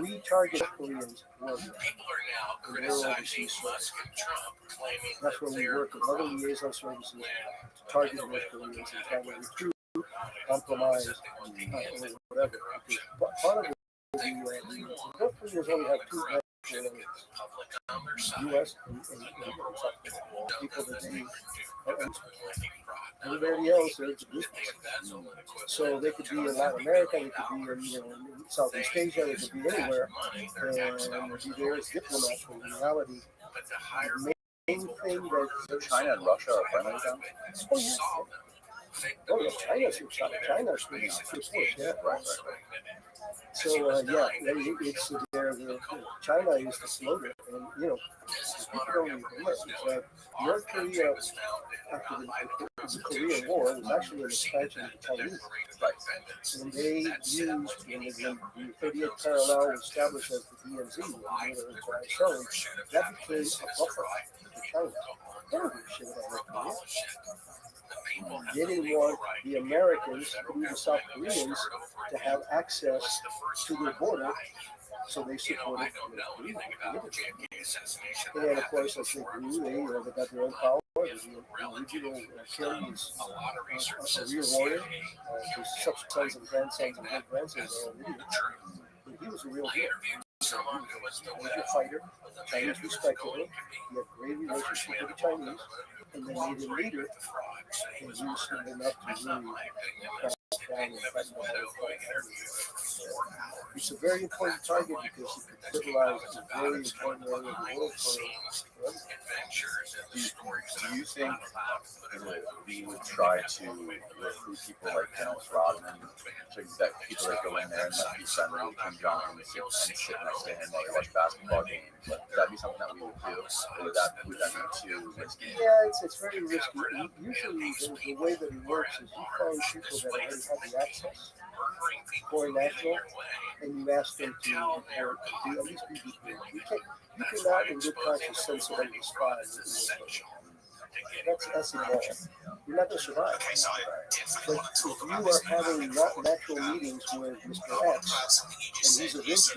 We target Koreans worldwide. And we're overseas source. That's where we work with other liaison services to target North Koreans and try to recruit, compromise, or whatever. Because part of it is North Koreans only have two U.S. and South Korea. People that they everybody else is business. So they could be in Latin America, they could be in Southeast Asia, they could be anywhere, and be there as diplomats. But in reality, the main thing that China and Russia are friendly with them. Oh yeah, China's pretty support, yeah. Right. So it's China is the slogan, and people don't even realize that North Korea, after the Korean War, was actually an expansion of the Chinese. When they used when the 38th parallel was established as the DMZ, that became a buffer for China. They don't give a shit about North Korea. They didn't want the Americans through the South Koreans to have access to their border, so they supported North Korea. And of course, as they grew, they got their own power. The original king was a real warrior. His subsequent sons and grandsons and great grandsons are all Indian. But he was a real deal. He was a major fighter. Chinese respected him. He had great relationship with the Chinese, and they made him leader. And he was smart enough to really crack down and fight the whole. It's a very important target because it could civilize a very important area of the world for Do you think we would try to recruit people like Dennis Rodman, so that people that go in there and be friendly with Kim Jong-un and sit next to him while they watch basketball games? Would that be something that we would do? Or would that be too risky? Yeah, it's very risky. Usually, the way that it works is you find people that already have the access, foreign national, and you ask them to report, at least be deployed. You cannot, in good conscience, send somebody to spy. That's immoral. You're not going to survive. But if you are having not natural meetings with Mr. X, and he's of interest,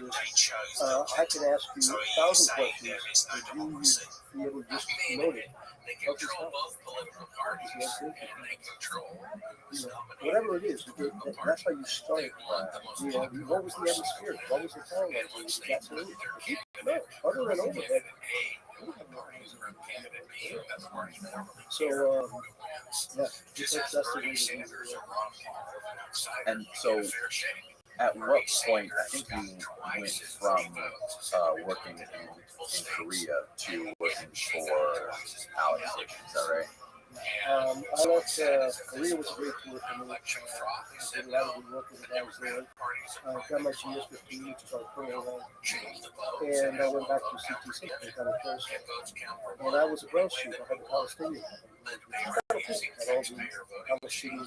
I can ask you 1,000 questions that you would be able to just note it. Whatever it is, that's how you start. What was the atmosphere? What was the town like? That's it. No, other than overhead. So, that's the way to do it. And so, at what point, I think you went from working in Korea to working for Alex Station, is that right? I left Korea was a great tour for me. I did a lot of good work with the guys there. Got my GS-15, which is our criminal rank, and I went back to CTC. I got a first, and I was a branch chief. I had the Palestinian branch, which was kind of cool. Had all the Palestinian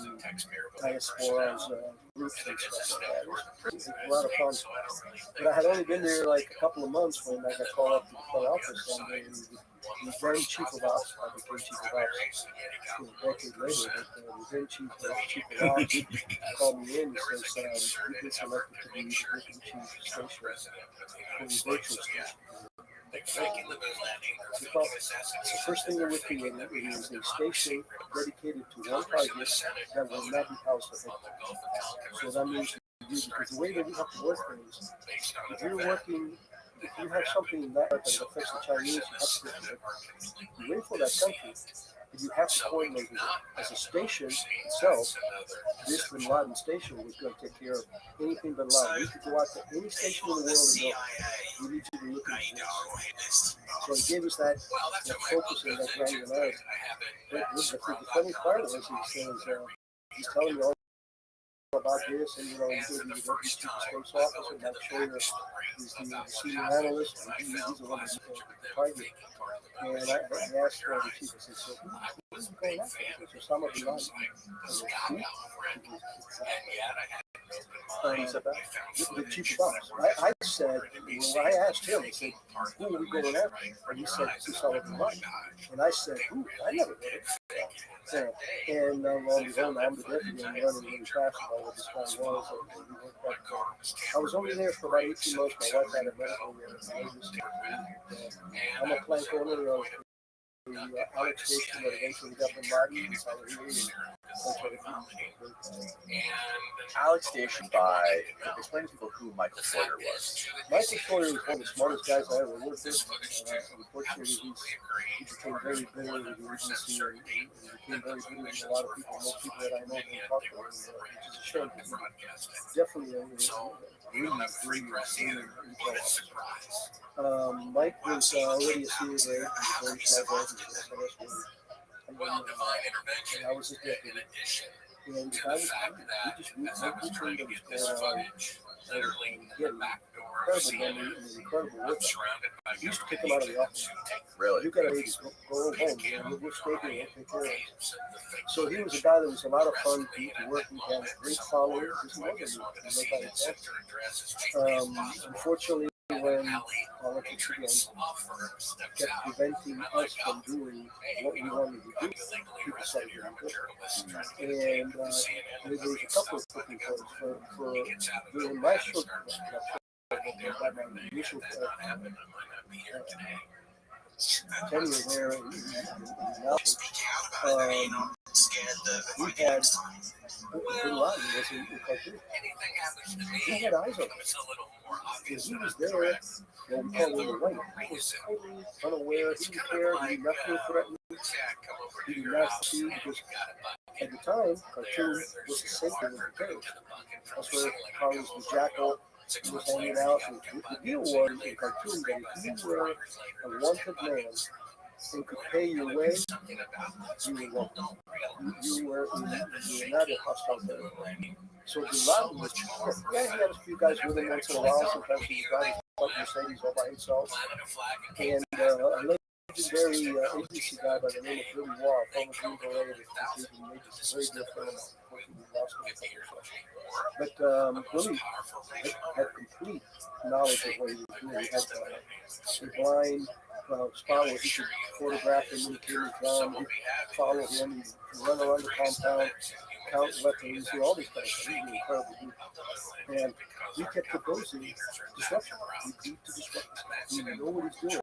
diaspora's groups and stuff like that. It was a lot of fun. But I had only been there like a couple of months when I got called up to the front office, and the then chief of ops, I became chief of ops a decade later, but the then chief of ops called me in and says, you've been selected to be the deputy chief station for the virtual station. It's the first thing that we're creating. It is a station dedicated to one project that will not be housed at headquarters. So that means because the way that we have to work things, if you're working, if you have something in that affects the Chinese, you have to be ready for that country. And you have to coordinate with it. As a station itself, this Bin Laden station was going to take care of anything Bin Laden. You could go out to any station in the world and go, we need you to look into this. So it gave us that focus and that granularity. But the funny part was he says, he's telling me all about this, and he's going to be the deputy chief of state's officer, and Mike Schroeder is the senior analyst, and he's the one who's the target. And I asked the chief, I said, so who's going after? He said, Osama bin Laden. The chief of ops. I said, well, I asked him, I said, who are we going after? And he said, Osama bin Laden. And I said, who? I never heard it. And lo and behold, I'm the deputy and running really fast about what this guy was. And we went back I was only there for about 18 months. My wife had a medical emergency. I'm a plank owner of the Alex station that eventually got Bin Laden. Alex Station explain to people who Michael Schroeder was. Michael Schroeder was one of the smartest guys I ever worked with. Unfortunately, he became very bitter with the agency and became very bitter with a lot of people. Most people that I know don't talk to him, which is a shame. Definitely a really Mike was already a senior grade. And I was his deputy. And I was, we just trained him incredible work. We used to kick him out of the office. Really? You gotta go home, man. We'll stay here, we'll take care of him. So he was a guy that was a lot of fun to work with. He had a great following. Unfortunately, when politics kept preventing us from doing what we wanted to do, people started getting good. And there was a couple of cooking points for during my short initial tenure there in we had Bin Laden was in Khartoum. He had eyes on him. He was there, what we call the white. He was totally unaware. He didn't care. He did not feel threatened. He did not see because at the time, Khartoum was the safer than the terrorist. That's where Carlos the Jackal was hanging out. And the deal was in Khartoum that if you were a wanted man and could pay your way, you were welcome. You were not a hostile territory. So Bin Laden was, he had a few guys with him once in a while. Sometimes he was driving like Mercedes all by himself. And a legendary agency guy by the name of Billy Wall, former Green Beret, is a very good friend of mine. But Billy had complete knowledge of what he was doing. He had a blind spot where he could photograph him when he came to town. He'd follow him, he'd run around the compound, count weapons, all these kind of things. He was incredible. And we kept proposing disruption. We need to disrupt this. We know what he's doing.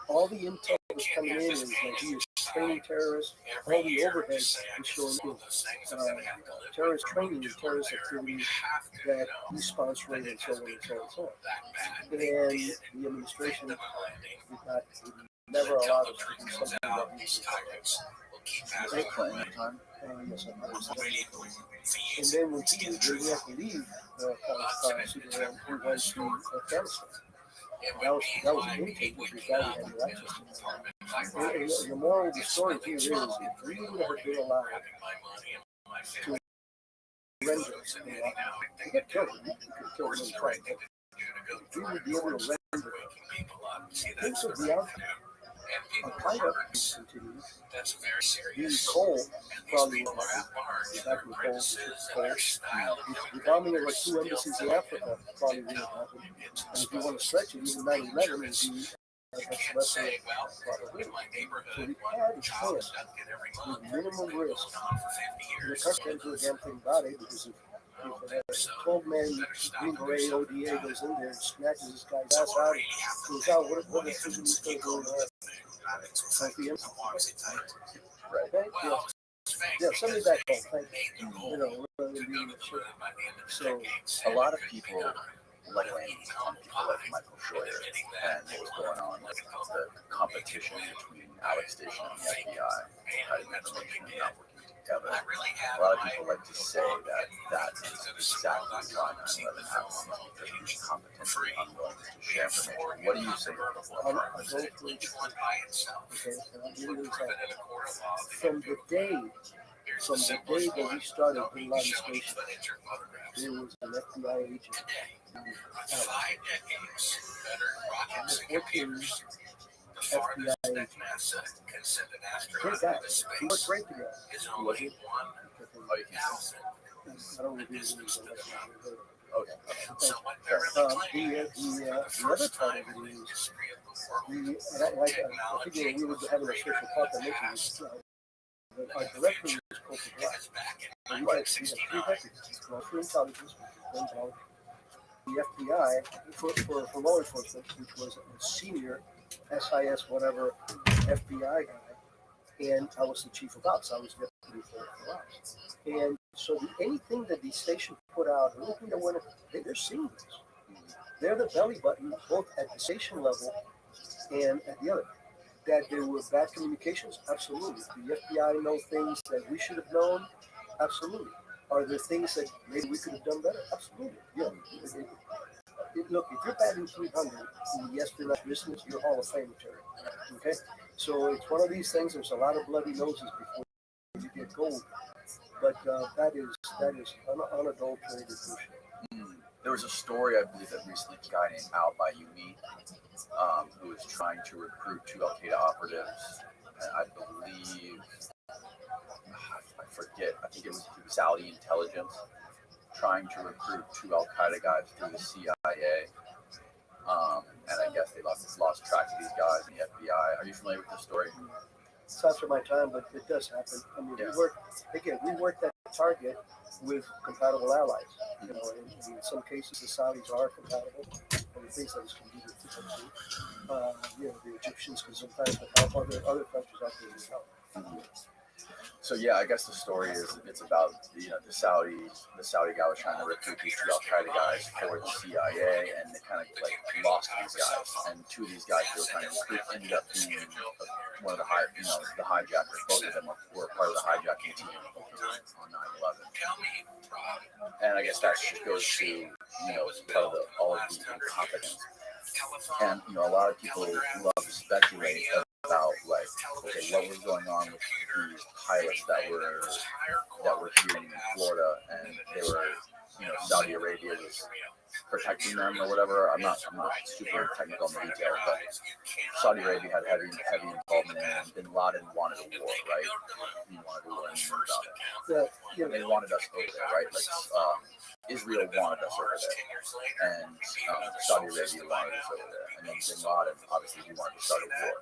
All the intel was coming in is that he is training terrorists. All the overhead is showing terrorist training and terrorist activity that he's sponsoring and so on and so on and so on. And the administration never allowed us to do something that we did. And then when we had to leave Palestine, we went to Afghanistan. That was an intake of your guy who had your access to. And the moral of the story here is, if we would have been allowed to render, you get killed. You could kill them in front. If we would be able to render, things would be out. Al-Qaeda continues. The coal probably will happen. Back in coal. The bombing of like 2 embassies in Africa probably will happen. And if you want to stretch it, even 9/11 would be less than a probability. So we had a chance with minimum risk. The country can't do a damn thing about it because if a 12-man Green Beret ODA goes in there and snatches this guy's ass out, goes out, what is he's going to do? Right. Yeah, send me back home. Thank you. You know, so a lot of people like people like Michael Schroyer and what was going on, like the competition between Alex Station and the FBI, hiding information and not working together. A lot of people like to say that that is exactly why 9/11 happened, because there's competition, unwillingness to share information. What do you say? From the day that we started Bin Laden Station, there was an FBI agent. 14 FBI agents. Great guy. We worked great together. Who was he? I don't review these. Okay. The other part of it is, I think we were having a social talk. I mentioned our director was Corporal Black. We had 3 deputies, 3 intelligence, 1 bank, the FBI for law enforcement, which was a senior SIS whatever FBI guy, and I was the chief of ops. I was deputy for ops. And so anything that the station put out, anything that went, they're seeing this. They're the belly button, both at the station level and at the other. That there were bad communications? Absolutely. The FBI know things that we should have known? Absolutely. Are there things that maybe we could have done better? Absolutely. Yeah. Look, if you're batting 300 in the espionage business, you're Hall of Fame material. Okay? So it's one of these things, there's a lot of bloody noses before you get gold. But that is unadulterated bullshit. There was a story, I believe, that recently a guy named Al Bayoumi, who was trying to recruit 2 Al-Qaeda operatives, and I believe, I forget, I think it was Saudi intelligence, trying to recruit 2 Al-Qaeda guys through the CIA, and I guess they lost track of these guys in the FBI. Are you familiar with this story? It's after my time, but it does happen. I mean, we work that target with compatible allies. You know, in some cases, the Saudis are compatible, and the things that is convenient to them too. You know, the Egyptians can sometimes help other countries out there as well. So yeah, I guess the story is it's about the Saudi guy was trying to recruit these 2 Al-Qaeda guys for the CIA, and they kind of like lost these guys, and 2 of these guys they were trying to recruit ended up being one of the hijackers. Both of them were part of the hijacking team on 9/11. And I guess that just goes to part of all of the incompetence. And a lot of people love to speculate about like, okay, what was going on with these pilots that were here in Florida, and they were, Saudi Arabia was protecting them or whatever. I'm not super technical in the detail, but Saudi Arabia had heavy involvement in it, and Bin Laden wanted a war, right? He wanted a war, and he knew about it. And they wanted us over there, right? Like Israel wanted us over there, and Saudi Arabia wanted us over there, and then Bin Laden, obviously, he wanted to start a war.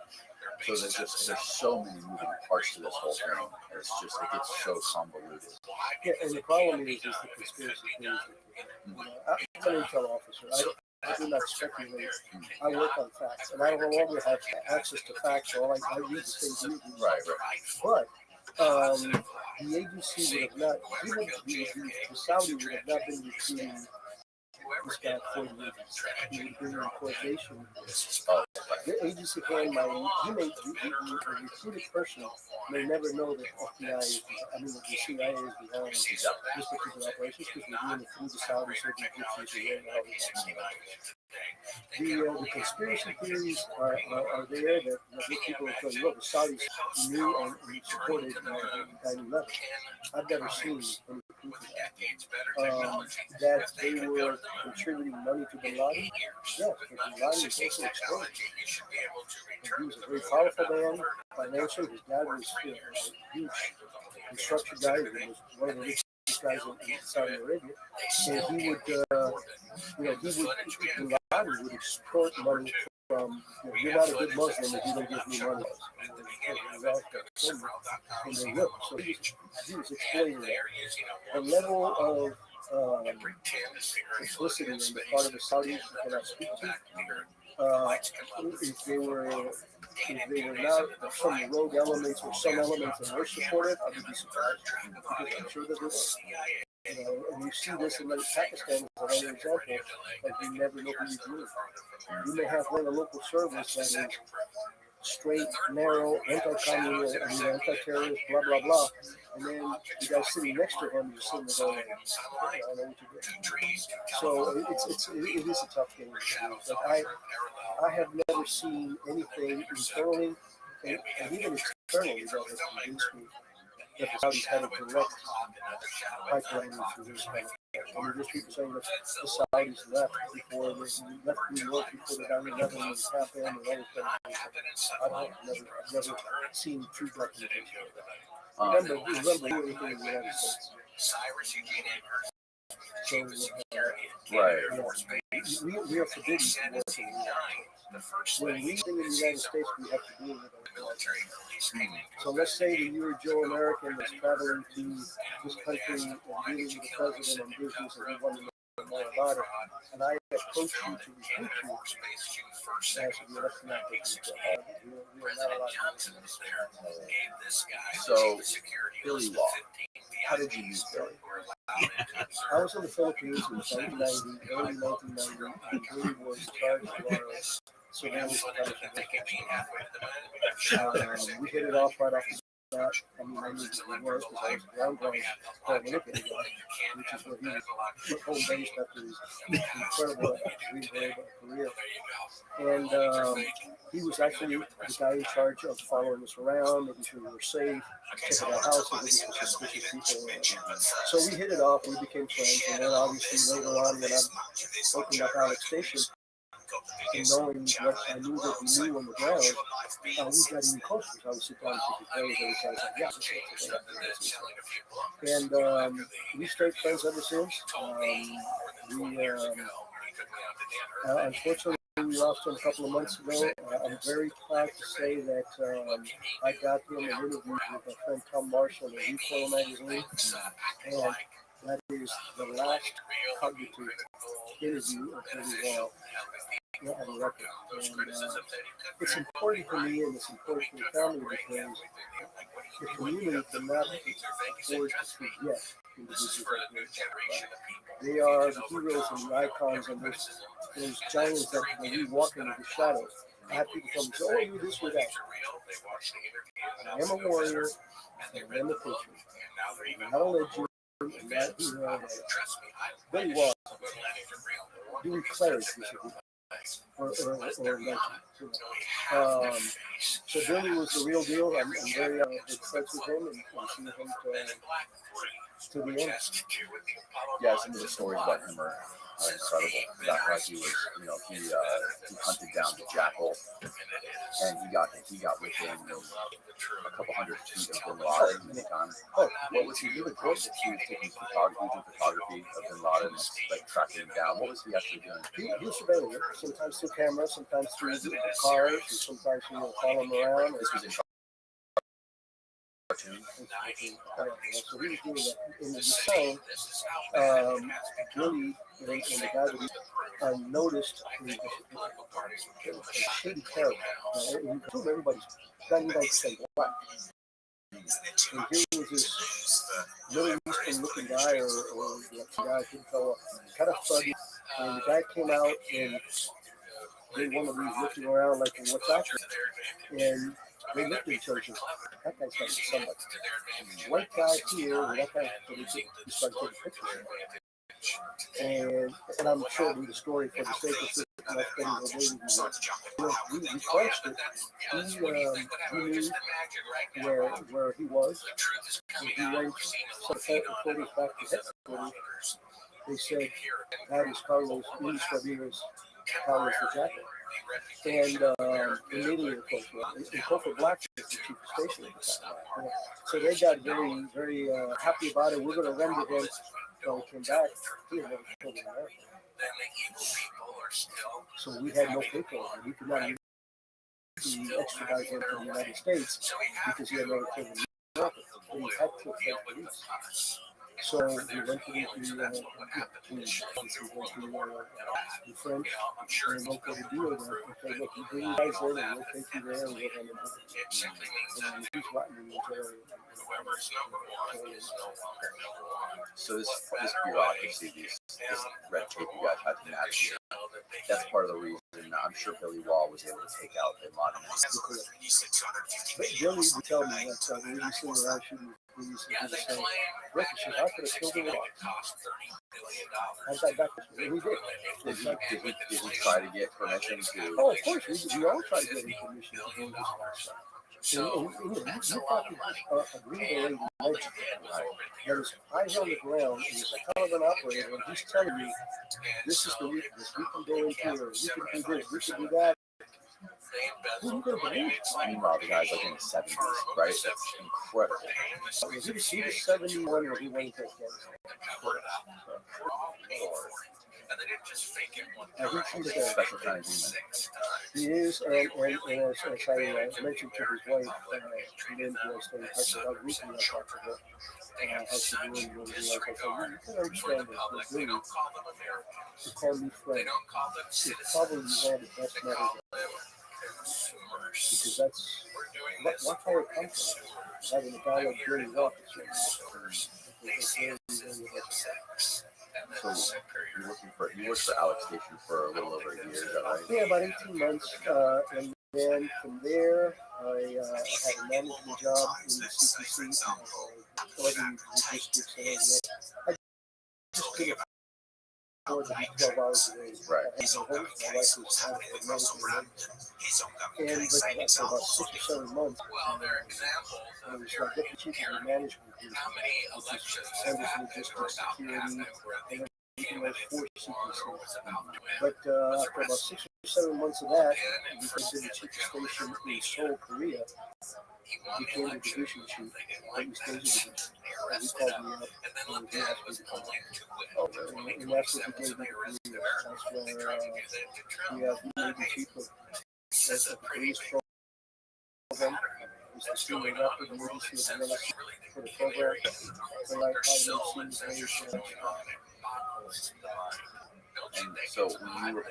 So there's so many moving parts to this whole thing. It gets so convoluted. Yeah, and the problem is the conspiracy theories. I'm an intel officer. I do not speculate. I work on facts, and I no longer have access to facts, so I read the things you do. Right. But the agency would have not, the Saudi would have not been recruiting this guy for the agency. He would bring in coordination. The agency hand the recruited person may never know that the CIA is behind this particular operation, because we're doing it through the Saudis or the Egyptians or The conspiracy theories are there that make people tell you, look, the Saudis knew and supported 9/11. I've never seen any proof of that. That they were contributing money to Bin Laden. Yeah, because Bin Laden was also exposed. And he was a very powerful man financially. His dad was a huge construction guy. He was one of the richest guys in Saudi Arabia. And he would, Bin Laden would extort money from, you're not a good Muslim if you don't give me money. And they will. So he was exploiting that. The level of complicity on the part of the Saudis you cannot speak to. If they were not some rogue elements or some elements that were supportive, I would be surprised. Because I'm sure that this, and you see this in like Pakistan as another example, like you never know who you're doing. You may have one of the local service that is straight, narrow, anti-communist, anti-terrorist, blah, blah, blah. And then the guy sitting next to him is sitting there going, I know what you're doing. So it is a tough game. But I have never seen anything internally, and even externally, that has convinced me that the Saudis had a direct pipeline into this kind of. I mean, there's people saying that the Saudis left before they left New York before the 9/11 was happened and all this kind of thing. I've never seen true documentation of that. Remember, we were in the United States. So, Right. We are forbidden to work in the United States. When we live in the United States, we have to deal with our military. So let's say that you're a Joe American that's traveling to this country and dealing with the president on business and we want to know more about it. And I approach you to recruit you. We are not allowed to. So, Billy Law. How did you use Billy? I was in the Philippines in 1990, early 1990, and Billy was charged of our surveillance operation. We hit it off right off the bat. I mean, I knew who he was because I was ground guy, which is where he was home based after his incredible rehab career. And he was actually the guy in charge of following us around, making sure we were safe, checking our houses, looking for suspicious people. So we hit it off, we became friends, and then obviously later on when I opened up Alex Station, and knowing what I knew that he knew on the ground, we got even closer. So I would sit down and pick his brains every time. And we stayed friends ever since. Unfortunately, we lost him a couple of months ago. I'm very proud to say that I got him an interview with my friend Tom Marshall at Recoil magazine, and that is the last cognitive interview of Billy Law on record. And it's important for me and it's important for the family because the community cannot afford to forget individuals like this. They are the heroes and the icons and those giants that when we walk into the shadows. I have people come and say, oh, you this or that. I am a warrior and I am a patriot. And not a legend and not hero. Billy was doing clarity, or legend. So Billy was the real deal. I'm very good friends with him and seeing him to the end. Yeah, some of the stories about him are incredible. About how he was, he hunted down the jackal, and he got within a couple hundred feet of Bin Laden many times. What was he doing? Was he taking photography of Bin Laden, like tracking him down? What was he actually doing? He was surveilling him, sometimes through camera, sometimes through the cars, and sometimes follow him around. This was in cartoon. So he was doing that. In the time, Billy and the guy that we noticed a shady character. And everybody's 99% black. And here was this Middle Eastern looking guy or guy, couldn't tell, kind of funny. And the guy came out and they wanted to be looking around like, what's that? And they looked at each other and said, that guy's got to be somebody. White guy here, and that guy, so we started taking pictures. And I'm shortening the story for the sake of left them the way we crunched it. He knew where he was. And he went some photos back to headquarters. They said that is Carlos, Luis Ramirez, Carlos the Jackal. And immediately, of course, and Cofer Black was the chief of station at the time. So they got very, very happy about it. We're going to render him. When he came back, he had never killed an American. So we had no paperwork. We could not even extradite him to the United States because he had never killed an American. And he had killed French police. So we went to the French and looked at the deal there. Okay, look, you bring you guys in and we'll take you there and we'll handle it. And he's right in the So this bureaucracy, this red tape you guys had to navigate, that's part of the reason I'm sure Billy Wall was able to take out Bin Laden. But Billy would tell me that when we sitting around shooting movies, he would say, "Rick, I could have killed him." I got back to him. We did. Did he try to get permission to? Oh, of course. We all try to get him permission to do this stuff. You thought he was a Green Beret legend, right? That is eyes on the ground, and he's a hell of an operator, and he's telling you, this is the weakness. We can go in here, we can do this, we can do that. Who are you going to believe? Meanwhile, the guy's like in the 70s, right? That's incredible. He was 71 when he went into Afghanistan. He's a special kind of demon. He is, and as I mentioned to his wife, Lynn, who I stayed in touch with, I was recently I talked to her, how she doing, what it is. I said, you can understand this, really, to call me friend, is probably one of the best methods. Because that's what how it comes from. Having a guy like Billy Walker. So you worked for Alex Station for a little over a year, is that right? Yeah, about 18 months. And then from there, I had a management job in the CPC, covering logistics and everything. I just couldn't afford to be 12 hours a day. Right. I had no home. My wife was out of medicine. And but for about 6 or 7 months, I was deputy chief of the management group, which is handles logistics, security, and everything else for CPC. But after about 6 or 7 months of that, because I did the chief of station in Seoul, Korea, became the division chief. And he stayed in the division. And he called me up and he asked me to come up. And that's what he gave me to Korea. That's where he made the chief of the police program. He's the senior rep of the emergency of the for the program. And I haven't seen his And so when you were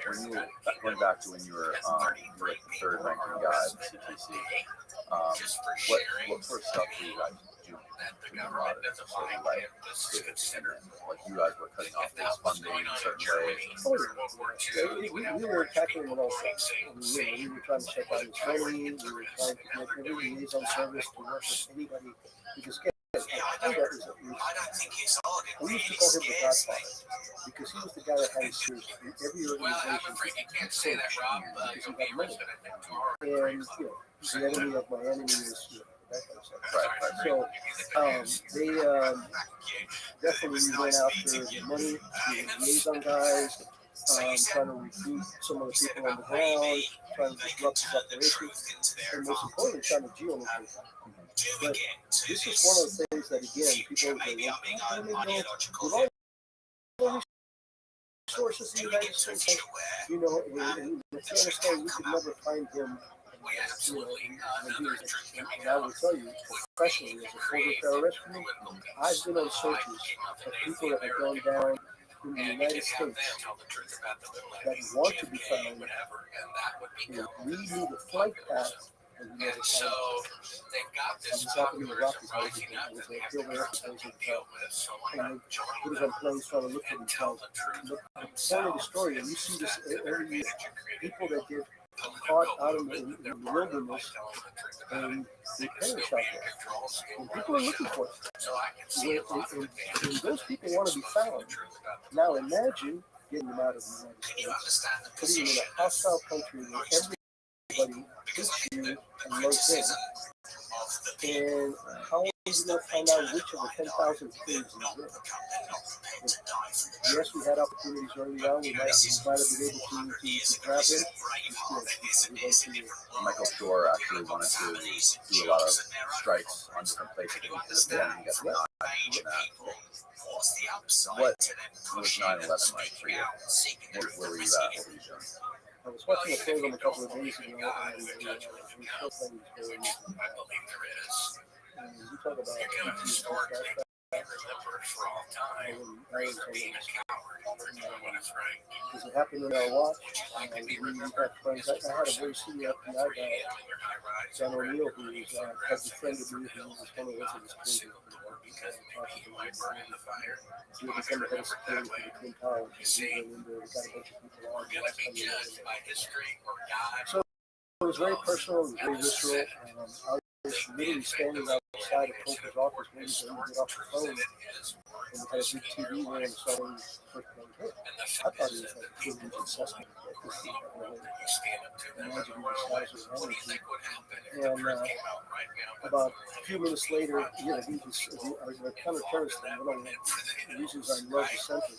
going back to when you were the third ranking guy in the CTC, what sort of stuff do you guys do to Nimrod? Sort of like you guys were cutting off his funding in certain ways. We were tackling it all fronts. We were trying to check out his money. We were trying to get every liaison service to work with anybody. Because we used to call him the Godfather because he was the guy that had his shoes in every organization because he got money. And the enemy of my enemy is that kind of stuff. Right. So they definitely went after the money, the liaison guys, trying to recruit some of the people on the ground, trying to disrupt his operations, and most importantly, trying to geolocate them. But this is one of the things that, again, people say, with all the resources in the United States, in Afghanistan, we could never find him, and I will tell you, professionally, as a former pararescue, I've been on searches of people that have gone down in the United States that want to be found. We need a flight path. And so they've got this happening in the Rockies. It was a field airplanes in town. And they put us on planes trying to look for themselves. The point of the story, and you see this every year, people that get caught out in the wilderness and they perish out there. And people are looking for it. And those people want to be found. Now imagine getting them out of the United States, putting them in a hostile country where everybody hates you and loves him. And how are you going to find out which of the 10,000 kids is there? Yes, we had opportunities early on. We might have been able to grab him. Michael Shore actually wanted to do a lot of strikes on different places. He got denied. What was 9/11 like for you? Where were you at? What were you doing? I was watching a program a couple of days ago, and we were playing stories. And we talk about because it happened in our watch, and we had friends. I had a very senior FBI guy, John O'Neill, who had befriended me, who was one of us in his prison. He had become the head of security for the Twin Towers. And we went in there, we got a bunch of people on. So it was very personal, it was very visceral. I was literally standing outside of Coker's office waiting for him to get off the phone. And we had a big TV there and saw him first playing hit. I thought he was like a privileged assessment. And about a few minutes later, he was our counter-terrorist thing. One of the reasons I love the center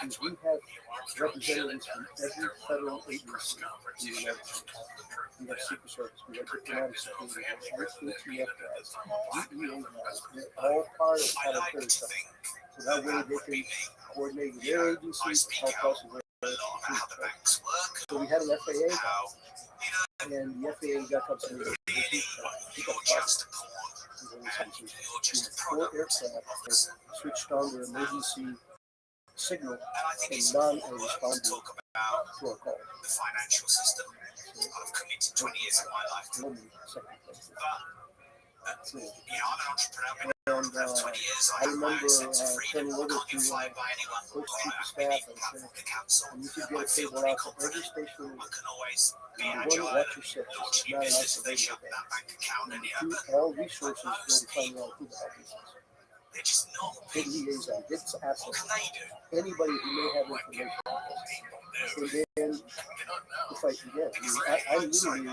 is we have representatives from every federal agency in the United States. We have Secret Service, we have diplomatic security, we have ATF guys, DEA guys. They're all part of counter-terrorist stuff. So that way they can coordinate with their agencies to help us with their agencies. So we had an FAA guy, and the FAA got up to me. He got fired. 4 aircraft switched on their emergency signal and non-responded to our call. The financial system. I've committed 20 years of my life to that's it. And I remember turning over to Coach Chief of Staff and said, and you could get a table out to every station. Number 1, watch your six. It's not an isolated event. Number 2, all resources go to find out who the hell this is. Hit liaison, hit assets. Anybody who may have information. And then the fight began. I literally, and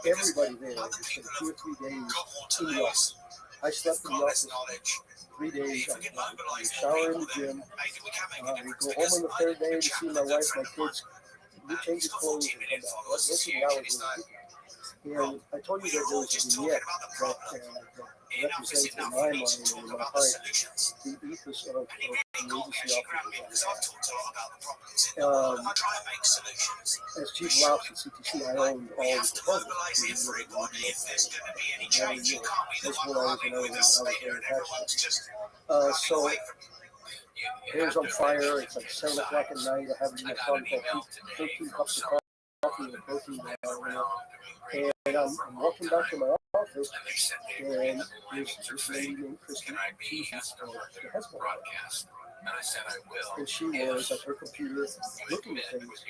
everybody there, I just spent 2 or 3 days in the office. I slept in the office 3 days. I shower in the gym. We go home on the 3rd day to see my wife, my kids. We change the clothes and come back. What's the hours? And I told you that there was a vignette that represents in my mind and in my heart the ethos of the agency officers. As Chief of Ops at CTC, I owned all the departments. So hair's on fire. It's like 7 o'clock at night. I have a problem called 13 cups of coffee and a protein bar. And I'm walking back to my office, and there's this lady named Kristen. She's the Hezbollah. And she was at her computer looking at things.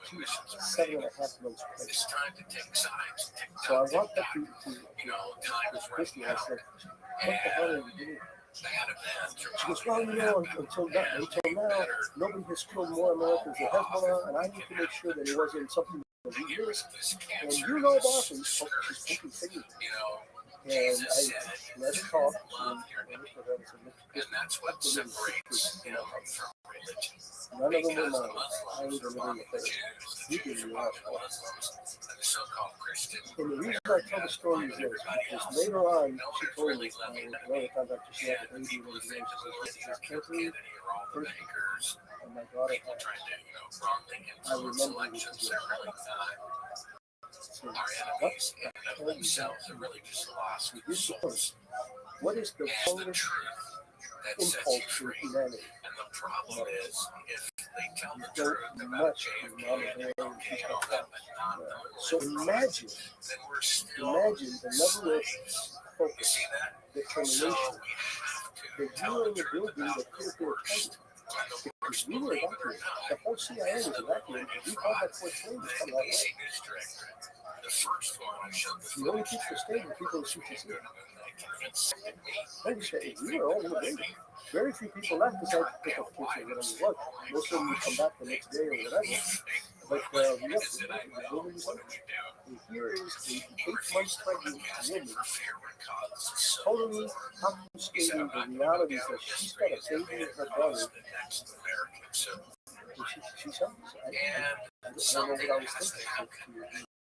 She was 7.5 months pregnant. So I walked up to Kristen and I said, what the hell are you doing? She goes, well, until now, nobody has killed more Americans than Hezbollah, and I need to make sure that it wasn't something that we did. And you know about it. She's taking figures. And I let her talk. And that's what separates him from religion. None of them were mine. I was delivering the faith. You can do that. And the reason I tell the story is this, because later on, she told me, one of the times after she had a baby, when she says, every person and my daughter had, I remember this. What is the longest impulse for humanity? And the problem is, if they tell the truth about so imagine the level of focus, determination that you were in the building that could have been attended. Because we were evacuated. The whole CIA was evacuated. We called that Fort Slayton to come that way. The only people staying were people in CTC. Like you said, we were all innovative. Very few people left besides to pick up kids or whatever it was. Most of them would come back the next day or whatever. But yes, the woman was like, and here is the 8 months pregnant woman totally obfuscating the realities that she's got a baby in her belly. And she's helping. I don't know what I was thinking.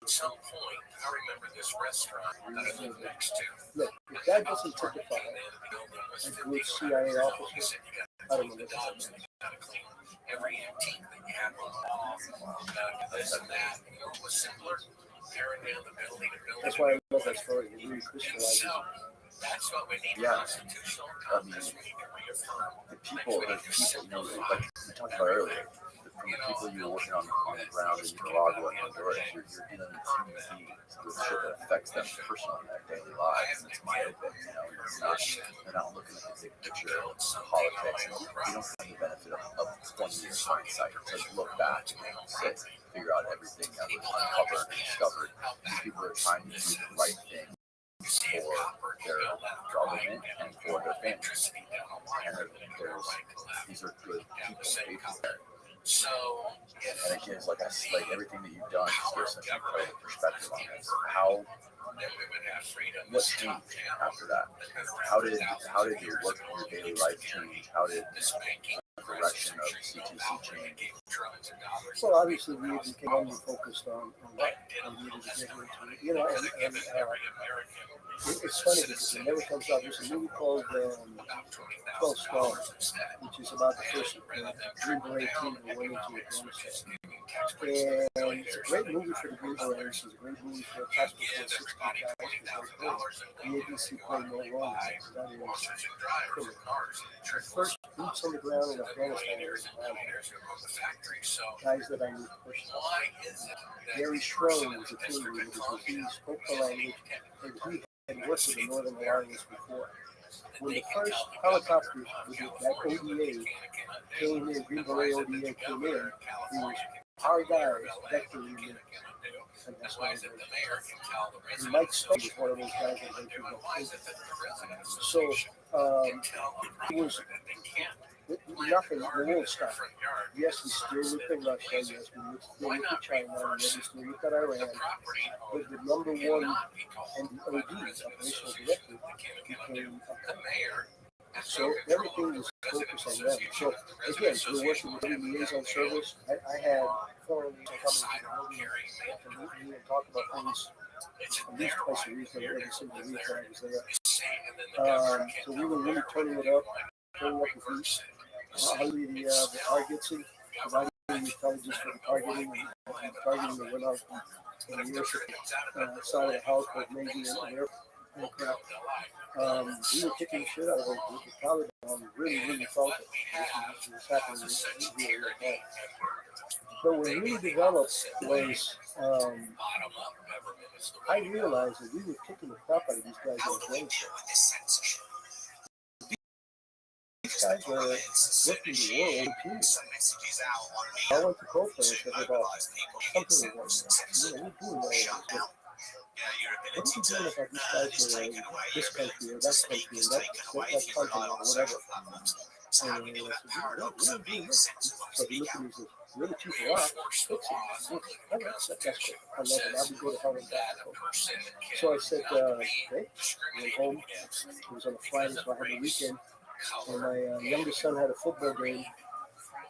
At some point, I remember this restaurant that I lived next to. Look, if that doesn't typify a good CIA officer, I don't know what that means. Every antique that you had on the wall, this and that, you know, was simpler. Tearing down the building and building. That's why I love that story. It really crystallizes. So, that's what we need. Yeah. Constitutional compass. We need to reaffirm. The people, you know, like we talked about earlier, from the people you were working on the ground in Nicaragua and Honduras, you're dealing with human beings with shit that affects them personally in their daily lives. And it's myopic, you know, they're not looking at the big picture of politics. And you don't have the benefit of 20 years hindsight to look back and sit, figure out everything that was uncovered and discovered. These people are trying to do the right thing for their government and for their families. And these are good people. And it gives like everything that you've done just gives such an incredible perspective on this. What changed after that? How did your work in your daily life change? How did the direction of CTC change? Well, obviously we became only focused on that. And we needed to get into it. You know, and it's funny because it never comes out. There's a movie called 12 Stars, which is about the first Green Beret team that went into Afghanistan. And it's a great movie for the Green Berets. It's a great movie for a task force of 60 guys. The ABC played no role. That is criminal. The first boots on the ground in Afghanistan was guys that I knew personally. Gary Schroen was a team leader because he spoke the language and he had worked with the Northern Alliance before. When the first helicopters with that ODA came in, Green Beret ODA came in, it was our guys vectoring in. And that's why and Mike Stone was one of those guys that went through the So it was nothing, the world stopped. Yes, we still looked at Russia, yes, we still looked at China, and yes, we still looked at Iran. But the number one and the OD, operational director, became a mayor. So everything was focused on them. So again, we're working with the liaison service. I had foreign liaisons coming to the building to meet me and talk about things at least twice a week, every single week that I was there. So we were really turning it up the heat. Highly the targets, providing the intelligence for the targeting and targeting that went out in the airship side of the house, but maybe in the aircraft. We were kicking the shit out of it. The Taliban really felt it. This was happening really bad. But what really developed was I realized that we were kicking the crap out of these guys in Afghanistan. These guys were looking the world in peace. I went to Copa and said about something like that. We're doing all this. What are you doing about these guys who are in this country or that country or that continent or whatever? And I said, we're doing this. So he looked at me and said, you're the chief of rock, fix it. That's cool. I love it. I would go to hell and back. So I said, okay. I went home. It was on a Friday, so I had the weekend. And my youngest son had a football game,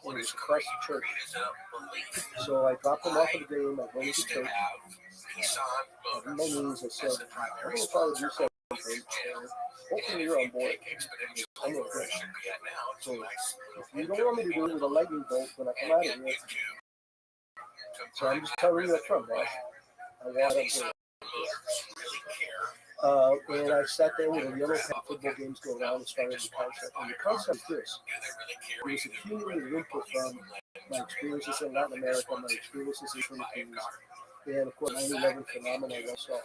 and it was across the church. So I dropped him off at the game. I went to church. On my knees, I said, I'm going to try to do something. Hopefully you're on board. I'm going to quit. So if you don't want me to do it with a lightning bolt when I come out of here, so I'm just telling you up front, boss. I want to do it. And I sat there with a yellow pen football games going on and started the concept. And the concept is this. It was accumulated input from my experiences in Latin America, my experiences in Philippines, and of course 9/11 phenomenon I saw.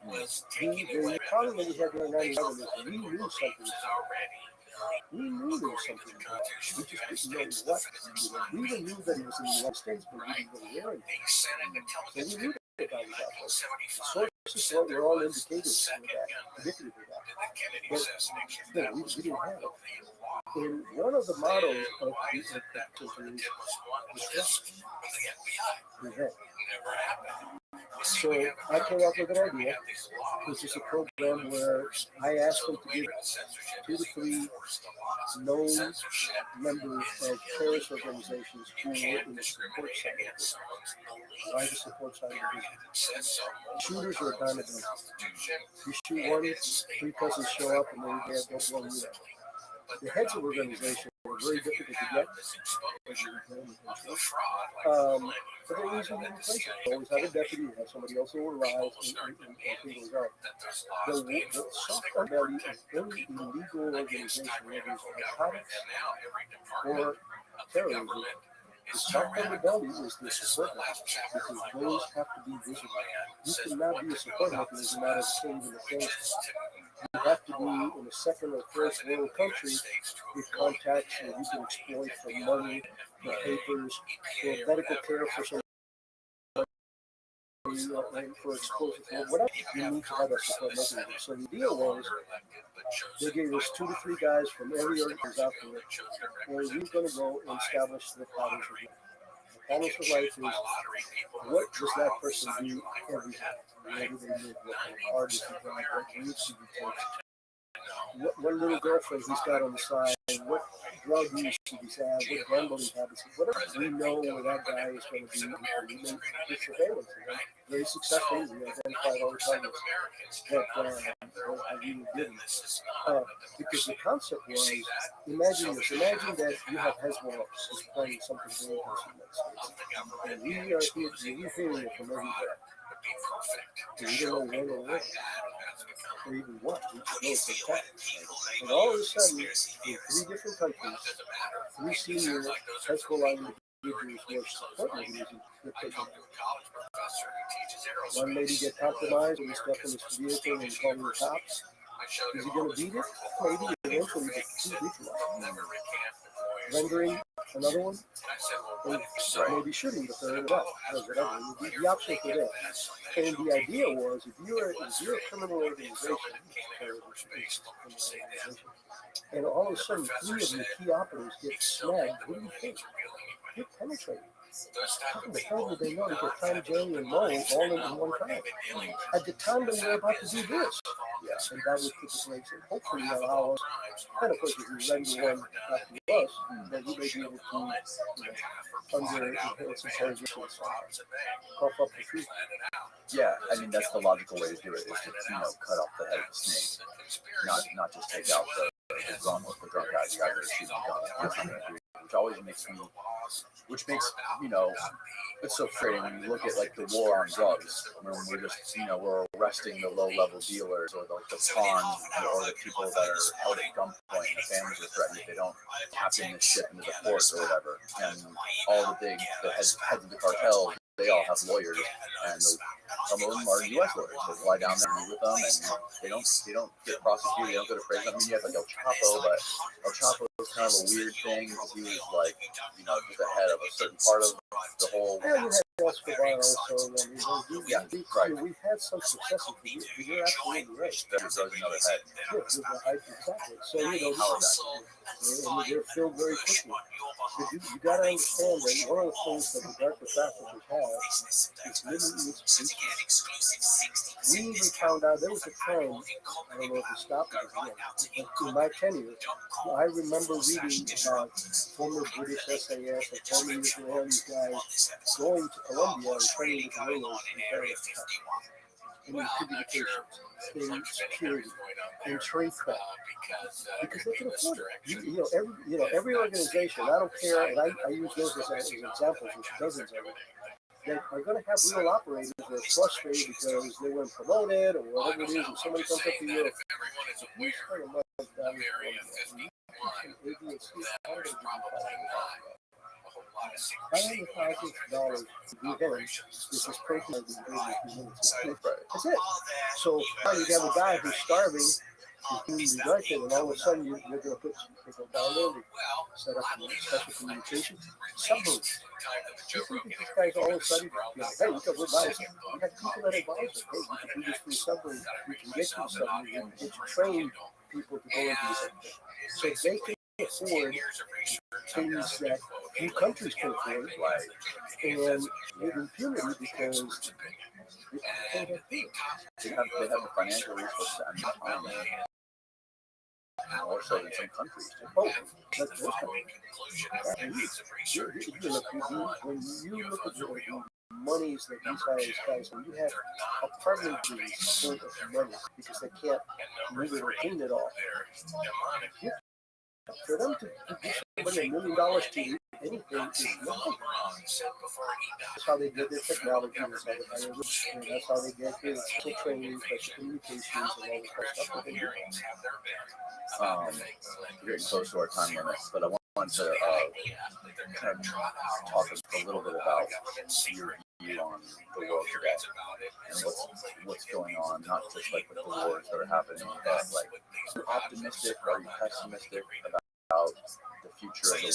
The problem that we had during 9/11 is we knew something. We knew there was something. We just didn't know what. We even knew that it was in the United States, but we didn't know where. So we knew that. the guy was out there. Sources were all indicators of that, indicative of that. But we didn't have it. And one of the models of the country was trust. So I came up with an idea, which is a program where I asked them to give 2 to 3 known members of terrorist organizations who were in the support side. Why the support side of the business? Shooters are a dime a dozen. You shoot one, 3 cousins show up, and then you don't blow you up. The heads of organizations are very difficult to get. But they're easy to replace. You always have a deputy, you have somebody else who will rise and things go. The soft underbelly of any illegal organization, whether it's narcotics or terrorism, the soft underbelly is the support mechanism, because those have to be visible. You cannot be a support mechanism out of a cave in Afghanistan. You have to be in a second or first world country with contacts that you can exploit for money, for papers, for medical care, for some for exposure, for whatever you need to have a support mechanism. So the deal was, they gave us 2 to 3 guys from every organization out there, where we were going to go and establish the patterns of life. The patterns of life is, what does that person do every day? Where do they live? What kind of car does he drive? What routes do he take? What little girlfriend he's got on the side? What drug use does he have? What gambling habits? Whatever. We know where that guy is going to be, and we make good surveillance of him. Very successfully, we identified all the targets that we were given. Because the concept was, imagine this. Imagine that you have Hezbollah is playing something very interesting, and we are hearing it from everywhere. We don't know when or where, or even what. We just know it's attack. And all of a sudden, in 3 different countries, 3 senior Hezbollah individuals were support mechanisms that taken out. One lady get compromised and step in his vehicle and call the cops. Is he going to beat it? Maybe eventually, but he's beaten it. Rendering another one, and maybe shooting the third one, or whatever. The options were there. And the idea was, if you're a criminal organization, and all of a sudden 3 of your key operatives get snagged, what do you think? You're penetrating. How the hell would they know to get Tom, Jerry, and Mo all in one time? At the time they were about to do this. Yes, and that would put the brakes in. Hopefully allow us, and of course if we render one after us, then we may be able to, under inheritance intelligence, cough up the truth. Yeah, I mean that's the logical way to do it, is to cut off the head of the snake, not just take out the drunk guy, the guy that's shooting the gun. Which always makes me, it's so frustrating when you look at like the war on drugs, when we're just, we're arresting the low-level dealers or the pawns, or the people that are held at gunpoint and families are threatened if they don't tap in the ship into the port or whatever. And all the heads of the cartel, they all have lawyers, and some of them are U.S. lawyers. They fly down there and meet with them, and they don't get prosecuted. They don't go to prison. I mean, you have like El Chapo, but El Chapo is kind of a weird thing because he was like, just the head of a certain part of the whole. Yeah, you had Escobar also. We've had some successes. You're absolutely right. There's another head. Yeah, exactly. So they're filled very quickly. But you got to understand that one of the things that the darker traffickers have is limited exclusive. We even found out there was a time, I don't know if it stopped it again, but in my tenure, I remember reading about former British SAS and former Israeli guys going to Colombia and training with guerrillas in terrorist attacks, in communications, in security, in trade craft, because they can afford it. Every organization, I don't care, and I use those as examples, there's dozens of them, that are going to have real operators that are frustrated because they weren't promoted or whatever it is, and somebody comes up to you, you spend a lot of time $500,000 to do him, this is personal. That's it. So now you have a guy who's starving, he's neglected, and all of a sudden you're going to put people down there, they set up special communications, submarines. You think that these guys all of a sudden, hey, we could revise it. We have people that advise us, hey, we can do this for the submarine. We can get you the submarine. We can get you trained people to go into the submarine. So they can afford things that few countries can afford, and with impunity because they can't afford it. They have the financial resources and the time, more so than some countries do. Oh, that's those countries. When you look at the monies that these guys, when you have apartments full of money because they can't move it or clean it all, for them to give somebody $1 million to do anything is nothing. That's how they get their technology, that's how they get their special training, special communications, and all this kind of stuff that they do. We're getting close to our time limit, but I want to kind of talk a little bit about your view on the world today and what's going on, not just like with the wars that are happening, but like, are you optimistic, are you pessimistic about the future of the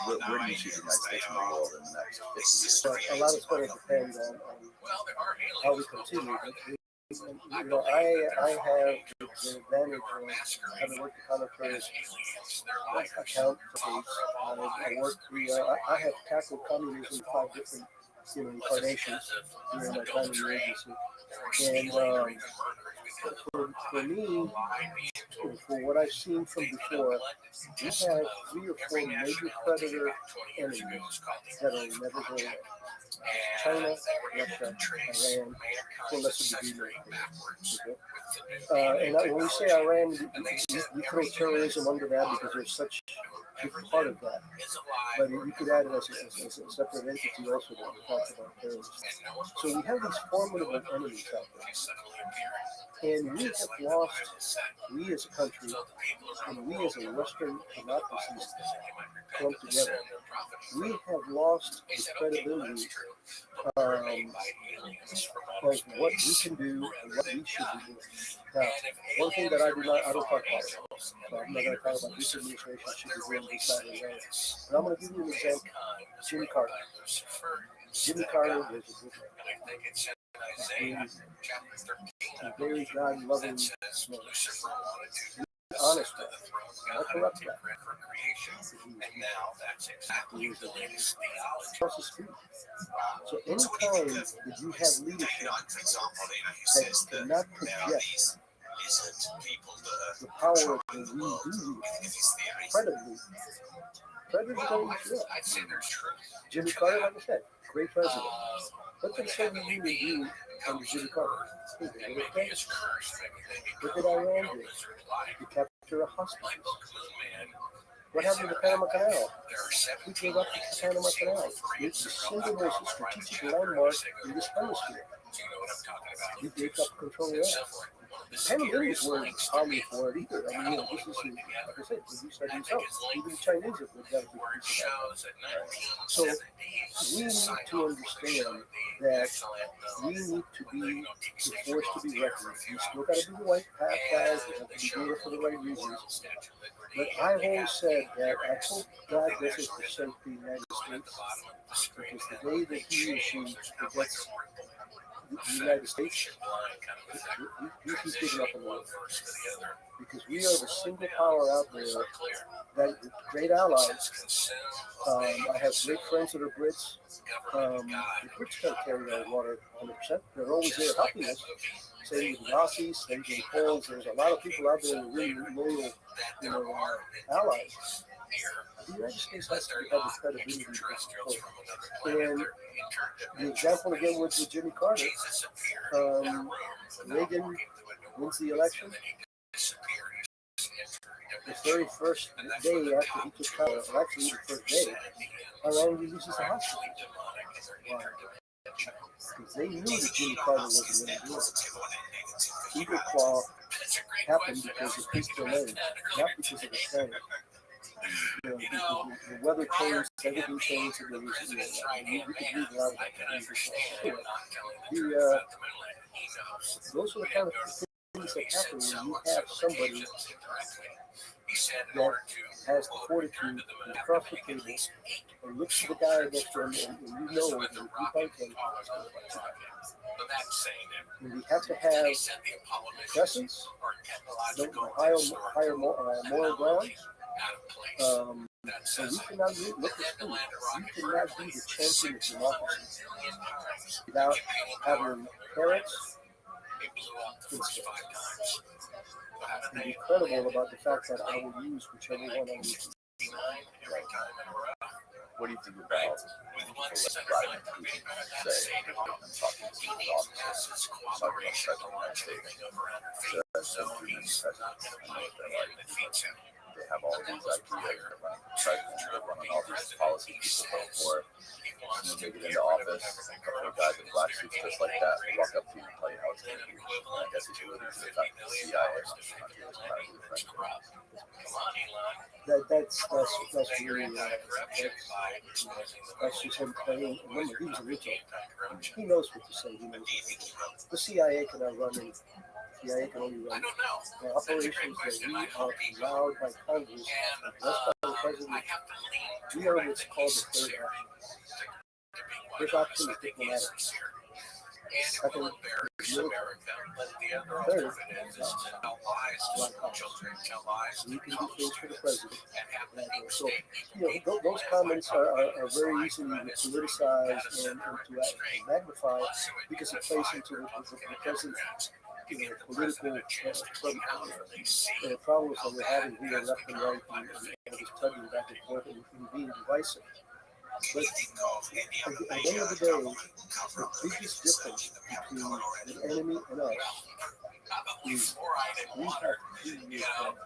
world? Where do you see the United States in the world in the next 50 years? So a lot is going to depend on how we continue. I have the advantage of having worked at Conifers account for I have tackled communism in 5 different incarnations during my time in the agency. And for me, for what I've seen from before, we have 3 or 4 major predator enemies that are never going away. China, Russia, Iran, to a lesser degree, and when we say Iran, we throw terrorism under that because they're such a big part of that. But you could add it as a separate entity also that we talk about terrorism. So we have these formidable enemies out there. And we have lost, we as a country, and we as a Western democracy clumped together, we have lost the credibility of what we can do and what we should be doing. Now, one thing that I don't talk about, so I'm not going to talk about this administration should be doing this, that, and that. But I'm going to give you an example. Jimmy Carter. Jimmy Carter was a very God-loving man. Honest man, not a corrupt guy. He was across the street. So anytime that you have leadership that cannot project the power of the we do credibly, predators don't use that. Jimmy Carter, like I said, great president. What did the Soviet Union do under Jimmy Carter? What did Iran do? To capture a hostage. What happened to the Panama Canal? We gave up the Panama Canal. It's the single most strategic landmark in this hemisphere. We gave up control of that. The Panamanians weren't army for it either. I mean, this is, like I said, we started themselves. Even the Chinese have got a big piece of that. So we need to understand that we need to be the force to be reckoned with. We still got to do the right path, guys. We have to be doing it for the right reasons. But I've always said that I hope God doesn't forsake the United States, because the day that he or she forgets the United States, he's giving up on the world. Because we are the single power out there that great allies. I have great friends that are Brits. The Brits can't carry our water 100%. They're always there helping us. Same with the Aussies, same with the Poles. There's a lot of people out there who are really loyal, allies. The United States has to have the credibility to support. And the example again was with Jimmy Carter. Reagan wins the election. The very first day after he took power, or actually the first day, Iran releases the hostage. Why? Because they knew that Jimmy Carter wasn't going to do it. Eagle Claw happened because of his delay, not because of the Spanish. The weather changed, everything changed, and you could read a lot about that. Those are the kind of things things that happen when you have somebody that has the fortitude to cross the table and looks to the guy next to him, and you know that if you bite him, and we have to have presence, the higher moral ground. So we cannot look at school. You cannot be the champion of democracy without having parents and be credible about the fact that I will use whichever one I need. What do you think about people like Vladimir Putin say, I'm talking to the officers, talking about President of the United States, says Putin is president, I know what they're like. They have all these ideas, they're running for president, they're running all these policies people vote for. As soon as they get into office, a couple of guys in black suits just like that will walk up to you and tell you how it's going to be. And I guess he's really the CIA or something, not really trying to do the president. That's really that's just him playing. Remember, he was a rich man. He knows what to say. He knows what to say. The CIA cannot run it. The CIA can only run the operations that we are allowed by Congress, blessed by the president. We are what's called the third option. First option is diplomatic. Second is military. Third is we can do things for the president. So, those comments are very easily to criticize and to magnify because it plays into the president's political problems that we're having here left and right and just tugging back and forth and being divisive. But at the end of the day, the biggest difference between the enemy and us is we have 3 years left.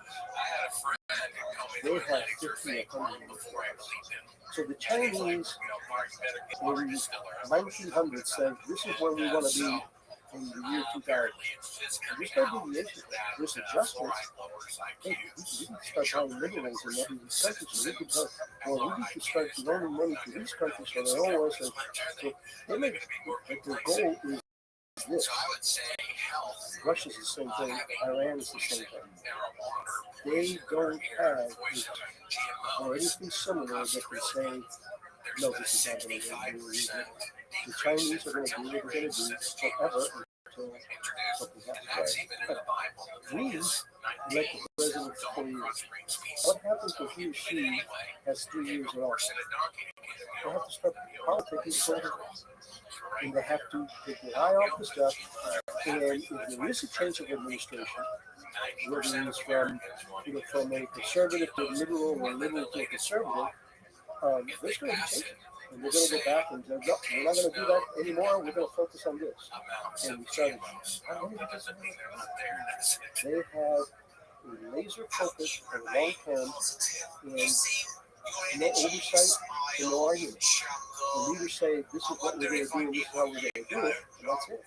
They have 50 or 100 years left. So the Chinese in 1900 said, this is where we want to be in the year 2000. There's no deviation. There's adjustments. Hey, we can start buying minerals in every country, so we can tell, well, we need to start loaning money to these countries for their own wars. So they make their goal is this. Russia's the same thing. Iran is the same thing. They don't have or anything similar that can say, no, this is not going to work. The Chinese are going to do what they're going to do forever until something happens. We elect the president for 4 years. What happens if he or she has 3 years in office? They have to start politicking for and they have to take their eye off the stuff. And if there is a change of administration, whether it's from a conservative to a liberal or a liberal to a conservative, there's going to be changes. And we're going to go back and say, no, we're not going to do that anymore. We're going to focus on this. And we started. They have a laser focus for the long term and no oversight and no argument. The leaders say, this is what we're going to do and this is how we're going to do it, and that's it.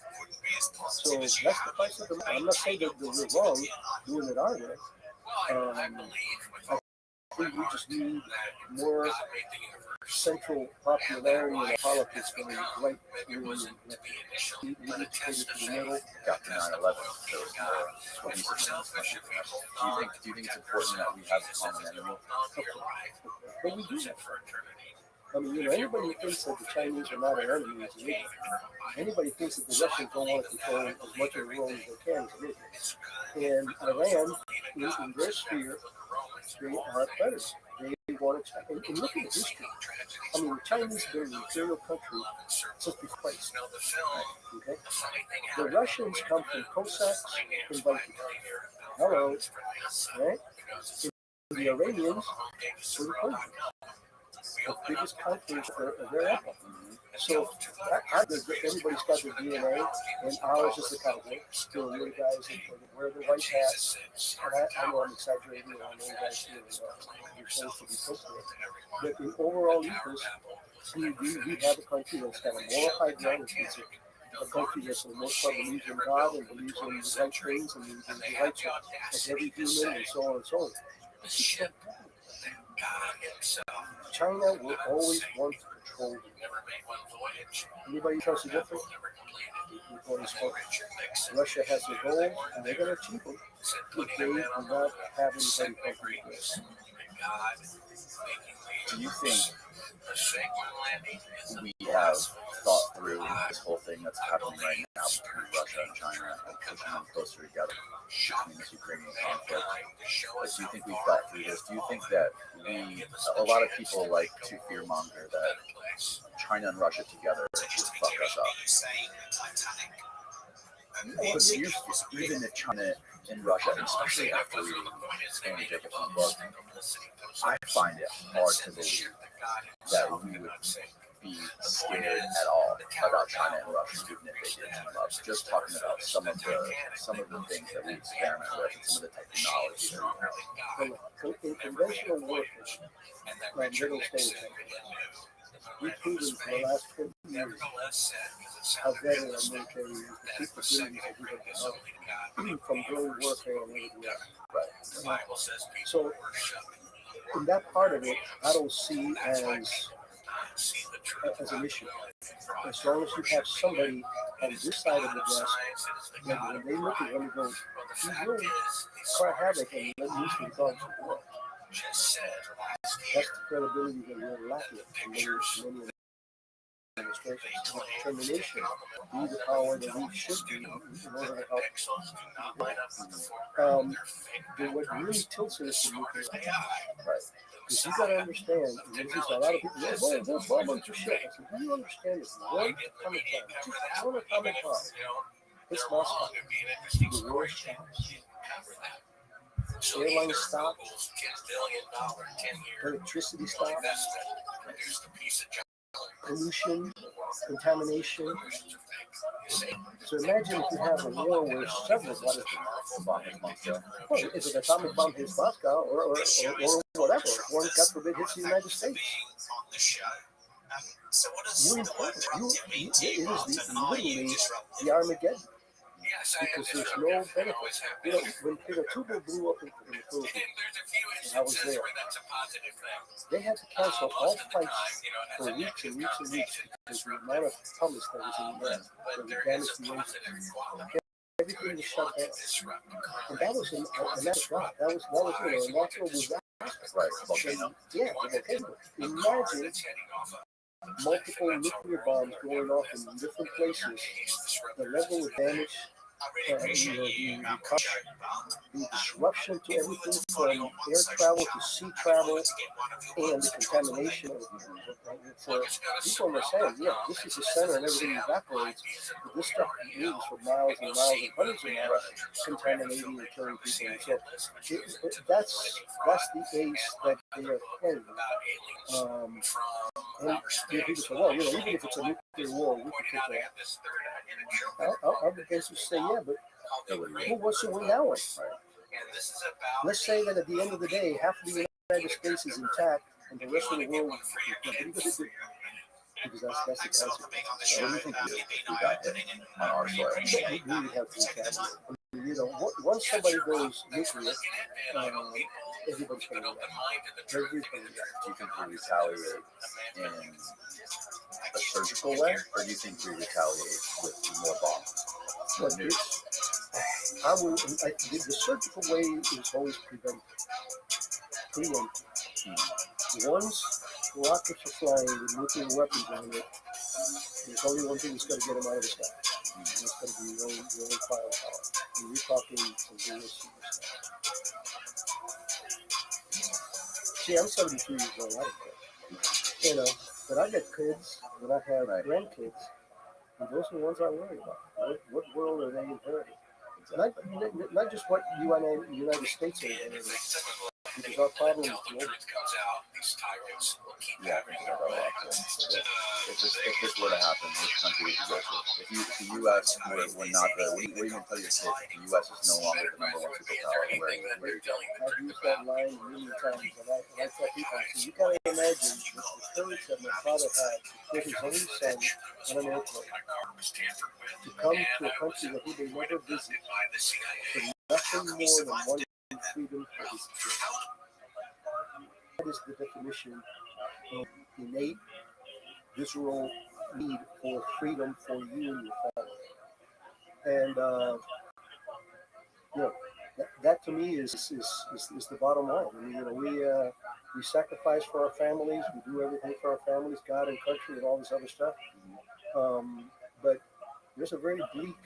So that's the price of the money. I'm not saying that we're wrong doing it our way. I think we just need more central popularity in politics from the right wing. We need to take it to the middle. After 9/11, there was more cohesiveness. Do you think it's important that we have a common enemy? But we do that. I mean, anybody who thinks that the Chinese are not our enemy is an idiot. Anybody who thinks that the Russians don't want to control as much of the world as they can is an idiot. And Iran, in their sphere, they are predators. They want to, and look at the history. I mean, the Chinese have been an imperial country since before Christ. Okay? The Russians come from Cossacks and Vikings. Hello, right? And the Iranians were the Persians. The biggest countries of their epoch. So everybody's got their DNA, and ours is the cowboy. The little guys that wear the white hats. And I know I'm exaggerating, and I know you guys you're supposed to be appropriate. But in overall ethos, we have a country that's got a moral high ground. It's a country that's for the most part believes in God and believes in the right things and the rights of every human and so on and so on. China will always want to control you. Anybody trust the difference? before they spoke. Russia has a goal, and they're going to achieve it. But they do not have anybody helping this. Do you think we have thought through this whole thing that's happening right now between Russia and China and pushing them closer together between this Ukrainian conflict? Like, do you think we've thought through this? Do you think that a lot of people like to fearmonger that China and Russia together would fuck us up? But even if China and Russia, and especially after reading Amy Jacobson's book, I find it hard to believe that we would be scared at all about China and Russia, even if they did team up. Just talking about some of the things that we experiment with and some of the technology that we have. In conventional warfare, middle stage, we've proven for the last 20 years how veteran our military is, the capabilities that we have from guerrilla warfare and everything else. Right. So, in that part of it, I don't see as an issue. As long as you have somebody on this side of the desk, that when they look at him, go, he will cause havoc and let loose the dogs of war. That's the credibility that we're lacking in many administrations. The determination to be the power that we should be in order to help. But what really tilts us is nuclear. Right. Because you got to understand, and this is a lot of people, they're bombing to shit. I said, do you understand this? One atomic bomb, one atomic bomb. It's Moscow. The worst chance. Airlines stop. Electricity stop. Pollution, contamination. So imagine if you have a war where several bombs hit Moscow. Well, if an atomic bomb hits Moscow or whatever, one, God forbid, hits the United States. You're important. It is literally the Armageddon. Because there's no benefit. You know, when Pinatubo blew up in the Philippines, and I was there, they had to cancel all flights for weeks and weeks and weeks because the amount of pumice that was in the air that would damage the engine. Everything was shut down. And that was a natural God. That was a natural disaster. Right. Volcano. Yeah, volcano. Imagine multiple nuclear bombs going off in different places. The level of damage. The disruption to everything from air travel to sea travel and the contamination of for people understand, yeah, this is the center and everything evaporates, but this stuff moves for miles and miles and hundreds of miles, contaminating and killing people. And so that's the ace that they are playing. And people say, well, even if it's a nuclear war, we can take that. I'll begin to say, yeah, but who wants to win that one? Right? Let's say that at the end of the day, half of the United States is intact, and the rest of the world, because that's the consequence. What do you think we got hit on our soil? We really have to retaliate. You know, once somebody goes nuclear, everybody's going to react. Everybody's going to react. Do you think we retaliate in a surgical way, or do you think we retaliate with more bombs? Well, the surgical way is always preventive. Once rockets are flying with nuclear weapons on it, there's only one thing that's going to get them out of the sky. And it's going to be your own firepower. And you're talking some real serious stuff. See, I'm 72 years old. I don't care. You know, but I got kids, and I have grandkids, and those are the ones I worry about. What world are they inheriting? Not just what United States are inheriting, because our problem is global. Yeah, I think about that a lot. If this were to happen, which country would you go to? If the U.S. were not the, what are you going to tell your kids? If the U.S. is no longer the number one superpower, where are you going? I've used that line many times, and I tell people, you got to imagine the courage that my father had to put his only son on an airplane, to come to a country that he may never visit, for nothing more than one freedom for his kids. That is the definition of innate, visceral need for freedom for you and your family. And you know, that to me is the bottom line. I mean, we sacrifice for our families, we do everything for our families, God and country, and all this other stuff. But there's a very bleak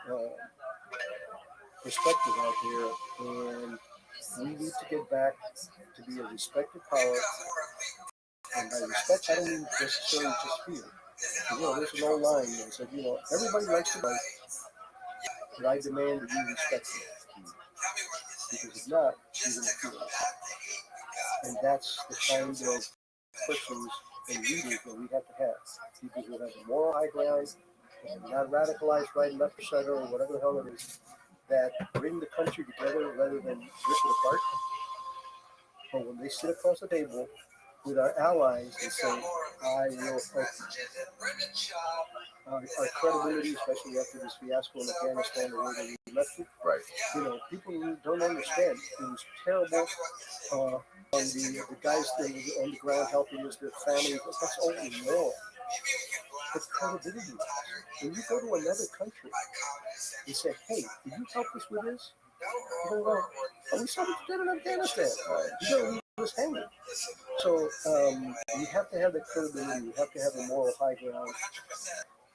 uh, perspective out there, and we need to get back to be a respected power. And by respect, I don't mean necessarily just fear. There's an old line that said, everybody likes to fight, but I demand that you respect me. Because if not, you're going to feel it. And that's the kind of persons and leaders that we have to have. People who have a moral high ground, and not radicalized right, left, or center, or whatever the hell it is, that bring the country together rather than rip it apart. But when they sit across the table with our allies and say, I will help you. Our credibility, especially after this fiasco in Afghanistan, the way that we left it, Right. People don't understand. It was terrible on the guys that were on the ground helping us, their families. That's only moral. But credibility. When you go to another country and say, hey, did you help us with this? People go, oh, we saw what you did in Afghanistan. You don't leave us hanging. So you have to have the credibility. You have to have a moral high ground.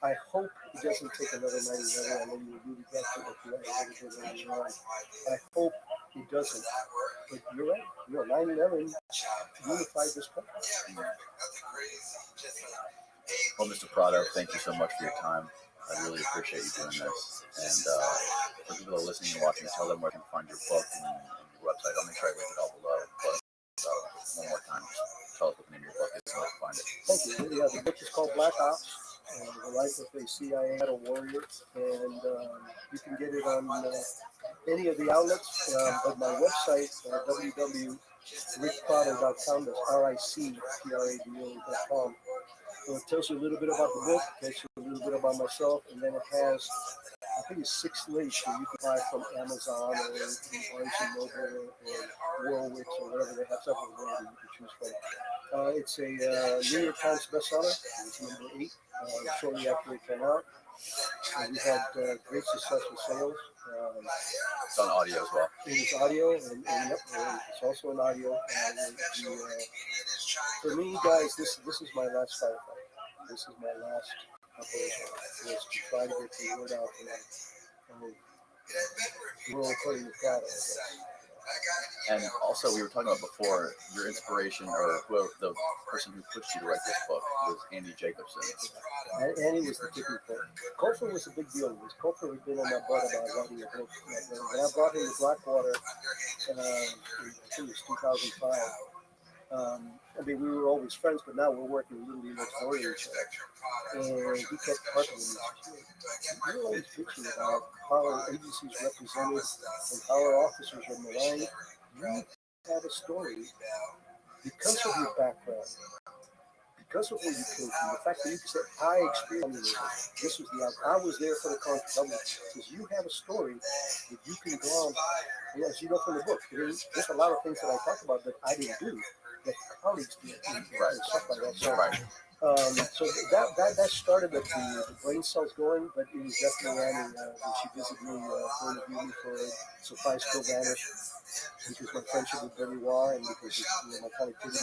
I hope it doesn't take another 9/11. I know you alluded that to what you had earlier on. I hope it doesn't. But you're right. 9/11 unified this country. Well, Mr. Prado, thank you so much for your time. I really appreciate you doing this. And for people that are listening and watching, tell them where they can find your book and your website. I'll make sure I link it all below. But one more time, just tell us what the name of your book is and where to find it. Thank you. Yeah, the book is called Black Ops, The Life of a CIA Battle Warrior. And you can get it on any of the outlets. But my website, www.rickprado.com, that's RICPRADO.com. So it tells you a little bit about the book, tells you a little bit about myself, and then it has, I think it's 6 links that you can buy from Amazon or Barnes & Noble or Warwick's or whatever. They have several there that you can choose from. It's a New York Times bestseller. It's number 8 shortly after it came out. We had great success with sales. It's on audio as well. It's audio, and it's also an audio. For me, guys, this is my last firefight. This is my last operation. Was to try to get the word out there. We're according to product. And also, we were talking about before, your inspiration, or whoever the person who pushed you to write this book, was Andy Jacobson. Andy was the tipping point. Kofor was a big deal. Kofor had been on my butt about writing a book. When I brought him to Blackwater, I think it was 2005. We were always friends, but now we're working literally next door to each other. And he kept talking to me. We were always bitching about how our agencies represented and how our officers are maligned. You had a story because of your background, because of where you came from, the fact that you said, I experienced this was the outcome. I was there for the country. Because you have a story that you can go on, as you know from the book. There's a lot of things that I talked about that I didn't do, that colleagues did, and stuff like that. So that started the brain cells going, but it was definitely Annie when she visited me, interviewed me for Surprise Kill Vanish, because my friendship with Benoit and because my connectivity to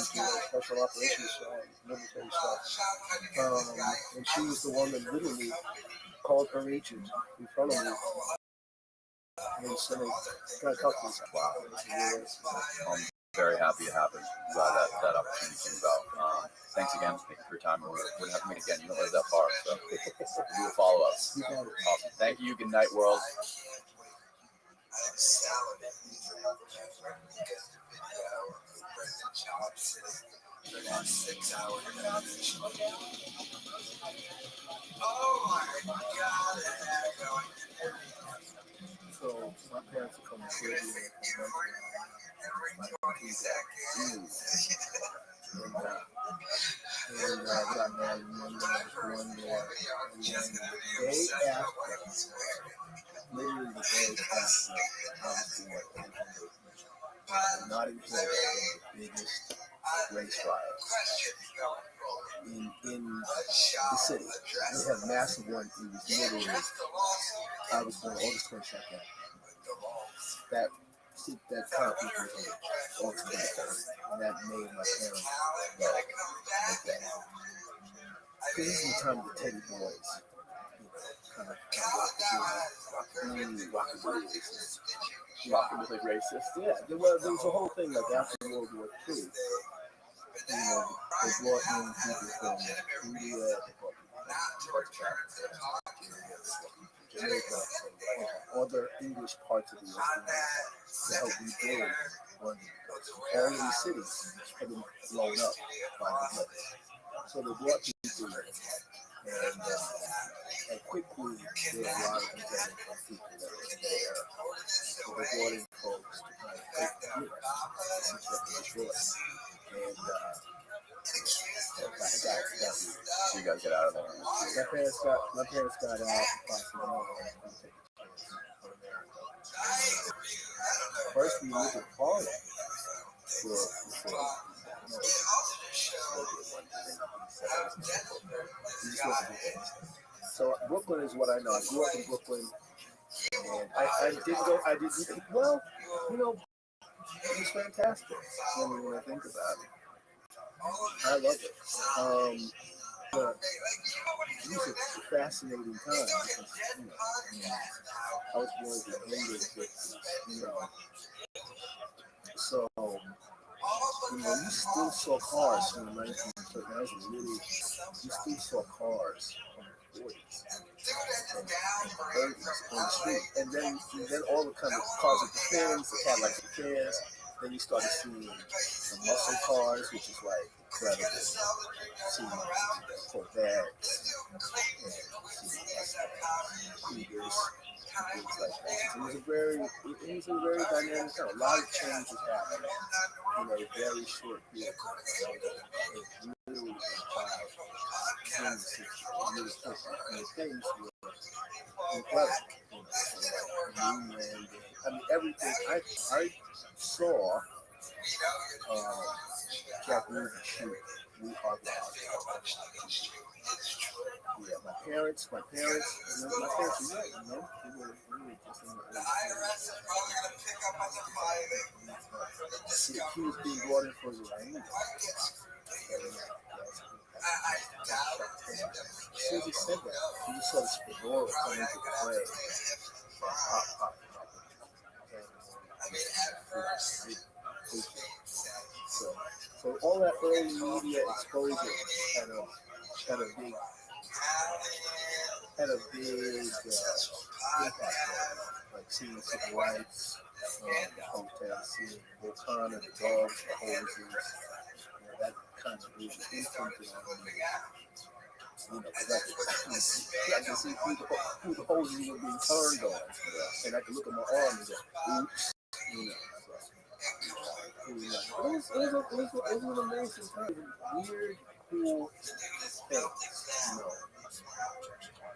special operations military stuff. And she was the one that literally called her agent in front of me and said, "Can I talk to you?" Wow. I'm very happy it happened. Glad that opportunity came about. Thanks again. Thank you for your time. We're going to have to meet again. You don't live that far, so we'll do a follow-up. Awesome. Thank you. Good night, world. So my parents are from the Caribbean. And got married one day, and then the day after, literally the day after I was born, not until the biggest race riot in the city. We had a massive one. It was literally, I was born August 22nd. That conference was on August 23rd, and that made my parents go like that. Because this is the time of the Teddy Boys, kind of Rockabilly racist. yeah. There was a whole thing like after World War II. They brought in people from India, they brought people from Jamaica, other English parts of the West Indies to help rebuild London. All of these cities had been blown up by the Blitz. So they brought people in, and quickly there were a lot of resentment from people that were there. So they brought in folks to kind of take the since they destroyed. And So you guys get out of there. my parents got out. First, we lived in Harlem So Brooklyn is what I know. I grew up in Brooklyn, and I didn't. Well, it was fantastic when I think about it. I love it. But it was a fascinating time because, I was born at the end of the 50s, So, you still saw cars from the 1930s. You still saw cars from the 40s and 30s on the street. And then all the kind of cars with the fins, the Cadillac fins. Then you started seeing the muscle cars, which is like incredible. Seeing Corvettes, Cougars, things like that. It was a very dynamic time. A lot of changes happened in a very short period of time. It literally was in the 60s, really quickly. And the things were incredible. Everything I saw Japanese shoot. We are my parents were right, They were just in the he was being brought in for his language. As soon as he said that, he just saw this fedora come into play. Pop. So all that early media exposure had a big impact. Like seeing civil rights, the protests, seeing Wakanda, the dogs, the hoses, that kind of really imprinted on me. Because I could see who the hoses were being turned on, and I could look at my arm and go, oops, It was an amazing time. Weird, cool things,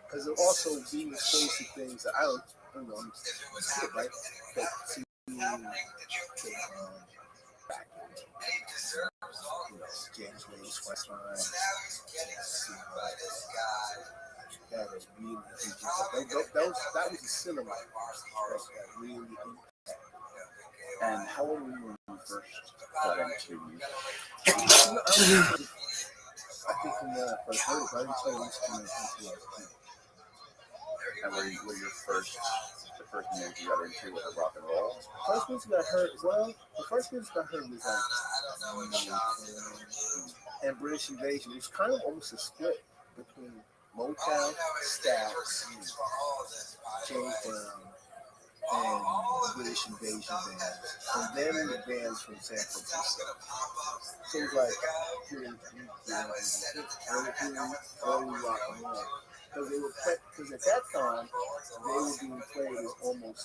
Because it also being exposed to things that I don't know, I'm kid, right? But seeing James Wayne's West Line, that was really that was a cinema that really. And how old were you when you first got into music? I think from the first heard it, but I didn't tell you until I was 2. And were your first music you got into was rock and roll? First music I heard, the first music I heard was like and British Invasion. It was kind of almost a split between Motown, Stax, James Brown, and British Invasion bands, and then the bands from San Francisco. So it was like early rock and roll. Because at that time they were being played as almost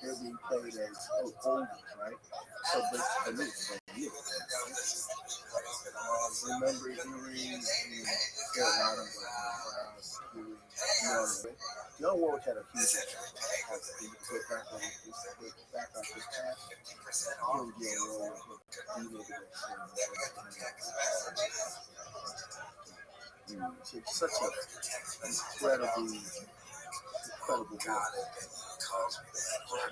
they're being played as oldies, right? So but for me. Remember hearing Phil Adam Young Warwick had a huge impact. Back on his past. Young Warwick, it's such an incredibly incredible guy.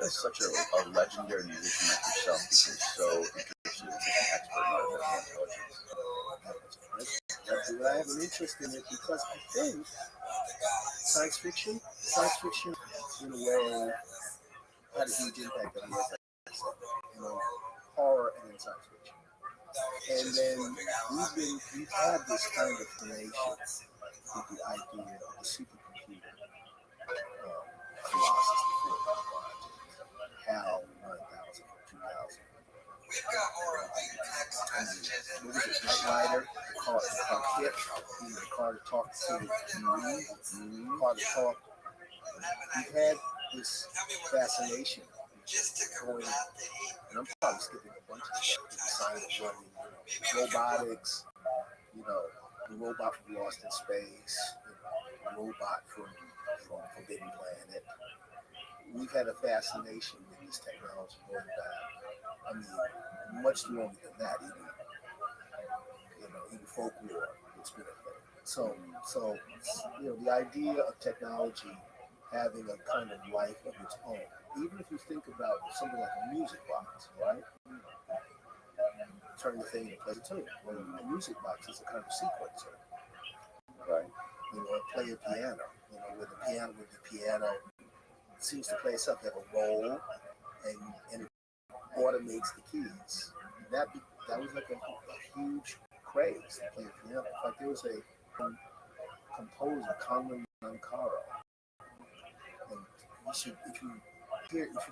As such a legendary musician like yourself, because you're so interested in such an expert in artificial intelligence. I have an interest in it because I think science fiction in a way had a huge impact on me. You know, horror and then science fiction. And then we've had this kind of relation with the idea of the supercomputer, Colossus, HAL 9000, 2000. What was it? Knight Rider, called Hit, Car to Talk to Car to Talk. We've had this fascination going, and I'm probably skipping a bunch of stuff. The science running, robotics, the robot from Lost in Space, the robot from Forbidden Planet. We've had a fascination with this technology going back. I mean, much longer than that, even folklore, it's been a thing. So, the idea of technology having a kind of life of its own, even if you think about something like a music box, right? Turn the thing into play a tune. Well, a music box is a kind of sequencer, right? Play a piano, with the piano seems to play itself. You have a roll, and it automates the keys. That was like a huge craze to play the piano. In fact, there was a composer, Conlon Nancaro, and if you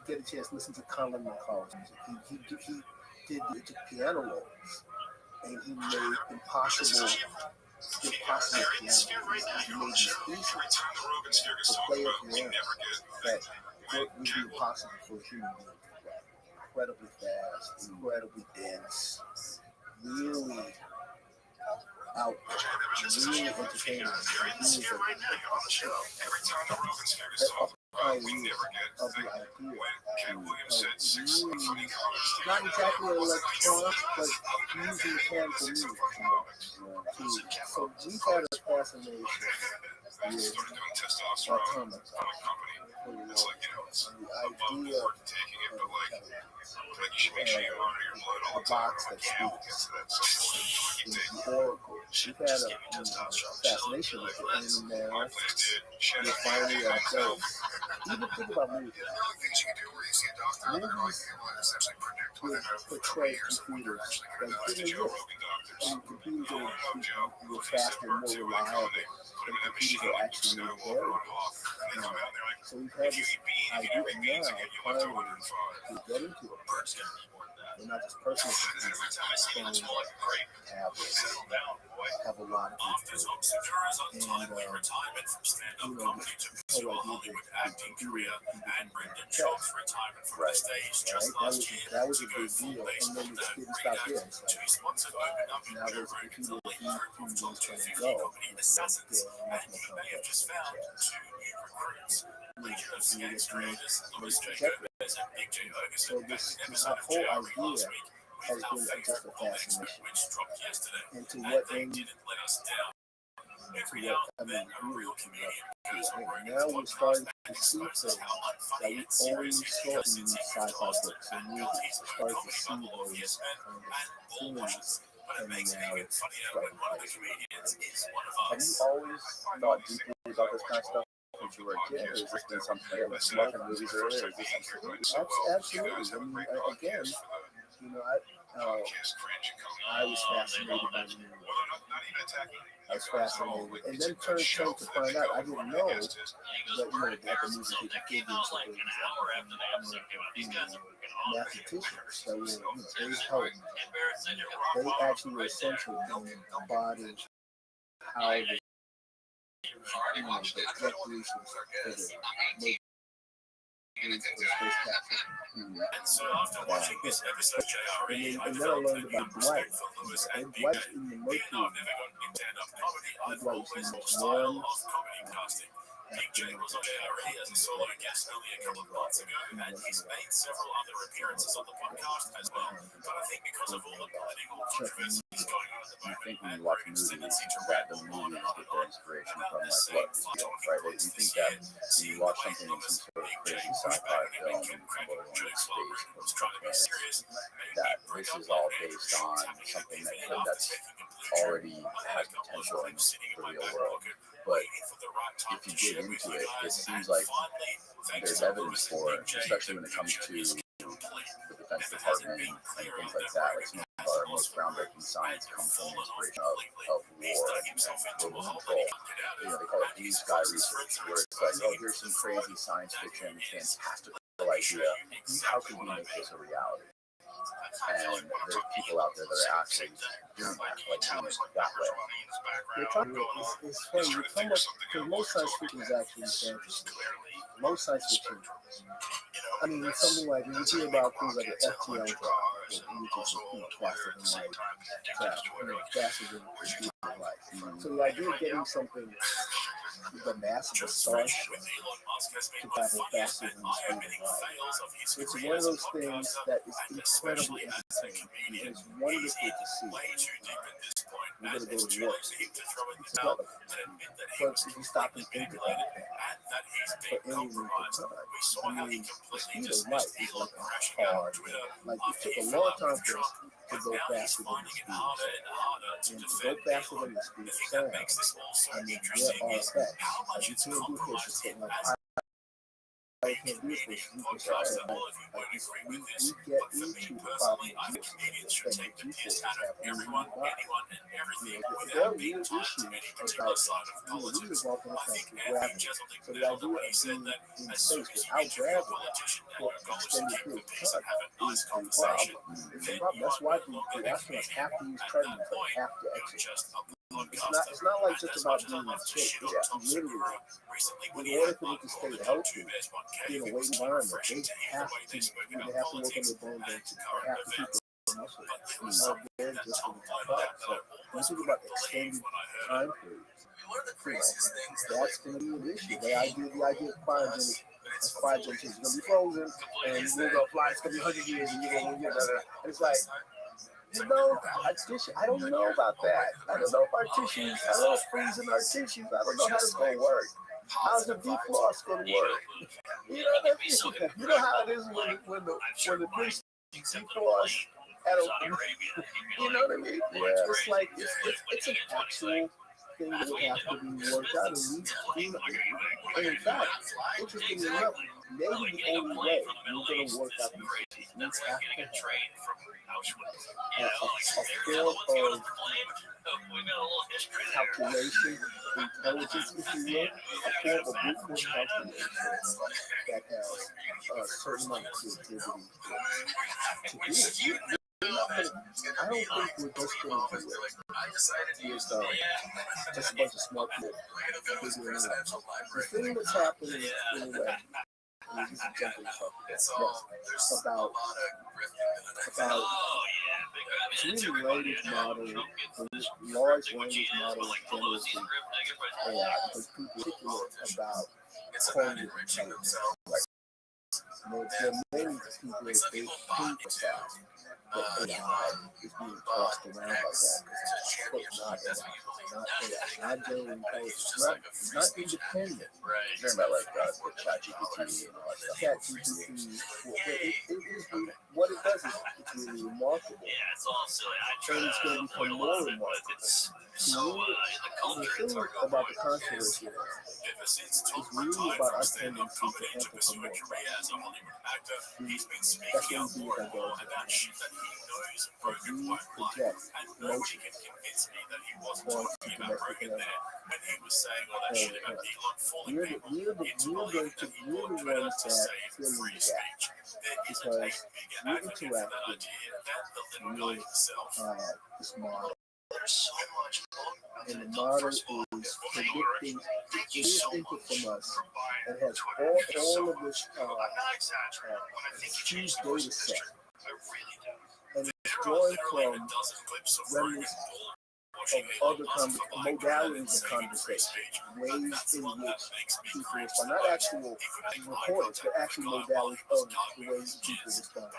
get a chance, listen to Conlon Nancaro's music. He took piano rolls, and he made impossible piano. He made these pieces to play a piano that would be impossible for a human being to play. Incredibly fast, incredibly dense, really out, really entertaining. He was a pioneer of the idea. Not exactly electronic, but using mechanical music. So we've had a fascination with automata. The idea of a box that speaks, the oracle. We've had a fascination with it, and now we're finally at a place. Even think about movies. Movies would portray computers that didn't exist. And computers were faster and more reliable than computers that actually made there. So we've had this idea now, finally, to get into it. They're not just personal computers, phones, tablets, have a lot of people. And, this whole idea of that was a big deal, and then it didn't stop there. It's like, now there's a computer that humans can go, and it's much more complex. So this whole idea has been just a fascination. And to what end? Really, now we're starting to see things that we only saw in sci-fi books and movies. We're starting to see those kind of things, and now it's starting to Have you always thought deeply about this kind of stuff since you were a kid? Or has this been something that was snuck in movies earlier? Or is this something absolutely. I mean, again, I was fascinated by the movie. I was fascinated, and then turned to find out I didn't know that that the movie did figures mathematicians that were they helped. They actually were essential in embodying how the declarations for the the space capsule. And so after watching this episode, JRE, And then I learned about Dwight. And Dwight in the Mercury. stand-up comedy. I Dwight thought was his in style one. of comedy casting. PJ was on JRE as a solo guest only a couple of months ago, and he's made several other appearances on the podcast as well. But I think because of all the political controversies going on at the You moment, think when you watch movies that the movies get their inspiration from like what is real, right? Like, you think that when you watch something in some sort of crazy sci-fi film and people are going to space or planets, that this is all based on something that's already has potential in the real world. But if you dig into it, it seems like there's evidence for it, especially when it comes to the Defense Department and things like that. Like some of our most groundbreaking science comes from the inspiration of war and global control. You know, they call it blue sky research, where it's like, oh, here's some crazy science fiction, fantastical idea. How can we make this a reality? And there's people out there that are actually doing that, like doing it that way. It's funny. You come up because most science fiction is actually fantasy. Most science fiction. I mean, it's something like when you hear about things like the FTL drive, which is faster than light, faster than the speed of light. So the idea of getting something with a massive starship to travel faster than the speed of light. It's one of those things that is incredibly entertaining. It's wonderful to see. We're going to go to work together. But if you stop and think about it, for any length of time, I mean, the speed of light is like a hard. Like, it took a long time for us to go faster than the speed of sound. And to go faster than the speed of sound, I mean, there are effects. Like, you can't do this, but like, I can't do this. We get into the problem of that the G-forces have on the body. There are real issues about, we evolved in a country gravity. So the idea of being in space without gravity for extended periods of time is a problem. It's a problem. That's why the astronauts have to use treadmills. They have to exercise. It's not like just about being in shape. It's literally, in order for them to stay healthy in a weight environment, they have to work on their bone density. They have to keep their muscles. They're just going to top up. So when you think about extended time periods, that's going to be an issue. The idea of cryogenic is going to be frozen, and we're going to fly. It's going to be 100 years, and you're going to get another. It's like, I don't know about that. I don't know if our tissues, I don't know if freezing our tissues, I don't know how it's going to work. How's the defrost going to work? You know how it is when the fish defrost at a, you know what I mean? Yeah. It's like, it's an actual thing that would have to be worked out. And in fact, interestingly enough, maybe the only way we're going to work out these issues, we have to have a form of calculation, intelligence, if you will, a form of brute force calculation that has a certain amount of creativity to do it. I don't think we're just going to do it with just a bunch of smart people figuring it out. The thing that's happening in the West, this is jumping about it's really language model, the large language model generative AI, because people are particular about cognitive intelligence. There are many people that they think that AI is being tossed around like that because it's not AI, not general intelligence, it's not independent. You're talking about like the ChatGPT and all that stuff. ChatGPT, what it does is it's really remarkable. And it's going to become more remarkable. The thing about the controversy is really about our tendency to anthropomorphize. That's what we do with our dogs. But we project emotion onto domestic animals. We're the ones that fill in the gap because we interact with this model. And the model is predicting this input from us and has all of this huge data set. And it's drawing from remnants of other modalities of conversation, ways in which people respond, not actual reports, but actual modalities of the ways people respond to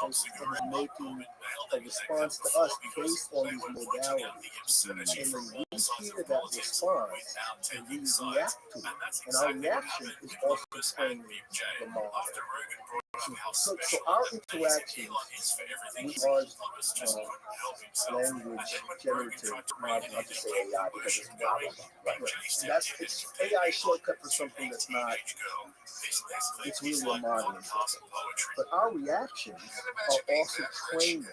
conversation, and it's making a response to us based on these modalities. And then we hear that response and we react to it. And our reaction is also training the model. So our interactions with large language generative model, I just say AI because it's model, right? And it's AI shortcut for something that's not, it's really a modeling system. But our reactions are also training.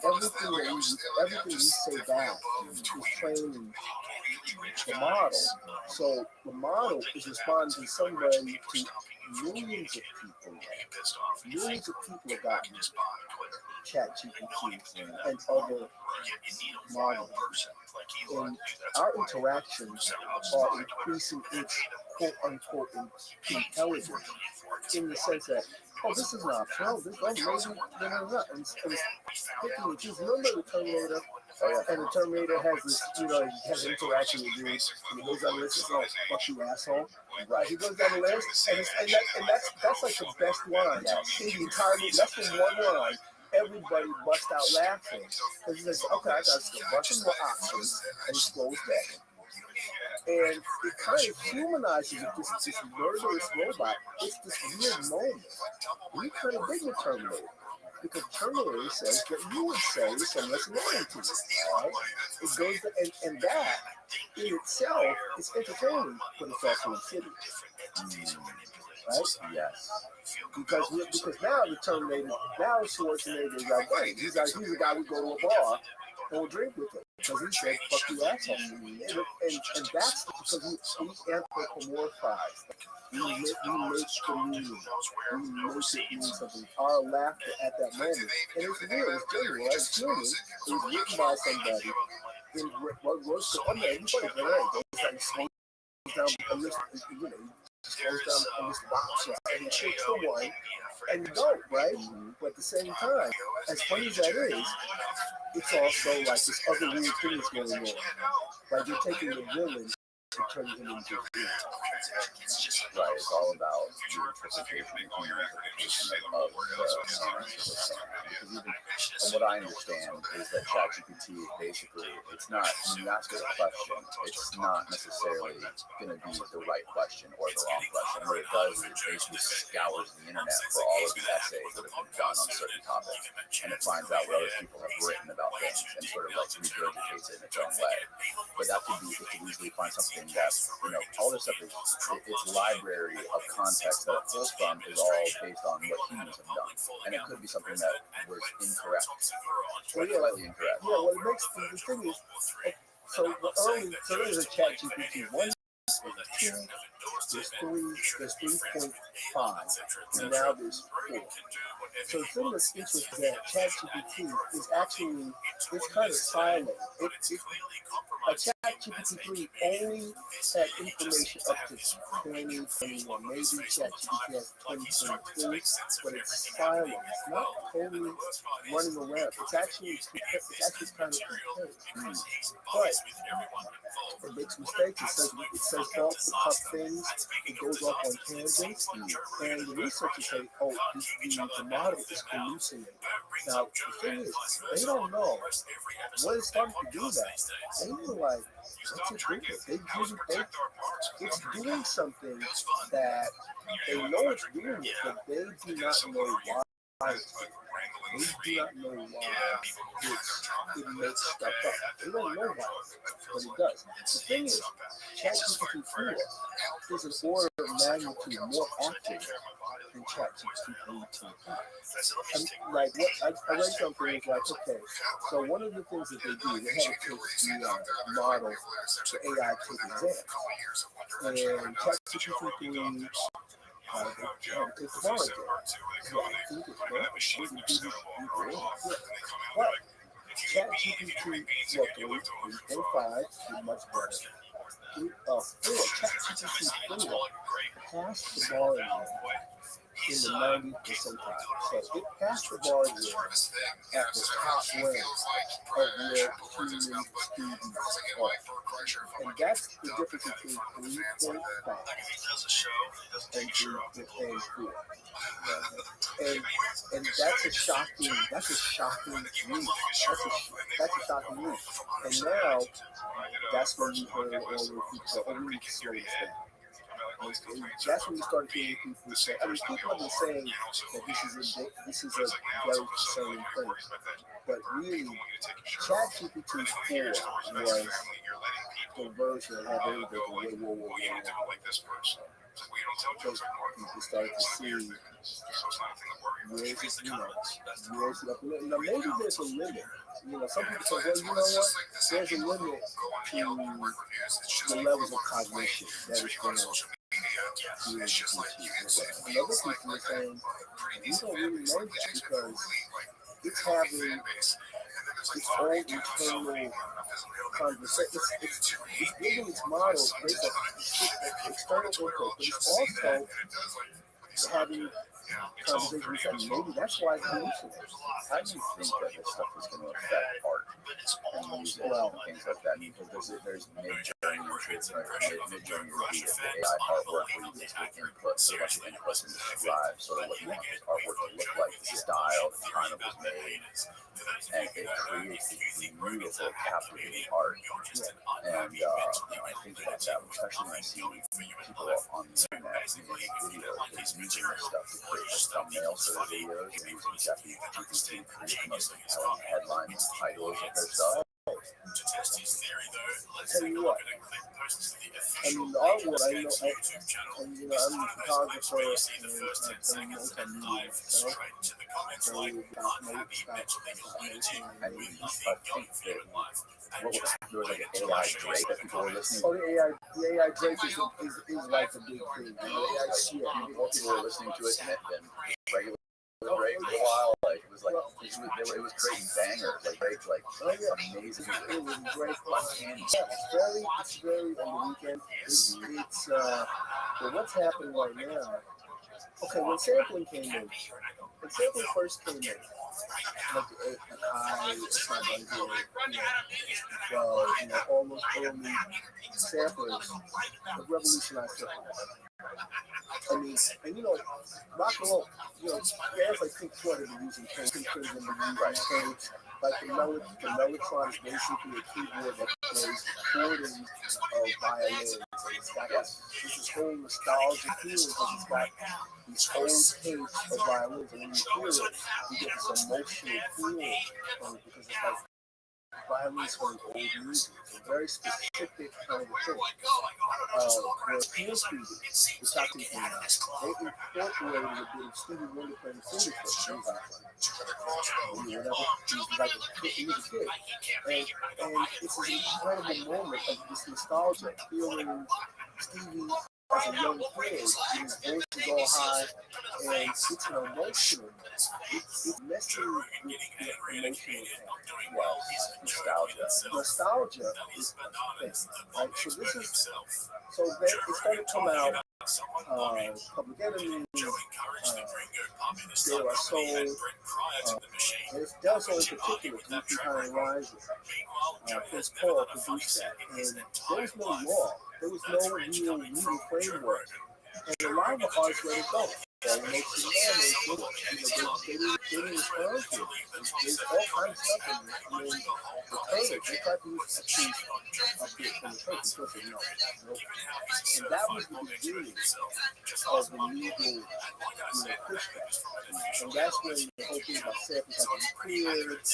Everything we say back is training the model. So the model is responding to somebody, to millions of people. Millions of people have gotten ChatGPT and other models. And our interactions are increasing its quote-unquote intelligence in the sense that, oh, this is not optional. This maybe and it's picking and choosing. Remember the Terminator? And the Terminator has this, has interaction with you. And he goes down the list and says, "Fuck you, asshole." Right? He goes down the list, and that's like the best line in the entire movie. That's the one line. Everybody bust out laughing because he says, "Okay, I got a bunch of more options," and he scrolls back. And it kind of humanizes it, this murderous robot. It's this weird moment. We kind of dig the Terminator. Because Terminator says that you would say someone's lying to you, right? It goes to, and that in itself is entertaining, but it's also insidious. Right? Yes. Because now the Terminator, now Schwarzenegger is like, hey, he's a guy we go to a bar and we'll drink with him. Because he said, "Fuck you, asshole." And that's because we anthropomorphize. We make the meaning. We make it mean something. Our laughter at that moment. And it's real, it's genuine, right? It's human. It was written by somebody. In what works for everybody, goes down a list, goes down a list of box, right? And he picks the one and you don't, right? But at the same time, as funny as that is, it's also like this other weird thing is going on. Like you're taking the villain and turning him into a villain. Right, it's all about the interpretation of because even from what I understand is that ChatGPT is basically, it's not, when you ask it a question, it's not necessarily going to be the right question or the wrong question. What it does is it basically scours the internet for all of the essays that have been done on certain topics, and it finds out what other people have written about things and sort of like regurgitates it in its own way. But that could be, it could easily find something that, all this stuff is, its library of context that it pulls from is all based on what humans have done. And it could be something that was incorrect, or slightly incorrect. Yeah, well, it makes, the thing is, so there's a ChatGPT 1, 2, there's 3, there's 3.5, and now there's 4. So the thing that's interesting is that ChatGPT is actually, it's kind of silent. A ChatGPT 3 only had information up to 2021. Maybe ChatGPT has 2022, but it's silent. It's not totally running around. It's actually kind of okay. But it makes mistakes. It says off the cuff things. It goes off on tangents. And the researchers say, oh, the model is hallucinating. Now, the thing is, they don't know when it's starting to do that. They were like, what's it doing? It's doing something that they know it's doing it, but they do not know why. They do not know why it makes stuff up. They don't know why, but it does. The thing is, ChatGPT 4 is an order of magnitude more accurate than ChatGPT 2. Like what I read something is like, okay, so one of the things that they do, they have to take the model, the AI to exam, and ChatGPT 3 ChatGPT, well, 3.5 is much better. 4, ChatGPT 4 passed the bar in the 90th percentile. So it passed the bar at the top rank of where human students are. And that's the difference between 3.5 and 4. And that's a shocking move. That's a shocking move. And now that's when you heard all the people say, oh, we need to slow this down. That's when you start hearing people say, I mean, people have been saying that this is a very concerning thing. But really, ChatGPT 4 was the version that had everything whoa. People started to see where is it, where is it up? Now, maybe there's a limit. Some people say, well, you know what? There's a limit to the levels of cognition that is going on. And other people are saying, we don't really know that because it's having its own internal conversation. It's building its model based on external input, but it's also having conversations. And maybe that's why it's hallucinating. How do you think that this stuff is going to affect art and music and things like that? Because there's mid-journey mid-journey would be the AI artwork where you basically input so much input and describe sort of what you want this artwork to look like, the style, the time it was made, and it creates these beautiful, captivating art. And I think about that, especially when I see people on the internet using videos, using this stuff to create thumbnails for their videos, and using ChatGPT to create the most compelling headlines and titles of their stuff. Tell you what, I mean, the artwork, I'm a photographer and multimedia, so There was like an AI Drake that people were listening to. Oh, the AI Drake is like a big thing. More people were listening to it than regular Drake for a while. Like it was like it was creating bangers. Like Drake's like amazing. It was great. It's very on the weekend. It's but what's happening right now? Okay, when sampling first came in, like the high, all those early samplers revolutionized hip hop. I mean, and rock and roll, bands like Pink Floyd have been using tapes, like the Mellotron is basically a keyboard that plays chording of violins. And it's got this whole nostalgic feeling because it's got these old tapes of violins, and when you hear it, you get this emotional feeling because it's like violins from old music. It's a very specific kind of thing. Where Peel Street, the talking came out, they incorporated a bit of Stevie Wonder playing fingertips. He was a kid. And it's an incredible moment of this nostalgia, feeling Stevie as a young kid, his voice is all high, and it's an emotional. It's messing with the emotional thing. Well, nostalgia. Nostalgia is the thing. Right? So then it started to come out. Public Enemy, De La Soul, and De La Soul in particular, Deep Behind Rising. Prince Paul produced that, and there was no law, there was no real legal framework, and a lot of the artists let it go. They didn't respond to it. There's all kinds of stuff in there. I mean, the Turtles, they tried to use a piece of it from the Turtles. Still said no. And that was the beginning of the legal, pushback. And that's when the whole thing about samples had to be cleared,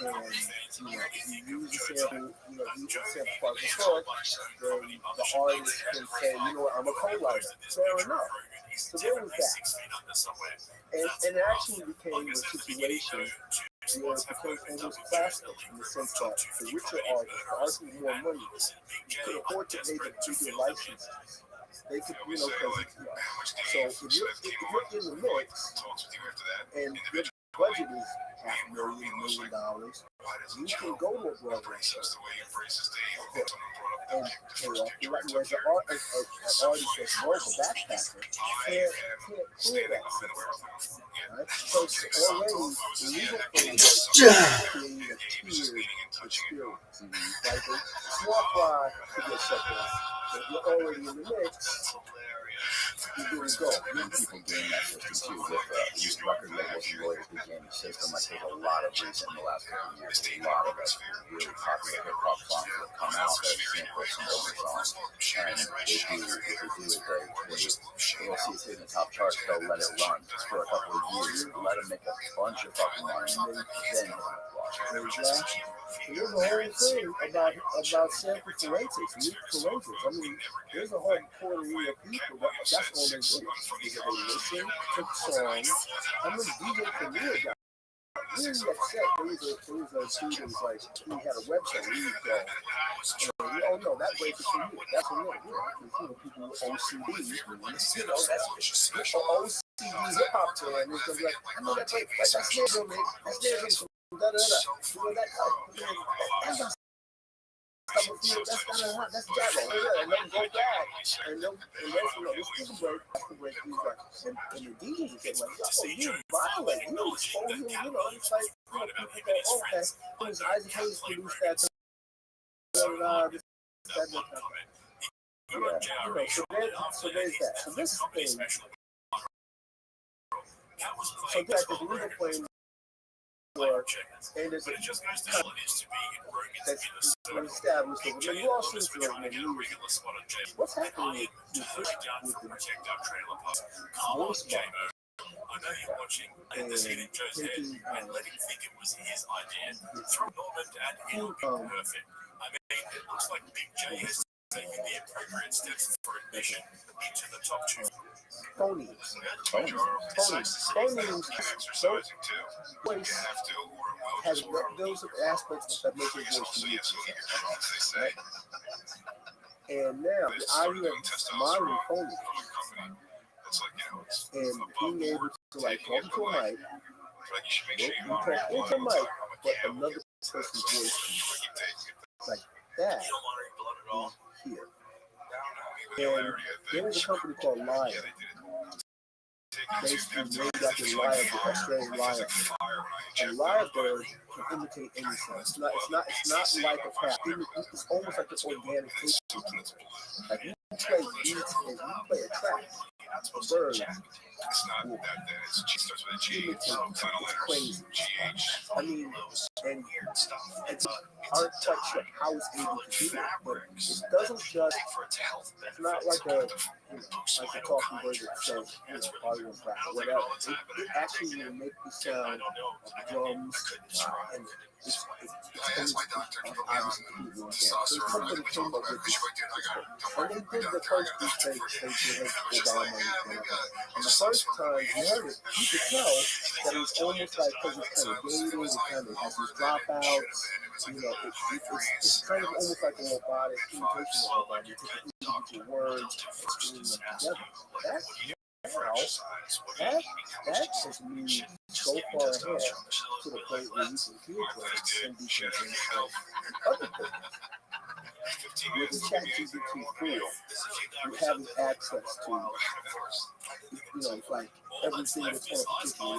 and you use the sample, use the sample part of the song, then the artist can say, I'm a co-writer. Fair enough. So there was that. And it actually became a situation where it became almost plastic in the sense that the richer artists with more money, could afford to pay the bigger licenses. They could, so if you're in the mix and your budget is $500,000, $1 million, you can go to a Broadway show and pay off your right. Whereas an artist that's local backpacker can't clear that system. Right? So it's already legal things creating a tiered experience. Like a small fry to get shut down. If you're already in the mix, you're good to go. Many people game that system too with these record labels and royalty game system. Like there's a lot of recent in the last couple of years, a lot of really popular hip hop songs that have come out that sample some older songs. And what they do is they'll see it's in the top charts, they'll let it run for a couple of years, let them make a bunch of fucking money, and then Exactly. There's a whole thing about sample forensics, music forensics. I mean, there's a whole quarter of people that's all they do. Is that they listen to songs. I remember DJ Premier got really upset. There was a dude that was like, he had a website, he would go, oh no, that break is for you. That's for you. Because, people with OCD, that's OCD hip hop to them. It's like, I know that break, that's their drum, that's their drum. That's Jabba. And then go back, and then this is a break, that's the break. And the DJs get like, yo, you violent, you expose him, it's like, people go, okay, it was Isaac Hayes produced that. So there's that. So this thing, so that's the legal claim. And it's that's established over the lawsuits for many years. What's happening with the voice I know you're watching and taking and letting think it was his idea. Throw Norman and it'll be perfect. I mean, it looks like Big J has taken the appropriate steps for admission into the top two. Phonemes. Voice has those aspects that make your voice unique. Right? And now the idea of modern phonemes and being able to like talk to a mic, you talk into a mic, but another person's voice like that is here. And there was a company called Lion. Basically named after the Australian lion. And lyrebird can imitate any sound. It's not like a cat. It's almost like an organic tissue. Like you play beats and you play a track. A bird will imitate it's crazy. I mean, and it's aren't quite sure how it's able to do it, but it doesn't just, it's not like a talking bird that says, audio crap or whatever. It actually will make the sound of drums, and it's obviously people want that. So somebody came up with this, and they did the first beat they did Obama, and the first time you heard it, you could tell that it was almost like, because it's kind of dated, it kind of has these dropouts, it's kind of almost like a robotic imitation of a robot. You take individual words and string them together. That has moved so far ahead to the point where you can hear drums and be convinced of other things. With the ChatGPT 4, you have access to, it's like everything that's on a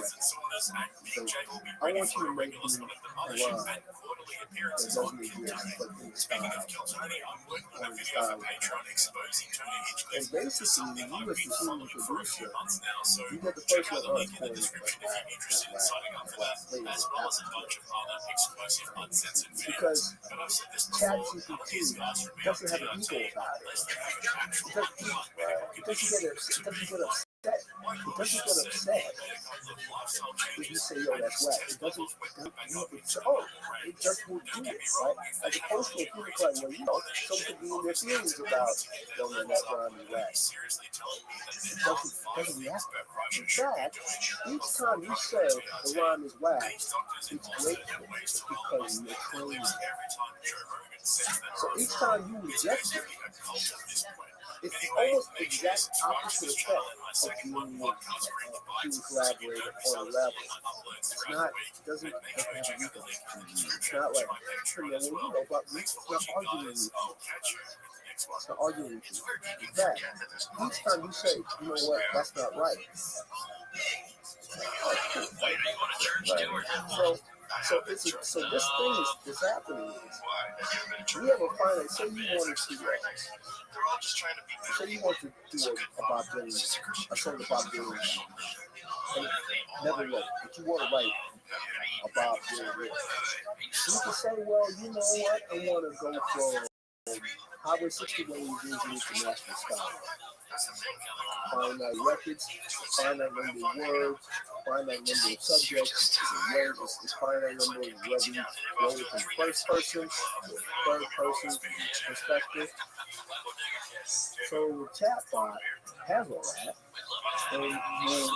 particular record. So I want you to make me a line that doesn't exist, but in style. And basically, when you as the human producer, you get the first one on point, because ChatGPT doesn't have an ego about it. It doesn't get upset. It doesn't get upset if you say, yo, that's whack. It doesn't, it just will do it, right? As opposed to if you look like, well, some could be in their feelings about, yo, man, that rhyme is whack. It doesn't react. In fact, each time you say the rhyme is whack, it's grateful because you're claiming it. So each time you reject it, It's almost the exact opposite effect of being a team collaborator on a level. It's not, it doesn't have an ego. It's not like, well, you know, but it's not arguing with you. It's not arguing with you. In fact, each time you say, you know what, that's not right. So this thing is happening. We have a finite. Say you wanted to, say you want to do a Bob Dylan, a song about Dylan, and never wrote, but you want to write a Bob Dylan lyric. You can say, well, you know what, I want to go for Highway 61 New Jersey International Style. Finite records, finite number of words, finite number of subjects, it's finite number of whether you wrote it from first person, third person perspective. So the chatbot has all that, and will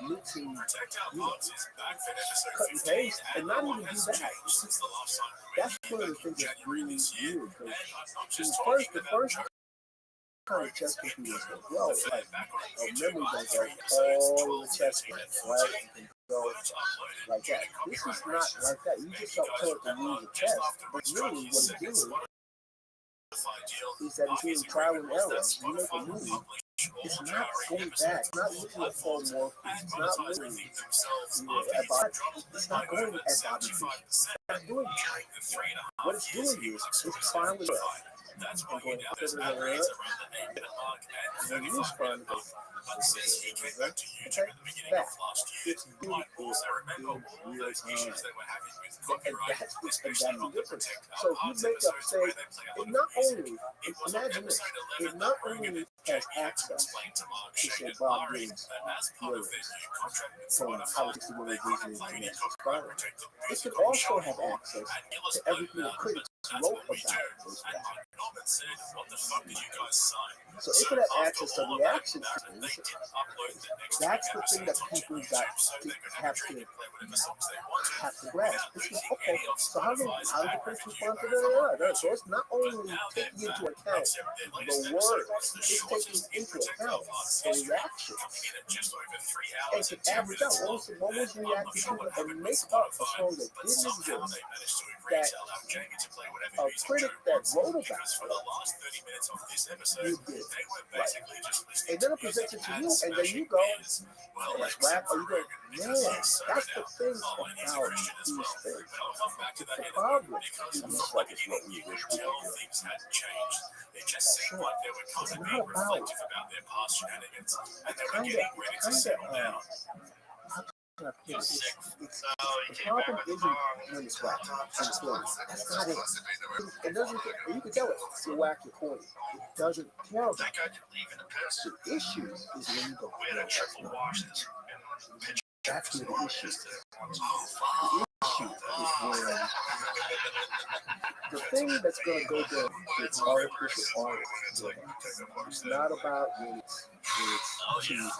mixing, you know, cut and paste, and not even do that. That's one of the things that's really weird. Because the first kind of chess computers as well, like memory banks, like all the chess games, right? You can go like that. This is not like that. You just don't tell it to use a chess, but really what it's doing is that it's doing trial and error. You make a movie, it's not going back, it's not looking at Paul Morphy, it's not looking at Bobby, it's not going at Bobby Fischer. It's not doing that. What it's doing is it's trial and error. And going up to the error, and then you respond to it. Okay? That. It's doing it in real time. And that's the difference. So you make up, say, it not only, imagine this, it not only has access to say Bob Dylan's lyrics from Highway 61 New Jersey International Style, it could also have access to everything the critics wrote about those guys. So it could have access to reaction systems. That's the thing that people got to have to grasp. This is okay. So how do the critics respond to that? So it's not only taking into account the words, it's taking into account the reactions. And to average out what was reacting to and make up a song that didn't exist, that a critic that wrote about it, you did. Right. And then it presents it to you, and then you go, well, let's rap, or you go, man, that's the thing about these things. The problem is almost like it's what we wish we could do. Sure. It's not about the problem isn't when it's whack and it's corny. That's not it. It doesn't. You can tell it. You're whack, you're corny. It doesn't care about it. The issue is when you go. That's where the issue is. The issue is when the thing that's going to go down with artificial art. It's not about when it's cheesy.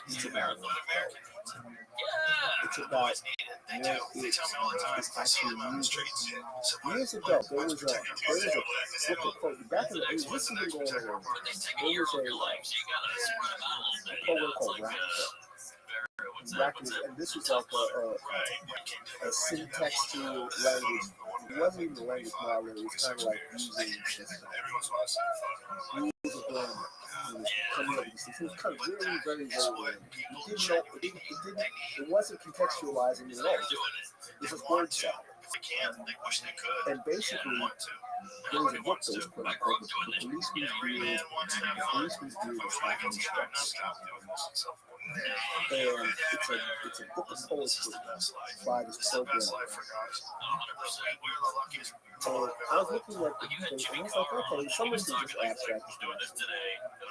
It's about it's actually music. Years ago, there was a book of quote back in the 80s. This has been going on. There was a program called Racket, and this was like a syntax-to language. It wasn't even a language model. It was kind of like using rules of grammar. Coming up with these things. It was kind of really, very, very random. You didn't know, it wasn't contextualizing at all. It was word salad. And basically, there was a book that was put out called The Policeman's Beard of Hacking Steps. And it's a book of poetry by this program. And I was looking at the thing, and I was like, okay, some of this is just abstract.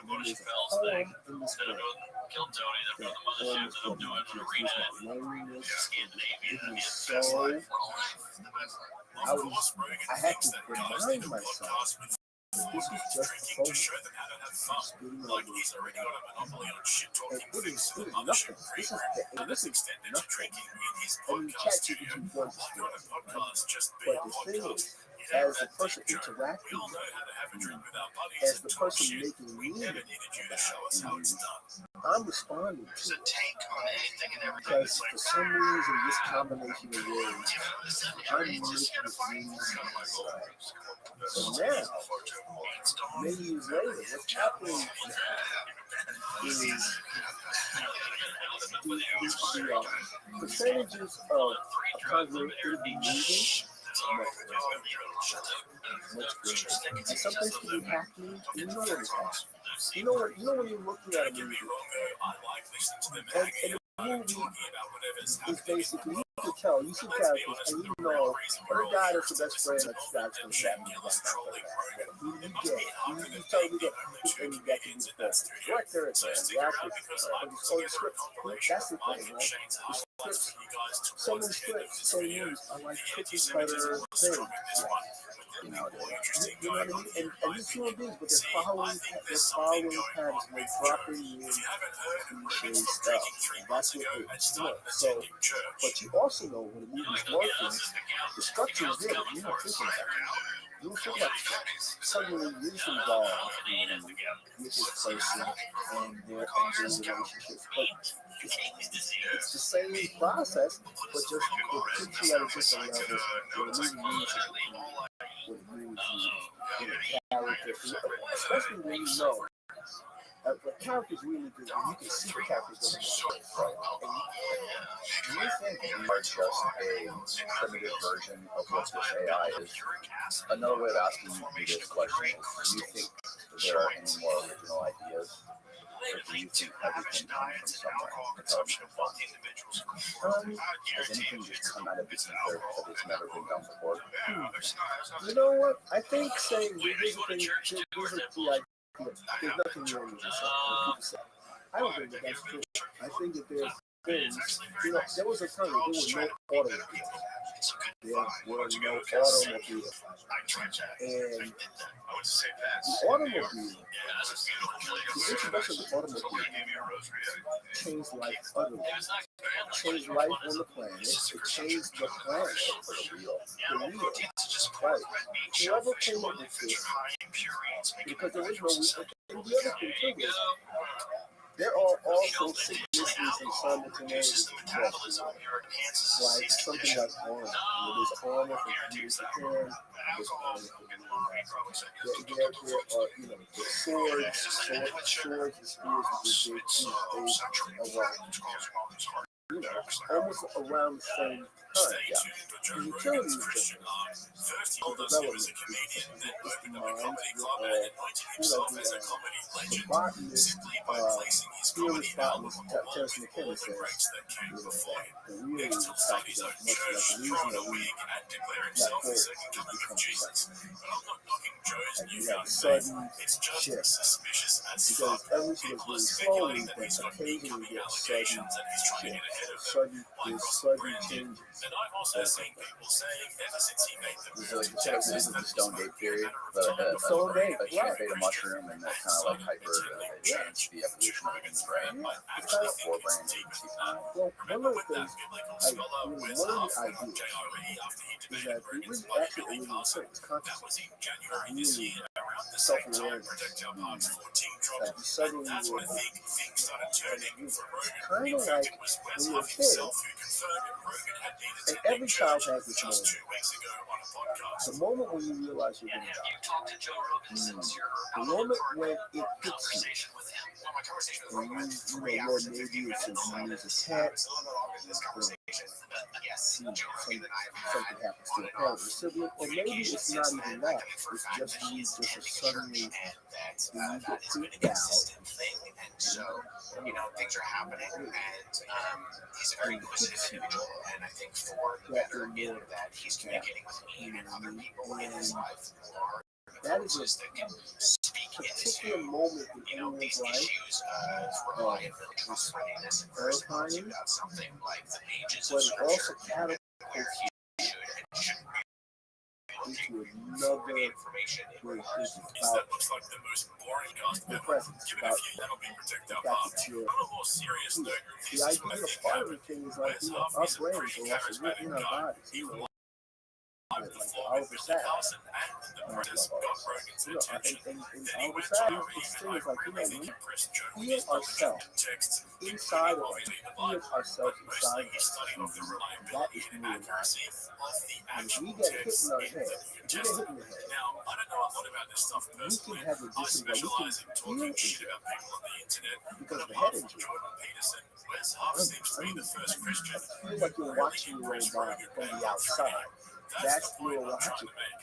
There's a poem in this book. That poem is what my loneliness. It is so. I had to remind myself. This is just a program. It is nothing. This is nothing. I mean, ChatGPT runs this. But the thing is, as the person interacting with it, as the person making meaning about it, I'm responding to it. Because for some reason, this combination of words, I'm making it mean something. So now, many years later, what's happening is the percentages of congregation moving much greater. And some things can be happening, and you know what is happening. You know when you're looking at a movie, and the movie is basically, you can tell, you see characters, and you know, every guy that's the best friend, that's going to stab me. You get it. You totally get it. And that can be the director, the actor, or the script. That's the thing, right? The scripts, some of the scripts they use are like cookie cutter things. You know what I mean? And these human beings, but they're following patterns, and they're dropping in cliche stuff. And that's what they do. So, but you also know when the movie's working, the structure is there, but you're not thinking about it. You don't think about suddenly you're involved with this person and their relationships. But it's the same process, but just it puts you at a different level where the movie needs you in a character, especially when you know the character's really good, and you can see the characters going on. Do you think we are just a primitive version of what this AI is? Another way of asking you this question is, do you think there are any more original ideas? Or do you think everything comes from somewhere? Has anything just come out of this ether that has never been done before? You know what? I think saying there's the idea. There's nothing wrong with this. I don't think that's true. I think that there's things, there was a time there were no automobiles. There were no automobiles. And the automobile, the introduction of the automobile changed life utterly. Changed life on the planet. It changed the planet for the wheel. Right. Whoever came up with this, because there was no wheel. And the other thing too is, there are also synchronicities and simultaneous deaths. Like something like armor. There's armor for Japan, there's armor for there are, swords and spears, which they almost around the same time. Yeah. The utility is different. The development is the mind, the botanist, fearless botanist, Terence McKenna says, the really stops that much like the reason that we black holes become precise. And you have a sudden shift. Because everything is really slowly, but occasionally you get sudden shift. Sudden changes. And I've also seen people saying ever since he made the This is the Stone Gate theory, Stone Gate, a beta mushroom, and that kind of like hyper changed the evolution of the human brain. It's kind of forebrain. Well, one of the things, one of the ideas is that we really actually it's consciousness. Really self-awareness. That you suddenly will it's kind of like when you're a kid, and every child has this moment. The moment when you realize you're going to die. The moment when it hits you. When you know, maybe it's a cat, something happens to a parent or sibling, or maybe it's not even that. It's just you just suddenly you get freaked out. So, things are happening, and he's a very inquisitive individual, and I think for the better in that he's communicating with me and other people in his life who are that is a particular moment in anyone's life. Rely and really trustworthy in this person about something like the pages of but it also catapults where he should and shouldn't into another information that looks like the most boring cast ever. Given if you never been protected apart. On a more serious note, the idea of part of the thing is like, our brains are also in our bodies. Our Oliver Sad. You know, and Oliver Sad, his thing is like, you know, we heal ourselves inside of us. We heal ourselves inside of us. That is really nice. And if we get hit in our head, if we get hit in the head, we can have a different way. We can heal it because of the head injury. I feel like you're watching me right now from the outside. That's what we're watching. Right?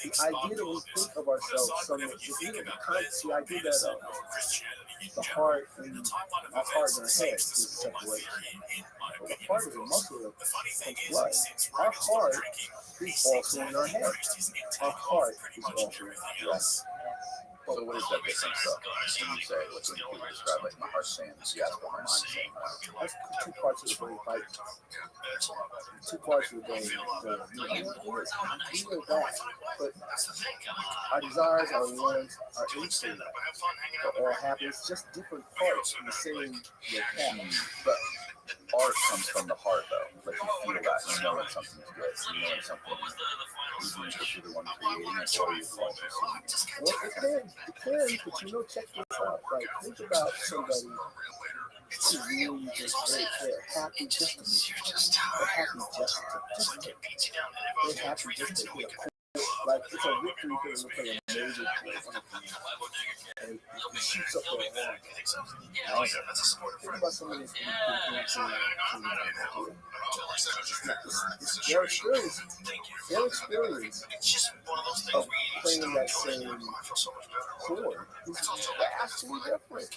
The idea that we think of ourselves somewhat, the idea that the heart and our heart and our head is separation. Well, the heart is a muscle that pumps blood. Our heart is also in our head. Our heart is also in our head. So what is that difference though? When you say, like when people describe like my heart saying yes, but my mind saying no. That's two parts of the brain fighting. Two parts of the brain. That. But our desires, our wants, our instincts are all happy. It's just different parts in the same locale. But art comes from the heart though. Like you feel that, you know when something's good, you know when something even if you're the one creating it or you're the one consuming it. Well, it can, but you know, check this out. Like, think about somebody who really just they're happy just to be. They're happy just to they're happy just to be a cool. Like, it's a victory for them to play a major game. And it shoots up their arm. Think about somebody who's their experience of playing that same chord is vastly different.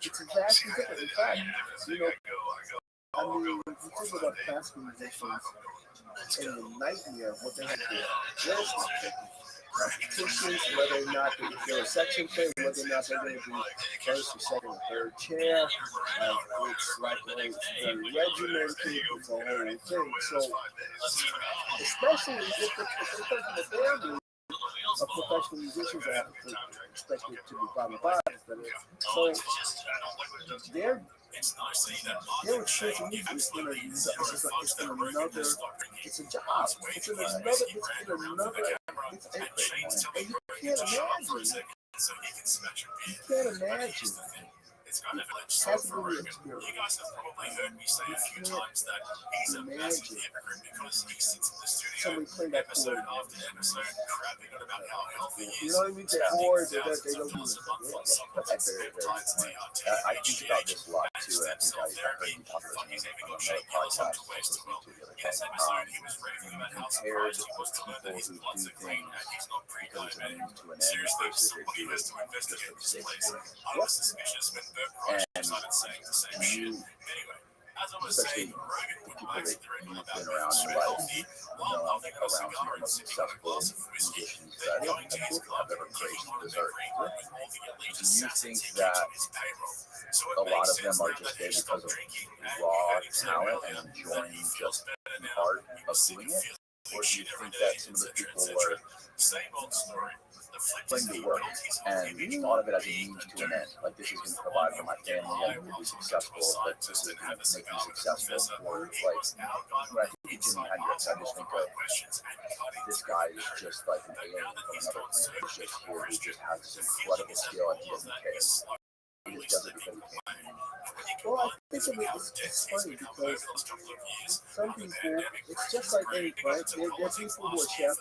It's vastly different. In fact, you know, I mean, if you think about classical musicians and the nightmare of what they have to do, competitions, whether or not they're a section play, whether or not they're going to be first or second or third chair, it's like it's very regimented, it's a whole thing. So, especially if they come from a family of professional musicians that have to expect it to be private bodies, so they're experiencing music is in another, it's a job, it's in another, and you can't imagine. It has to be an experience. You guys have probably heard me say a few times that he's a massive hypocrite because he sits in the studio episode after episode crapping on about how healthy he is. You know what I mean? They don't do it. That's very, very point. I think about this a lot too, and I think I heard you talk about it on another podcast I was listening to the other day. Compared to people who do things because it's a means to an end versus they do it just for the sake of it. What? And you, especially the people that you've been around in life, around some of the most successful musicians that have ever graced this earth. Do you think that a lot of them are just there because of raw talent and enjoying just the art of doing it? Or do you think that some of the people were putting the work and thought of it as a means to an end? Like, this is going to provide for my family, I'm going to be successful, like, this is going to make me successful. Or, like, when I think of Jimi Hendrix, I just think of this guy is just like an alien from another planet. He's just here, he just has this incredible skill and he doesn't care. He just does it because he can. Well, I think it's funny because some people, it's just like any right? There are people who are chefs,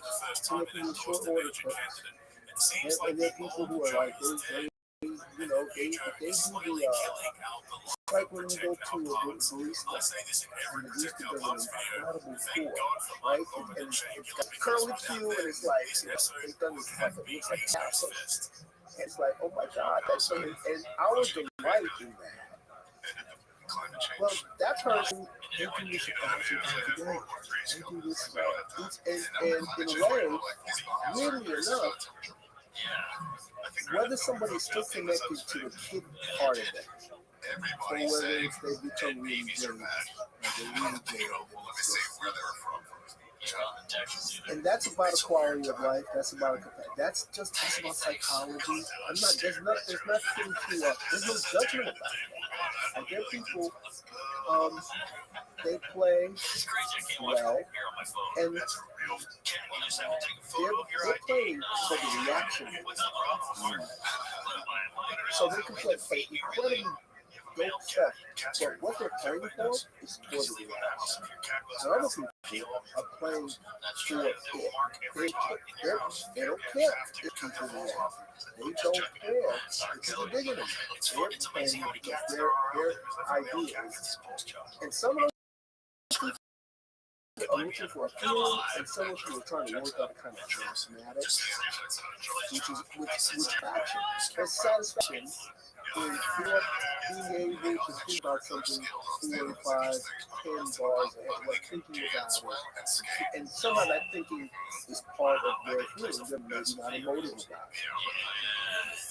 and there are people who short order cooks, and there are people who are like, they do the, like when you go to a barista, and the barista does an incredible pour, right? And it's got curly Q, and it's like, it's done this like, it looks like castle. It's like, oh my God, that's so, and I was delighted in that. Well, that person, they do this today. They do this, and in a way, weirdly enough, whether somebody is still connected to the kid part of it, or whether it's they become really generous, And that's about a quality of life. That's about that's about psychology. There's nothing to there's no judgment about that. Like there are people, they play well, and they're playing for the reaction. So they can play incredibly dope stuff, but what they're playing for is for the reaction. And other people are playing for it. They don't care if people react. They don't care if people digging them. They're playing because their ideas. And some of those people are looking for a feeling, and some of them are trying to work out kind of charismatic, which action. There's satisfaction in being able to think about something 4, 5, 10 bars ahead, like thinking about it. And somehow that thinking is part of their feelings. They're maybe not emotive about it.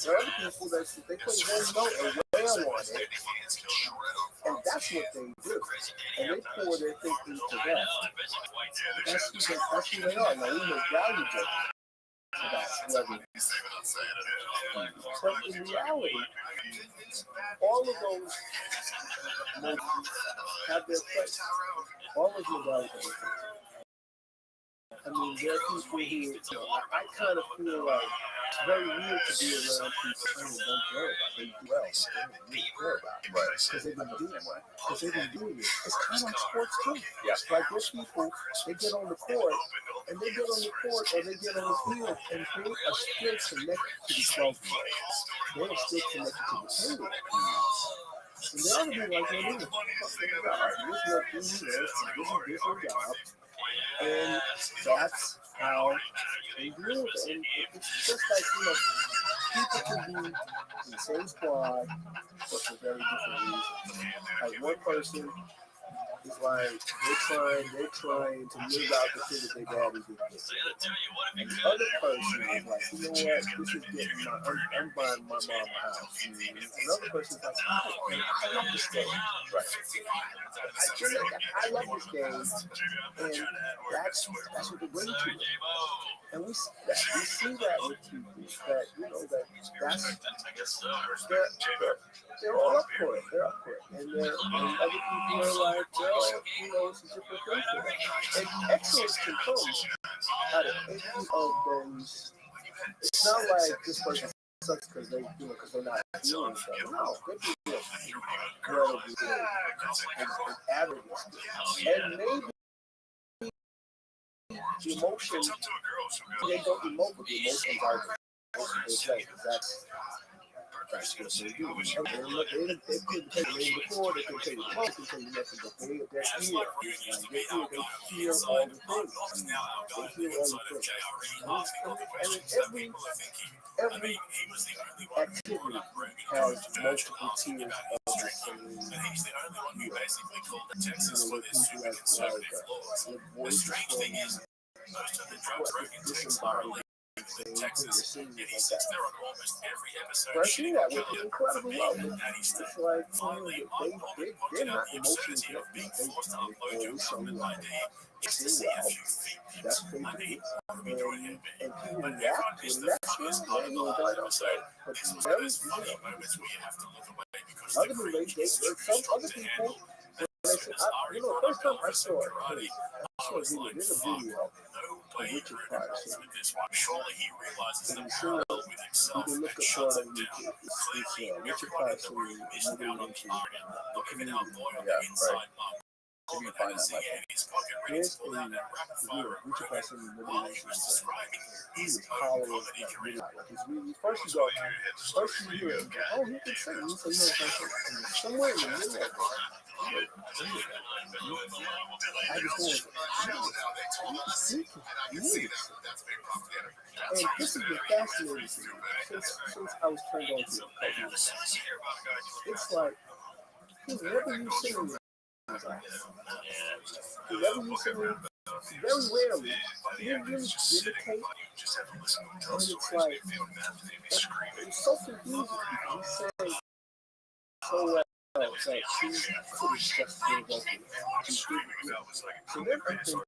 There are other people that they play one note and wail on it, and that's what they do. And they pour their thinking to that. That's who they are. Now, we make value judgments. But in reality, all of those motives have their place. All of modalities have their place. I mean, there are people who, I kind of feel like it's very weird to be around people who don't care about it. They do well, but they don't really care about it. Right. Because they've been doing it. It's kind of like sports too. Yeah. Like there's people, they get on the court, or they get on the field, and they are still connected to the 12 years. They are still connected to the table. And they're going to be like, this is their job. And that's how they do it. And it's just like, people can be in the same squad, but for very different reasons. Like one person is like, they're trying to live out the shit that their daddy did. And the other person is like, you know what, this is getting I'm buying my mom a house. And another person is like, I love this game. Right. I love this game. And that's what they bring to it. And we see that with people that, they're all up for it. They're up for it. And other people are like, well, it's a different thing for them. And excellence can come out of any of those. It's not like this person sucks because they're not feeling something. No, they're doing incredibly good and average. And maybe the emotion, they don't emote, but the emotions are that's what they do. They couldn't take the name before, they couldn't take the phone, they couldn't take nothing, but they hear all the things. They hear all the things. And every activity has multiple tiers of the same. But I see that with incredibly well. It's like, they're not emotionally connected. They show you well. That's what they do. And people react to it. And that's what they do. But other people, first time I saw it, there's a video of Richard Pryor. And you can look up for it on YouTube. It's Richard Pryor moving into the community. Yeah, right. You can find that. Here's a video. Richard Pryor moving into he was hollering like it's really first you hear it, oh, he can sing. You say somewhere in the middle of it. I just want and this has been fascinating since I was turned on to it. It's like whenever you sing, very rarely you really imitate, and it's like it's so confusing because you say so well. that she could have just been vocal. So then I'm thinking,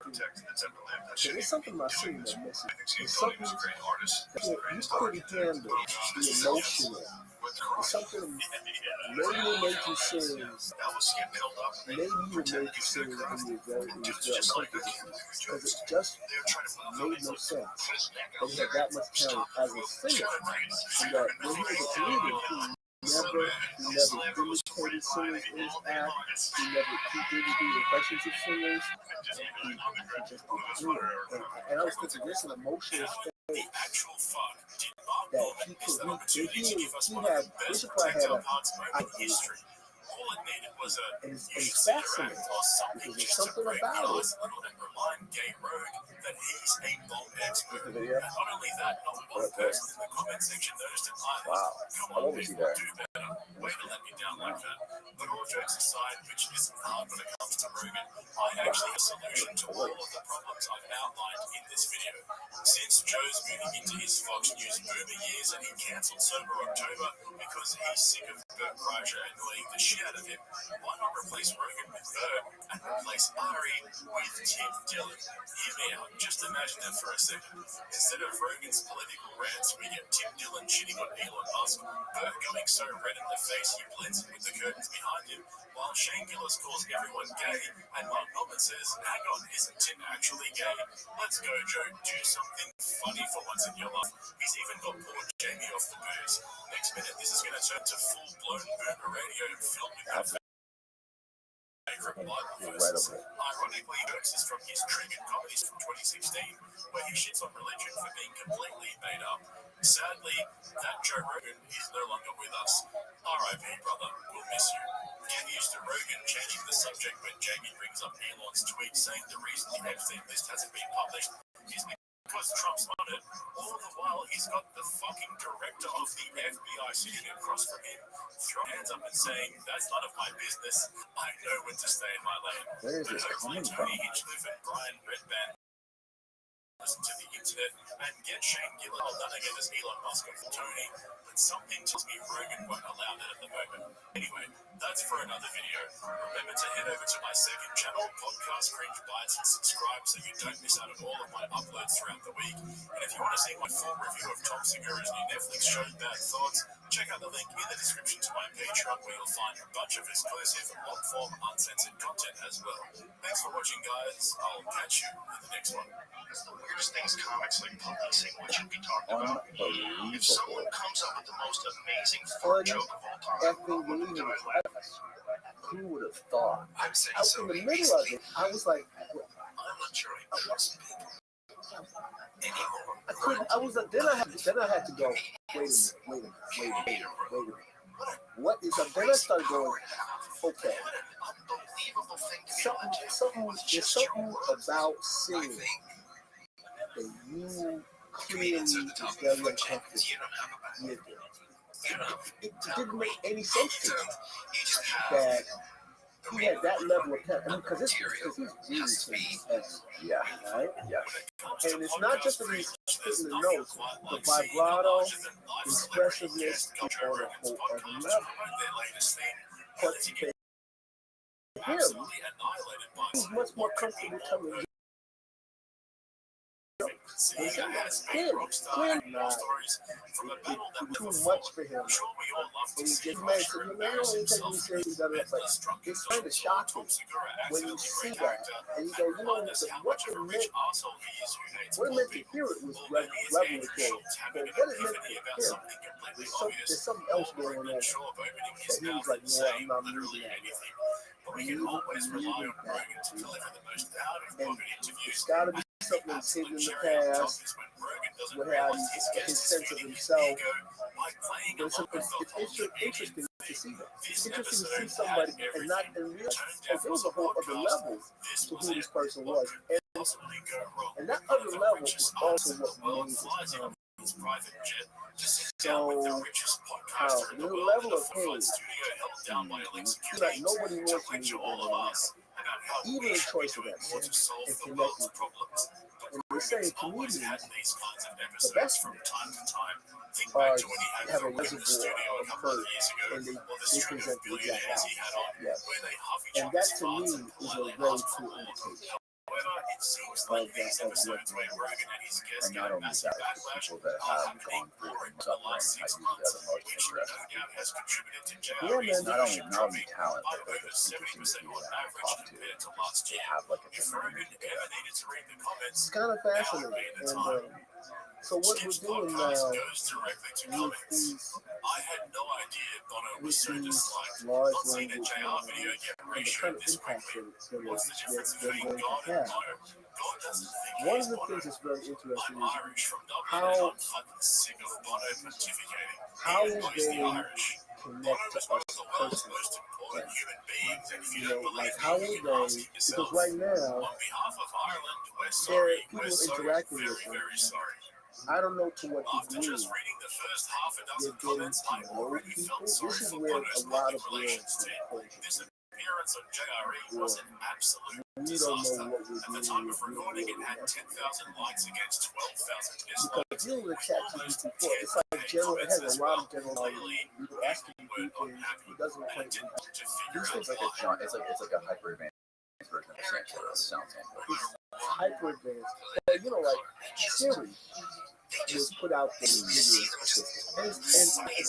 there is something about singing that missing. There's something that you couldn't handle the emotional. There's something maybe it made you sing. Maybe you were made to sing when you were very uncomfortable because it just made no sense that he had that much talent as a singer, and that when he was a comedian, he never imitated singers in his act. He didn't do impressions of singers. He just didn't do it. And I was thinking, there's an emotional state that he could. He had. Bishop Pride had a history. And it's fascinating because there's something about it. That he's a bomb expert. And not only that, not one person in the comment section noticed it either. Wow. How long was he there? Way to let me down like that. But all jokes aside, which isn't hard when it comes to Rogan, I actually have a solution to all of the problems I've outlined in this video. Since Joe's moving into his Fox News boomer years and he cancelled Sober October because he's sick of Bert Kreischer annoying the shit out of him, why not replace Rogan with Bert and replace Ari with Tim Dillon? Hear me out. Just imagine that for a second. Instead of Rogan's political rants, we get Tim Dillon shitting on Elon Musk, Bert going so red in the face he blends in with the curtains behind him, while Shane Gillis calls everyone gay, and Mark Norman says, hang on, isn't Tim actually gay? Let's go, Joe, do something funny for once in your life. He's even got poor Jamie off the booze. Next minute, this is going to turn to full-blown boomer radio filled with favorite Bible verses. Ironically, jokes is from his Triggered Comedies from 2016, where he shits on religion for being completely made up. Sadly, that Joe Rogan is no longer with us. R.I.P. brother, we'll miss you. Get used to Rogan changing the subject when Jamie brings up Elon's tweet saying the reason the Epstein list hasn't been published is because Trump's on it. All the while, he's got the fucking director of the FBI sitting across from him, throwing hands up and saying, that's none of my business. I know when to stay in my lane. Where is this coming from? Tony Hinchcliffe and Brian Redband listen to the internet and get Shane Gillis done again as Elon Musk and Tony, but something tells me Rogan won't allow that at the moment. Anyway, that's for another video. Remember to head over to my second channel, Podcast Cringe Bites, and subscribe so you don't miss out on all of my uploads throughout the week. And if you want to see my full review of Tom Segura's new Netflix show, Bad Thoughts, check out the link in the description to my Patreon, where you'll find a bunch of exclusive, long-form, uncensored content as well. Thanks for watching, guys. I'll catch you in the next one. It's the weirdest things comics like policing what should be talked about. If someone comes up with the most amazing fart joke of all time, Who would have thought? I'm saying Out so in the middle of it, I was like, I'm not sure I trust people anymore. I couldn't. I was like, then I had to go. Wait a minute. What is up? Then I started going. Okay. Unbelievable thing to be There's something about singing that you clearly is very uncomfortable with. It didn't make any sense to me that he had that level of talent. I mean, because he's really Yeah. right? Yeah. And it's not just that he's hitting the notes, the vibrato, expressiveness is on a whole other level. But for him, he's much more comfortable coming. Too much for him. And he gets mad. So you know, only take me serious that it's kind of shocking when you see that. And you go, you know, what it meant to hear it was revelatory. But what it meant to him, there's something else going on. That he was like, no, I'm not moving that. We can always rely on Rogan to deliver the most out-of-pocket interviews. It's got to be something that's hidden in the past. What have you, his sense of himself. But it's interesting to see that. It's interesting to see somebody and realize there was a whole other level to who this person was. And that other level is also what made this come. So, the level of pain, like nobody wants to do all of us. even a choice of that sort and connecting problems. And they say comedians, the best from time to time, have a reservoir of hurt, and they present the exact opposite. Yes. And that to me is a very true indication. Like that, of what And not only that, it's people that have gone through and suffering, I use it as a most interesting. Not only talent, but they're just interesting to be able to talk to have like a different it's kind of fascinating. And so what we're doing now with these large language models and the kind of impact they're going to have. One of the things that's very interesting is how will they connect to us personally? You know, like how will they? Because right now, there are people interacting with them. I don't know to what degree they're getting to know people. This is where a lot of words come from. We don't know what we're dealing with. Because dealing with ChatGPT 4, it's like general. It has a lot of general knowledge. You can ask it to do things. It doesn't quite. It's like a hyper advanced version of the Santoro sound sample. It's hyper advanced. But, you know, like Siri was put out the video and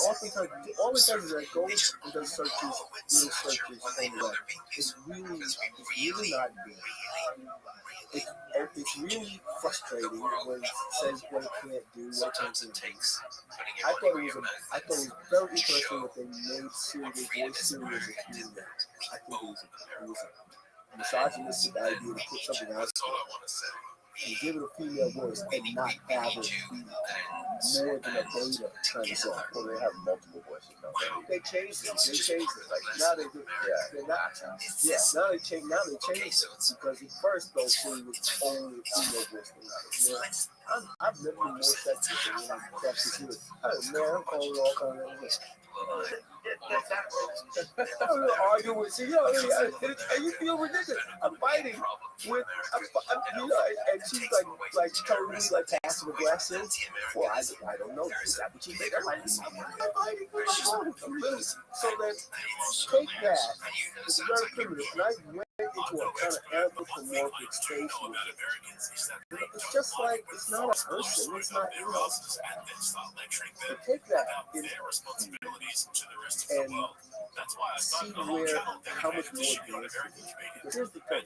oftentimes all it does is it goes and does searches, little searches on the web. It's really not good. It's really frustrating when it says what it can't do, what it can't do. I thought it was very interesting that they made Siri, they voiced Siri as a human. I think it was a misogynistic idea to put something else and give it a female voice and not have it be more than a beta kind of stuff. Well, they have multiple voices, don't they? They changed it. Like now they do. They're not. Yeah. Now they change it because at first those Siri was only a female voice. I've never been more sexy than when I practiced it. Oh man, I'm calling all kinds of things. I don't argue with you. And you feel ridiculous. I'm fighting with, and she's like telling me like passive aggressive. Well, I don't know. Is that what you think? I'm fighting with my phone. So then take that. It's very primitive. And I went into a kind of anthropomorphic space. It's just like it's not a person. It's not real. So take that and see where how much more advanced it is. Because here's the thing.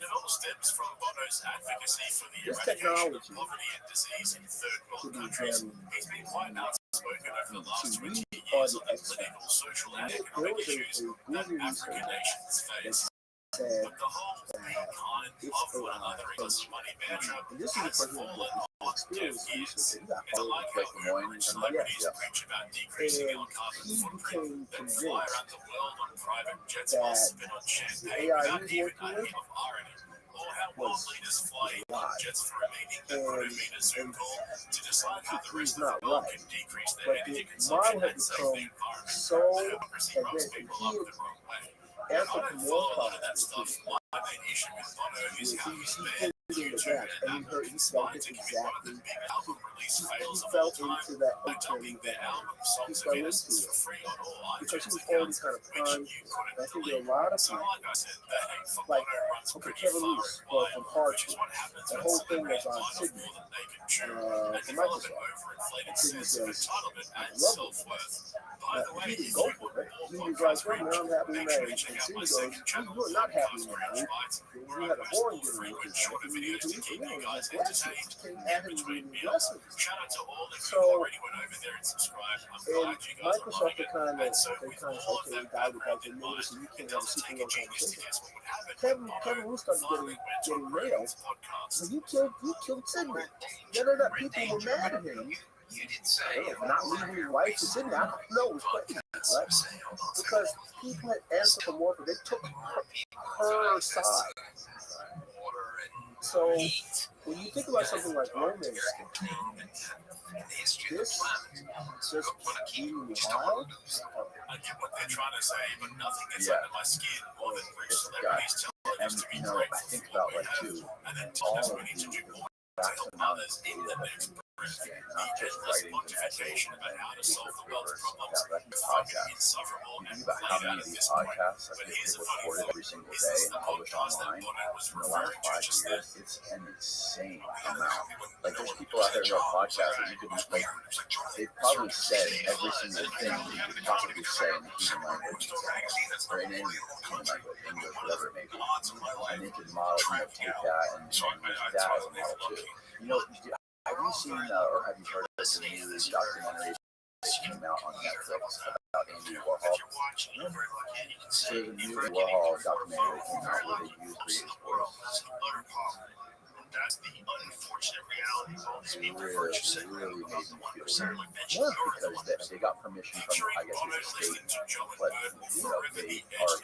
This technology could be examined. See, we are the experts. There was a Google research that said it's AI. And this is a person who experienced research. He got followed by Des Moines. And he became convinced that the AI he was working with was alive. And he's not right. But the model had become so advanced, and he anthropomorphized he felt exactly. He fell into that hotel that he fell into it because he was already kind of primed. I think there are a lot of people like Kevin Roos from Harvard. The whole thing was on Sydney from Microsoft. And Sydney says, "I love it." He didn't go for it. He was like, "Well, now I'm happily married." And Sydney goes, "You're not happily married. You had a boring generation. You need to leave lessons. Came at him reading lessons." So, and Microsoft, they kind of okay, we guided back. They noticed you can't have a super low conversation. Kevin Roos started getting mail. So you killed Sydney. People were mad at him. Not leaving his wife to Sydney. I don't know. It was crazy, right? Because people had anthropomorphic. They took her side. So when you think about something like romance, this just being wild. I get what they're trying to say, but nothing gets under my skin more than Bruce celebrities telling And you know, I think about like too, all of the vast amount of data that we scan, not just writings and essays and then research papers, but podcasts. You think about how many of these podcasts have been recorded every single day and published online in the last 5 years. It's an insane amount. Like there's people out there who have podcasts that you could like, they've probably said every single thing you could possibly say in the human language, or in any human language, English, whatever it may be. And they could model, take that and use that as a model too. You know, have you seen or have you heard of the new documentary that came out on Netflix about Andy Warhol? So there's a new Warhol documentary that came out where they used Creative Force. That's the unfortunate reality of all these people purchasing really made me feel selling weird. Because they got permission from, I guess it's a state, but you know, they are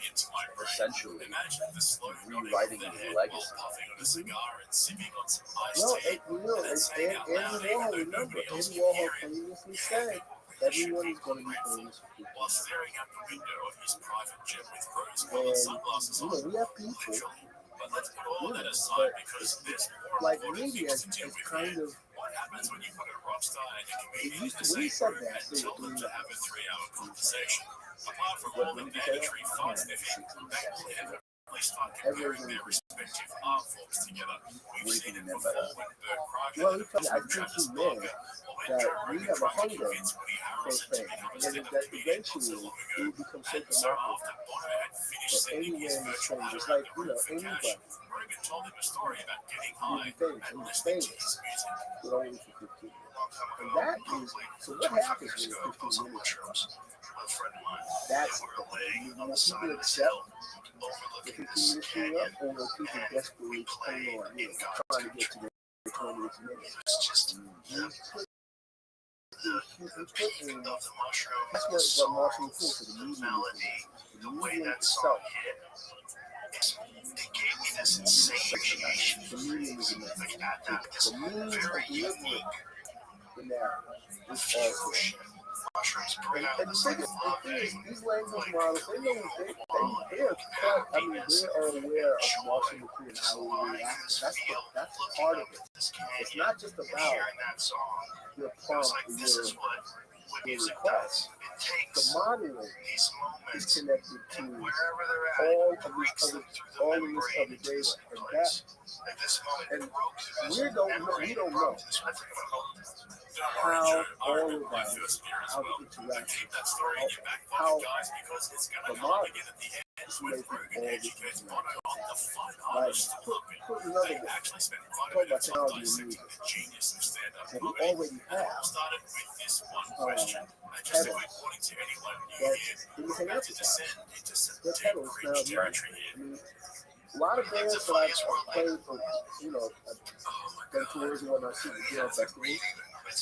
essentially rewriting his legacy. Well, Andy Warhol, remember, Andy Warhol famously said, everyone is going to be famous for 50 while staring out the window of his private jet with And, rose-colored sunglasses you on. know, we have people, But let's put all that aside because there's more like important media things is to do with kind it. of, What happens when you put a rock star and a it comedian in used the to, when he same said room that, and they tell were them doing to that. have a 3-hour conversation? Apart from all the When did he say mandatory that? fun sniffing, that will inevitably start comparing their respective art forms together. We've seen it before when Bert Kreischer Well, did I a think Travis he meant Barker, or when that Joe we Rogan have a tried to hunger convince Woody for Harrelson to fame, become a and stand-up that comedian not so eventually long it ago. will become so And so democratic after Bono had finished that sending his anyone is virtual famous. hat It's around like, the you room know, for cash, anybody Rogan told him a story about getting will high be famous. and And he's listening to famous, his music. but only for 15 minutes. And that is, so what happens when 15 minutes comes? A friend of mine, That's they the were laying thing. on the Will side people of this accept hill the overlooking 15 this minutes coming canyon, up, or will people and desperately we played hang on, in God's trying to get country. to the 20 minutes? It's just the peak of the mushroom, That's the what song, Marshall McLuhan said, the the medium melody, is the the way medium that itself. song hit. It gave me this insane appreciation The for medium is things. enough. Like at that, this The means of very delivering unique the narrative is also. fusion. Mushrooms bring out And this the like thing is, loving, these language like models, they know they are quite, I mean, they are aware of Marshall McLuhan and how we react. That's part of it. It's not just about hearing that song. your It was prompt like or this is your what music request. does. It takes The modeling these is moments connected to and wherever they're at, all it of breaks this them other, through the all of this membrane other into data, this and that place. Like this moment and broke through we this don't know, membrane we don't and broke know this how all of that, how the interaction, how the model is making all this interaction happen. Like, put another way, talk about technology and music. And we already have pedals that we can emphasize. They're pedals now. I mean, a lot of bands that I've played for, you know, I've done tours and whatnot, see the Gale Festival.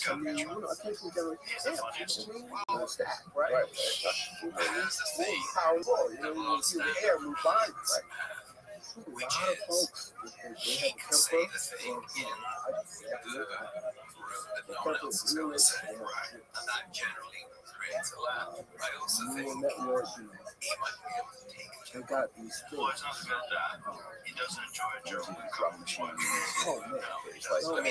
I mean, you know, occasionally they're like, yeah, stack, right? You know, power roll, you know, you feel the air move by you, right? A lot of folks, if they have a temper, or, you know, the temper is really, neural network, you know, they got these things. He doesn't enjoy a joke. Drum machines. Oh, man. There's like those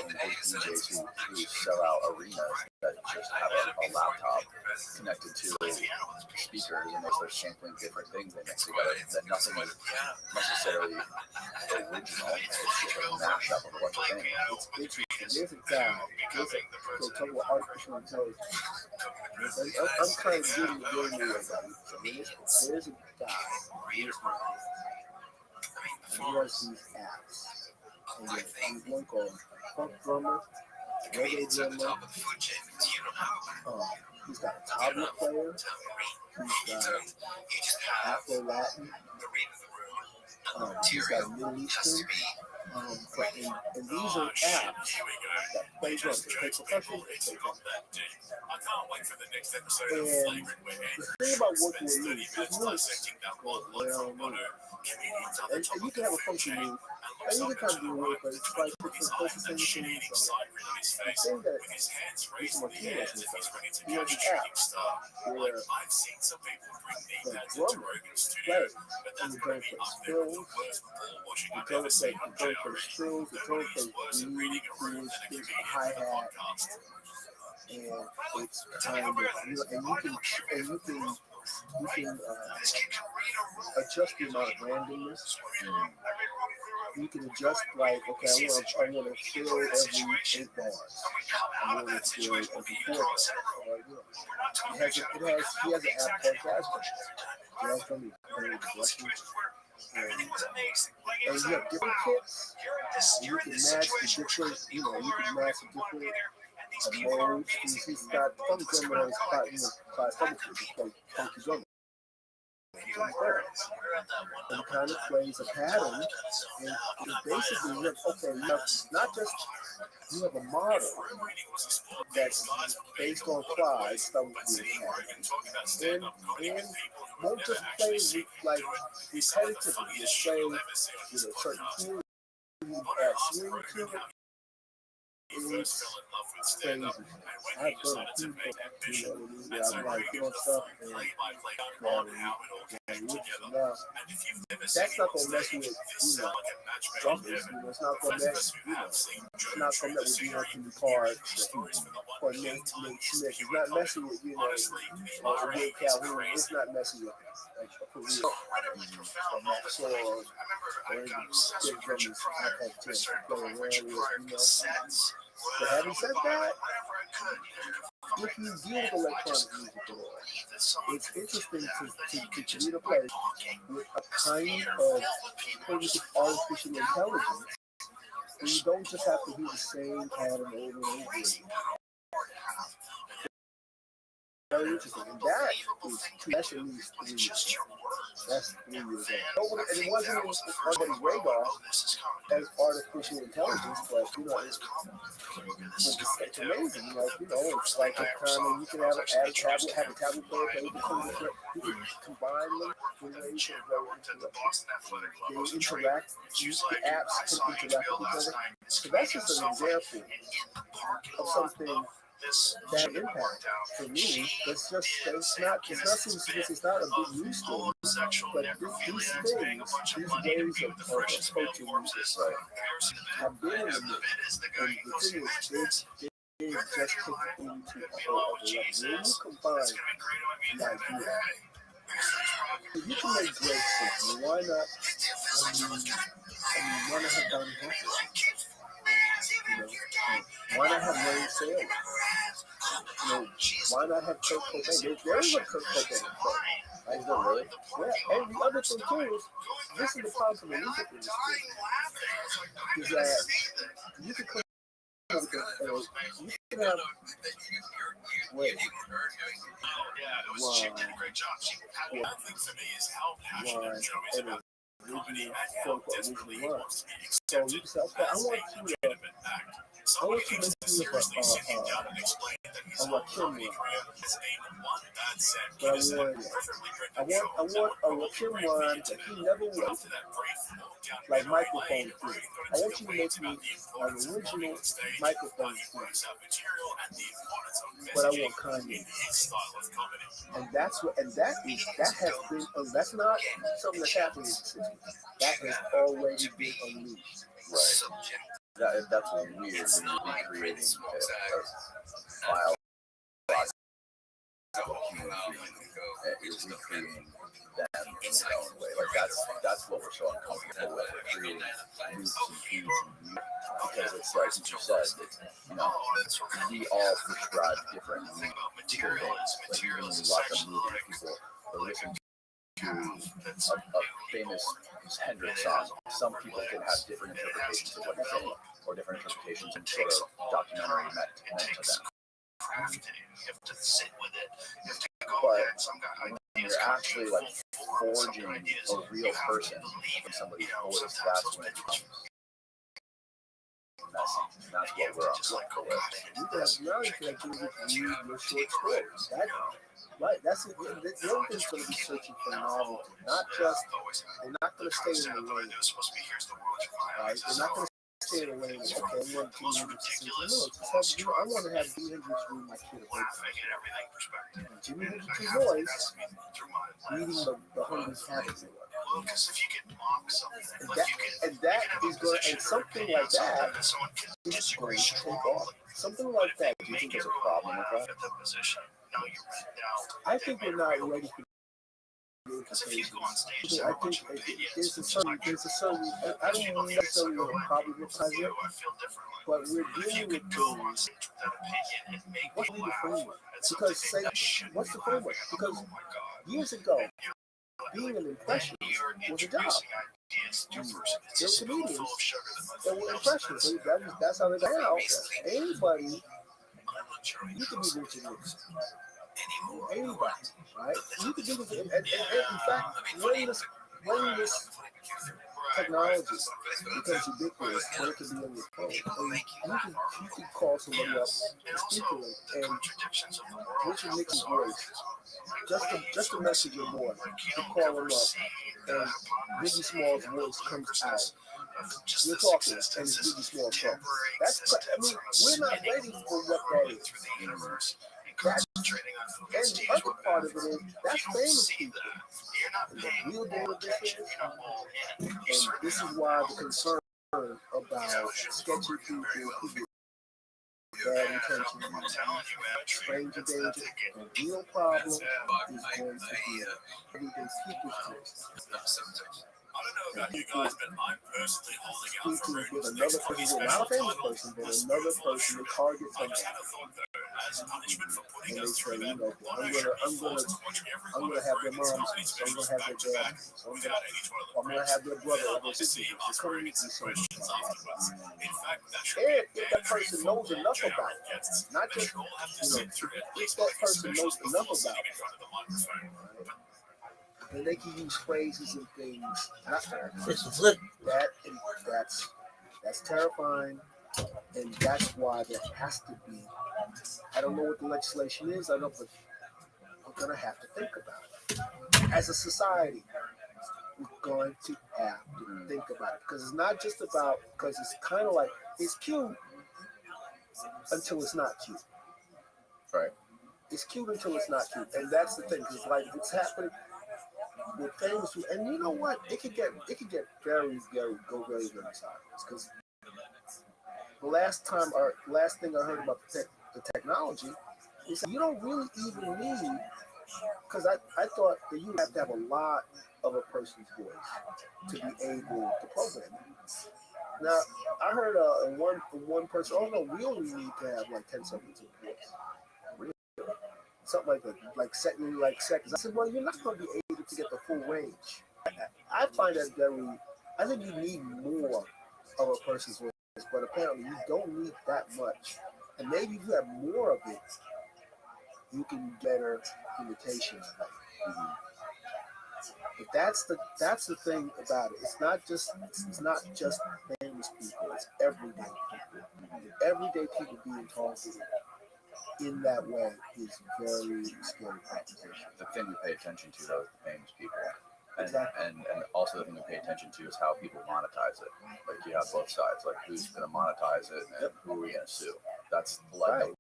DJs who sell out arenas that just have a laptop connected to speakers and they're sampling different things they mix together. That nothing is necessarily original. It's just a mashup of a bunch of things. It's interesting. There's a guy, so talk about artificial intelligence. I'm kind of getting the game away, buddy. So there's a guy, here's one. And he has these apps. And there's one called Funk Drummer, Reggae Drummer. He's got a tablet player. He's got Afro Latin. He's got Middle Eastern. And these are apps that play drums. They play percussion. They play drums. And the thing about working with me is really well, and you can have a function move And you can kind of do away with it, but it's like it's close to the same thing. So the thing that is more key is he has an app where the drummer plays and the drummer plays fills, the drummer plays trills, the drummer plays lead, there's a hi-hat, and it's kind of, and you can adjust the amount of randomness. You can adjust like, okay, I want to fill every 8 bars. I want to fill every 4 bars. He has an app called Jazz Drum. And you have different kits. And you can match the different, you can match the different modes. He's got some drummer has 5 funky drummers. And kind of plays a pattern, and basically you have, not just you have a model that's based on quads, and won't just play with like repetitively, just play with a certain key, you add swing to it. It's crazy. I've done people, I'm like doing stuff and now that's not gonna mess with, drummers, it's not gonna mess, it's not gonna mess with Anthony Card or Nate Smith. It's not messing with, or Will Calhoun. It's not messing with like for real. Or Max or any big drummers I've had to play around with, But having said that, if you deal with electronic music at all, it's interesting to me to play with a kind of cognitive artificial intelligence where you don't just have to do the same pattern over and over again. Very interesting. And that's at least 3 years old. That's 3 years old. And it wasn't on anybody's radar as artificial intelligence, but it's amazing. It's like a kind of, you can have a tablet player play with the you can combine them in ways that are very interesting. They interact, the apps can interact with each other. So that's just an example of something that impact for me. It's not a big news story, but these things, these ways of approaching music, have been in the mix. And the thing is, they just put it into a whole other level. When you combine the idea, you can make great things. Why not? Why not have Donny Hathaway? Why not have Wayne Sales? Why not have Kurt Cobain? There is a Kurt Cobain film. Is there really? Yeah. And the other thing too is, this is the problem from the music industry, is that you can come up with you can have wait. Why? So you say, okay, I want you to make me a Rakim one. But I want a Rakim one that he never would, like microphone free. I want you to make me an original microphone free. But I want Kanye. And that has been, that's not something that's happening in the 60s. That has already been unleashed. Right. That's weird when you're recreating a file. You're recreating them in your own way. Like that's what we're so uncomfortable with. We're creating loops and beats and because it's like you said, we all prescribe different things. Like when you watch a movie, people listen to a famous Hendrix song. Some people can have different interpretations of what he's saying, or different interpretations and sort of documentary meant to them. You have to sit with it. You have to go but when you're actually like forging a real person from somebody's voice, that's when it becomes messy. That's what we're uncomfortable with. You can have your short stories. Right. That's it. The other thing's going to be searching for novelty, not just. They're not going to stay in the lane. Right. They're not going to stay in the lane. Okay, I want to use it. No, I want to have Jimi Hendrix read my kid a book. Jimi Hendrix's voice reading the Hungry Cabbage. And that is going, and something like that is going to take off. Something like that. Do you think there's a problem with that? I think we're not ready for the implications. I think there's a certain, I don't necessarily want to problematize it, but we're dealing with things. What's the framework? Because say, what's the framework? Because years ago, being an impressionist was a job. There were comedians that were impressionists. That's how they got out. Anybody, you can be Richard Nixon. Anybody, right? You can do this. And in fact, when this technology becomes ubiquitous, when it can be on your phone, you can call somebody up and speak to them, and Richard Nixon's voice, just a message or more, you call them up, and Biggie Small's voice comes out. You're talking, and it's Biggie Small talking. We're not ready for what that is. And the other part of it is, that's famous people. And the real deal of this is, and this is why the concern about sketchy people who get bad intentions, stranger danger, the real problem is going to be everyday people's choices. I don't know about you guys, but I'm personally holding out for with another person, not a famous person, but another person that targets somebody. As punishment for putting And they us say, through you that, know, I'm gonna have their moms, I'm gonna have their dad, I'm gonna have their brother, or their sister. It's gonna be so much. And if that person knows enough about it, not just, if that person knows enough about it, then they can use phrases and things. That's terrifying, and that's why there has to be. I don't know what the legislation is. I don't, but we're gonna have to think about it as a society. We're going to have to think about it because it's not just about, because it's kind of like it's cute until it's not cute. Right. It's cute until it's not cute, and that's the thing. Because like it's happening with famous people, and you know what? It could get very sideways. Because the last thing I heard about the technology is that you don't really even need. Because I thought that you have to have a lot of a person's voice to be able to program it. Now, I heard one person, oh no, we only need to have like 10 seconds of voice. Really? Something like that, like seconds. I said, well, you're not going to be able to get the full range. I find that I think you need more of a person's voice, but apparently you don't need that much. And maybe if you have more of it, you can get better imitation of it. Mm-hmm. But that's the thing about it. It's not just famous people. It's everyday people. Everyday people being targeted in that way is very scary proposition. The thing we pay attention to, though, is the famous people. Exactly. And also the thing we pay attention to is how people monetize it. Like you have both sides. Like who's going to monetize it and who are we going to sue? That's like the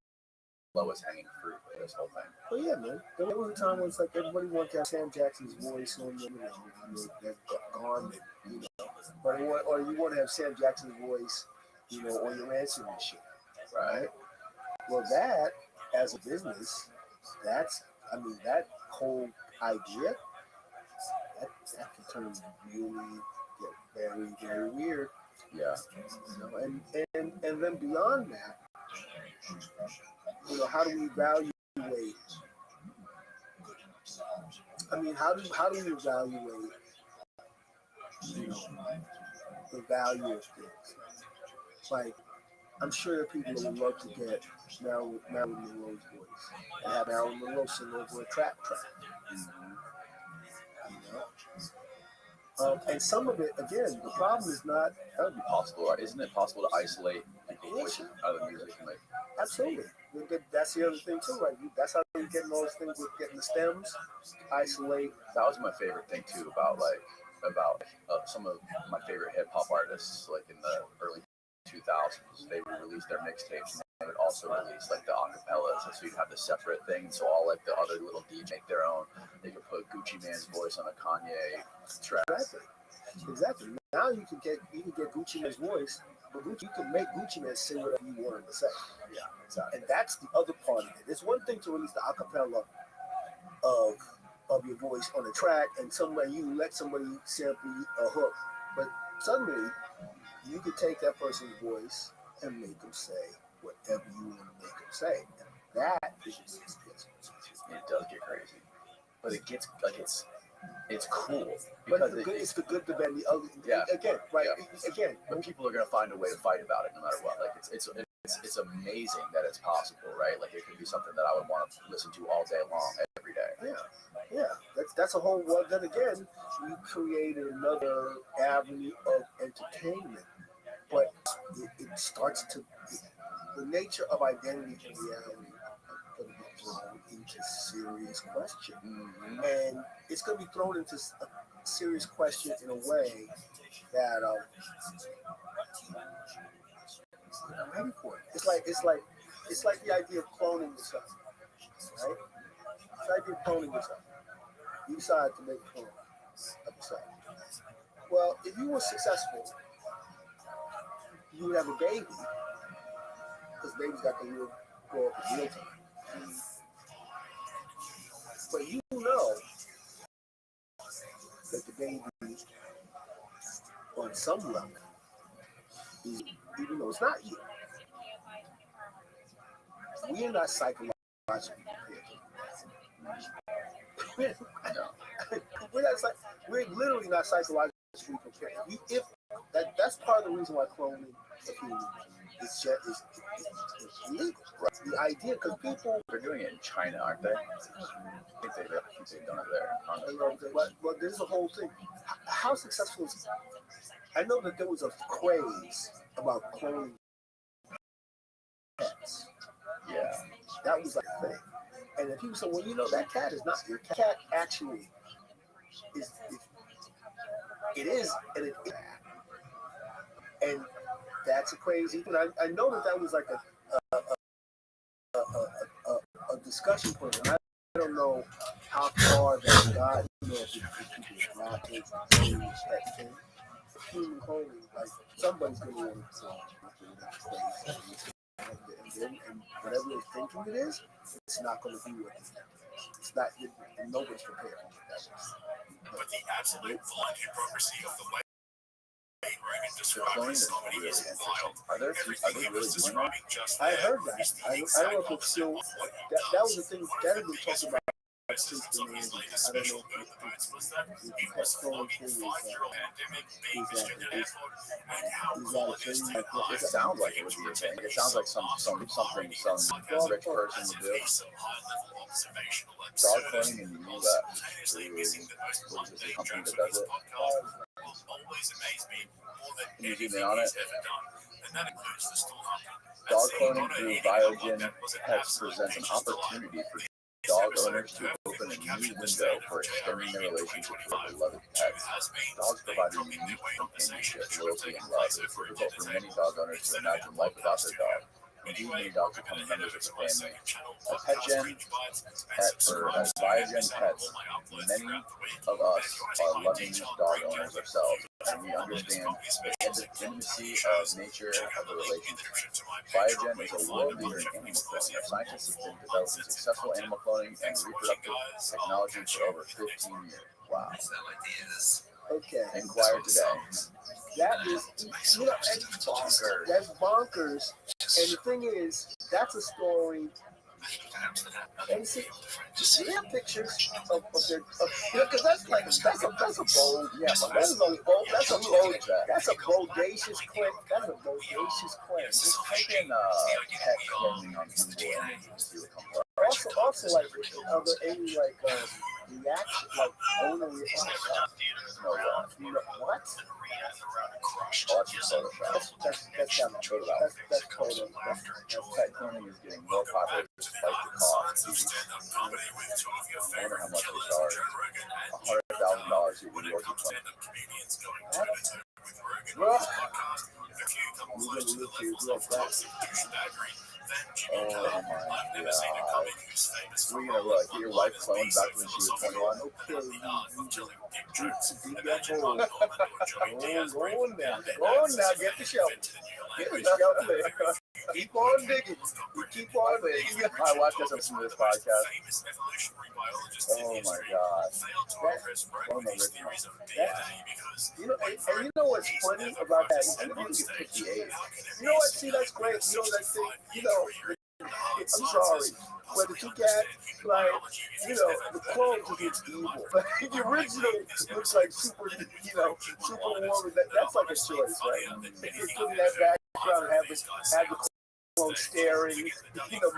lowest hanging fruit of this whole thing. But yeah, man. There was a time when it's like everybody wanted to have Sam Jackson's voice on them, that garment, But or you want to have Sam Jackson's voice, on your answering machine, right? Well, that as a business, that whole idea. That can turn really get very, very weird. Yeah. And then beyond that, how do we evaluate? How do we evaluate? The value of things. Like, I'm sure there are people that would love to get Marilyn Monroe's voice and have Marilyn Monroe sing over a trap track. And some of it, again, the problem is not. That would be possible, right? Isn't it possible to isolate people's voices out of the music and like? Absolutely. That's the other thing too, right? That's how you're getting those things with getting the stems, isolate. That was my favorite thing too about some of my favorite hip hop artists, like in the early 2000s. They would release their mixtapes and they would also release like the acapellas, and so you'd have the separate thing. So all like the other little DJs make their own. They could put Gucci Mane's voice on a Kanye track. Exactly. Now you can get Gucci Mane's voice, but you can make Gucci Mane say whatever you want him to say. Yeah, exactly. And that's the other part of it. It's one thing to release the acapella of your voice on a track, and you let somebody sample a hook, but suddenly you could take that person's voice and make them say whatever you want to make them say. And that is it does get crazy, but it gets like it's cool because it's the good, the bad, the ugly. Yeah. Again, right? Yeah. Again, but people are gonna find a way to fight about it no matter what. Like it's amazing that it's possible, right? Like it could be something that I would want to listen to all day long, every day. Yeah. That's a whole. Well, then again, we created another avenue of entertainment, but it starts to the nature of identity and reality are going to be thrown into serious question, and it's going to be thrown into a serious question in a way that I'm ready for it. It's like the idea of cloning yourself, right? It's the idea of cloning yourself. You decide to make a clone of yourself. Well, if you were successful, you would have a baby, because babies got to grow up in real time. But you know that the baby, on some level, is, even though it's not you, we're not psychologically prepared. We're literally not psychologically prepared. That's part of the reason why cloning of humans is illegal. Right? The idea, because people they're doing it in China, aren't they? I think they've done it there. But there's a whole thing. How successful is it? I know that there was a craze about cloning cats. Yeah, that was like a thing. And then people say, well, you know, that cat is not your cat. Cat actually is. It is, and it is. And that's a crazy thing. I know that was like a discussion point. And I don't know how far that got. You know, if people graphic, that thing. Human cloning, like somebody's going to want to and whatever they're thinking it is, it's not going to be what it's It's not. Nobody's prepared for that. But the absolute blind hypocrisy of the way Rogan describes comedy is wild. Everything he was describing just I there heard that. is the I don't exact know if it's still. opposite of what he That does. was the thing. One That of had the been biggest talked about criticisms of his latest special Burns was that he was flogging 5-year-old pandemic babies to death, and how colleges take it sounds like it would be a thing. It sounds like something some rich person would do. Dog cloning in the U.S. What is this company that does it? Always amazed me more than Can you zoom anything in on it? he's ever done, and that includes the stool hunting. Dog cloning through Biogen Pets presents an opportunity for dog owners to open a new window for extending their relationship with their beloved pets. Dogs provide a unique companionship, loyalty, and love. It's difficult for many dog owners to imagine life without their dog. Indeed, many dogs become members of the family. At Biogen Pets, many of us are loving dog owners ourselves, and we understand the intimacy of nature of the relationship. Biogen is a world leader in animal cloning. Our scientists have been developing successful animal cloning and reproductive technology for over 15 years. Wow. Okay. Inquire today. That is, you know, and bonkers. That's bonkers. And the thing is, that's a story. And see, we have pictures of their, because that's a bold, that's a bodacious claim. That's a bodacious claim. Just type in pet cloning on Google and see what comes up. also like are there any like reaction like owner reaction? No, What? That's kind of true. That's cold. Tech cloning is getting more popular despite the cost. I wonder how much they charge. $100,000 you would be working for. Oh my god. We're gonna get your wife cloned back when she was 21. Go on now, get the show. Get the show. Keep on digging. Keep on digging. My wife doesn't listen to this podcast. Oh my god. And you know what's funny about that? You know what? See, that's great. You know that thing. You know, I'm sorry, but the two cats, like, you know, the clone just looks evil. The original looks like super woman. That's like a choice, right? It's putting that background, have the clone staring,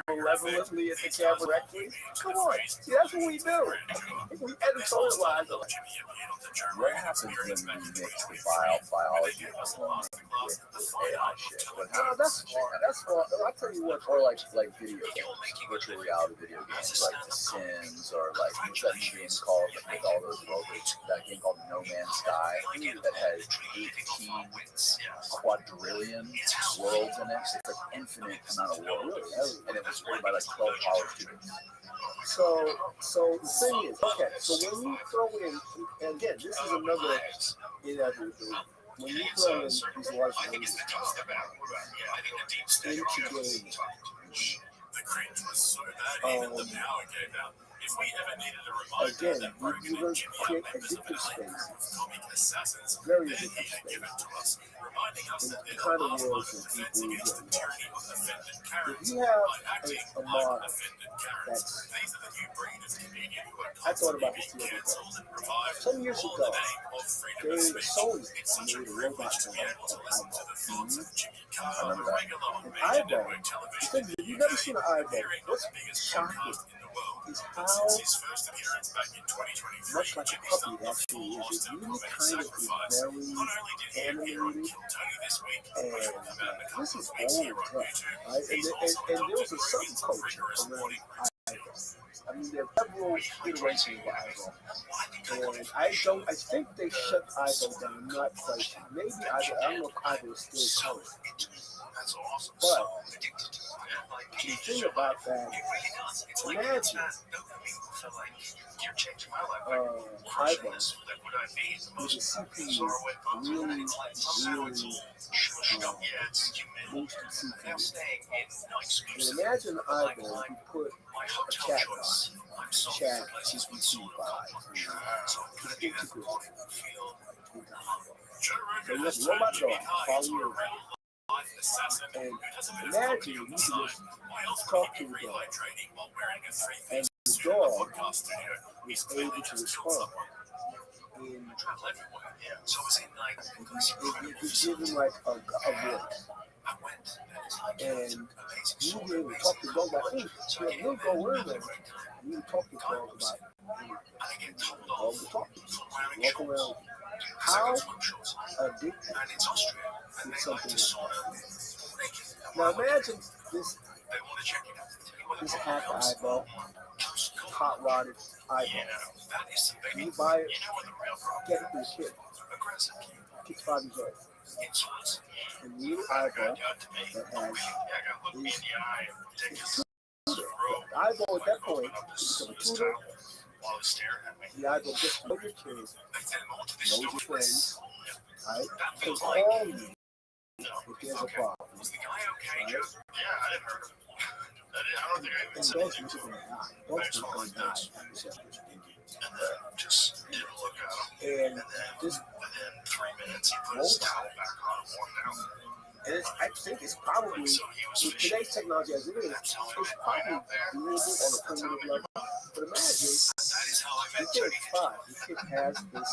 malevolently at the camera directly. Come on, see, that's what we do. We editorialize them. What happens when you mix the biology of the clone with AI shit? That's far. I'll tell you what. Or like video games, virtual reality video games, like The Sims, or like what's that game called with all those rovers? That game called No Man's Sky that has 18 quadrillion worlds in it. It's an infinite amount of worlds, and it was created by like 12 college students. So the thing is, okay. So when you throw in, and again, this is another inevitability. When you throw in these large numbers into games, again, you're going to create addictive space, very addictive space, in the kind of worlds that people get lost. If you have a model that's, I thought about this the other day. Some years ago, Sony made a robot called I remember that. an eyeball. The thing is, if you've never seen an eyeball, what's shocking is how much like a puppy it actually is. It really kind of is very animated, and this is old tech, right? And there was a subculture around iPhone. I mean, there are several iterations of iPhone, and I think they shut iPhone down. I'm not quite sure. Maybe I don't know if iPhone is still current. But the thing about that, imagine iPhone with a CPU really boosted CPU. And imagine iPhone you put a chat box, chat GPT 5. So you have a robot dog follow you around. And imagine you can just talk to the dog, and the dog is able to respond. If you give him like a voice, and you be able to talk to the dog about things, he'll go where there. You can talk to the dog about all the talk, walk around. How addictive is something like that? Now imagine this hacked eyeball, hot rodded eyeball. You buy it, get it for your kid. Kid's 5 years old. And the little eyeball that has the eyeball at that point is a tutor. The eyeball gets to know your kids, knows your friends, right? Can call you if there's a problem. Right? And those are going to die. Those are going to die after 7 years. And this robot, and I think it's probably, with today's technology as it is, it's probably doable on a primitive level. But imagine The kid is 5. The kid has this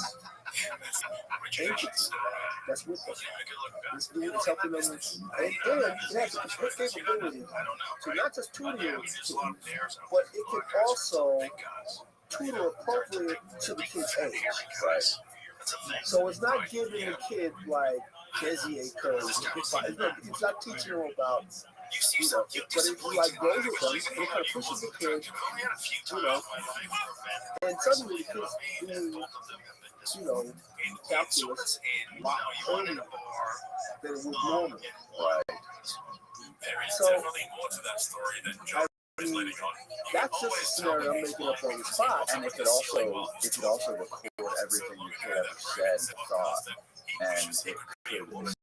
entity that's with them. This dude is helping them, and it has the capability to not just tutor your kids, but it can also tutor appropriate to the kid's age. Right. So it's not giving the kid like Desi curves. It's not teaching them about, but it like goes with them and it kind of pushes the kid, and suddenly the kid's doing, calculus a lot earlier than it would normally. Right. So that's just a scenario I'm making up on the spot. And it could also record everything your kid ever said and thought, and it could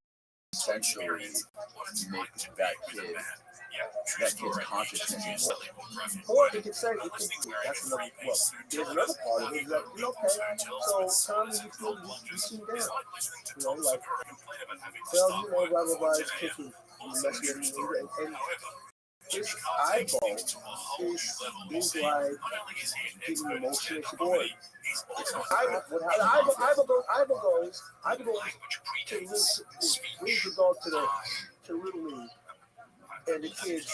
essentially make that kid's consciousness more. Or it could say, that's another, well, there's another part of it, is that, okay, so Tommy, you feel you seem down. Like, well, blah, blah, blah, it's kicking, messing with me, and his eyeball is like giving emotional support. Eyeball goes to brings the dog to Little League, and the kids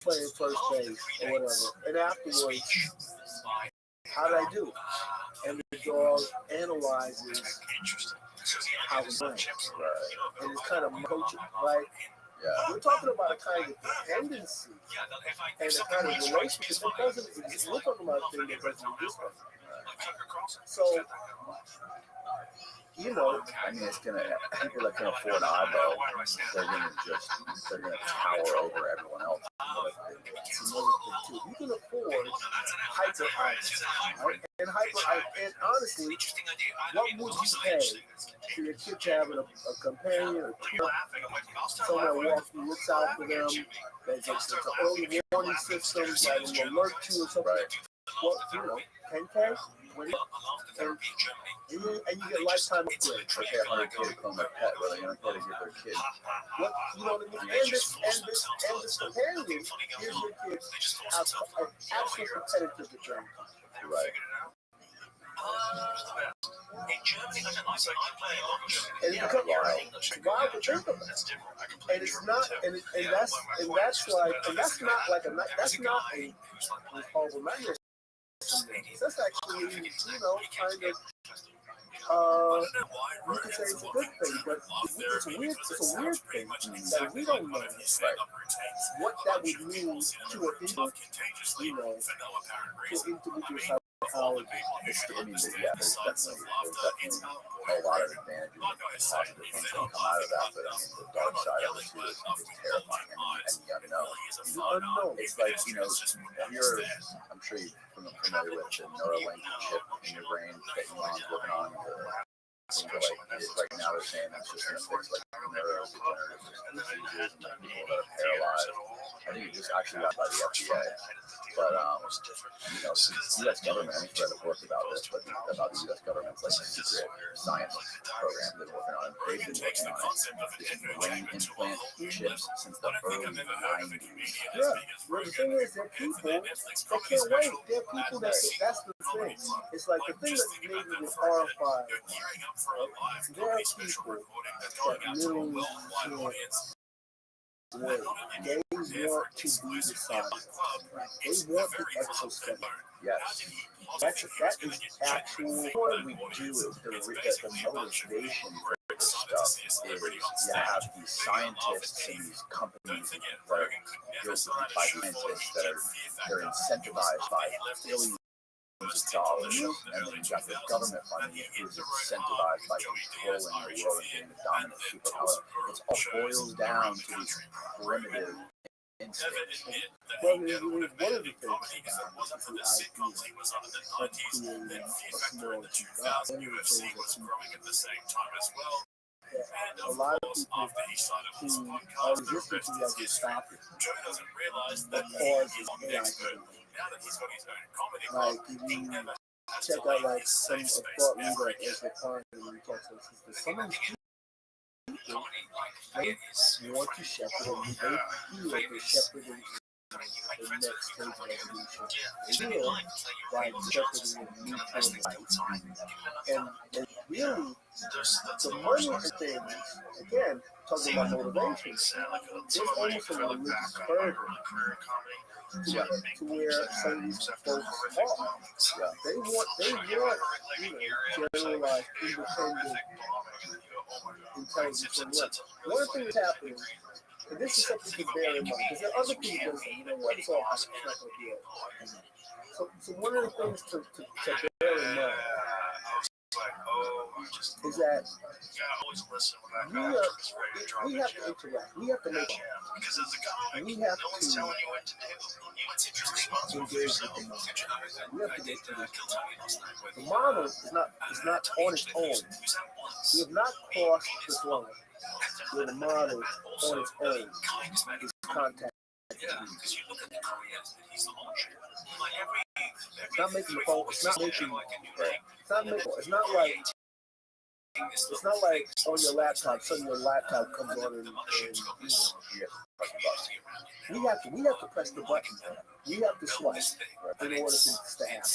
playing first base or whatever. And afterwards, how did I do? And the dog analyzes how he's playing. And it's kind of coaching, right? Yeah. We're talking about a kind of dependency and a kind of relationship that doesn't exist. We're talking about a thing that doesn't exist. So, I mean, it's gonna, people that can afford an eyeball, they're gonna tower over everyone else. You can afford hyper eyes, right? And honestly, what would you pay for your kid to have a companion or someone that looks out for them, that's an early warning system that will alert you or something? Well, 10K? And you get lifetime upgrades. Okay, 100K to call my pet, where they're gonna pay to give their kid. What, you know what I mean? And this companion gives your kids actual competitive deterrent. Right. And it becomes wild to think about. And it's not, and that's not a horrible nightmare. That's actually, kind of, you could say it's a good thing, but it's a weird thing that we don't know what that would mean to an individual, to individual psychology. I mean, there's definitely a lot of advantages and positive things that come out of that, but I mean, the dark side of it too is terrifying, and you gotta know. It's like, I'm sure you're familiar with the Neuralink chip in your brain that Elon's working on. Right now they're saying that's just going to fix like neurodegenerative diseases and people that are paralyzed. I think it just actually got by the FDA. But the U.S. government, I haven't read a book about this, but about the U.S. government's like secret science program they're working on. They've been working on this brain implant chips since the early 90s. Yeah, well, the thing is, there are people that can't wait. There are people that's the thing. It's like the thing that made me horrified. There are people that literally wait. They want to be the science. They want the exoskeleton. Yes. That is actual. What we do is the motivation for this stuff is you have these scientists and these companies that are built by scientists that they're incentivized by billions of dollars, and then you got the government funding who's incentivized by controlling the world and being the dominant superpower. It all boils down to these primitive instincts. Well, one of the things about the idea of creating a small God, one of the things that a lot of people who are resistant to the idea stop it. The cause is AI. Like, if you check out like some thought leader as the current and we talk to some of these people, they want to shepherd and they feel like they're shepherding the next stage of evolution. Still, by interpreting a new form of life. And really, the money and things, again, talking about motivation, there's almost a religious fervor to where some of these folks are. Yeah. They want, generalized, independent intelligence and what. One thing that's happening, and this is something to bear in mind, because there are other people that say, you know what, it's all it's not going to be it. So one of the things to bear in mind is that we have to interact. We have to make we have to engage with the model. We have to get to the model is not on its own. We have not crossed this line where the model on its own is contact. It's not making the phone. It's not making. It's not like on your laptop. Suddenly your laptop comes on and we have to press the button. We have to swipe in order for this to happen.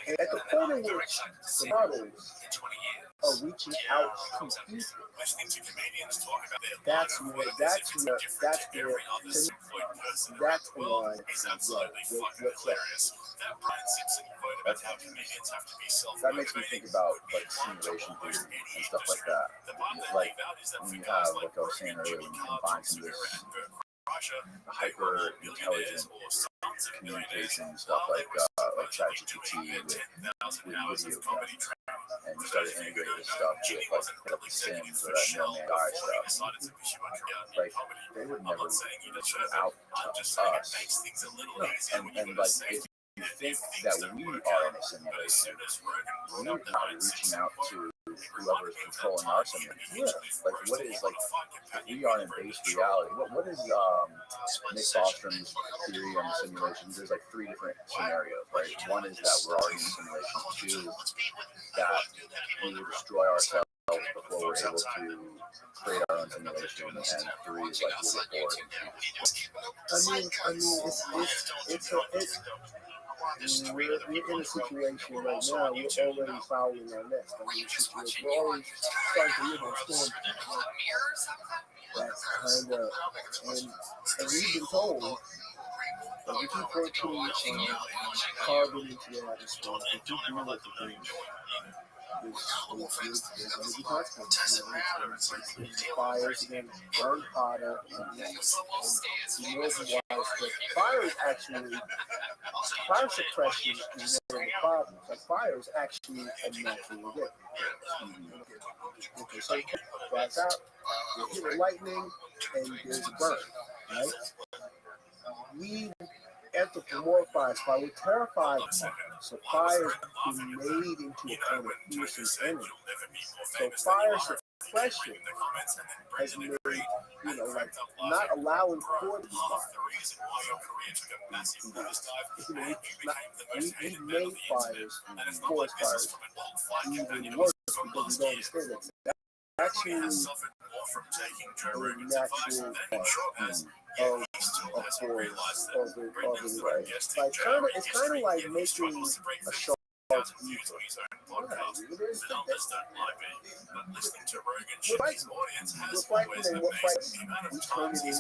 And at the point in which the models are reaching out to people, that's where that makes me think about like simulation theory and stuff like that. Like when you have, like I was saying earlier, when you combine some of this hyper intelligent communication stuff like ChatGPT with video games, and you start to integrate this stuff with like the Sims or that No Man's Sky stuff. Like they would never out us. And like if you think that we are in a simulation, we're not reaching out to whoever is controlling our simulation. Yeah. Like what is like if we are in base reality? What is Nick Bostrom's theory on the simulation? There's like 3 different scenarios, right? One is that we're already in a simulation. 2, that we will destroy ourselves before we're able to create our own simulation, and 3 is like we'll get bored. I mean, we're in a situation right now. We're already fouling our nest. I mean, we're already starting to live on storm. That's kind of, and we've been told that we keep putting carbon into the atmosphere. We keep doing what we're doing. There's fires again, burn hotter, and more than widespread. Fire suppression is one of the problems. A fire is actually a natural event. Okay, so it flies out, you hit a lightning, and there's a burn, right? We anthropomorphize fire. We're terrified of fire. So fire is made into a kind of fearsome enemy. So fire suppression has made, like not allowing for the fire. We made fires, forest fires, even worse because we don't understand that. Actually, a natural of the right. It's kind of like making a shark eat. We're fighting and what fights we turn it into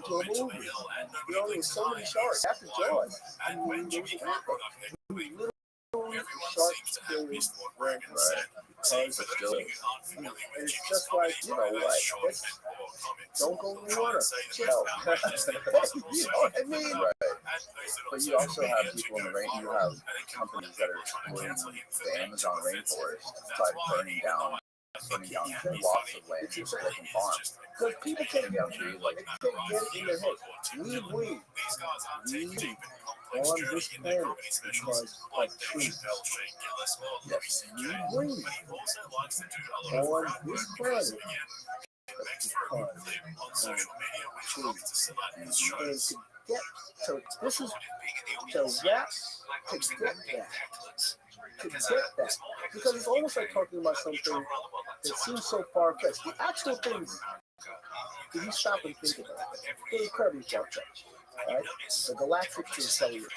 a movie. There's so many sharks after Jaws. I mean, there was a record. Sharks killing right. Because it's just like, you know what? Don't go in the water. You know what I mean? Right. But you also have people in the rain. You have companies that are exploiting the Amazon rainforest by burning down blocks of land so they can farm. Because people can't get trees, like they can't get it in their head. We on this planet because of trees. Yes, we breathe on this planet because of trees. And to get to this is to wrap to get that because it's almost like talking about something that seems so far-fetched. The actual things if you stop and think about it, it's incredibly far-fetched, right? The galactic to the cellular,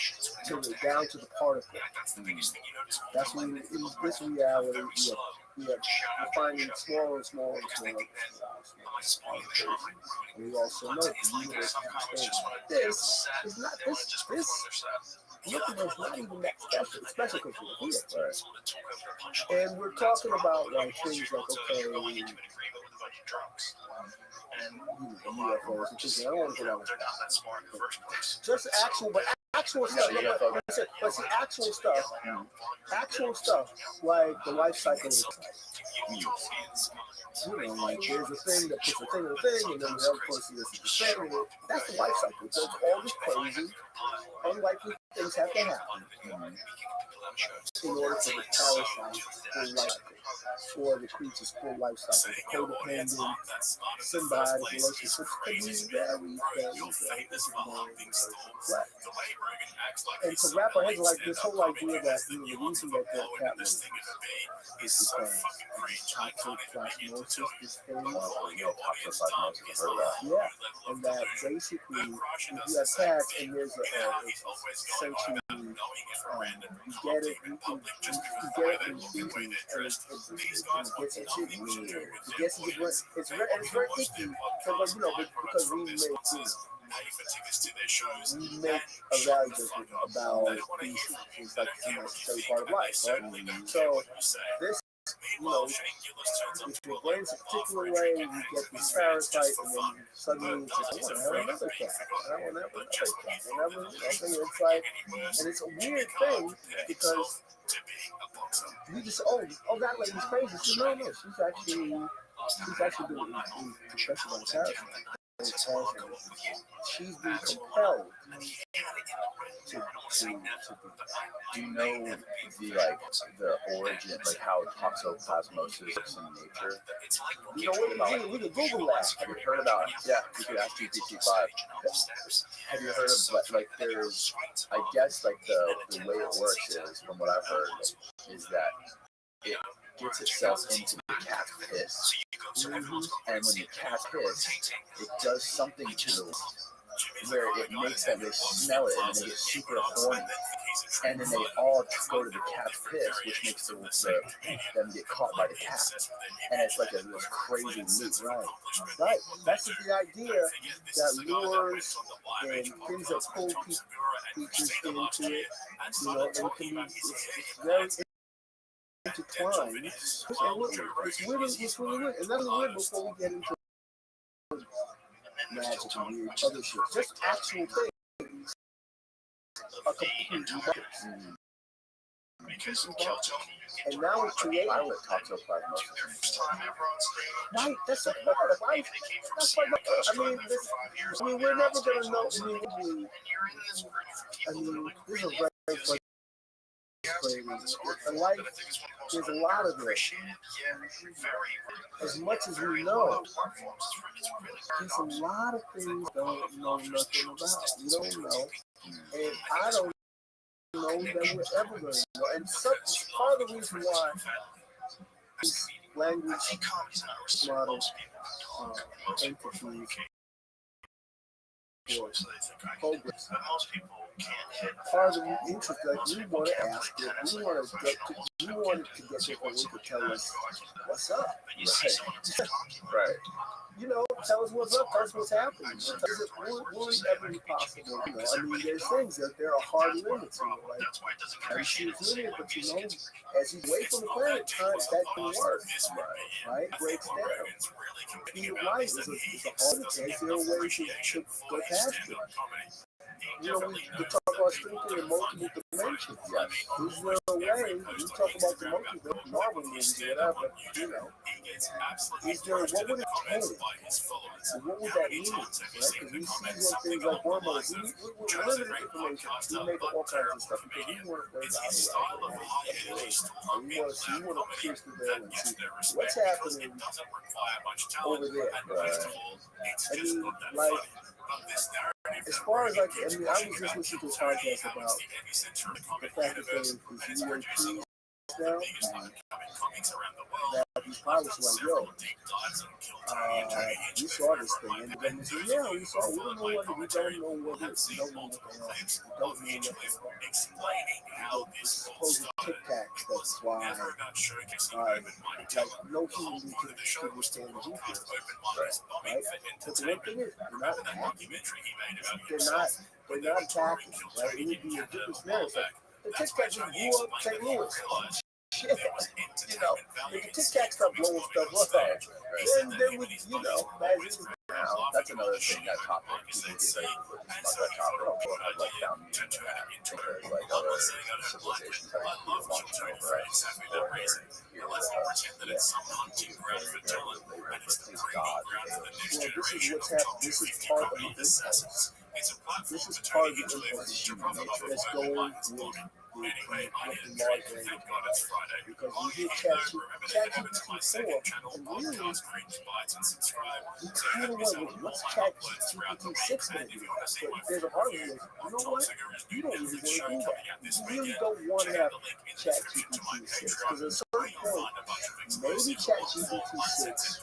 down to the particle. That's when in this reality we're finding smaller and smaller and smaller particles. And we also know the universe is expanding. This is not this. Looking is not even that special. It's special because we're here, right? And we're talking about like things like UFOs and things. I don't want to go down that. Just actual stuff. But see, actual stuff like the life cycle of like there's a thing that puts a thing in a thing, and then the other person is the thing. That's the life cycle. So it's all this crazy, unlikely things have to happen in order for the parasite full life cycle, or the creature's full life cycle, codependent, symbiotic relationships can be very complex. And to wrap our heads like this whole idea that the reason that they're cat is because toxoplasmosis is and that basically if you have cats and there's essentially you get it in feces and it gets into you. It's very icky because because we make a value judgment about species. It's like a necessary part of life, right? So this, if your brain's a particular way, you get this parasite, and then suddenly it's just, I want another cat. I want another cat. It's like, and it's a weird thing because we just, that lady's crazy. She's no, she's actually been infected by the parasite. She's been compelled to do you know the origin, like how toxoplasmosis works in nature? You know what? We can Google that. Have you heard about? Yeah, you could ask GPT-5. Have you heard of like there's? I guess like the way it works is, from what I've heard, is that it gets itself into the cat's piss, and when the cat's piss, it does something to the where it makes them, they smell it and they get super horny, and then they all go to the cat's piss, which makes them get caught by the cat, and it's like this crazy loop, right? That's the idea that lures and things that pull creatures into it, and it can be it's very intertwined. It's really weird, and that's weird before we get into magic and weird other shit. Just actual things are complete markers. And now it's creating toxoplasmosis. Right, that's a part of life. That's like, we're never gonna know. This is a very crazy. And life, there's a lot of this. As much as we know, there's a lot of things we don't know nothing about. We don't know. And I don't know that we're ever going to know. And part of the reason why this language model entities or programs, part of the interest, like we want to ask it, we want to get to the point where we could tell us what's up. Right. Tell us what's up, tell us what's happening. Will it ever be possible? There's things that there are hard limits in it, right? And she's limited, but as he's away from the planet, times that can work, right? It breaks down. Being life is a hard thing. There are ways to go past it. We talk about thinking in multiple dimensions. Yes. Is there a way, we talk about the multiverse, Marvel movies, whatever, is there, what would it take? What would that mean? Right? Because we see things like wormholes. We limited information. We make all kinds of stuff because we want to break out of it. We want to pierce the veil and see what's happening over there. As far as I was just listening to a podcast about the fact that there's these UAPs now, that these pilots are like, yo, we saw this thing, and the government said, yeah, we saw it. We don't know what it is. We don't know what it is. We don't know what the hell. We don't know what the hell. It's supposed Tic Tacs. That's why, like, no human being can withstand the GPS, right? But the one thing is, they're not attacking. They're not attacking, right? It would be a different scenario. It's like, the Tic Tacs just blew up St. Louis. Shit, you know, if the Tic Tacs start blowing stuff up, then we, you know, as is now. That's another thing, that topic. People get very about that topic. People have like down meaning in that. Because like other civilizations have people watching over us, or here with us. Please God. Well, this is what's happening. This is part of the impulse. This is part of the impulse of human nature that's going with the large language models. Because we hear ChatGPT 4, and really, we kind of wonder what's ChatGPT 6 going to do. But there's a part of it, you know what? You don't really want to do that. You really don't want to have ChatGPT 6. Because at a certain point, maybe ChatGPT 6,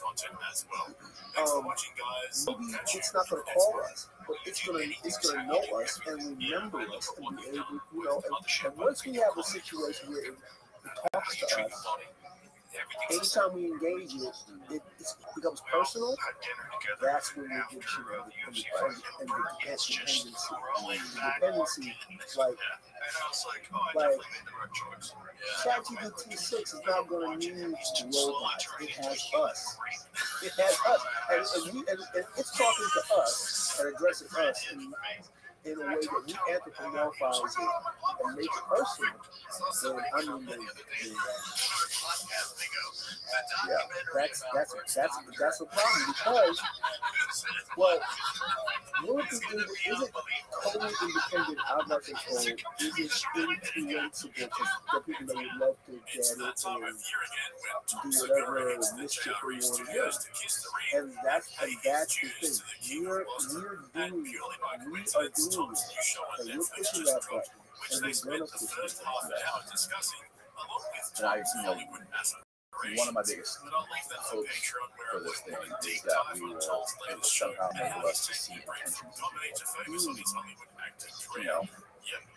maybe it's not going to call us, but it's going to know us and remember us and be able, you know, and once we have a situation where it talks to us, anytime we engage it becomes personal. That's when we get to the dependency. The dependency, like ChatGPT 6 is not going to need robots. It has us. It has us, and it's talking to us and addressing us in a way that we anthropomorphize it and make it personal. Then I mean, that's a problem because, well, is it totally independent out of our control? Is it influenceable for people that would love to get it and do whatever mischief we want to do? And that's the thing. We are doing it. And we're pushing that button, and we're going to push it. And I, you know, one of my biggest hopes for this thing is that it will somehow enable us to see intentions of people. You know,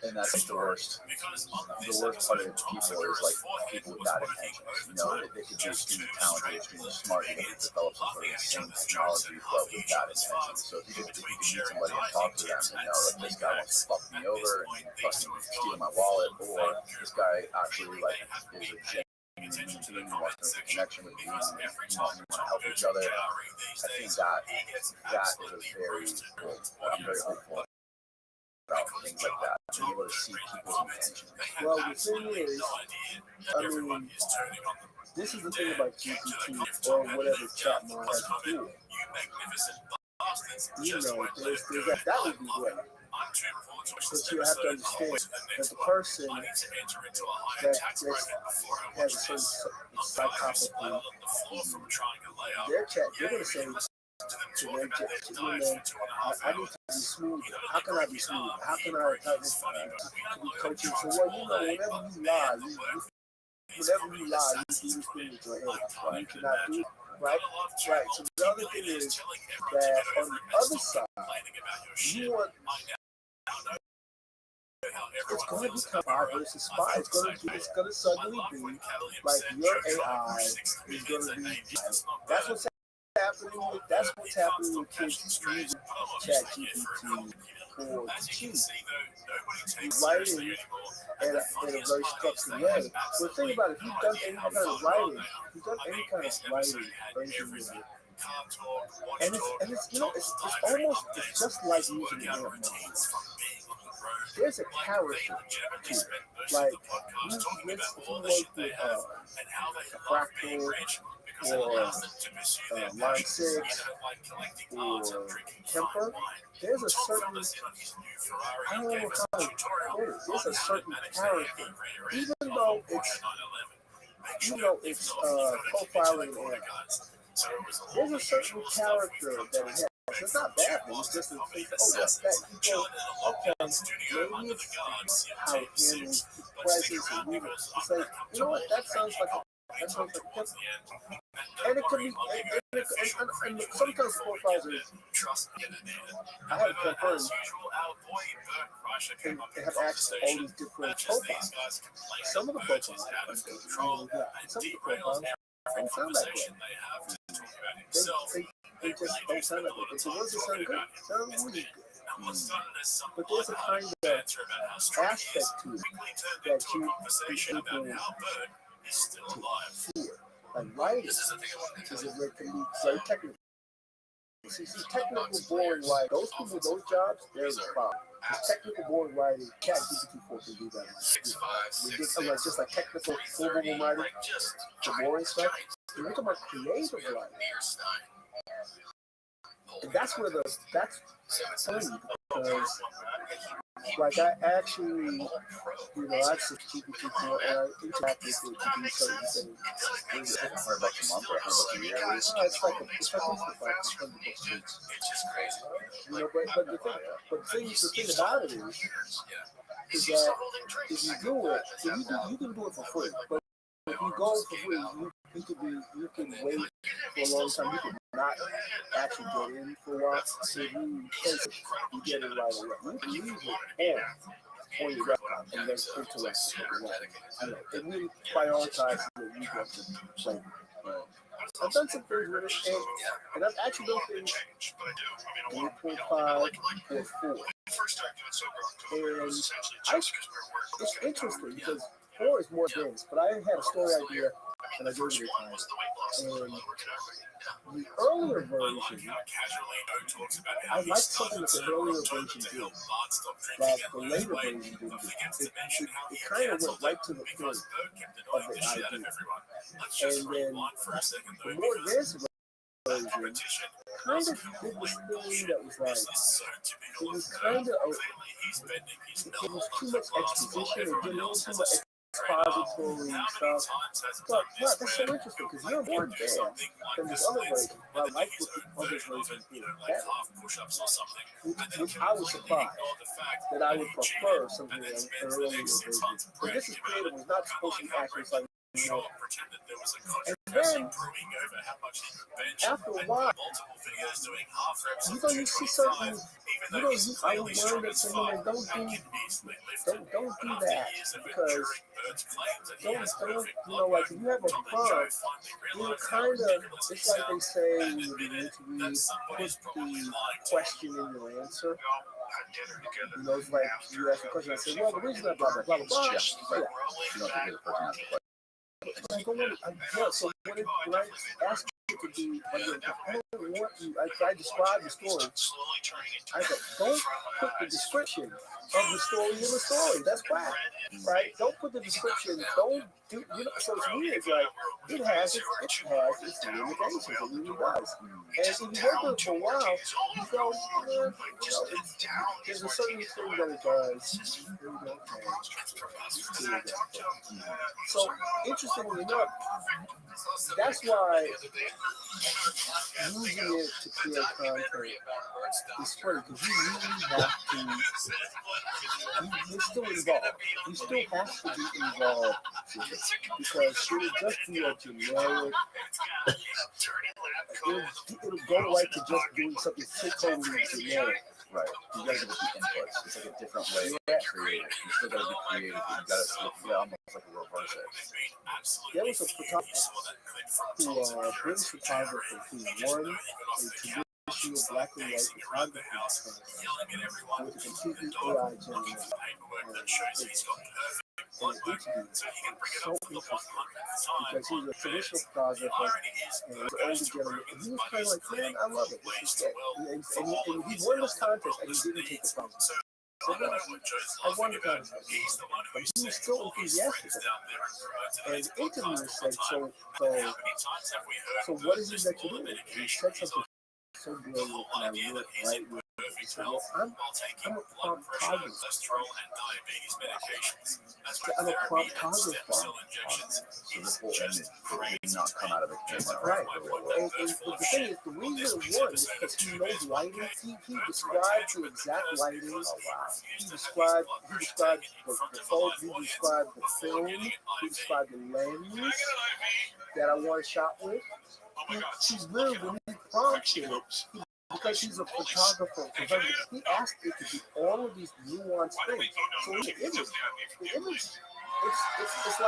and that's the worst part of it to people is like people with bad intentions. You know, they could be extremely talented, extremely smart, and they could develop some sort of the same technology, but with bad intentions. So if you can meet somebody and talk to them and know that this guy wants to fuck me over and fucking steal my wallet, or this guy actually like is a genuine being, wants to make a connection with me, and we want to help each other. I think that is a very cool. I'm very hopeful about things like that, to be able to see people's intentions. Well, the thing is, I mean, this is the thing about GPT or whatever chatbot has to do. You know, there's that would be great. But you have to understand that the person that has a certain psychopathy, their chat, they're going to say, to their chat, I need to be smooth. How can I be smooth? How can I be coaching? So, well, you know, whenever you lie, you do this thing with your head. You cannot do it. Right? So the other thing is that on the other side, you want, it's going to become spy versus spy. It's going to suddenly be like your AI is going to be. That's what's happening with kids using ChatGPT for cheat. Writing in a very structured way. But the thing about it, if you've done any kind of writing, or anything with it, and it's you know, it's just like using an ant. There's a character to it. Like, if you work with Fractal, or Line 6, or Temper, there's a certain, I don't know how to put it, there's a certain character, even though it's profiling and there's a certain character that it has. So it's not bad, but it's just a thing. Oh, that people, okay, maybe it's how it handles the presence and movement. It's like, you know what, that sounds like hip. And it could be, and sometimes profiles are, I have confirmed, they have access to all these different profiles. Some of the profiles are really good. Some of the profiles don't sound that good. They just don't sound that good. It's the ones that sound good, sound really good. But there's a kind of aspect to it that you able to hear. Like writing is a very, can be very technical. See, technical, boring writing, those people, those jobs, there's a problem. Because technical, boring writing, Chat GPT-4 can do that. Ridiculous, just like technical, boring writing, the boring stuff. You're talking about creative writing. And that's where that's funny, because like I actually, I just GPT-4 and I interact with it to do certain things. $100 a month or $100 a year? It's like $100 bucks. But the thing about it is that if you do it, you can do it for free. But if you go for free, you can wait for a long time. You can not actually get in for a while. So you get it right away. You can use it on your laptop and then interact with it. It really prioritizes what you want to play. I've done some things with it, and I've actually done things 3.5 or 4. And it's interesting because 4 is more advanced, but I had a story idea and I gave it a time. And the earlier version, I liked something that the earlier version did that the later version didn't do. It kind of went right to the point of the idea. And then the more advanced version kind of did this thing that was like, it was kind of, it was too much exposition, it did a little too much expository stuff. But that's so interesting because you're more advanced than this other version. I like what the other version did better, which I was surprised that I would prefer something like an earlier version. But this is creative, it's not supposed to be accurate. Like, and then after a while, you see certain, I would learn that someone don't do that because don't like if you have a prompt, you kind of, it's like they say in the interview, put the question in your answer. It's like you ask a question and say, well, the reason I blah blah blah blah blah. So when I ask you to do, I don't want you. I describe the story. I go, don't put the description of the story in the story. That's whack, right? Don't put the description. Don't do. So it's weird. It's like it has its limitations. It really does. And if you work with it for a while, you go, there's a certain thing that it does. So interestingly enough, that's why using it to create content is funny because you really have to. You're still involved. You still have to be involved with it because it'll just be a generic. It'll go right to just doing something totally generic. Right. You gotta give it the inputs. It's like a different way to create it. You still gotta be creative. You gotta see, almost like a reverse it. There was a photographer British photographer who won a traditional black and white photography contest with a completely AI generated so interesting because he was a traditional photographer and he was an older gentleman and he was kind of like, man, I love it. This is great. And he won this contest and he didn't take the prize. So I won the contest, but he was still enthusiastic about it. And the interviewer said, so what is it that you do? And he said something so brilliant and I went right with it. He said, well, I'm a prompt cognitive. I'm a chromatographer. So this whole image did not come out of the camera. Right. And the thing is, the reason it won is because he knows lighting. He described the exact lighting. Oh, wow. He described the photo. He described the film. He described the lens that I want to shot with. He really, when he prompted it, because he's a photographer, he asked it to do all of these nuanced things. So the image, it's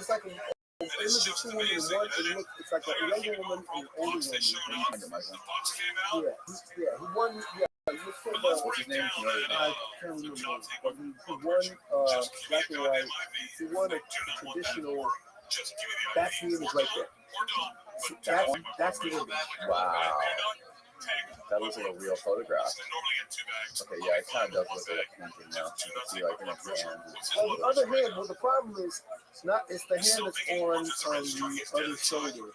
like an image of two women in one. It's like a younger woman and an older woman. He won. Yeah. What's his name? I can't remember. But he won black and white. He won a traditional. That's the image right there. That's the image. Wow. That looks like a real photograph. Okay, yeah, it kind of does look like a painting now. You can see like in his hand. On the other hand, well, the problem is it's the hand that's on the other shoulder.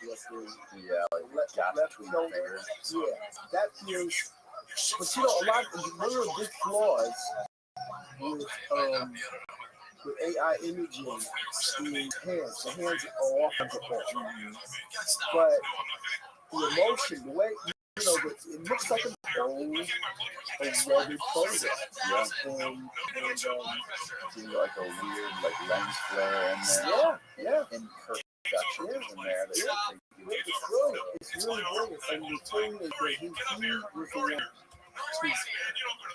Yeah, like left shoulder. Yeah, that feels. But a lot of one of the big flaws with AI imaging is hands. The hands are often default. But the emotion, the way it looks like a weathered photograph. Yeah. And seems like a weird lens flare in there. Yeah. Imperfections in there. It's really brilliant. And the thing is that he was the one.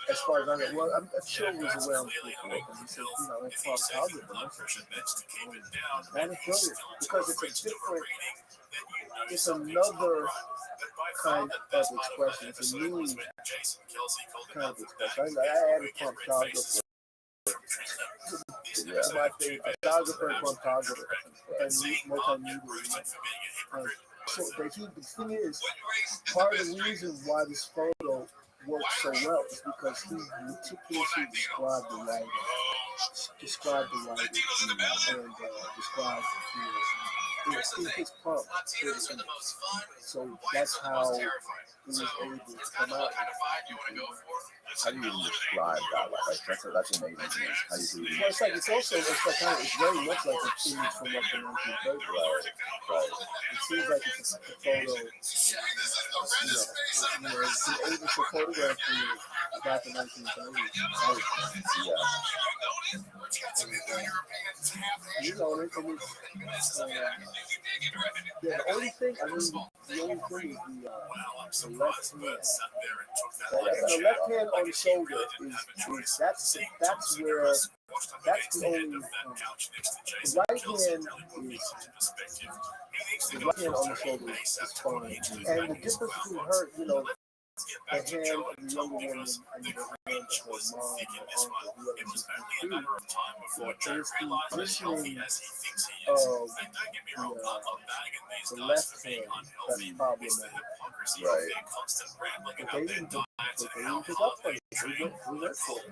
As far as I know, well, I'm sure it was around before. And he said, it's photography. That is brilliant because it's another kind of expression. It's a new kind of expression. I added photography. It's my favorite photographer and photographer and multimedia. So the thing is, part of the reason why this photo works so well is because he meticulously described the lighting, and described his prompt. So that's how he was able to come out. How do you even describe that? That's amazing. How do you do that? Well, it's very much like an image from like the 1930s. Right. It seems like it's a photo. It's able to photograph back in 1930s. The only thing is the left hand. The left hand on the shoulder is that's where that's the only. The right hand on the shoulder is fine, and the difference between her, the hand of the younger woman and the hand of her mom or uncle, is the positioning of the left hand that's problematic. Right. But they didn't pick up on it. We went for it.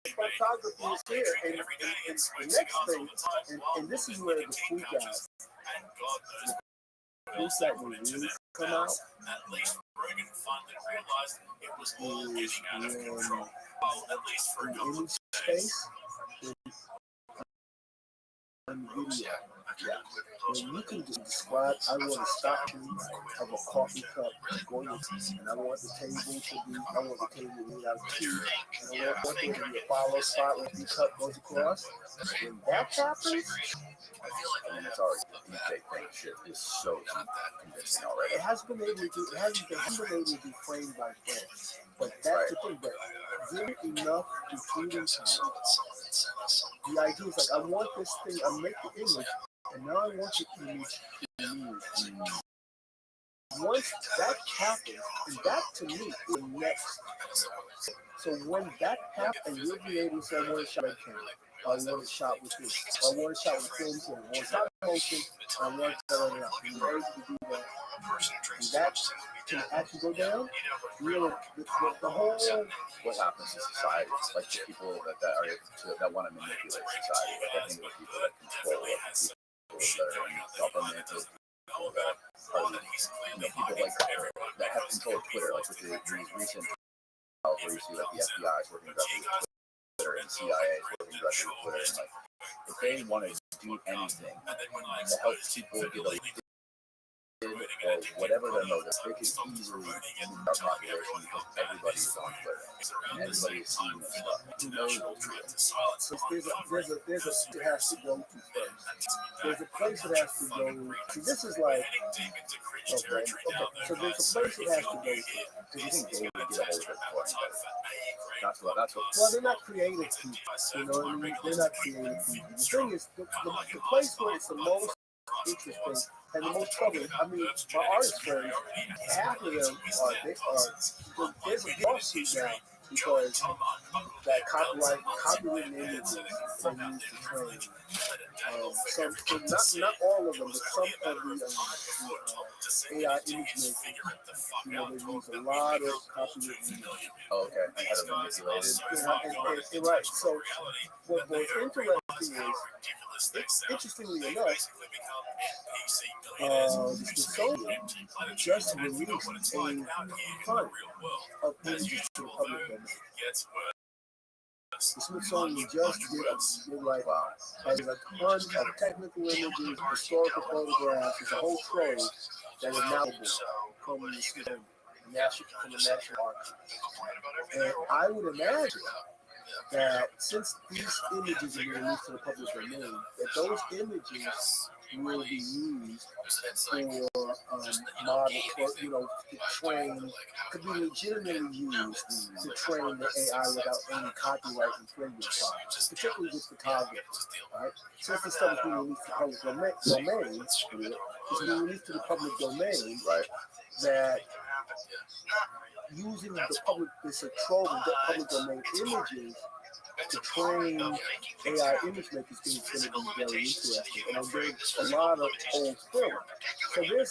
Photography is here, and the next thing, and this is where the freak out. Who's that really come out? Is in the image space. On video. When you can just describe, I want to stop you, have a coffee cup, and I want the table to be out of tea, and I want there to be a follow spot where the cup goes across. When that happens, It's already the deep fake shit is so convincing already. it hasn't been able to be framed by frame. But that's the thing. But give it enough including time. The idea is I want this thing. I make the image, and now I want the image to move. Once that happens, and that to me is the next. So when that happens, you'll be able to say, I want to shot with camera. I want to shot with this. I want to shot with film camera. I want to shot with motion. I want to set it up. You're able to do that. And that can actually go down. The whole. What happens in society? Like the people that want to manipulate society. Like I think the people that control it, people that are in government, people that are people like that have control of Twitter, like with these recent where you see like the FBI is working directly with Twitter and CIA is working directly with Twitter, and like if they want to do anything to help people get addicted or whatever their motives, they could easily move our population because everybody is on Twitter. Everybody is seeing this stuff. Who knows what to do? There's a it has to go to first. There's a place it has to go. See, this is like okay. So there's a place it has to go to. Do you think they would get a hold of it for anybody? That's what. Well, they're not creative people. You know what I mean? They're not creative people. The thing is, the place where it's the most interesting and the most troubling. I mean, my artist friends, half of them there's a lawsuit now because that copyrighted images are used to train. Not all of them, but some of the AI image makers, they use a lot of copyrighted images. Oh, okay. And had it manipulated. Right. So what's interesting is, interestingly enough, the Smithsonian just released a ton of images to the public domain. The Smithsonian just did like has a ton of technical images, historical photographs. It's a whole trove that is now from the Smithsonian, from the National Archives. And I would imagine that since these images are released to the public domain, that those images will be used for model, to train, could be legitimately used to train the AI without any copyright infringement problems, particularly with photography. Right? Since this stuff is being released to the public domain, it's being released to the public domain, right? That using the public, it's a trove of public domain images to train AI image makers is going to be very interesting. And there's a lot of old film. So this,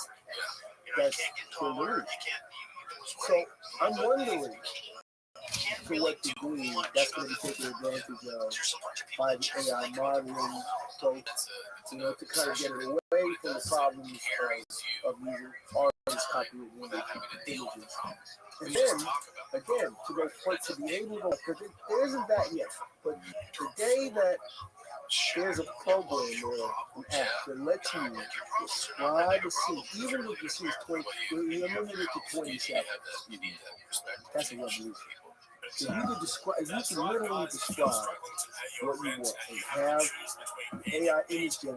that's the release. So I'm wondering to what degree that's going to be taken advantage of by the AI modeling folks, to kind of get it away from the problems of using artists' copyright images. And then, again, to be able to, because there isn't that yet, but the day that there's a program or an app that lets you describe a scene, even if the scene is 20, you're limited to 20 seconds. That's a revolution. If you can describe, if you can literally describe what you want and have AI image generate